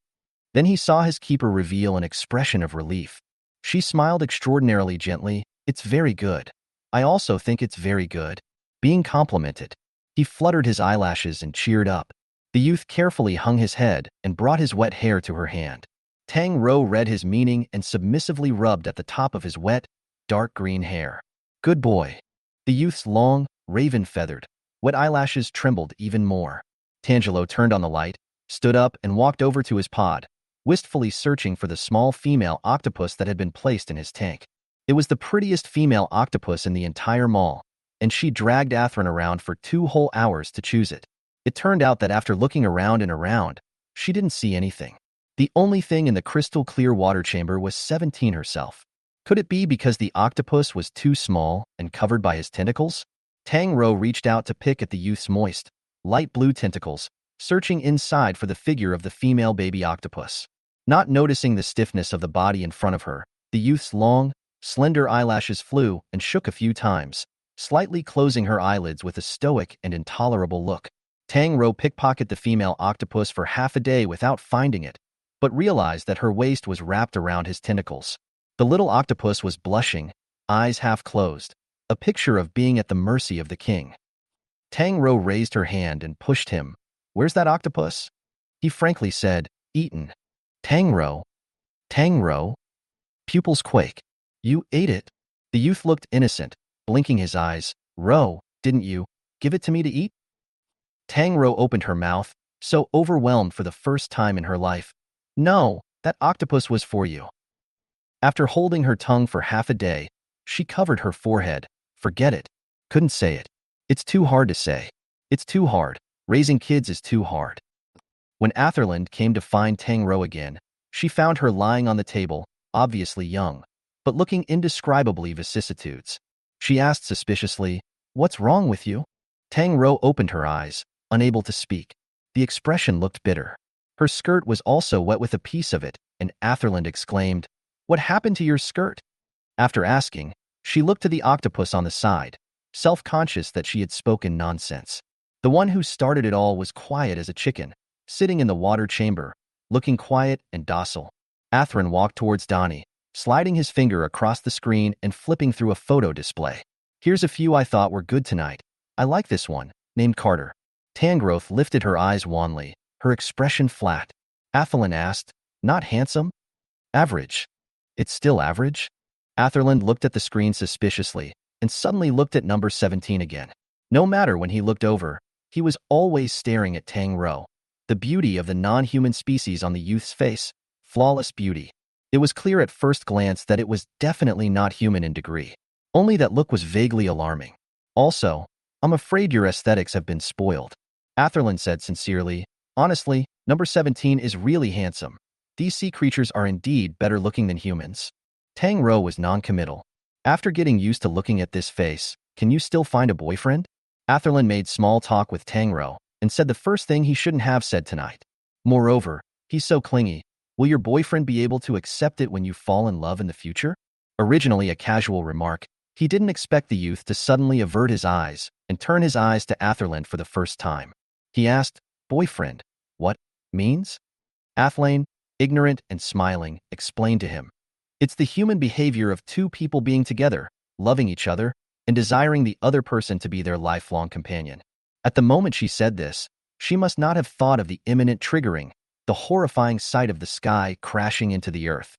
Then he saw his keeper reveal an expression of relief. She smiled extraordinarily gently. "It's very good. I also think it's very good." Being complimented. He fluttered his eyelashes and cheered up. The youth carefully hung his head and brought his wet hair to her hand. Tang Rou read his meaning and submissively rubbed at the top of his wet, dark green hair. "Good boy." The youth's long, raven-feathered, wet eyelashes trembled even more. Tangelo turned on the light, stood up and walked over to his pod, wistfully searching for the small female octopus that had been placed in his tank. It was the prettiest female octopus in the entire mall, and she dragged Athrin around for 2 whole hours to choose it. It turned out that after looking around and around, she didn't see anything. The only thing in the crystal-clear water chamber was 17 herself. Could it be because the octopus was too small and covered by his tentacles? Tang Rou reached out to pick at the youth's moist, light blue tentacles, searching inside for the figure of the female baby octopus. Not noticing the stiffness of the body in front of her, the youth's long, slender eyelashes flew and shook a few times, slightly closing her eyelids with a stoic and intolerable look. Tang Rou pickpocketed the female octopus for half a day without finding it, but realized that her waist was wrapped around his tentacles. The little octopus was blushing, eyes half closed, a picture of being at the mercy of the king. Tang Rou raised her hand and pushed him, Where's that octopus? He frankly said, eaten. Tang Rou. Tang Rou? Pupils quake. You ate it? The youth looked innocent, blinking his eyes. Rou, didn't you give it to me to eat? Tang Rou opened her mouth, so overwhelmed for the first time in her life. No, that octopus was for you. After holding her tongue for half a day, she covered her forehead. Forget it. Couldn't say it. It's too hard to say. It's too hard. Raising kids is too hard. When Atherland came to find Tang Rou again, she found her lying on the table, obviously young, but looking indescribably vicissitudes. She asked suspiciously, "What's wrong with you?" Tang Rou opened her eyes, unable to speak. The expression looked bitter. Her skirt was also wet with a piece of it, and Atherland exclaimed, "What happened to your skirt?" After asking, she looked to the octopus on the side, self-conscious that she had spoken nonsense. The one who started it all was quiet as a chicken, sitting in the water chamber, looking quiet and docile. Atherland walked towards Donnie, sliding his finger across the screen and flipping through a photo display. Here's a few I thought were good tonight. I like this one, named Carter. Tangrowth lifted her eyes wanly, her expression flat. Atherland asked, not handsome? Average. It's still average? Atherland looked at the screen suspiciously and suddenly looked at number 17 again. No matter when he looked over, he was always staring at Tang Rou. The beauty of the non-human species on the youth's face, flawless beauty. It was clear at first glance that it was definitely not human in degree. Only that look was vaguely alarming. Also, I'm afraid your aesthetics have been spoiled. Atherland said sincerely, honestly, number 17 is really handsome. These sea creatures are indeed better looking than humans. Tang Rou was non-committal. After getting used to looking at this face, can you still find a boyfriend? Atherland made small talk with Tang Rou and said the first thing he shouldn't have said tonight. Moreover, he's so clingy. Will your boyfriend be able to accept it when you fall in love in the future? Originally a casual remark, he didn't expect the youth to suddenly avert his eyes and turn his eyes to Atherland for the first time. He asked, boyfriend, what means? Athelane, ignorant and smiling, explained to him. It's the human behavior of two people being together, loving each other, and desiring the other person to be their lifelong companion. At the moment she said this, she must not have thought of the imminent triggering, the horrifying sight of the sky crashing into the earth.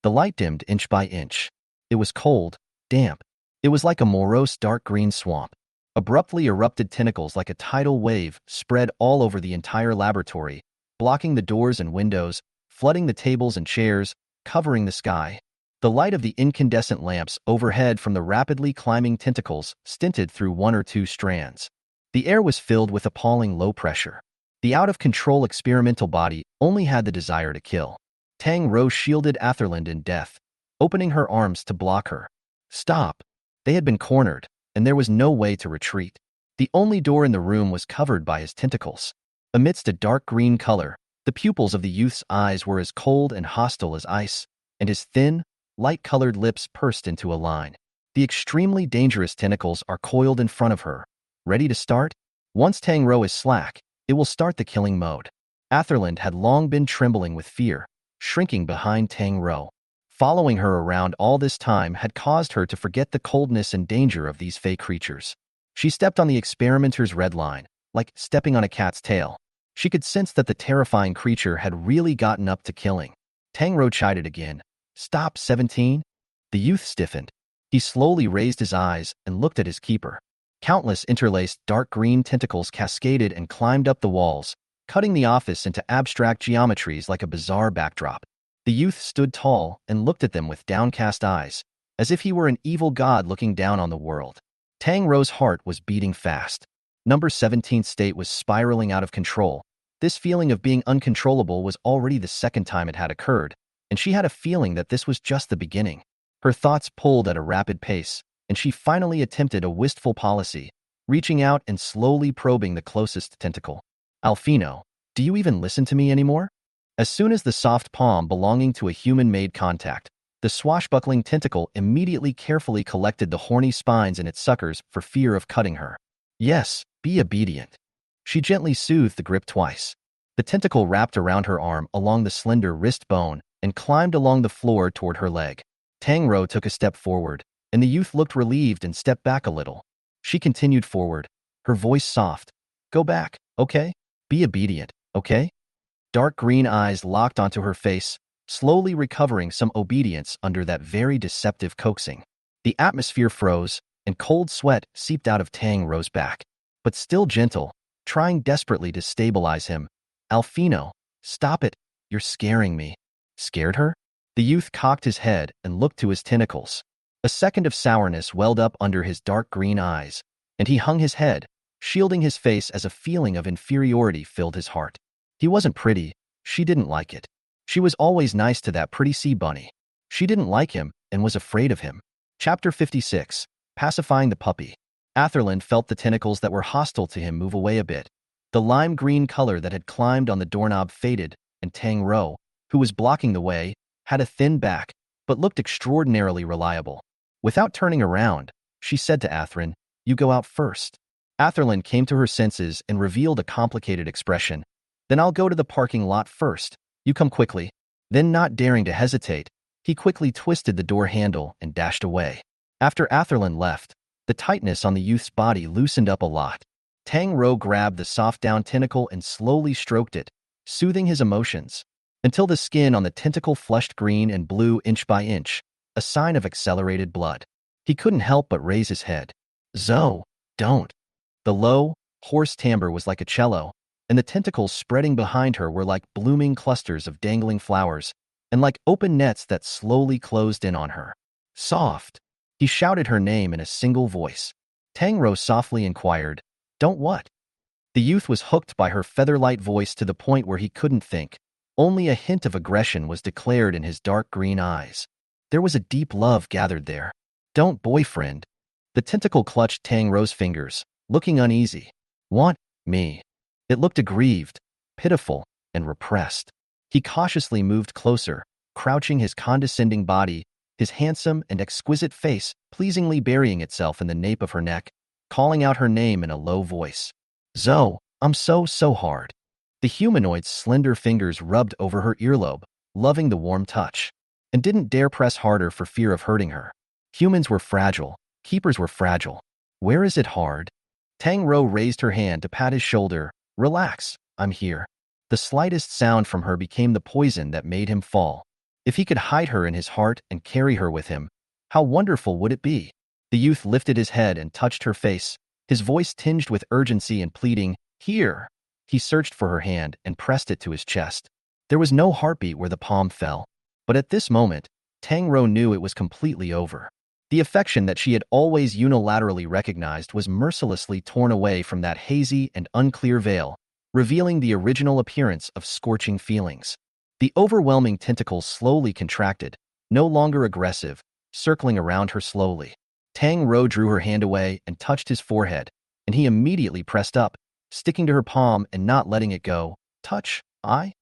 The light dimmed inch by inch. It was cold, damp. It was like a morose dark green swamp. Abruptly erupted tentacles like a tidal wave spread all over the entire laboratory, blocking the doors and windows, flooding the tables and chairs, covering the sky. The light of the incandescent lamps overhead from the rapidly climbing tentacles stinted through one or two strands. The air was filled with appalling low pressure. The out-of-control experimental body only had the desire to kill. Tang Rou shielded Atherland in death, opening her arms to block her. Stop. They had been cornered, and there was no way to retreat. The only door in the room was covered by his tentacles. Amidst a dark green color, the pupils of the youth's eyes were as cold and hostile as ice, and his thin, light-colored lips pursed into a line. The extremely dangerous tentacles are coiled in front of her. Ready to start? Once Tang Rou is slack, it will start the killing mode. Atherland had long been trembling with fear, shrinking behind Tang Rou. Following her around all this time had caused her to forget the coldness and danger of these fey creatures. She stepped on the experimenter's red line, like stepping on a cat's tail. She could sense that the terrifying creature had really gotten up to killing. Tang Rou chided again. Stop, 17? The youth stiffened. He slowly raised his eyes and looked at his keeper. Countless interlaced dark green tentacles cascaded and climbed up the walls, cutting the office into abstract geometries like a bizarre backdrop. The youth stood tall and looked at them with downcast eyes, as if he were an evil god looking down on the world. Tang Rou's heart was beating fast. Number 17's state was spiraling out of control. This feeling of being uncontrollable was already the second time it had occurred, and she had a feeling that this was just the beginning. Her thoughts pulled at a rapid pace, and she finally attempted a wistful policy, reaching out and slowly probing the closest tentacle. Alfino, do you even listen to me anymore? As soon as the soft palm belonging to a human made contact, the swashbuckling tentacle immediately carefully collected the horny spines in its suckers for fear of cutting her. Yes, be obedient. She gently soothed the grip twice. The tentacle wrapped around her arm along the slender wrist bone and climbed along the floor toward her leg. Tang Rou took a step forward, and the youth looked relieved and stepped back a little. She continued forward, her voice soft. Go back, okay? Be obedient, okay? Dark green eyes locked onto her face, slowly recovering some obedience under that very deceptive coaxing. The atmosphere froze, and cold sweat seeped out of Tang Rou's back. But still gentle, trying desperately to stabilize him. Alfino, stop it, you're scaring me. Scared her? The youth cocked his head and looked to his tentacles. A second of sourness welled up under his dark green eyes, and he hung his head, shielding his face as a feeling of inferiority filled his heart. He wasn't pretty. She didn't like it. She was always nice to that pretty sea bunny. She didn't like him and was afraid of him. Chapter 56. Pacifying the puppy. Atherland felt the tentacles that were hostile to him move away a bit. The lime green color that had climbed on the doorknob faded, and Tang Rou, who was blocking the way, had a thin back, but looked extraordinarily reliable. Without turning around, she said to Atherland, "You go out first." Atherland came to her senses and revealed a complicated expression. "Then I'll go to the parking lot first. You come quickly." Then, not daring to hesitate, he quickly twisted the door handle and dashed away. After Atherland left, the tightness on the youth's body loosened up a lot. Tang Rou grabbed the soft down tentacle and slowly stroked it, soothing his emotions, until the skin on the tentacle flushed green and blue inch by inch, a sign of accelerated blood. He couldn't help but raise his head. "Zoe, don't." The low, hoarse timbre was like a cello, and the tentacles spreading behind her were like blooming clusters of dangling flowers, and like open nets that slowly closed in on her. "Soft." He shouted her name in a single voice. Tang Rou softly inquired, "Don't what?" The youth was hooked by her feather-light voice to the point where he couldn't think. Only a hint of aggression was declared in his dark green eyes. There was a deep love gathered there. "Don't, boyfriend." The tentacle clutched Tang Rou's fingers, looking uneasy. "Want me?" It looked aggrieved, pitiful, and repressed. He cautiously moved closer, crouching his condescending body, his handsome and exquisite face pleasingly burying itself in the nape of her neck, calling out her name in a low voice. "Zoe, I'm so hard." The humanoid's slender fingers rubbed over her earlobe, loving the warm touch, and didn't dare press harder for fear of hurting her. Humans were fragile. Keepers were fragile. "Where is it hard?" Tang Rou raised her hand to pat his shoulder. "Relax, I'm here." The slightest sound from her became the poison that made him fall. If he could hide her in his heart and carry her with him, how wonderful would it be? The youth lifted his head and touched her face, his voice tinged with urgency and pleading, "Here." He searched for her hand and pressed it to his chest. There was no heartbeat where the palm fell, but at this moment, Tang Rou knew it was completely over. The affection that she had always unilaterally recognized was mercilessly torn away from that hazy and unclear veil, revealing the original appearance of scorching feelings. The overwhelming tentacles slowly contracted, no longer aggressive, circling around her slowly. Tang Rou drew her hand away and touched his forehead, and he immediately pressed up, sticking to her palm and not letting it go. "Touch, I?"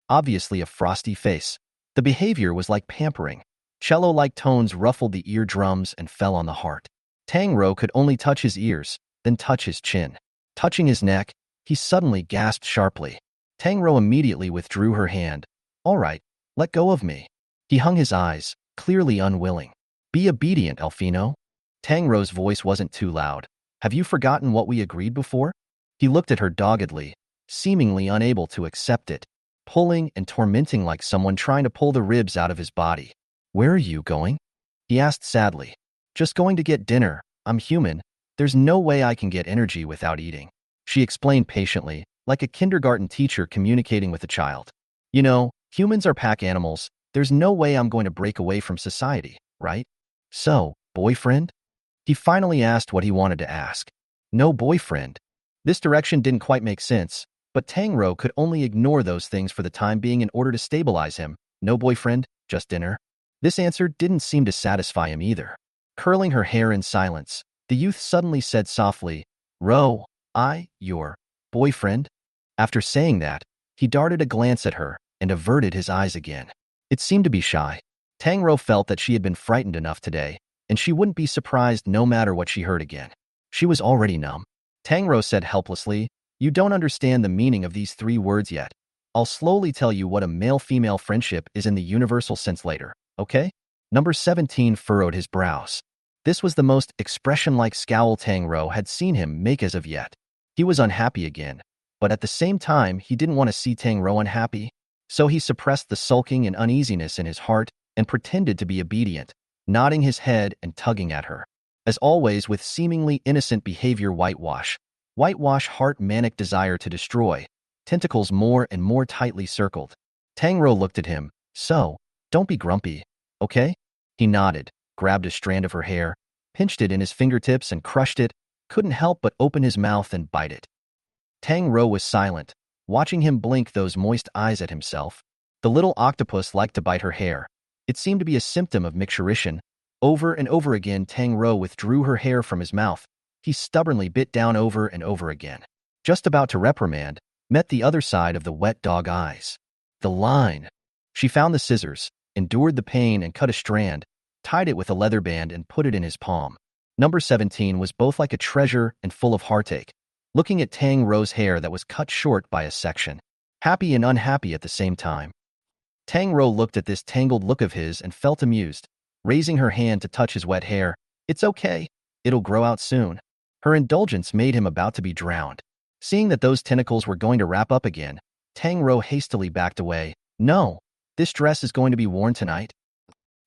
Obviously a frosty face. The behavior was like pampering. Cello-like tones ruffled the eardrums and fell on the heart. Tang Rou could only touch his ears, then touch his chin. Touching his neck, he suddenly gasped sharply. Tang Rou immediately withdrew her hand. "All right, let go of me." He hung his eyes, clearly unwilling. "Be obedient, Alfino." Tang Rou's voice wasn't too loud. "Have you forgotten what we agreed before?" He looked at her doggedly, seemingly unable to accept it, pulling and tormenting like someone trying to pull the ribs out of his body. "Where are you going?" he asked sadly. "Just going to get dinner. I'm human. There's no way I can get energy without eating." She explained patiently, like a kindergarten teacher communicating with a child. "You know, humans are pack animals. There's no way I'm going to break away from society, right?" "So, boyfriend?" He finally asked what he wanted to ask. "No boyfriend." This direction didn't quite make sense, but Tang Rou could only ignore those things for the time being in order to stabilize him. "No boyfriend, just dinner." This answer didn't seem to satisfy him either. Curling her hair in silence, the youth suddenly said softly, "Rou, your boyfriend?" After saying that, he darted a glance at her and averted his eyes again. It seemed to be shy. Tang Rou felt that she had been frightened enough today, and she wouldn't be surprised no matter what she heard again. She was already numb. Tang Rou said helplessly, "You don't understand the meaning of these 3 words yet. I'll slowly tell you what a male-female friendship is in the universal sense later, okay?" Number 17 furrowed his brows. This was the most expression-like scowl Tang Rou had seen him make as of yet. He was unhappy again, but at the same time, he didn't want to see Tang Rou unhappy. So he suppressed the sulking and uneasiness in his heart and pretended to be obedient, nodding his head and tugging at her. As always, with seemingly innocent behavior whitewash heart manic desire to destroy, tentacles more and more tightly circled. Tang Rou looked at him. So, don't be grumpy, okay? He nodded, grabbed a strand of her hair, pinched it in his fingertips and crushed it, couldn't help but open his mouth and bite it. Tang Rou was silent, watching him blink those moist eyes at himself. The little octopus liked to bite her hair. It seemed to be a symptom of mixturation. Over and over again, Tang Rou withdrew her hair from his mouth. He stubbornly bit down over and over again. Just about to reprimand, met the other side of the wet dog eyes. The line. She found the scissors, endured the pain and cut a strand, tied it with a leather band and put it in his palm. Number 17 was both like a treasure and full of heartache, looking at Tang Rou's hair that was cut short by a section. Happy and unhappy at the same time. Tang Rou looked at this tangled look of his and felt amused, raising her hand to touch his wet hair. It's okay. It'll grow out soon. Her indulgence made him about to be drowned. Seeing that those tentacles were going to wrap up again, Tang Rou hastily backed away. No, this dress is going to be worn tonight.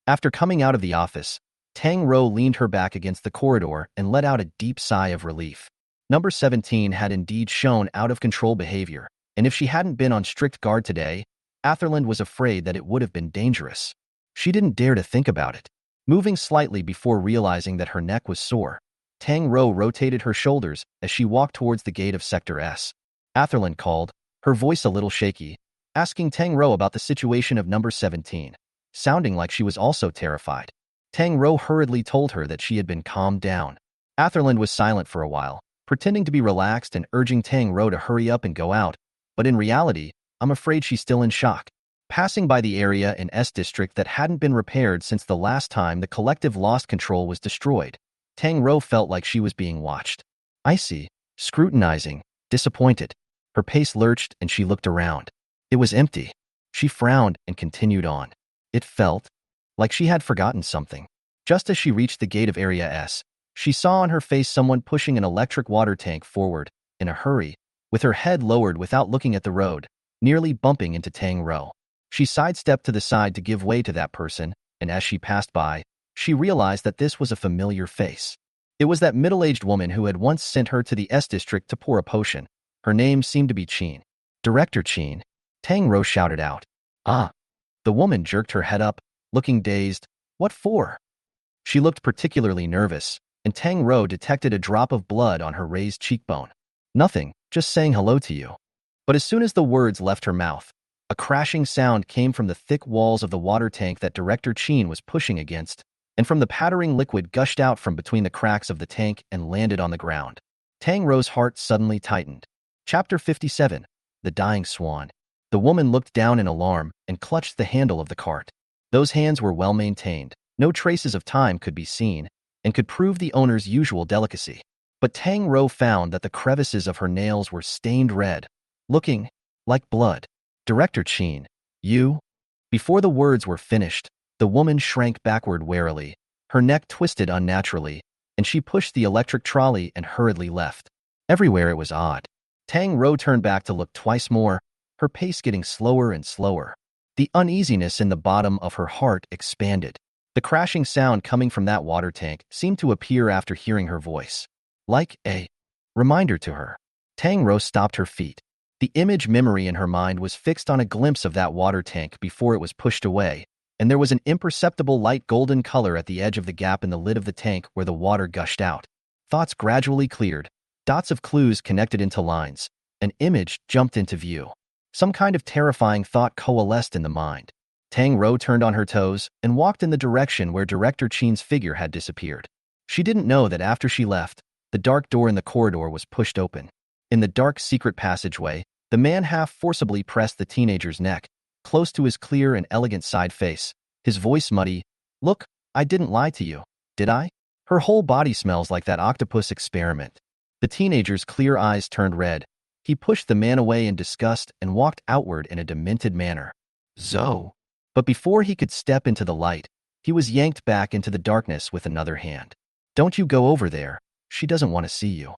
After coming out of the office, Tang Rou leaned her back against the corridor and let out a deep sigh of relief. Number 17 had indeed shown out-of-control behavior, and if she hadn't been on strict guard today, Atherland was afraid that it would have been dangerous. She didn't dare to think about it. Moving slightly before realizing that her neck was sore, Tang Rou rotated her shoulders as she walked towards the gate of Sector S. Atherland called, her voice a little shaky, asking Tang Rou about the situation of number 17, sounding like she was also terrified. Tang Rou hurriedly told her that she had been calmed down. Atherland was silent for a while, pretending to be relaxed and urging Tang Rou to hurry up and go out, but in reality, I'm afraid she's still in shock. Passing by the area in S District that hadn't been repaired since the last time the collective lost control was destroyed, Tang Rou felt like she was being watched. Icy, scrutinizing, disappointed. Her pace lurched and she looked around. It was empty. She frowned and continued on. It felt like she had forgotten something. Just as she reached the gate of Area S, she saw on her face someone pushing an electric water tank forward, in a hurry, with her head lowered without looking at the road, nearly bumping into Tang Rou. She sidestepped to the side to give way to that person, and as she passed by, she realized that this was a familiar face. It was that middle-aged woman who had once sent her to the S District to pour a potion. Her name seemed to be Qin. Director Qin. Tang Rou shouted out. Ah. The woman jerked her head up, looking dazed. What for? She looked particularly nervous, and Tang Rou detected a drop of blood on her raised cheekbone. Nothing, just saying hello to you. But as soon as the words left her mouth, a crashing sound came from the thick walls of the water tank that Director Qin was pushing against, and from the pattering liquid gushed out from between the cracks of the tank and landed on the ground. Tang Rou's heart suddenly tightened. Chapter 57. The Dying Swan. The woman looked down in alarm and clutched the handle of the cart. Those hands were well maintained. No traces of time could be seen, and could prove the owner's usual delicacy. But Tang Rou found that the crevices of her nails were stained red, looking like blood. Director Qin, you? Before the words were finished, the woman shrank backward warily. Her neck twisted unnaturally, and she pushed the electric trolley and hurriedly left. Everywhere it was odd. Tang Rou turned back to look twice more, her pace getting slower and slower. The uneasiness in the bottom of her heart expanded. The crashing sound coming from that water tank seemed to appear after hearing her voice, like a reminder to her. Tang Rou stopped her feet. The image memory in her mind was fixed on a glimpse of that water tank before it was pushed away, and there was an imperceptible light golden color at the edge of the gap in the lid of the tank where the water gushed out. Thoughts gradually cleared. Dots of clues connected into lines. An image jumped into view. Some kind of terrifying thought coalesced in the mind. Tang Rou turned on her toes and walked in the direction where Director Qin's figure had disappeared. She didn't know that after she left, the dark door in the corridor was pushed open. In the dark secret passageway, the man half forcibly pressed the teenager's neck, close to his clear and elegant side face, his voice muddy. Look, I didn't lie to you, did I? Her whole body smells like that octopus experiment. The teenager's clear eyes turned red. He pushed the man away in disgust and walked outward in a demented manner. Zoe. But before he could step into the light, he was yanked back into the darkness with another hand. Don't you go over there. She doesn't want to see you.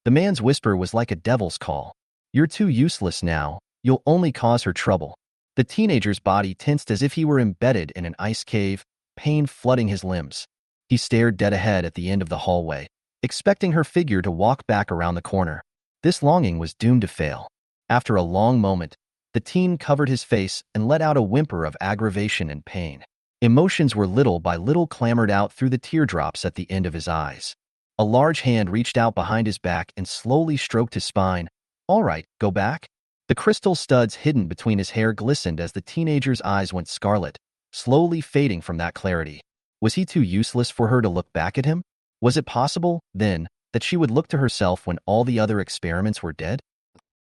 The man's whisper was like a devil's call. You're too useless now. You'll only cause her trouble. The teenager's body tensed as if he were embedded in an ice cave, pain flooding his limbs. He stared dead ahead at the end of the hallway, expecting her figure to walk back around the corner. This longing was doomed to fail. After a long moment, the teen covered his face and let out a whimper of aggravation and pain. Emotions were little by little clamored out through the teardrops at the end of his eyes. A large hand reached out behind his back and slowly stroked his spine. All right, go back. The crystal studs hidden between his hair glistened as the teenager's eyes went scarlet, slowly fading from that clarity. Was he too useless for her to look back at him? Was it possible, then, that she would look to herself when all the other experiments were dead?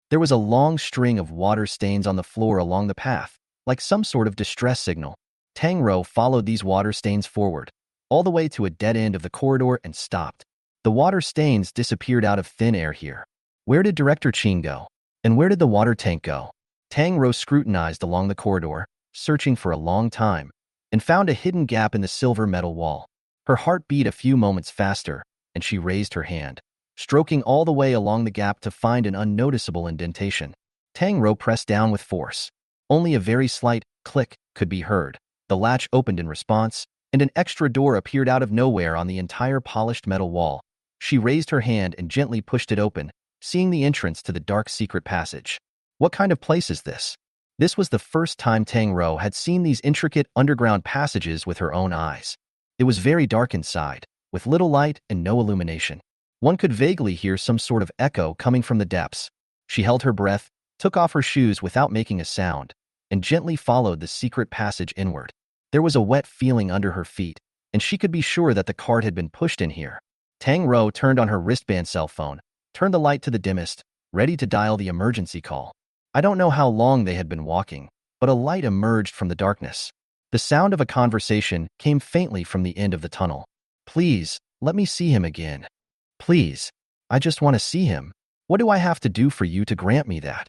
There was a long string of water stains on the floor along the path, like some sort of distress signal. Tang Rou followed these water stains forward, all the way to a dead end of the corridor and stopped. The water stains disappeared out of thin air here. Where did Director Qin go? And where did the water tank go? Tang Rou scrutinized along the corridor, searching for a long time, and found a hidden gap in the silver metal wall. Her heart beat a few moments faster, and she raised her hand, stroking all the way along the gap to find an unnoticeable indentation. Tang Rou pressed down with force. Only a very slight click could be heard. The latch opened in response, and an extra door appeared out of nowhere on the entire polished metal wall. She raised her hand and gently pushed it open, seeing the entrance to the dark secret passage. What kind of place is this? This was the first time Tang Rou had seen these intricate underground passages with her own eyes. It was very dark inside, with little light and no illumination. One could vaguely hear some sort of echo coming from the depths. She held her breath, took off her shoes without making a sound, and gently followed the secret passage inward. There was a wet feeling under her feet, and she could be sure that the cart had been pushed in here. Tang Rou turned on her wristband cell phone, turned the light to the dimmest, ready to dial the emergency call. I don't know how long they had been walking, but a light emerged from the darkness. The sound of a conversation came faintly from the end of the tunnel. Please, let me see him again. Please, I just want to see him. What do I have to do for you to grant me that?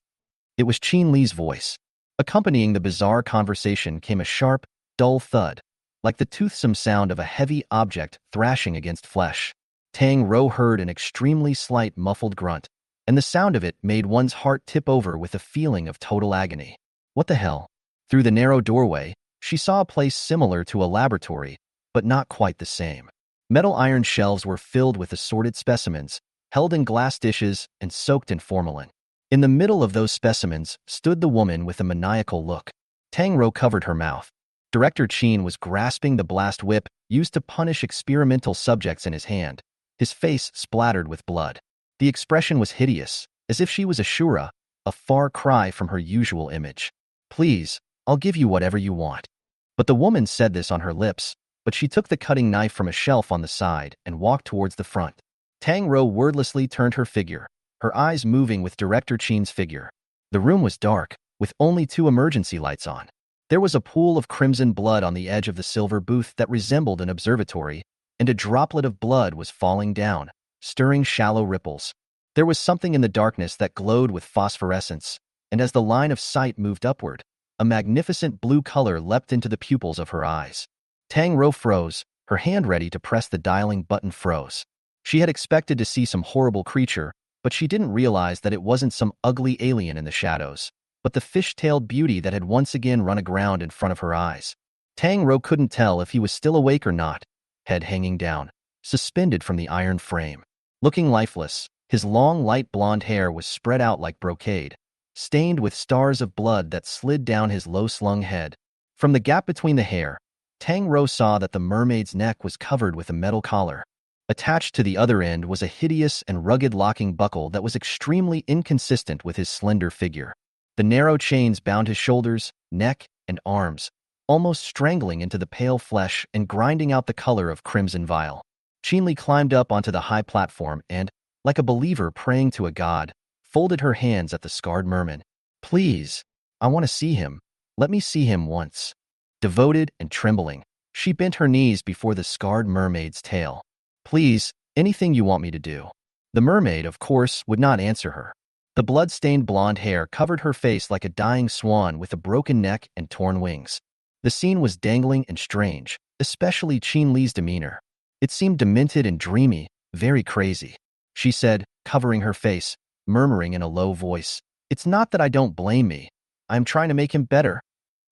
It was Qin Li's voice. Accompanying the bizarre conversation came a sharp, dull thud, like the toothsome sound of a heavy object thrashing against flesh. Tang Rou heard an extremely slight muffled grunt, and the sound of it made one's heart tip over with a feeling of total agony. What the hell? Through the narrow doorway, she saw a place similar to a laboratory, but not quite the same. Metal iron shelves were filled with assorted specimens, held in glass dishes and soaked in formalin. In the middle of those specimens stood the woman with a maniacal look. Tang Rou covered her mouth. Director Qin was grasping the blast whip used to punish experimental subjects in his hand, his face splattered with blood. The expression was hideous, as if she was a Shura, a far cry from her usual image. Please, I'll give you whatever you want. But the woman said this on her lips, but she took the cutting knife from a shelf on the side and walked towards the front. Tang Rou wordlessly turned her figure, her eyes moving with Director Qin's figure. The room was dark, with only 2 emergency lights on. There was a pool of crimson blood on the edge of the silver booth that resembled an observatory, and a droplet of blood was falling down, stirring shallow ripples. There was something in the darkness that glowed with phosphorescence, and as the line of sight moved upward, a magnificent blue color leapt into the pupils of her eyes. Tang Rou froze, her hand ready to press the dialing button froze. She had expected to see some horrible creature, but she didn't realize that it wasn't some ugly alien in the shadows, but the fish-tailed beauty that had once again run aground in front of her eyes. Tang Rou couldn't tell if he was still awake or not, head hanging down, suspended from the iron frame. Looking lifeless, his long light blonde hair was spread out like brocade, stained with stars of blood that slid down his low-slung head. From the gap between the hair, Tang Rou saw that the mermaid's neck was covered with a metal collar. Attached to the other end was a hideous and rugged locking buckle that was extremely inconsistent with his slender figure. The narrow chains bound his shoulders, neck, and arms, almost strangling into the pale flesh and grinding out the color of crimson bile. Qin Li climbed up onto the high platform and, like a believer praying to a god, folded her hands at the scarred merman. Please, I want to see him. Let me see him once. Devoted and trembling, she bent her knees before the scarred mermaid's tail. Please, anything you want me to do. The mermaid, of course, would not answer her. The blood-stained blonde hair covered her face like a dying swan with a broken neck and torn wings. The scene was dangling and strange, especially Qin Li's demeanor. It seemed demented and dreamy, very crazy. She said, covering her face, murmuring in a low voice, "It's not that I don't blame me. I'm trying to make him better."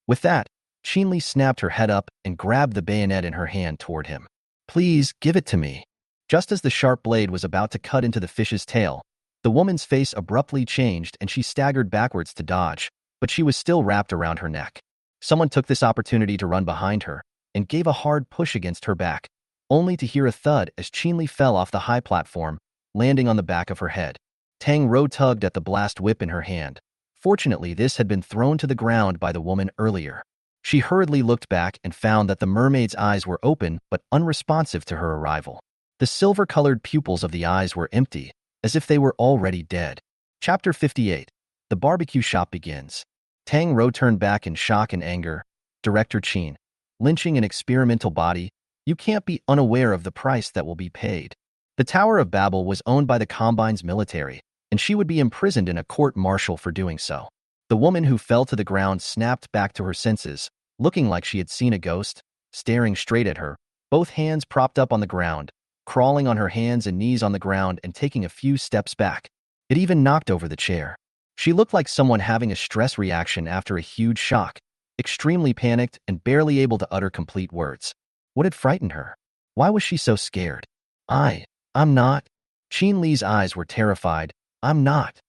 With that, Qinli snapped her head up and grabbed the bayonet in her hand toward him. "Please, give it to me." Just as the sharp blade was about to cut into the fish's tail, the woman's face abruptly changed and she staggered backwards to dodge, but she was still wrapped around her neck. Someone took this opportunity to run behind her and gave a hard push against her back, only to hear a thud as Qinli fell off the high platform, landing on the back of her head. Tang Rou tugged at the blast whip in her hand. Fortunately, this had been thrown to the ground by the woman earlier. She hurriedly looked back and found that the mermaid's eyes were open but unresponsive to her arrival. The silver-colored pupils of the eyes were empty, as if they were already dead. Chapter 58. The barbecue shop begins. Tang Rou turned back in shock and anger. Director Qin, lynching an experimental body, you can't be unaware of the price that will be paid. The Tower of Babel was owned by the Combine's military, and she would be imprisoned in a court-martial for doing so. The woman who fell to the ground snapped back to her senses, looking like she had seen a ghost, staring straight at her, both hands propped up on the ground, crawling on her hands and knees on the ground and taking a few steps back. It even knocked over the chair. She looked like someone having a stress reaction after a huge shock, extremely panicked and barely able to utter complete words. What had frightened her? Why was she so scared? I'm not. Qin Li's eyes were terrified. I'm not.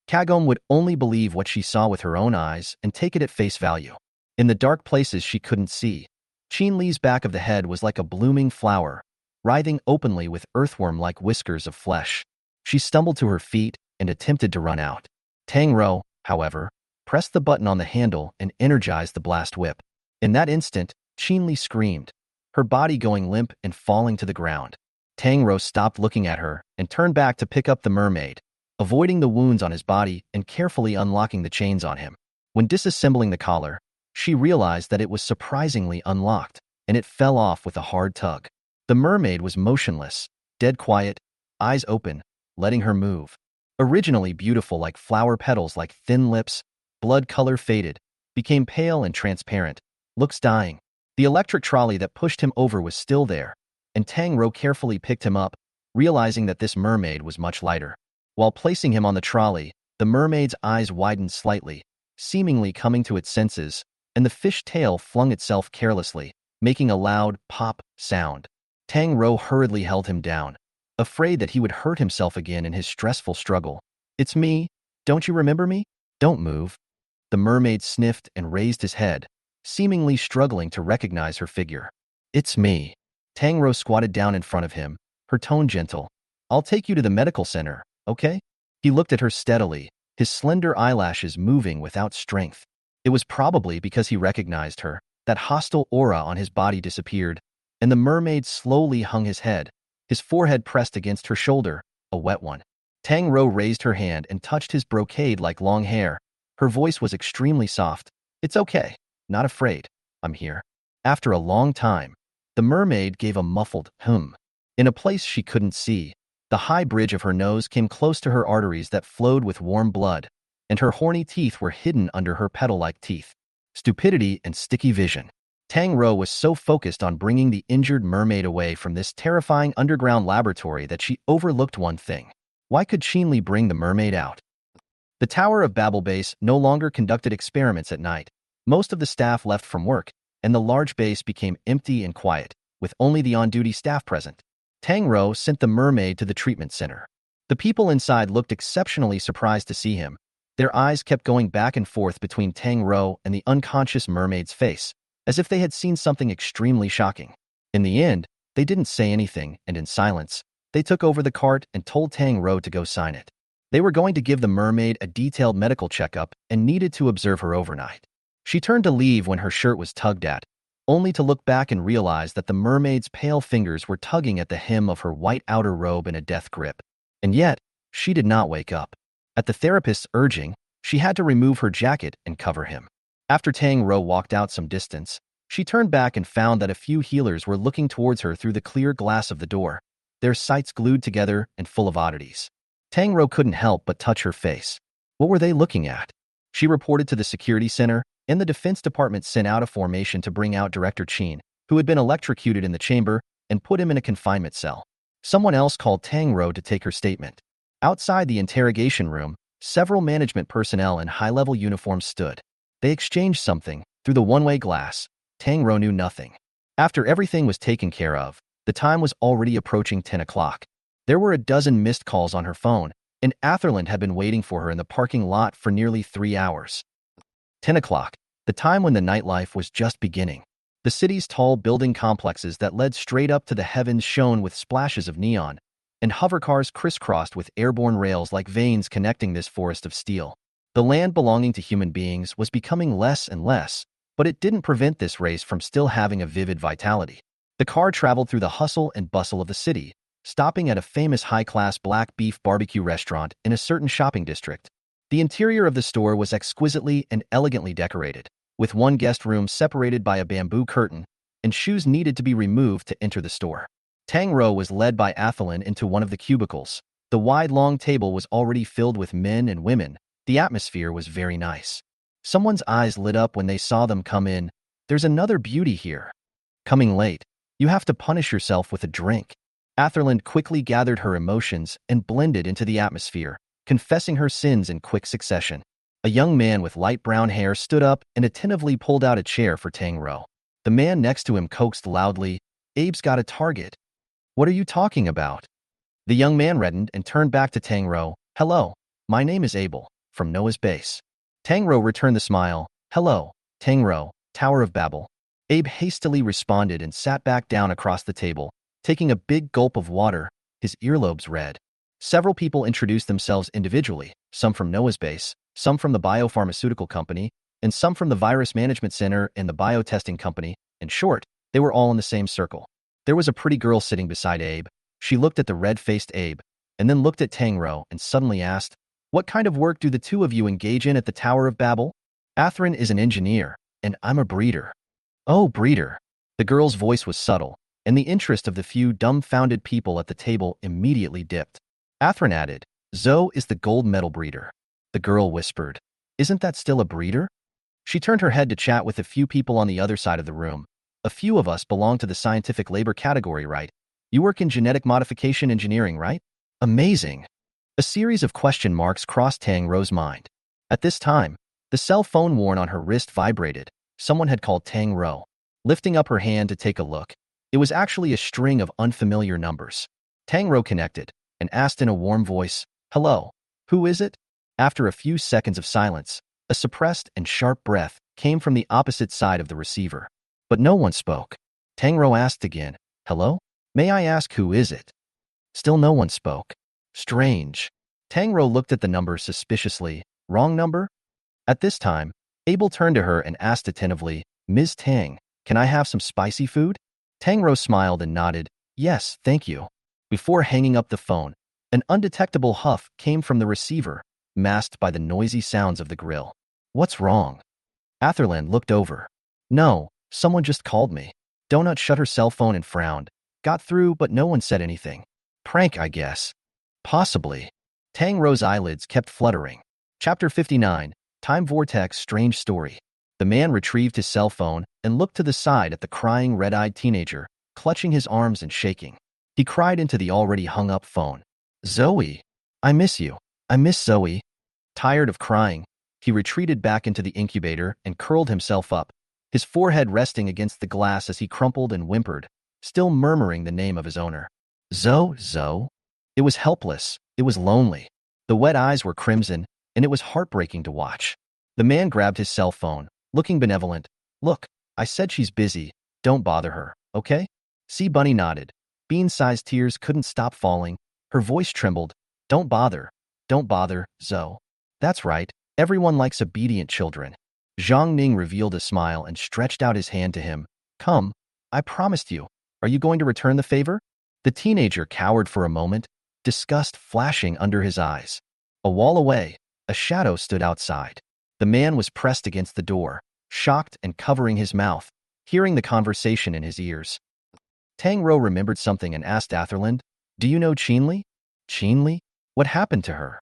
Kagome would only believe what she saw with her own eyes and take it at face value. In the dark places she couldn't see, Qin Li's back of the head was like a blooming flower, writhing openly with earthworm-like whiskers of flesh. She stumbled to her feet and attempted to run out. Tang Rou, however, pressed the button on the handle and energized the blast whip. In that instant, Qin Li screamed, her body going limp and falling to the ground. Tang Rou stopped looking at her and turned back to pick up the mermaid, avoiding the wounds on his body and carefully unlocking the chains on him. When disassembling the collar, she realized that it was surprisingly unlocked, and it fell off with a hard tug. The mermaid was motionless, dead quiet, eyes open, letting her move. Originally beautiful like flower petals, like thin lips, blood color faded, became pale and transparent, looks dying. The electric trolley that pushed him over was still there, and Tang Rou carefully picked him up, realizing that this mermaid was much lighter. While placing him on the trolley, the mermaid's eyes widened slightly, seemingly coming to its senses, and the fish tail flung itself carelessly, making a loud pop sound. Tang Rou hurriedly held him down, afraid that he would hurt himself again in his stressful struggle. "It's me. Don't you remember me? Don't move." The mermaid sniffed and raised his head, seemingly struggling to recognize her figure. "It's me." Tang Rou squatted down in front of him, her tone gentle. "I'll take you to the medical center, okay?" He looked at her steadily, his slender eyelashes moving without strength. It was probably because he recognized her, that hostile aura on his body disappeared, and the mermaid slowly hung his head, his forehead pressed against her shoulder, a wet one. Tang Rou raised her hand and touched his brocade like long hair. Her voice was extremely soft. "It's okay. Not afraid. I'm here." After a long time, the mermaid gave a muffled hum. In a place she couldn't see, the high bridge of her nose came close to her arteries that flowed with warm blood, and her horny teeth were hidden under her petal-like teeth. Stupidity and sticky vision. Tang Rou was so focused on bringing the injured mermaid away from this terrifying underground laboratory that she overlooked one thing. Why could Qin Li bring the mermaid out? The Tower of Babel base no longer conducted experiments at night. Most of the staff left from work, and the large base became empty and quiet, with only the on-duty staff present. Tang Rou sent the mermaid to the treatment center. The people inside looked exceptionally surprised to see him. Their eyes kept going back and forth between Tang Rou and the unconscious mermaid's face, as if they had seen something extremely shocking. In the end, they didn't say anything, and in silence, they took over the cart and told Tang Rou to go sign it. They were going to give the mermaid a detailed medical checkup and needed to observe her overnight. She turned to leave when her shirt was tugged at, only to look back and realize that the mermaid's pale fingers were tugging at the hem of her white outer robe in a death grip. And yet, she did not wake up. At the therapist's urging, she had to remove her jacket and cover him. After Tang Rou walked out some distance, she turned back and found that a few healers were looking towards her through the clear glass of the door, their sights glued together and full of oddities. Tang Rou couldn't help but touch her face. What were they looking at? She reported to the security center, and the Defense Department sent out a formation to bring out Director Qin, who had been electrocuted in the chamber, and put him in a confinement cell. Someone else called Tang Rou to take her statement. Outside the interrogation room, several management personnel in high-level uniforms stood. They exchanged something. Through the one-way glass, Tang Rou knew nothing. After everything was taken care of, the time was already approaching 10 o'clock. There were a dozen missed calls on her phone, and Atherland had been waiting for her in the parking lot for nearly 3 hours. 10 o'clock, the time when the nightlife was just beginning. The city's tall building complexes that led straight up to the heavens shone with splashes of neon, and hovercars crisscrossed with airborne rails like veins connecting this forest of steel. The land belonging to human beings was becoming less and less, but it didn't prevent this race from still having a vivid vitality. The car traveled through the hustle and bustle of the city, stopping at a famous high-class black beef barbecue restaurant in a certain shopping district. The interior of the store was exquisitely and elegantly decorated, with one guest room separated by a bamboo curtain, and shoes needed to be removed to enter the store. Tang Rou was led by Athelin into one of the cubicles. The wide, long table was already filled with men and women. The atmosphere was very nice. Someone's eyes lit up when they saw them come in. There's another beauty here. Coming late. You have to punish yourself with a drink. Atherland quickly gathered her emotions and blended into the atmosphere, confessing her sins in quick succession. A young man with light brown hair stood up and attentively pulled out a chair for Tang Rou. The man next to him coaxed loudly, "Abe's got a target." "What are you talking about?" The young man reddened and turned back to Tang Rou. "Hello, my name is Abel, from Noah's base." Tang Rou returned the smile. "Hello, Tang Rou, Tower of Babel." Abe hastily responded and sat back down across the table, taking a big gulp of water, his earlobes red. Several people introduced themselves individually, some from Noah's base, some from the biopharmaceutical company, and some from the virus management center and the biotesting company. In short, they were all in the same circle. There was a pretty girl sitting beside Abe. She looked at the red-faced Abe, and then looked at Tang Rou and suddenly asked, "What kind of work do the two of you engage in at the Tower of Babel?" "Atherin is an engineer, and I'm a breeder." "Oh, breeder." The girl's voice was subtle, and the interest of the few dumbfounded people at the table immediately dipped. Atherin added, "Zoe is the gold medal breeder." The girl whispered, "Isn't that still a breeder?" She turned her head to chat with a few people on the other side of the room. "A few of us belong to the scientific labor category, right? You work in genetic modification engineering, right?" "Amazing." A series of question marks crossed Tang Rou's mind. At this time, the cell phone worn on her wrist vibrated. Someone had called Tang Rou. Lifting up her hand to take a look, it was actually a string of unfamiliar numbers. Tang Rou connected and asked in a warm voice, "Hello, who is it?" After a few seconds of silence, a suppressed and sharp breath came from the opposite side of the receiver. But no one spoke. Tang Rou asked again, "Hello? May I ask who is it?" Still no one spoke. Strange. Tang Rou looked at the number suspiciously. Wrong number? At this time, Abel turned to her and asked attentively, "Ms. Tang, can I have some spicy food?" Tang Rou smiled and nodded, "Yes, thank you." Before hanging up the phone, an undetectable huff came from the receiver, masked by the noisy sounds of the grill. "What's wrong?" Atherland looked over. "No, someone just called me." Donut shut her cell phone and frowned. "Got through, but no one said anything. Prank, I guess." "Possibly." Tang Rou's eyelids kept fluttering. Chapter 59, Time Vortex Strange Story. The man retrieved his cell phone and looked to the side at the crying red-eyed teenager, clutching his arms and shaking. He cried into the already hung-up phone. "Zoe, I miss you. I miss Zoe." Tired of crying, he retreated back into the incubator and curled himself up, his forehead resting against the glass as he crumpled and whimpered, still murmuring the name of his owner. Zoe. It was helpless. It was lonely. The wet eyes were crimson, and it was heartbreaking to watch. The man grabbed his cell phone, looking benevolent. "Look, I said she's busy. Don't bother her, okay?" See Bunny nodded. Bean-sized tears couldn't stop falling. Her voice trembled. Don't bother, Zoe." "That's right. Everyone likes obedient children." Zhang Ning revealed a smile and stretched out his hand to him. "Come, I promised you. Are you going to return the favor?" The teenager cowered for a moment, disgust flashing under his eyes. A wall away, a shadow stood outside. The man was pressed against the door, shocked and covering his mouth, hearing the conversation in his ears. Tang Rou remembered something and asked Atherland, "Do you know Qinli?" "Qinli? What happened to her?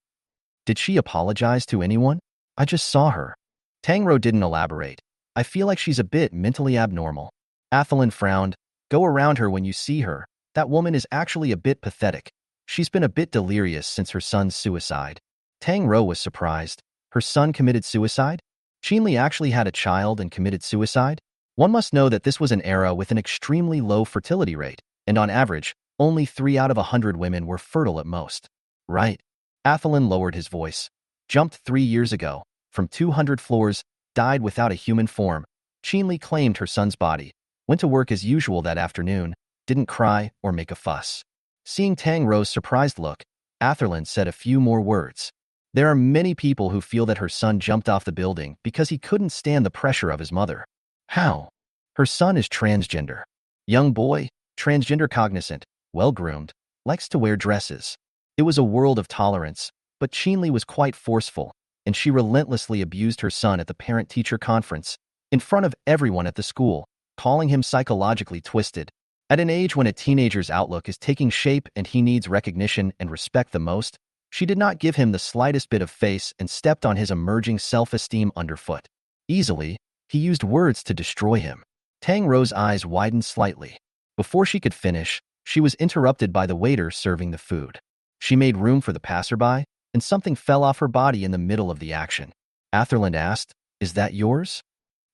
Did she apologize to anyone?" "I just saw her." Tang Rou didn't elaborate. "I feel like she's a bit mentally abnormal." Atherland frowned. "Go around her when you see her. That woman is actually a bit pathetic. She's been a bit delirious since her son's suicide. Tang Rou was surprised. Her son committed suicide? Qinli actually had a child and committed suicide? One must know that this was an era with an extremely low fertility rate, and on average, only 3 out of 100 women were fertile at most. Right. Athelin lowered his voice. Jumped 3 years ago, from 200 floors, died without a human form. Qinli claimed her son's body, went to work as usual that afternoon, didn't cry or make a fuss. Seeing Tang Rou's surprised look, Athelin said a few more words. There are many people who feel that her son jumped off the building because he couldn't stand the pressure of his mother. How? Her son is transgender. Young boy, transgender cognizant, well-groomed, likes to wear dresses. It was a world of tolerance, but Qinli was quite forceful, and she relentlessly abused her son at the parent-teacher conference, in front of everyone at the school, calling him psychologically twisted. At an age when a teenager's outlook is taking shape and he needs recognition and respect the most, she did not give him the slightest bit of face and stepped on his emerging self-esteem underfoot. Easily, he used words to destroy him. Tang Rou's eyes widened slightly. Before she could finish, she was interrupted by the waiter serving the food. She made room for the passerby, and something fell off her body in the middle of the action. Atherland asked, "Is that yours?"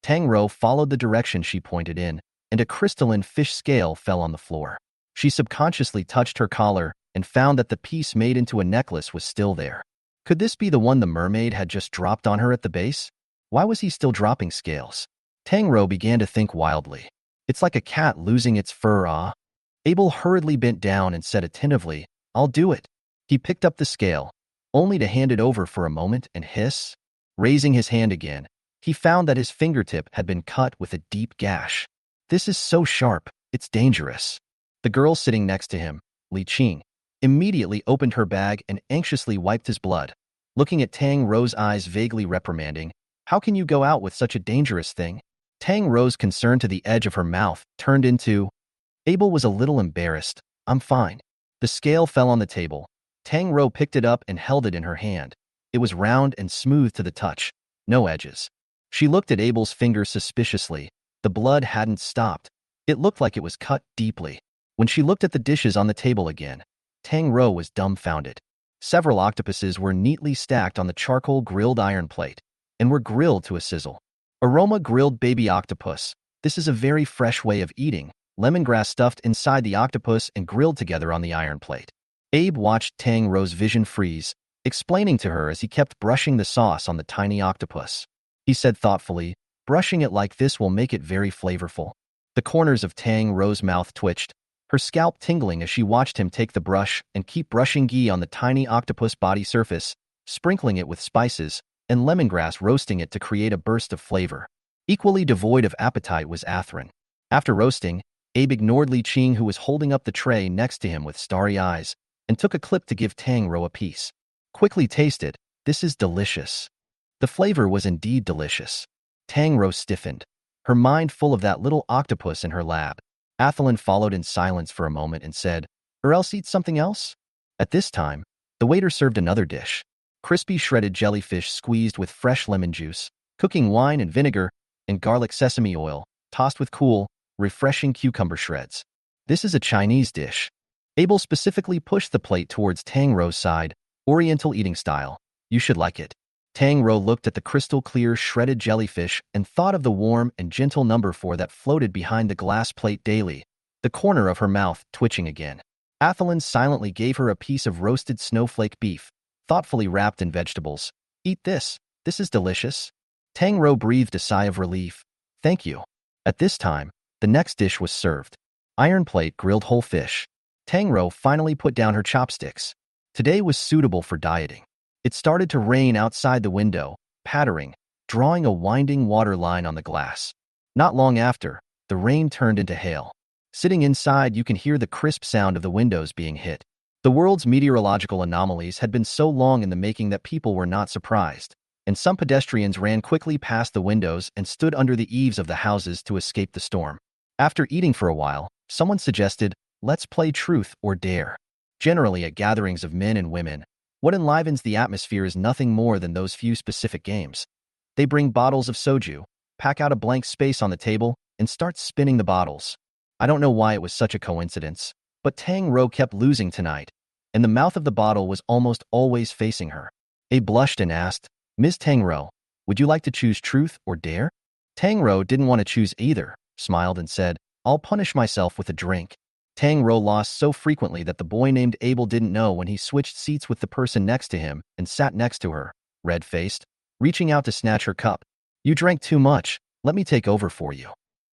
Tang Rou followed the direction she pointed in, and a crystalline fish scale fell on the floor. She subconsciously touched her collar and found that the piece made into a necklace was still there. Could this be the one the mermaid had just dropped on her at the base? Why was he still dropping scales? Tang Rou began to think wildly. It's like a cat losing its fur, ah? Abel hurriedly bent down and said attentively, "I'll do it." He picked up the scale, only to hand it over for a moment and hiss. Raising his hand again, he found that his fingertip had been cut with a deep gash. This is so sharp, it's dangerous. The girl sitting next to him, Li Qing, immediately opened her bag and anxiously wiped his blood. Looking at Tang Rou's eyes vaguely reprimanding, "How can you go out with such a dangerous thing?" Tang Rou's concern to the edge of her mouth turned into, Abel was a little embarrassed. "I'm fine." The scale fell on the table. Tang Rou picked it up and held it in her hand. It was round and smooth to the touch, no edges. She looked at Abel's fingers suspiciously. The blood hadn't stopped. It looked like it was cut deeply. When she looked at the dishes on the table again, Tang Rou was dumbfounded. Several octopuses were neatly stacked on the charcoal grilled iron plate and were grilled to a sizzle. Aroma grilled baby octopus. This is a very fresh way of eating. Lemongrass stuffed inside the octopus and grilled together on the iron plate. Abe watched Tang Rou's vision freeze, explaining to her as he kept brushing the sauce on the tiny octopus. He said thoughtfully, "Brushing it like this will make it very flavorful." The corners of Tang Rou's mouth twitched, her scalp tingling as she watched him take the brush and keep brushing ghee on the tiny octopus body surface, sprinkling it with spices, and lemongrass, roasting it to create a burst of flavor. Equally devoid of appetite was Atherin. After roasting, Abe ignored Li Qing, who was holding up the tray next to him with starry eyes, and took a clip to give Tang Rou a piece. "Quickly taste it. This is delicious." The flavor was indeed delicious. Tang Rou stiffened, her mind full of that little octopus in her lab. Athelin followed in silence for a moment and said, "Or else eat something else?" At this time, the waiter served another dish. Crispy shredded jellyfish squeezed with fresh lemon juice, cooking wine and vinegar, and garlic sesame oil, tossed with cool, refreshing cucumber shreds. "This is a Chinese dish." Abel specifically pushed the plate towards Tang Rou's side, Oriental eating style. "You should like it." Tang Rou looked at the crystal-clear shredded jellyfish and thought of the warm and gentle number 4 that floated behind the glass plate daily, the corner of her mouth twitching again. Athelin silently gave her a piece of roasted snowflake beef, thoughtfully wrapped in vegetables. "Eat this. This is delicious." Tang Rou breathed a sigh of relief. "Thank you." At this time, the next dish was served. Iron plate grilled whole fish. Tang Rou finally put down her chopsticks. Today was suitable for dieting. It started to rain outside the window, pattering, drawing a winding water line on the glass. Not long after, the rain turned into hail. Sitting inside, you can hear the crisp sound of the windows being hit. The world's meteorological anomalies had been so long in the making that people were not surprised, and some pedestrians ran quickly past the windows and stood under the eaves of the houses to escape the storm. After eating for a while, someone suggested, "Let's play truth or dare." Generally, at gatherings of men and women, what enlivens the atmosphere is nothing more than those few specific games. They bring bottles of soju, pack out a blank space on the table, and start spinning the bottles. I don't know why it was such a coincidence, but Tang Rou kept losing tonight, and the mouth of the bottle was almost always facing her. Abe blushed and asked, Ms. Tang Rou, would you like to choose truth or dare? Tang Rou didn't want to choose either, smiled and said, I'll punish myself with a drink. Tang Rou lost so frequently that the boy named Abel didn't know when he switched seats with the person next to him and sat next to her, red-faced, reaching out to snatch her cup. You drank too much, let me take over for you.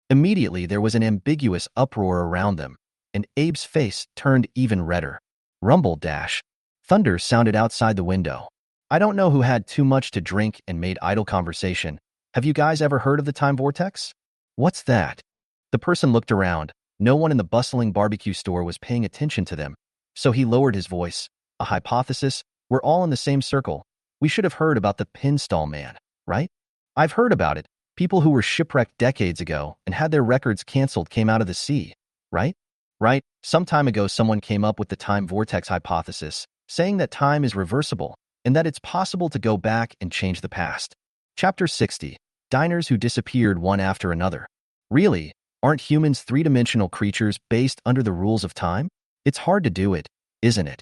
Immediately there was an ambiguous uproar around them, and Abe's face turned even redder. Rumble dash. Thunder sounded outside the window. I don't know who had too much to drink and made idle conversation. Have you guys ever heard of the time vortex? What's that? The person looked around. No one in the bustling barbecue store was paying attention to them, so he lowered his voice. A hypothesis? We're all in the same circle. We should have heard about the pinstall man, right? I've heard about it. People who were shipwrecked decades ago and had their records canceled came out of the sea, right? Right? Some time ago someone came up with the time vortex hypothesis, saying that time is reversible and that it's possible to go back and change the past. Chapter 60. Diners who disappeared one after another. Really? Aren't humans three-dimensional creatures based under the rules of time? It's hard to do it, isn't it?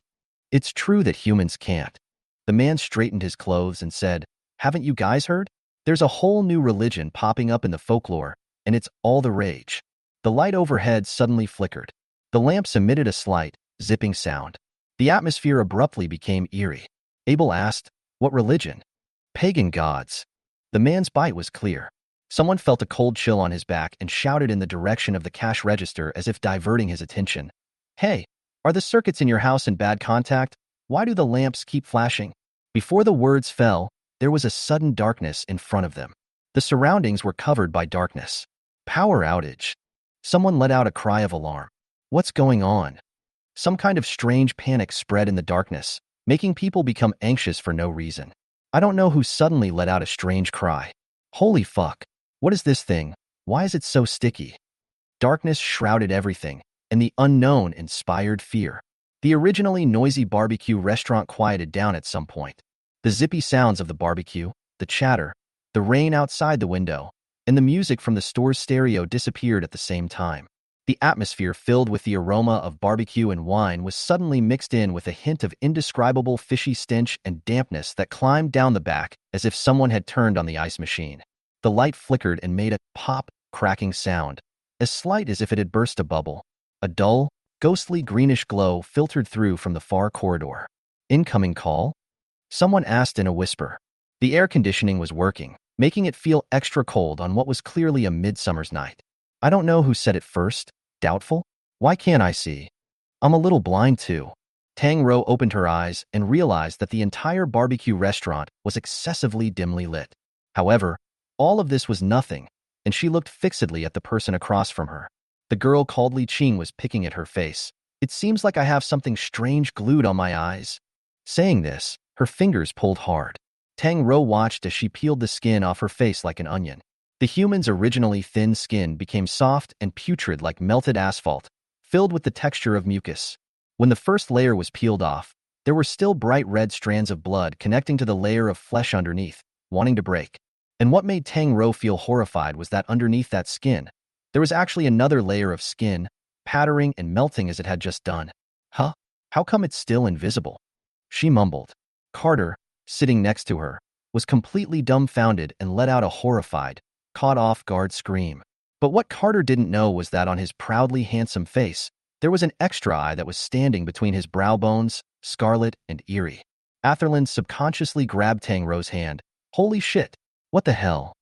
It's true that humans can't. The man straightened his clothes and said, Haven't you guys heard? There's a whole new religion popping up in the folklore, and it's all the rage. The light overhead suddenly flickered. The lamps emitted a slight, zipping sound. The atmosphere abruptly became eerie. Abel asked, What religion? Pagan gods. The man's bite was clear. Someone felt a cold chill on his back and shouted in the direction of the cash register as if diverting his attention. Hey, are the circuits in your house in bad contact? Why do the lamps keep flashing? Before the words fell, there was a sudden darkness in front of them. The surroundings were covered by darkness. Power outage. Someone let out a cry of alarm. What's going on? Some kind of strange panic spread in the darkness, making people become anxious for no reason. I don't know who suddenly let out a strange cry. Holy fuck. What is this thing? Why is it so sticky? Darkness shrouded everything, and the unknown inspired fear. The originally noisy barbecue restaurant quieted down at some point. The zippy sounds of the barbecue, the chatter, the rain outside the window, and the music from the store's stereo disappeared at the same time. The atmosphere filled with the aroma of barbecue and wine was suddenly mixed in with a hint of indescribable fishy stench and dampness that climbed down the back as if someone had turned on the ice machine. The light flickered and made a pop, cracking sound, as slight as if it had burst a bubble. A dull, ghostly greenish glow filtered through from the far corridor. Incoming call? Someone asked in a whisper. The air conditioning was working, making it feel extra cold on what was clearly a midsummer's night. I don't know who said it first. Doubtful? Why can't I see? I'm a little blind too. Tang Rou opened her eyes and realized that the entire barbecue restaurant was excessively dimly lit. However, all of this was nothing, and she looked fixedly at the person across from her. The girl called Li Qing was picking at her face. It seems like I have something strange glued on my eyes. Saying this, her fingers pulled hard. Tang Rou watched as she peeled the skin off her face like an onion. The human's originally thin skin became soft and putrid like melted asphalt, filled with the texture of mucus. When the first layer was peeled off, there were still bright red strands of blood connecting to the layer of flesh underneath, wanting to break. And what made Tang Rou feel horrified was that underneath that skin, there was actually another layer of skin, pattering and melting as it had just done. Huh? How come it's still invisible? She mumbled. Carter, sitting next to her, was completely dumbfounded and let out a horrified, caught-off-guard scream. But what Carter didn't know was that on his proudly handsome face, there was an extra eye that was standing between his brow bones, scarlet and eerie. Atherland subconsciously grabbed Tang Rou's hand. Holy shit! What the hell?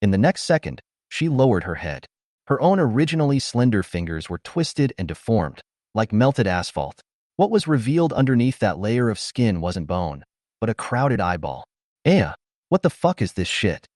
In the next second, she lowered her head. Her own originally slender fingers were twisted and deformed, like melted asphalt. What was revealed underneath that layer of skin wasn't bone, but a crowded eyeball. What the fuck is this shit?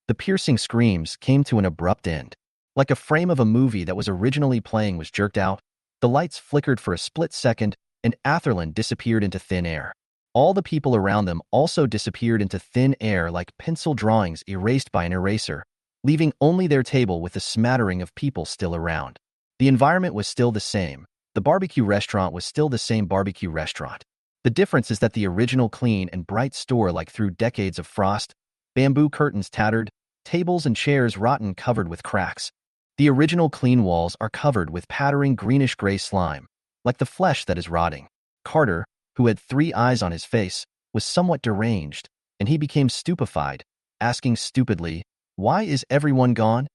The piercing screams came to an abrupt end. Like a frame of a movie that was originally playing was jerked out, the lights flickered for a split second, and Atherland disappeared into thin air. All the people around them also disappeared into thin air like pencil drawings erased by an eraser, leaving only their table with a smattering of people still around. The environment was still the same. The barbecue restaurant was still the same barbecue restaurant. The difference is that the original clean and bright store, like through decades of frost, bamboo curtains tattered, tables and chairs rotten covered with cracks. The original clean walls are covered with pattering greenish-gray slime, like the flesh that is rotting. Carter, who had 3 eyes on his face, was somewhat deranged, and he became stupefied, asking stupidly, "Why is everyone gone?"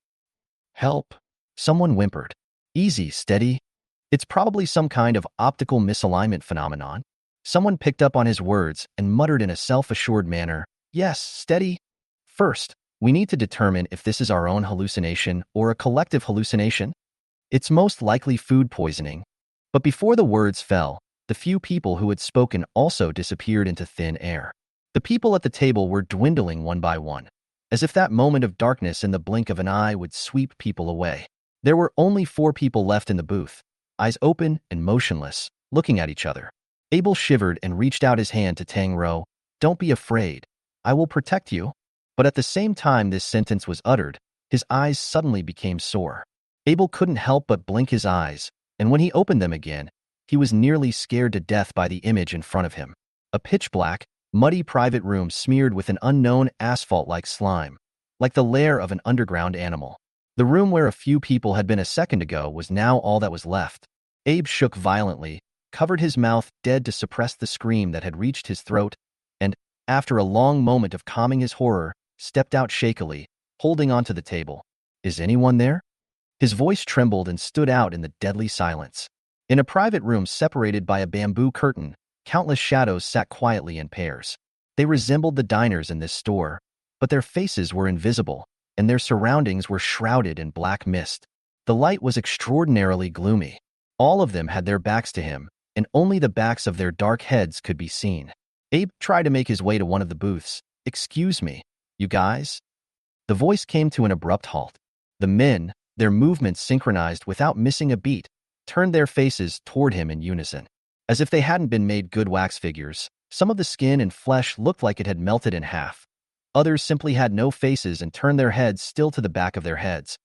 "Help," someone whimpered. "Easy, steady. It's probably some kind of optical misalignment phenomenon." Someone picked up on his words and muttered in a self-assured manner, "Yes, steady. First, we need to determine if this is our own hallucination or a collective hallucination. It's most likely food poisoning." But before the words fell, the few people who had spoken also disappeared into thin air. The people at the table were dwindling one by one, as if that moment of darkness in the blink of an eye would sweep people away. There were only 4 people left in the booth, eyes open and motionless, looking at each other. Abel shivered and reached out his hand to Tang Rou. "Don't be afraid. I will protect you." But at the same time this sentence was uttered, his eyes suddenly became sore. Abel couldn't help but blink his eyes, and when he opened them again, he was nearly scared to death by the image in front of him. A pitch-black, muddy private room smeared with an unknown asphalt-like slime, like the lair of an underground animal. The room where a few people had been a second ago was now all that was left. Abe shook violently, covered his mouth dead to suppress the scream that had reached his throat, and, after a long moment of calming his horror, stepped out shakily, holding onto the table. "Is anyone there?" His voice trembled and stood out in the deadly silence. In a private room separated by a bamboo curtain, countless shadows sat quietly in pairs. They resembled the diners in this store, but their faces were invisible, and their surroundings were shrouded in black mist. The light was extraordinarily gloomy. All of them had their backs to him, and only the backs of their dark heads could be seen. Abe tried to make his way to one of the booths. "Excuse me, you guys?" The voice came to an abrupt halt. The men, their movements synchronized without missing a beat, turned their faces toward him in unison. As if they hadn't been made good wax figures, some of the skin and flesh looked like it had melted in half. Others simply had no faces and turned their heads still to the back of their heads.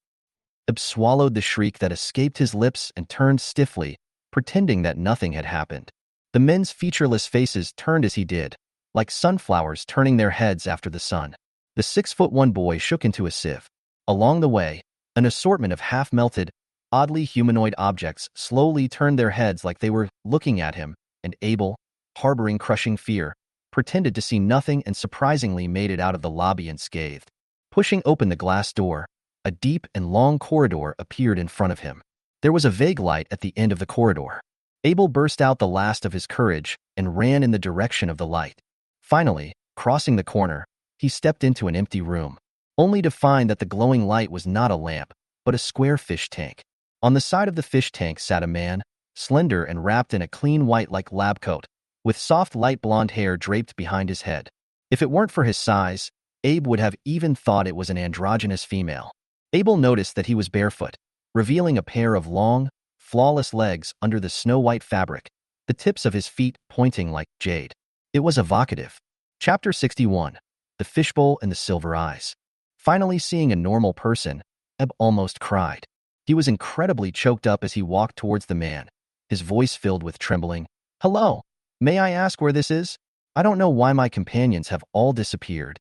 Abe swallowed the shriek that escaped his lips and turned stiffly, pretending that nothing had happened. The men's featureless faces turned as he did, like sunflowers turning their heads after the sun. The 6'1" boy shook into a sieve. Along the way, an assortment of half-melted, oddly humanoid objects slowly turned their heads like they were looking at him, and Abel, harboring crushing fear, pretended to see nothing and surprisingly made it out of the lobby unscathed. Pushing open the glass door, a deep and long corridor appeared in front of him. There was a vague light at the end of the corridor. Abel burst out the last of his courage and ran in the direction of the light. Finally, crossing the corner, he stepped into an empty room, only to find that the glowing light was not a lamp, but a square fish tank. On the side of the fish tank sat a man, slender and wrapped in a clean white-like lab coat, with soft light blonde hair draped behind his head. If it weren't for his size, Abe would have even thought it was an androgynous female. Abel noticed that he was barefoot, revealing a pair of long, flawless legs under the snow-white fabric, the tips of his feet pointing like jade. It was evocative. Chapter 61. The Fishbowl and the Silver Eyes. Finally seeing a normal person, Abe almost cried. He was incredibly choked up as he walked towards the man, his voice filled with trembling. "Hello, may I ask where this is? I don't know why my companions have all disappeared."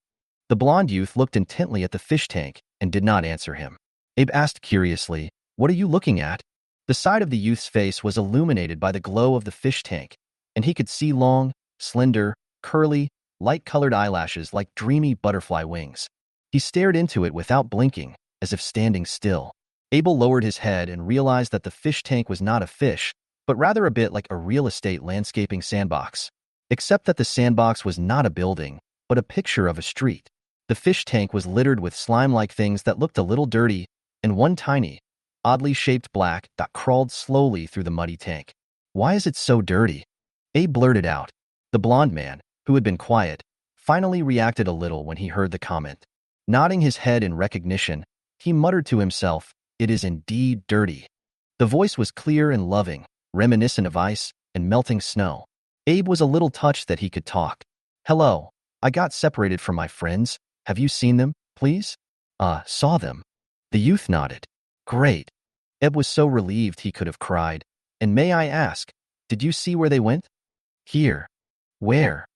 The blonde youth looked intently at the fish tank and did not answer him. Abe asked curiously, "What are you looking at?" The side of the youth's face was illuminated by the glow of the fish tank, and he could see long, slender, curly, light-colored eyelashes like dreamy butterfly wings. He stared into it without blinking, as if standing still. Abel lowered his head and realized that the fish tank was not a fish, but rather a bit like a real estate landscaping sandbox. Except that the sandbox was not a building, but a picture of a street. The fish tank was littered with slime-like things that looked a little dirty, and one tiny, oddly shaped black dot crawled slowly through the muddy tank. "Why is it so dirty?" Abe blurted out. The blonde man, who had been quiet, finally reacted a little when he heard the comment. Nodding his head in recognition, he muttered to himself, "It is indeed dirty." The voice was clear and loving, reminiscent of ice and melting snow. Abe was a little touched that he could talk. "Hello, I got separated from my friends. Have you seen them, please?" Saw them." The youth nodded. "Great." Abe was so relieved he could have cried. "And may I ask, did you see where they went?" "Here." "Where?"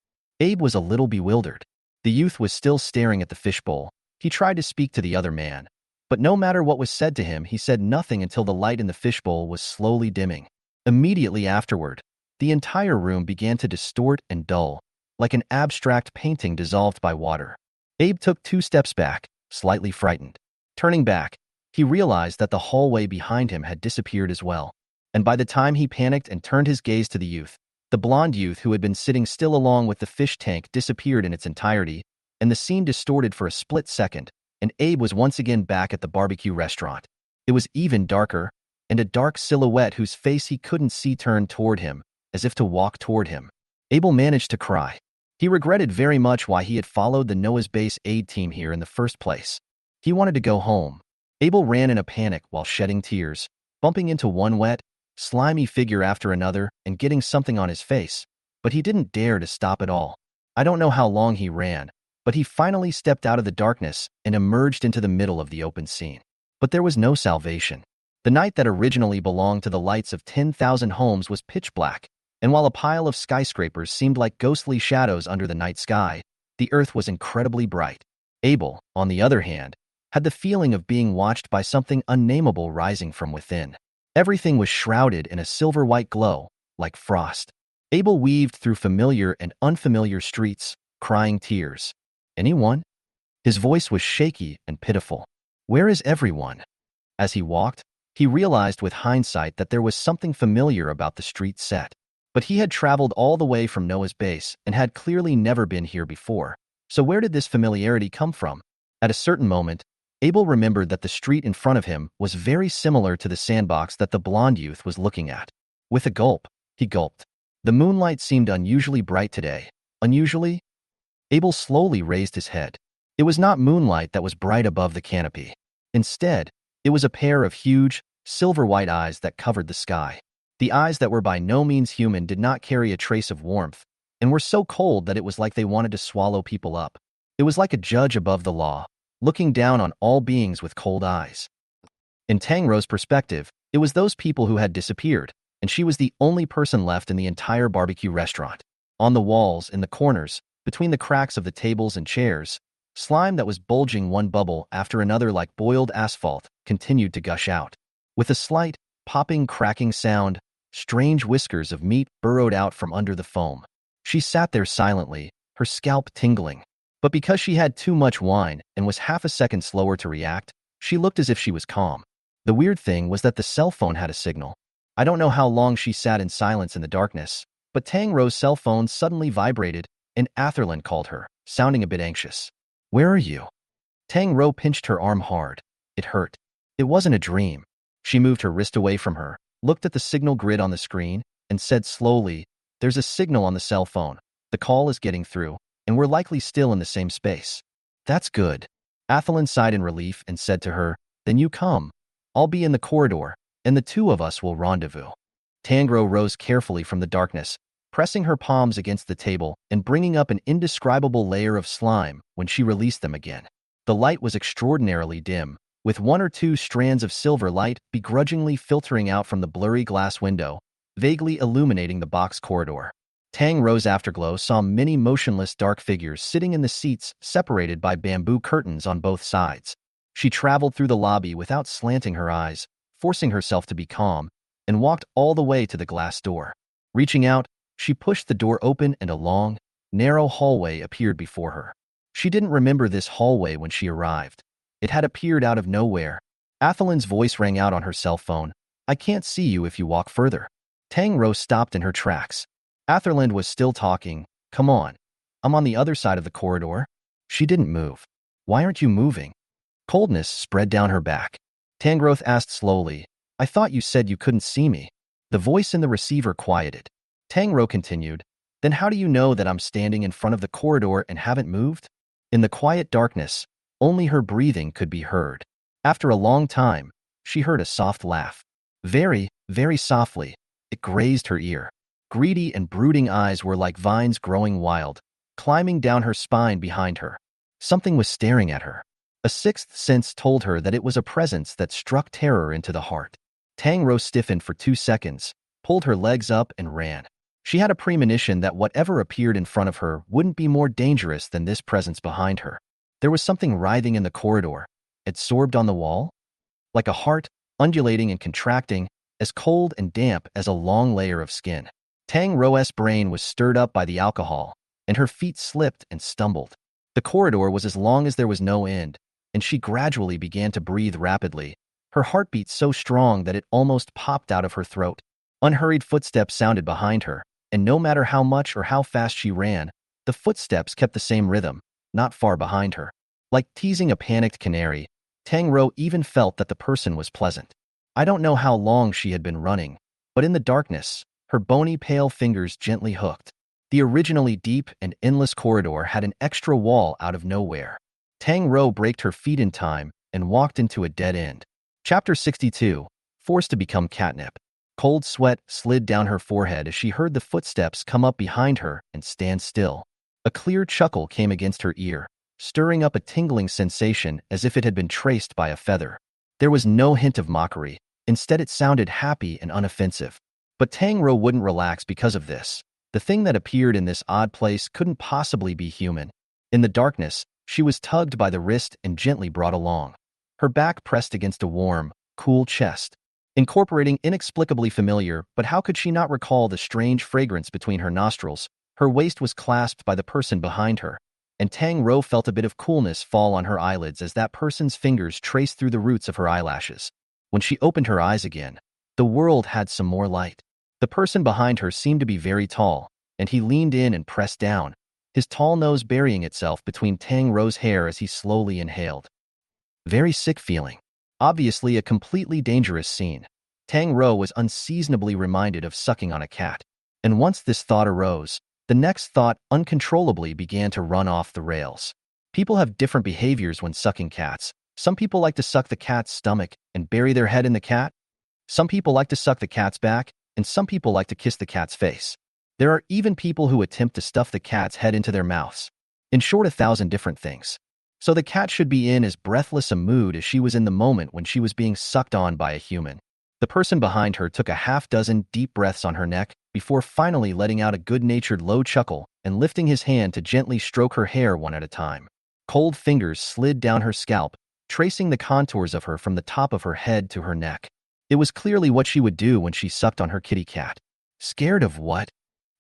Abe was a little bewildered. The youth was still staring at the fishbowl. He tried to speak to the other man, but no matter what was said to him, he said nothing until the light in the fishbowl was slowly dimming. Immediately afterward, The entire room began to distort and dull, like an abstract painting dissolved by water. Abe took 2 steps back, slightly frightened. Turning back, he realized that the hallway behind him had disappeared as well. And by the time he panicked and turned his gaze to the youth, the blonde youth who had been sitting still along with the fish tank disappeared in its entirety, and the scene distorted for a split second, and Abe was once again back at the barbecue restaurant. It was even darker, and a dark silhouette whose face he couldn't see turned toward him, as if to walk toward him. Abel managed to cry. He regretted very much why he had followed the Noah's Base aid team here in the first place. He wanted to go home. Abel ran in a panic while shedding tears, bumping into one wet, slimy figure after another and getting something on his face, but he didn't dare to stop at all. I don't know how long he ran, but he finally stepped out of the darkness and emerged into the middle of the open scene. But there was no salvation. The night that originally belonged to the lights of 10,000 homes was pitch black, and while a pile of skyscrapers seemed like ghostly shadows under the night sky, the earth was incredibly bright. Abel, on the other hand, had the feeling of being watched by something unnameable rising from within. Everything was shrouded in a silver-white glow, like frost. Abel weaved through familiar and unfamiliar streets, crying tears. Anyone? His voice was shaky and pitiful. Where is everyone? As he walked, he realized with hindsight that there was something familiar about the street set. But he had traveled all the way from Noah's Base and had clearly never been here before. So where did this familiarity come from? At a certain moment, Abel remembered that the street in front of him was very similar to the sandbox that the blonde youth was looking at. With a gulp, he gulped. The moonlight seemed unusually bright today. Unusually? Abel slowly raised his head. It was not moonlight that was bright above the canopy. Instead, it was a pair of huge, silver-white eyes that covered the sky. The eyes that were by no means human did not carry a trace of warmth, and were so cold that it was like they wanted to swallow people up. It was like a judge above the law, looking down on all beings with cold eyes. In Tang Rou's perspective, it was those people who had disappeared, and she was the only person left in the entire barbecue restaurant. On the walls, in the corners, between the cracks of the tables and chairs, slime that was bulging one bubble after another like boiled asphalt continued to gush out. With a slight, popping, cracking sound, strange whiskers of meat burrowed out from under the foam. She sat there silently, her scalp tingling. But because she had too much wine and was half a second slower to react, she looked as if she was calm. The weird thing was that the cell phone had a signal. I don't know how long she sat in silence in the darkness, but Tang Rou's cell phone suddenly vibrated, and Atherland called her, sounding a bit anxious. Where are you? Tang Rou pinched her arm hard. It hurt. It wasn't a dream. She moved her wrist away from her, looked at the signal grid on the screen, and said slowly, There's a signal on the cell phone. The call is getting through, and we're likely still in the same space. That's good. Atherland sighed in relief and said to her, Then you come. I'll be in the corridor, and the two of us will rendezvous. Tang Rou rose carefully from the darkness, pressing her palms against the table and bringing up an indescribable layer of slime when she released them again. The light was extraordinarily dim, with 1 or 2 strands of silver light begrudgingly filtering out from the blurry glass window, vaguely illuminating the box corridor. Tang Rou's afterglow saw many motionless dark figures sitting in the seats separated by bamboo curtains on both sides. She traveled through the lobby without slanting her eyes, forcing herself to be calm, and walked all the way to the glass door. Reaching out, she pushed the door open and a long, narrow hallway appeared before her. She didn't remember this hallway when she arrived. It had appeared out of nowhere. Atherland's voice rang out on her cell phone. I can't see you if you walk further. Tang Rou stopped in her tracks. Atherland was still talking. Come on. I'm on the other side of the corridor. She didn't move. Why aren't you moving? Coldness spread down her back. Tang Rou asked slowly. I thought you said you couldn't see me. The voice in the receiver quieted. Tang Rou continued. Then how do you know that I'm standing in front of the corridor and haven't moved? In the quiet darkness, only her breathing could be heard. After a long time, she heard a soft laugh. Very, very softly, it grazed her ear. Greedy and brooding eyes were like vines growing wild, climbing down her spine behind her. Something was staring at her. A sixth sense told her that it was a presence that struck terror into the heart. Tang Rou stiffened for 2 seconds, pulled her legs up and ran. She had a premonition that whatever appeared in front of her wouldn't be more dangerous than this presence behind her. There was something writhing in the corridor, adsorbed on the wall, like a heart, undulating and contracting, as cold and damp as a long layer of skin. Tang Rou's brain was stirred up by the alcohol, and her feet slipped and stumbled. The corridor was as long as there was no end, and she gradually began to breathe rapidly, her heartbeat so strong that it almost popped out of her throat. Unhurried footsteps sounded behind her, and no matter how much or how fast she ran, the footsteps kept the same rhythm, not far behind her. Like teasing a panicked canary, Tang Rou even felt that the person was pleasant. I don't know how long she had been running, but in the darkness, her bony pale fingers gently hooked. The originally deep and endless corridor had an extra wall out of nowhere. Tang Rou braked her feet in time and walked into a dead end. Chapter 62, Forced to Become Catnip. Cold sweat slid down her forehead as she heard the footsteps come up behind her and stand still. A clear chuckle came against her ear, stirring up a tingling sensation as if it had been traced by a feather. There was no hint of mockery. Instead, it sounded happy and unoffensive. But Tang Rou wouldn't relax because of this. The thing that appeared in this odd place couldn't possibly be human. In the darkness, she was tugged by the wrist and gently brought along. Her back pressed against a warm, cool chest, incorporating inexplicably familiar, but how could she not recall the strange fragrance between her nostrils? Her waist was clasped by the person behind her, and Tang Rou felt a bit of coolness fall on her eyelids as that person's fingers traced through the roots of her eyelashes. When she opened her eyes again, the world had some more light. The person behind her seemed to be very tall, and he leaned in and pressed down, his tall nose burying itself between Tang Rou's hair as he slowly inhaled. Very sick feeling. Obviously a completely dangerous scene. Tang Rou was unseasonably reminded of sucking on a cat. And once this thought arose, the next thought uncontrollably began to run off the rails. People have different behaviors when sucking cats. Some people like to suck the cat's stomach and bury their head in the cat. Some people like to suck the cat's back, and some people like to kiss the cat's face. There are even people who attempt to stuff the cat's head into their mouths. In short, 1,000 different things. So the cat should be in as breathless a mood as she was in the moment when she was being sucked on by a human. The person behind her took a half-dozen deep breaths on her neck before finally letting out a good-natured low chuckle and lifting his hand to gently stroke her hair one at a time. Cold fingers slid down her scalp, tracing the contours of her from the top of her head to her neck. It was clearly what she would do when she sucked on her kitty cat. Scared of what?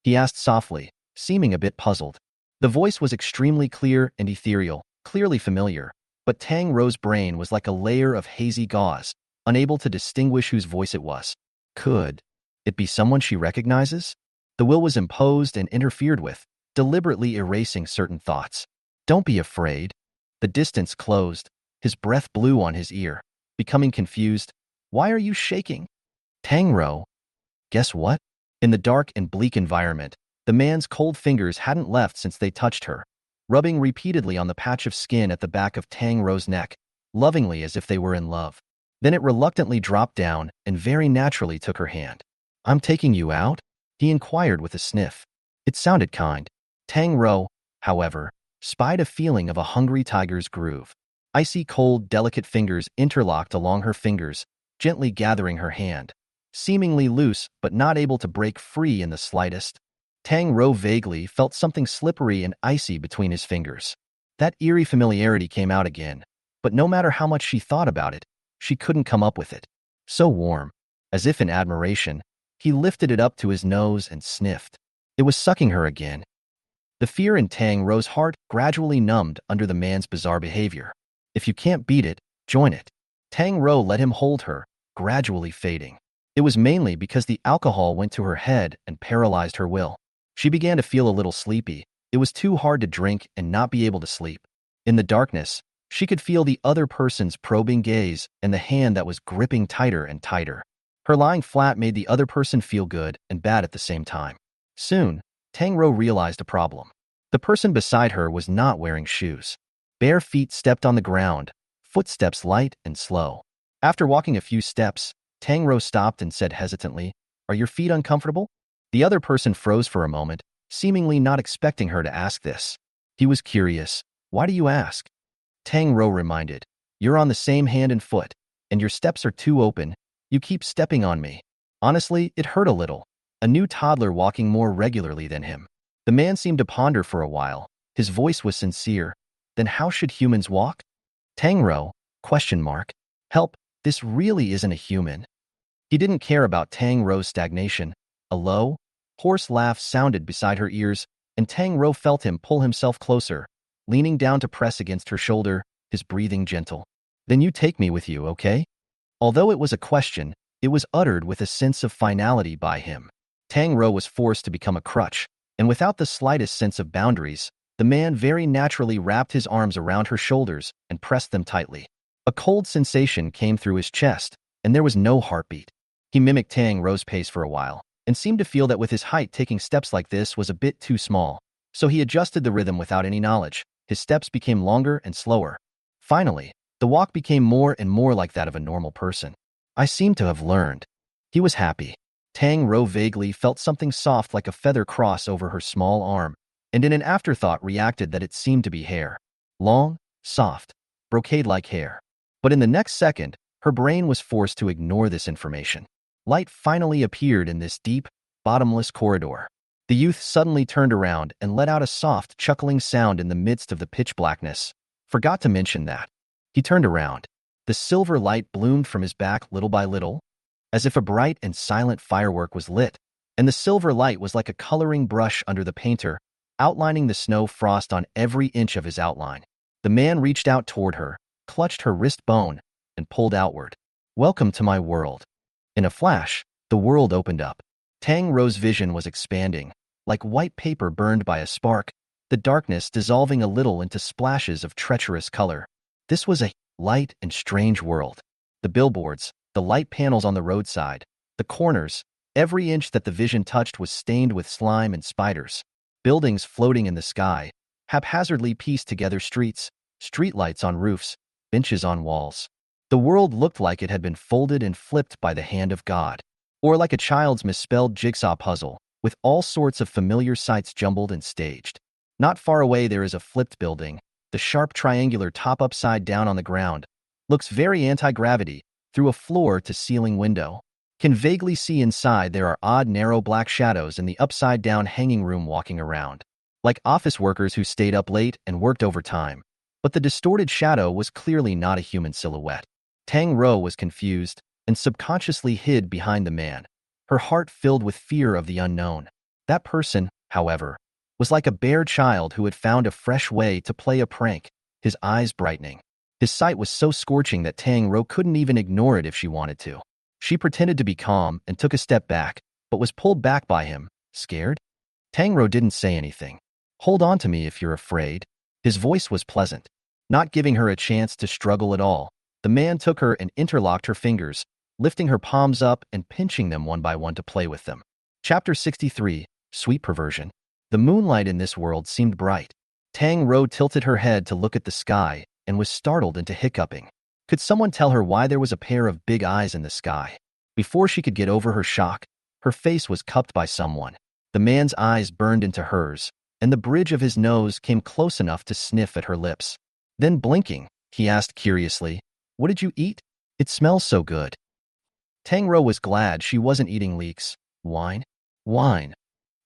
He asked softly, seeming a bit puzzled. The voice was extremely clear and ethereal, clearly familiar, but Tang Rou's brain was like a layer of hazy gauze, unable to distinguish whose voice it was. Could it be someone she recognizes? The will was imposed and interfered with, deliberately erasing certain thoughts. Don't be afraid. The distance closed. His breath blew on his ear. Becoming confused, why are you shaking? Tang Rou. Guess what? In the dark and bleak environment, the man's cold fingers hadn't left since they touched her, rubbing repeatedly on the patch of skin at the back of Tang Rou's neck, lovingly as if they were in love. Then it reluctantly dropped down and very naturally took her hand. I'm taking you out? He inquired with a sniff. It sounded kind. Tang Rou, however, spied a feeling of a hungry tiger's groove. Icy cold, delicate fingers interlocked along her fingers, gently gathering her hand. Seemingly loose but not able to break free in the slightest. Tang Rou vaguely felt something slippery and icy between his fingers. That eerie familiarity came out again, but no matter how much she thought about it, she couldn't come up with it. So warm. As if in admiration, he lifted it up to his nose and sniffed. It was sucking her again. The fear in Tang Rou's heart gradually numbed under the man's bizarre behavior. If you can't beat it, join it. Tang Rou let him hold her, gradually fading. It was mainly because the alcohol went to her head and paralyzed her will. She began to feel a little sleepy. It was too hard to drink and not be able to sleep. In the darkness, she could feel the other person's probing gaze and the hand that was gripping tighter and tighter. Her lying flat made the other person feel good and bad at the same time. Soon, Tang Rou realized a problem. The person beside her was not wearing shoes. Bare feet stepped on the ground, footsteps light and slow. After walking a few steps, Tang Rou stopped and said hesitantly, "Are your feet uncomfortable?" The other person froze for a moment, seemingly not expecting her to ask this. He was curious. "Why do you ask?" Tang Rou reminded, "You're on the same hand and foot, and your steps are too open. You keep stepping on me." Honestly, it hurt a little. A new toddler walking more regularly than him. The man seemed to ponder for a while. His voice was sincere. Then how should humans walk? Tang Rou? Help, this really isn't a human. He didn't care about Tang Rou's stagnation. A low, Hoarse laughs sounded beside her ears, and Tang Rou felt him pull himself closer, leaning down to press against her shoulder, his breathing gentle. Then you take me with you, okay? Although it was a question, it was uttered with a sense of finality by him. Tang Rou was forced to become a crutch, and without the slightest sense of boundaries, the man very naturally wrapped his arms around her shoulders and pressed them tightly. A cold sensation came through his chest, and there was no heartbeat. He mimicked Tang Rou's pace for a while, and seemed to feel that with his height taking steps like this was a bit too small. So he adjusted the rhythm without any knowledge. His steps became longer and slower. Finally, the walk became more and more like that of a normal person. I seem to have learned. He was happy. Tang Rou vaguely felt something soft like a feather cross over her small arm, and in an afterthought reacted that it seemed to be hair. Long, soft, brocade-like hair. But in the next second, her brain was forced to ignore this information. Light finally appeared in this deep, bottomless corridor. The youth suddenly turned around and let out a soft, chuckling sound in the midst of the pitch blackness. Forgot to mention that. He turned around. The silver light bloomed from his back little by little, as if a bright and silent firework was lit, and the silver light was like a coloring brush under the painter, outlining the snow frost on every inch of his outline. The man reached out toward her, clutched her wrist bone, and pulled outward. Welcome to my world. In a flash, the world opened up. Tang Rou's vision was expanding, like white paper burned by a spark, the darkness dissolving a little into splashes of treacherous color. This was a light and strange world. The billboards, the light panels on the roadside, the corners, every inch that the vision touched was stained with slime and spiders. Buildings floating in the sky, haphazardly pieced together streets, streetlights on roofs, benches on walls. The world looked like it had been folded and flipped by the hand of God, or like a child's misspelled jigsaw puzzle, with all sorts of familiar sights jumbled and staged. Not far away there is a flipped building. The sharp triangular top upside down on the ground looks very anti-gravity through a floor-to-ceiling window. Can vaguely see inside there are odd narrow black shadows in the upside-down hanging room walking around, like office workers who stayed up late and worked overtime. But the distorted shadow was clearly not a human silhouette. Tang Rou was confused and subconsciously hid behind the man, her heart filled with fear of the unknown. That person, however, was like a bare child who had found a fresh way to play a prank, his eyes brightening. His sight was so scorching that Tang Rou couldn't even ignore it if she wanted to. She pretended to be calm and took a step back, but was pulled back by him. Scared? Tang Rou didn't say anything. Hold on to me if you're afraid. His voice was pleasant, not giving her a chance to struggle at all. The man took her and interlocked her fingers, lifting her palms up and pinching them one by one to play with them. Chapter 63, Sweet Perversion. The moonlight in this world seemed bright. Tang Rou tilted her head to look at the sky and was startled into hiccuping. Could someone tell her why there was a pair of big eyes in the sky? Before she could get over her shock, her face was cupped by someone. The man's eyes burned into hers, and the bridge of his nose came close enough to sniff at her lips. Then blinking, he asked curiously, "What did you eat? It smells so good." Tang Rou was glad she wasn't eating leeks. Wine? Wine.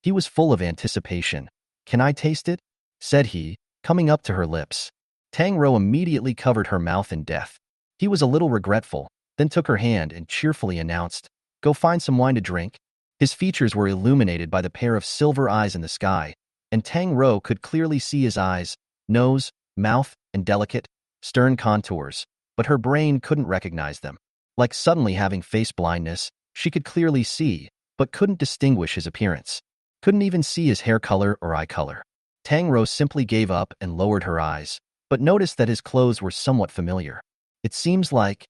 He was full of anticipation. "Can I taste it?" said he, coming up to her lips. Tang Rou immediately covered her mouth in death. He was a little regretful, then took her hand and cheerfully announced, "Go find some wine to drink." His features were illuminated by the pair of silver eyes in the sky, and Tang Rou could clearly see his eyes, nose, mouth, and delicate, stern contours, but her brain couldn't recognize them. Like suddenly having face blindness, she could clearly see, but couldn't distinguish his appearance. Couldn't even see his hair color or eye color. Tang Rou simply gave up and lowered her eyes, but noticed that his clothes were somewhat familiar. It seems like,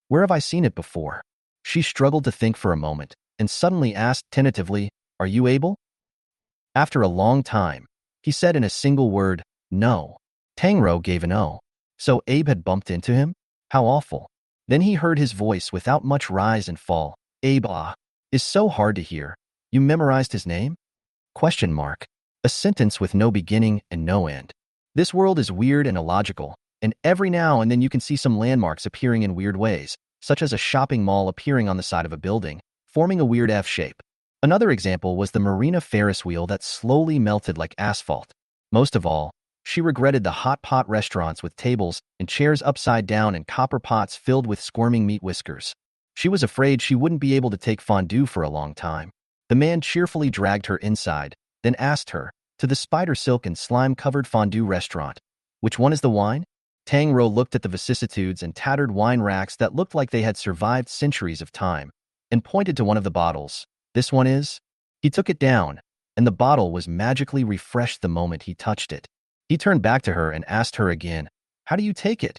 where have I seen it before? She struggled to think for a moment, and suddenly asked tentatively, "Are you able?" After a long time, he said in a single word, "No." Tang Rou gave an "oh." So Abe had bumped into him? How awful. Then he heard his voice without much rise and fall. "Abe is so hard to hear. You memorized his name?" Question mark. A sentence with no beginning and no end. This world is weird and illogical, and every now and then you can see some landmarks appearing in weird ways, such as a shopping mall appearing on the side of a building, forming a weird F shape. Another example was the marina Ferris wheel that slowly melted like asphalt. Most of all, she regretted the hot pot restaurants with tables and chairs upside down and copper pots filled with squirming meat whiskers. She was afraid she wouldn't be able to take fondue for a long time. The man cheerfully dragged her inside, then asked her, to the spider silk and slime-covered fondue restaurant, "Which one is the wine?" Tang Rou looked at the vicissitudes and tattered wine racks that looked like they had survived centuries of time, and pointed to one of the bottles. "This one is?" He took it down, and the bottle was magically refreshed the moment he touched it. He turned back to her and asked her again, "How do you take it?"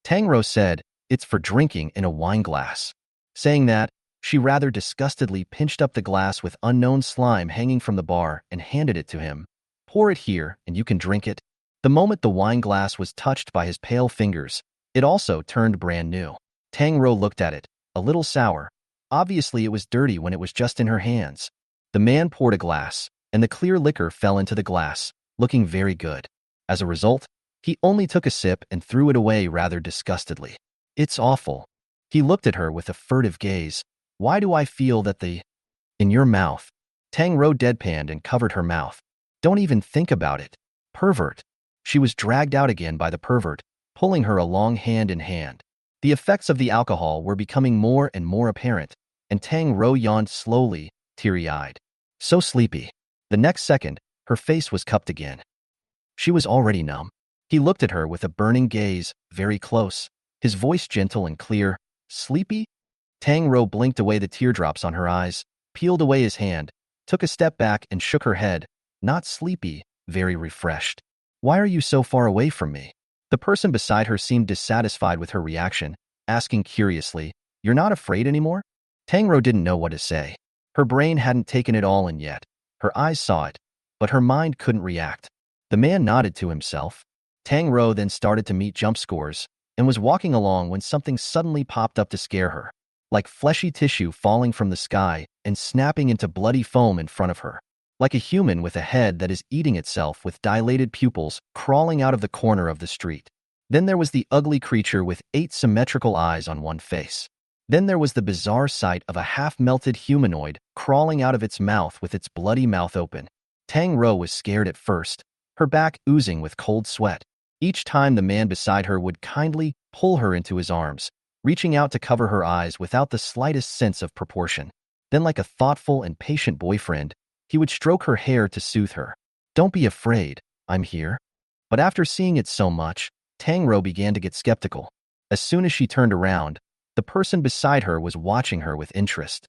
Tang Rou said, "It's for drinking in a wine glass." Saying that, she rather disgustedly pinched up the glass with unknown slime hanging from the bar and handed it to him. "Pour it here, and you can drink it." The moment the wine glass was touched by his pale fingers, it also turned brand new. Tang Rou looked at it, a little sour. Obviously, it was dirty when it was just in her hands. The man poured a glass, and the clear liquor fell into the glass, looking very good. As a result, he only took a sip and threw it away rather disgustedly. "It's awful." He looked at her with a furtive gaze. "Why do I feel that the—" "In your mouth." Tang Rou deadpanned and covered her mouth. "Don't even think about it. Pervert." She was dragged out again by the pervert, pulling her along hand in hand. The effects of the alcohol were becoming more and more apparent, and Tang Rou yawned slowly, teary-eyed. So sleepy. The next second, her face was cupped again. She was already numb. He looked at her with a burning gaze, very close, his voice gentle and clear. "Sleepy?" Tang Rou blinked away the teardrops on her eyes, peeled away his hand, took a step back and shook her head. "Not sleepy, very refreshed." "Why are you so far away from me?" The person beside her seemed dissatisfied with her reaction, asking curiously, "You're not afraid anymore?" Tang Rou didn't know what to say. Her brain hadn't taken it all in yet. Her eyes saw it, but her mind couldn't react. The man nodded to himself. Tang Rou then started to meet jump scores, and was walking along when something suddenly popped up to scare her, like fleshy tissue falling from the sky and snapping into bloody foam in front of her. Like a human with a head that is eating itself with dilated pupils crawling out of the corner of the street. Then there was the ugly creature with 8 symmetrical eyes on one face. Then there was the bizarre sight of a half-melted humanoid crawling out of its mouth with its bloody mouth open. Tang Rou was scared at first, her back oozing with cold sweat. Each time the man beside her would kindly pull her into his arms, reaching out to cover her eyes without the slightest sense of proportion. Then, like a thoughtful and patient boyfriend, he would stroke her hair to soothe her. "Don't be afraid, I'm here." But after seeing it so much, Tang Rou began to get skeptical. As soon as she turned around, the person beside her was watching her with interest.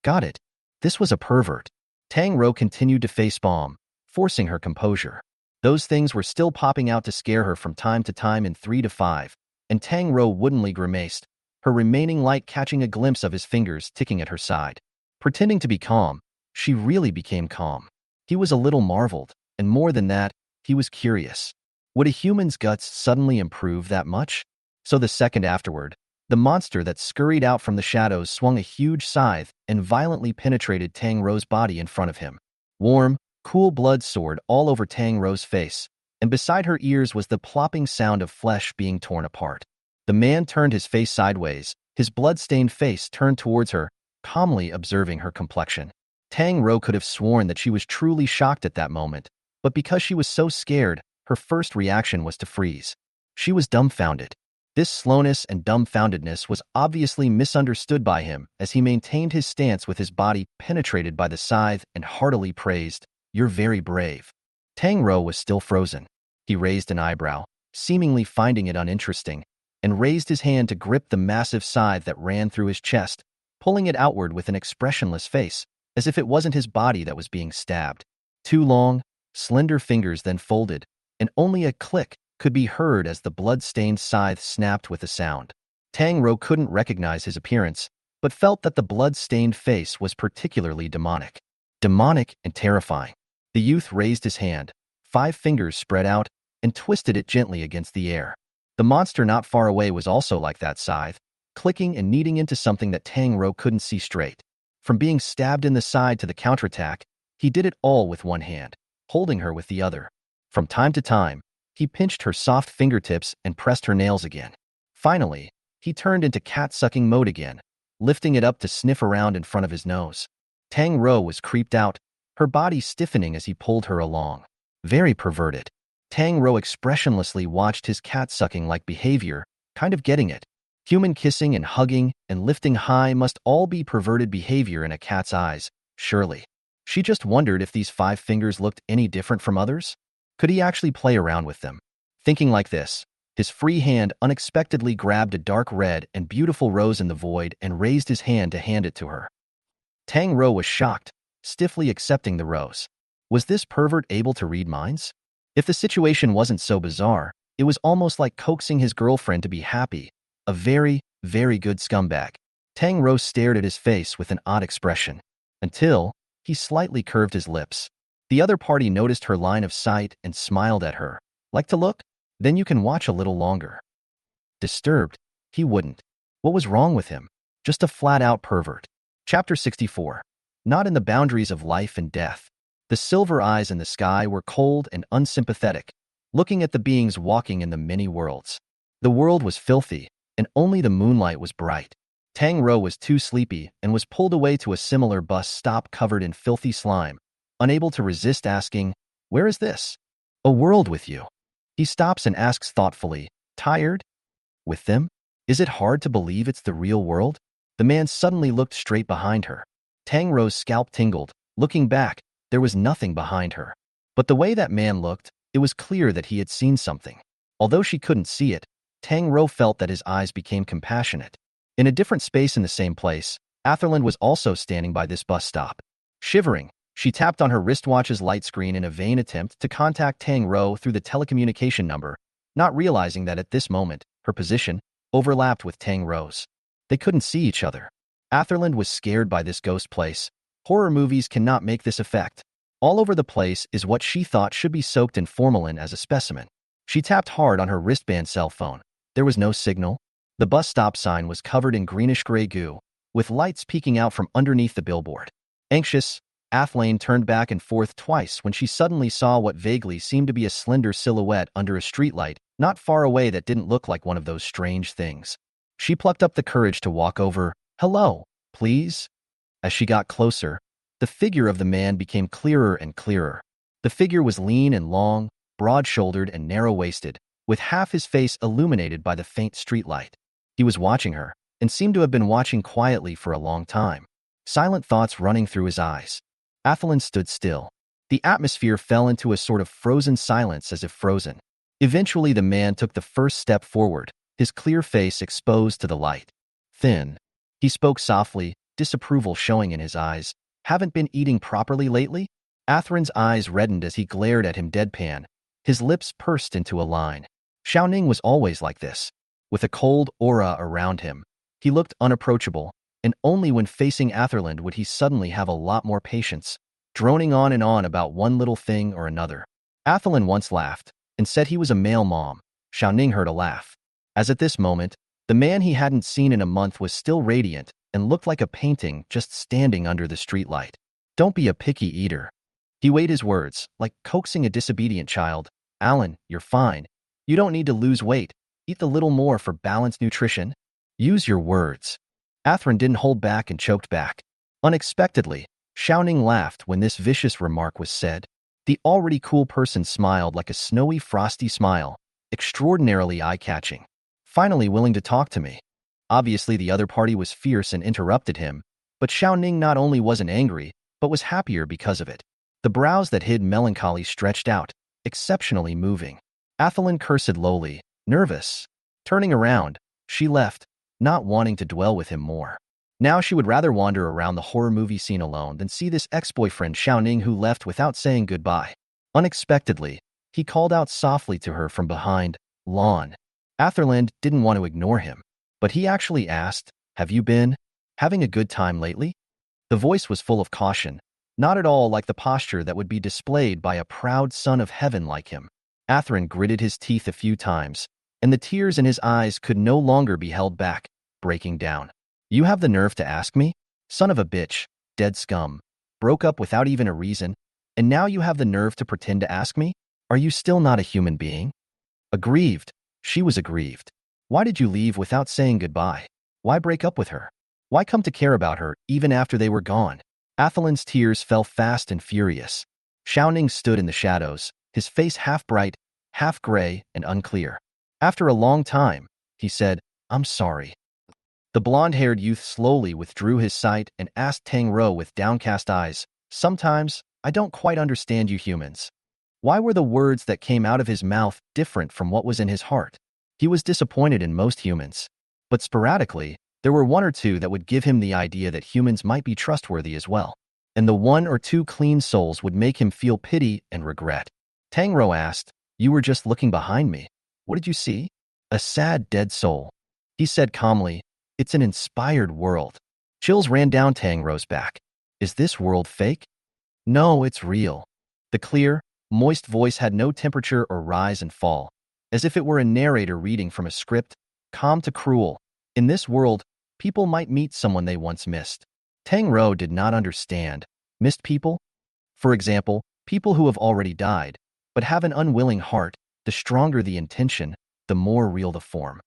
Got it. This was a pervert. Tang Rou continued to facepalm, forcing her composure. Those things were still popping out to scare her from time to time in 3 to 5, and Tang Rou woodenly grimaced, her remaining light catching a glimpse of his fingers ticking at her side. Pretending to be calm, she really became calm. He was a little marveled, and more than that, he was curious. Would a human's guts suddenly improve that much? So the second afterward, the monster that scurried out from the shadows swung a huge scythe and violently penetrated Tang Rou's body in front of him. Warm, cool blood soared all over Tang Rou's face, and beside her ears was the plopping sound of flesh being torn apart. The man turned his face sideways, his blood-stained face turned towards her, calmly observing her complexion. Tang Rou could have sworn that she was truly shocked at that moment, but because she was so scared, her first reaction was to freeze. She was dumbfounded. This slowness and dumbfoundedness was obviously misunderstood by him as he maintained his stance with his body penetrated by the scythe and heartily praised, "You're very brave." Tang Rou was still frozen. He raised an eyebrow, seemingly finding it uninteresting, and raised his hand to grip the massive scythe that ran through his chest, pulling it outward with an expressionless face, as if it wasn't his body that was being stabbed. 2 long, slender fingers then folded, and only a click could be heard as the blood-stained scythe snapped with a sound. Tang Rou couldn't recognize his appearance, but felt that the blood-stained face was particularly demonic. Demonic and terrifying. The youth raised his hand, 5 fingers spread out, and twisted it gently against the air. The monster not far away was also like that scythe, clicking and kneading into something that Tang Rou couldn't see straight. From being stabbed in the side to the counterattack, he did it all with one hand, holding her with the other. From time to time, he pinched her soft fingertips and pressed her nails again. Finally, he turned into cat-sucking mode again, lifting it up to sniff around in front of his nose. Tang Rou was creeped out, her body stiffening as he pulled her along. Very perverted. Tang Rou expressionlessly watched his cat-sucking-like behavior, kind of getting it. Human kissing and hugging and lifting high must all be perverted behavior in a cat's eyes, Surely. She just wondered if these 5 fingers looked any different from others. Could he actually play around with them? Thinking like this, his free hand unexpectedly grabbed a dark red and beautiful rose in the void and raised his hand to hand it to her. Tang Rou was shocked, stiffly accepting the rose. Was this pervert able to read minds? If the situation wasn't so bizarre, it was almost like coaxing his girlfriend to be happy. A very, very good scumbag. Tang Rou stared at his face with an odd expression, until he slightly curved his lips. The other party noticed her line of sight and smiled at her. Like to look? Then you can watch a little longer. Disturbed, he wouldn't. What was wrong with him? Just a flat-out pervert. Chapter 64. Not in the boundaries of life and death. The silver eyes in the sky were cold and unsympathetic, looking at the beings walking in the many worlds. The world was filthy, and only the moonlight was bright. Tang Rou was too sleepy and was pulled away to a similar bus stop covered in filthy slime, unable to resist asking, "Where is this?" "A world with you." He stops and asks thoughtfully, "Tired? With them? Is it hard to believe it's the real world?" The man suddenly looked straight behind her. Tang Rou's scalp tingled. Looking back, there was nothing behind her. But the way that man looked, it was clear that he had seen something. Although she couldn't see it, Tang Rou felt that his eyes became compassionate. In a different space in the same place, Atherland was also standing by this bus stop. Shivering, she tapped on her wristwatch's light screen in a vain attempt to contact Tang Rou through the telecommunication number, not realizing that at this moment, her position overlapped with Tang Rou's. They couldn't see each other. Atherland was scared by this ghost place. Horror movies cannot make this effect. All over the place is what she thought should be soaked in formalin as a specimen. She tapped hard on her wristband cell phone. There was no signal. The bus stop sign was covered in greenish-gray goo, with lights peeking out from underneath the billboard. Anxious, Athlane turned back and forth twice when she suddenly saw what vaguely seemed to be a slender silhouette under a streetlight, not far away that didn't look like one of those strange things. She plucked up the courage to walk over. "Hello, please?" As she got closer, the figure of the man became clearer and clearer. The figure was lean and long, broad-shouldered and narrow-waisted, with half his face illuminated by the faint streetlight. He was watching her, and seemed to have been watching quietly for a long time, silent thoughts running through his eyes. Athelin stood still. The atmosphere fell into a sort of frozen silence as if frozen. Eventually the man took the first step forward, his clear face exposed to the light. "Thin." He spoke softly, disapproval showing in his eyes. "Haven't been eating properly lately?" Atherin's eyes reddened as he glared at him deadpan. His lips pursed into a line. Xiaoning was always like this, with a cold aura around him. He looked unapproachable, and only when facing Atherland would he suddenly have a lot more patience, droning on and on about one little thing or another. Atherland once laughed, and said he was a male mom. Xiaoning heard a laugh. As at this moment, the man he hadn't seen in a month was still radiant and looked like a painting just standing under the streetlight. "Don't be a picky eater." He weighed his words, like coaxing a disobedient child. "Alan, you're fine. You don't need to lose weight. Eat a little more for balanced nutrition. Use your words." Athrun didn't hold back and choked back. Unexpectedly, Xiaoning laughed when this vicious remark was said. The already cool person smiled like a snowy, frosty smile, extraordinarily eye-catching. "Finally willing to talk to me." Obviously, the other party was fierce and interrupted him, but Xiaoning not only wasn't angry, but was happier because of it. The brows that hid melancholy stretched out, exceptionally moving. Athelin cursed lowly, nervous. Turning around, she left, not wanting to dwell with him more. Now she would rather wander around the horror movie scene alone than see this ex-boyfriend Xiaoning who left without saying goodbye. Unexpectedly, he called out softly to her from behind, "Lawn." Atherland didn't want to ignore him, but he actually asked, "Have you been having a good time lately?" The voice was full of caution, not at all like the posture that would be displayed by a proud son of heaven like him. Atherland gritted his teeth a few times, and the tears in his eyes could no longer be held back, breaking down. "You have the nerve to ask me? Son of a bitch, dead scum. Broke up without even a reason, and now you have the nerve to pretend to ask me? Are you still not a human being?" Aggrieved. She was aggrieved. Why did you leave without saying goodbye? Why break up with her? Why come to care about her even after they were gone? Athelin's tears fell fast and furious. Xiaoning stood in the shadows, his face half bright, half gray and unclear. After a long time, he said, "I'm sorry." The blonde-haired youth slowly withdrew his sight and asked Tang Rou with downcast eyes, "Sometimes, I don't quite understand you humans." Why were the words that came out of his mouth different from what was in his heart? He was disappointed in most humans. But sporadically, there were one or two that would give him the idea that humans might be trustworthy as well. And the one or two clean souls would make him feel pity and regret. Tang Rou asked, "You were just looking behind me. What did you see?" "A sad, dead soul." He said calmly, "It's an inspired world." Chills ran down Tang Rou's back. Is this world fake? No, it's real. The clear, moist voice had no temperature or rise and fall, as if it were a narrator reading from a script, calm to cruel. In this world, people might meet someone they once missed. Tang Rou did not understand. Missed people? For example, people who have already died, but have an unwilling heart. The stronger the intention, the more real the form.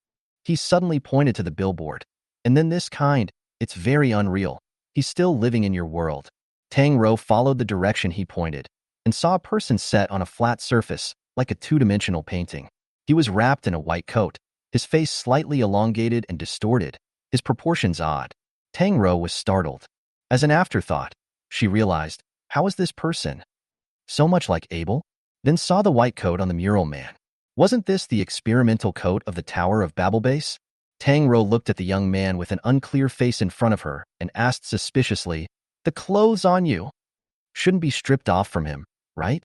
He suddenly pointed to the billboard. And then this kind, it's very unreal. He's still living in your world. Tang Rou followed the direction he pointed and saw a person set on a flat surface, like a two-dimensional painting. He was wrapped in a white coat, his face slightly elongated and distorted, his proportions odd. Tang Rou was startled. As an afterthought, she realized, how is this person so much like Abel? Then saw the white coat on the mural man. Wasn't this the experimental coat of the Tower of Babel base? Tang Rou looked at the young man with an unclear face in front of her and asked suspiciously, "The clothes on you shouldn't be stripped off from him, right?"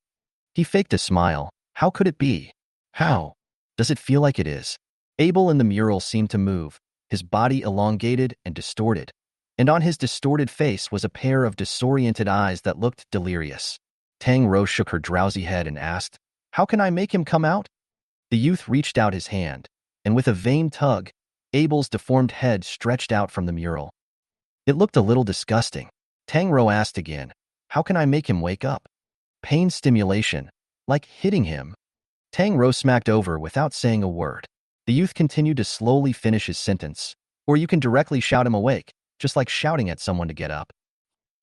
He faked a smile. "How could it be?" "How? Does it feel like it is?" Abel in the mural seemed to move, his body elongated and distorted, and on his distorted face was a pair of disoriented eyes that looked delirious. Tang Rou shook her drowsy head and asked, "How can I make him come out?" The youth reached out his hand, and with a vain tug, Abel's deformed head stretched out from the mural. It looked a little disgusting. Tang Rou asked again, "How can I make him wake up?" "Pain stimulation, like hitting him." Tang Rou smacked over without saying a word. The youth continued to slowly finish his sentence. "Or you can directly shout him awake, just like shouting at someone to get up."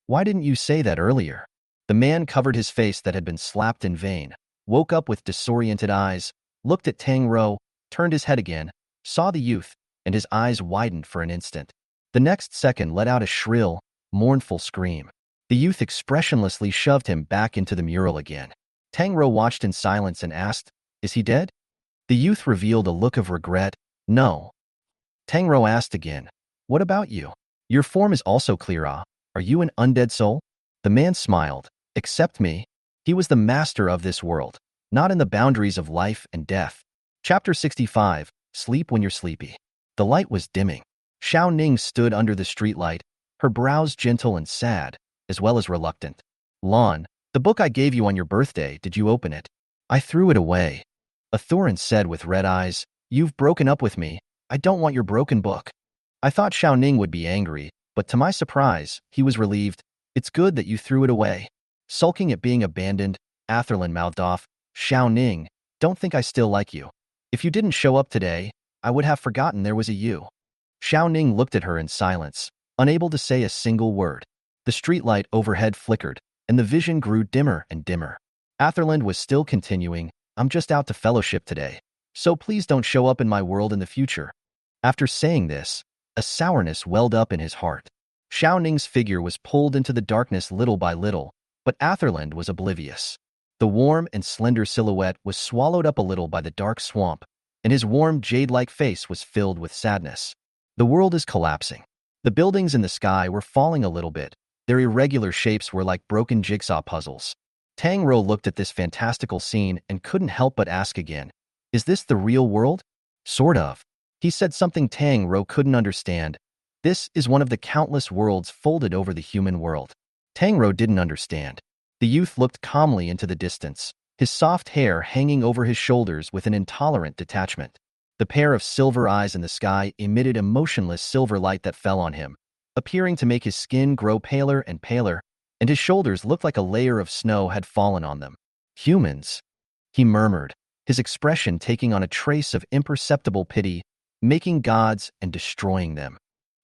"Why didn't you say that earlier?" The man covered his face that had been slapped in vain, woke up with disoriented eyes, looked at Tang Rou, turned his head again, saw the youth, and his eyes widened for an instant. The next second let out a shrill, mournful scream. The youth expressionlessly shoved him back into the mural again. Tang Rou watched in silence and asked, "Is he dead?" The youth revealed a look of regret. "No." Tang Rou asked again, "What about you? Your form is also clear, ah? Are you an undead soul?" The man smiled. "Except me." He was the master of this world, not in the boundaries of life and death. Chapter 65, Sleep When You're Sleepy. The light was dimming. Xiao Ning stood under the streetlight, her brows gentle and sad, as well as reluctant. "Lon, the book I gave you on your birthday, did you open it?" "I threw it away." Athoran said with red eyes, "You've broken up with me. I don't want your broken book." I thought Xiao Ning would be angry, but to my surprise, he was relieved. "It's good that you threw it away." Sulking at being abandoned, Atherlin mouthed off, "Xiao Ning, don't think I still like you. If you didn't show up today, I would have forgotten there was a you." Xiao Ning looked at her in silence, unable to say a single word. The streetlight overhead flickered, and the vision grew dimmer and dimmer. Atherland was still continuing, "I'm just out to fellowship today, so please don't show up in my world in the future." After saying this, a sourness welled up in his heart. Xiao Ning's figure was pulled into the darkness little by little, but Atherland was oblivious. The warm and slender silhouette was swallowed up a little by the dark swamp, and his warm jade-like face was filled with sadness. The world is collapsing. The buildings in the sky were falling a little bit. Their irregular shapes were like broken jigsaw puzzles. Tang Rou looked at this fantastical scene and couldn't help but ask again, "Is this the real world?" "Sort of." He said something Tang Rou couldn't understand. "This is one of the countless worlds folded over the human world." Tang Rou didn't understand. The youth looked calmly into the distance, his soft hair hanging over his shoulders with an intolerant detachment. The pair of silver eyes in the sky emitted a motionless silver light that fell on him, appearing to make his skin grow paler and paler, and his shoulders looked like a layer of snow had fallen on them. "Humans," he murmured, his expression taking on a trace of imperceptible pity, "making gods and destroying them."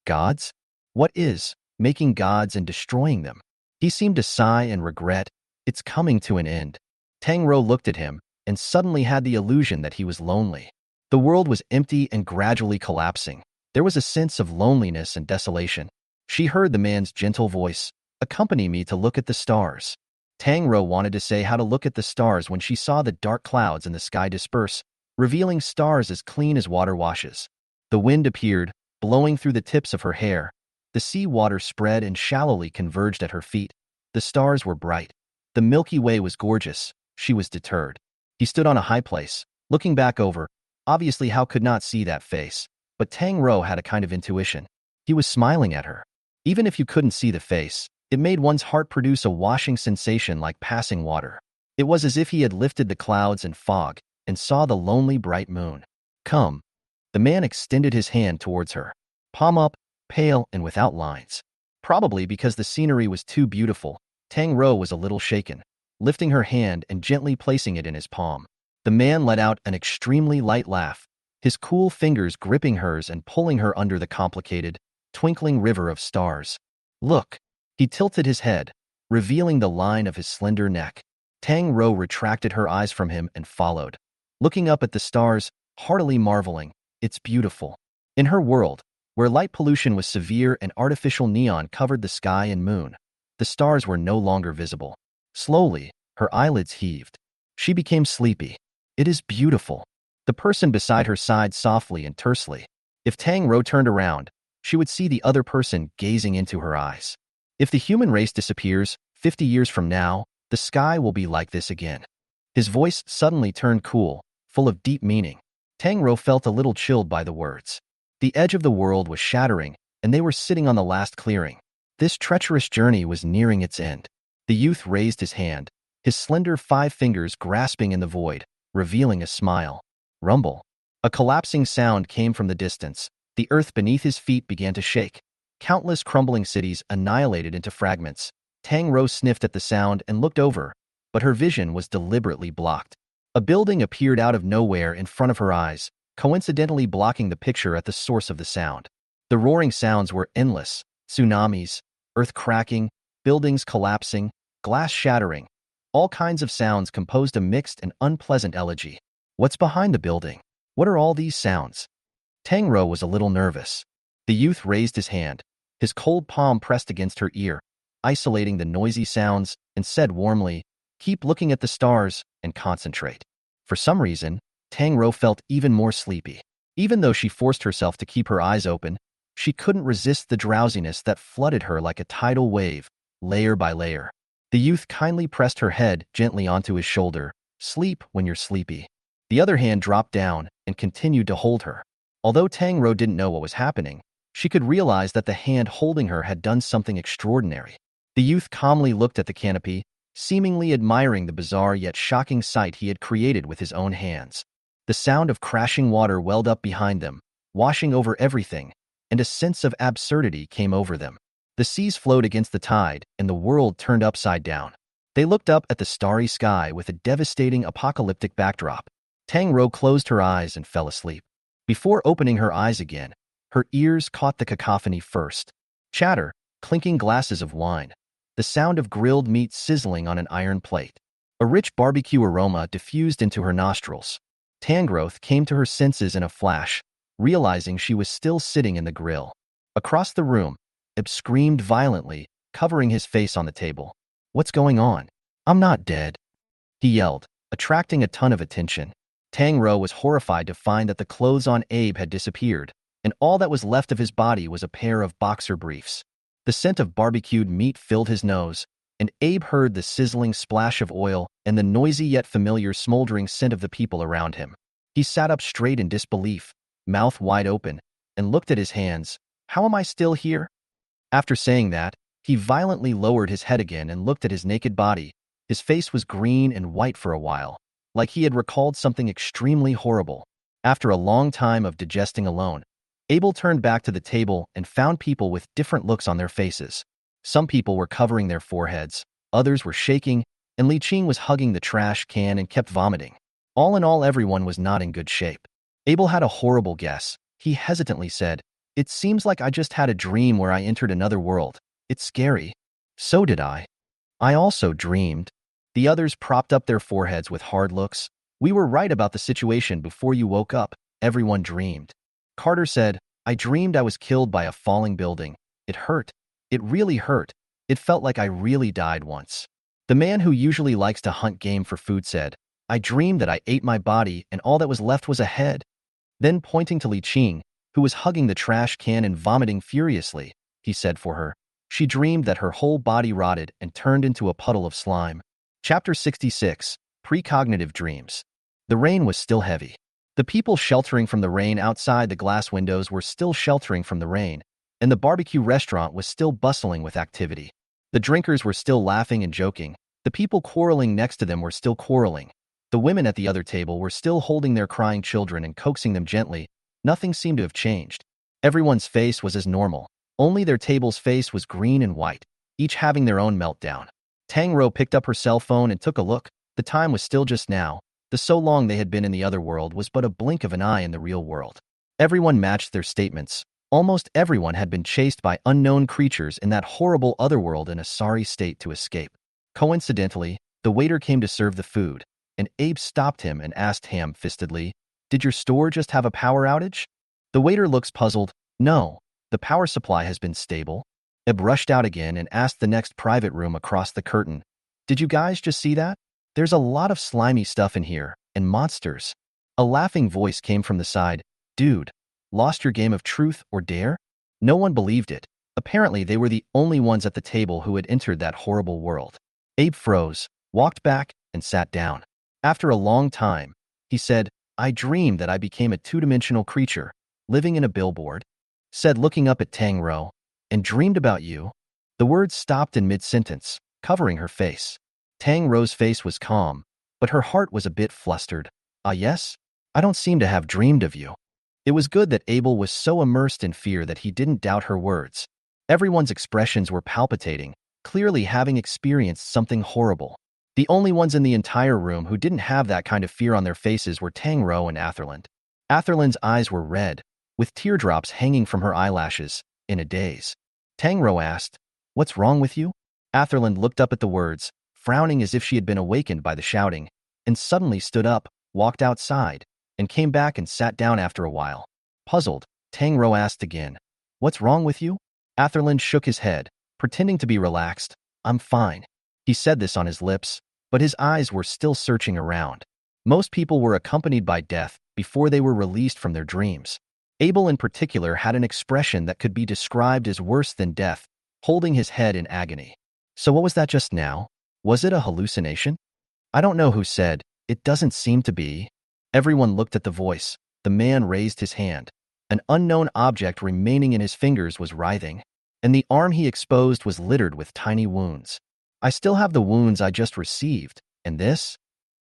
Gods? What is making gods and destroying them? He seemed to sigh and regret. It's coming to an end. Tang Rou looked at him and suddenly had the illusion that he was lonely. The world was empty and gradually collapsing. There was a sense of loneliness and desolation. She heard the man's gentle voice, "Accompany me to look at the stars." Tang Rou wanted to say how to look at the stars when she saw the dark clouds in the sky disperse, revealing stars as clean as water washes. The wind appeared, blowing through the tips of her hair. The sea water spread and shallowly converged at her feet. The stars were bright. The Milky Way was gorgeous. She was deterred. He stood on a high place, looking back over. Obviously, Hao could not see that face, but Tang Rou had a kind of intuition. He was smiling at her. Even if you couldn't see the face, it made one's heart produce a washing sensation like passing water. It was as if he had lifted the clouds and fog and saw the lonely bright moon. "Come." The man extended his hand towards her, palm up, pale and without lines. Probably because the scenery was too beautiful, Tang Rou was a little shaken, lifting her hand and gently placing it in his palm. The man let out an extremely light laugh, his cool fingers gripping hers and pulling her under the complicated, twinkling river of stars. "Look." He tilted his head, revealing the line of his slender neck. Tang Rou retracted her eyes from him and followed, looking up at the stars, heartily marveling. "It's beautiful." In her world, where light pollution was severe and artificial neon covered the sky and moon, the stars were no longer visible. Slowly, her eyelids heaved. She became sleepy. "It is beautiful." The person beside her sighed softly and tersely. If Tang Rou turned around, she would see the other person gazing into her eyes. If the human race disappears, 50 years from now, the sky will be like this again. His voice suddenly turned cool, full of deep meaning. Tang Rou felt a little chilled by the words. The edge of the world was shattering, and they were sitting on the last clearing. This treacherous journey was nearing its end. The youth raised his hand, his slender 5 fingers grasping in the void, revealing a smile. Rumble. A collapsing sound came from the distance. The earth beneath his feet began to shake. Countless crumbling cities annihilated into fragments. Tang Rou sniffed at the sound and looked over, but her vision was deliberately blocked. A building appeared out of nowhere in front of her eyes, coincidentally blocking the picture at the source of the sound. The roaring sounds were endless: tsunamis, earth cracking, buildings collapsing, glass shattering. All kinds of sounds composed a mixed and unpleasant elegy. What's behind the building? What are all these sounds? Tang Rou was a little nervous. The youth raised his hand, his cold palm pressed against her ear, isolating the noisy sounds, and said warmly, "Keep looking at the stars and concentrate." For some reason, Tang Rou felt even more sleepy. Even though she forced herself to keep her eyes open, she couldn't resist the drowsiness that flooded her like a tidal wave, layer by layer. The youth kindly pressed her head gently onto his shoulder. "Sleep when you're sleepy." The other hand dropped down and continued to hold her. Although Tang Rou didn't know what was happening, she could realize that the hand holding her had done something extraordinary. The youth calmly looked at the canopy, seemingly admiring the bizarre yet shocking sight he had created with his own hands. The sound of crashing water welled up behind them, washing over everything, and a sense of absurdity came over them. The seas flowed against the tide, and the world turned upside down. They looked up at the starry sky with a devastating apocalyptic backdrop. Tang Rou closed her eyes and fell asleep. Before opening her eyes again, her ears caught the cacophony first. Chatter, clinking glasses of wine, the sound of grilled meat sizzling on an iron plate. A rich barbecue aroma diffused into her nostrils. Tang Rou came to her senses in a flash, realizing she was still sitting in the grill. Across the room, Ib screamed violently, covering his face on the table. "What's going on? I'm not dead," he yelled, attracting a ton of attention. Tang Rou was horrified to find that the clothes on Abe had disappeared, and all that was left of his body was a pair of boxer briefs. The scent of barbecued meat filled his nose, and Abe heard the sizzling splash of oil and the noisy yet familiar smoldering scent of the people around him. He sat up straight in disbelief, mouth wide open, and looked at his hands. "How am I still here?" After saying that, he violently lowered his head again and looked at his naked body. His face was green and white for a while, like he had recalled something extremely horrible. After a long time of digesting alone, Abel turned back to the table and found people with different looks on their faces. Some people were covering their foreheads, others were shaking, and Li Qing was hugging the trash can and kept vomiting. All in all, everyone was not in good shape. Abel had a horrible guess. He hesitantly said, "It seems like I just had a dream where I entered another world. It's scary." "So did I. I also dreamed." The others propped up their foreheads with hard looks. "We were right about the situation before you woke up. Everyone dreamed." Carter said, I dreamed I was killed by a falling building. It hurt. It really hurt. It felt like I really died once. The man who usually likes to hunt game for food said, I dreamed that I ate my body and all that was left was a head. Then pointing to Li Qing, who was hugging the trash can and vomiting furiously, he said for her, she dreamed that her whole body rotted and turned into a puddle of slime. Chapter 66, Precognitive Dreams. The rain was still heavy. The people sheltering from the rain outside the glass windows were still sheltering from the rain, and the barbecue restaurant was still bustling with activity. The drinkers were still laughing and joking. The people quarreling next to them were still quarreling. The women at the other table were still holding their crying children and coaxing them gently. Nothing seemed to have changed. Everyone's face was as normal. Only their table's face was green and white, each having their own meltdown. Tang Rou picked up her cell phone and took a look. The time was still just now. The so long they had been in the other world was but a blink of an eye in the real world. Everyone matched their statements. Almost everyone had been chased by unknown creatures in that horrible otherworld in a sorry state to escape. Coincidentally, the waiter came to serve the food, and Abe stopped him and asked ham-fistedly, "Did your store just have a power outage?" The waiter looks puzzled. "No, the power supply has been stable." Abe rushed out again and asked the next private room across the curtain, "Did you guys just see that? There's a lot of slimy stuff in here, and monsters." A laughing voice came from the side, "Dude, lost your game of truth or dare?" No one believed it. Apparently they were the only ones at the table who had entered that horrible world. Abe froze, walked back, and sat down. After a long time, he said, "I dreamed that I became a two-dimensional creature, living in a billboard," said looking up at Tang Rou, "and dreamed about you." The words stopped in mid-sentence, covering her face. Tang Rou's face was calm, but her heart was a bit flustered. "Ah yes? I don't seem to have dreamed of you." It was good that Abel was so immersed in fear that he didn't doubt her words. Everyone's expressions were palpitating, clearly having experienced something horrible. The only ones in the entire room who didn't have that kind of fear on their faces were Tang Rou and Atherland. Atherland's eyes were red, with teardrops hanging from her eyelashes, in a daze. Tang Rou asked, "What's wrong with you?" Atherland looked up at the words, frowning as if she had been awakened by the shouting, and suddenly stood up, walked outside, and came back and sat down after a while. Puzzled, Tang Rou asked again, "What's wrong with you?" Atherland shook his head, pretending to be relaxed. "I'm fine." He said this on his lips, but his eyes were still searching around. Most people were accompanied by death before they were released from their dreams. Abel in particular had an expression that could be described as worse than death, holding his head in agony. "So what was that just now? Was it a hallucination?" "I don't know who said, it doesn't seem to be." Everyone looked at the voice. The man raised his hand. An unknown object remaining in his fingers was writhing, and the arm he exposed was littered with tiny wounds. "I still have the wounds I just received, and this?"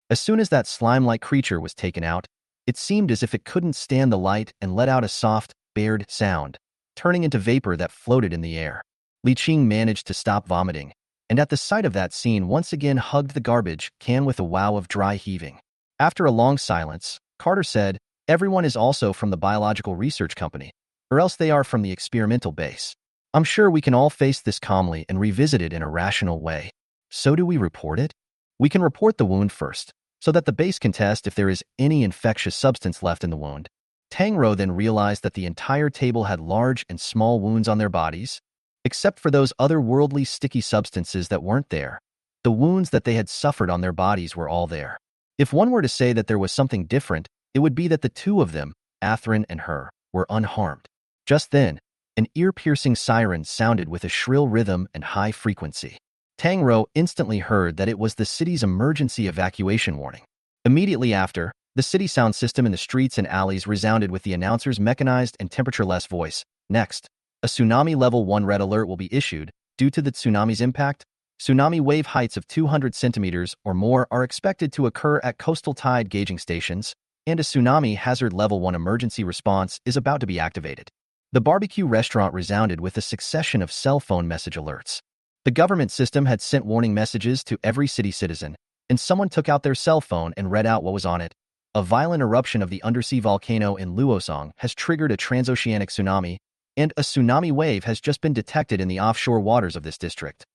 As soon as that slime-like creature was taken out, it seemed as if it couldn't stand the light and let out a soft, bared sound, turning into vapor that floated in the air. Li Qing managed to stop vomiting, and at the sight of that scene once again hugged the garbage can with a wow of dry heaving. After a long silence, Carter said, "Everyone is also from the biological research company, or else they are from the experimental base. I'm sure we can all face this calmly and revisit it in a rational way." "So do we report it?" "We can report the wound first, so that the base can test if there is any infectious substance left in the wound." Tang Rou then realized that the entire table had large and small wounds on their bodies, except for those otherworldly sticky substances that weren't there. The wounds that they had suffered on their bodies were all there. If one were to say that there was something different, it would be that the two of them, Athrun and her, were unharmed. Just then, an ear-piercing siren sounded with a shrill rhythm and high frequency. Tang Rou instantly heard that it was the city's emergency evacuation warning. Immediately after, the city sound system in the streets and alleys resounded with the announcer's mechanized and temperature-less voice. "Next, a tsunami level 1 red alert will be issued. Due to the tsunami's impact, tsunami wave heights of 200 centimeters or more are expected to occur at coastal tide gauging stations, and a tsunami hazard level 1 emergency response is about to be activated." The barbecue restaurant resounded with a succession of cell phone message alerts. The government system had sent warning messages to every city citizen, and someone took out their cell phone and read out what was on it. "A violent eruption of the undersea volcano in Luosong has triggered a transoceanic tsunami, and a tsunami wave has just been detected in the offshore waters of this district."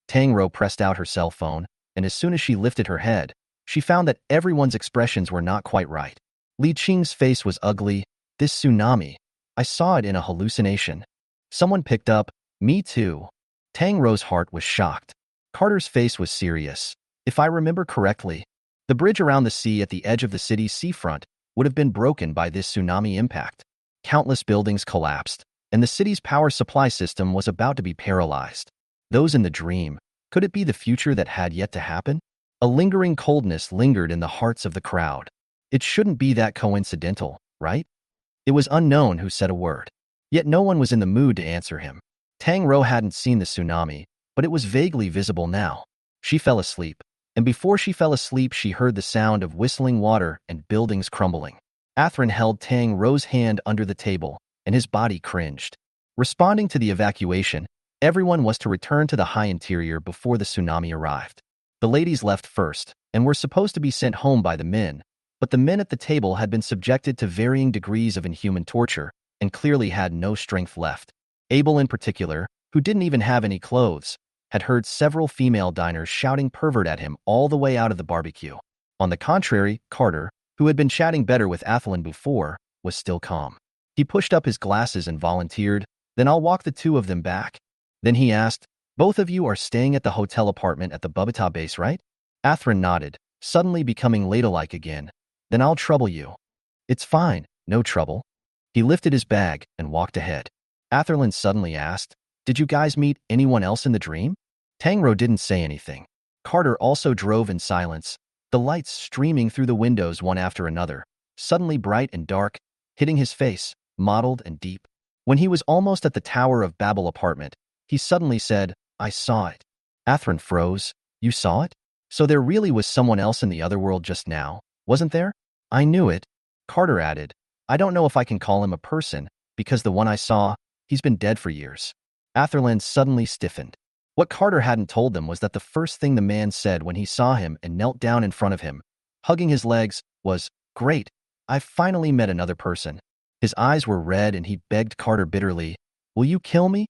Tang Rou pressed out her cell phone, and as soon as she lifted her head, she found that everyone's expressions were not quite right. Li Qing's face was ugly. "This tsunami. I saw it in a hallucination. Someone picked up, me too. Tang Rou's heart was shocked. Carter's face was serious. If I remember correctly, the bridge around the sea at the edge of the city's seafront would have been broken by this tsunami impact. Countless buildings collapsed, and the city's power supply system was about to be paralyzed. Those in the dream, could it be the future that had yet to happen? A lingering coldness lingered in the hearts of the crowd. It shouldn't be that coincidental, right? It was unknown who said a word. Yet no one was in the mood to answer him. Tang Rou hadn't seen the tsunami, but it was vaguely visible now. She fell asleep, and before she fell asleep she heard the sound of whistling water and buildings crumbling. Athrun held Tang Rou's hand under the table, and his body cringed. Responding to the evacuation, everyone was to return to the high interior before the tsunami arrived. The ladies left first, and were supposed to be sent home by the men, but the men at the table had been subjected to varying degrees of inhuman torture, and clearly had no strength left. Abel in particular, who didn't even have any clothes, had heard several female diners shouting pervert at him all the way out of the barbecue. On the contrary, Carter, who had been chatting better with Athelin before, was still calm. He pushed up his glasses and volunteered, "Then I'll walk the two of them back." Then he asked, "Both of you are staying at the hotel apartment at the Bubata base, right?" Athrun nodded, suddenly becoming ladylike again. "Then I'll trouble you." "It's fine, no trouble." He lifted his bag and walked ahead. Atherlin suddenly asked, "Did you guys meet anyone else in the dream?" Tang Rou didn't say anything. Carter also drove in silence, the lights streaming through the windows one after another, suddenly bright and dark, hitting his face, mottled and deep. When he was almost at the Tower of Babel apartment, he suddenly said, "I saw it." Athrun froze. "You saw it? So there really was someone else in the other world just now, wasn't there?" "I knew it." Carter added, "I don't know if I can call him a person, because the one I saw, he's been dead for years." Atherland suddenly stiffened. What Carter hadn't told them was that the first thing the man said when he saw him and knelt down in front of him, hugging his legs, was, "Great, I've finally met another person." His eyes were red and he begged Carter bitterly, "Will you kill me?"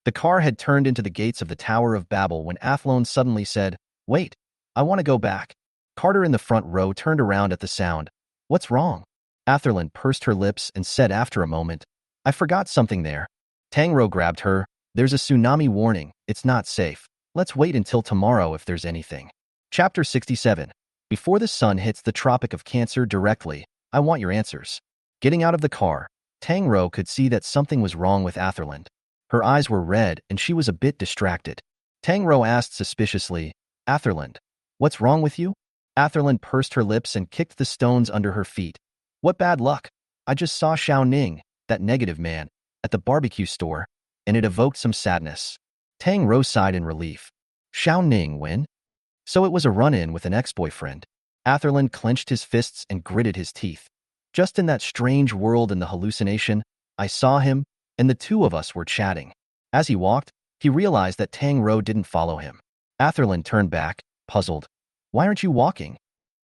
The car had turned into the gates of the Tower of Babel when Athlone suddenly said, "Wait, I want to go back." Carter in the front row turned around at the sound. "What's wrong?" Atherland pursed her lips and said after a moment, "I forgot something there." Tang Rou grabbed her. "There's a tsunami warning. It's not safe. Let's wait until tomorrow if there's anything." Chapter 67. Before the sun hits the Tropic of Cancer directly, I want your answers. Getting out of the car, Tang Rou could see that something was wrong with Atherland. Her eyes were red and she was a bit distracted. Tang Rou asked suspiciously, "Atherland, what's wrong with you?" Atherland pursed her lips and kicked the stones under her feet. "What bad luck. I just saw Xiao Ning, that negative man, at the barbecue store, and it evoked some sadness." Tang Rou sighed in relief. "Xiao Ning when?" "So it was a run-in with an ex-boyfriend." Atherland clenched his fists and gritted his teeth. "Just in that strange world in the hallucination, I saw him, and the two of us were chatting." As he walked, he realized that Tang Rou didn't follow him. Atherland turned back, puzzled. "Why aren't you walking?"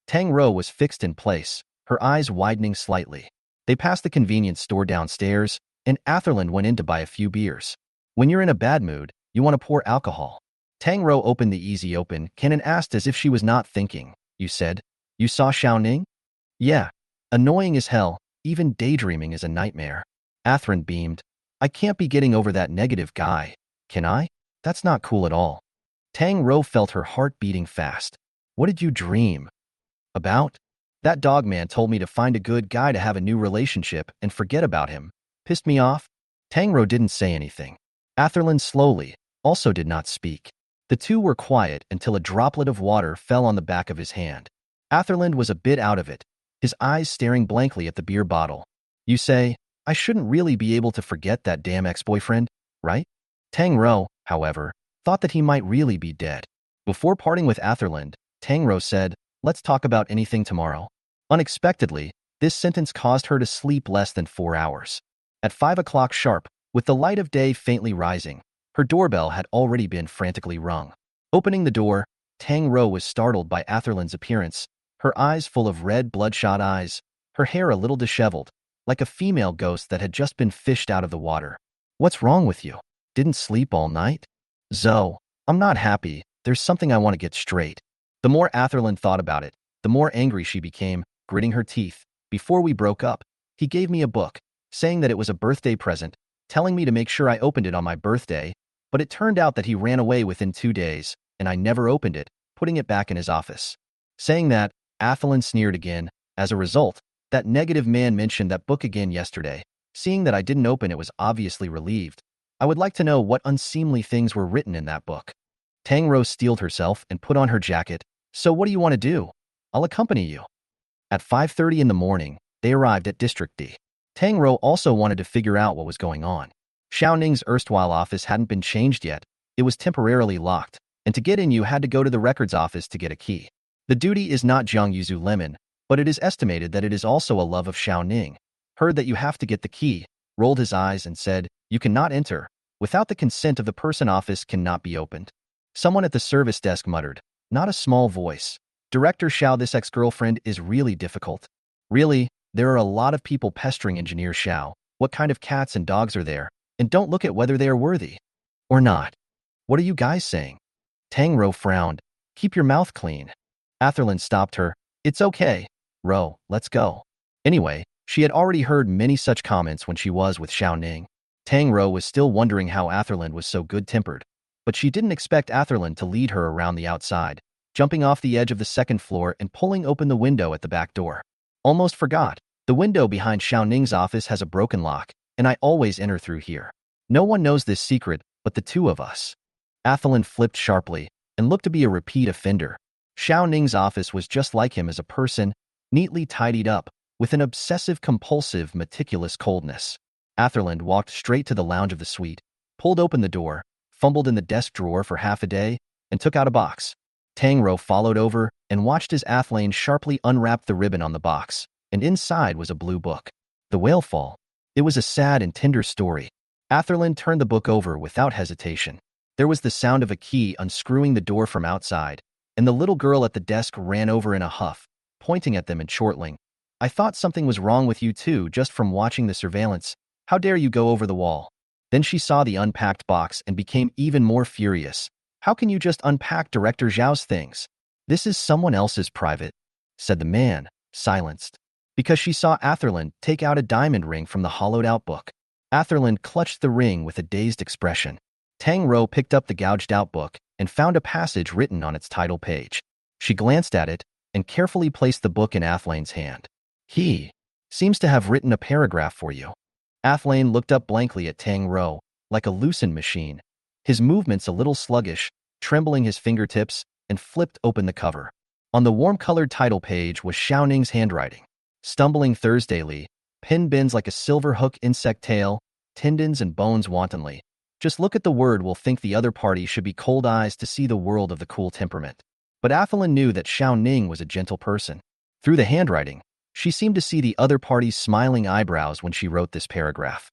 Tang Rou was fixed in place, her eyes widening slightly. They passed the convenience store downstairs, and Atherland went in to buy a few beers. "When you're in a bad mood, you want to pour alcohol." Tang Rou opened the easy open can and asked as if she was not thinking, "You said, you saw Xiao Ning?" "Yeah. Annoying as hell, even daydreaming is a nightmare." Atherland beamed. "I can't be getting over that negative guy, can I? That's not cool at all." Tang Rou felt her heart beating fast. "What did you dream about?" "That dog man told me to find a good guy to have a new relationship and forget about him. Pissed me off." Tang Rou didn't say anything. Atherland slowly, also did not speak. The two were quiet until a droplet of water fell on the back of his hand. Atherland was a bit out of it, his eyes staring blankly at the beer bottle. "You say, I shouldn't really be able to forget that damn ex-boyfriend, right?" Tang Rou, however, thought that he might really be dead. Before parting with Atherland, Tang Rou said, "Let's talk about anything tomorrow." Unexpectedly, this sentence caused her to sleep less than 4 hours. At 5 o'clock sharp, with the light of day faintly rising, her doorbell had already been frantically rung. Opening the door, Tang Rou was startled by Atherland's appearance, her eyes full of red bloodshot eyes, her hair a little disheveled, like a female ghost that had just been fished out of the water. "What's wrong with you? Didn't sleep all night?" "Zoe, I'm not happy. There's something I want to get straight." The more Atherland thought about it, the more angry she became, gritting her teeth. "Before we broke up, he gave me a book, saying that it was a birthday present, telling me to make sure I opened it on my birthday, but it turned out that he ran away within 2 days, and I never opened it, putting it back in his office. Saying that, Athelin sneered again. As a result, that negative man mentioned that book again yesterday. Seeing that I didn't open it was obviously relieved. I would like to know what unseemly things were written in that book. Tang Rou steeled herself and put on her jacket. So what do you want to do? I'll accompany you. At 5:30 in the morning, they arrived at District D. Tang Rou also wanted to figure out what was going on. Xiao Ning's erstwhile office hadn't been changed yet. It was temporarily locked, and to get in you had to go to the records office to get a key. The duty is not Jiang Yuzu Lemon, but it is estimated that it is also a love of Xiao Ning. Heard that you have to get the key, rolled his eyes and said, you cannot enter. Without the consent of the person, office cannot be opened. Someone at the service desk muttered, not a small voice. Director Xiao, this ex-girlfriend is really difficult. Really, there are a lot of people pestering Engineer Xiao. What kind of cats and dogs are there? And don't look at whether they are worthy. Or not. What are you guys saying? Tang Rou frowned. Keep your mouth clean. Athelin stopped her. It's okay. Rou, let's go. Anyway, she had already heard many such comments when she was with Xiao Ning. Tang Rou was still wondering how Athelin was so good-tempered, but she didn't expect Athelin to lead her around the outside, jumping off the edge of the second floor and pulling open the window at the back door. Almost forgot. The window behind Xiao Ning's office has a broken lock, and I always enter through here. No one knows this secret but the two of us. Athelin flipped sharply and looked to be a repeat offender. Xiao Ning's office was just like him as a person, neatly tidied up, with an obsessive-compulsive, meticulous coldness. Athelin walked straight to the lounge of the suite, pulled open the door, fumbled in the desk drawer for half a day, and took out a box. Tang Rou followed over and watched as Athelin sharply unwrapped the ribbon on the box, and inside was a blue book. The Whalefall. It was a sad and tender story. Athelin turned the book over without hesitation. There was the sound of a key unscrewing the door from outside, and the little girl at the desk ran over in a huff, pointing at them and chortling. I thought something was wrong with you too just from watching the surveillance. How dare you go over the wall? Then she saw the unpacked box and became even more furious. How can you just unpack Director Zhao's things? This is someone else's private, said the man, silenced. Because she saw Athelin take out a diamond ring from the hollowed-out book. Athelin clutched the ring with a dazed expression. Tang Rou picked up the gouged-out book and found a passage written on its title page. She glanced at it and carefully placed the book in Athelin's hand. He seems to have written a paragraph for you. Athelin looked up blankly at Tang Rou, like a loosened machine, his movements a little sluggish, trembling his fingertips, and flipped open the cover. On the warm-colored title page was Xiao Ning's handwriting. Stumbling Thursdayly, pin bends like a silver hook insect tail, tendons and bones wantonly. Just look at the word, will think the other party should be cold eyes to see the world of the cool temperament. But Athelin knew that Xiao Ning was a gentle person. Through the handwriting, she seemed to see the other party's smiling eyebrows when she wrote this paragraph.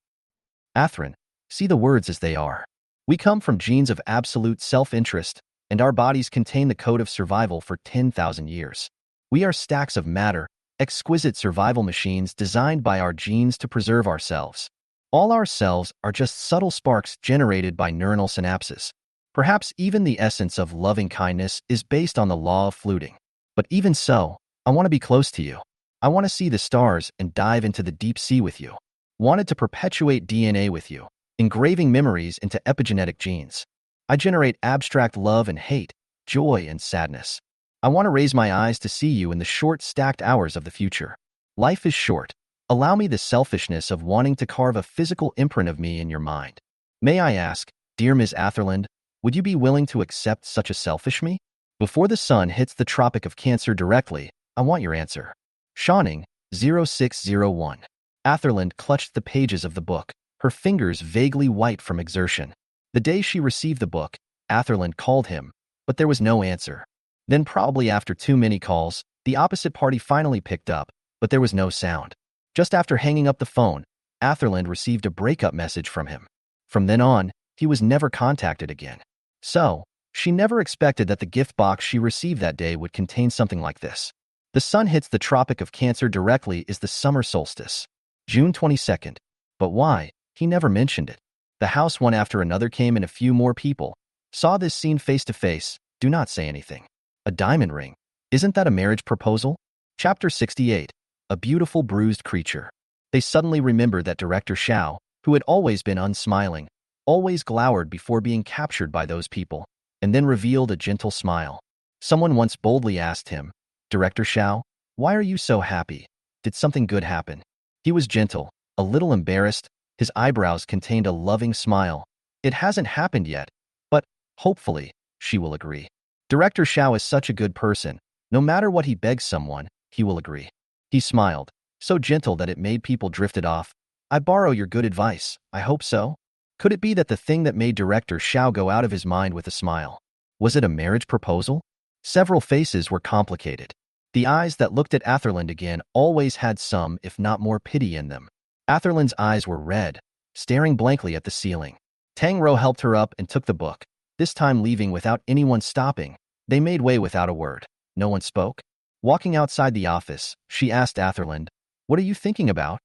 Athelin, see the words as they are. We come from genes of absolute self-interest, and our bodies contain the code of survival for 10,000 years. We are stacks of matter, exquisite survival machines designed by our genes to preserve ourselves. All our cells are just subtle sparks generated by neuronal synapses. Perhaps even the essence of loving kindness is based on the law of fluting. But even so, I want to be close to you. I want to see the stars and dive into the deep sea with you. Wanted to perpetuate DNA with you, engraving memories into epigenetic genes. I generate abstract love and hate, joy and sadness. I want to raise my eyes to see you in the short, stacked hours of the future. Life is short. Allow me the selfishness of wanting to carve a physical imprint of me in your mind. May I ask, dear Ms. Atherland, would you be willing to accept such a selfish me? Before the sun hits the Tropic of Cancer directly, I want your answer. Shawning, 0601. Atherland clutched the pages of the book, her fingers vaguely white from exertion. The day she received the book, Atherland called him, but there was no answer. Then probably after too many calls, the opposite party finally picked up, but there was no sound. Just after hanging up the phone, Atherland received a breakup message from him. From then on, he was never contacted again. So, she never expected that the gift box she received that day would contain something like this. The sun hits the Tropic of Cancer directly is the summer solstice, June 22nd. But why? He never mentioned it. The house one after another came and a few more people saw this scene face to face. Do not say anything. A diamond ring. Isn't that a marriage proposal? Chapter 68. A beautiful bruised creature. They suddenly remembered that Director Xiao, who had always been unsmiling, always glowered before being captured by those people, and then revealed a gentle smile. Someone once boldly asked him, "Director Xiao, why are you so happy? Did something good happen?" He was gentle, a little embarrassed. His eyebrows contained a loving smile. "It hasn't happened yet, but hopefully, she will agree." Director Xiao is such a good person. No matter what he begs someone, he will agree. He smiled, so gentle that it made people drifted off. "I borrow your good advice. I hope so." Could it be that the thing that made Director Xiao go out of his mind with a smile? Was it a marriage proposal? Several faces were complicated. The eyes that looked at Atherland again always had some, if not more, pity in them. Atherland's eyes were red, staring blankly at the ceiling. Tang Rou helped her up and took the book, this time leaving without anyone stopping. They made way without a word. No one spoke. Walking outside the office, she asked Atherland, "What are you thinking about?"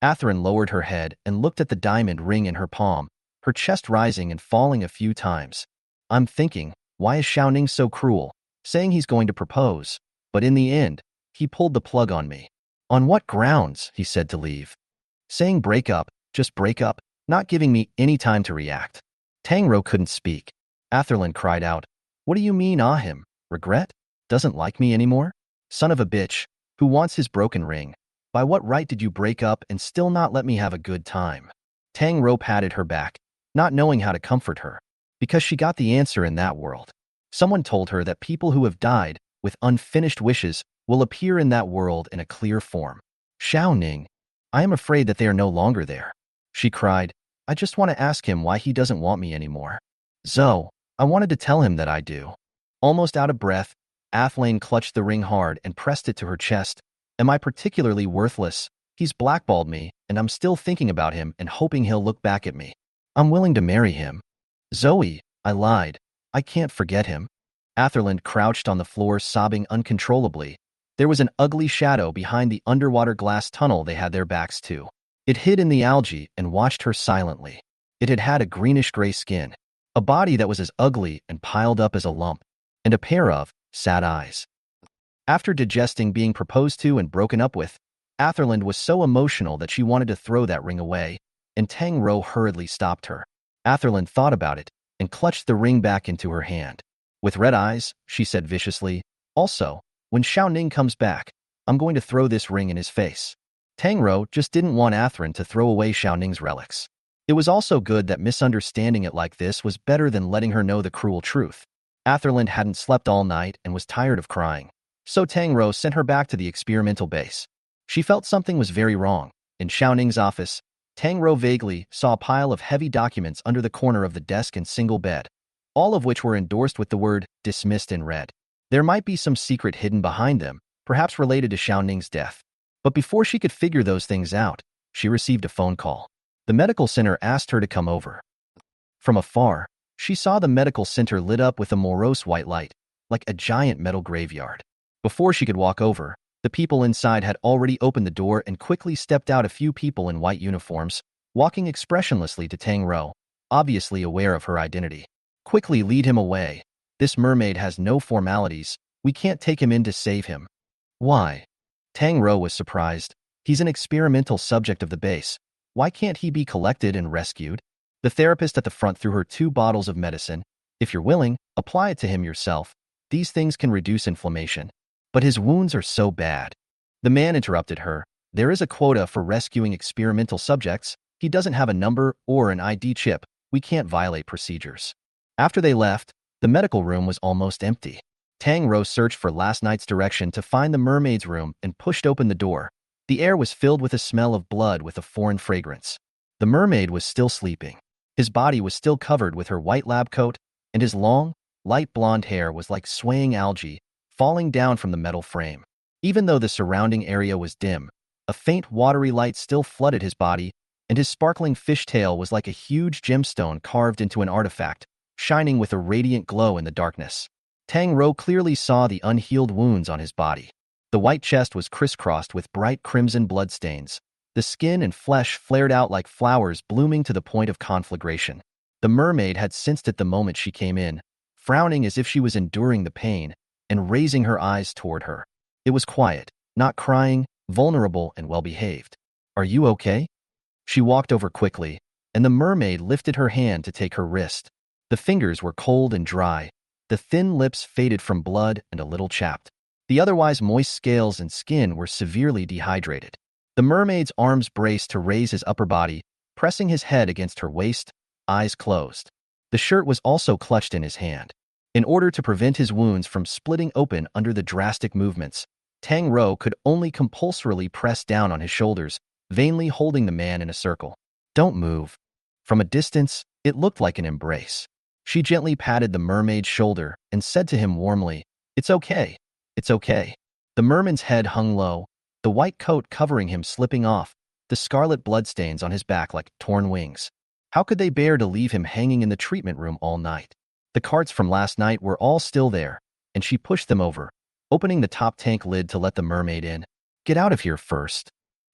Atherland lowered her head and looked at the diamond ring in her palm, her chest rising and falling a few times. "I'm thinking, why is Xiaoning so cruel, saying he's going to propose? But in the end, he pulled the plug on me." "On what grounds?" he said to leave. "Saying break up, just break up, not giving me any time to react." Tang Rou couldn't speak. Atherland cried out, "What do you mean, him? Regret? Doesn't like me anymore? Son of a bitch, who wants his broken ring? By what right did you break up and still not let me have a good time?" Tang Rou patted her back, not knowing how to comfort her, because she got the answer in that world. Someone told her that people who have died with unfinished wishes will appear in that world in a clear form. "Xiao Ning, I am afraid that they are no longer there." She cried, "I just want to ask him why he doesn't want me anymore." "Zo, I wanted to tell him that I do." Almost out of breath, Athlane clutched the ring hard and pressed it to her chest. "Am I particularly worthless? He's blackballed me, and I'm still thinking about him and hoping he'll look back at me. I'm willing to marry him." "Zoe, I lied. I can't forget him." Atherland crouched on the floor, sobbing uncontrollably. There was an ugly shadow behind the underwater glass tunnel they had their backs to. It hid in the algae and watched her silently. It had had a greenish-gray skin, a body that was as ugly and piled up as a lump, and a pair of sad eyes. After digesting being proposed to and broken up with, Atherland was so emotional that she wanted to throw that ring away, and Tang Rou hurriedly stopped her. Atherland thought about it and clutched the ring back into her hand. "With red eyes," she said viciously, "also, when Xiao Ning comes back, I'm going to throw this ring in his face." Tang Rou just didn't want Atherland to throw away Xiao Ning's relics. It was also good that misunderstanding it like this was better than letting her know the cruel truth. Atherland hadn't slept all night and was tired of crying, so Tang Rou sent her back to the experimental base. She felt something was very wrong. In Xiao Ning's office, Tang Rou vaguely saw a pile of heavy documents under the corner of the desk and single bed, all of which were endorsed with the word "dismissed" in red. There might be some secret hidden behind them, perhaps related to Xiao Ning's death. But before she could figure those things out, she received a phone call. The medical center asked her to come over. From afar, she saw the medical center lit up with a morose white light, like a giant metal graveyard. Before she could walk over, the people inside had already opened the door and quickly stepped out a few people in white uniforms, walking expressionlessly to Tang Rou, obviously aware of her identity. "Quickly lead him away. This mermaid has no formalities. We can't take him in to save him." "Why?" Tang Rou was surprised. "He's an experimental subject of the base. Why can't he be collected and rescued?" The therapist at the front threw her 2 bottles of medicine. "If you're willing, apply it to him yourself. These things can reduce inflammation." "But his wounds are so bad." The man interrupted her. "There is a quota for rescuing experimental subjects. He doesn't have a number or an ID chip. We can't violate procedures." After they left, the medical room was almost empty. Tang Rou searched for last night's direction to find the mermaid's room and pushed open the door. The air was filled with a smell of blood with a foreign fragrance. The mermaid was still sleeping. His body was still covered with her white lab coat, and his long, light blonde hair was like swaying algae, falling down from the metal frame. Even though the surrounding area was dim, a faint watery light still flooded his body, and his sparkling fishtail was like a huge gemstone carved into an artifact, shining with a radiant glow in the darkness. Tang Rou clearly saw the unhealed wounds on his body. The white chest was crisscrossed with bright crimson bloodstains. The skin and flesh flared out like flowers blooming to the point of conflagration. The mermaid had sensed it the moment she came in, frowning as if she was enduring the pain, and raising her eyes toward her. It was quiet, not crying, vulnerable and well-behaved. Are you okay? She walked over quickly, and the mermaid lifted her hand to take her wrist. The fingers were cold and dry, the thin lips faded from blood and a little chapped. The otherwise moist scales and skin were severely dehydrated. The mermaid's arms braced to raise his upper body, pressing his head against her waist, eyes closed. The shirt was also clutched in his hand. In order to prevent his wounds from splitting open under the drastic movements, Tang Rou could only compulsorily press down on his shoulders, vainly holding the man in a circle. Don't move. From a distance, it looked like an embrace. She gently patted the mermaid's shoulder and said to him warmly, "It's okay. It's okay." The merman's head hung low, the white coat covering him slipping off, the scarlet bloodstains on his back like torn wings. How could they bear to leave him hanging in the treatment room all night? The carts from last night were all still there, and she pushed them over, opening the top tank lid to let the mermaid in. "Get out of here first."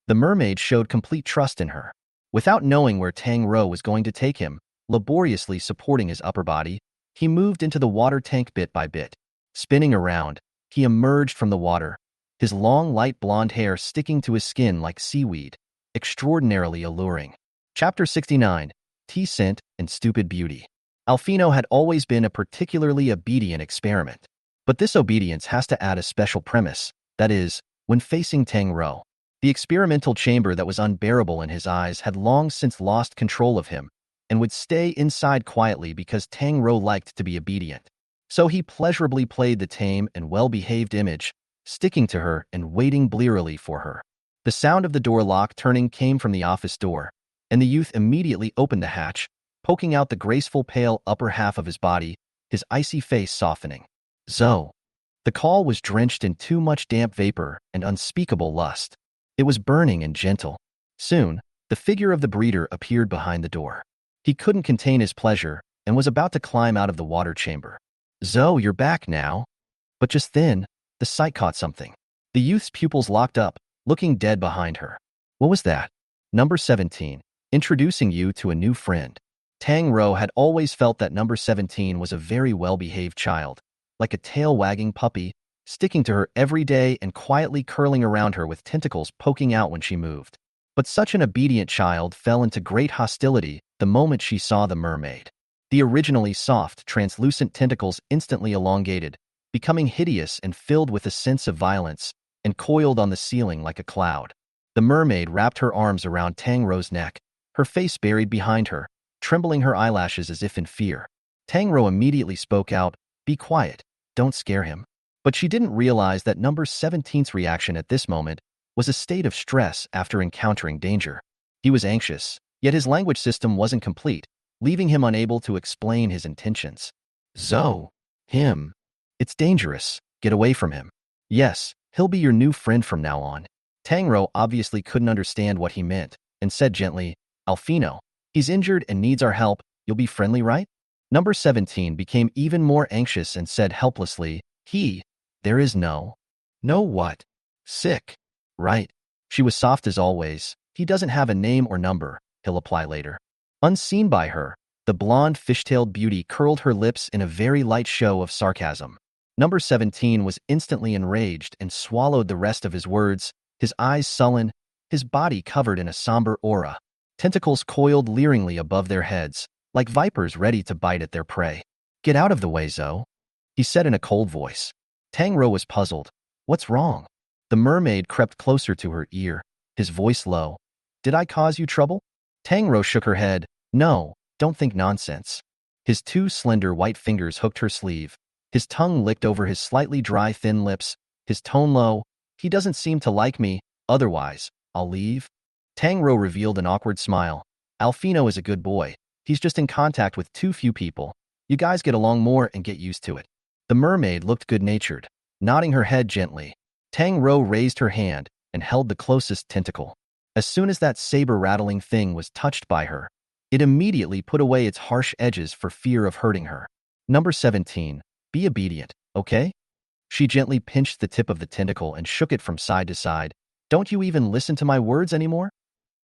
The mermaid showed complete trust in her. Without knowing where Tang Rou was going to take him, laboriously supporting his upper body, he moved into the water tank bit by bit. Spinning around, he emerged from the water, his long light blonde hair sticking to his skin like seaweed, extraordinarily alluring. Chapter 69, Tea Scent and Stupid Beauty. Alfino had always been a particularly obedient experiment. But this obedience has to add a special premise, that is, when facing Tang Rou. The experimental chamber that was unbearable in his eyes had long since lost control of him, and would stay inside quietly because Tang Rou liked to be obedient. So he pleasurably played the tame and well-behaved image, sticking to her and waiting blearily for her. The sound of the door lock turning came from the office door, and the youth immediately opened the hatch, poking out the graceful pale upper half of his body, his icy face softening. "Zo." The call was drenched in too much damp vapor and unspeakable lust. It was burning and gentle. Soon, the figure of the breeder appeared behind the door. He couldn't contain his pleasure and was about to climb out of the water chamber. "Zo, you're back now." But just then, the sight caught something. The youth's pupils locked up, looking dead behind her. What was that? Number 17, introducing you to a new friend. Tang Rou had always felt that number 17 was a very well-behaved child, like a tail-wagging puppy, sticking to her every day and quietly curling around her with tentacles poking out when she moved. But such an obedient child fell into great hostility the moment she saw the mermaid. The originally soft, translucent tentacles instantly elongated, becoming hideous and filled with a sense of violence, and coiled on the ceiling like a cloud. The mermaid wrapped her arms around Tang Rou's neck, her face buried behind her, trembling her eyelashes as if in fear. Tang Rou immediately spoke out, "Be quiet, don't scare him." But she didn't realize that number 17's reaction at this moment was a state of stress after encountering danger. He was anxious, yet his language system wasn't complete, leaving him unable to explain his intentions. "Zo, him. It's dangerous. Get away from him." "Yes, he'll be your new friend from now on." Tang Rou obviously couldn't understand what he meant, and said gently, "Alfino, he's injured and needs our help. You'll be friendly, right?" Number 17 became even more anxious and said helplessly, There is no what? Sick. Right." She was soft as always. "He doesn't have a name or number. He'll apply later." Unseen by her, the blonde fish-tailed beauty curled her lips in a very light show of sarcasm. Number 17 was instantly enraged and swallowed the rest of his words, his eyes sullen, his body covered in a somber aura. Tentacles coiled leeringly above their heads, like vipers ready to bite at their prey. "Get out of the way, Zo," he said in a cold voice. Tang Rou was puzzled. "What's wrong?" The mermaid crept closer to her ear, his voice low. "Did I cause you trouble?" Tang Rou shook her head. "No, don't think nonsense." His two slender white fingers hooked her sleeve. His tongue licked over his slightly dry thin lips, his tone low. "He doesn't seem to like me, otherwise, I'll leave." Tang Rou revealed an awkward smile. "Alfino is a good boy. He's just in contact with too few people. You guys get along more and get used to it." The mermaid looked good-natured, nodding her head gently. Tang Rou raised her hand and held the closest tentacle. As soon as that saber-rattling thing was touched by her, it immediately put away its harsh edges for fear of hurting her. Number 17, be obedient, okay? She gently pinched the tip of the tentacle and shook it from side to side. "Don't you even listen to my words anymore?"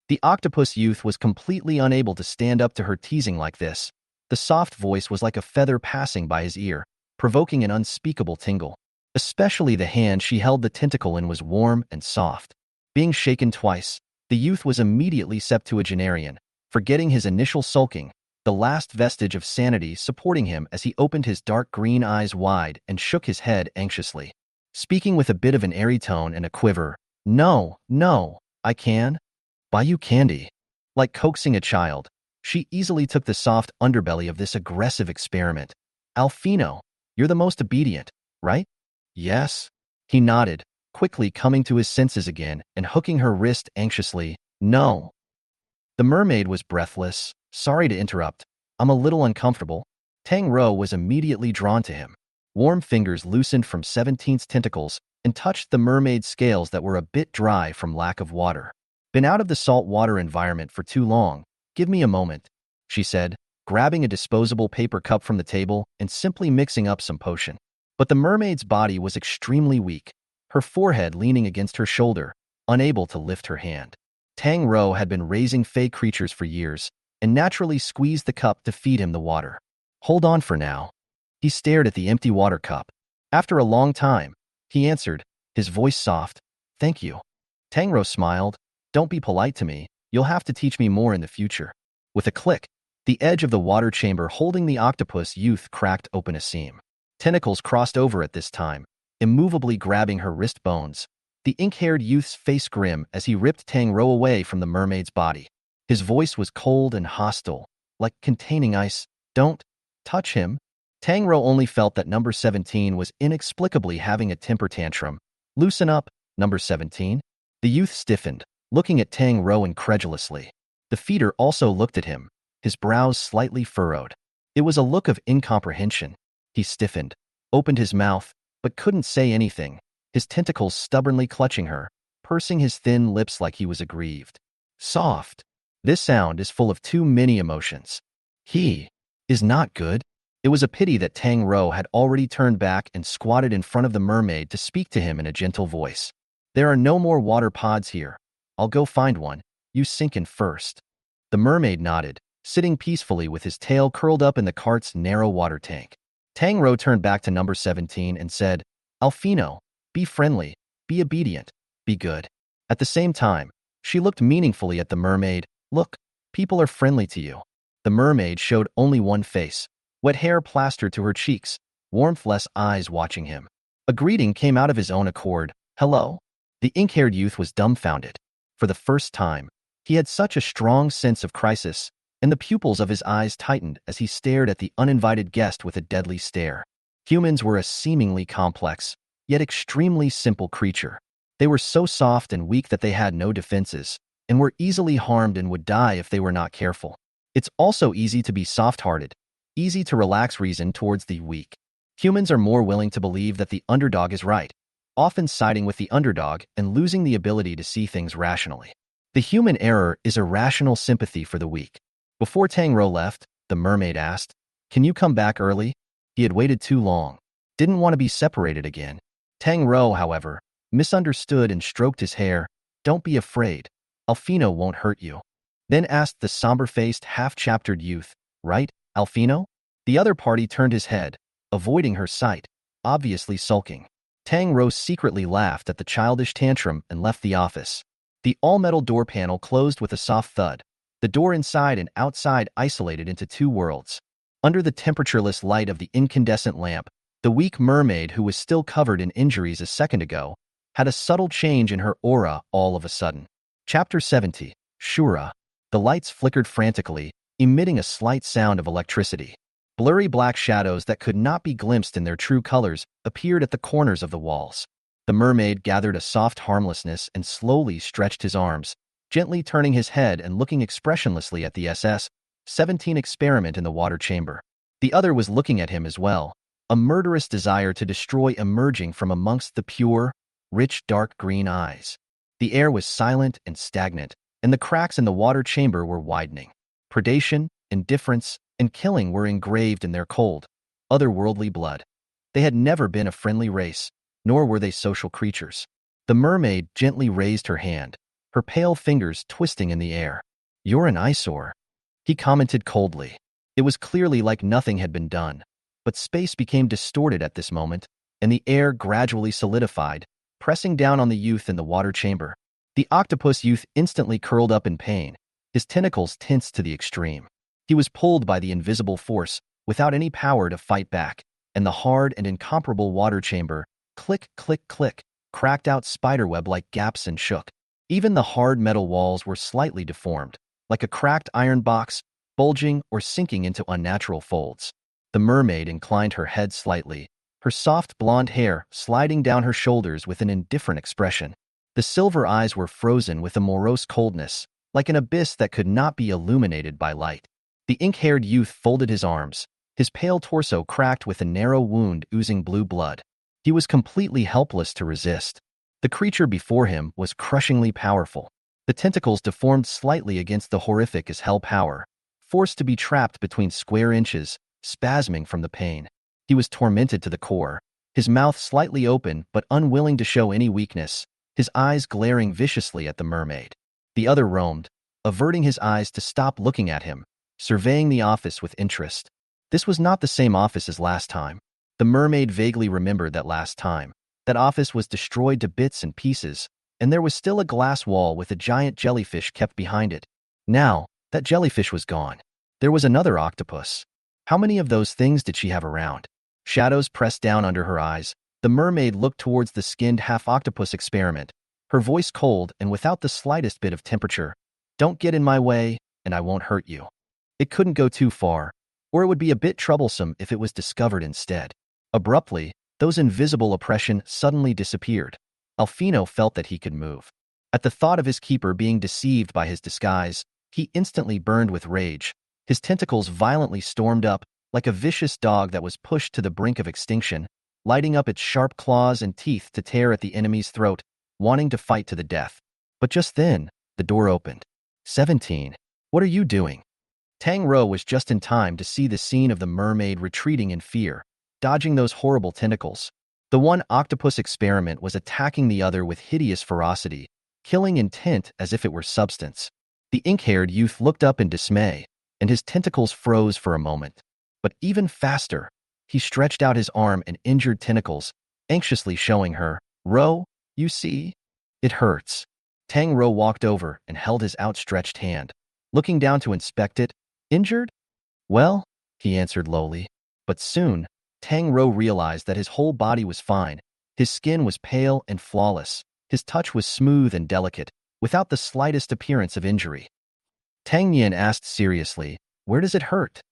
The octopus youth was completely unable to stand up to her teasing like this. The soft voice was like a feather passing by his ear, provoking an unspeakable tingle. Especially the hand she held the tentacle in was warm and soft. Being shaken twice, The youth was immediately septuagenarian, forgetting his initial sulking, the last vestige of sanity supporting him as he opened his dark green eyes wide and shook his head anxiously. Speaking with a bit of an airy tone and a quiver, "No, no, I can buy you candy." Like coaxing a child, she easily took the soft underbelly of this aggressive experiment. "Alfino, you're the most obedient, right?" "Yes." He nodded, quickly coming to his senses again and hooking her wrist anxiously. "No." The mermaid was breathless. "Sorry to interrupt. I'm a little uncomfortable." Tang Rou was immediately drawn to him. Warm fingers loosened from 17's tentacles and touched the mermaid's scales that were a bit dry from lack of water. "Been out of the salt water environment for too long. Give me a moment," she said, grabbing a disposable paper cup from the table and simply mixing up some potion. But the mermaid's body was extremely weak, her forehead leaning against her shoulder, unable to lift her hand. Tang Rou had been raising fey creatures for years and naturally squeezed the cup to feed him the water. "Hold on for now." He stared at the empty water cup. After a long time, he answered, his voice soft, "Thank you." Tang Rou smiled. "Don't be polite to me. You'll have to teach me more in the future." With a click, the edge of the water chamber holding the octopus youth cracked open a seam. Tentacles crossed over at this time, immovably grabbing her wrist bones. The ink-haired youth's face grim as he ripped Tang Rou away from the mermaid's body. His voice was cold and hostile, like containing ice. "Don't touch him." Tang Rou only felt that number 17 was inexplicably having a temper tantrum. "Loosen up, number 17." The youth stiffened, looking at Tang Rou incredulously. The feeder also looked at him, his brows slightly furrowed. It was a look of incomprehension. He stiffened, opened his mouth, but couldn't say anything, his tentacles stubbornly clutching her, pursing his thin lips like he was aggrieved. "Soft." This sound is full of too many emotions. He is not good. It was a pity that Tang Rou had already turned back and squatted in front of the mermaid to speak to him in a gentle voice. "There are no more water pods here. I'll go find one. You sink in first." The mermaid nodded, sitting peacefully with his tail curled up in the cart's narrow water tank. Tang Rou turned back to number 17 and said, "Alfino, be friendly, be obedient, be good." At the same time, she looked meaningfully at the mermaid. "Look, people are friendly to you." The mermaid showed only one face, wet hair plastered to her cheeks, warmth-less eyes watching him. A greeting came out of his own accord. "Hello?" The ink-haired youth was dumbfounded. For the first time, he had such a strong sense of crisis, and the pupils of his eyes tightened as he stared at the uninvited guest with a deadly stare. Humans were a seemingly complex, yet extremely simple creature. They were so soft and weak that they had no defenses, and were easily harmed and would die if they were not careful. It's also easy to be soft-hearted, easy to relax reason towards the weak. Humans are more willing to believe that the underdog is right, often siding with the underdog and losing the ability to see things rationally. The human error is irrational sympathy for the weak. Before Tang Rou left, the mermaid asked, "Can you come back early?" He had waited too long. Didn't want to be separated again. Tang Rou, however, misunderstood and stroked his hair. "Don't be afraid. Alfino won't hurt you." Then asked the somber-faced, half-chaptered youth, "Right, Alfino?" The other party turned his head, avoiding her sight, obviously sulking. Tang Rou secretly laughed at the childish tantrum and left the office. The all-metal door panel closed with a soft thud, the door inside and outside isolated into two worlds. Under the temperatureless light of the incandescent lamp, the weak mermaid, who was still covered in injuries a second ago, had a subtle change in her aura all of a sudden. Chapter 70, Shura. The lights flickered frantically, emitting a slight sound of electricity. Blurry black shadows that could not be glimpsed in their true colors appeared at the corners of the walls. The mermaid gathered a soft harmlessness and slowly stretched his arms, gently turning his head and looking expressionlessly at the SS-17 experiment in the water chamber. The other was looking at him as well, a murderous desire to destroy emerging from amongst the pure, rich dark green eyes. The air was silent and stagnant, and the cracks in the water chamber were widening. Predation, indifference, and killing were engraved in their cold, otherworldly blood. They had never been a friendly race, nor were they social creatures. The mermaid gently raised her hand, her pale fingers twisting in the air. "You're an eyesore," he commented coldly. It was clearly like nothing had been done, but space became distorted at this moment, and the air gradually solidified, pressing down on the youth in the water chamber. The octopus youth instantly curled up in pain, his tentacles tensed to the extreme. He was pulled by the invisible force, without any power to fight back, and the hard and incomparable water chamber, click, click, click, cracked out spiderweb like gaps and shook. Even the hard metal walls were slightly deformed, like a cracked iron box, bulging or sinking into unnatural folds. The mermaid inclined her head slightly, her soft blonde hair sliding down her shoulders with an indifferent expression. The silver eyes were frozen with a morose coldness, like an abyss that could not be illuminated by light. The ink-haired youth folded his arms, his pale torso cracked with a narrow wound oozing blue blood. He was completely helpless to resist. The creature before him was crushingly powerful. The tentacles deformed slightly against the horrific as hell power, forced to be trapped between square inches, spasming from the pain. He was tormented to the core, his mouth slightly open but unwilling to show any weakness, his eyes glaring viciously at the mermaid. The other roamed, averting his eyes to stop looking at him, surveying the office with interest. This was not the same office as last time. The mermaid vaguely remembered that last time. That office was destroyed to bits and pieces, and there was still a glass wall with a giant jellyfish kept behind it. Now, that jellyfish was gone. There was another octopus. How many of those things did she have around? Shadows pressed down under her eyes. The mermaid looked towards the skinned half-octopus experiment, her voice cold and without the slightest bit of temperature. Don't get in my way, and I won't hurt you. It couldn't go too far, or it would be a bit troublesome if it was discovered instead. Abruptly, those invisible oppression suddenly disappeared. Alfino felt that he could move. At the thought of his keeper being deceived by his disguise, he instantly burned with rage. His tentacles violently stormed up, like a vicious dog that was pushed to the brink of extinction, lighting up its sharp claws and teeth to tear at the enemy's throat, wanting to fight to the death. But just then, the door opened. 17. What are you doing? Tang Rou was just in time to see the scene of the mermaid retreating in fear, dodging those horrible tentacles. The one octopus experiment was attacking the other with hideous ferocity, killing intent as if it were substance. The ink-haired youth looked up in dismay, and his tentacles froze for a moment. But even faster, he stretched out his arm and injured tentacles, anxiously showing her, "Rou, you see? It hurts." Tang Rou walked over and held his outstretched hand, looking down to inspect it. "Injured?" "Well," he answered lowly. But soon, Tang Rou realized that his whole body was fine. His skin was pale and flawless. His touch was smooth and delicate, without the slightest appearance of injury. Tang Nian asked seriously, "Where does it hurt?"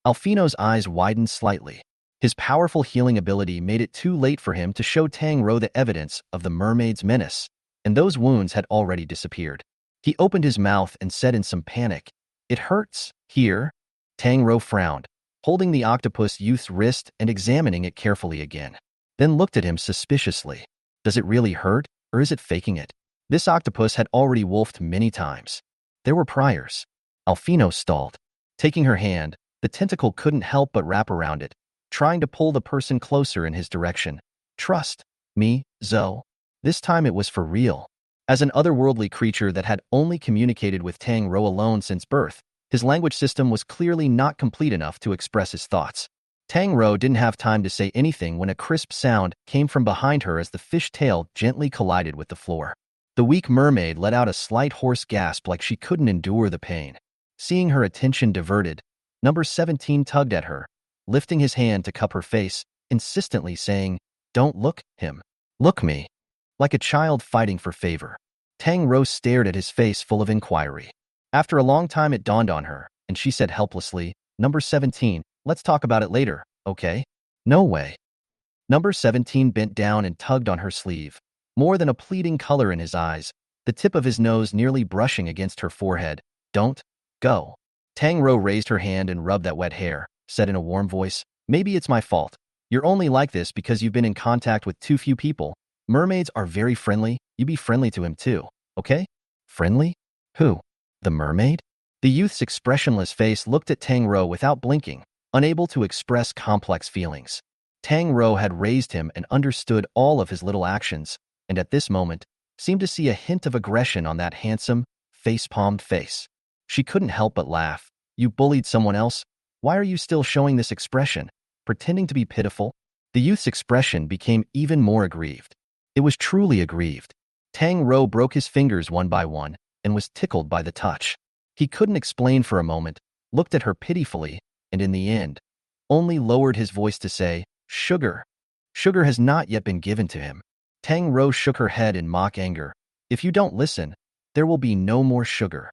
Alfino's eyes widened slightly. His powerful healing ability made it too late for him to show Tang Rou the evidence of the mermaid's menace, and those wounds had already disappeared. He opened his mouth and said in some panic, "It hurts, here." Tang Rou frowned, holding the octopus youth's wrist and examining it carefully again. Then looked at him suspiciously. "Does it really hurt, or is it faking it?" This octopus had already wolfed many times. There were priors. Alfino stalled. Taking her hand, the tentacle couldn't help but wrap around it, trying to pull the person closer in his direction. "Trust me, Zoe. This time it was for real." As an otherworldly creature that had only communicated with Tang Rou alone since birth, his language system was clearly not complete enough to express his thoughts. Tang Rou didn't have time to say anything when a crisp sound came from behind her as the fish tail gently collided with the floor. The weak mermaid let out a slight hoarse gasp like she couldn't endure the pain. Seeing her attention diverted, Number 17 tugged at her, lifting his hand to cup her face, insistently saying, "Don't look him. Look me." Like a child fighting for favor. Tang Rou stared at his face full of inquiry. After a long time it dawned on her, and she said helplessly, "Number 17, let's talk about it later, okay?" "No way." Number 17 bent down and tugged on her sleeve, more than a pleading color in his eyes, the tip of his nose nearly brushing against her forehead. "Don't go." Tang Rou raised her hand and rubbed that wet hair, said in a warm voice, "Maybe it's my fault. You're only like this because you've been in contact with too few people. Mermaids are very friendly. You be friendly to him too, okay?" "Friendly? Who? The mermaid?" The youth's expressionless face looked at Tang Rou without blinking, unable to express complex feelings. Tang Rou had raised him and understood all of his little actions, and at this moment, seemed to see a hint of aggression on that handsome, face-palmed face. She couldn't help but laugh. "You bullied someone else? Why are you still showing this expression? Pretending to be pitiful?" The youth's expression became even more aggrieved. It was truly aggrieved. Tang Rou broke his fingers one by one and was tickled by the touch. He couldn't explain for a moment, looked at her pitifully, and in the end, only lowered his voice to say, "Sugar." Sugar has not yet been given to him. Tang Rou shook her head in mock anger. If you don't listen, there will be no more sugar.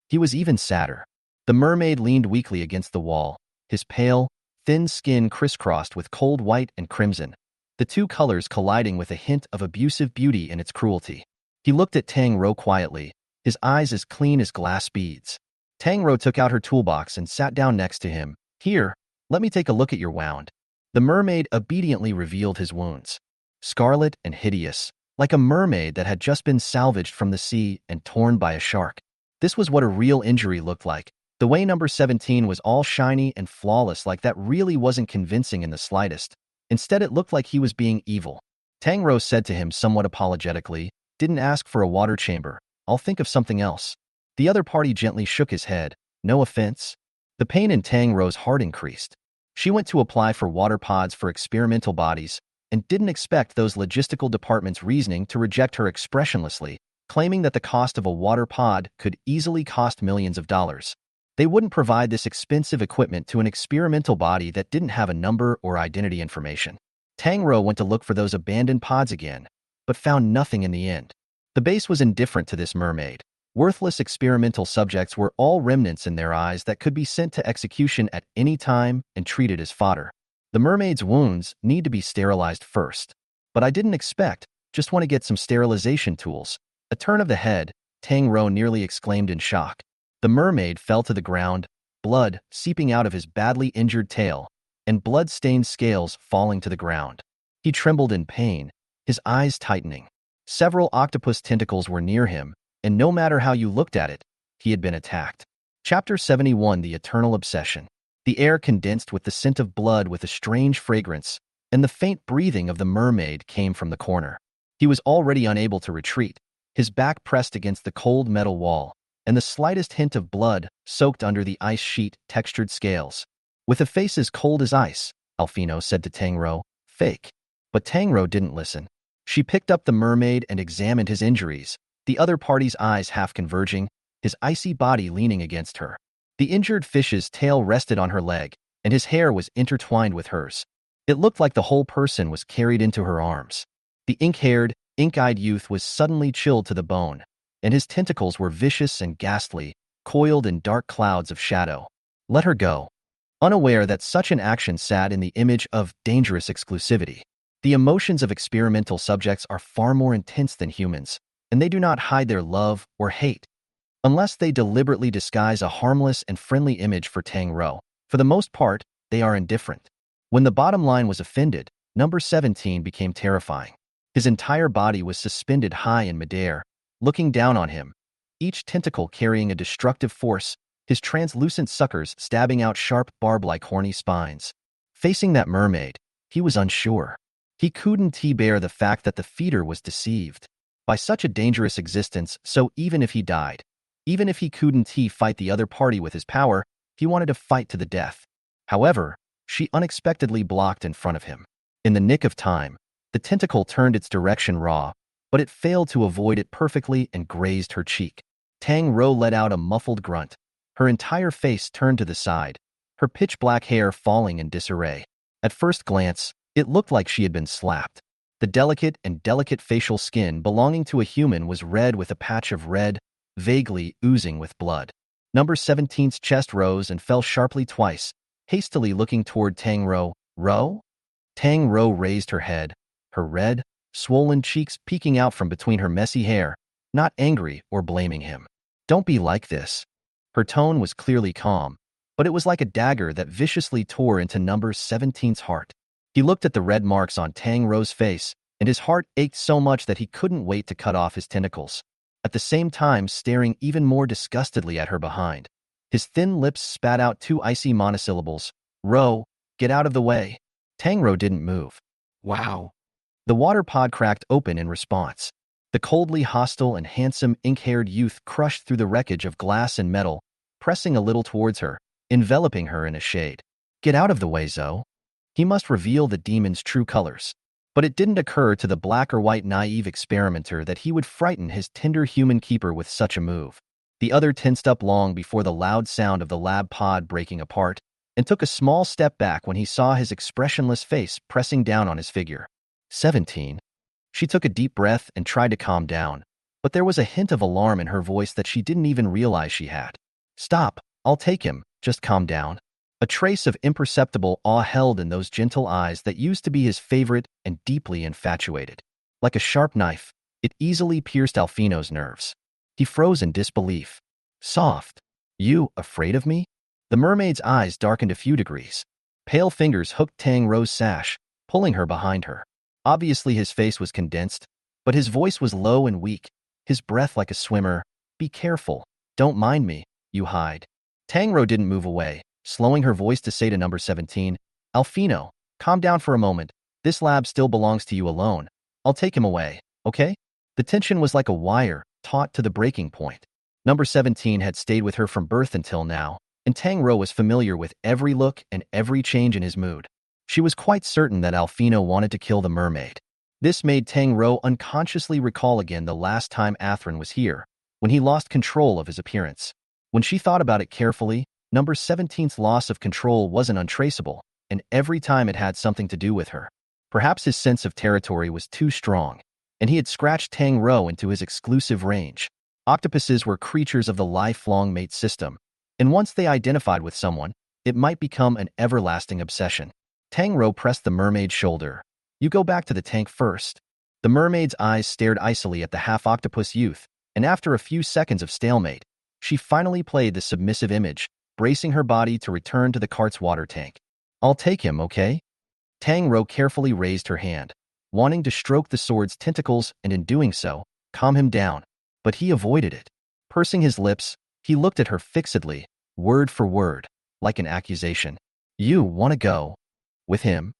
He was even sadder. The mermaid leaned weakly against the wall, his pale, thin skin crisscrossed with cold white and crimson, the two colors colliding with a hint of abusive beauty in its cruelty. He looked at Tang Rou quietly, his eyes as clean as glass beads. Tang Rou took out her toolbox and sat down next to him. "Here, let me take a look at your wound." The mermaid obediently revealed his wounds. Scarlet and hideous, like a mermaid that had just been salvaged from the sea and torn by a shark. This was what a real injury looked like. The way number 17 was all shiny and flawless like that really wasn't convincing in the slightest. Instead, it looked like he was being evil. Tang Rou said to him somewhat apologetically, "Didn't ask for a water chamber. I'll think of something else." The other party gently shook his head. "No offense." The pain in Tang Rou's heart increased. She went to apply for water pods for experimental bodies and didn't expect those logistical departments' reasoning to reject her expressionlessly, claiming that the cost of a water pod could easily cost millions of dollars. They wouldn't provide this expensive equipment to an experimental body that didn't have a number or identity information. Tang Rou went to look for those abandoned pods again, but found nothing in the end. The base was indifferent to this mermaid. Worthless experimental subjects were all remnants in their eyes that could be sent to execution at any time and treated as fodder. The mermaid's wounds need to be sterilized first. But I didn't expect, just want to get some sterilization tools. A turn of the head, Tang Rou nearly exclaimed in shock. The mermaid fell to the ground, blood seeping out of his badly injured tail, and blood-stained scales falling to the ground. He trembled in pain, his eyes tightening. Several octopus tentacles were near him, and no matter how you looked at it, he had been attacked. Chapter 71: The Eternal Obsession. The air condensed with the scent of blood with a strange fragrance, and the faint breathing of the mermaid came from the corner. He was already unable to retreat, his back pressed against the cold metal wall, and the slightest hint of blood soaked under the ice sheet textured scales. "With a face as cold as ice," Alfino said to Tang Rou. "Fake." But Tang Rou didn't listen. She picked up the mermaid and examined his injuries, the other party's eyes half converging, his icy body leaning against her. The injured fish's tail rested on her leg, and his hair was intertwined with hers. It looked like the whole person was carried into her arms. The ink-haired, ink-eyed youth was suddenly chilled to the bone, and his tentacles were vicious and ghastly, coiled in dark clouds of shadow. Let her go. Unaware that such an action sat in the image of dangerous exclusivity. The emotions of experimental subjects are far more intense than humans, and they do not hide their love or hate. Unless they deliberately disguise a harmless and friendly image for Tang Rou, for the most part, they are indifferent. When the bottom line was offended, number 17 became terrifying. His entire body was suspended high in midair, looking down on him, each tentacle carrying a destructive force, his translucent suckers stabbing out sharp barb-like horny spines. Facing that mermaid, he was unsure. He couldn't bear the fact that the feeder was deceived by such a dangerous existence, so even if he died, even if he couldn't fight the other party with his power, he wanted to fight to the death. However, she unexpectedly blocked in front of him. In the nick of time, the tentacle turned its direction raw, but it failed to avoid it perfectly and grazed her cheek. Tang Rou let out a muffled grunt. Her entire face turned to the side, her pitch-black hair falling in disarray. At first glance, it looked like she had been slapped. The delicate facial skin belonging to a human was red with a patch of red, vaguely oozing with blood. Number 17's chest rose and fell sharply twice, hastily looking toward Tang Rou. "Rou?" Tang Rou raised her head, her red, swollen cheeks peeking out from between her messy hair, not angry or blaming him. "Don't be like this." Her tone was clearly calm, but it was like a dagger that viciously tore into number 17's heart. He looked at the red marks on Tang Rou's face, and his heart ached so much that he couldn't wait to cut off his tentacles, at the same time staring even more disgustedly at her behind. His thin lips spat out two icy monosyllables. "Rou, get out of the way." Tang Rou didn't move. "Wow." The water pod cracked open in response. The coldly hostile and handsome ink-haired youth crushed through the wreckage of glass and metal, pressing a little towards her, enveloping her in a shade. "Get out of the way, Zoe." He must reveal the demon's true colors. But it didn't occur to the black or white naive experimenter that he would frighten his tender human keeper with such a move. The other tensed up long before the loud sound of the lab pod breaking apart, and took a small step back when he saw his expressionless face pressing down on his figure. 17. She took a deep breath and tried to calm down, but there was a hint of alarm in her voice that she didn't even realize she had. Stop, I'll take him, just calm down. A trace of imperceptible awe held in those gentle eyes that used to be his favorite and deeply infatuated. Like a sharp knife, it easily pierced Alfino's nerves. He froze in disbelief. Soft. You, afraid of me? The mermaid's eyes darkened a few degrees. Pale fingers hooked Tang Rou's sash, pulling her behind her. Obviously his face was condensed, but his voice was low and weak, his breath like a swimmer. Be careful. Don't mind me, you hide. Tang Rou didn't move away, slowing her voice to say to number 17, Alfino, calm down for a moment. This lab still belongs to you alone. I'll take him away, okay? The tension was like a wire, taut to the breaking point. Number 17 had stayed with her from birth until now, and Tang Rou was familiar with every look and every change in his mood. She was quite certain that Alfino wanted to kill the mermaid. This made Tang Rou unconsciously recall again the last time Athrun was here, when he lost control of his appearance. When she thought about it carefully, number 17's loss of control wasn't untraceable, and every time it had something to do with her. Perhaps his sense of territory was too strong, and he had scratched Tang Rou into his exclusive range. Octopuses were creatures of the lifelong mate system, and once they identified with someone, it might become an everlasting obsession. Tang Rou pressed the mermaid's shoulder. You go back to the tank first. The mermaid's eyes stared icily at the half-octopus youth, and after a few seconds of stalemate, she finally played the submissive image, bracing her body to return to the cart's water tank. I'll take him, okay? Tang Rou carefully raised her hand, wanting to stroke the sword's tentacles and in doing so, calm him down, but he avoided it. Pursing his lips, he looked at her fixedly, word for word, like an accusation. You want to go with him?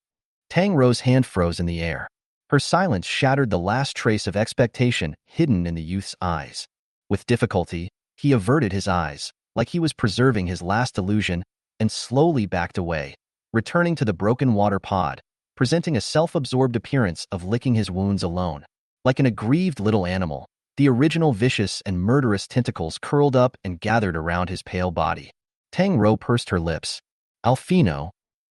Tang Rou's hand froze in the air. Her silence shattered the last trace of expectation hidden in the youth's eyes. With difficulty, he averted his eyes, like he was preserving his last illusion, and slowly backed away, returning to the broken water pod, presenting a self-absorbed appearance of licking his wounds alone. Like an aggrieved little animal, the original vicious and murderous tentacles curled up and gathered around his pale body. Tang Rou pursed her lips. Alfino.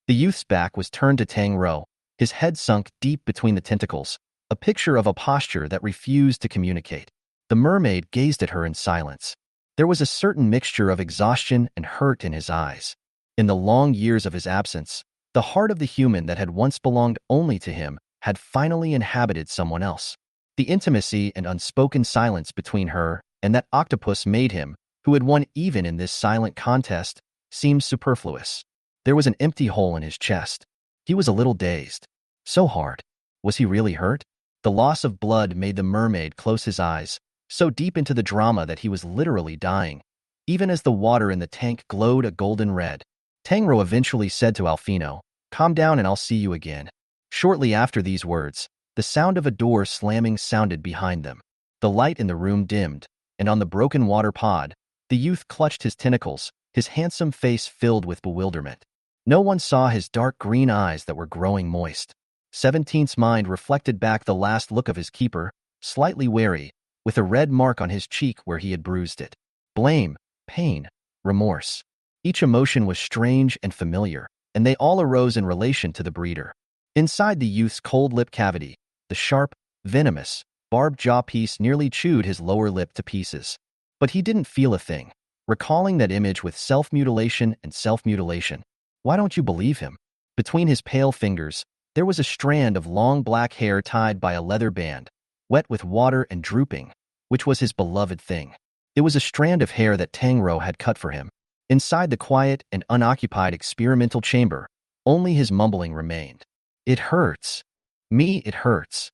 The youth's back was turned to Tang Rou, his head sunk deep between the tentacles, a picture of a posture that refused to communicate. The mermaid gazed at her in silence. There was a certain mixture of exhaustion and hurt in his eyes. In the long years of his absence, the heart of the human that had once belonged only to him had finally inhabited someone else. The intimacy and unspoken silence between her and that octopus made him, who had won even in this silent contest, seem superfluous. There was an empty hole in his chest. He was a little dazed. So hard. Was he really hurt? The loss of blood made the mermaid close his eyes, so deep into the drama that he was literally dying, even as the water in the tank glowed a golden red. Tang Rou eventually said to Alfino, calm down and I'll see you again. Shortly after these words, the sound of a door slamming sounded behind them. The light in the room dimmed, and on the broken water pod, the youth clutched his tentacles, his handsome face filled with bewilderment. No one saw his dark green eyes that were growing moist. 17's mind reflected back the last look of his keeper, slightly wary, with a red mark on his cheek where he had bruised it. Blame, pain, remorse. Each emotion was strange and familiar, and they all arose in relation to the breeder. Inside the youth's cold lip cavity, the sharp, venomous, barbed jaw piece nearly chewed his lower lip to pieces. But he didn't feel a thing, recalling that image with self-mutilation and self-mutilation. Why don't you believe him? Between his pale fingers, there was a strand of long black hair tied by a leather band, wet with water and drooping, which was his beloved thing. It was a strand of hair that Tang Rou had cut for him. Inside the quiet and unoccupied experimental chamber, only his mumbling remained. It hurts. Me, it hurts.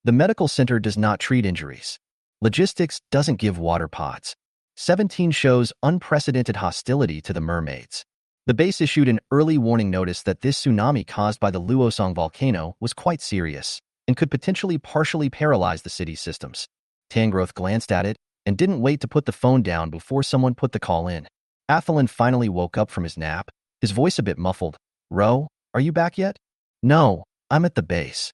The medical center does not treat injuries. Logistics doesn't give water pods. 17 shows unprecedented hostility to the mermaids. The base issued an early warning notice that this tsunami caused by the Luosong volcano was quite serious and could potentially partially paralyze the city's systems. Tangrowth glanced at it and didn't wait to put the phone down before someone put the call in. Athelin finally woke up from his nap, his voice a bit muffled. Ro, are you back yet? No, I'm at the base.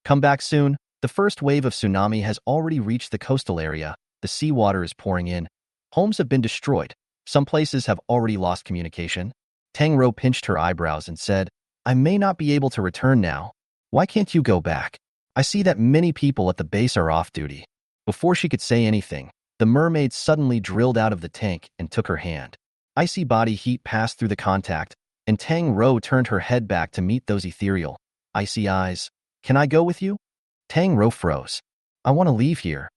Come back soon. The first wave of tsunami has already reached the coastal area. The seawater is pouring in. Homes have been destroyed. Some places have already lost communication. Tang Rou pinched her eyebrows and said, I may not be able to return now. Why can't you go back? I see that many people at the base are off duty. Before she could say anything, the mermaid suddenly drilled out of the tank and took her hand. Icy body heat passed through the contact, and Tang Rou turned her head back to meet those ethereal, icy eyes. Can I go with you? Tang Rou froze. I want to leave here.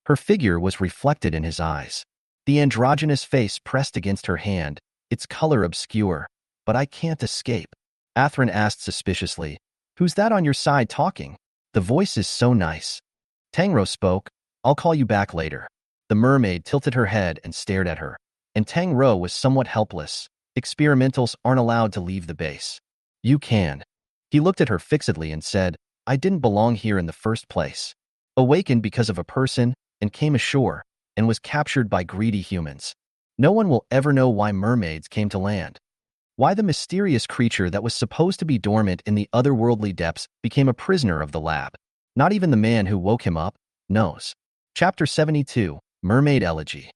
Her figure was reflected in his eyes. The androgynous face pressed against her hand, its color obscure. But I can't escape. Athrun asked suspiciously, Who's that on your side talking? The voice is so nice. Tang Rou spoke, I'll call you back later. The mermaid tilted her head and stared at her, and Tang Rou was somewhat helpless. Experimentals aren't allowed to leave the base. You can. He looked at her fixedly and said, I didn't belong here in the first place. Awakened because of a person, and came ashore, and was captured by greedy humans. No one will ever know why mermaids came to land. Why the mysterious creature that was supposed to be dormant in the otherworldly depths became a prisoner of the lab. Not even the man who woke him up knows. Chapter 72, Mermaid Elegy.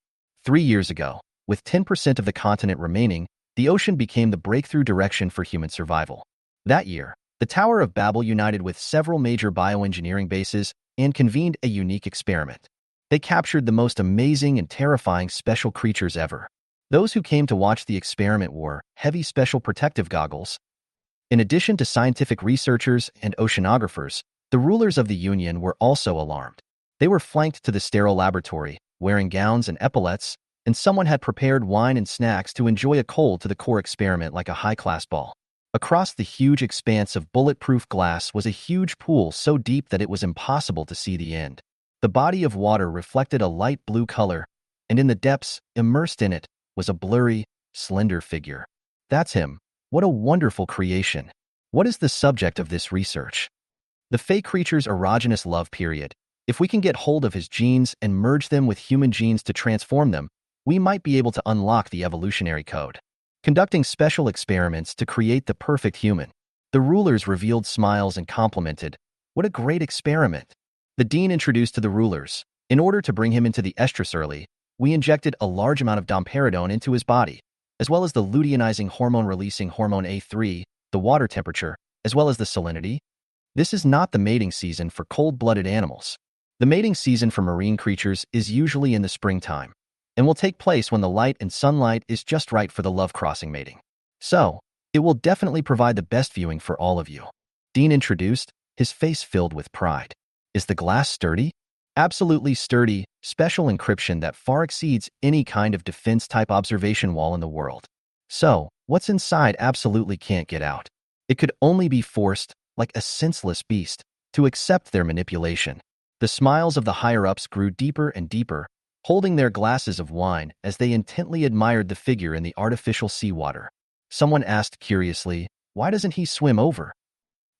3 years ago, with 10% of the continent remaining, the ocean became the breakthrough direction for human survival. That year, the Tower of Babel united with several major bioengineering bases and convened a unique experiment. They captured the most amazing and terrifying special creatures ever. Those who came to watch the experiment wore heavy special protective goggles. In addition to scientific researchers and oceanographers, the rulers of the Union were also alarmed. They were flanked to the sterile laboratory, wearing gowns and epaulets, and someone had prepared wine and snacks to enjoy a cold to the core experiment like a high-class ball. Across the huge expanse of bulletproof glass was a huge pool so deep that it was impossible to see the end. The body of water reflected a light blue color, and in the depths, immersed in it, was a blurry, slender figure. That's him. What a wonderful creation. What is the subject of this research? The Fey creature's erogenous love period. If we can get hold of his genes and merge them with human genes to transform them, we might be able to unlock the evolutionary code. Conducting special experiments to create the perfect human. The rulers revealed smiles and complimented. What a great experiment. The dean introduced to the rulers. In order to bring him into the estrus early, we injected a large amount of domperidone into his body, as well as the luteinizing hormone-releasing hormone A3, the water temperature, as well as the salinity. This is not the mating season for cold-blooded animals. The mating season for marine creatures is usually in the springtime, and will take place when the light and sunlight is just right for the love-crossing mating. So, it will definitely provide the best viewing for all of you. Dean introduced, his face filled with pride. Is the glass sturdy? Absolutely sturdy, special encryption that far exceeds any kind of defense-type observation wall in the world. So, what's inside absolutely can't get out. It could only be forced, like a senseless beast, to accept their manipulation. The smiles of the higher-ups grew deeper and deeper, holding their glasses of wine as they intently admired the figure in the artificial seawater. Someone asked curiously, why doesn't he swim over?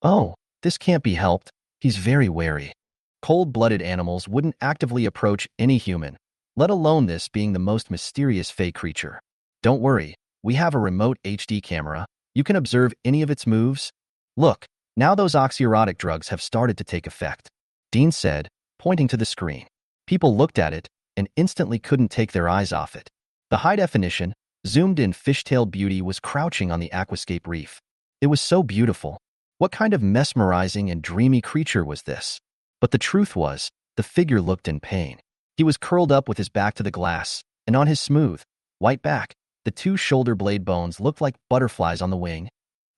Oh, this can't be helped. He's very wary. Cold-blooded animals wouldn't actively approach any human, let alone this being the most mysterious Fey creature. Don't worry, we have a remote HD camera. You can observe any of its moves. Look, now those oxyurotic drugs have started to take effect. Dean said, pointing to the screen. People looked at it and instantly couldn't take their eyes off it. The high-definition, zoomed-in fishtail beauty was crouching on the aquascape reef. It was so beautiful. What kind of mesmerizing and dreamy creature was this? But the truth was, the figure looked in pain. He was curled up with his back to the glass, and on his smooth, white back, the two shoulder blade bones looked like butterflies on the wing.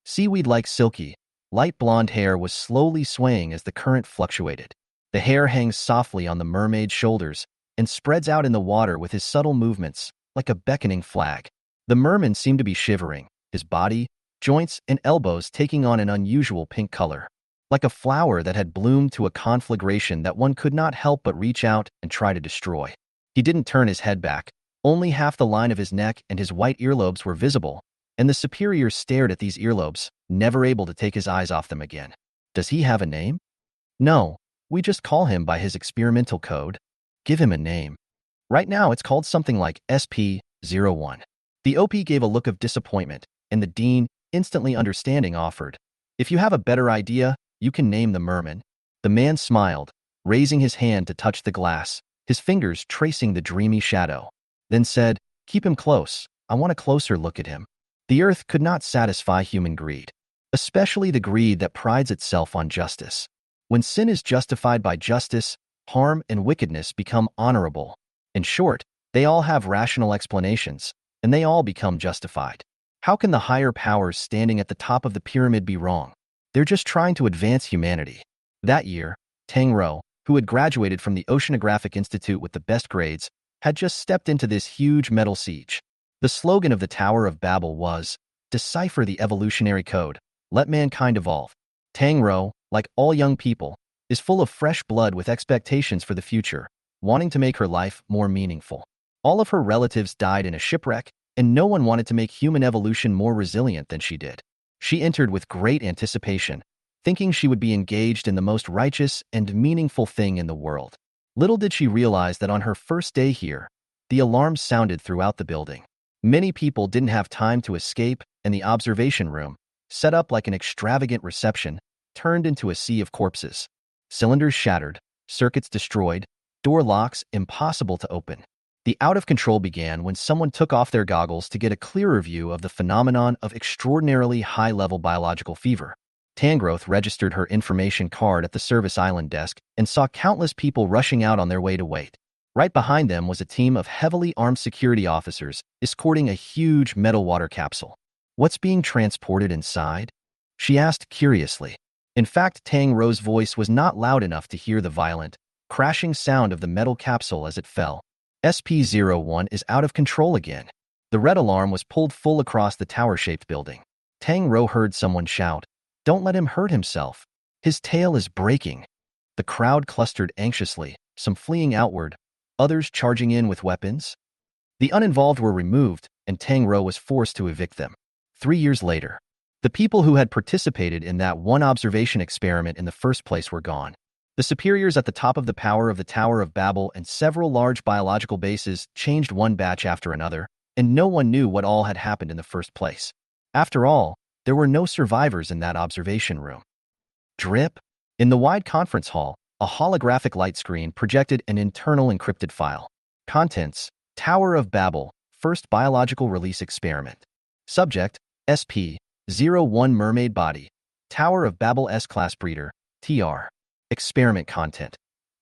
Seaweed-like silky, light blonde hair was slowly swaying as the current fluctuated. The hair hangs softly on the mermaid's shoulders and spreads out in the water with his subtle movements, like a beckoning flag. The merman seemed to be shivering, his body, joints, and elbows taking on an unusual pink color. Like a flower that had bloomed to a conflagration that one could not help but reach out and try to destroy. He didn't turn his head back. Only half the line of his neck and his white earlobes were visible, and the superior stared at these earlobes, never able to take his eyes off them again. Does he have a name? No, we just call him by his experimental code. Give him a name. Right now it's called something like SP-01. The OP gave a look of disappointment, and the dean, instantly understanding, offered, if you have a better idea, you can name the merman. The man smiled, raising his hand to touch the glass, his fingers tracing the dreamy shadow. Then said, "Keep him close. I want a closer look at him." The earth could not satisfy human greed, especially the greed that prides itself on justice. When sin is justified by justice, harm and wickedness become honorable. In short, they all have rational explanations, and they all become justified. How can the higher powers standing at the top of the pyramid be wrong? They're just trying to advance humanity. That year, Tang Rou, who had graduated from the Oceanographic Institute with the best grades, had just stepped into this huge metal siege. The slogan of the Tower of Babel was, "Decipher the evolutionary code. Let mankind evolve." Tang Rou, like all young people, is full of fresh blood with expectations for the future, wanting to make her life more meaningful. All of her relatives died in a shipwreck, and no one wanted to make human evolution more resilient than she did. She entered with great anticipation, thinking she would be engaged in the most righteous and meaningful thing in the world. Little did she realize that on her first day here, the alarms sounded throughout the building. Many people didn't have time to escape, and the observation room, set up like an extravagant reception, turned into a sea of corpses. Cylinders shattered, circuits destroyed, door locks impossible to open. The out-of-control began when someone took off their goggles to get a clearer view of the phenomenon of extraordinarily high-level biological fever. Tang Rou registered her information card at the service island desk and saw countless people rushing out on their way to wait. Right behind them was a team of heavily armed security officers escorting a huge metal water capsule. "What's being transported inside?" she asked curiously. In fact, Tang Rou's voice was not loud enough to hear the violent, crashing sound of the metal capsule as it fell. SP-01 is out of control again. The red alarm was pulled full across the tower-shaped building. Tang Rou heard someone shout, "Don't let him hurt himself. His tail is breaking." The crowd clustered anxiously, some fleeing outward, others charging in with weapons. The uninvolved were removed, and Tang Rou was forced to evict them. 3 years later, the people who had participated in that one observation experiment in the first place were gone. The superiors at the top of the power of the Tower of Babel and several large biological bases changed one batch after another, and no one knew what all had happened in the first place. After all, there were no survivors in that observation room. Drip. In the wide conference hall, a holographic light screen projected an internal encrypted file. Contents: Tower of Babel, first biological release experiment. Subject: SP-01 mermaid body. Tower of Babel S-class breeder, TR. Experiment content: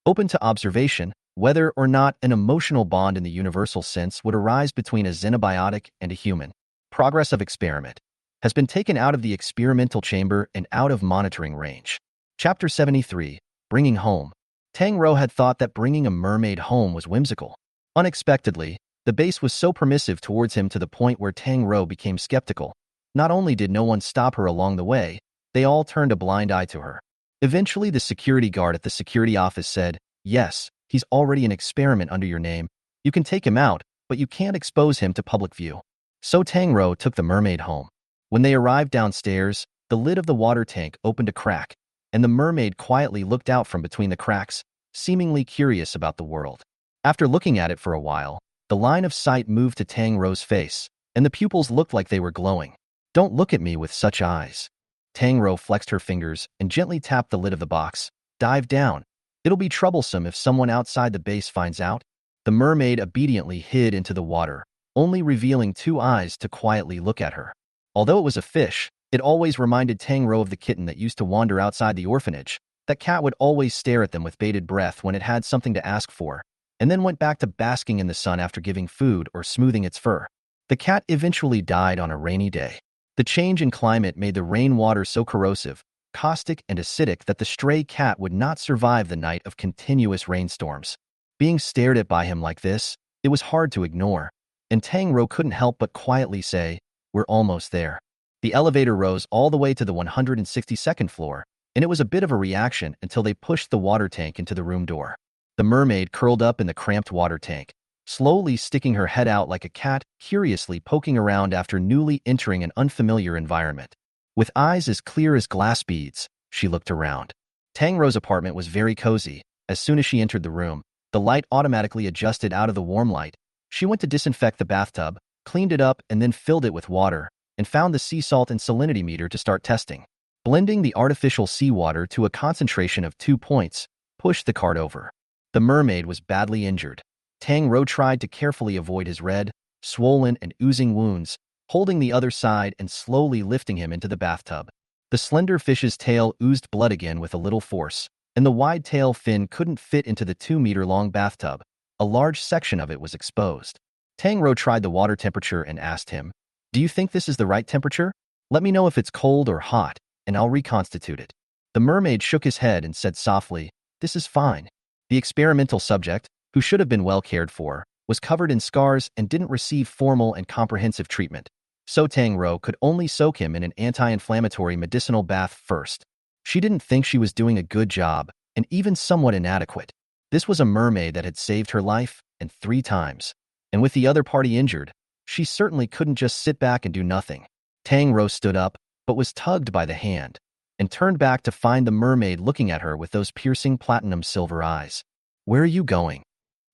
open to observation whether or not an emotional bond in the universal sense would arise between a xenobiotic and a human. Progress of experiment has been taken out of the experimental chamber and out of monitoring range. Chapter 73, Bringing Home. Tang Rou had thought that bringing a mermaid home was whimsical. Unexpectedly, the base was so permissive towards him to the point where Tang Rou became skeptical. Not only did no one stop her along the way, they all turned a blind eye to her. Eventually, the security guard at the security office said, "Yes, he's already an experiment under your name. You can take him out, but you can't expose him to public view." So Tang Rou took the mermaid home. When they arrived downstairs, the lid of the water tank opened a crack, and the mermaid quietly looked out from between the cracks, seemingly curious about the world. After looking at it for a while, the line of sight moved to Tang Rou's face, and the pupils looked like they were glowing. "Don't look at me with such eyes." Tang Rou flexed her fingers and gently tapped the lid of the box. "Dive down. It'll be troublesome if someone outside the base finds out." The mermaid obediently hid into the water, only revealing 2 eyes to quietly look at her. Although it was a fish, it always reminded Tang Rou of the kitten that used to wander outside the orphanage. That cat would always stare at them with bated breath when it had something to ask for, and then went back to basking in the sun after giving food or smoothing its fur. The cat eventually died on a rainy day. The change in climate made the rainwater so corrosive, caustic, and acidic that the stray cat would not survive the night of continuous rainstorms. Being stared at by him like this, it was hard to ignore, and Tang Rou couldn't help but quietly say, "We're almost there." The elevator rose all the way to the 162nd floor, and it was a bit of a reaction until they pushed the water tank into the room door. The mermaid curled up in the cramped water tank, slowly sticking her head out like a cat, curiously poking around after newly entering an unfamiliar environment. With eyes as clear as glass beads, she looked around. Tang Rou's apartment was very cozy. As soon as she entered the room, the light automatically adjusted out of the warm light. She went to disinfect the bathtub, cleaned it up, and then filled it with water, and found the sea salt and salinity meter to start testing. Blending the artificial seawater to a concentration of 2 points pushed the cart over. The mermaid was badly injured. Tang Rou tried to carefully avoid his red, swollen and oozing wounds, holding the other side and slowly lifting him into the bathtub. The slender fish's tail oozed blood again with a little force, and the wide tail fin couldn't fit into the 2-meter-long bathtub. A large section of it was exposed. Tang Rou tried the water temperature and asked him, "Do you think this is the right temperature? Let me know if it's cold or hot, and I'll reconstitute it." The mermaid shook his head and said softly, "This is fine." The experimental subject, who should have been well cared for, was covered in scars and didn't receive formal and comprehensive treatment. So Tang Rou could only soak him in an anti-inflammatory medicinal bath first. She didn't think she was doing a good job, and even somewhat inadequate. This was a mermaid that had saved her life, and 3 times. And with the other party injured, she certainly couldn't just sit back and do nothing. Tang Rou stood up, but was tugged by the hand, and turned back to find the mermaid looking at her with those piercing platinum silver eyes. "Where are you going?"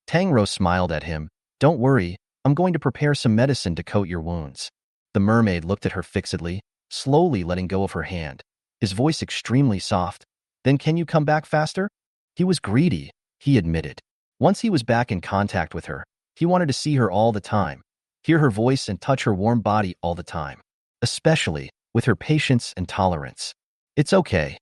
Tang Rou smiled at him. "Don't worry, I'm going to prepare some medicine to coat your wounds." The mermaid looked at her fixedly, slowly letting go of her hand, his voice extremely soft. "Then can you come back faster?" He was greedy, he admitted. Once he was back in contact with her, he wanted to see her all the time, hear her voice and touch her warm body all the time, especially with her patience and tolerance. "It's okay,"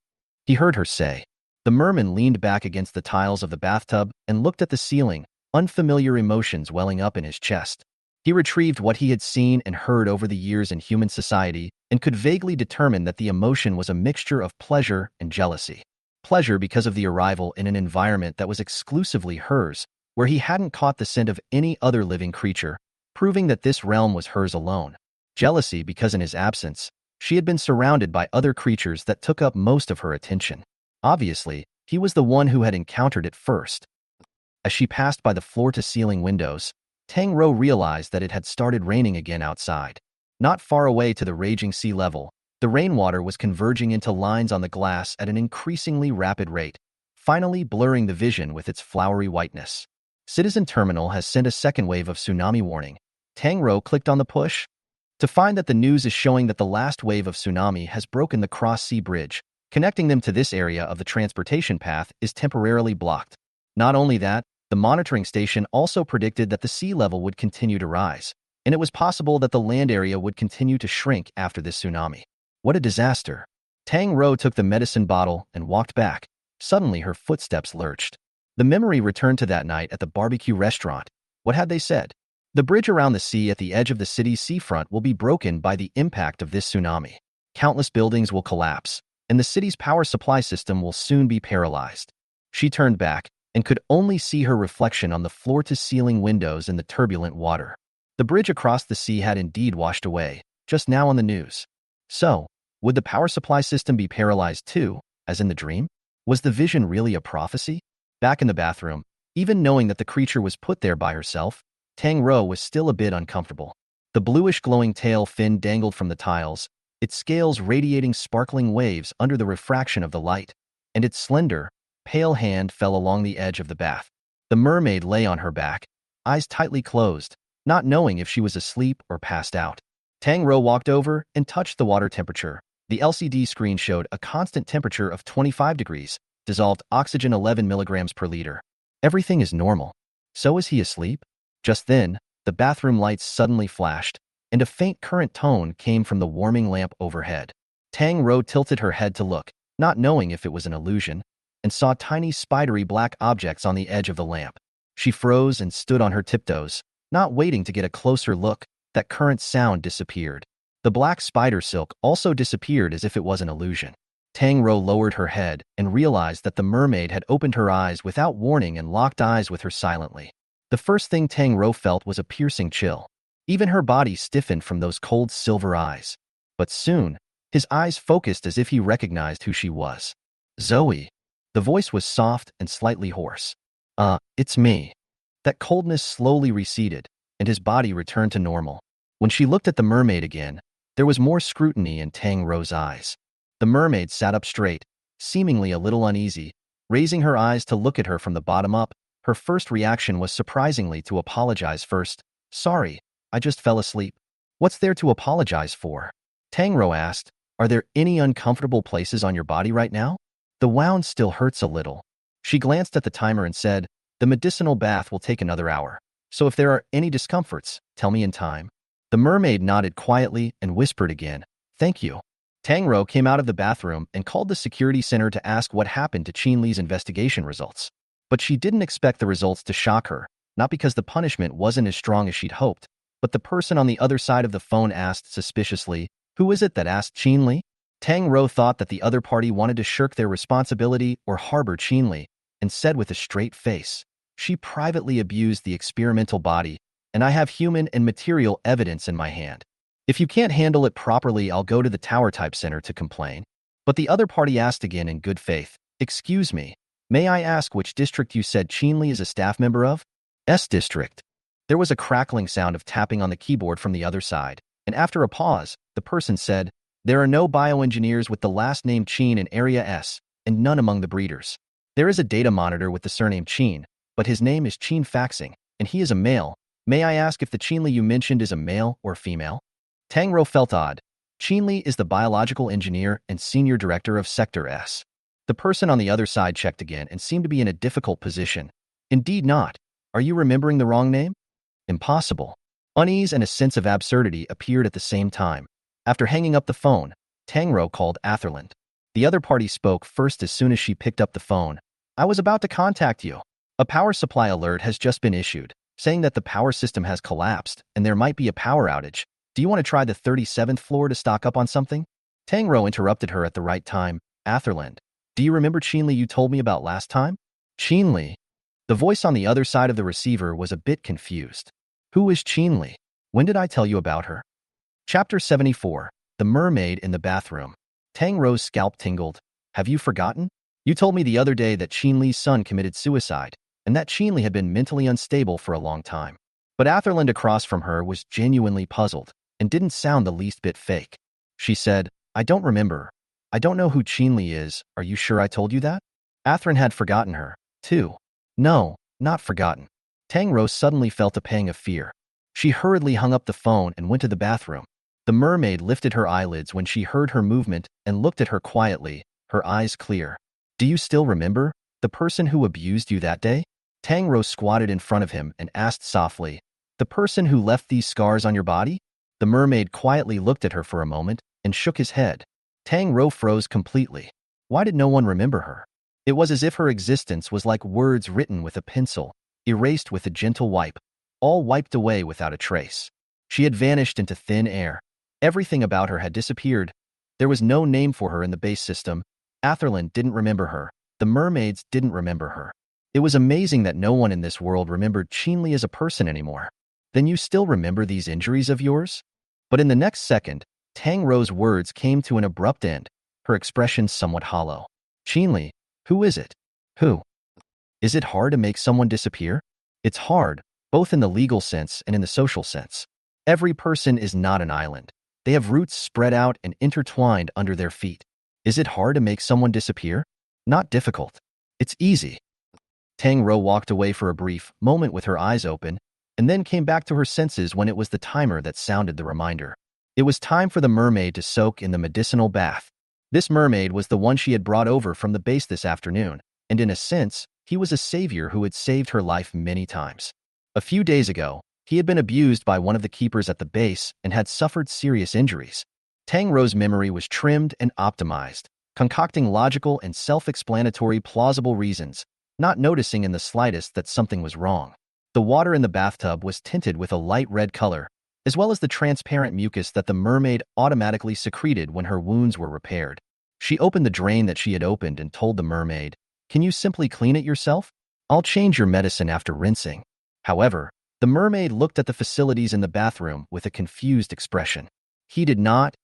he heard her say. The merman leaned back against the tiles of the bathtub and looked at the ceiling, unfamiliar emotions welling up in his chest. He retrieved what he had seen and heard over the years in human society and could vaguely determine that the emotion was a mixture of pleasure and jealousy. Pleasure because of the arrival in an environment that was exclusively hers, where he hadn't caught the scent of any other living creature, proving that this realm was hers alone. Jealousy because in his absence, she had been surrounded by other creatures that took up most of her attention. Obviously, he was the one who had encountered it first. As she passed by the floor-to-ceiling windows, Tang Rou realized that it had started raining again outside. Not far away to the raging sea level, the rainwater was converging into lines on the glass at an increasingly rapid rate, finally blurring the vision with its flowery whiteness. Citizen Terminal has sent a second wave of tsunami warning. Tang Rou clicked on the push to find that the news is showing that the last wave of tsunami has broken the cross-sea bridge. Connecting them to this area of the transportation path is temporarily blocked. Not only that, the monitoring station also predicted that the sea level would continue to rise, and it was possible that the land area would continue to shrink after this tsunami. What a disaster. Tang Rou took the medicine bottle and walked back. Suddenly her footsteps lurched. The memory returned to that night at the barbecue restaurant. What had they said? The bridge around the sea at the edge of the city's seafront will be broken by the impact of this tsunami. Countless buildings will collapse, and the city's power supply system will soon be paralyzed. She turned back and could only see her reflection on the floor-to-ceiling windows in the turbulent water. The bridge across the sea had indeed washed away, just now on the news. So, would the power supply system be paralyzed too, as in the dream? Was the vision really a prophecy? Back in the bathroom, even knowing that the creature was put there by herself, Tang Rou was still a bit uncomfortable. The bluish glowing tail fin dangled from the tiles, its scales radiating sparkling waves under the refraction of the light, and its slender, pale hand fell along the edge of the bath. The mermaid lay on her back, eyes tightly closed, not knowing if she was asleep or passed out. Tang Rou walked over and touched the water temperature. The LCD screen showed a constant temperature of 25 degrees, dissolved oxygen 11 milligrams per liter. Everything is normal. So is he asleep? Just then, the bathroom lights suddenly flashed, and a faint current tone came from the warming lamp overhead. Tang Rou tilted her head to look, not knowing if it was an illusion, and saw tiny spidery black objects on the edge of the lamp. She froze and stood on her tiptoes, not waiting to get a closer look. That current sound disappeared. The black spider silk also disappeared as if it was an illusion. Tang Rou lowered her head and realized that the mermaid had opened her eyes without warning and locked eyes with her silently. The first thing Tang Rou felt was a piercing chill. Even her body stiffened from those cold silver eyes. But soon, his eyes focused as if he recognized who she was. "Zoe." The voice was soft and slightly hoarse. It's me." That coldness slowly receded, and his body returned to normal. When she looked at the mermaid again, there was more scrutiny in Tang Rou's eyes. The mermaid sat up straight, seemingly a little uneasy, raising her eyes to look at her from the bottom up. Her first reaction was surprisingly to apologize first. "Sorry, I just fell asleep." "What's there to apologize for?" Tang Rou asked. Are there any uncomfortable places on your body right now? The wound still hurts a little. She glanced at the timer and said, the medicinal bath will take another hour. So if there are any discomforts, tell me in time. The mermaid nodded quietly and whispered again, thank you. Tang Rou came out of the bathroom and called the security center to ask what happened to Qin Li's investigation results. But she didn't expect the results to shock her, not because the punishment wasn't as strong as she'd hoped, but the person on the other side of the phone asked suspiciously, who is it that asked Qin Li? Tang Rou thought that the other party wanted to shirk their responsibility or harbor Qin Li, and said with a straight face, she privately abused the experimental body, and I have human and material evidence in my hand. If you can't handle it properly, I'll go to the Tower Type Center to complain. But the other party asked again in good faith, excuse me, may I ask which district you said Qin Li is a staff member of? S District. There was a crackling sound of tapping on the keyboard from the other side, and after a pause, the person said, there are no bioengineers with the last name Qin in Area S, and none among the breeders. There is a data monitor with the surname Qin, but his name is Qin Faxing, and he is a male. May I ask if the Qin Li you mentioned is a male or female? Tang Rou felt odd. Qin Li is the biological engineer and senior director of Sector S. The person on the other side checked again and seemed to be in a difficult position. Indeed not. Are you remembering the wrong name? Impossible. Unease and a sense of absurdity appeared at the same time. After hanging up the phone, Tang Rou called Atherland. The other party spoke first as soon as she picked up the phone. I was about to contact you. A power supply alert has just been issued, saying that the power system has collapsed and there might be a power outage. Do you want to try the 37th floor to stock up on something? Tang Rou interrupted her at the right time. Atherland, do you remember Qin Li you told me about last time? Qin Li? The voice on the other side of the receiver was a bit confused. Who is Qin Li? When did I tell you about her? Chapter 74. The Mermaid in the Bathroom. Tang Rou's scalp tingled. Have you forgotten? You told me the other day that Qin Li's son committed suicide, and that Qin Li had been mentally unstable for a long time. But Atherland across from her was genuinely puzzled, and didn't sound the least bit fake. She said, I don't remember. I don't know who Qin Li is. Are you sure I told you that? Atherland had forgotten her, too. No, not forgotten. Tang Rou suddenly felt a pang of fear. She hurriedly hung up the phone and went to the bathroom. The mermaid lifted her eyelids when she heard her movement and looked at her quietly, her eyes clear. Do you still remember the person who abused you that day? Tang Rou squatted in front of him and asked softly, the person who left these scars on your body? The mermaid quietly looked at her for a moment and shook his head. Tang Rou froze completely. Why did no one remember her? It was as if her existence was like words written with a pencil, erased with a gentle wipe, all wiped away without a trace. She had vanished into thin air. Everything about her had disappeared. There was no name for her in the base system. Atherland didn't remember her. The mermaids didn't remember her. It was amazing that no one in this world remembered Qin Li as a person anymore. Then you still remember these injuries of yours? But in the next second, Tang Rou's words came to an abrupt end, her expression somewhat hollow. Qin Li, who is it? Who? Is it hard to make someone disappear? It's hard, both in the legal sense and in the social sense. Every person is not an island. They have roots spread out and intertwined under their feet. Is it hard to make someone disappear? Not difficult. It's easy. Tang Rou walked away for a brief moment with her eyes open, and then came back to her senses when it was the timer that sounded the reminder. It was time for the mermaid to soak in the medicinal bath. This mermaid was the one she had brought over from the base this afternoon, and in a sense, he was a savior who had saved her life many times. A few days ago, he had been abused by one of the keepers at the base and had suffered serious injuries. Tang Rou's memory was trimmed and optimized, concocting logical and self-explanatory plausible reasons, not noticing in the slightest that something was wrong. The water in the bathtub was tinted with a light red color, as well as the transparent mucus that the mermaid automatically secreted when her wounds were repaired. She opened the drain that she had opened and told the mermaid, "Can you simply clean it yourself? I'll change your medicine after rinsing." However, the mermaid looked at the facilities in the bathroom with a confused expression. He did not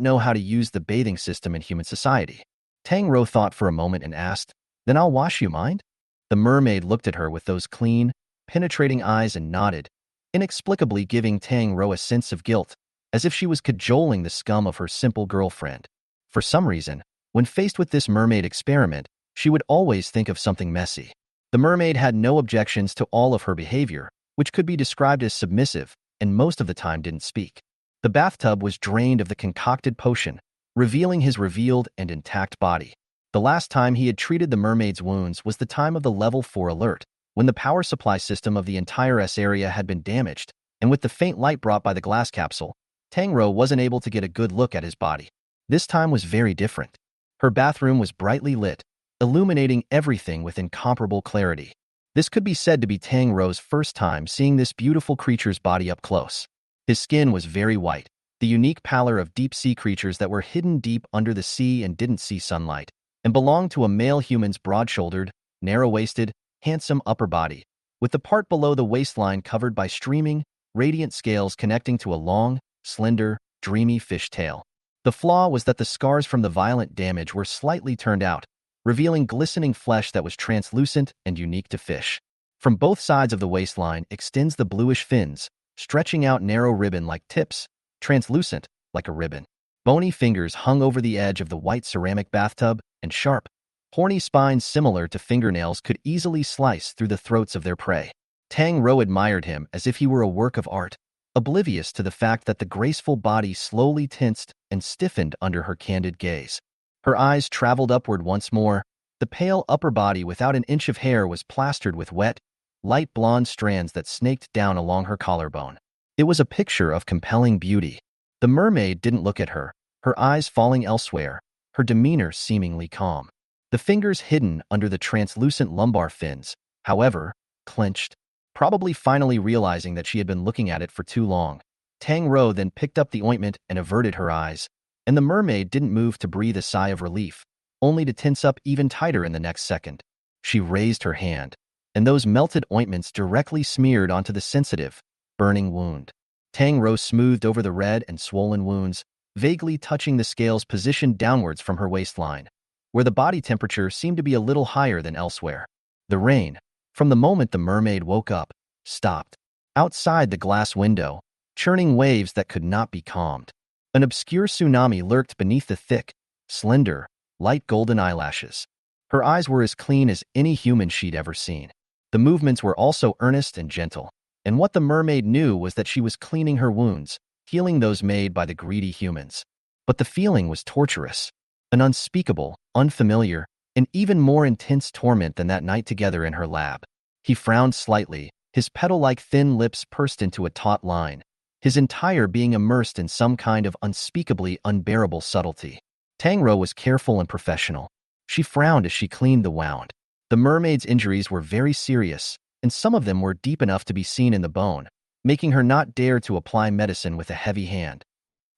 know how to use the bathing system in human society. Tang Rou thought for a moment and asked, "Then I'll wash you, mind?" The mermaid looked at her with those clean, penetrating eyes and nodded, inexplicably giving Tang Rou a sense of guilt, as if she was cajoling the scum of her simple girlfriend. For some reason, when faced with this mermaid experiment, she would always think of something messy. The mermaid had no objections to all of her behavior, which could be described as submissive, and most of the time didn't speak. The bathtub was drained of the concocted potion, revealing his revealed and intact body. The last time he had treated the mermaid's wounds was the time of the level 4 alert, when the power supply system of the entire S area had been damaged, and with the faint light brought by the glass capsule, Tang Rou wasn't able to get a good look at his body. This time was very different. Her bathroom was brightly lit, illuminating everything with incomparable clarity. This could be said to be Tang Rou's first time seeing this beautiful creature's body up close. His skin was very white, the unique pallor of deep-sea creatures that were hidden deep under the sea and didn't see sunlight, and belonged to a male human's broad-shouldered, narrow-waisted, handsome upper body, with the part below the waistline covered by streaming, radiant scales connecting to a long, slender, dreamy fish tail. The flaw was that the scars from the violent damage were slightly turned out, revealing glistening flesh that was translucent and unique to fish. From both sides of the waistline extends the bluish fins, stretching out narrow ribbon-like tips, translucent like a ribbon. Bony fingers hung over the edge of the white ceramic bathtub, and sharp, horny spines similar to fingernails could easily slice through the throats of their prey. Tang Rou admired him as if he were a work of art, oblivious to the fact that the graceful body slowly tensed and stiffened under her candid gaze. Her eyes traveled upward once more. The pale upper body without an inch of hair was plastered with wet, light blonde strands that snaked down along her collarbone. It was a picture of compelling beauty. The mermaid didn't look at her, her eyes falling elsewhere, her demeanor seemingly calm. The fingers hidden under the translucent lumbar fins, however, clenched, probably finally realizing that she had been looking at it for too long. Tang Rou then picked up the ointment and averted her eyes, and the mermaid didn't move to breathe a sigh of relief, only to tense up even tighter in the next second. She raised her hand, and those melted ointments directly smeared onto the sensitive, burning wound. Tang Rou smoothed over the red and swollen wounds, vaguely touching the scales positioned downwards from her waistline, where the body temperature seemed to be a little higher than elsewhere. The rain, from the moment the mermaid woke up, stopped. Outside the glass window, churning waves that could not be calmed. An obscure tsunami lurked beneath the thick, slender, light golden eyelashes. Her eyes were as clean as any human she'd ever seen. The movements were also earnest and gentle, and what the mermaid knew was that she was cleaning her wounds, healing those made by the greedy humans. But the feeling was torturous, an unspeakable, unfamiliar, and even more intense torment than that night together in her lab. He frowned slightly, his petal-like thin lips pursed into a taut line, his entire being immersed in some kind of unspeakably unbearable subtlety. Tang Rou was careful and professional. She frowned as she cleaned the wound. The mermaid's injuries were very serious, and some of them were deep enough to be seen in the bone, making her not dare to apply medicine with a heavy hand.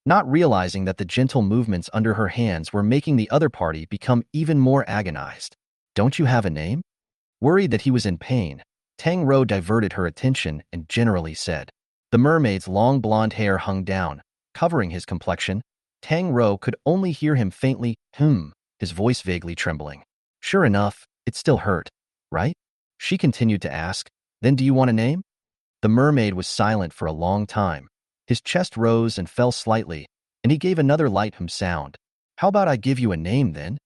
Not realizing that the gentle movements under her hands were making the other party become even more agonized. "Don't you have a name?" Worried that he was in pain, Tang Rou diverted her attention and generally said. The mermaid's long blonde hair hung down, covering his complexion. Tang Rou could only hear him faintly, his voice vaguely trembling. "Sure enough, it still hurt, right?" She continued to ask, "Then do you want a name?" The mermaid was silent for a long time. His chest rose and fell slightly, and he gave another light sound. "How about I give you a name, then?"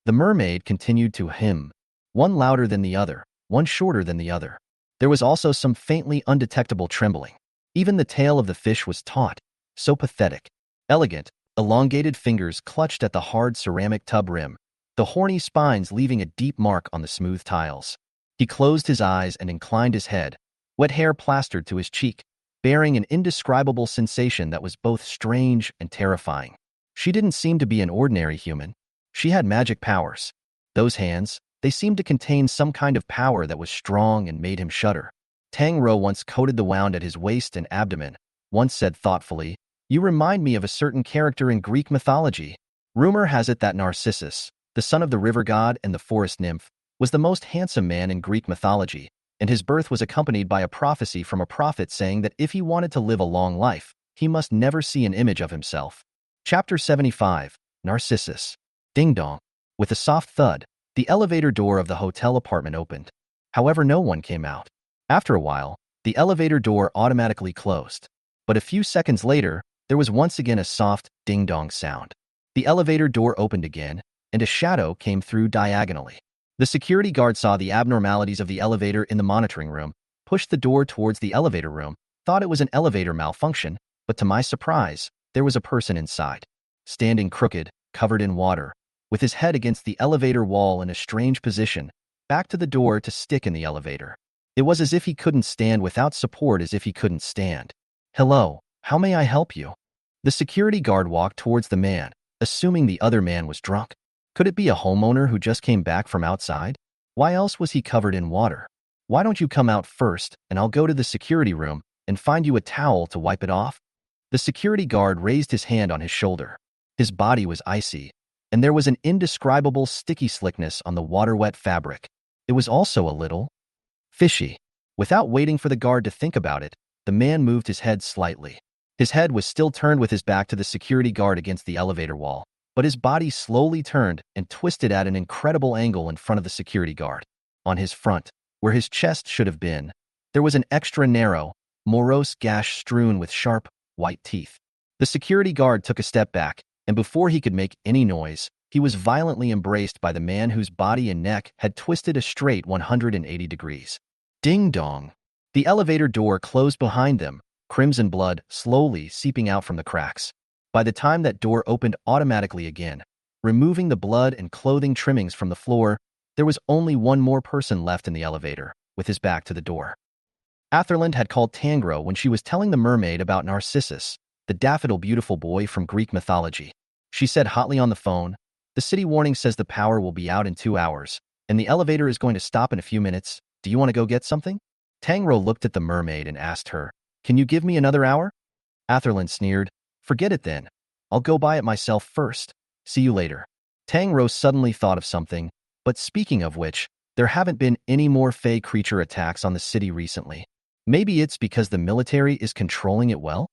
The mermaid continued to hum, one louder than the other, one shorter than the other. There was also some faintly undetectable trembling. Even the tail of the fish was taut, so pathetic. Elegant, elongated fingers clutched at the hard ceramic tub rim, the horny spines leaving a deep mark on the smooth tiles. He closed his eyes and inclined his head, wet hair plastered to his cheek, bearing an indescribable sensation that was both strange and terrifying. She didn't seem to be an ordinary human. She had magic powers. Those hands, they seemed to contain some kind of power that was strong and made him shudder. Tang Rou once coated the wound at his waist and abdomen, once said thoughtfully, "You remind me of a certain character in Greek mythology. Rumor has it that Narcissus, the son of the river god and the forest nymph, was the most handsome man in Greek mythology, and his birth was accompanied by a prophecy from a prophet saying that if he wanted to live a long life, he must never see an image of himself." Chapter 75, Narcissus. Ding dong. With a soft thud, the elevator door of the hotel apartment opened. However, no one came out. After a while, the elevator door automatically closed. But a few seconds later, there was once again a soft ding-dong sound. The elevator door opened again, and a shadow came through diagonally. The security guard saw the abnormalities of the elevator in the monitoring room, pushed the door towards the elevator room, thought it was an elevator malfunction, but to my surprise, there was a person inside. standing crooked, covered in water, with his head against the elevator wall in a strange position, back to the door to stick in the elevator. It was as if he couldn't stand without support, as if he couldn't stand. "Hello, how may I help you?" The security guard walked towards the man, assuming the other man was drunk. Could it be a homeowner who just came back from outside? Why else was he covered in water? "Why don't you come out first, and I'll go to the security room and find you a towel to wipe it off?" The security guard raised his hand on his shoulder. His body was icy, and there was an indescribable sticky slickness on the water-wet fabric. It was also a little fishy. Without waiting for the guard to think about it, the man moved his head slightly. His head was still turned with his back to the security guard against the elevator wall, but his body slowly turned and twisted at an incredible angle in front of the security guard. On his front, where his chest should have been, there was an extra narrow, morose gash strewn with sharp, white teeth. The security guard took a step back, and before he could make any noise, he was violently embraced by the man whose body and neck had twisted a straight 180 degrees. Ding dong. The elevator door closed behind them, crimson blood slowly seeping out from the cracks. By the time that door opened automatically again, removing the blood and clothing trimmings from the floor, there was only one more person left in the elevator, with his back to the door. Atherland had called Tang Rou when she was telling the mermaid about Narcissus, the daffodil beautiful boy from Greek mythology. She said hotly on the phone, "The city warning says the power will be out in 2 hours, and the elevator is going to stop in a few minutes. Do you want to go get something?" Tang Rou looked at the mermaid and asked her, "Can you give me another hour?" Atherland sneered, "Forget it then. I'll go buy it myself first. See you later." Tang Rou suddenly thought of something, but speaking of which, there haven't been any more fey creature attacks on the city recently. Maybe it's because the military is controlling it well?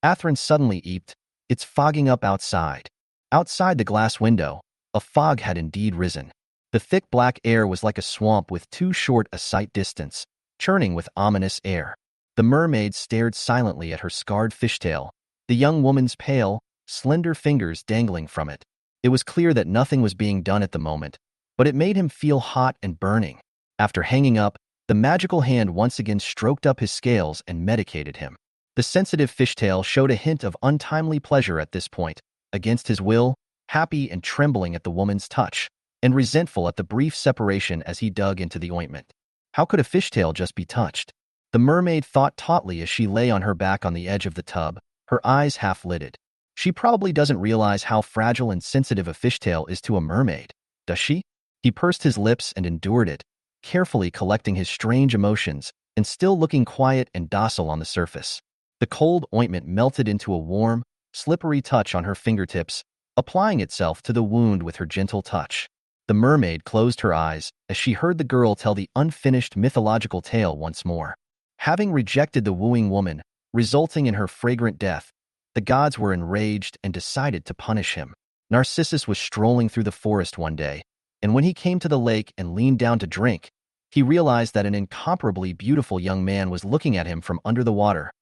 Atherland suddenly eeped, "It's fogging up outside." Outside the glass window, a fog had indeed risen. The thick black air was like a swamp with too short a sight distance, churning with ominous air. The mermaid stared silently at her scarred fishtail, the young woman's pale, slender fingers dangling from it. It was clear that nothing was being done at the moment, but it made him feel hot and burning. After hanging up, the magical hand once again stroked up his scales and medicated him. The sensitive fishtail showed a hint of untimely pleasure at this point, against his will, happy and trembling at the woman's touch, and resentful at the brief separation as he dug into the ointment. How could a fishtail just be touched? The mermaid thought tautly as she lay on her back on the edge of the tub, her eyes half-lidded. She probably doesn't realize how fragile and sensitive a fishtail is to a mermaid, does she? He pursed his lips and endured it, carefully collecting his strange emotions and still looking quiet and docile on the surface. The cold ointment melted into a warm, slippery touch on her fingertips, applying itself to the wound with her gentle touch. The mermaid closed her eyes as she heard the girl tell the unfinished mythological tale once more. Having rejected the wooing woman, resulting in her fragrant death, the gods were enraged and decided to punish him. Narcissus was strolling through the forest one day, and when he came to the lake and leaned down to drink, he realized that an incomparably beautiful young man was looking at him from under the water.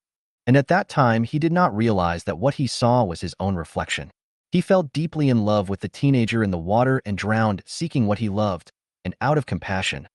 And at that time, he did not realize that what he saw was his own reflection. He fell deeply in love with the teenager in the water and drowned, seeking what he loved, and out of compassion,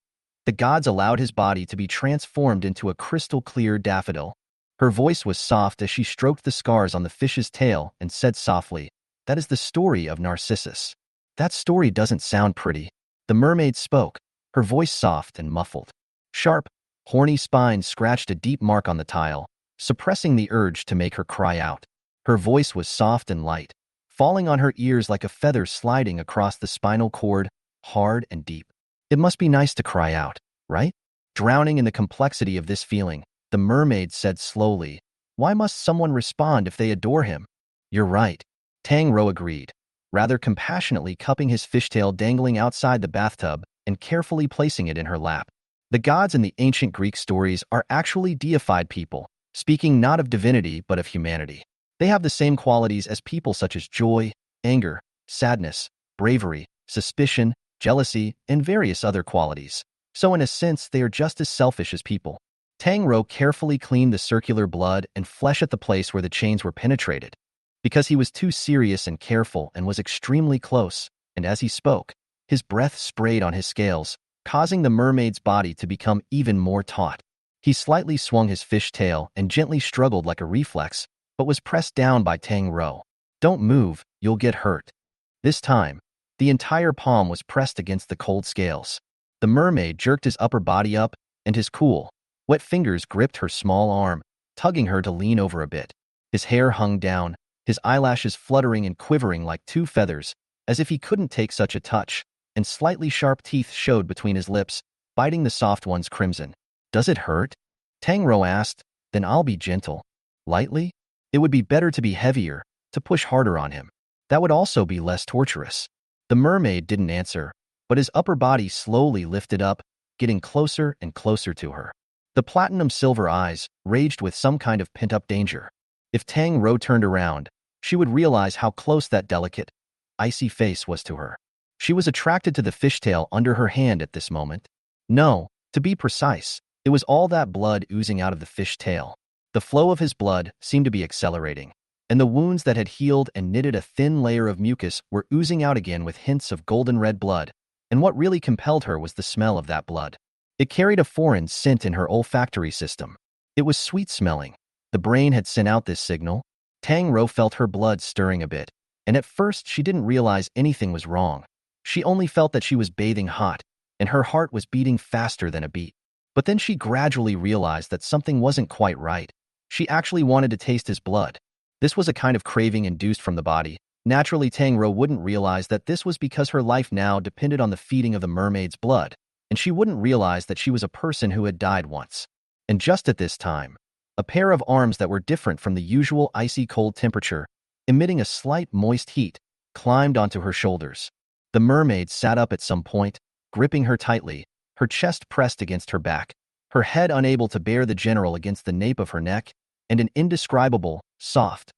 the gods allowed his body to be transformed into a crystal-clear daffodil. Her voice was soft as she stroked the scars on the fish's tail and said softly, "That is the story of Narcissus." "That story doesn't sound pretty." The mermaid spoke, her voice soft and muffled. Sharp, horny spines scratched a deep mark on the tile, suppressing the urge to make her cry out. Her voice was soft and light, falling on her ears like a feather sliding across the spinal cord, hard and deep. It must be nice to cry out, right? Drowning in the complexity of this feeling, the mermaid said slowly, "Why must someone respond if they adore him?" "You're right," Tang Rou agreed, rather compassionately cupping his fishtail dangling outside the bathtub and carefully placing it in her lap. The gods in the ancient Greek stories are actually deified people, speaking not of divinity but of humanity. They have the same qualities as people such as joy, anger, sadness, bravery, suspicion, jealousy, and various other qualities. So in a sense, they are just as selfish as people. Tang Rou carefully cleaned the circular blood and flesh at the place where the chains were penetrated, because he was too serious and careful and was extremely close, and as he spoke, his breath sprayed on his scales, causing the mermaid's body to become even more taut. He slightly swung his fish tail and gently struggled like a reflex, but was pressed down by Tang Rou. "Don't move," You'll get hurt. This time, the entire palm was pressed against the cold scales. The mermaid jerked his upper body up, and his cool, wet fingers gripped her small arm, tugging her to lean over a bit. His hair hung down, his eyelashes fluttering and quivering like two feathers, as if he couldn't take such a touch, and slightly sharp teeth showed between his lips, biting the soft ones crimson. Does it hurt? Tang Rou asked. Then I'll be gentle. Lightly? It would be better to be heavier, to push harder on him. That would also be less torturous. The mermaid didn't answer, but his upper body slowly lifted up, getting closer and closer to her. The platinum-silver eyes raged with some kind of pent-up danger. If Tang Rou turned around, she would realize how close that delicate, icy face was to her. She was attracted to the fishtail under her hand at this moment. No, to be precise, it was all that blood oozing out of the fish tail. The flow of his blood seemed to be accelerating, and the wounds that had healed and knitted a thin layer of mucus were oozing out again with hints of golden red blood, and what really compelled her was the smell of that blood. It carried a foreign scent in her olfactory system. It was sweet-smelling. The brain had sent out this signal. Tang Rou felt her blood stirring a bit, and at first she didn't realize anything was wrong. She only felt that she was bathing hot, and her heart was beating faster than a beat. But then she gradually realized that something wasn't quite right. She actually wanted to taste his blood. This was a kind of craving induced from the body. Naturally, Tang Rou wouldn't realize that this was because her life now depended on the feeding of the mermaid's blood, and she wouldn't realize that she was a person who had died once. And just at this time, a pair of arms that were different from the usual icy cold temperature, emitting a slight moist heat, climbed onto her shoulders. The mermaid sat up at some point, gripping her tightly, her chest pressed against her back, her head unable to bear the general against the nape of her neck, and an indescribable, soft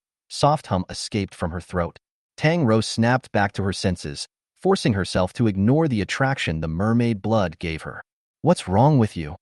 hum escaped from her throat. Tang Rou snapped back to her senses, forcing herself to ignore the attraction the mermaid blood gave her. What's wrong with you?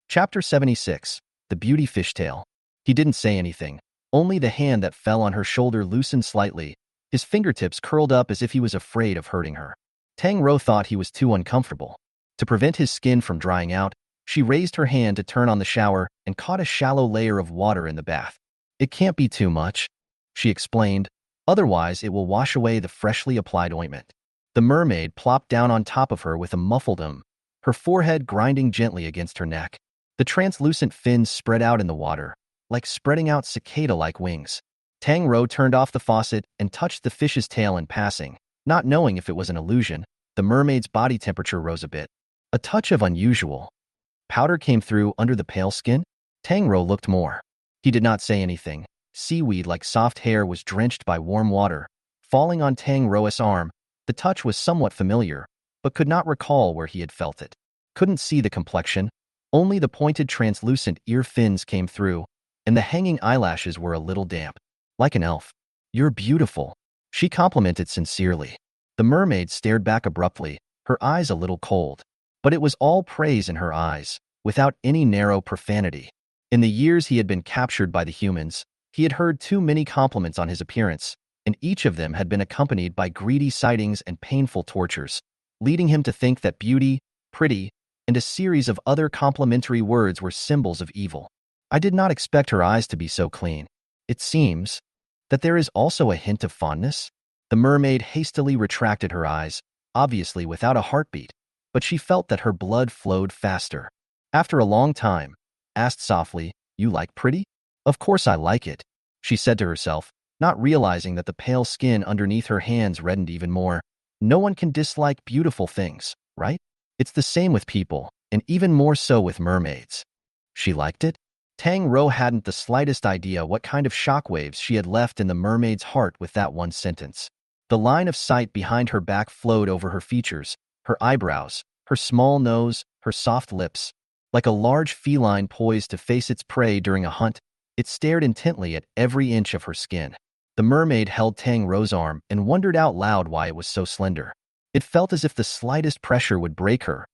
Chapter 76. The Beauty Fishtail. He didn't say anything. Only the hand that fell on her shoulder loosened slightly, his fingertips curled up as if he was afraid of hurting her. Tang Rou thought he was too uncomfortable. To prevent his skin from drying out, she raised her hand to turn on the shower and caught a shallow layer of water in the bath. It can't be too much, she explained, otherwise it will wash away the freshly applied ointment. The mermaid plopped down on top of her with a muffled her forehead grinding gently against her neck. The translucent fins spread out in the water, like spreading out cicada-like wings. Tang Rou turned off the faucet and touched the fish's tail in passing, not knowing if it was an illusion. The mermaid's body temperature rose a bit. A touch of unusual powder came through under the pale skin. Tang Rou looked more. He did not say anything. Seaweed like soft hair was drenched by warm water, falling on Tang Rou's arm. The touch was somewhat familiar, but could not recall where he had felt it. Couldn't see the complexion. Only the pointed translucent ear fins came through, and the hanging eyelashes were a little damp. Like an elf. You're beautiful, she complimented sincerely. The mermaid stared back abruptly, her eyes a little cold. But it was all praise in her eyes, without any narrow profanity. In the years he had been captured by the humans, he had heard too many compliments on his appearance, and each of them had been accompanied by greedy sightings and painful tortures, leading him to think that beauty, pretty, and a series of other complimentary words were symbols of evil. I did not expect her eyes to be so clean. It seems that there is also a hint of fondness. The mermaid hastily retracted her eyes, obviously without a heartbeat, but she felt that her blood flowed faster. After a long time, asked softly, "You like pretty?" "Of course I like it," she said to herself, not realizing that the pale skin underneath her hands reddened even more. No one can dislike beautiful things, right? It's the same with people, and even more so with mermaids. She liked it? Tang Rou hadn't the slightest idea what kind of shockwaves she had left in the mermaid's heart with that one sentence. The line of sight behind her back flowed over her features, her eyebrows, her small nose, her soft lips. Like a large feline poised to face its prey during a hunt, it stared intently at every inch of her skin. The mermaid held Tang Rou's arm and wondered out loud why it was so slender. It felt as if the slightest pressure would break her,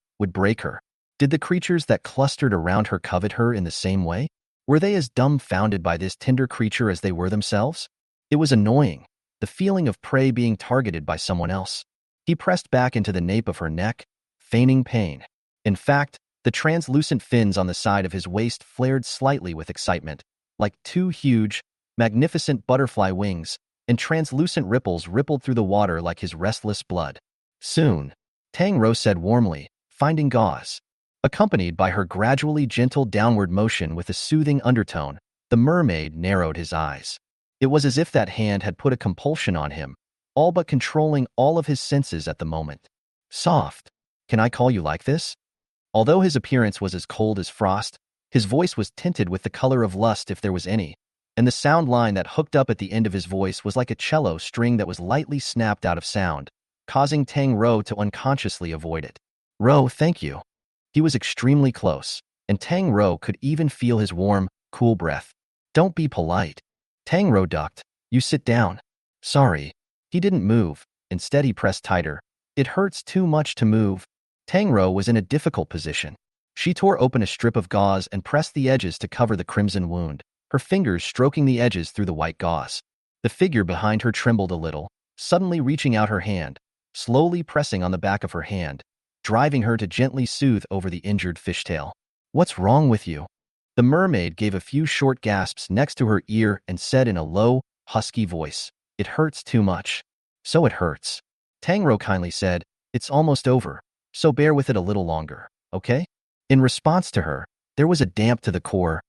Did the creatures that clustered around her covet her in the same way? Were they as dumbfounded by this tender creature as they were themselves? It was annoying, the feeling of prey being targeted by someone else. He pressed back into the nape of her neck, feigning pain. In fact, the translucent fins on the side of his waist flared slightly with excitement, like two huge, magnificent butterfly wings, and translucent ripples rippled through the water like his restless blood. Soon, Tang Rou said warmly, finding gauze. Accompanied by her gradually gentle downward motion with a soothing undertone, the mermaid narrowed his eyes. It was as if that hand had put a compulsion on him, all but controlling all of his senses at the moment. Soft. Can I call you like this? Although his appearance was as cold as frost, his voice was tinted with the color of lust if there was any, and the sound line that hooked up at the end of his voice was like a cello string that was lightly snapped out of sound, causing Tang Rou to unconsciously avoid it. Rou, thank you. He was extremely close, and Tang Rou could even feel his warm, cool breath. Don't be polite. Tang Rou ducked. You sit down. Sorry. He didn't move. Instead, he pressed tighter. It hurts too much to move. Tang Rou was in a difficult position. She tore open a strip of gauze and pressed the edges to cover the crimson wound, her fingers stroking the edges through the white gauze. The figure behind her trembled a little, suddenly reaching out her hand, slowly pressing on the back of her hand, driving her to gently soothe over the injured fishtail. What's wrong with you? The mermaid gave a few short gasps next to her ear and said in a low, husky voice, It hurts too much. So it hurts. Tang Rou kindly said, It's almost over, so bear with it a little longer, okay? In response to her, there was a damp to the core,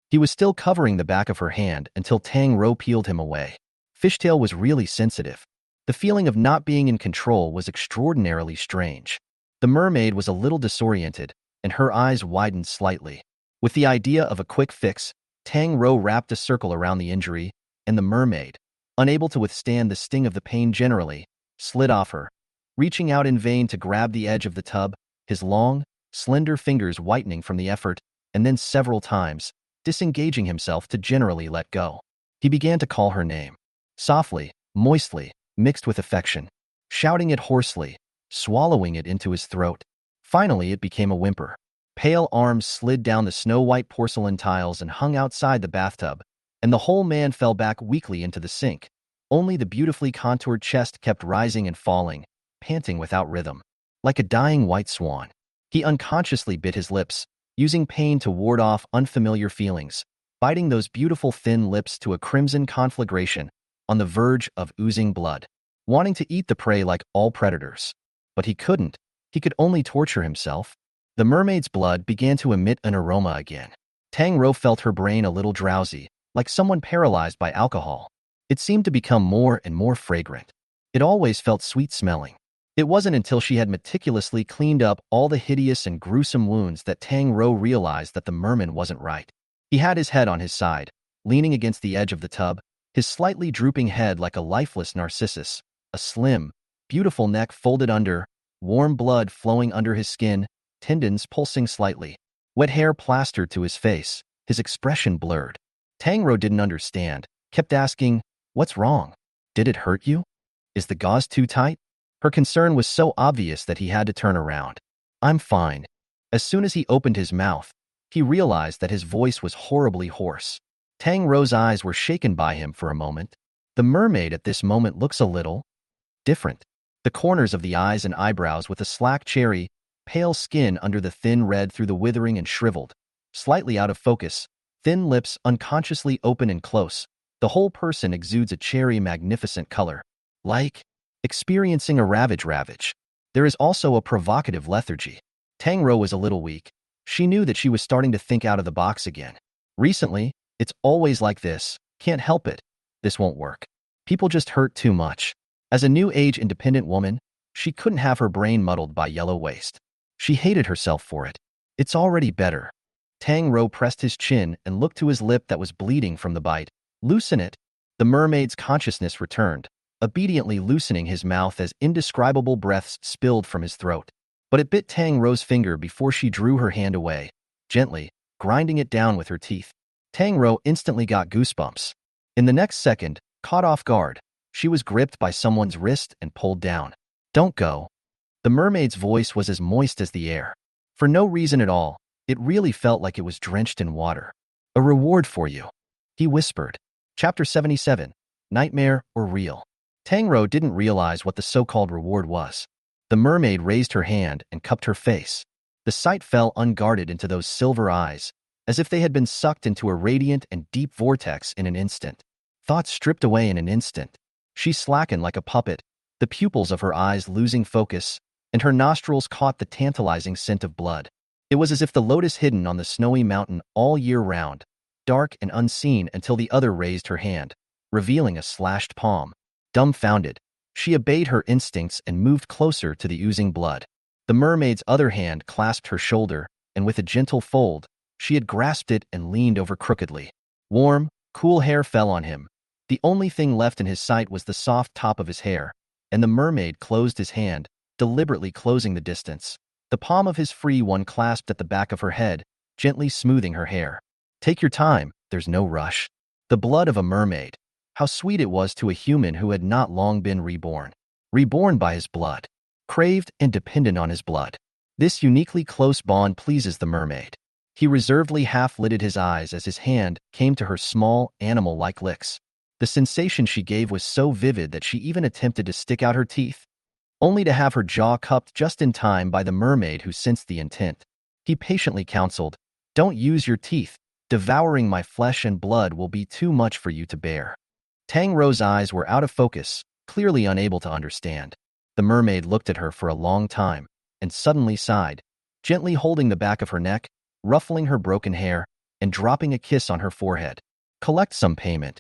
He was still covering the back of her hand until Tang Rou peeled him away. Fishtail was really sensitive. The feeling of not being in control was extraordinarily strange. The mermaid was a little disoriented, and her eyes widened slightly. With the idea of a quick fix, Tang Rou wrapped a circle around the injury, and the mermaid, unable to withstand the sting of the pain generally, slid off her, reaching out in vain to grab the edge of the tub, his long, slender fingers whitening from the effort, and then several times, disengaging himself to generally let go. He began to call her name, softly, moistly, mixed with affection, shouting it hoarsely, swallowing it into his throat. Finally, it became a whimper. Pale arms slid down the snow-white porcelain tiles and hung outside the bathtub, and the whole man fell back weakly into the sink. Only the beautifully contoured chest kept rising and falling, panting without rhythm. Like a dying white swan, he unconsciously bit his lips, using pain to ward off unfamiliar feelings, biting those beautiful thin lips to a crimson conflagration, on the verge of oozing blood, wanting to eat the prey like all predators. But he couldn't. He could only torture himself. The mermaid's blood began to emit an aroma again. Tang Rou felt her brain a little drowsy, like someone paralyzed by alcohol. It seemed to become more and more fragrant. It always felt sweet-smelling. It wasn't until she had meticulously cleaned up all the hideous and gruesome wounds that Tang Rou realized that the merman wasn't right. He had his head on his side, leaning against the edge of the tub, his slightly drooping head like a lifeless narcissus, a slim, beautiful neck folded under, warm blood flowing under his skin, tendons pulsing slightly, wet hair plastered to his face, his expression blurred. Tang Rou didn't understand, kept asking, What's wrong? Did it hurt you? Is the gauze too tight? Her concern was so obvious that he had to turn around. I'm fine. As soon as he opened his mouth, he realized that his voice was horribly hoarse. Tang Rou's eyes were shaken by him for a moment. The mermaid at this moment looks a little different. The corners of the eyes and eyebrows with a slack cherry, pale skin under the thin red through the withering and shriveled, slightly out of focus, thin lips unconsciously open and close. The whole person exudes a cherry magnificent color. Like experiencing a ravage. There is also a provocative lethargy. Tang Rou was a little weak. She knew that she was starting to think out of the box again. Recently, it's always like this. Can't help it. This won't work. People just hurt too much. As a new age independent woman, she couldn't have her brain muddled by yellow waste. She hated herself for it. It's already better. Tang Rou pressed his chin and looked to his lip that was bleeding from the bite. Loosen it. The mermaid's consciousness returned, obediently loosening his mouth as indescribable breaths spilled from his throat. But it bit Tang Rou's finger before she drew her hand away, gently, grinding it down with her teeth. Tang Rou instantly got goosebumps. In the next second, caught off guard, she was gripped by someone's wrist and pulled down. Don't go. The mermaid's voice was as moist as the air. For no reason at all, it really felt like it was drenched in water. A reward for you, he whispered. Chapter 77, Nightmare or Real? Tang Rou didn't realize what the so-called reward was. The mermaid raised her hand and cupped her face. The sight fell unguarded into those silver eyes, as if they had been sucked into a radiant and deep vortex in an instant. thoughts stripped away in an instant. She slackened like a puppet, the pupils of her eyes losing focus, and her nostrils caught the tantalizing scent of blood. It was as if the lotus hidden on the snowy mountain all year round, dark and unseen until the other raised her hand, revealing a slashed palm. Dumbfounded, she obeyed her instincts and moved closer to the oozing blood. The mermaid's other hand clasped her shoulder, and with a gentle fold, she had grasped it and leaned over crookedly. Warm, cool hair fell on him. The only thing left in his sight was the soft top of his hair, and the mermaid closed his hand, deliberately closing the distance. The palm of his free one clasped at the back of her head, gently smoothing her hair. Take your time, there's no rush. The blood of a mermaid. How sweet it was to a human who had not long been reborn. Reborn by his blood. Craved and dependent on his blood. This uniquely close bond pleases the mermaid. He reservedly half-lidded his eyes as his hand came to her small, animal-like licks. The sensation she gave was so vivid that she even attempted to stick out her teeth, only to have her jaw cupped just in time by the mermaid who sensed the intent. He patiently counseled, "Don't use your teeth. Devouring my flesh and blood will be too much for you to bear." Tang Rou's eyes were out of focus, clearly unable to understand. The mermaid looked at her for a long time, and suddenly sighed, gently holding the back of her neck, ruffling her broken hair, and dropping a kiss on her forehead. Collect some payment.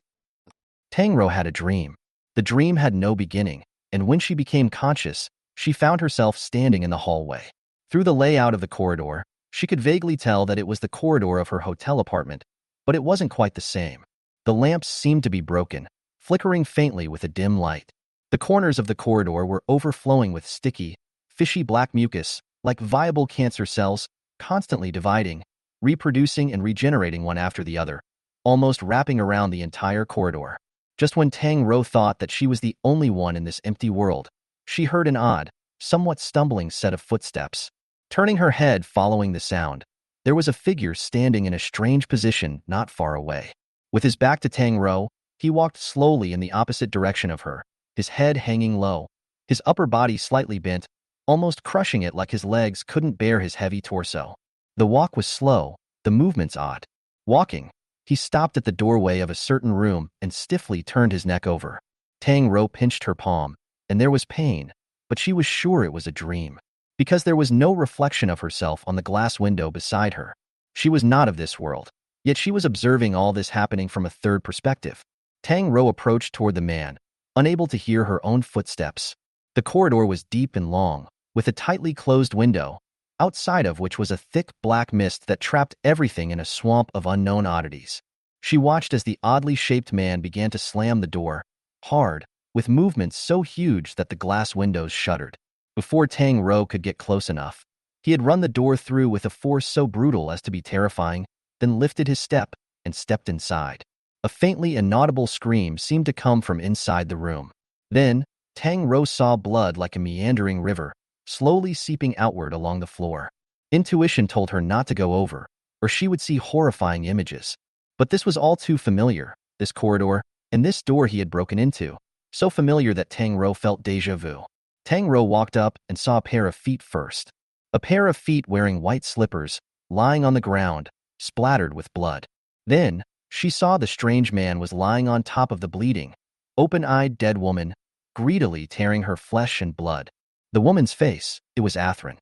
Tang Rou had a dream. The dream had no beginning, and when she became conscious, she found herself standing in the hallway. Through the layout of the corridor, she could vaguely tell that it was the corridor of her hotel apartment, but it wasn't quite the same. The lamps seemed to be broken, flickering faintly with a dim light. The corners of the corridor were overflowing with sticky, fishy black mucus, like viable cancer cells, constantly dividing, reproducing and regenerating one after the other, almost wrapping around the entire corridor. Just when Tang Rou thought that she was the only one in this empty world, she heard an odd, somewhat stumbling set of footsteps. Turning her head following the sound, there was a figure standing in a strange position not far away. With his back to Tang Rou, he walked slowly in the opposite direction of her, his head hanging low, his upper body slightly bent, almost crushing it like his legs couldn't bear his heavy torso. The walk was slow, the movements odd. Walking, he stopped at the doorway of a certain room and stiffly turned his neck over. Tang Rou pinched her palm, and there was pain, but she was sure it was a dream, because there was no reflection of herself on the glass window beside her. She was not of this world, yet she was observing all this happening from a third perspective. Tang Rou approached toward the man, unable to hear her own footsteps. The corridor was deep and long, with a tightly closed window, outside of which was a thick black mist that trapped everything in a swamp of unknown oddities. She watched as the oddly shaped man began to slam the door, hard, with movements so huge that the glass windows shuddered. Before Tang Rou could get close enough, he had run the door through with a force so brutal as to be terrifying, then lifted his step and stepped inside. A faintly inaudible scream seemed to come from inside the room. Then, Tang Rou saw blood like a meandering river, slowly seeping outward along the floor. Intuition told her not to go over, or she would see horrifying images. But this was all too familiar, this corridor, and this door he had broken into, so familiar that Tang Rou felt déjà vu. Tang Rou walked up and saw a pair of feet first. A pair of feet wearing white slippers, lying on the ground, splattered with blood. Then, she saw the strange man was lying on top of the bleeding, open-eyed dead woman, greedily tearing her flesh and blood. The woman's face, it was Aine.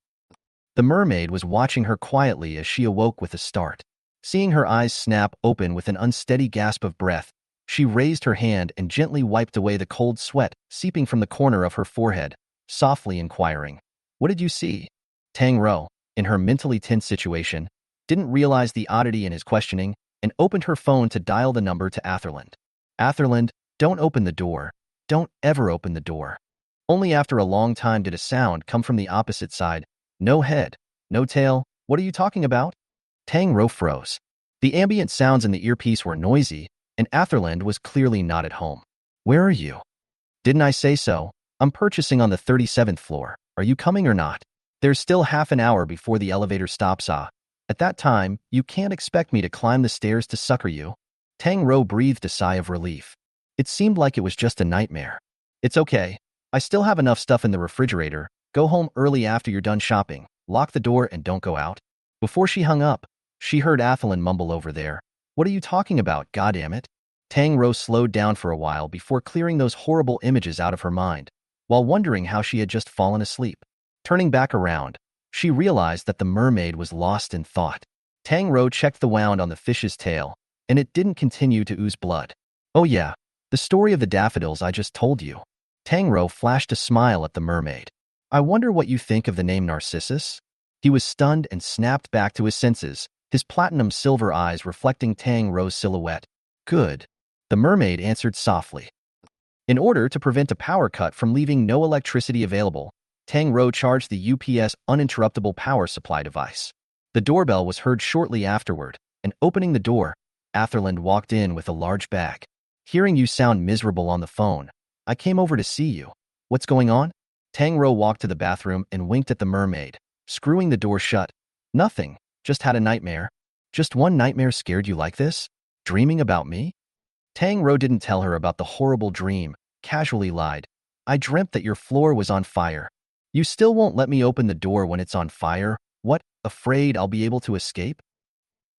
The mermaid was watching her quietly as she awoke with a start. Seeing her eyes snap open with an unsteady gasp of breath, she raised her hand and gently wiped away the cold sweat seeping from the corner of her forehead, softly inquiring, "What did you see?" Tang Rou, in her mentally tense situation, didn't realize the oddity in his questioning and opened her phone to dial the number to Atherland. "Atherland, don't open the door. Don't ever open the door." Only after a long time did a sound come from the opposite side. "No head, no tail, what are you talking about?" Tang Rou froze. The ambient sounds in the earpiece were noisy, and Atherland was clearly not at home. "Where are you?" "Didn't I say so? I'm purchasing on the 37th floor. Are you coming or not? There's still half an hour before the elevator stops. At that time, you can't expect me to climb the stairs to succor you." Tang Rou breathed a sigh of relief. It seemed like it was just a nightmare. "It's okay. I still have enough stuff in the refrigerator. Go home early after you're done shopping. Lock the door and don't go out." Before she hung up, she heard Athelin mumble over there, "What are you talking about, goddammit?" Tang Rou slowed down for a while before clearing those horrible images out of her mind, while wondering how she had just fallen asleep. Turning back around, she realized that the mermaid was lost in thought. Tang Rou checked the wound on the fish's tail, and it didn't continue to ooze blood. Oh yeah, the story of the daffodils I just told you. Tang Rou flashed a smile at the mermaid. I wonder what you think of the name Narcissus? He was stunned and snapped back to his senses, his platinum silver eyes reflecting Tang Rou's silhouette. Good. The mermaid answered softly. In order to prevent a power cut from leaving no electricity available, Tang Rou charged the UPS uninterruptible power supply device. The doorbell was heard shortly afterward, and opening the door, Atherland walked in with a large bag. Hearing you sound miserable on the phone, I came over to see you. What's going on? Tang Rou walked to the bathroom and winked at the mermaid, screwing the door shut. Nothing, just had a nightmare. Just one nightmare scared you like this? Dreaming about me? Tang Rou didn't tell her about the horrible dream, casually lied. I dreamt that your floor was on fire. You still won't let me open the door when it's on fire? What, afraid I'll be able to escape?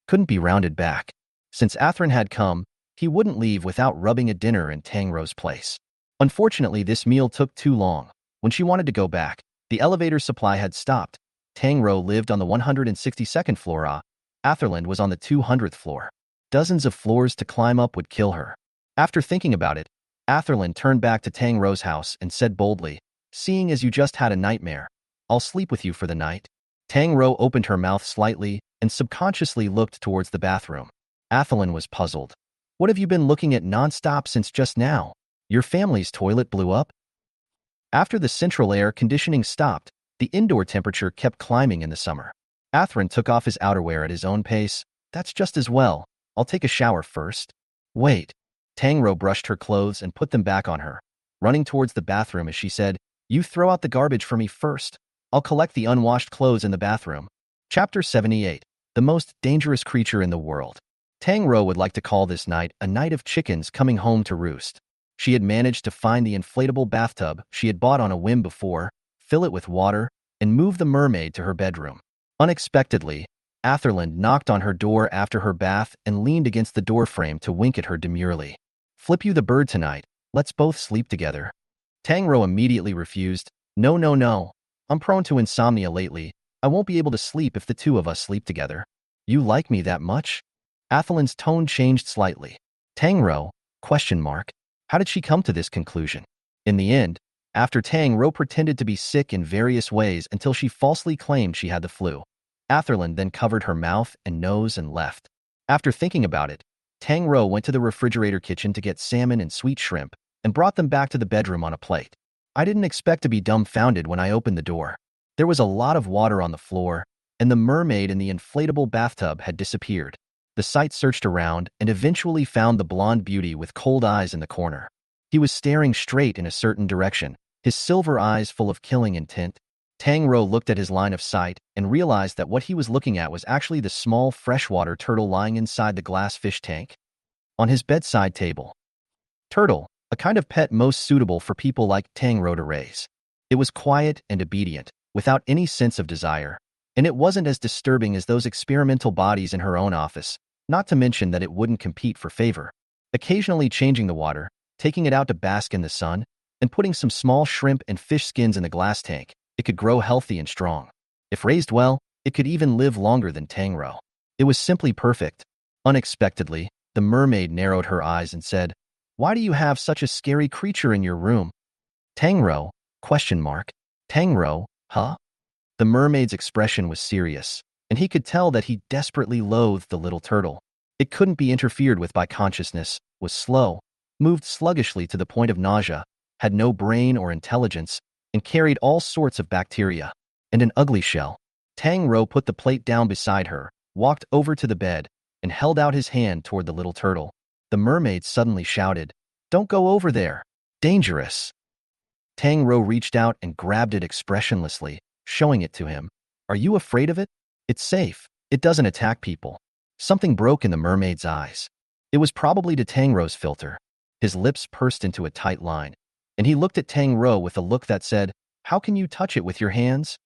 Couldn't be rounded back. Since Athrun had come, he wouldn't leave without rubbing a dinner in Tang Rou's place. Unfortunately, this meal took too long. When she wanted to go back, the elevator supply had stopped. Tang Rou lived on the 162nd floor. Atherland was on the 200th floor. Dozens of floors to climb up would kill her. After thinking about it, Atherland turned back to Tang Rou's house and said boldly, seeing as you just had a nightmare, I'll sleep with you for the night. Tang Rou opened her mouth slightly and subconsciously looked towards the bathroom. Atherland was puzzled. What have you been looking at nonstop since just now? Your family's toilet blew up? After the central air conditioning stopped, the indoor temperature kept climbing in the summer. Athrun took off his outerwear at his own pace. That's just as well. I'll take a shower first. Wait. Tang Rou brushed her clothes and put them back on her, running towards the bathroom as she said, you throw out the garbage for me first. I'll collect the unwashed clothes in the bathroom. Chapter 78. The most dangerous creature in the world. Tang Rou would like to call this night a night of chickens coming home to roost. She had managed to find the inflatable bathtub she had bought on a whim before, fill it with water, and move the mermaid to her bedroom. Unexpectedly, Atherland knocked on her door after her bath and leaned against the doorframe to wink at her demurely. Flip you the bird tonight. Let's both sleep together. Tang Rou immediately refused. No, no, no. I'm prone to insomnia lately. I won't be able to sleep if the two of us sleep together. You like me that much? Atherland's tone changed slightly. Tang Rou? Question mark. How did she come to this conclusion? In the end, after Tang Rou pretended to be sick in various ways until she falsely claimed she had the flu, Atherland then covered her mouth and nose and left. After thinking about it, Tang Rou went to the refrigerator kitchen to get salmon and sweet shrimp and brought them back to the bedroom on a plate. I didn't expect to be dumbfounded when I opened the door. There was a lot of water on the floor, and the mermaid in the inflatable bathtub had disappeared. The sight searched around and eventually found the blonde beauty with cold eyes in the corner. He was staring straight in a certain direction, his silver eyes full of killing intent. Tang Rou looked at his line of sight and realized that what he was looking at was actually the small freshwater turtle lying inside the glass fish tank on his bedside table. Turtle, a kind of pet most suitable for people like Tang Rou to raise. It was quiet and obedient, without any sense of desire, and it wasn't as disturbing as those experimental bodies in her own office, not to mention that it wouldn't compete for favor. Occasionally changing the water, taking it out to bask in the sun, and putting some small shrimp and fish skins in the glass tank, it could grow healthy and strong. If raised well, it could even live longer than Tang Rou. It was simply perfect. Unexpectedly, the mermaid narrowed her eyes and said, why do you have such a scary creature in your room? Tang Rou? Question mark. Tang Rou, huh? The mermaid's expression was serious, and he could tell that he desperately loathed the little turtle. It couldn't be interfered with by consciousness, was slow, moved sluggishly to the point of nausea, had no brain or intelligence, and carried all sorts of bacteria, and an ugly shell. Tang Rou put the plate down beside her, walked over to the bed, and held out his hand toward the little turtle. The mermaid suddenly shouted, don't go over there. Dangerous. Tang Rou reached out and grabbed it expressionlessly, showing it to him. Are you afraid of it? It's safe. It doesn't attack people. Something broke in the mermaid's eyes. It was probably to Tang Rou's filter. His lips pursed into a tight line, and he looked at Tang Rou with a look that said, how can you touch it with your hands?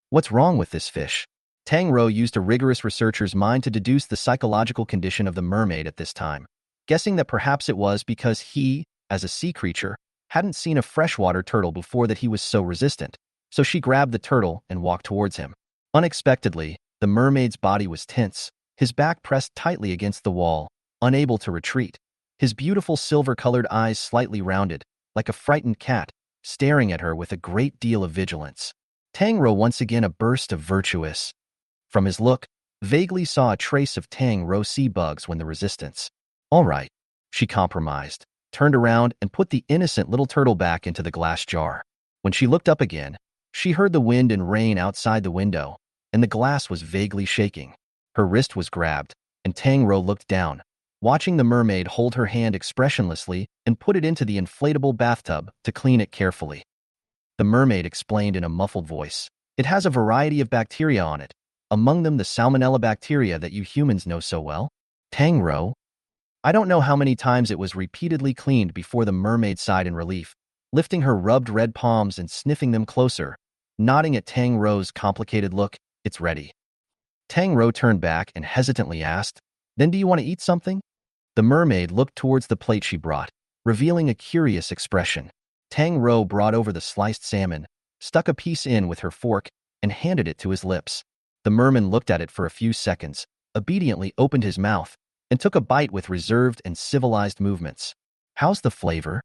What's wrong with this fish? Tang Rou used a rigorous researcher's mind to deduce the psychological condition of the mermaid at this time. guessing that perhaps it was because he, as a sea creature, hadn't seen a freshwater turtle before that he was so resistant. So she grabbed the turtle and walked towards him. Unexpectedly, the mermaid's body was tense, his back pressed tightly against the wall, unable to retreat. His beautiful silver-colored eyes slightly rounded, like a frightened cat, staring at her with a great deal of vigilance. Tang Rou once again a burst of virtuous. From his look, vaguely saw a trace of Tang Rou sea bugs when the resistance. All right, she compromised, turned around and put the innocent little turtle back into the glass jar. When she looked up again, she heard the wind and rain outside the window, and the glass was vaguely shaking. Her wrist was grabbed, and Tang Rou looked down, watching the mermaid hold her hand expressionlessly and put it into the inflatable bathtub to clean it carefully. The mermaid explained in a muffled voice. It has a variety of bacteria on it, among them the salmonella bacteria that you humans know so well. Tang Rou? I don't know how many times it was repeatedly cleaned before the mermaid sighed in relief, lifting her rubbed red palms and sniffing them closer, nodding at Tang Rou's complicated look. It's ready. Tang Rou turned back and hesitantly asked, Then do you want to eat something? The mermaid looked towards the plate she brought, revealing a curious expression. Tang Rou brought over the sliced salmon, stuck a piece in with her fork, and handed it to his lips. The merman looked at it for a few seconds, obediently opened his mouth, and took a bite with reserved and civilized movements. How's the flavor?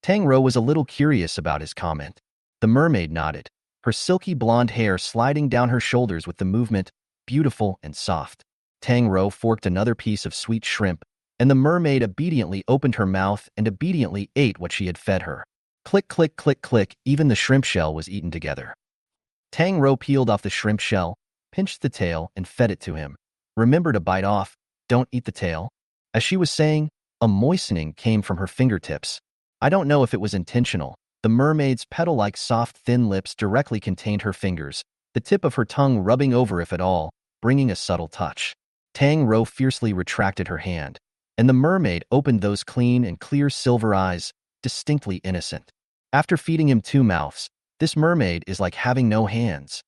Tang Rou was a little curious about his comment. The mermaid nodded, her silky blonde hair sliding down her shoulders with the movement, beautiful and soft. Tang Rou forked another piece of sweet shrimp, and the mermaid obediently opened her mouth and obediently ate what she had fed her. Click, click, click, click, even the shrimp shell was eaten together. Tang Rou peeled off the shrimp shell, pinched the tail, and fed it to him. Remember to bite off, don't eat the tail. As she was saying, a moistening came from her fingertips. I don't know if it was intentional. The mermaid's petal-like soft thin lips directly contained her fingers, the tip of her tongue rubbing over if at all, bringing a subtle touch. Tang Rou fiercely retracted her hand, and the mermaid opened those clean and clear silver eyes, distinctly innocent. After feeding him 2 mouths, this mermaid is like having no hands.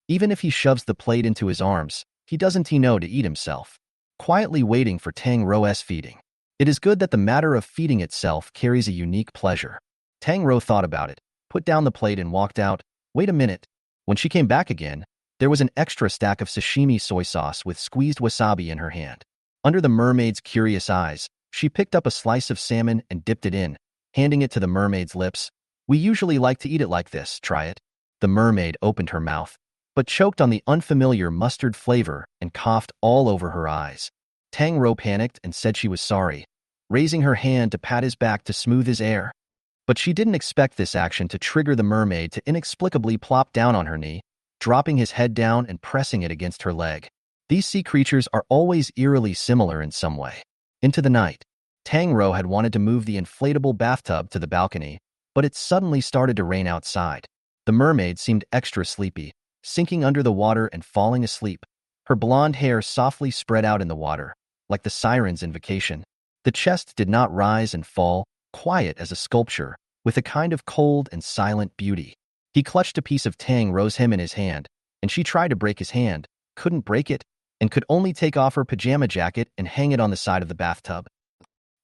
Even if he shoves the plate into his arms, he doesn't know to eat himself. Quietly waiting for Tang Rou's feeding. It is good that the matter of feeding itself carries a unique pleasure. Tang Rou thought about it, put down the plate and walked out. Wait a minute. When she came back again, there was an extra stack of sashimi soy sauce with squeezed wasabi in her hand. Under the mermaid's curious eyes, she picked up a slice of salmon and dipped it in, handing it to the mermaid's lips. We usually like to eat it like this, try it. The mermaid opened her mouth, but choked on the unfamiliar mustard flavor and coughed all over her eyes. Tang Rou panicked and said she was sorry, raising her hand to pat his back to smooth his air. But she didn't expect this action to trigger the mermaid to inexplicably plop down on her knee, dropping his head down and pressing it against her leg. These sea creatures are always eerily similar in some way. Into the night, Tang Rou had wanted to move the inflatable bathtub to the balcony, but it suddenly started to rain outside. The mermaid seemed extra sleepy, sinking under the water and falling asleep, her blonde hair softly spread out in the water, like the siren's invocation. The chest did not rise and fall, quiet as a sculpture, with a kind of cold and silent beauty. He clutched a piece of Tang Rou's hem in his hand, and she tried to break his hand, couldn't break it, and could only take off her pajama jacket and hang it on the side of the bathtub.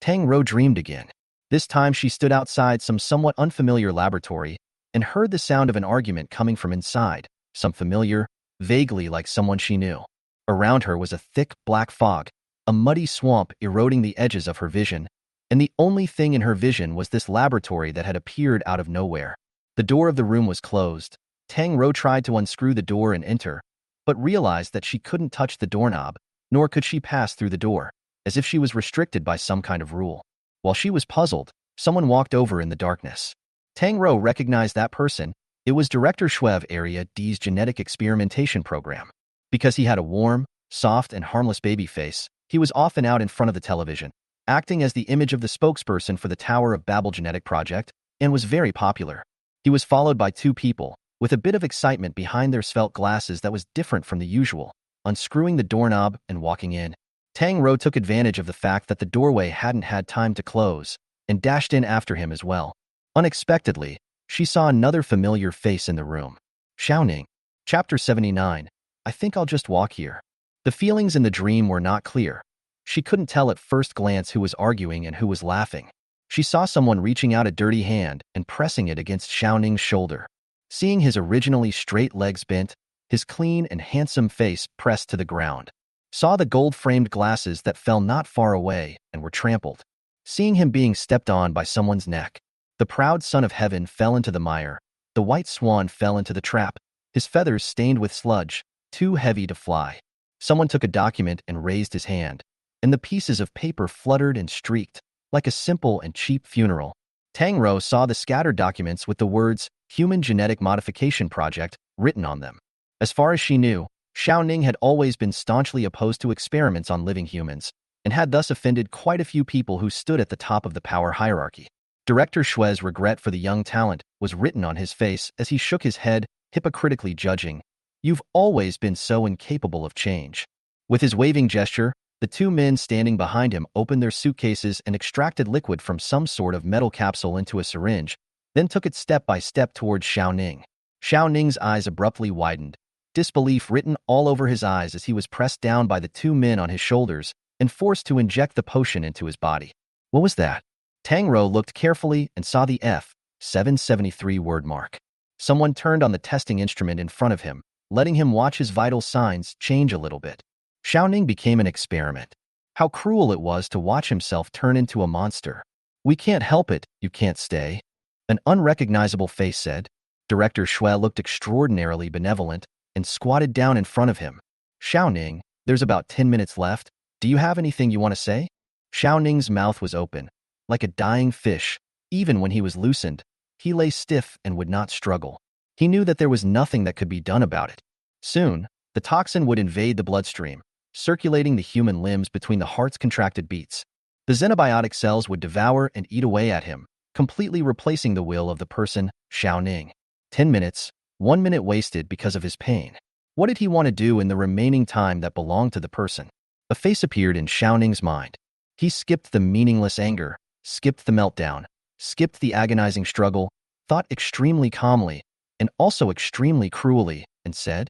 Tang Rou dreamed again. This time she stood outside some somewhat unfamiliar laboratory and heard the sound of an argument coming from inside, some familiar, vaguely like someone she knew. Around her was a thick, black fog, a muddy swamp eroding the edges of her vision, and the only thing in her vision was this laboratory that had appeared out of nowhere. The door of the room was closed. Tang Rou tried to unscrew the door and enter, but realized that she couldn't touch the doorknob, nor could she pass through the door, as if she was restricted by some kind of rule. While she was puzzled, someone walked over in the darkness. Tang Rou recognized that person. It was Director Shui of Area D's genetic experimentation program. Because he had a warm, soft, and harmless baby face, he was often out in front of the television, acting as the image of the spokesperson for the Tower of Babel genetic project, and was very popular. He was followed by 2 people, with a bit of excitement behind their svelte glasses that was different from the usual, unscrewing the doorknob and walking in. Tang Rou took advantage of the fact that the doorway hadn't had time to close, and dashed in after him as well. Unexpectedly, she saw another familiar face in the room. Xiaoning. Chapter 79. I think I'll just walk here. The feelings in the dream were not clear. She couldn't tell at first glance who was arguing and who was laughing. She saw someone reaching out a dirty hand and pressing it against Xiaoning's shoulder. Seeing his originally straight legs bent, his clean and handsome face pressed to the ground. Saw the gold-framed glasses that fell not far away and were trampled. Seeing him being stepped on by someone's neck. The proud son of heaven fell into the mire. The white swan fell into the trap, his feathers stained with sludge, too heavy to fly. Someone took a document and raised his hand, and the pieces of paper fluttered and streaked, like a simple and cheap funeral. Tang Rou saw the scattered documents with the words, Human Genetic Modification Project, written on them. As far as she knew, Xiaoning had always been staunchly opposed to experiments on living humans, and had thus offended quite a few people who stood at the top of the power hierarchy. Director Xue's regret for the young talent was written on his face as he shook his head, hypocritically judging, "You've always been so incapable of change." With his waving gesture, the two men standing behind him opened their suitcases and extracted liquid from some sort of metal capsule into a syringe, then took it step by step towards Xiaoning. Xiaoning's eyes abruptly widened, disbelief written all over his eyes as he was pressed down by the two men on his shoulders and forced to inject the potion into his body. What was that? Tang Rou looked carefully and saw the F773 word mark. Someone turned on the testing instrument in front of him, letting him watch his vital signs change a little bit. Xiaoning became an experiment. How cruel it was to watch himself turn into a monster. "We can't help it, you can't stay," an unrecognizable face said. Director Xue looked extraordinarily benevolent and squatted down in front of him. "Xiaoning, there's about 10 minutes left. Do you have anything you want to say?" Xiaoning's mouth was open, like a dying fish. Even when he was loosened, he lay stiff and would not struggle. He knew that there was nothing that could be done about it. Soon, the toxin would invade the bloodstream, circulating the human limbs between the heart's contracted beats. The xenobiotic cells would devour and eat away at him, completely replacing the will of the person, Xiaoning. 10 minutes, 1 minute wasted because of his pain. What did he want to do in the remaining time that belonged to the person? A face appeared in Xiaoning's mind. He skipped the meaningless anger, skipped the meltdown, skipped the agonizing struggle, thought extremely calmly, and also extremely cruelly, and said,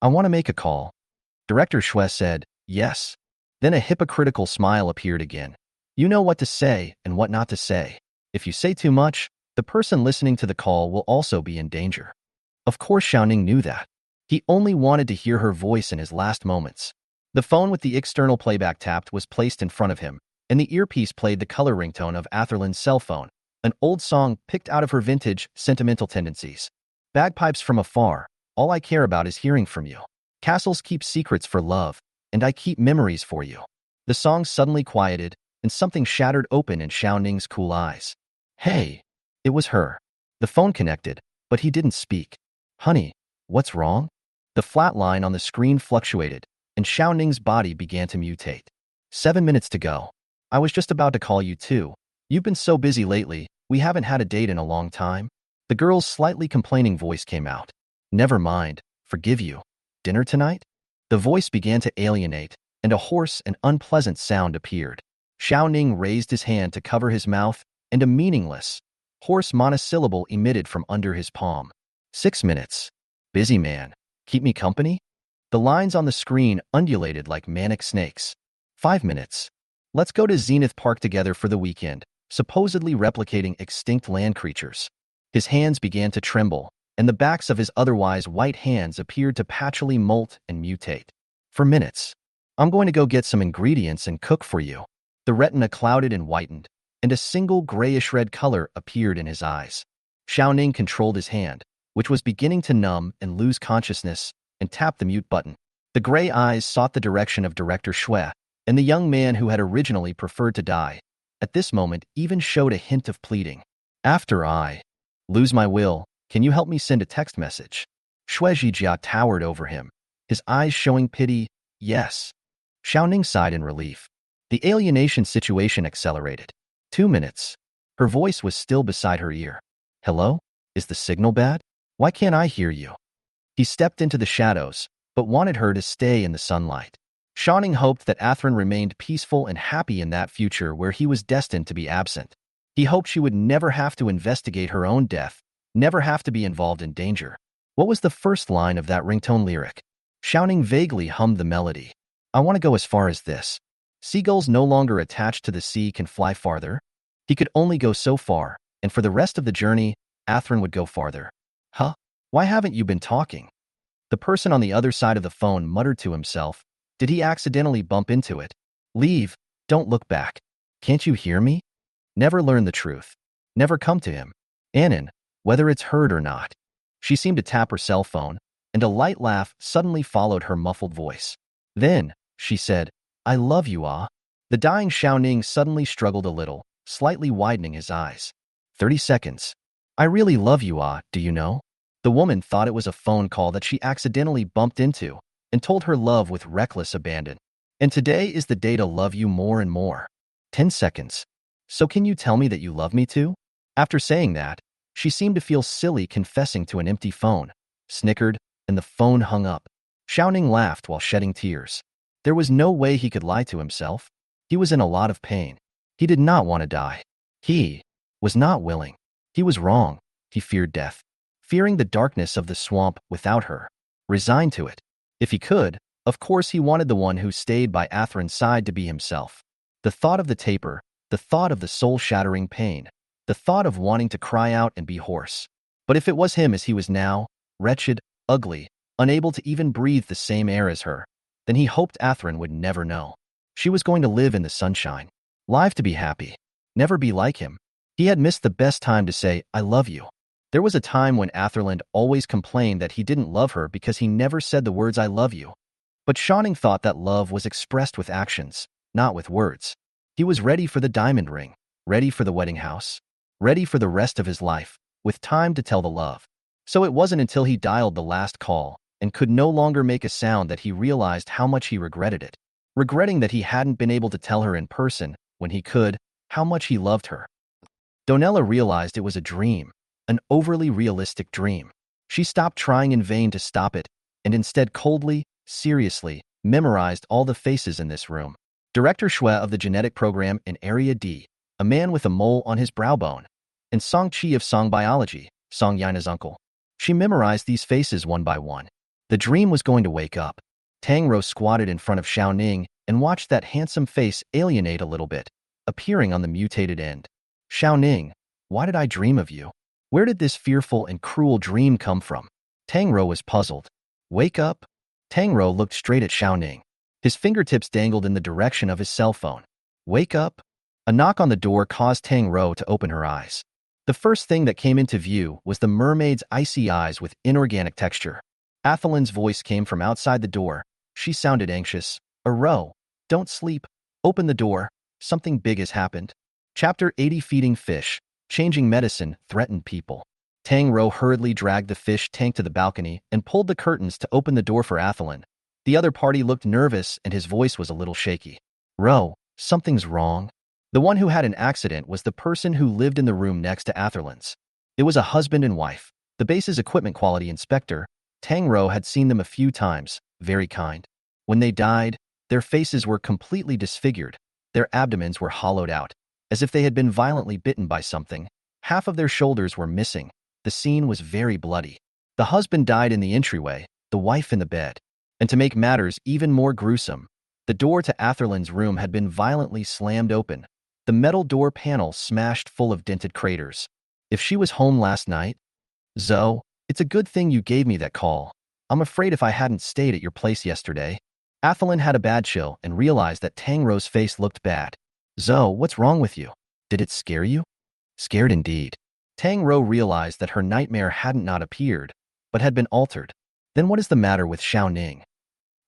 "I want to make a call." Director Xue said, "Yes." Then a hypocritical smile appeared again. "You know what to say and what not to say. If you say too much, the person listening to the call will also be in danger." Of course Xiaoning knew that. He only wanted to hear her voice in his last moments. The phone with the external playback tapped was placed in front of him, and the earpiece played the color ringtone of Atherlin's cell phone, an old song picked out of her vintage, sentimental tendencies. "Bagpipes from afar, all I care about is hearing from you. Castles keep secrets for love, and I keep memories for you." The song suddenly quieted, and something shattered open in Xiaoning's cool eyes. "Hey!" It was her. The phone connected, but he didn't speak. "Honey, what's wrong?" The flat line on the screen fluctuated, and Xiaoning's body began to mutate. 7 minutes to go. "I was just about to call you too. You've been so busy lately, we haven't had a date in a long time." The girl's slightly complaining voice came out. "Never mind, forgive you. Dinner tonight?" The voice began to alienate, and a hoarse and unpleasant sound appeared. Xiaoning raised his hand to cover his mouth, and a meaningless, hoarse monosyllable emitted from under his palm. 6 minutes. "Busy man. Keep me company?" The lines on the screen undulated like manic snakes. 5 minutes. "Let's go to Zenith Park together for the weekend," supposedly replicating extinct land creatures. His hands began to tremble, and the backs of his otherwise white hands appeared to patchily molt and mutate. "For minutes. I'm going to go get some ingredients and cook for you." The retina clouded and whitened, and a single grayish-red color appeared in his eyes. Xiaoning controlled his hand, which was beginning to numb and lose consciousness, and tapped the mute button. The gray eyes sought the direction of Director Xue, and the young man who had originally preferred to die, at this moment even showed a hint of pleading. "After I lose my will, can you help me send a text message?" Xue Zhijia towered over him, his eyes showing pity. "Yes." Xiaoning sighed in relief. The alienation situation accelerated. 2 minutes. Her voice was still beside her ear. "Hello? Is the signal bad? Why can't I hear you?" He stepped into the shadows, but wanted her to stay in the sunlight. Xiaoning hoped that Athrun remained peaceful and happy in that future where he was destined to be absent. He hoped she would never have to investigate her own death, never have to be involved in danger. What was the first line of that ringtone lyric? Xiaoning vaguely hummed the melody. "I want to go as far as this." Seagulls no longer attached to the sea can fly farther. He could only go so far, and for the rest of the journey, Athrun would go farther. Huh? Why haven't you been talking? The person on the other side of the phone muttered to himself. Did he accidentally bump into it? Leave. Don't look back. Can't you hear me? Never learn the truth. Never come to him. Aine, whether it's heard or not. She seemed to tap her cell phone, and a light laugh suddenly followed her muffled voice. Then, she said, I love you, ah. The dying Xiaoning suddenly struggled a little, slightly widening his eyes. 30 seconds. I really love you, ah, do you know? The woman thought it was a phone call that she accidentally bumped into and told her love with reckless abandon. And today is the day to love you more and more. 10 seconds. So can you tell me that you love me too? After saying that, she seemed to feel silly confessing to an empty phone, snickered, and the phone hung up. Xiaoning laughed while shedding tears. There was no way he could lie to himself. He was in a lot of pain. He did not want to die. He was not willing. He was wrong. He feared death. Fearing the darkness of the swamp without her. Resigned to it. If he could, of course he wanted the one who stayed by Athrun's side to be himself. The thought of the taper, the thought of the soul-shattering pain, the thought of wanting to cry out and be hoarse. But if it was him as he was now, wretched, ugly, unable to even breathe the same air as her, then he hoped Athrun would never know. She was going to live in the sunshine. Live to be happy. Never be like him. He had missed the best time to say, I love you. There was a time when Atherland always complained that he didn't love her because he never said the words I love you. But Xiaoning thought that love was expressed with actions, not with words. He was ready for the diamond ring, ready for the wedding house, ready for the rest of his life, with time to tell the love. So it wasn't until he dialed the last call and could no longer make a sound that he realized how much he regretted it. Regretting that he hadn't been able to tell her in person, when he could, how much he loved her. Donella realized it was a dream, an overly realistic dream. She stopped trying in vain to stop it, and instead coldly, seriously, memorized all the faces in this room. Director Shui of the genetic program in Area D, a man with a mole on his brow bone, and Song Chi of Song Biology, Song Yina's uncle. She memorized these faces one by one. The dream was going to wake up. Tang Rou squatted in front of Xiaoning and watched that handsome face alienate a little bit, appearing on the mutated end. Xiaoning, why did I dream of you? Where did this fearful and cruel dream come from? Tang Rou was puzzled. Wake up? Tang Rou looked straight at Xiaoning. His fingertips dangled in the direction of his cell phone. Wake up? A knock on the door caused Tang Rou to open her eyes. The first thing that came into view was the mermaid's icy eyes with inorganic texture. Athalin's voice came from outside the door. She sounded anxious. Ro, don't sleep. Open the door. Something big has happened. Chapter 80 Feeding Fish. Changing medicine threatened people. Tang Rou hurriedly dragged the fish tank to the balcony and pulled the curtains to open the door for Athalin. The other party looked nervous and his voice was a little shaky. Rou, something's wrong. The one who had an accident was the person who lived in the room next to Atherlin's. It was a husband and wife. The base's equipment quality inspector, Tang Rou, had seen them a few times, very kind. When they died, their faces were completely disfigured. Their abdomens were hollowed out, as if they had been violently bitten by something. Half of their shoulders were missing. The scene was very bloody. The husband died in the entryway, the wife in the bed. And to make matters even more gruesome, the door to Atherlin's room had been violently slammed open. The metal door panel smashed full of dented craters. If she was home last night? Zoe, it's a good thing you gave me that call. I'm afraid if I hadn't stayed at your place yesterday. Athelin had a bad chill and realized that Tang Rou's face looked bad. Zoe, what's wrong with you? Did it scare you? Scared indeed. Tang Rou realized that her nightmare hadn't not appeared, but had been altered. Then what is the matter with Xiaoning?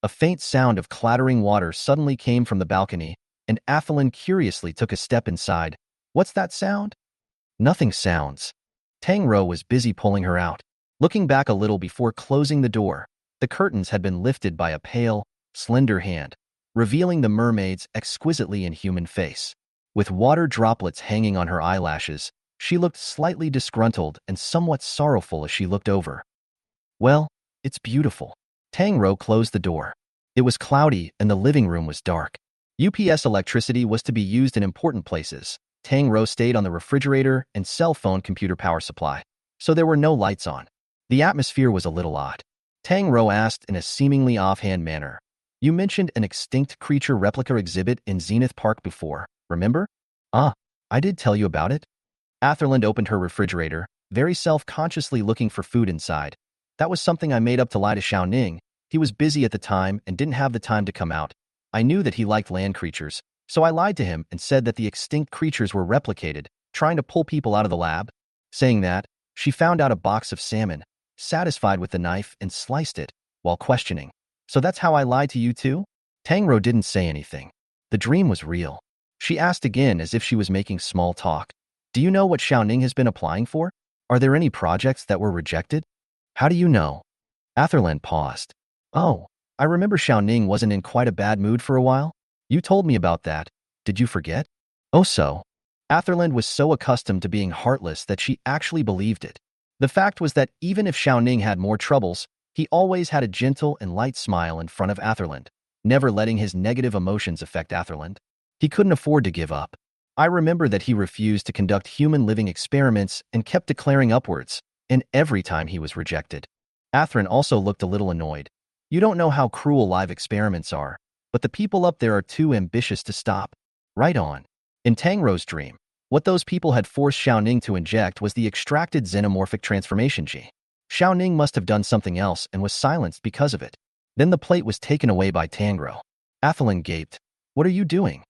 A faint sound of clattering water suddenly came from the balcony, and Athelin curiously took a step inside. What's that sound? Nothing sounds. Tang Rou was busy pulling her out. Looking back a little before closing the door, the curtains had been lifted by a pale, slender hand, revealing the mermaid's exquisitely inhuman face. With water droplets hanging on her eyelashes, she looked slightly disgruntled and somewhat sorrowful as she looked over. Well, it's beautiful. Tang Rou closed the door. It was cloudy and the living room was dark. UPS electricity was to be used in important places. Tang Rou stayed on the refrigerator and cell phone computer power supply, so there were no lights on. The atmosphere was a little odd. Tang Rou asked in a seemingly offhand manner, You mentioned an extinct creature replica exhibit in Zenith Park before, remember? Ah, I did tell you about it. Atherland opened her refrigerator, very self-consciously looking for food inside. That was something I made up to lie to Xiaoning. He was busy at the time and didn't have the time to come out. I knew that he liked land creatures, so I lied to him and said that the extinct creatures were replicated, trying to pull people out of the lab. Saying that, she found out a box of salmon, satisfied with the knife, and sliced it, while questioning. So that's how I lied to you too? Tang Rou didn't say anything. The dream was real. She asked again as if she was making small talk. Do you know what Xiaoning has been applying for? Are there any projects that were rejected? How do you know? Atherland paused. Oh, I remember Xiaoning wasn't in quite a bad mood for a while. You told me about that. Did you forget? Oh so. Atherland was so accustomed to being heartless that she actually believed it. The fact was that even if Xiaoning had more troubles, he always had a gentle and light smile in front of Atherland, never letting his negative emotions affect Atherland. He couldn't afford to give up. I remember that he refused to conduct human living experiments and kept declaring upwards, and every time he was rejected. Athrun also looked a little annoyed. You don't know how cruel live experiments are, but the people up there are too ambitious to stop. Right on. In Tang Rou's dream, what those people had forced Xiaoning to inject was the extracted xenomorphic transformation gene. Xiaoning must have done something else and was silenced because of it. Then the plate was taken away by Tang Rou. Athelin gaped. What are you doing?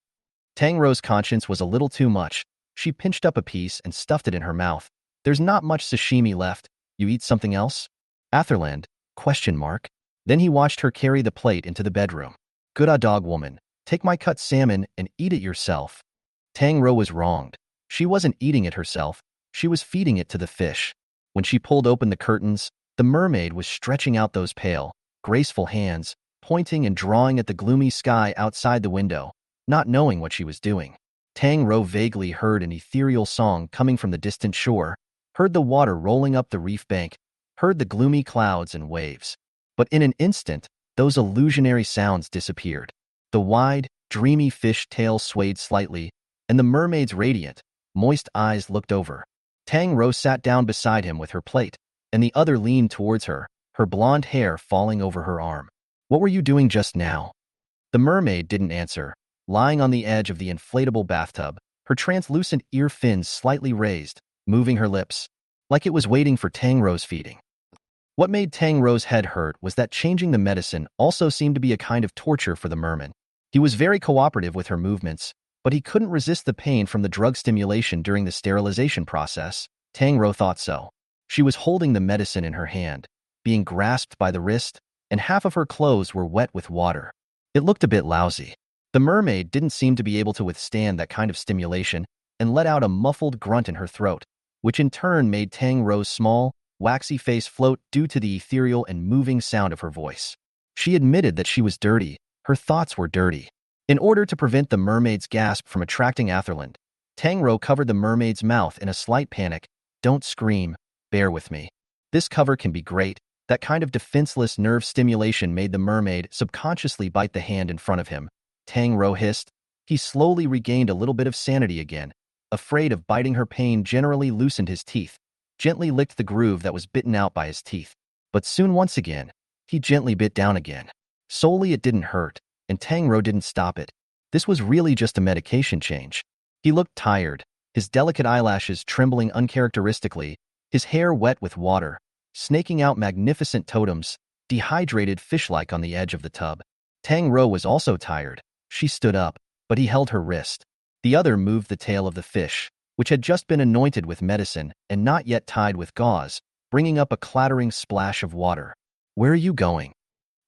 Tang Rou's conscience was a little too much. She pinched up a piece and stuffed it in her mouth. There's not much sashimi left. You eat something else? Atherland? Question mark. Then he watched her carry the plate into the bedroom. Good dog woman. Take my cut salmon and eat it yourself. Tang Rou was wronged. She wasn't eating it herself. She was feeding it to the fish. When she pulled open the curtains, the mermaid was stretching out those pale, graceful hands, pointing and drawing at the gloomy sky outside the window, not knowing what she was doing. Tang Rou vaguely heard an ethereal song coming from the distant shore, heard the water rolling up the reef bank, heard the gloomy clouds and waves. But in an instant, those illusionary sounds disappeared. The wide, dreamy fish tail swayed slightly, and the mermaid's radiant, moist eyes looked over. Tang Rou sat down beside him with her plate, and the other leaned towards her, her blonde hair falling over her arm. What were you doing just now? The mermaid didn't answer, lying on the edge of the inflatable bathtub, her translucent ear fins slightly raised, moving her lips, like it was waiting for Tang Rou's feeding. What made Tang Rou's head hurt was that changing the medicine also seemed to be a kind of torture for the merman. He was very cooperative with her movements, but he couldn't resist the pain from the drug stimulation during the sterilization process. Tang Rou thought so. She was holding the medicine in her hand, being grasped by the wrist, and half of her clothes were wet with water. It looked a bit lousy. The mermaid didn't seem to be able to withstand that kind of stimulation and let out a muffled grunt in her throat, which in turn made Tang Rou's small, waxy face float due to the ethereal and moving sound of her voice. She admitted that she was dirty. Her thoughts were dirty. In order to prevent the mermaid's gasp from attracting Atherland, Tang Rou covered the mermaid's mouth in a slight panic. Don't scream. Bear with me. This cover can be great. That kind of defenseless nerve stimulation made the mermaid subconsciously bite the hand in front of him. Tang Rou hissed. He slowly regained a little bit of sanity again. Afraid of biting her, pain generally loosened his teeth, gently licked the groove that was bitten out by his teeth. But soon once again, he gently bit down again. Solely it didn't hurt, and Tang Rou didn't stop it. This was really just a medication change. He looked tired, his delicate eyelashes trembling uncharacteristically, his hair wet with water, snaking out magnificent totems, dehydrated fish-like on the edge of the tub. Tang Rou was also tired. She stood up, but he held her wrist. The other moved the tail of the fish, which had just been anointed with medicine and not yet tied with gauze, bringing up a clattering splash of water. Where are you going?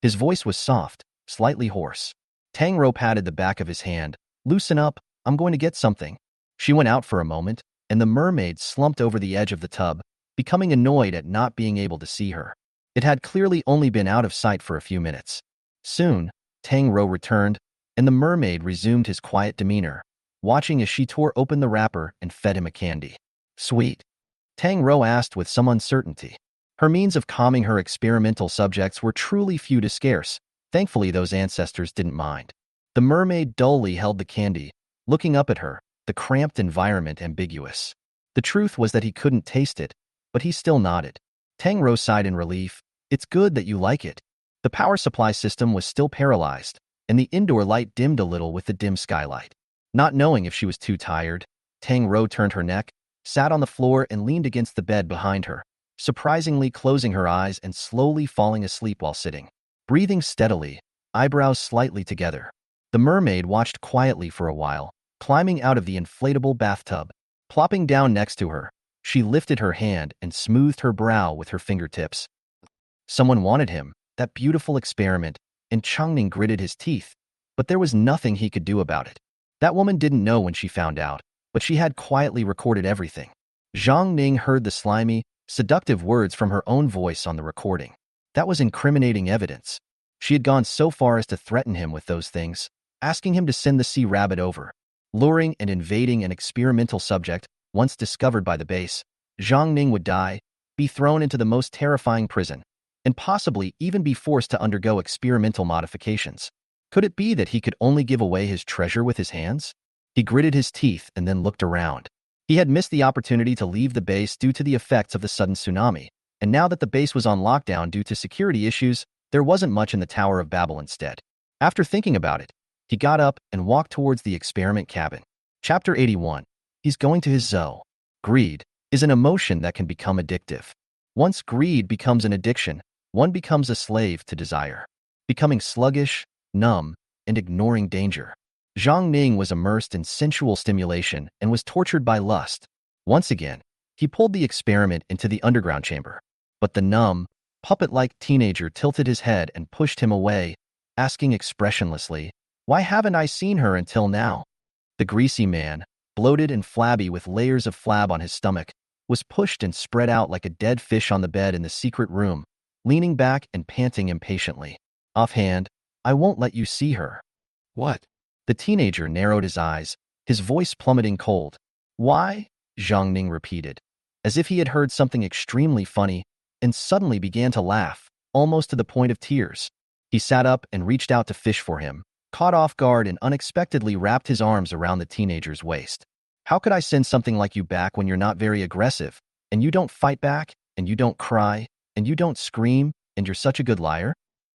His voice was soft, slightly hoarse. Tang Rou patted the back of his hand. Loosen up, I'm going to get something. She went out for a moment, and the mermaid slumped over the edge of the tub, becoming annoyed at not being able to see her. It had clearly only been out of sight for a few minutes. Soon, Tang Rou returned, and the mermaid resumed his quiet demeanor, watching as she tore open the wrapper and fed him a candy. Sweet? Tang Rou asked with some uncertainty. Her means of calming her experimental subjects were truly few to scarce. Thankfully, those ancestors didn't mind. The mermaid dully held the candy, looking up at her, the cramped environment ambiguous. The truth was that he couldn't taste it, but he still nodded. Tang Rou sighed in relief. It's good that you like it. The power supply system was still paralyzed, and the indoor light dimmed a little with the dim skylight. Not knowing if she was too tired, Tang Rou turned her neck, sat on the floor and leaned against the bed behind her, surprisingly closing her eyes and slowly falling asleep while sitting. Breathing steadily, eyebrows slightly together. The mermaid watched quietly for a while, climbing out of the inflatable bathtub. Plopping down next to her, she lifted her hand and smoothed her brow with her fingertips. Someone wanted him, that beautiful experiment, and Changning gritted his teeth, but there was nothing he could do about it. That woman didn't know when she found out, but she had quietly recorded everything. Zhang Ning heard the slimy, seductive words from her own voice on the recording. That was incriminating evidence. She had gone so far as to threaten him with those things, asking him to send the sea rabbit over. Luring and invading an experimental subject, once discovered by the base, Zhang Ning would die, be thrown into the most terrifying prison, and possibly even be forced to undergo experimental modifications. Could it be that he could only give away his treasure with his hands? He gritted his teeth and then looked around. He had missed the opportunity to leave the base due to the effects of the sudden tsunami, and now that the base was on lockdown due to security issues, there wasn't much in the Tower of Babel instead. After thinking about it, he got up and walked towards the experiment cabin. Chapter 81. He's going to his zoo. Greed is an emotion that can become addictive. Once greed becomes an addiction, one becomes a slave to desire, becoming sluggish, numb, and ignoring danger. Zhang Ning was immersed in sensual stimulation and was tortured by lust. Once again, he pulled the experiment into the underground chamber. But the numb, puppet-like teenager tilted his head and pushed him away, asking expressionlessly, "Why haven't I seen her until now?" The greasy man, bloated and flabby with layers of flab on his stomach, was pushed and spread out like a dead fish on the bed in the secret room, leaning back and panting impatiently. Offhand, "I won't let you see her." "What?" The teenager narrowed his eyes, his voice plummeting cold. "Why?" Zhang Ning repeated, as if he had heard something extremely funny, and suddenly began to laugh, almost to the point of tears. He sat up and reached out to fish for him, caught off guard and unexpectedly wrapped his arms around the teenager's waist. "How could I send something like you back when you're not very aggressive, and you don't fight back, and you don't cry, and you don't scream, and you're such a good liar?"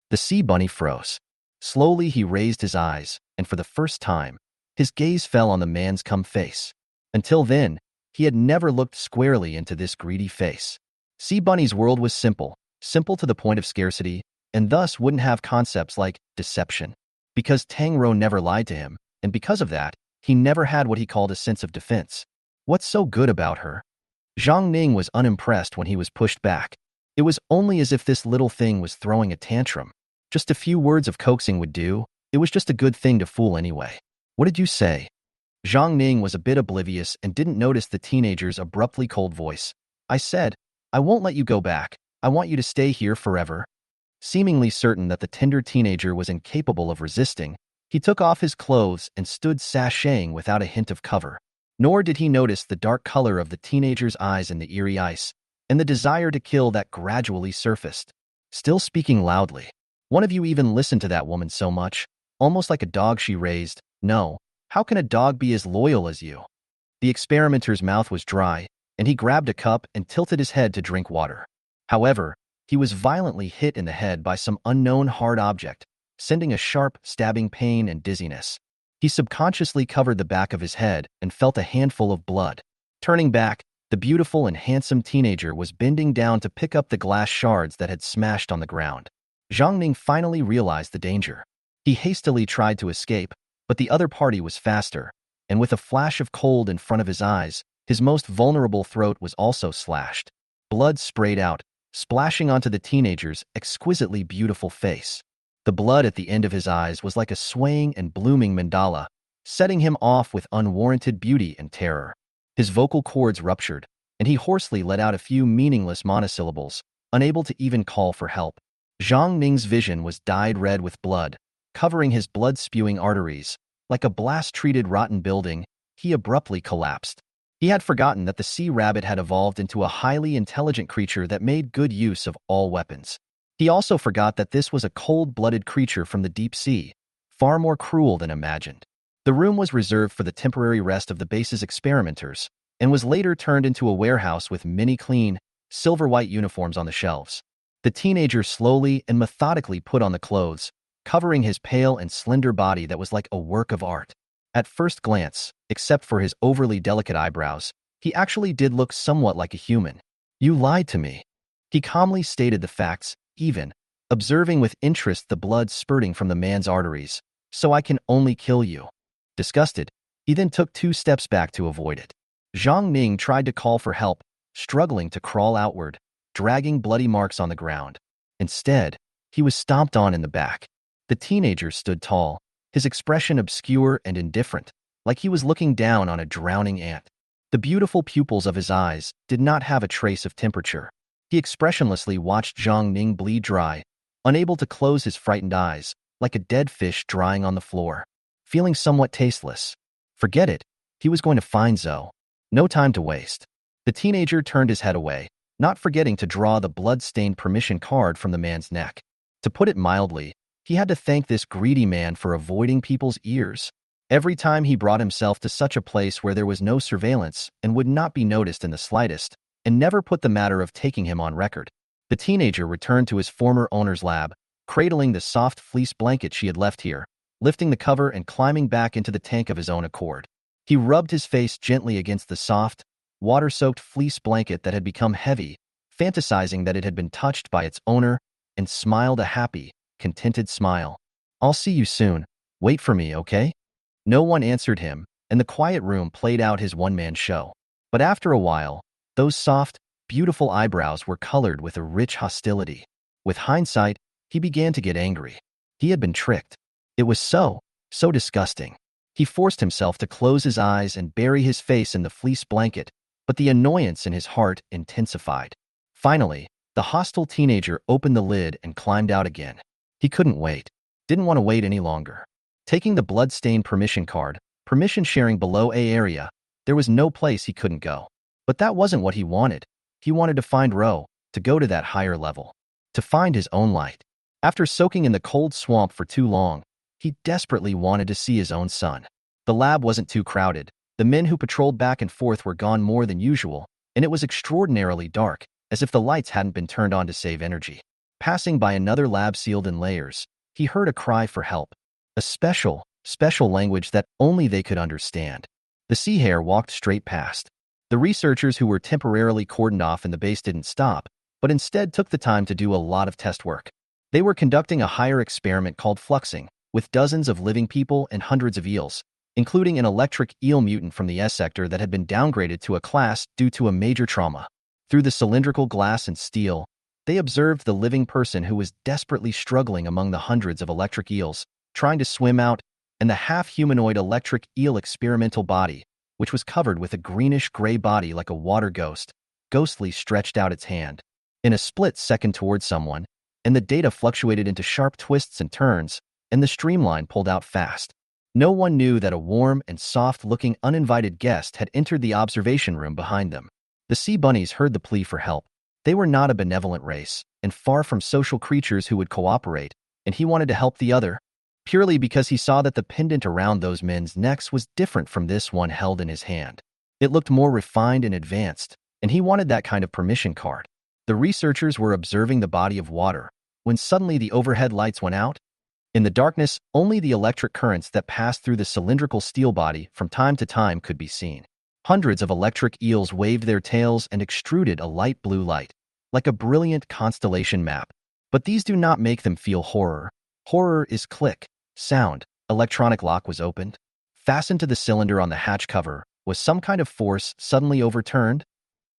The sea bunny froze. Slowly he raised his eyes, and for the first time, his gaze fell on the man's calm face. Until then, he had never looked squarely into this greedy face. Sea Bunny's world was simple to the point of scarcity, and thus wouldn't have concepts like deception. Because Tang Rou never lied to him, and because of that, he never had what he called a sense of defense. What's so good about her? Zhang Ning was unimpressed when he was pushed back. It was only as if this little thing was throwing a tantrum. Just a few words of coaxing would do. It was just a good thing to fool anyway. "What did you say?" Zhang Ning was a bit oblivious and didn't notice the teenager's abruptly cold voice. "I said, I won't let you go back. I want you to stay here forever." Seemingly certain that the tender teenager was incapable of resisting, he took off his clothes and stood sashaying without a hint of cover. Nor did he notice the dark color of the teenager's eyes in the eerie ice, and the desire to kill that gradually surfaced. Still speaking loudly. "One of you even listened to that woman so much, almost like a dog she raised. No, how can a dog be as loyal as you?" The experimenter's mouth was dry, and he grabbed a cup and tilted his head to drink water. However, he was violently hit in the head by some unknown hard object, sending a sharp, stabbing pain and dizziness. He subconsciously covered the back of his head and felt a handful of blood. Turning back, the beautiful and handsome teenager was bending down to pick up the glass shards that had smashed on the ground. Zhang Ning finally realized the danger. He hastily tried to escape, but the other party was faster, and with a flash of cold in front of his eyes, his most vulnerable throat was also slashed. Blood sprayed out, splashing onto the teenager's exquisitely beautiful face. The blood at the end of his eyes was like a swaying and blooming mandala, setting him off with unwarranted beauty and terror. His vocal cords ruptured, and he hoarsely let out a few meaningless monosyllables, unable to even call for help. Zhang Ning's vision was dyed red with blood, covering his blood-spewing arteries. Like a blast-treated rotten building, he abruptly collapsed. He had forgotten that the sea rabbit had evolved into a highly intelligent creature that made good use of all weapons. He also forgot that this was a cold-blooded creature from the deep sea, far more cruel than imagined. The room was reserved for the temporary rest of the base's experimenters, and was later turned into a warehouse with many clean, silver-white uniforms on the shelves. The teenager slowly and methodically put on the clothes, covering his pale and slender body that was like a work of art. At first glance, except for his overly delicate eyebrows, he actually did look somewhat like a human. "You lied to me." He calmly stated the facts, even observing with interest the blood spurting from the man's arteries. "So I can only kill you." Disgusted, he then took 2 steps back to avoid it. Zhang Ning tried to call for help, struggling to crawl outward, dragging bloody marks on the ground. Instead, he was stomped on in the back. The teenager stood tall, his expression obscure and indifferent, like he was looking down on a drowning ant. The beautiful pupils of his eyes did not have a trace of temperature. He expressionlessly watched Zhang Ning bleed dry, unable to close his frightened eyes, like a dead fish drying on the floor. Feeling somewhat tasteless. Forget it, he was going to find Zhou. No time to waste. The teenager turned his head away, not forgetting to draw the blood-stained permission card from the man's neck. To put it mildly, he had to thank this greedy man for avoiding people's ears. Every time he brought himself to such a place where there was no surveillance and would not be noticed in the slightest, and never put the matter of taking him on record. The teenager returned to his former owner's lab, cradling the soft fleece blanket she had left here, lifting the cover and climbing back into the tank of his own accord. He rubbed his face gently against the soft, water-soaked fleece blanket that had become heavy, fantasizing that it had been touched by its owner, and smiled a happy, contented smile. "I'll see you soon. Wait for me, okay?" No one answered him, and the quiet room played out his one-man show. But after a while, those soft, beautiful eyebrows were colored with a rich hostility. With hindsight, he began to get angry. He had been tricked. It was so disgusting. He forced himself to close his eyes and bury his face in the fleece blanket, but the annoyance in his heart intensified. Finally, the hostile teenager opened the lid and climbed out again. He couldn't wait. Didn't want to wait any longer. Taking the blood-stained permission card, permission sharing below A area, there was no place he couldn't go. But that wasn't what he wanted. He wanted to find Rou, to go to that higher level. To find his own light. After soaking in the cold swamp for too long, he desperately wanted to see his own son. The lab wasn't too crowded. The men who patrolled back and forth were gone more than usual, and it was extraordinarily dark, as if the lights hadn't been turned on to save energy. Passing by another lab sealed in layers, he heard a cry for help. A special language that only they could understand. The sea hare walked straight past. The researchers who were temporarily cordoned off in the base didn't stop, but instead took the time to do a lot of test work. They were conducting a higher experiment called fluxing, with dozens of living people and hundreds of eels, including an electric eel mutant from the S sector that had been downgraded to a class due to a major trauma. Through the cylindrical glass and steel, they observed the living person who was desperately struggling among the hundreds of electric eels, trying to swim out, and the half-humanoid electric eel experimental body, which was covered with a greenish-gray body like a water ghost, ghostly stretched out its hand. In a split second towards someone, and the data fluctuated into sharp twists and turns, and the streamline pulled out fast. No one knew that a warm and soft-looking uninvited guest had entered the observation room behind them. The sea bunnies heard the plea for help. They were not a benevolent race, and far from social creatures who would cooperate, and he wanted to help the other, purely because he saw that the pendant around those men's necks was different from this one held in his hand. It looked more refined and advanced, and he wanted that kind of permission card. The researchers were observing the body of water, when suddenly the overhead lights went out. In the darkness, only the electric currents that passed through the cylindrical steel body from time to time could be seen. Hundreds of electric eels waved their tails and extruded a light blue light, like a brilliant constellation map. But these do not make them feel horror. Horror is click, sound. Electronic lock was opened. Fastened to the cylinder on the hatch cover was some kind of force suddenly overturned.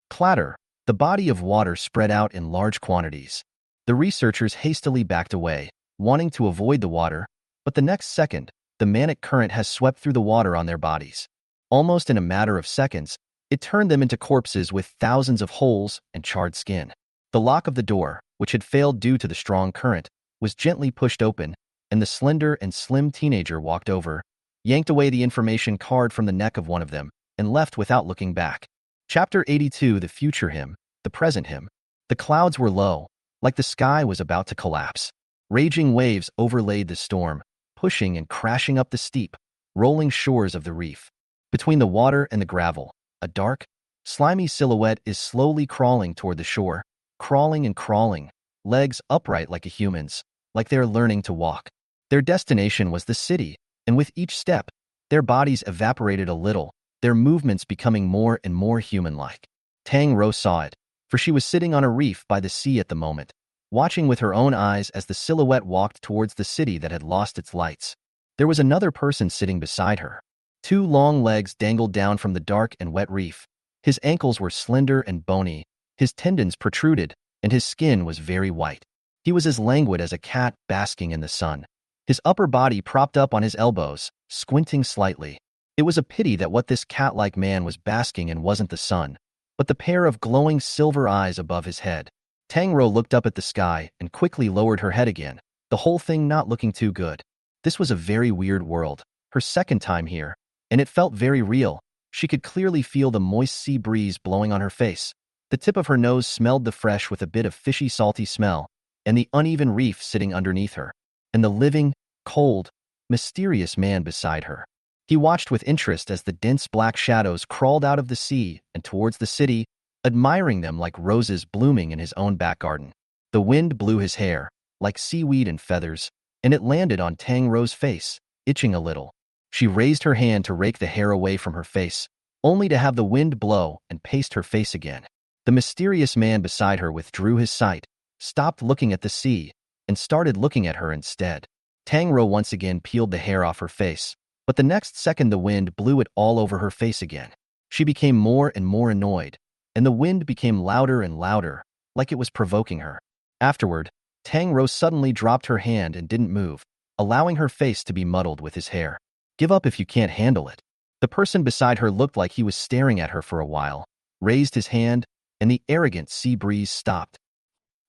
Clatter. The body of water spread out in large quantities. The researchers hastily backed away, wanting to avoid the water, but the next second, the manic current has swept through the water on their bodies. Almost in a matter of seconds, it turned them into corpses with thousands of holes and charred skin. The lock of the door, which had failed due to the strong current, was gently pushed open, and the slender and slim teenager walked over, yanked away the information card from the neck of one of them, and left without looking back. Chapter 82. The future him, the present him. The clouds were low, like the sky was about to collapse. Raging waves overlaid the storm, pushing and crashing up the steep, rolling shores of the reef. Between the water and the gravel, a dark, slimy silhouette is slowly crawling toward the shore, crawling and crawling, legs upright like a human's, like they are learning to walk. Their destination was the city, and with each step, their bodies evaporated a little, their movements becoming more and more human-like. Tang Rou saw it, for she was sitting on a reef by the sea at the moment, watching with her own eyes as the silhouette walked towards the city that had lost its lights. There was another person sitting beside her. Two long legs dangled down from the dark and wet reef. His ankles were slender and bony, his tendons protruded, and his skin was very white. He was as languid as a cat basking in the sun, his upper body propped up on his elbows, squinting slightly. It was a pity that what this cat-like man was basking in wasn't the sun, but the pair of glowing silver eyes above his head. Tang Rou looked up at the sky and quickly lowered her head again, the whole thing not looking too good. This was a very weird world, her second time here, and it felt very real. She could clearly feel the moist sea breeze blowing on her face. The tip of her nose smelled the fresh with a bit of fishy salty smell, and the uneven reef sitting underneath her, and the living, cold, mysterious man beside her. He watched with interest as the dense black shadows crawled out of the sea and towards the city, admiring them like roses blooming in his own back garden. The wind blew his hair, like seaweed and feathers, and it landed on Tang Rou's face, itching a little. She raised her hand to rake the hair away from her face, only to have the wind blow and paste her face again. The mysterious man beside her withdrew his sight, stopped looking at the sea, and started looking at her instead. Tang Rou once again peeled the hair off her face, but the next second the wind blew it all over her face again. She became more and more annoyed, and the wind became louder and louder, like it was provoking her. Afterward, Tang Rou suddenly dropped her hand and didn't move, allowing her face to be muddled with his hair. Give up if you can't handle it. The person beside her looked like he was staring at her for a while, raised his hand, and the arrogant sea breeze stopped.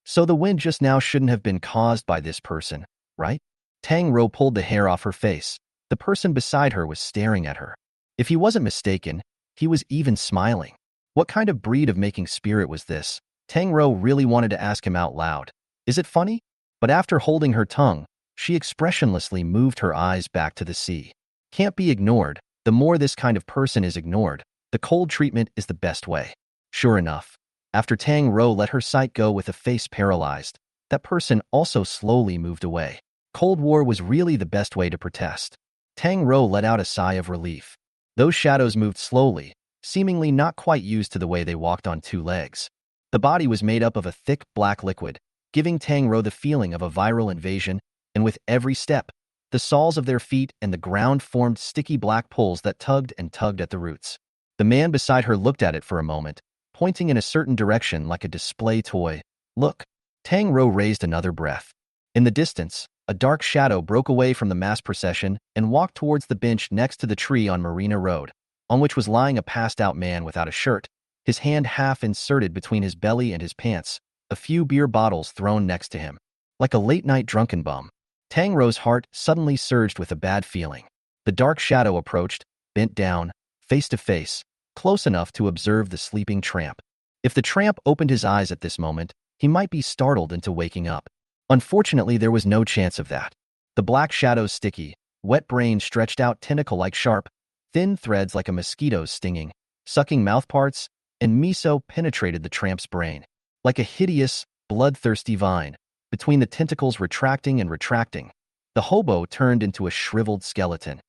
So the wind just now shouldn't have been caused by this person, right? Tang Rou pulled the hair off her face. The person beside her was staring at her. If he wasn't mistaken, he was even smiling. What kind of breed of making spirit was this? Tang Rou really wanted to ask him out loud. Is it funny? But after holding her tongue, she expressionlessly moved her eyes back to the sea. Can't be ignored. The more this kind of person is ignored, the cold treatment is the best way. Sure enough, after Tang Rou let her sight go with a face paralyzed, that person also slowly moved away. Cold War was really the best way to protest. Tang Rou let out a sigh of relief. Those shadows moved slowly, seemingly not quite used to the way they walked on two legs. The body was made up of a thick black liquid, giving Tang Rou the feeling of a viral invasion, and with every step, the soles of their feet and the ground formed sticky black pulls that tugged and tugged at the roots. The man beside her looked at it for a moment, pointing in a certain direction like a display toy. Look. Tang Rou raised another breath. In the distance, a dark shadow broke away from the mass procession and walked towards the bench next to the tree on Marina Road, on which was lying a passed-out man without a shirt, his hand half inserted between his belly and his pants, a few beer bottles thrown next to him. Like a late-night drunken bum. Tang Rou's heart suddenly surged with a bad feeling. The dark shadow approached, bent down, face to face, close enough to observe the sleeping tramp. If the tramp opened his eyes at this moment, he might be startled into waking up. Unfortunately, there was no chance of that. The black shadow's sticky, wet brain stretched out tentacle-like sharp, thin threads like a mosquito's stinging, sucking mouthparts, and miso penetrated the tramp's brain. Like a hideous, bloodthirsty vine, between the tentacles retracting and retracting, the hobo turned into a shriveled skeleton.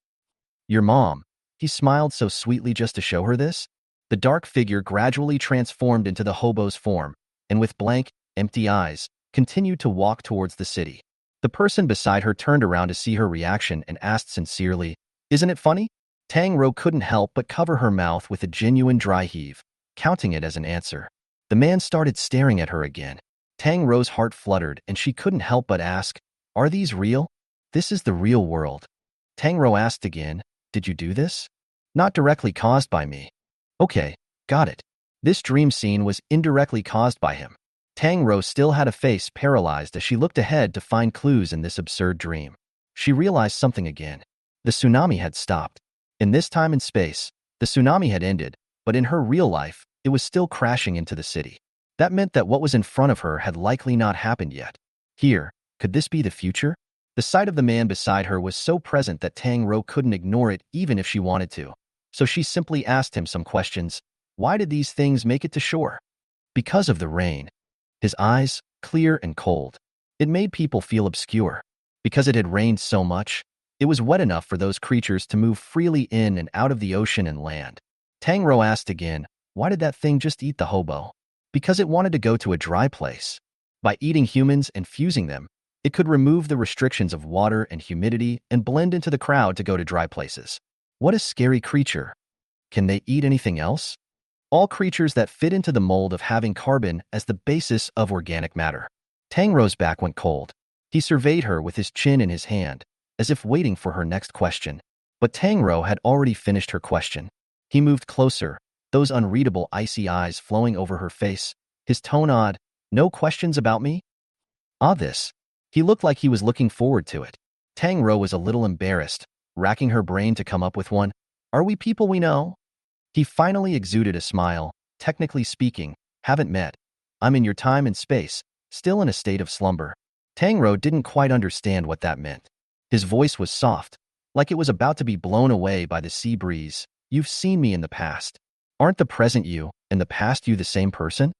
Your mom. He smiled so sweetly just to show her this. The dark figure gradually transformed into the hobo's form, and with blank, empty eyes, continued to walk towards the city. The person beside her turned around to see her reaction and asked sincerely, "Isn't it funny?" Tang Rou couldn't help but cover her mouth with a genuine dry heave, counting it as an answer. The man started staring at her again. Tang Rou's heart fluttered and she couldn't help but ask, "Are these real? This is the real world." Tang Rou asked again, "Did you do this?" "Not directly caused by me." "Okay, got it." This dream scene was indirectly caused by him. Tang Rou still had a face paralyzed as she looked ahead to find clues in this absurd dream. She realized something again. The tsunami had stopped. In this time and space, the tsunami had ended, but in her real life, it was still crashing into the city. That meant that what was in front of her had likely not happened yet. Here, could this be the future? The sight of the man beside her was so present that Tang Rou couldn't ignore it even if she wanted to. So she simply asked him some questions. Why did these things make it to shore? Because of the rain. His eyes, clear and cold. It made people feel obscure. Because it had rained so much, it was wet enough for those creatures to move freely in and out of the ocean and land. Tang Rou asked again, why did that thing just eat the hobo? Because it wanted to go to a dry place. By eating humans and fusing them, it could remove the restrictions of water and humidity and blend into the crowd to go to dry places. What a scary creature. Can they eat anything else? All creatures that fit into the mold of having carbon as the basis of organic matter. Tang Rou's back went cold. He surveyed her with his chin in his hand, as if waiting for her next question. But Tang Rou had already finished her question. He moved closer, those unreadable icy eyes flowing over her face, his tone odd. No questions about me? Ah, this. He looked like he was looking forward to it. Tang Rou was a little embarrassed, racking her brain to come up with one. Are we people we know? He finally exuded a smile. Technically speaking, haven't met. I'm in your time and space, still in a state of slumber. Tang Rou didn't quite understand what that meant. His voice was soft, like it was about to be blown away by the sea breeze. You've seen me in the past. Aren't the present you and the past you the same person?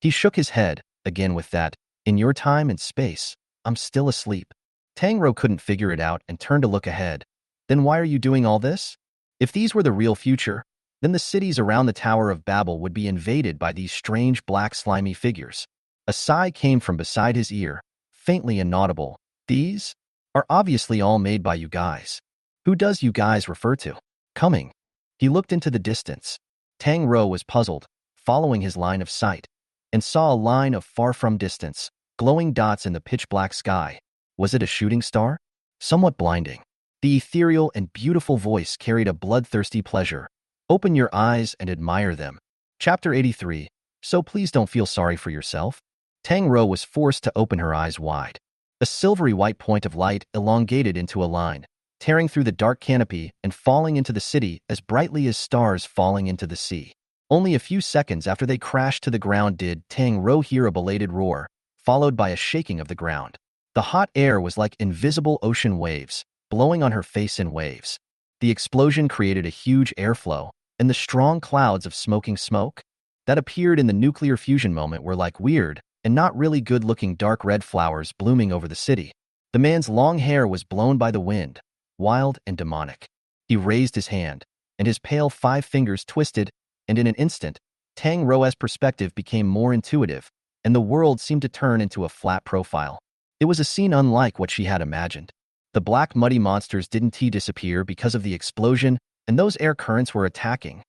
He shook his head, again with that, in your time and space, I'm still asleep. Tang Rou couldn't figure it out and turned to look ahead. Then why are you doing all this? If these were the real future, then the cities around the Tower of Babel would be invaded by these strange black slimy figures. A sigh came from beside his ear, faintly inaudible. These are obviously all made by you guys. Who does you guys refer to? Coming. He looked into the distance. Tang Rou was puzzled, following his line of sight, and saw a line of far-from distance, glowing dots in the pitch-black sky. Was it a shooting star? Somewhat blinding. The ethereal and beautiful voice carried a bloodthirsty pleasure. Open your eyes and admire them. Chapter 83. So please don't feel sorry for yourself. Tang Rou was forced to open her eyes wide. A silvery white point of light elongated into a line, tearing through the dark canopy and falling into the city as brightly as stars falling into the sea. Only a few seconds after they crashed to the ground did Tang Rou hear a belated roar, followed by a shaking of the ground. The hot air was like invisible ocean waves, blowing on her face in waves. The explosion created a huge airflow, and the strong clouds of smoking smoke that appeared in the nuclear fusion moment were like weird and not really good-looking dark red flowers blooming over the city. The man's long hair was blown by the wind, wild and demonic. He raised his hand, and his pale 5 fingers twisted, and in an instant, Tang Rou's perspective became more intuitive, and the world seemed to turn into a flat profile. It was a scene unlike what she had imagined. The black muddy monsters didn't disappear because of the explosion, and those air currents were attacking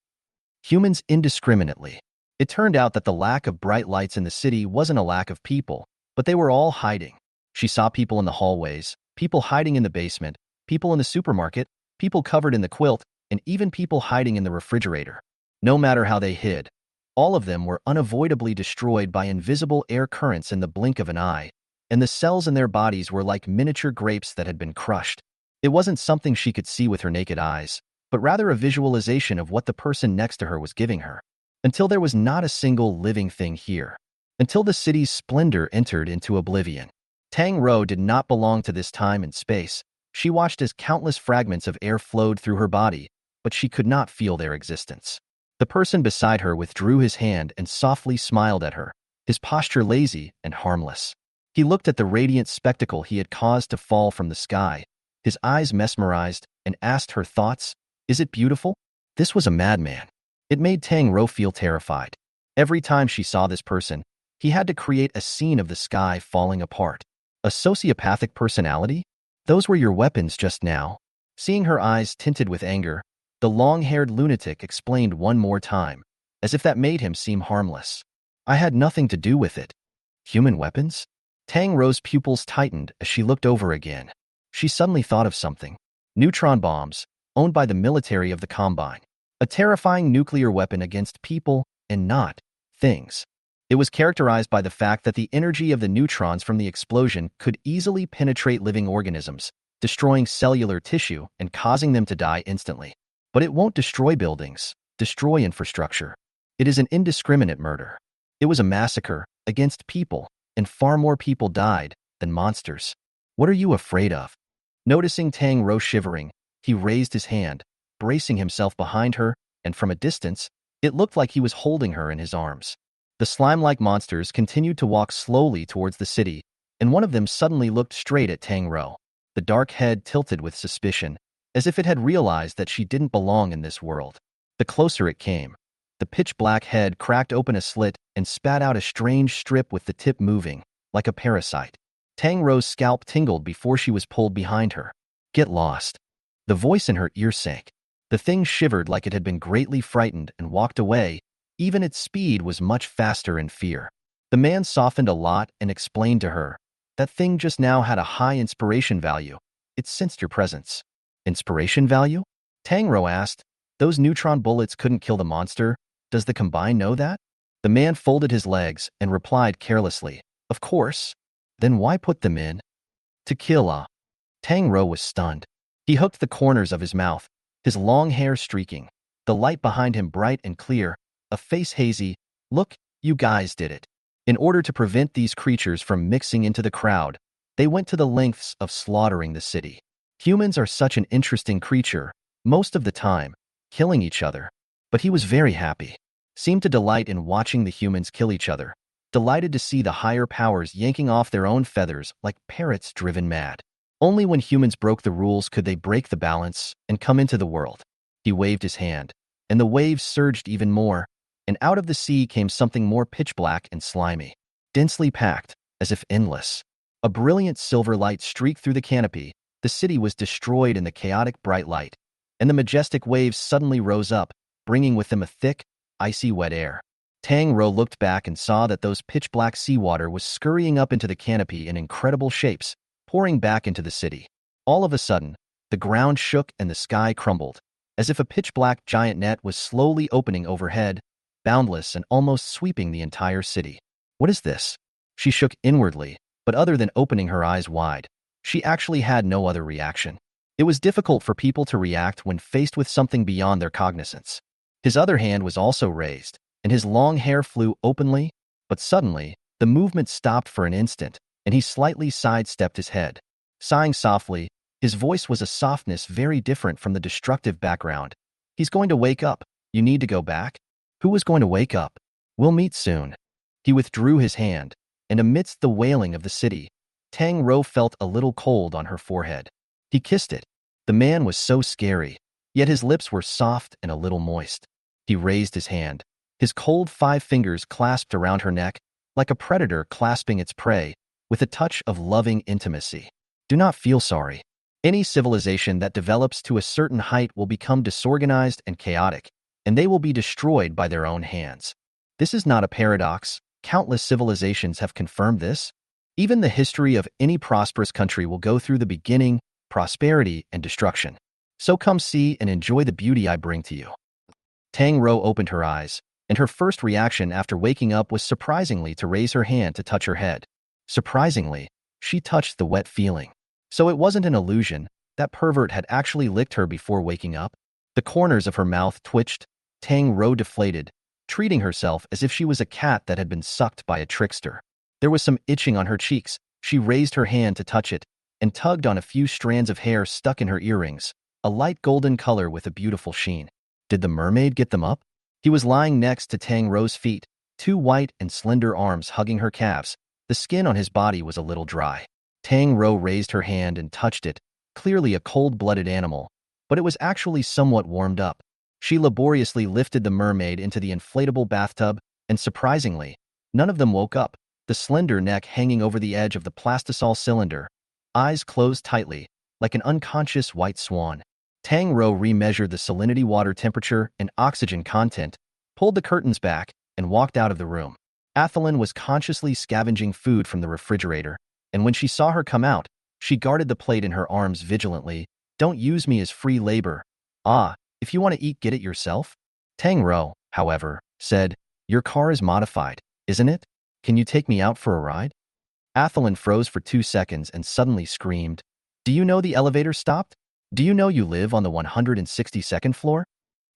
humans indiscriminately. It turned out that the lack of bright lights in the city wasn't a lack of people, but they were all hiding. She saw people in the hallways, people hiding in the basement, people in the supermarket, people covered in the quilt, and even people hiding in the refrigerator. No matter how they hid, all of them were unavoidably destroyed by invisible air currents in the blink of an eye, and the cells in their bodies were like miniature grapes that had been crushed. It wasn't something she could see with her naked eyes, but rather a visualization of what the person next to her was giving her. Until there was not a single living thing here. Until the city's splendor entered into oblivion. Tang Rou did not belong to this time and space. She watched as countless fragments of air flowed through her body, but she could not feel their existence. The person beside her withdrew his hand and softly smiled at her, his posture lazy and harmless. He looked at the radiant spectacle he had caused to fall from the sky, his eyes mesmerized, and asked her thoughts. Is it beautiful? This was a madman. It made Tang Rou feel terrified. Every time she saw this person, he had to create a scene of the sky falling apart. A sociopathic personality? Those were your weapons just now. Seeing her eyes tinted with anger, the long-haired lunatic explained one more time, as if that made him seem harmless. I had nothing to do with it. Human weapons? Tang Rou's pupils tightened as she looked over again. She suddenly thought of something. Neutron bombs, owned by the military of the Combine. A terrifying nuclear weapon against people and not things. It was characterized by the fact that the energy of the neutrons from the explosion could easily penetrate living organisms, destroying cellular tissue and causing them to die instantly. But it won't destroy buildings, destroy infrastructure. It is an indiscriminate murder. It was a massacre against people, and far more people died than monsters. What are you afraid of? Noticing Tang Rou shivering, he raised his hand, bracing himself behind her, and from a distance, it looked like he was holding her in his arms. The slime-like monsters continued to walk slowly towards the city, and one of them suddenly looked straight at Tang Rou. The dark head tilted with suspicion, as if it had realized that she didn't belong in this world. The closer it came, the pitch-black head cracked open a slit and spat out a strange strip with the tip moving, like a parasite. Tang Rou's scalp tingled before she was pulled behind her. "Get lost." The voice in her ear sank. The thing shivered like it had been greatly frightened and walked away. Even its speed was much faster in fear. The man softened a lot and explained to her, "That thing just now had a high inspiration value. It sensed your presence." "Inspiration value?" Tang Rou asked. "Those neutron bullets couldn't kill the monster. Does the Combine know that?" The man folded his legs and replied carelessly, "Of course. Then why put them in?" "To kill, ah." Tang Rou was stunned. He hooked the corners of his mouth, his long hair streaking, the light behind him bright and clear, a face hazy. "Look, you guys did it." In order to prevent these creatures from mixing into the crowd, they went to the lengths of slaughtering the city. Humans are such an interesting creature, most of the time, killing each other. But he was very happy, seemed to delight in watching the humans kill each other, delighted to see the higher powers yanking off their own feathers like parrots driven mad. Only when humans broke the rules could they break the balance and come into the world. He waved his hand, and the waves surged even more, and out of the sea came something more pitch-black and slimy, densely packed, as if endless. A brilliant silver light streaked through the canopy. The city was destroyed in the chaotic bright light, and the majestic waves suddenly rose up, bringing with them a thick, icy wet air. Tang Rou looked back and saw that those pitch-black seawater was scurrying up into the canopy in incredible shapes, pouring back into the city. All of a sudden, the ground shook and the sky crumbled, as if a pitch-black giant net was slowly opening overhead, boundless and almost sweeping the entire city. "What is this?" She shook inwardly, but other than opening her eyes wide, she actually had no other reaction. It was difficult for people to react when faced with something beyond their cognizance. His other hand was also raised, and his long hair flew openly, but suddenly, the movement stopped for an instant, and he slightly sidestepped his head. Sighing softly, his voice was a softness very different from the destructive background. "He's going to wake up. You need to go back." Who was going to wake up? "We'll meet soon." He withdrew his hand, and amidst the wailing of the city, Tang Rou felt a little cold on her forehead. He kissed it. The man was so scary, yet his lips were soft and a little moist. He raised his hand. His cold 5 fingers clasped around her neck, like a predator clasping its prey, with a touch of loving intimacy. "Do not feel sorry. Any civilization that develops to a certain height will become disorganized and chaotic, and they will be destroyed by their own hands. This is not a paradox. Countless civilizations have confirmed this. Even the history of any prosperous country will go through the beginning, prosperity, and destruction. So come see and enjoy the beauty I bring to you." Tang Rou opened her eyes, and her first reaction after waking up was surprisingly to raise her hand to touch her head. Surprisingly, she touched the wet feeling. So it wasn't an illusion. That pervert had actually licked her before waking up. The corners of her mouth twitched. Tang Rou deflated, treating herself as if she was a cat that had been sucked by a trickster. There was some itching on her cheeks. She raised her hand to touch it and tugged on a few strands of hair stuck in her earrings, a light golden color with a beautiful sheen. Did the mermaid get them up? He was lying next to Tang Rou's feet, 2 white and slender arms hugging her calves. The skin on his body was a little dry. Tang Rou raised her hand and touched it, clearly a cold-blooded animal, but it was actually somewhat warmed up. She laboriously lifted the mermaid into the inflatable bathtub, and surprisingly, none of them woke up, the slender neck hanging over the edge of the plastisol cylinder, eyes closed tightly, like an unconscious white swan. Tang Rou remeasured the salinity water temperature and oxygen content, pulled the curtains back, and walked out of the room. Athelin was consciously scavenging food from the refrigerator, and when she saw her come out, she guarded the plate in her arms vigilantly. "Don't use me as free labor. Ah, if you want to eat, get it yourself." Tang Rou, however, said, "Your car is modified, isn't it? Can you take me out for a ride?" Athelin froze for 2 seconds and suddenly screamed, "Do you know the elevator stopped? Do you know you live on the 162nd floor?"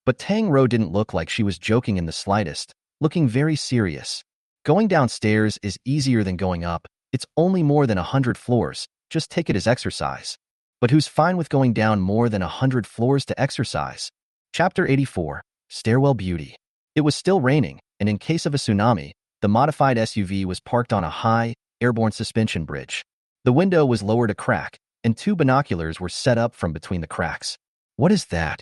But Tang Rou didn't look like she was joking in the slightest, looking very serious. "Going downstairs is easier than going up. It's only more than 100 floors. Just take it as exercise." But who's fine with going down more than 100 floors to exercise? Chapter 84, Stairwell Beauty. It was still raining, and in case of a tsunami, The modified SUV was parked on a high, airborne suspension bridge. The window was lowered a crack, and 2 binoculars were set up from between the cracks. What is that?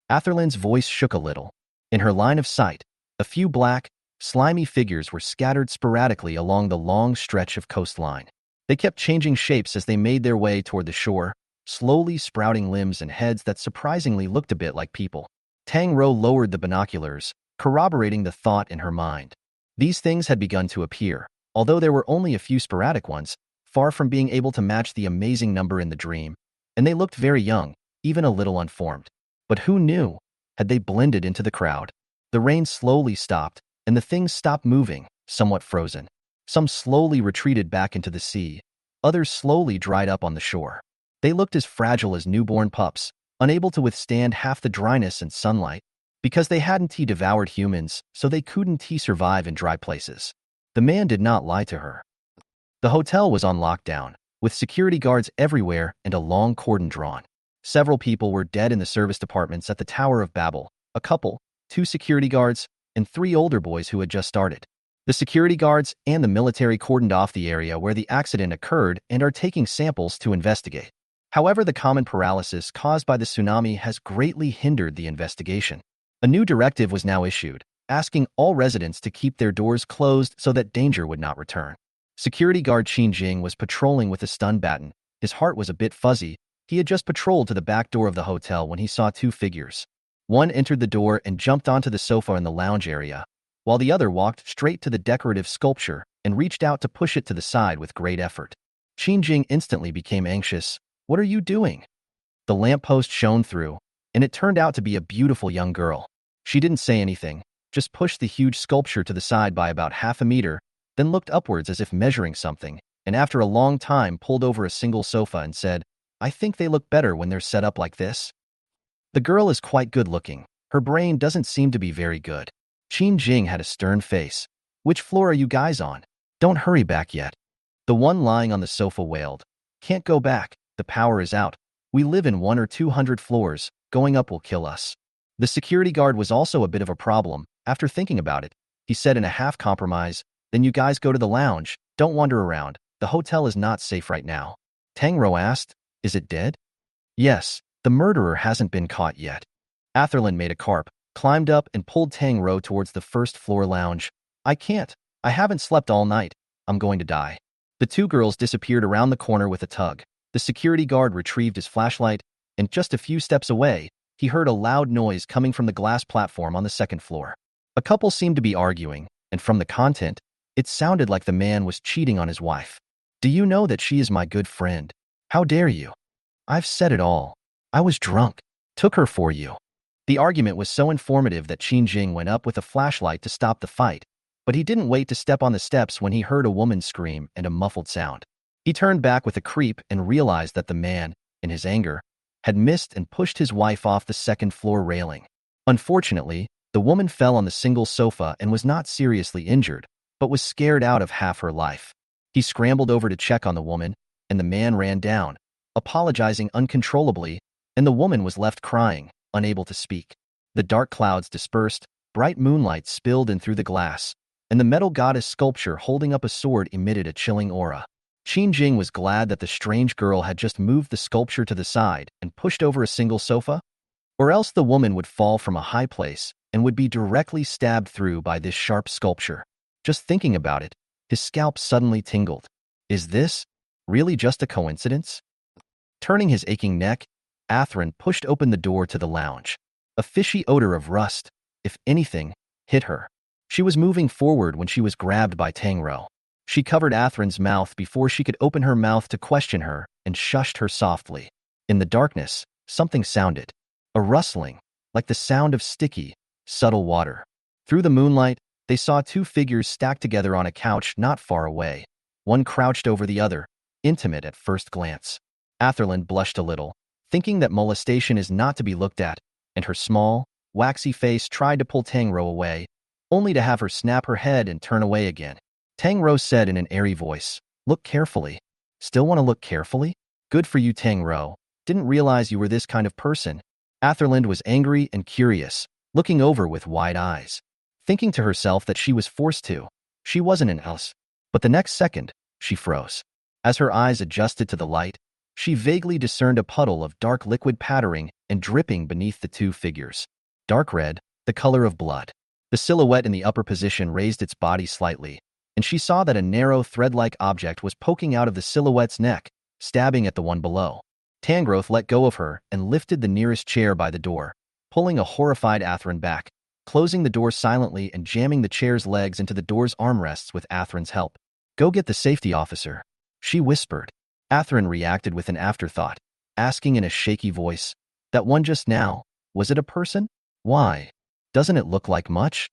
Atherlin's voice shook a little. In her line of sight, a few black, slimy figures were scattered sporadically along the long stretch of coastline. They kept changing shapes as they made their way toward the shore, slowly sprouting limbs and heads that surprisingly looked a bit like people. Tang Rou lowered the binoculars, corroborating the thought in her mind. These things had begun to appear, although there were only a few sporadic ones, far from being able to match the amazing number in the dream, and they looked very young, even a little unformed. But who knew? Had they blended into the crowd? The rain slowly stopped, and the things stopped moving, somewhat frozen. Some slowly retreated back into the sea. Others slowly dried up on the shore. They looked as fragile as newborn pups, unable to withstand half the dryness and sunlight. Because they hadn't devoured humans, so they couldn't survive in dry places. The man did not lie to her. The hotel was on lockdown, with security guards everywhere and a long cordon drawn. Several people were dead in the service departments at the Tower of Babel, a couple, 2 security guards, and 3 older boys who had just started. The security guards and the military cordoned off the area where the accident occurred and are taking samples to investigate. However, the common paralysis caused by the tsunami has greatly hindered the investigation. A new directive was now issued, asking all residents to keep their doors closed so that danger would not return. Security guard Qin Jing was patrolling with a stun baton. His heart was a bit fuzzy. He had just patrolled to the back door of the hotel when he saw 2 figures. One entered the door and jumped onto the sofa in the lounge area, while the other walked straight to the decorative sculpture and reached out to push it to the side with great effort. Qin Jing instantly became anxious. "What are you doing?" The lamppost shone through, and it turned out to be a beautiful young girl. She didn't say anything, just pushed the huge sculpture to the side by about half a meter, then looked upwards as if measuring something, and after a long time pulled over a single sofa and said, "I think they look better when they're set up like this." The girl is quite good looking. Her brain doesn't seem to be very good. Qin Jing had a stern face. "Which floor are you guys on? Don't hurry back yet." The one lying on the sofa wailed. "Can't go back. The power is out. We live in 100 or 200 floors. Going up will kill us." The security guard was also a bit of a problem. After thinking about it, he said in a half-compromise, "Then you guys go to the lounge. Don't wander around. The hotel is not safe right now." Tang Rou asked, "Is it dead?" "Yes, the murderer hasn't been caught yet." Atherlin made a carp, climbed up and pulled Tang Rou towards the first-floor lounge. "I can't. I haven't slept all night. I'm going to die." The 2 girls disappeared around the corner with a tug. The security guard retrieved his flashlight, and just a few steps away, he heard a loud noise coming from the glass platform on the 2nd floor. A couple seemed to be arguing, and from the content, it sounded like the man was cheating on his wife. "Do you know that she is my good friend? How dare you?" "I've said it all. I was drunk. Took her for you." The argument was so informative that Qin Jing went up with a flashlight to stop the fight, but he didn't wait to step on the steps when he heard a woman scream and a muffled sound. He turned back with a creep and realized that the man, in his anger, had missed and pushed his wife off the 2nd-floor railing. Unfortunately, the woman fell on the single sofa and was not seriously injured, but was scared out of half her life. He scrambled over to check on the woman, and the man ran down, apologizing uncontrollably, and the woman was left crying, unable to speak. The dark clouds dispersed, bright moonlight spilled in through the glass, and the metal goddess sculpture holding up a sword emitted a chilling aura. Qin Jing was glad that the strange girl had just moved the sculpture to the side and pushed over a single sofa, or else the woman would fall from a high place and would be directly stabbed through by this sharp sculpture. Just thinking about it, his scalp suddenly tingled. Is this really just a coincidence? Turning his aching neck, Athrun pushed open the door to the lounge. A fishy odor of rust, if anything, hit her. She was moving forward when she was grabbed by Tang Rou. She covered Athrun's mouth before she could open her mouth to question her and shushed her softly. In the darkness, something sounded. A rustling, like the sound of sticky, subtle water. Through the moonlight, they saw 2 figures stacked together on a couch not far away. One crouched over the other, intimate at first glance. Atherlin blushed a little, thinking that molestation is not to be looked at, and her small, waxy face tried to pull Tang Rou away, only to have her snap her head and turn away again. Tang Rou said in an airy voice, "Look carefully." "Still want to look carefully? Good for you, Tang Rou. Didn't realize you were this kind of person." Atherland was angry and curious, looking over with wide eyes. Thinking to herself that she was forced to. She wasn't an else. But the next second, she froze. As her eyes adjusted to the light, she vaguely discerned a puddle of dark liquid pattering and dripping beneath the two figures. Dark red, the color of blood. The silhouette in the upper position raised its body slightly, and she saw that a narrow thread-like object was poking out of the silhouette's neck, stabbing at the one below. Tang Rou let go of her and lifted the nearest chair by the door, pulling a horrified Atherin back, closing the door silently and jamming the chair's legs into the door's armrests with Atherin's help. "Go get the safety officer," she whispered. Atherin reacted with an afterthought, asking in a shaky voice, "That one just now, was it a person? Why? Doesn't it look like much?"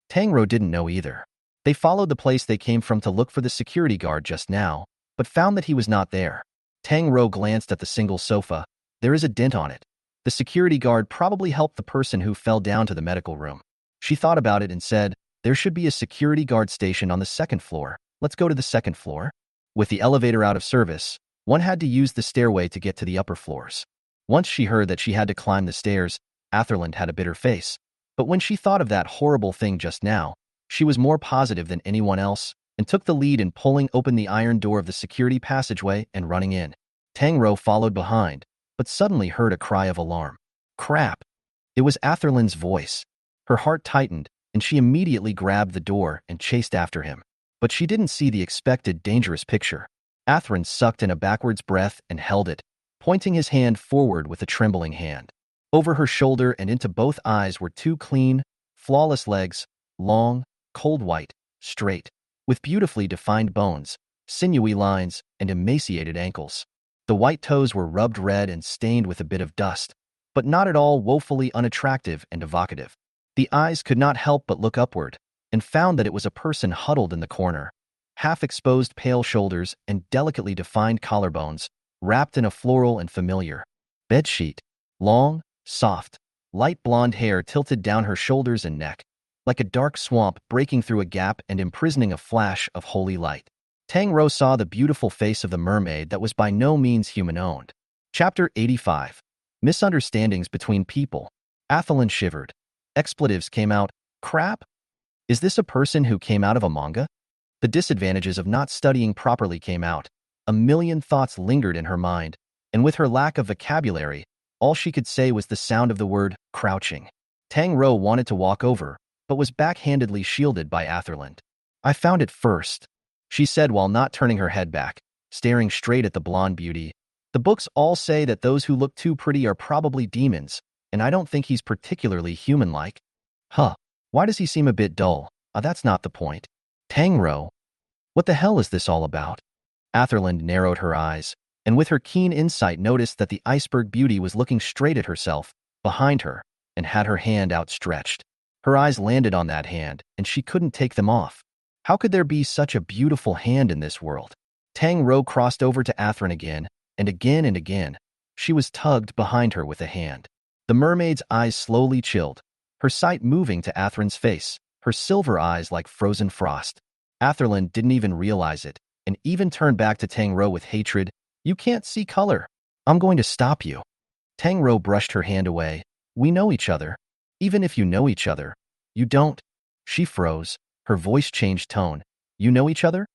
Tang Rou didn't know either. They followed the place they came from to look for the security guard just now, but found that he was not there. Tang Rou glanced at the single sofa. There is a dent on it. The security guard probably helped the person who fell down to the medical room. She thought about it and said, "There should be a security guard station on the second floor. Let's go to the second floor." With the elevator out of service, one had to use the stairway to get to the upper floors. Once she heard that she had to climb the stairs, Atherland had a bitter face. But when she thought of that horrible thing just now, she was more positive than anyone else and took the lead in pulling open the iron door of the security passageway and running in. Tang Rou followed behind, but suddenly heard a cry of alarm. "Crap!" It was Atherland's voice. Her heart tightened, and she immediately grabbed the door and chased after him. But she didn't see the expected dangerous picture. Atherland sucked in a backwards breath and held it, pointing his hand forward with a trembling hand. Over her shoulder and into both eyes were two clean, flawless legs, long, cold white, straight, with beautifully defined bones, sinewy lines, and emaciated ankles. The white toes were rubbed red and stained with a bit of dust, but not at all woefully unattractive and evocative. The eyes could not help but look upward, and found that it was a person huddled in the corner, half-exposed pale shoulders and delicately defined collarbones, wrapped in a floral and familiar bedsheet. Long, soft, light blonde hair tilted down her shoulders and neck, like a dark swamp breaking through a gap and imprisoning a flash of holy light. Tang Rou saw the beautiful face of the mermaid that was by no means human-owned. Chapter 85. Misunderstandings between people. Atherland shivered. Expletives came out. Crap? Is this a person who came out of a manga? The disadvantages of not studying properly came out. A million thoughts lingered in her mind, and with her lack of vocabulary, all she could say was the sound of the word crouching. Tang Rou wanted to walk over, but was backhandedly shielded by Atherland. "I found it first," she said while not turning her head back, staring straight at the blonde beauty. "The books all say that those who look too pretty are probably demons, and I don't think he's particularly human-like." "Huh. Why does he seem a bit dull?" That's not the point." "Tang Rou, what the hell is this all about?" Atherland narrowed her eyes, and with her keen insight noticed that the iceberg beauty was looking straight at herself, behind her, and had her hand outstretched. Her eyes landed on that hand, and she couldn't take them off. How could there be such a beautiful hand in this world? Tang Rou crossed over to Atherland again, and again and again. She was tugged behind her with a hand. The mermaid's eyes slowly chilled, her sight moving to Atherland's face, her silver eyes like frozen frost. Atherland didn't even realize it, and even turned back to Tang Rou with hatred. "You can't see color. I'm going to stop you." Tang Rou brushed her hand away. "We know each other. Even if you know each other, you don't." She froze. Her voice changed tone. "You know each other?"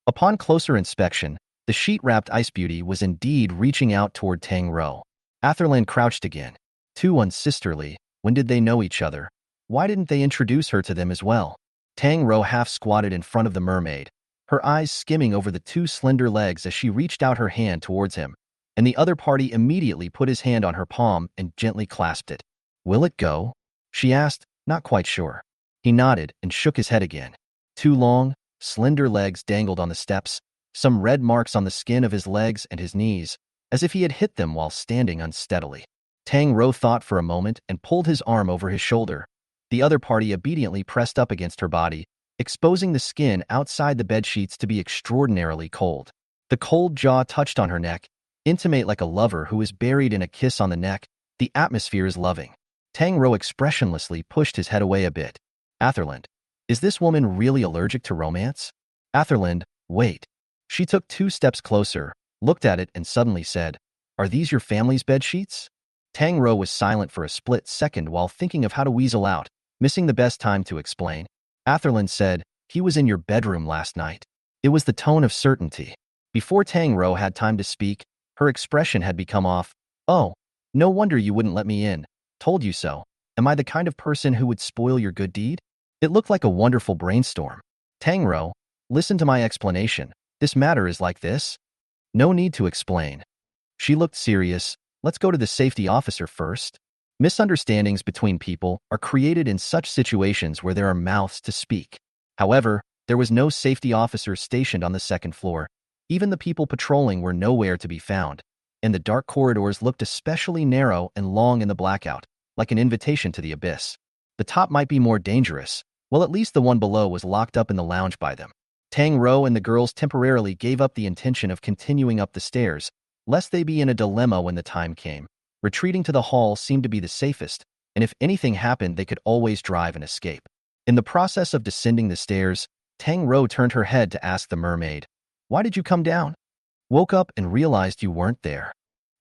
Upon closer inspection, the sheet-wrapped ice beauty was indeed reaching out toward Tang Rou. Atherland crouched again. Too unsisterly. When did they know each other? Why didn't they introduce her to them as well? Tang Rou half squatted in front of the mermaid, her eyes skimming over the two slender legs as she reached out her hand towards him, and the other party immediately put his hand on her palm and gently clasped it. "Will it go?" she asked, not quite sure. He nodded and shook his head again. Two long, slender legs dangled on the steps, some red marks on the skin of his legs and his knees, as if he had hit them while standing unsteadily. Tang Rou thought for a moment and pulled his arm over his shoulder. The other party obediently pressed up against her body, exposing the skin outside the bedsheets to be extraordinarily cold. The cold jaw touched on her neck, intimate like a lover who is buried in a kiss on the neck. The atmosphere is loving. Tang Rou expressionlessly pushed his head away a bit. "Atherland, is this woman really allergic to romance?" "Atherland, wait." She took 2 steps closer, looked at it and suddenly said, "Are these your family's bedsheets?" Tang Rou was silent for a split second while thinking of how to weasel out, missing the best time to explain. Atherland said, He was in your bedroom last night. It was the tone of certainty. Before Tang Rou had time to speak, her expression had become off. Oh, no wonder you wouldn't let me in. Told you so. Am I the kind of person who would spoil your good deed? It looked like a wonderful brainstorm. Tang Rou, listen to my explanation. This matter is like this. No need to explain. She looked serious. Let's go to the safety officer first. Misunderstandings between people are created in such situations where there are mouths to speak. However, there was no safety officer stationed on the second floor. Even the people patrolling were nowhere to be found, and the dark corridors looked especially narrow and long in the blackout, like an invitation to the abyss. The top might be more dangerous, while at least the one below was locked up in the lounge by them. Tang Rou and the girls temporarily gave up the intention of continuing up the stairs, lest they be in a dilemma when the time came. Retreating to the hall seemed to be the safest, and if anything happened, they could always drive and escape. In the process of descending the stairs, Tang Rou turned her head to ask the mermaid, "Why did you come down?" Woke up and realized you weren't there.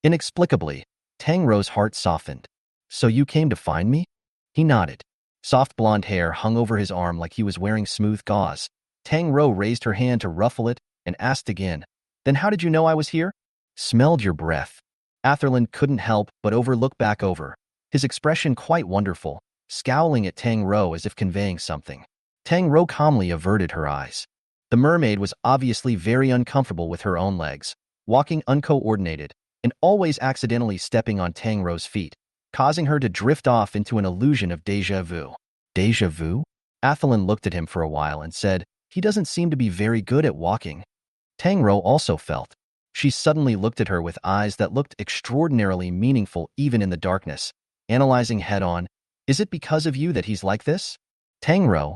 Inexplicably, Tang Rou's heart softened. So you came to find me? He nodded. Soft blonde hair hung over his arm like he was wearing smooth gauze. Tang Rou raised her hand to ruffle it and asked again, "Then how did you know I was here?" "Smelled your breath." Atherland couldn't help but look back over, his expression quite wonderful, scowling at Tang Rou as if conveying something. Tang Rou calmly averted her eyes. The mermaid was obviously very uncomfortable with her own legs, walking uncoordinated, and always accidentally stepping on Tang Rou's feet, causing her to drift off into an illusion of déjà vu. Déjà vu? Atherland looked at him for a while and said, "He doesn't seem to be very good at walking." Tang Rou also felt. She suddenly looked at her with eyes that looked extraordinarily meaningful even in the darkness, analyzing head-on, "Is it because of you that he's like this?" Tang Rou?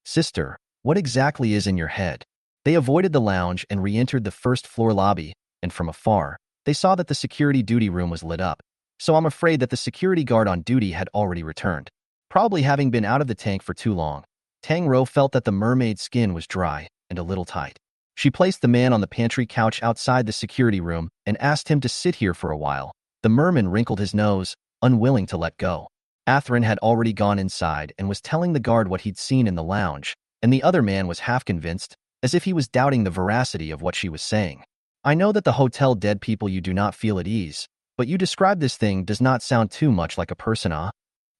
Sister, what exactly is in your head? They avoided the lounge and re-entered the first-floor lobby, and from afar, they saw that the security duty room was lit up, so I'm afraid that the security guard on duty had already returned. Probably having been out of the tank for too long, Tang Rou felt that the mermaid's skin was dry and a little tight. She placed the man on the pantry couch outside the security room and asked him to sit here for a while. The merman wrinkled his nose, unwilling to let go. Atherland had already gone inside and was telling the guard what he'd seen in the lounge, and the other man was half convinced, as if he was doubting the veracity of what she was saying. "I know that the hotel dead people you do not feel at ease, but you describe this thing does not sound too much like a person, ah?"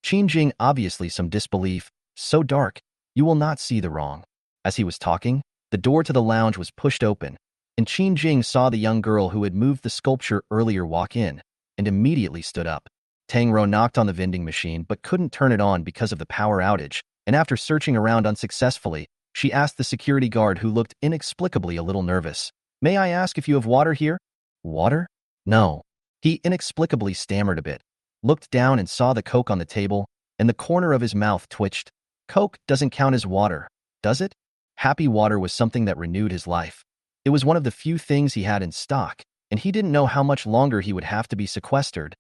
Qin Jing obviously some disbelief. "So dark, you will not see the wrong." As he was talking, the door to the lounge was pushed open, and Qin Jing saw the young girl who had moved the sculpture earlier walk in, and immediately stood up. Tang Rou knocked on the vending machine but couldn't turn it on because of the power outage, and after searching around unsuccessfully, she asked the security guard, who looked inexplicably a little nervous, "May I ask if you have water here?" "Water? No." He inexplicably stammered a bit, looked down and saw the Coke on the table, and the corner of his mouth twitched. Coke doesn't count as water, does it? Happy water was something that renewed his life. It was one of the few things he had in stock, and he didn't know how much longer he would have to be sequestered.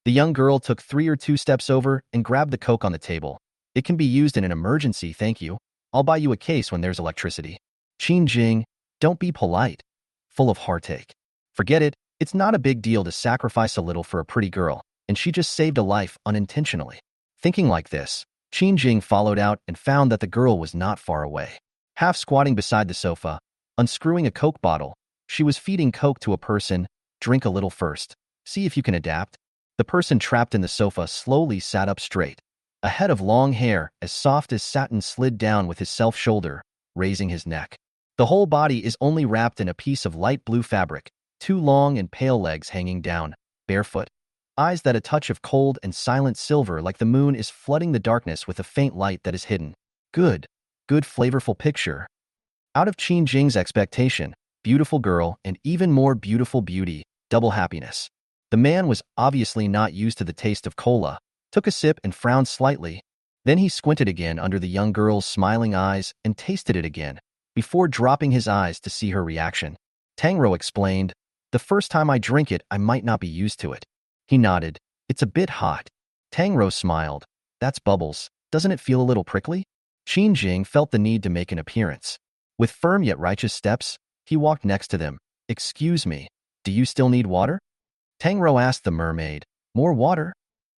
The young girl took 3 or 2 steps over and grabbed the Coke on the table. "It can be used in an emergency, thank you. I'll buy you a case when there's electricity." Qin Jing, don't be polite. Full of heartache. Forget it, it's not a big deal to sacrifice a little for a pretty girl, and she just saved a life unintentionally. Thinking like this, Qin Jing followed out and found that the girl was not far away. Half squatting beside the sofa, unscrewing a Coke bottle, she was feeding Coke to a person. "Drink a little first. See if you can adapt." The person trapped in the sofa slowly sat up straight. A head of long hair, as soft as satin, slid down with his self-shoulder, raising his neck. The whole body is only wrapped in a piece of light blue fabric, 2 long and pale legs hanging down, barefoot. Eyes that a touch of cold and silent silver like the moon is flooding the darkness with a faint light that is hidden. Good flavorful picture. Out of Qin Jing's expectation, beautiful girl and even more beautiful beauty, double happiness. The man was obviously not used to the taste of cola, took a sip and frowned slightly. Then he squinted again under the young girl's smiling eyes and tasted it again, before dropping his eyes to see her reaction. Tang Rou explained, "The first time I drink it, I might not be used to it." He nodded. "It's a bit hot." Tang Rou smiled. "That's bubbles. Doesn't it feel a little prickly?" Qin Jing felt the need to make an appearance. With firm yet righteous steps, he walked next to them. "Excuse me, do you still need water?" Tang Rou asked the mermaid. "More water?"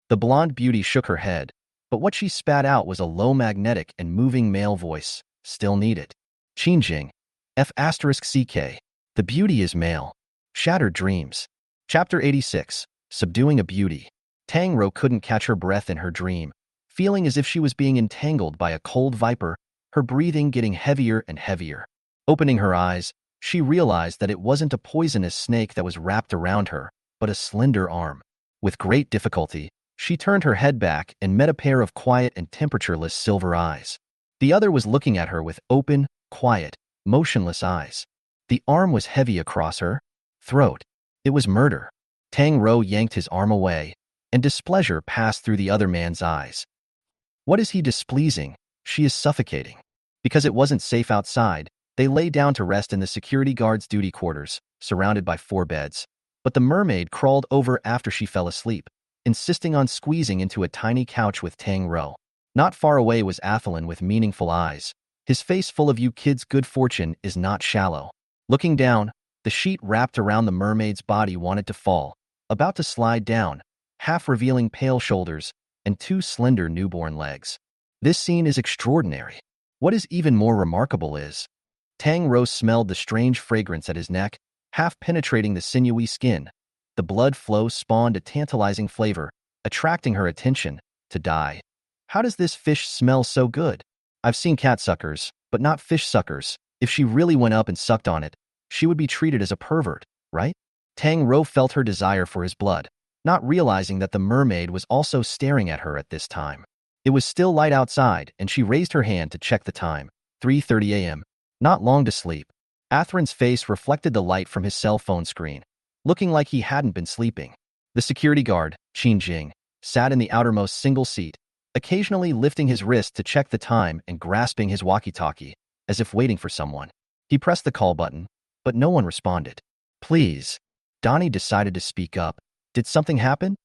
The blonde beauty shook her head. But what she spat out was a low magnetic and moving male voice. Still needed. Qingjing. F***CK. The beauty is male. Shattered dreams. Chapter 86. Subduing a beauty. Tang Rou couldn't catch her breath in her dream, feeling as if she was being entangled by a cold viper, her breathing getting heavier and heavier. Opening her eyes, she realized that it wasn't a poisonous snake that was wrapped around her, but a slender arm. With great difficulty, she turned her head back and met a pair of quiet and temperatureless silver eyes. The other was looking at her with open, quiet, motionless eyes. The arm was heavy across her throat. It was murder. Tang Rou yanked his arm away, and displeasure passed through the other man's eyes. What is he displeasing? She is suffocating. Because it wasn't safe outside, they lay down to rest in the security guard's duty quarters, surrounded by 4 beds. But the mermaid crawled over after she fell asleep, insisting on squeezing into a tiny couch with Tang Rou. Not far away was Athelin with meaningful eyes, his face full of "you kids' good fortune is not shallow." Looking down, the sheet wrapped around the mermaid's body wanted to fall, about to slide down, half revealing pale shoulders and 2 slender newborn legs. This scene is extraordinary. What is even more remarkable is, Tang Rou smelled the strange fragrance at his neck, half penetrating the sinewy skin. The blood flow spawned a tantalizing flavor, attracting her attention. To die. How does this fish smell so good? I've seen cat suckers, but not fish suckers. If she really went up and sucked on it, she would be treated as a pervert, right? Tang Rou felt her desire for his blood, not realizing that the mermaid was also staring at her at this time. It was still light outside, and she raised her hand to check the time. 3:30 a.m. Not long to sleep. Atherin's face reflected the light from his cell phone screen, looking like he hadn't been sleeping. The security guard, Qingjing, sat in the outermost single seat, occasionally lifting his wrist to check the time and grasping his walkie-talkie, as if waiting for someone. He pressed the call button, but no one responded. Please. Donnie decided to speak up. Did something happen?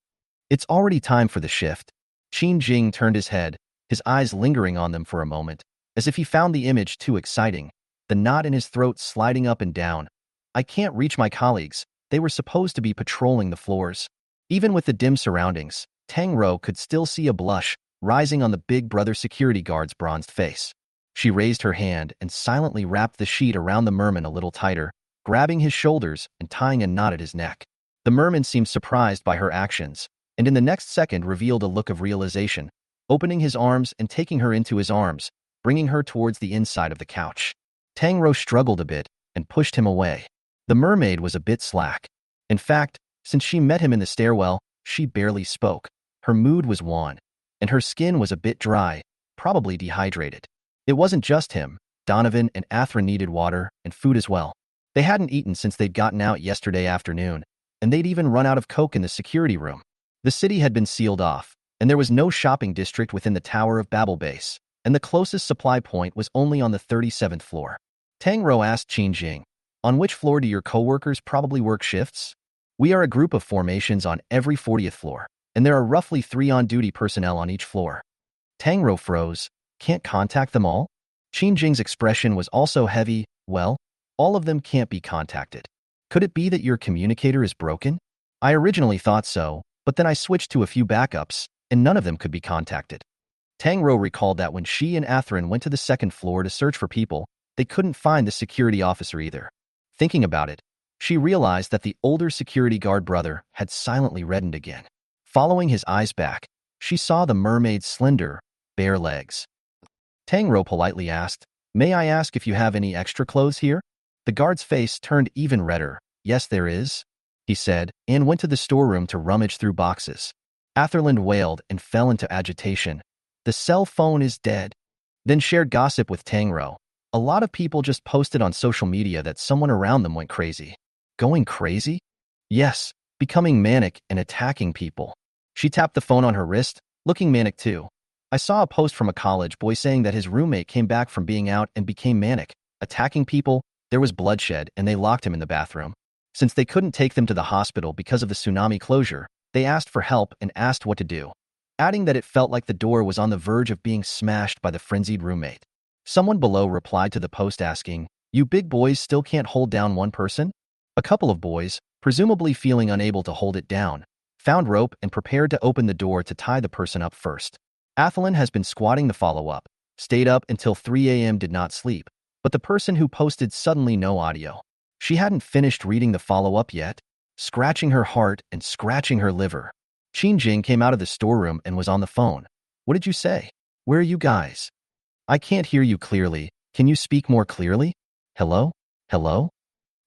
It's already time for the shift. Qingjing turned his head, his eyes lingering on them for a moment, as if he found the image too exciting, the knot in his throat sliding up and down. I can't reach my colleagues. They were supposed to be patrolling the floors. Even with the dim surroundings, Tang Rou could still see a blush rising on the big brother security guard's bronzed face. She raised her hand and silently wrapped the sheet around the merman a little tighter, grabbing his shoulders and tying a knot at his neck. The merman seemed surprised by her actions, and in the next second revealed a look of realization, opening his arms and taking her into his arms, bringing her towards the inside of the couch. Tang Rou struggled a bit and pushed him away. The mermaid was a bit slack. In fact, since she met him in the stairwell, she barely spoke. Her mood was wan, and her skin was a bit dry, probably dehydrated. It wasn't just him. Donovan and Atherin needed water and food as well. They hadn't eaten since they'd gotten out yesterday afternoon, and they'd even run out of coke in the security room. The city had been sealed off, and there was no shopping district within the Tower of Babel base, and the closest supply point was only on the 37th floor. Tang Rou asked Qingjing, on which floor do your coworkers probably work shifts? We are a group of formations on every 40th floor, and there are roughly 3 on-duty personnel on each floor. Tang Rou froze. Can't contact them all? Qingjing's expression was also heavy. Well, all of them can't be contacted. Could it be that your communicator is broken? I originally thought so, but then I switched to a few backups, and none of them could be contacted. Tang Rou recalled that when she and Atherin went to the 2nd floor to search for people, they couldn't find the security officer either. Thinking about it, she realized that the older security guard brother had silently reddened again. Following his eyes back, she saw the mermaid's slender, bare legs. Tang Rou politely asked, "May I ask if you have any extra clothes here?" The guard's face turned even redder. "Yes, there is," he said, and went to the storeroom to rummage through boxes. Atherland wailed and fell into agitation. The cell phone is dead. Then shared gossip with Tang Rou. A lot of people just posted on social media that someone around them went crazy. Going crazy? Yes, becoming manic and attacking people. She tapped the phone on her wrist, looking manic too. I saw a post from a college boy saying that his roommate came back from being out and became manic, attacking people. There was bloodshed and they locked him in the bathroom. Since they couldn't take them to the hospital because of the tsunami closure, they asked for help and asked what to do, adding that it felt like the door was on the verge of being smashed by the frenzied roommate. Someone below replied to the post asking, "You big boys still can't hold down one person?" A couple of boys, presumably feeling unable to hold it down, found rope and prepared to open the door to tie the person up first. Athelin has been squatting the follow-up, stayed up until 3 a.m. did not sleep, but the person who posted suddenly no audio. She hadn't finished reading the follow-up yet, scratching her heart and scratching her liver. Qin Jing came out of the storeroom and was on the phone. What did you say? Where are you guys? I can't hear you clearly. Can you speak more clearly? Hello? Hello?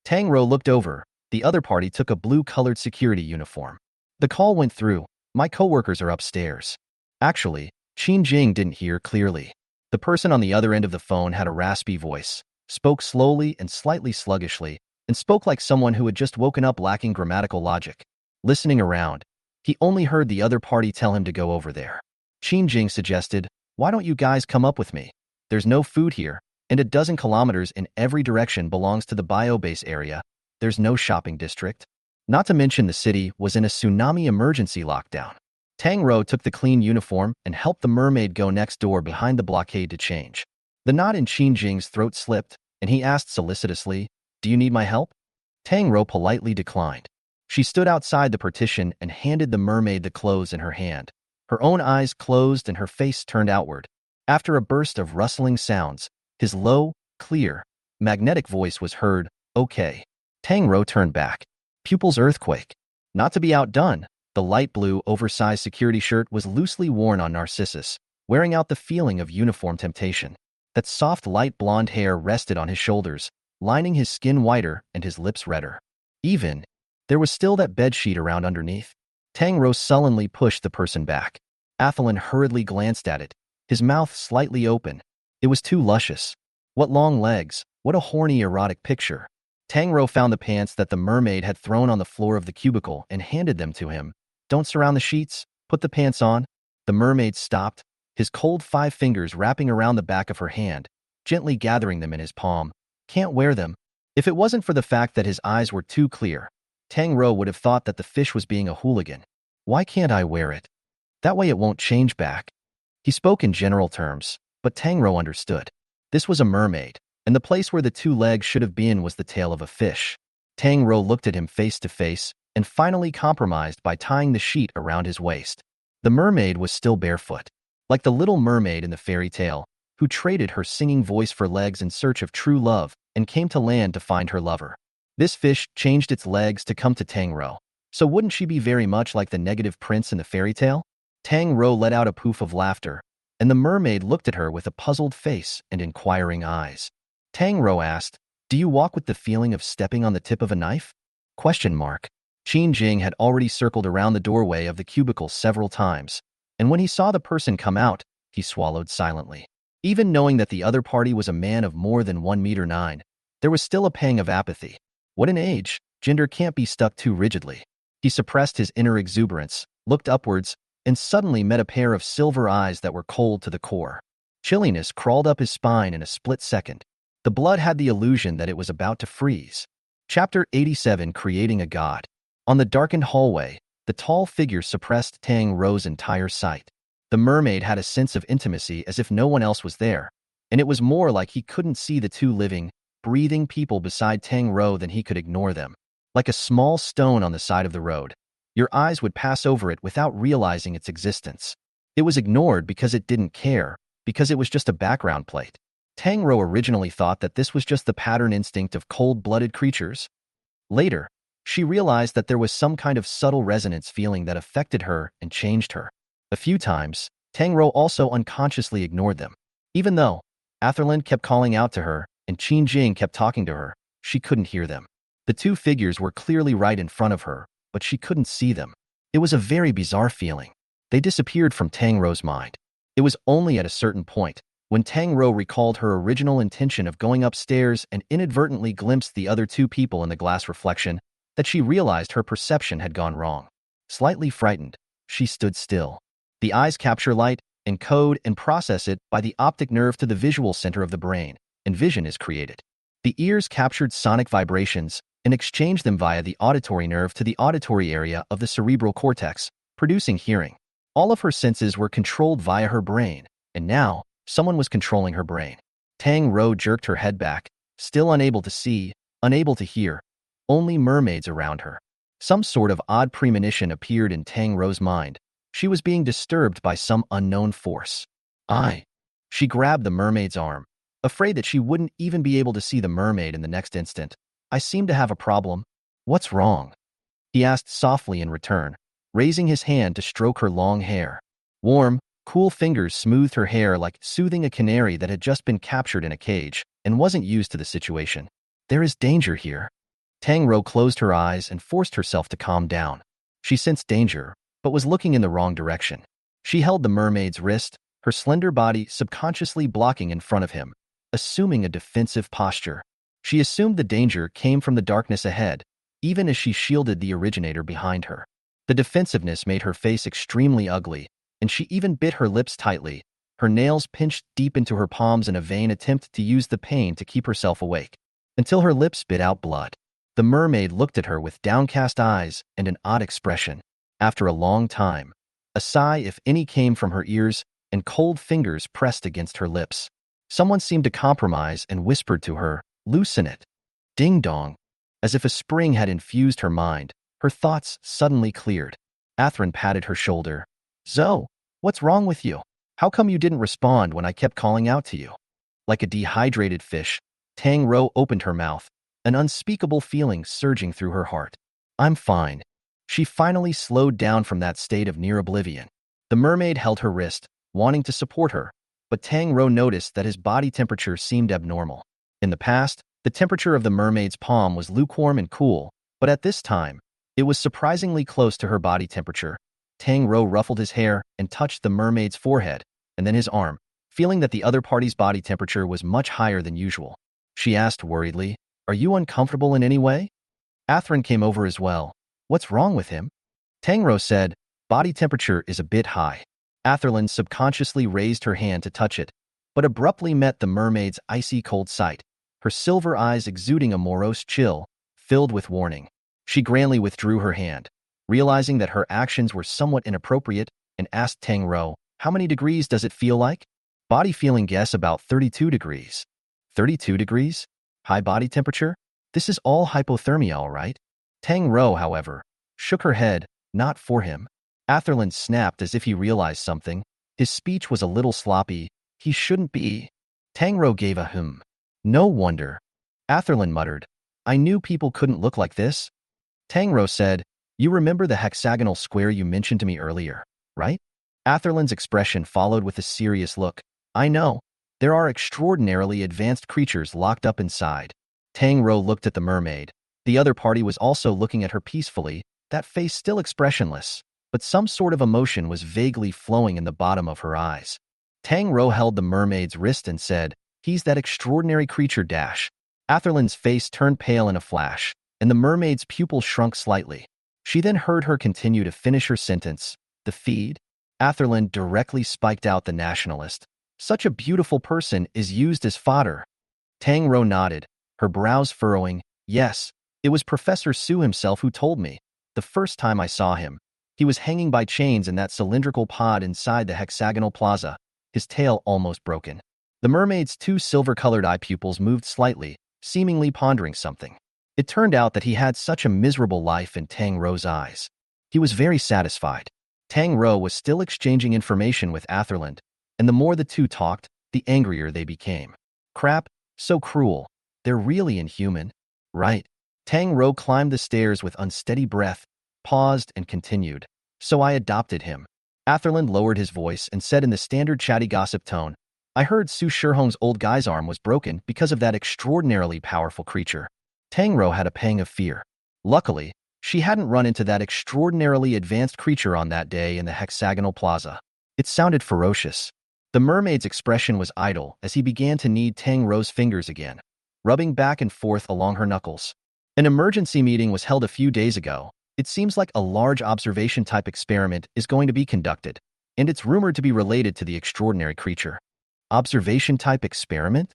Tang Rou looked over. The other party took a blue-colored security uniform. The call went through. My coworkers are upstairs. Actually, Qin Jing didn't hear clearly. The person on the other end of the phone had a raspy voice, spoke slowly and slightly sluggishly, and spoke like someone who had just woken up lacking grammatical logic. Listening around, he only heard the other party tell him to go over there. Qin Jing suggested, why don't you guys come up with me? There's no food here, and a dozen kilometers in every direction belongs to the bio-base area. There's no shopping district. Not to mention the city was in a tsunami emergency lockdown. Tang Rou took the clean uniform and helped the mermaid go next door behind the blockade to change. The knot in Qin Jing's throat slipped, and he asked solicitously, do you need my help? Tang Rou politely declined. She stood outside the partition and handed the mermaid the clothes in her hand. Her own eyes closed and her face turned outward. After a burst of rustling sounds, his low, clear, magnetic voice was heard, okay. Tang Rou turned back. Pupils earthquake. Not to be outdone, the light blue, oversized security shirt was loosely worn on Narcissus, wearing out the feeling of uniform temptation. That soft light blonde hair rested on his shoulders, lining his skin whiter and his lips redder. Even, there was still that bedsheet around underneath. Tang Rou sullenly pushed the person back. Athelin hurriedly glanced at it, his mouth slightly open. It was too luscious. What long legs, what a horny erotic picture. Tang Rou found the pants that the mermaid had thrown on the floor of the cubicle and handed them to him. Don't surround the sheets, put the pants on. The mermaid stopped, his cold 5 fingers wrapping around the back of her hand, gently gathering them in his palm. Can't wear them. If it wasn't for the fact that his eyes were too clear, Tang Rou would have thought that the fish was being a hooligan. Why can't I wear it? That way it won't change back. He spoke in general terms, but Tang Rou understood. This was a mermaid, and the place where the 2 legs should have been was the tail of a fish. Tang Rou looked at him face to face and finally compromised by tying the sheet around his waist. The mermaid was still barefoot, like the little mermaid in the fairy tale, who traded her singing voice for legs in search of true love and came to land to find her lover. This fish changed its legs to come to Tang Rou. So wouldn't she be very much like the negative prince in the fairy tale? Tang Rou let out a poof of laughter, and the mermaid looked at her with a puzzled face and inquiring eyes. Tang Rou asked, do you walk with the feeling of stepping on the tip of a knife? Question mark. Qin Jing had already circled around the doorway of the cubicle several times, and when he saw the person come out, he swallowed silently. Even knowing that the other party was a man of more than 1.9 meters, there was still a pang of apathy. What an age, gender can't be stuck too rigidly. He suppressed his inner exuberance, looked upwards, and suddenly met a pair of silver eyes that were cold to the core. Chilliness crawled up his spine in a split second. The blood had the illusion that it was about to freeze. Chapter 87, Creating a God. On the darkened hallway, the tall figure suppressed Tang Rou's entire sight. The mermaid had a sense of intimacy as if no one else was there, and it was more like he couldn't see the 2 living, breathing people beside Tang Rou than he could ignore them. Like a small stone on the side of the road, your eyes would pass over it without realizing its existence. It was ignored because it didn't care, because it was just a background plate. Tang Rou originally thought that this was just the pattern instinct of cold-blooded creatures. Later, she realized that there was some kind of subtle resonance feeling that affected her and changed her. A few times, Tang Rou also unconsciously ignored them. Even though Athelin kept calling out to her and Qin Jing kept talking to her, she couldn't hear them. The 2 figures were clearly right in front of her, but she couldn't see them. It was a very bizarre feeling. They disappeared from Tang Rou's mind. It was only at a certain point, when Tang Rou recalled her original intention of going upstairs and inadvertently glimpsed the other 2 people in the glass reflection, that she realized her perception had gone wrong. Slightly frightened, she stood still. The eyes capture light, encode and process it by the optic nerve to the visual center of the brain, and vision is created. The ears captured sonic vibrations and exchanged them via the auditory nerve to the auditory area of the cerebral cortex, producing hearing. All of her senses were controlled via her brain, and now, someone was controlling her brain. Tang Rou jerked her head back, still unable to see, unable to hear, only mermaids around her. Some sort of odd premonition appeared in Tang Rou's mind, She was being disturbed by some unknown force. I. She grabbed the mermaid's arm, afraid that she wouldn't even be able to see the mermaid in the next instant. I seem to have a problem. What's wrong? He asked softly in return, raising his hand to stroke her long hair. Warm, cool fingers smoothed her hair like soothing a canary that had just been captured in a cage and wasn't used to the situation. There is danger here. Tang Rou closed her eyes and forced herself to calm down. She sensed danger, but was looking in the wrong direction. She held the mermaid's wrist, her slender body subconsciously blocking in front of him, assuming a defensive posture. She assumed the danger came from the darkness ahead, even as she shielded the originator behind her. The defensiveness made her face extremely ugly, and she even bit her lips tightly, her nails pinched deep into her palms in a vain attempt to use the pain to keep herself awake, until her lips spit out blood. The mermaid looked at her with downcast eyes and an odd expression. After a long time, a sigh, if any, came from her ears, and cold fingers pressed against her lips. Someone seemed to compromise and whispered to her, "Loosen it." Ding dong. As if a spring had infused her mind, her thoughts suddenly cleared. Athrun patted her shoulder. "Zoe, what's wrong with you? How come you didn't respond when I kept calling out to you?" Like a dehydrated fish, Tang Rou opened her mouth, an unspeakable feeling surging through her heart. "I'm fine." She finally slowed down from that state of near oblivion. The mermaid held her wrist, wanting to support her, but Tang Rou noticed that his body temperature seemed abnormal. In the past, the temperature of the mermaid's palm was lukewarm and cool, but at this time, it was surprisingly close to her body temperature. Tang Rou ruffled his hair and touched the mermaid's forehead, and then his arm, feeling that the other party's body temperature was much higher than usual. She asked worriedly, "Are you uncomfortable in any way?" Athrun came over as well. "What's wrong with him?" Tang Rou said, "Body temperature is a bit high." Athrun subconsciously raised her hand to touch it, but abruptly met the mermaid's icy cold sight, her silver eyes exuding a morose chill, filled with warning. She grandly withdrew her hand, realizing that her actions were somewhat inappropriate, and asked Tang Rou, "How many degrees does it feel like?" "Body feeling guess about 32 degrees. 32 degrees? High body temperature? This is all hypothermia, all right?" Tang Rou, however, shook her head, "Not for him." Atherland snapped as if he realized something. His speech was a little sloppy. "He shouldn't be." Tang Rou gave a hum. "No wonder." Atherland muttered, "I knew people couldn't look like this." Tang Rou said, "You remember the hexagonal square you mentioned to me earlier, right?" Atherland's expression followed with a serious look. "I know. There are extraordinarily advanced creatures locked up inside." Tang Rou looked at the mermaid. The other party was also looking at her peacefully, that face still expressionless, but some sort of emotion was vaguely flowing in the bottom of her eyes. Tang Rou held the mermaid's wrist and said, "He's that extraordinary creature dash." Atherland's face turned pale in a flash, and the mermaid's pupils shrunk slightly. She then heard her continue to finish her sentence. "The feed?" Atherland directly spiked out the nationalist. "Such a beautiful person is used as fodder." Tang Rou nodded, her brows furrowing. "Yes, it was Professor Su himself who told me. The first time I saw him, he was hanging by chains in that cylindrical pod inside the hexagonal plaza, his tail almost broken." The mermaid's two silver-colored eye pupils moved slightly, seemingly pondering something. It turned out that he had such a miserable life in Tang Rou's eyes. He was very satisfied. Tang Rou was still exchanging information with Atherland, and the more the two talked, the angrier they became. "Crap, so cruel. They're really inhuman." "Right." Tang Rou climbed the stairs with unsteady breath, paused, and continued. "So I adopted him." Atherland lowered his voice and said in the standard chatty gossip tone, "I heard Su Shihong's old guy's arm was broken because of that extraordinarily powerful creature." Tang Rou had a pang of fear. Luckily, she hadn't run into that extraordinarily advanced creature on that day in the hexagonal plaza. It sounded ferocious. The mermaid's expression was idle as he began to knead Tang Rou's fingers again, rubbing back and forth along her knuckles. An emergency meeting was held a few days ago. It seems like a large observation-type experiment is going to be conducted, and it's rumored to be related to the extraordinary creature. Observation-type experiment?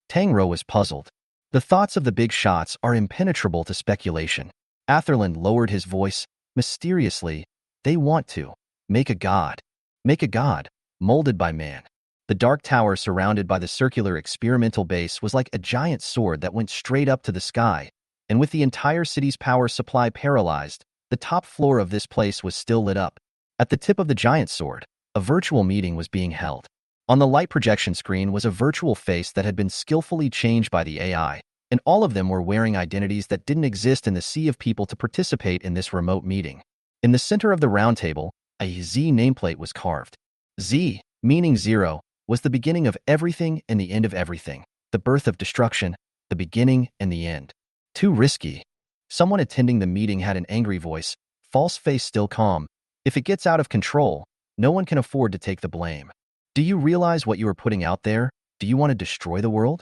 Tang Rou was puzzled. The thoughts of the big shots are impenetrable to speculation. Atherland lowered his voice, mysteriously. "They want to make a god. Make a god, molded by man." The dark tower surrounded by the circular experimental base was like a giant sword that went straight up to the sky, and with the entire city's power supply paralyzed, the top floor of this place was still lit up. At the tip of the giant sword, a virtual meeting was being held. On the light projection screen was a virtual face that had been skillfully changed by the AI, and all of them were wearing identities that didn't exist in the sea of people to participate in this remote meeting. In the center of the round table, a Z nameplate was carved. Z, meaning zero, was the beginning of everything and the end of everything, the birth of destruction, the beginning and the end. Too risky. Someone attending the meeting had an angry voice, false face still calm. If it gets out of control, no one can afford to take the blame. Do you realize what you are putting out there? Do you want to destroy the world?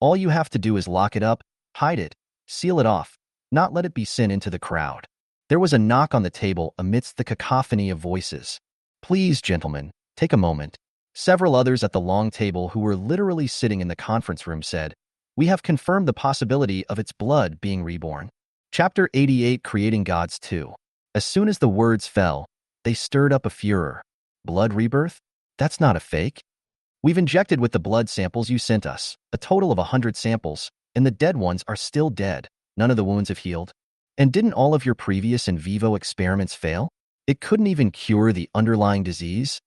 All you have to do is lock it up, hide it, seal it off, not let it be sent into the crowd. There was a knock on the table amidst the cacophony of voices. Please, gentlemen, take a moment. Several others at the long table who were literally sitting in the conference room said, "We have confirmed the possibility of its blood being reborn." Chapter 88, Creating Gods 2. As soon as the words fell, they stirred up a furor. Blood rebirth? That's not a fake. We've injected with the blood samples you sent us, a total of 100 samples, and the dead ones are still dead. None of the wounds have healed. And didn't all of your previous in vivo experiments fail? It couldn't even cure the underlying disease?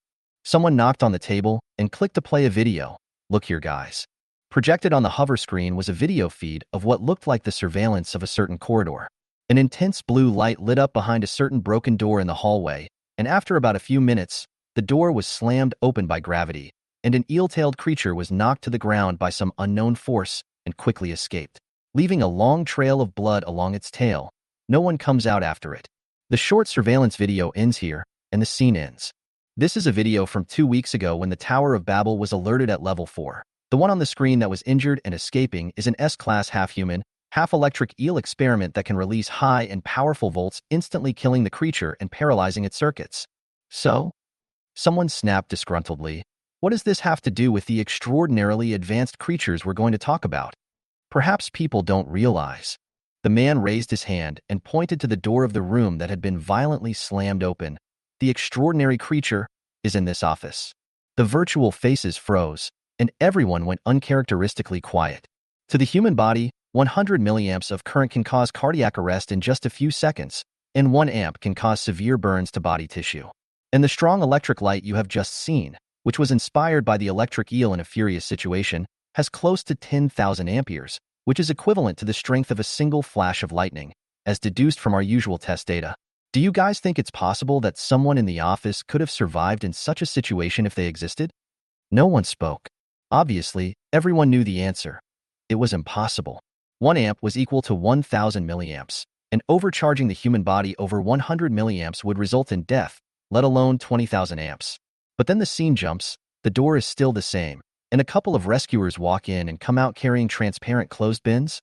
Someone knocked on the table and clicked to play a video. Look here, guys. Projected on the hover screen was a video feed of what looked like the surveillance of a certain corridor. An intense blue light lit up behind a certain broken door in the hallway, and after about a few minutes, the door was slammed open by gravity, and an eel-tailed creature was knocked to the ground by some unknown force and quickly escaped, leaving a long trail of blood along its tail. No one comes out after it. The short surveillance video ends here, and the scene ends. This is a video from 2 weeks ago when the Tower of Babel was alerted at level 4. The one on the screen that was injured and escaping is an S-class half-human, half-electric eel experiment that can release high and powerful volts, instantly killing the creature and paralyzing its circuits. So? Someone snapped disgruntledly. What does this have to do with the extraordinarily advanced creatures we're going to talk about? Perhaps people don't realize. The man raised his hand and pointed to the door of the room that had been violently slammed open. The extraordinary creature is in this office. The virtual faces froze, and everyone went uncharacteristically quiet. To the human body, 100 milliamps of current can cause cardiac arrest in just a few seconds, and 1 amp can cause severe burns to body tissue. And the strong electric light you have just seen, which was inspired by the electric eel in a furious situation, has close to 10,000 amperes, which is equivalent to the strength of a single flash of lightning, as deduced from our usual test data. Do you guys think it's possible that someone in the office could have survived in such a situation if they existed? No one spoke. Obviously, everyone knew the answer. It was impossible. 1 amp was equal to 1,000 milliamps, and overcharging the human body over 100 milliamps would result in death, let alone 20,000 amps. But then the scene jumps, the door is still the same, and a couple of rescuers walk in and come out carrying transparent closed bins.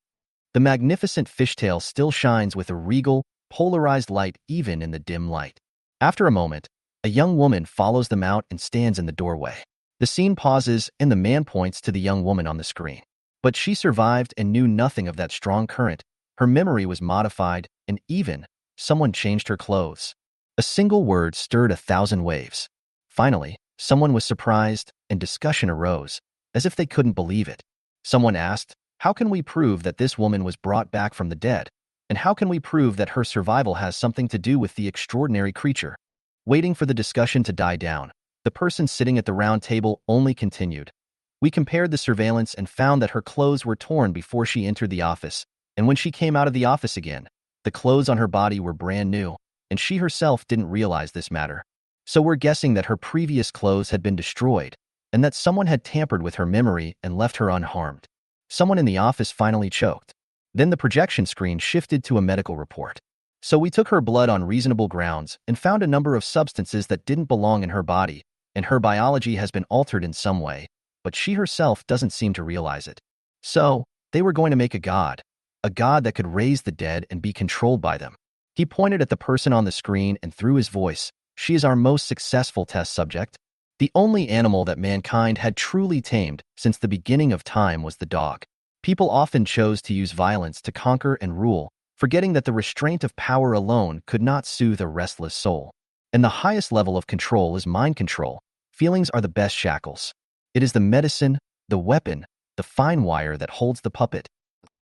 The magnificent fishtail still shines with a regal, polarized light even in the dim light. After a moment, a young woman follows them out and stands in the doorway. The scene pauses and the man points to the young woman on the screen. But she survived and knew nothing of that strong current. Her memory was modified, and even someone changed her clothes. A single word stirred 1,000 waves. Finally, someone was surprised, and discussion arose, as if they couldn't believe it. Someone asked, "How can we prove that this woman was brought back from the dead? And how can we prove that her survival has something to do with the extraordinary creature?" Waiting for the discussion to die down, the person sitting at the round table only continued. "We compared the surveillance and found that her clothes were torn before she entered the office, and when she came out of the office again, the clothes on her body were brand new, and she herself didn't realize this matter. So we're guessing that her previous clothes had been destroyed, and that someone had tampered with her memory and left her unharmed." Someone in the office finally choked. Then the projection screen shifted to a medical report. "So we took her blood on reasonable grounds and found a number of substances that didn't belong in her body, and her biology has been altered in some way, but she herself doesn't seem to realize it. So, they were going to make a god that could raise the dead and be controlled by them." He pointed at the person on the screen and through his voice, "She is our most successful test subject. The only animal that mankind had truly tamed since the beginning of time was the dog. People often chose to use violence to conquer and rule, forgetting that the restraint of power alone could not soothe a restless soul. And the highest level of control is mind control. Feelings are the best shackles. It is the medicine, the weapon, the fine wire that holds the puppet."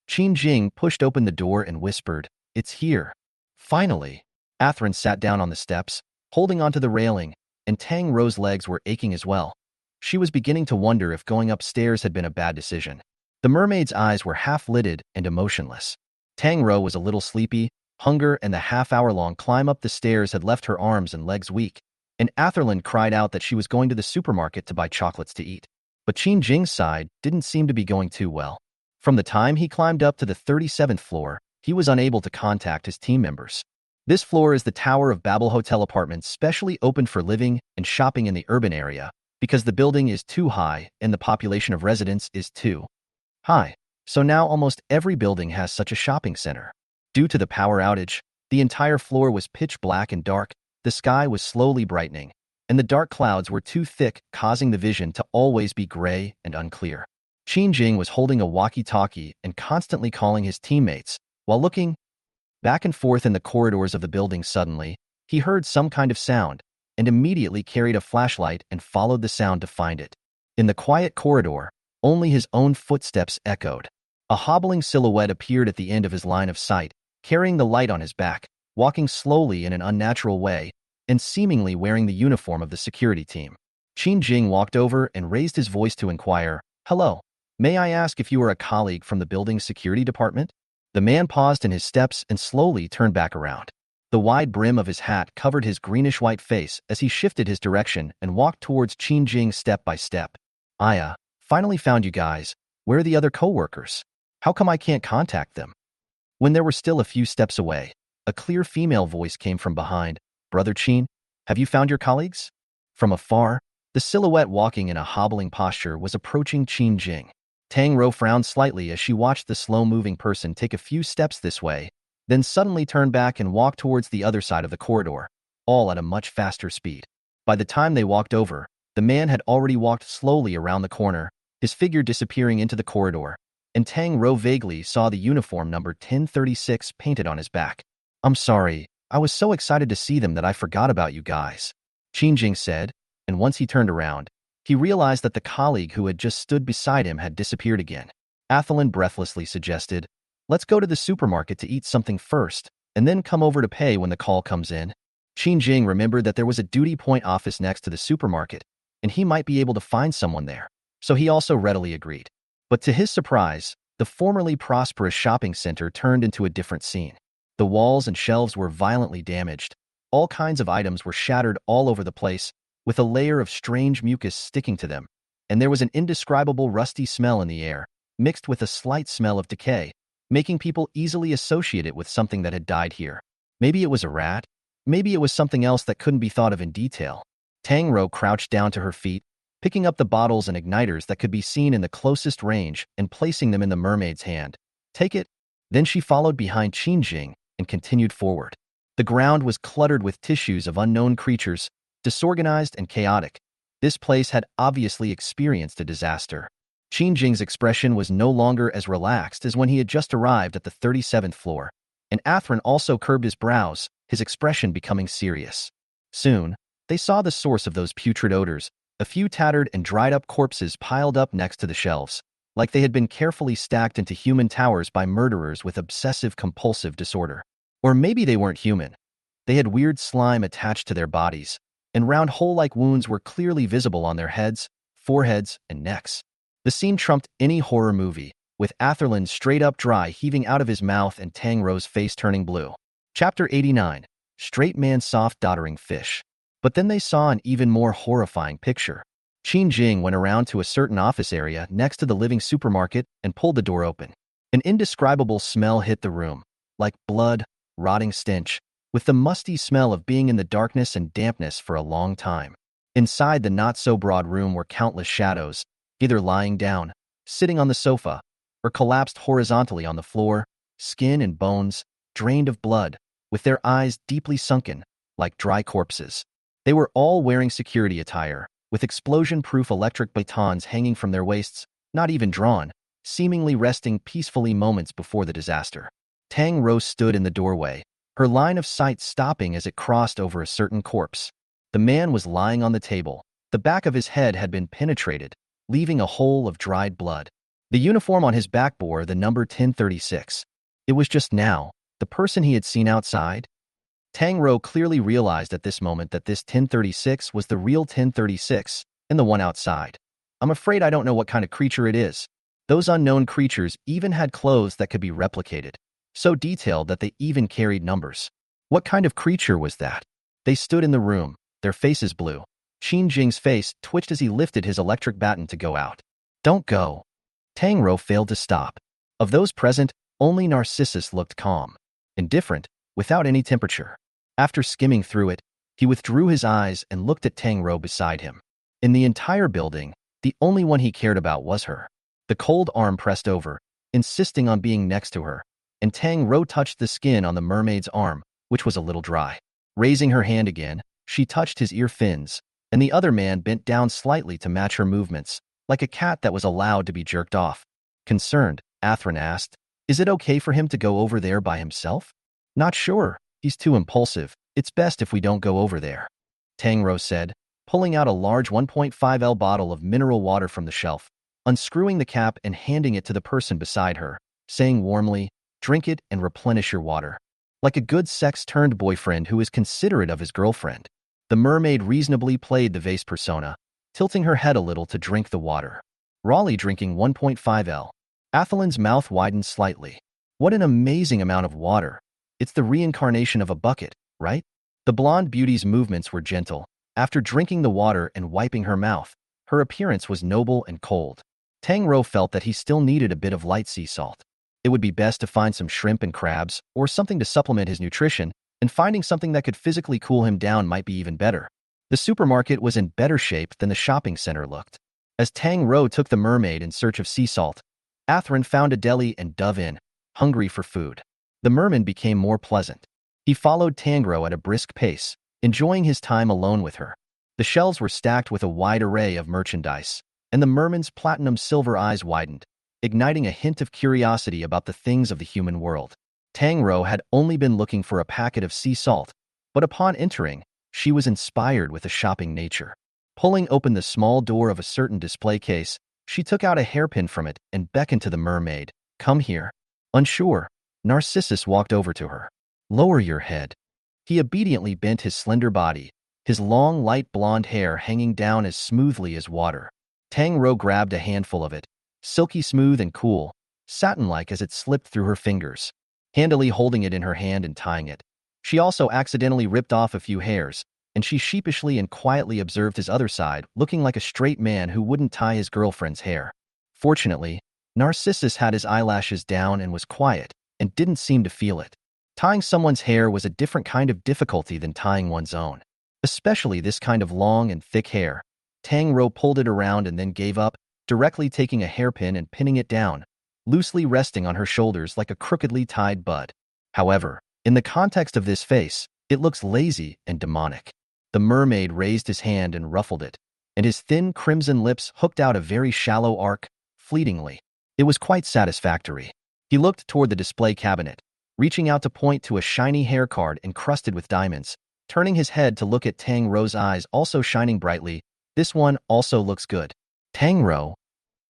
Qin Jing pushed open the door and whispered, "It's here." Finally, Atherin sat down on the steps, holding onto the railing, and Tang Rou's legs were aching as well. She was beginning to wonder if going upstairs had been a bad decision. The mermaid's eyes were half-lidded and emotionless. Tang Rou was a little sleepy. Hunger and the half-hour-long climb up the stairs had left her arms and legs weak, and Atherland cried out that she was going to the supermarket to buy chocolates to eat. But Qin Jing's side didn't seem to be going too well. From the time he climbed up to the 37th floor, he was unable to contact his team members. This floor is the Tower of Babel Hotel apartments specially opened for living and shopping in the urban area, because the building is too high and the population of residents is too high. So now almost every building has such a shopping center. Due to the power outage, the entire floor was pitch black and dark. The sky was slowly brightening, and the dark clouds were too thick, causing the vision to always be gray and unclear. Qin Jing was holding a walkie-talkie and constantly calling his teammates, while looking back and forth in the corridors of the building. Suddenly, he heard some kind of sound, and immediately carried a flashlight and followed the sound to find it. In the quiet corridor, only his own footsteps echoed. A hobbling silhouette appeared at the end of his line of sight, carrying the light on his back, walking slowly in an unnatural way, and seemingly wearing the uniform of the security team. Qin Jing walked over and raised his voice to inquire, "Hello, may I ask if you are a colleague from the building's security department?" The man paused in his steps and slowly turned back around. The wide brim of his hat covered his greenish-white face as he shifted his direction and walked towards Qin Jing step by step. "Aya, finally found you guys. Where are the other co-workers? How come I can't contact them?" When there were still a few steps away, a clear female voice came from behind. "Brother Qin, have you found your colleagues?" From afar, the silhouette walking in a hobbling posture was approaching Qin Jing. Tang Rou frowned slightly as she watched the slow-moving person take a few steps this way, then suddenly turn back and walk towards the other side of the corridor, all at a much faster speed. By the time they walked over, the man had already walked slowly around the corner, his figure disappearing into the corridor, and Tang Rou vaguely saw the uniform number 1036 painted on his back. "I'm sorry, I was so excited to see them that I forgot about you guys," Qin Jing said, and once he turned around, he realized that the colleague who had just stood beside him had disappeared again. Atherland breathlessly suggested, "Let's go to the supermarket to eat something first, and then come over to pay when the call comes in." Qin Jing remembered that there was a duty point office next to the supermarket, and he might be able to find someone there, so he also readily agreed. But to his surprise, the formerly prosperous shopping center turned into a different scene. The walls and shelves were violently damaged. All kinds of items were shattered all over the place, with a layer of strange mucus sticking to them, and there was an indescribable rusty smell in the air, mixed with a slight smell of decay, making people easily associate it with something that had died here. Maybe it was a rat. Maybe it was something else that couldn't be thought of in detail. Tang Rou crouched down to her feet, picking up the bottles and igniters that could be seen in the closest range and placing them in the mermaid's hand. "Take it." Then she followed behind Qin Jing and continued forward. The ground was cluttered with tissues of unknown creatures, disorganized and chaotic. This place had obviously experienced a disaster. Qin Jing's expression was no longer as relaxed as when he had just arrived at the 37th floor, and Athrun also curbed his brows, his expression becoming serious. Soon, they saw the source of those putrid odors, a few tattered and dried-up corpses piled up next to the shelves, like they had been carefully stacked into human towers by murderers with obsessive-compulsive disorder. Or maybe they weren't human. They had weird slime attached to their bodies, and round hole-like wounds were clearly visible on their heads, foreheads, and necks. The scene trumped any horror movie, with Atherland's straight-up dry heaving out of his mouth and Tang Rou's face turning blue. Chapter 89. Straight Man Soft Doddering Fish. But then they saw an even more horrifying picture. Qin Jing went around to a certain office area next to the living supermarket and pulled the door open. An indescribable smell hit the room, like blood, rotting stench, with the musty smell of being in the darkness and dampness for a long time. Inside the not-so-broad room were countless shadows, either lying down, sitting on the sofa, or collapsed horizontally on the floor, skin and bones, drained of blood, with their eyes deeply sunken, like dry corpses. They were all wearing security attire, with explosion-proof electric batons hanging from their waists, not even drawn, seemingly resting peacefully moments before the disaster. Tang Rou stood in the doorway, her line of sight stopping as it crossed over a certain corpse. The man was lying on the table. The back of his head had been penetrated, leaving a hole of dried blood. The uniform on his back bore the number 1036. It was just now, the person he had seen outside. Tang Rou clearly realized at this moment that this 1036 was the real 1036 and the one outside. I'm afraid I don't know what kind of creature it is. Those unknown creatures even had clothes that could be replicated, so detailed that they even carried numbers. What kind of creature was that? They stood in the room, their faces blue. Qin Jing's face twitched as he lifted his electric baton to go out. Don't go. Tang Rou failed to stop. Of those present, only Narcissus looked calm, indifferent, without any temperature. After skimming through it, he withdrew his eyes and looked at Tang Rou beside him. In the entire building, the only one he cared about was her. The cold arm pressed over, insisting on being next to her, and Tang Rou touched the skin on the mermaid's arm, which was a little dry. Raising her hand again, she touched his ear fins, and the other man bent down slightly to match her movements, like a cat that was allowed to be jerked off. Concerned, Athrun asked, "Is it okay for him to go over there by himself?" "Not sure. He's too impulsive. It's best if we don't go over there," Tang Rou said, pulling out a large 1.5L bottle of mineral water from the shelf, unscrewing the cap and handing it to the person beside her, saying warmly, "Drink it and replenish your water." Like a good sex-turned boyfriend who is considerate of his girlfriend, the mermaid reasonably played the vase persona, tilting her head a little to drink the water. Raleigh drinking 1.5L. Athalin's mouth widened slightly. What an amazing amount of water. It's the reincarnation of a bucket, right? The blonde beauty's movements were gentle. After drinking the water and wiping her mouth, her appearance was noble and cold. Tang Rou felt that he still needed a bit of light sea salt. It would be best to find some shrimp and crabs, or something to supplement his nutrition, and finding something that could physically cool him down might be even better. The supermarket was in better shape than the shopping center looked. As Tang Rou took the mermaid in search of sea salt, Athrun found a deli and dove in, hungry for food. The merman became more pleasant. He followed Tang Rou at a brisk pace, enjoying his time alone with her. The shelves were stacked with a wide array of merchandise, and the merman's platinum silver eyes widened, igniting a hint of curiosity about the things of the human world. Tang Rou had only been looking for a packet of sea salt, but upon entering, she was inspired with a shopping nature. Pulling open the small door of a certain display case, she took out a hairpin from it and beckoned to the mermaid. "Come here." Unsure, Narcissus walked over to her. "Lower your head." He obediently bent his slender body, his long, light blonde hair hanging down as smoothly as water. Tang Rou grabbed a handful of it, silky smooth and cool, satin-like as it slipped through her fingers, handily holding it in her hand and tying it. She also accidentally ripped off a few hairs, and she sheepishly and quietly observed his other side, looking like a straight man who wouldn't tie his girlfriend's hair. Fortunately, Narcissus had his eyelashes down and was quiet, and didn't seem to feel it. Tying someone's hair was a different kind of difficulty than tying one's own, especially this kind of long and thick hair. Tang Rou pulled it around and then gave up, directly taking a hairpin and pinning it down, loosely resting on her shoulders like a crookedly tied bud. However, in the context of this face, it looks lazy and demonic. The mermaid raised his hand and ruffled it, and his thin crimson lips hooked out a very shallow arc, fleetingly. It was quite satisfactory. He looked toward the display cabinet, reaching out to point to a shiny hair card encrusted with diamonds, turning his head to look at Tang Rou's eyes also shining brightly. "This one also looks good." "Tang Rou,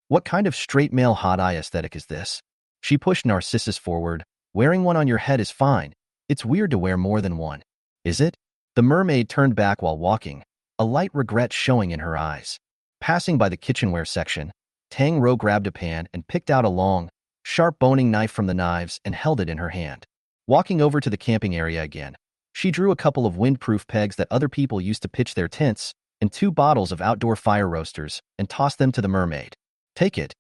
what kind of straight male hot eye aesthetic is this?" She pushed Narcissus forward. "Wearing one on your head is fine. It's weird to wear more than one." "Is it?" The mermaid turned back while walking, a light regret showing in her eyes. Passing by the kitchenware section, Tang Rou grabbed a pan and picked out a long, sharp boning knife from the knives and held it in her hand. Walking over to the camping area again, she drew a couple of windproof pegs that other people used to pitch their tents and 2 bottles of outdoor fire roasters and tossed them to the mermaid. "Take it."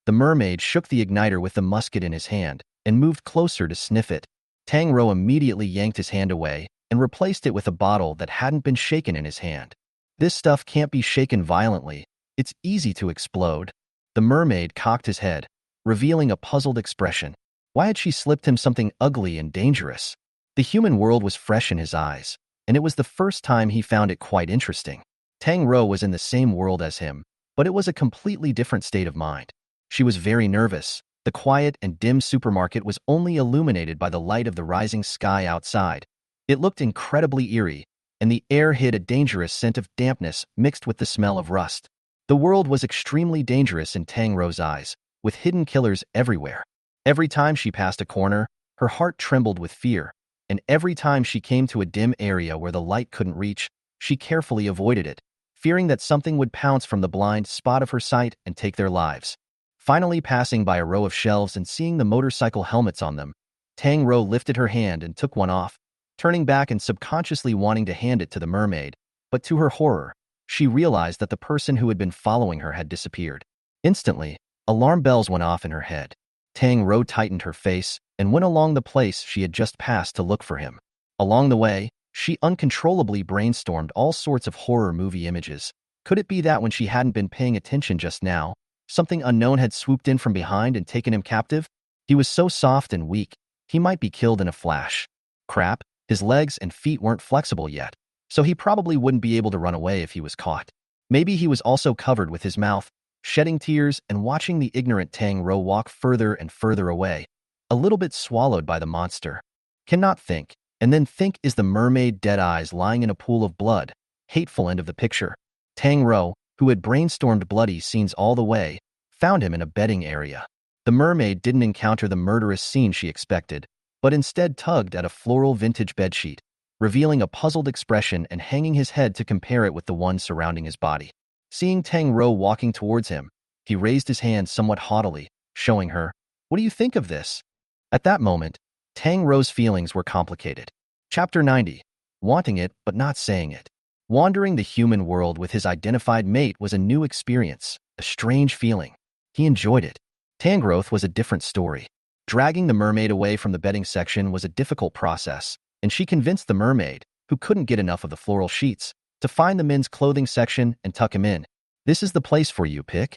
The mermaid shook the igniter with the musket in his hand and moved closer to sniff it. Tang Rou immediately yanked his hand away and replaced it with a bottle that hadn't been shaken in his hand. "This stuff can't be shaken violently. It's easy to explode." The mermaid cocked his head, revealing a puzzled expression. Why had she slipped him something ugly and dangerous? The human world was fresh in his eyes, and it was the first time he found it quite interesting. Tang Rou was in the same world as him, but it was a completely different state of mind. She was very nervous. The quiet and dim supermarket was only illuminated by the light of the rising sky outside. It looked incredibly eerie, and the air hid a dangerous scent of dampness mixed with the smell of rust. The world was extremely dangerous in Tang Rou's eyes, with hidden killers everywhere. Every time she passed a corner, her heart trembled with fear, and every time she came to a dim area where the light couldn't reach, she carefully avoided it, fearing that something would pounce from the blind spot of her sight and take their lives. Finally passing by a row of shelves and seeing the motorcycle helmets on them, Tang Rou lifted her hand and took one off, turning back and subconsciously wanting to hand it to the mermaid, but to her horror, she realized that the person who had been following her had disappeared. Instantly, alarm bells went off in her head. Tang Rou tightened her face and went along the place she had just passed to look for him. Along the way, she uncontrollably brainstormed all sorts of horror movie images. Could it be that when she hadn't been paying attention just now, something unknown had swooped in from behind and taken him captive? He was so soft and weak, he might be killed in a flash. Crap, his legs and feet weren't flexible yet, so he probably wouldn't be able to run away if he was caught. Maybe he was also covered with his mouth, shedding tears and watching the ignorant Tang Rou walk further and further away, a little bit swallowed by the monster. Cannot think, and then think is the mermaid dead eyes lying in a pool of blood. Hateful end of the picture. Tang Rou, who had brainstormed bloody scenes all the way, found him in a bedding area. The mermaid didn't encounter the murderous scene she expected, but instead tugged at a floral vintage bedsheet, revealing a puzzled expression and hanging his head to compare it with the one surrounding his body. Seeing Tang Rou walking towards him, he raised his hand somewhat haughtily, showing her, "What do you think of this?" At that moment, Tang Rou's feelings were complicated. Chapter 90. Wanting it but not saying it. Wandering the human world with his identified mate was a new experience, a strange feeling. He enjoyed it. Tangrowth was a different story. Dragging the mermaid away from the bedding section was a difficult process, and she convinced the mermaid, who couldn't get enough of the floral sheets, to find the men's clothing section and tuck him in. "This is the place for you, Pick."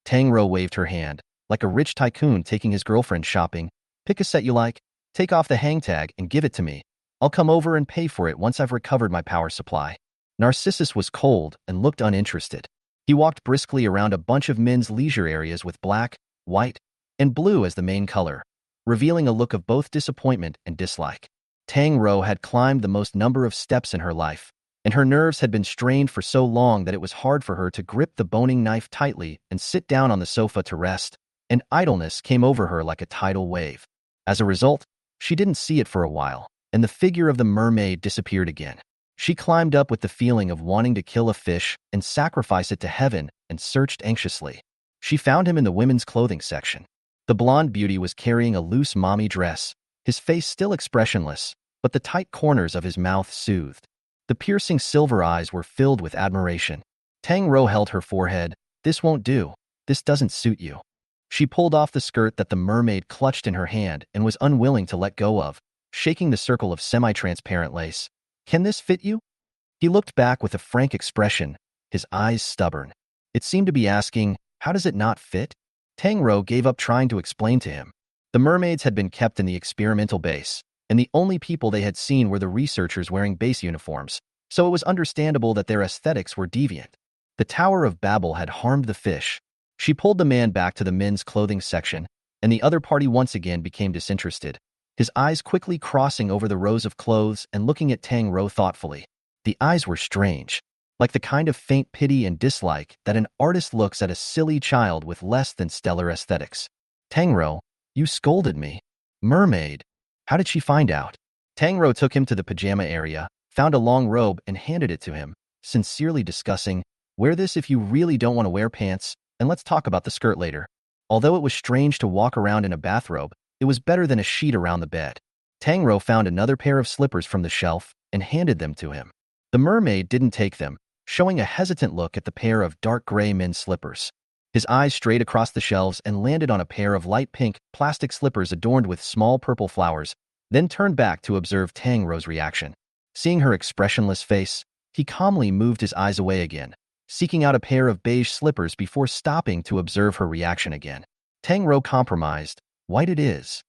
Tang Rou waved her hand, like a rich tycoon taking his girlfriend shopping. "Pick a set you like, take off the hang tag and give it to me. I'll come over and pay for it once I've recovered my power supply." Narcissus was cold and looked uninterested. He walked briskly around a bunch of men's leisure areas with black, white, and blue as the main color, revealing a look of both disappointment and dislike. Tang Rou had climbed the most number of steps in her life, and her nerves had been strained for so long that it was hard for her to grip the boning knife tightly and sit down on the sofa to rest, and idleness came over her like a tidal wave. As a result, she didn't see it for a while, and the figure of the mermaid disappeared again. She climbed up with the feeling of wanting to kill a fish and sacrifice it to heaven and searched anxiously. She found him in the women's clothing section. The blonde beauty was carrying a loose mommy dress, his face still expressionless, but the tight corners of his mouth soothed. The piercing silver eyes were filled with admiration. Tang Rou held her forehead. "This won't do. This doesn't suit you." She pulled off the skirt that the mermaid clutched in her hand and was unwilling to let go of, shaking the circle of semi-transparent lace. "Can this fit you?" He looked back with a frank expression, his eyes stubborn. It seemed to be asking, "How does it not fit?" Tang Rou gave up trying to explain to him. The mermaids had been kept in the experimental base, and the only people they had seen were the researchers wearing base uniforms, so it was understandable that their aesthetics were deviant. The Tower of Babel had harmed the fish. She pulled the man back to the men's clothing section, and the other party once again became disinterested, his eyes quickly crossing over the rows of clothes and looking at Tang Rou thoughtfully. The eyes were strange, like the kind of faint pity and dislike that an artist looks at a silly child with less than stellar aesthetics. "Tang Rou, you scolded me." "Mermaid. How did she find out?" Tang Rou took him to the pajama area, found a long robe and handed it to him, sincerely discussing, "Wear this if you really don't want to wear pants, and let's talk about the skirt later." Although it was strange to walk around in a bathrobe, it was better than a sheet around the bed. Tang Rou found another pair of slippers from the shelf and handed them to him. The mermaid didn't take them, showing a hesitant look at the pair of dark gray men's slippers. His eyes strayed across the shelves and landed on a pair of light pink plastic slippers adorned with small purple flowers, then turned back to observe Tang Rou's reaction. Seeing her expressionless face, he calmly moved his eyes away again, seeking out a pair of beige slippers before stopping to observe her reaction again. Tang Rou compromised. "White it is."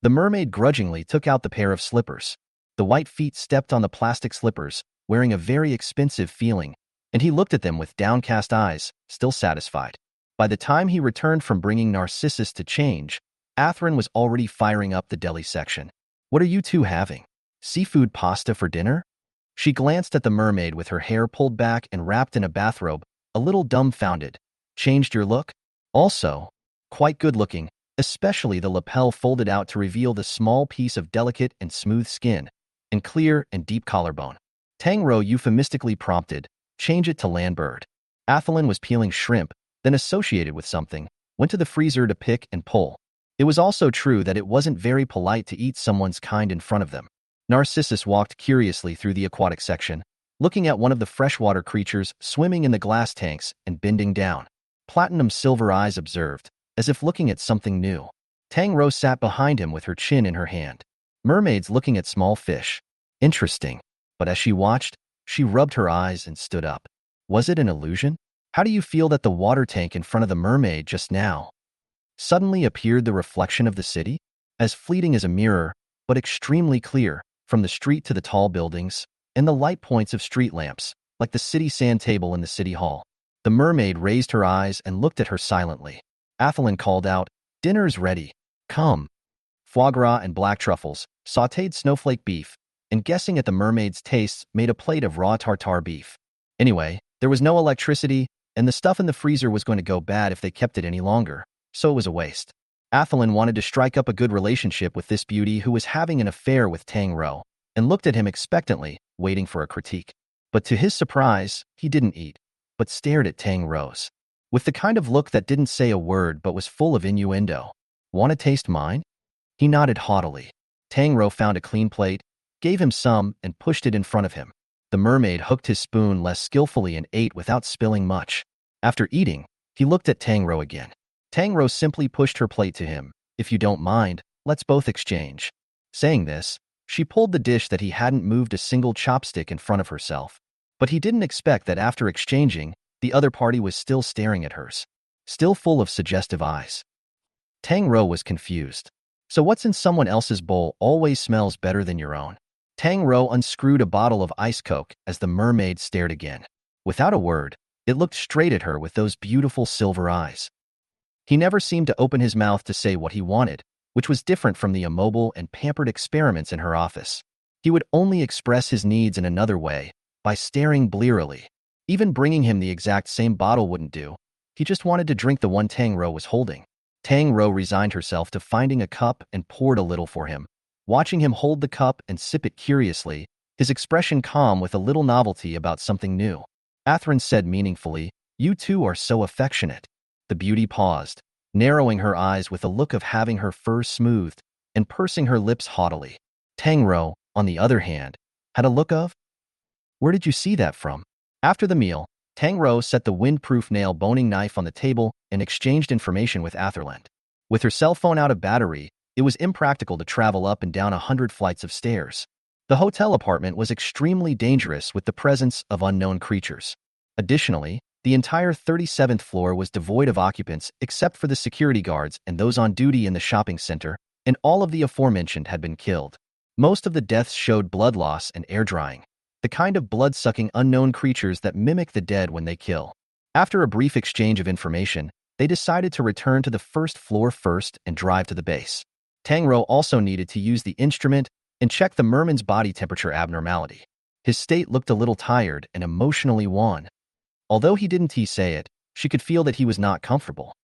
The mermaid grudgingly took out the pair of slippers. The white feet stepped on the plastic slippers, wearing a very expensive feeling, and he looked at them with downcast eyes, still satisfied. By the time he returned from bringing Narcissus to change, Athrun was already firing up the deli section. "What are you two having? Seafood pasta for dinner?" She glanced at the mermaid with her hair pulled back and wrapped in a bathrobe, a little dumbfounded. "Changed your look?" "Also, quite good looking, especially the lapel folded out to reveal the small piece of delicate and smooth skin," and clear and deep collarbone. Tang Rou euphemistically prompted, change it to land bird. Athelin was peeling shrimp, then associated with something, went to the freezer to pick and pull. It was also true that it wasn't very polite to eat someone's kind in front of them. Narcissus walked curiously through the aquatic section, looking at one of the freshwater creatures swimming in the glass tanks and bending down. Platinum silver eyes observed, as if looking at something new. Tang Rou sat behind him with her chin in her hand. Mermaids looking at small fish. Interesting. But as she watched, she rubbed her eyes and stood up. Was it an illusion? How do you feel that the water tank in front of the mermaid just now suddenly appeared the reflection of the city? As fleeting as a mirror, but extremely clear, from the street to the tall buildings, and the light points of street lamps, like the city sand table in the city hall. The mermaid raised her eyes and looked at her silently. Athelin called out, "Dinner's ready. Come." Foie gras and black truffles, sautéed snowflake beef, and guessing at the mermaid's tastes made a plate of raw tartare beef. Anyway, there was no electricity, and the stuff in the freezer was going to go bad if they kept it any longer, so it was a waste. Athelin wanted to strike up a good relationship with this beauty who was having an affair with Tang Rou, and looked at him expectantly, waiting for a critique. But to his surprise, he didn't eat, but stared at Tang Rou's, with the kind of look that didn't say a word but was full of innuendo. "Want to taste mine?" He nodded haughtily. Tang Rou found a clean plate, gave him some, and pushed it in front of him. The mermaid hooked his spoon less skillfully and ate without spilling much. After eating, he looked at Tang Rou again. Tang Rou simply pushed her plate to him. "If you don't mind, let's both exchange." Saying this, she pulled the dish that he hadn't moved a single chopstick in front of herself. But he didn't expect that after exchanging, the other party was still staring at hers, still full of suggestive eyes. Tang Rou was confused. So what's in someone else's bowl always smells better than your own? Tang Rou unscrewed a bottle of ice coke as the mermaid stared again. Without a word, it looked straight at her with those beautiful silver eyes. He never seemed to open his mouth to say what he wanted, which was different from the immobile and pampered experiments in her office. He would only express his needs in another way, by staring blearily. Even bringing him the exact same bottle wouldn't do. He just wanted to drink the one Tang Rou was holding. Tang Rou resigned herself to finding a cup and poured a little for him. Watching him hold the cup and sip it curiously, his expression calm with a little novelty about something new. Athelin said meaningfully, "You two are so affectionate." The beauty paused, narrowing her eyes with a look of having her fur smoothed, and pursing her lips haughtily. Tang Rou, on the other hand, had a look of, "Where did you see that from?" After the meal, Tang Rou set the windproof nail boning knife on the table and exchanged information with Athelin. With her cell phone out of battery, it was impractical to travel up and down 100 flights of stairs. The hotel apartment was extremely dangerous with the presence of unknown creatures. Additionally, the entire 37th floor was devoid of occupants except for the security guards and those on duty in the shopping center, and all of the aforementioned had been killed. Most of the deaths showed blood loss and air drying, the kind of blood-sucking unknown creatures that mimic the dead when they kill. After a brief exchange of information, they decided to return to the first floor first and drive to the base. Tang Rou also needed to use the instrument and check the merman's body temperature abnormality. His state looked a little tired and emotionally wan. Although he didn't say it, she could feel that he was not comfortable.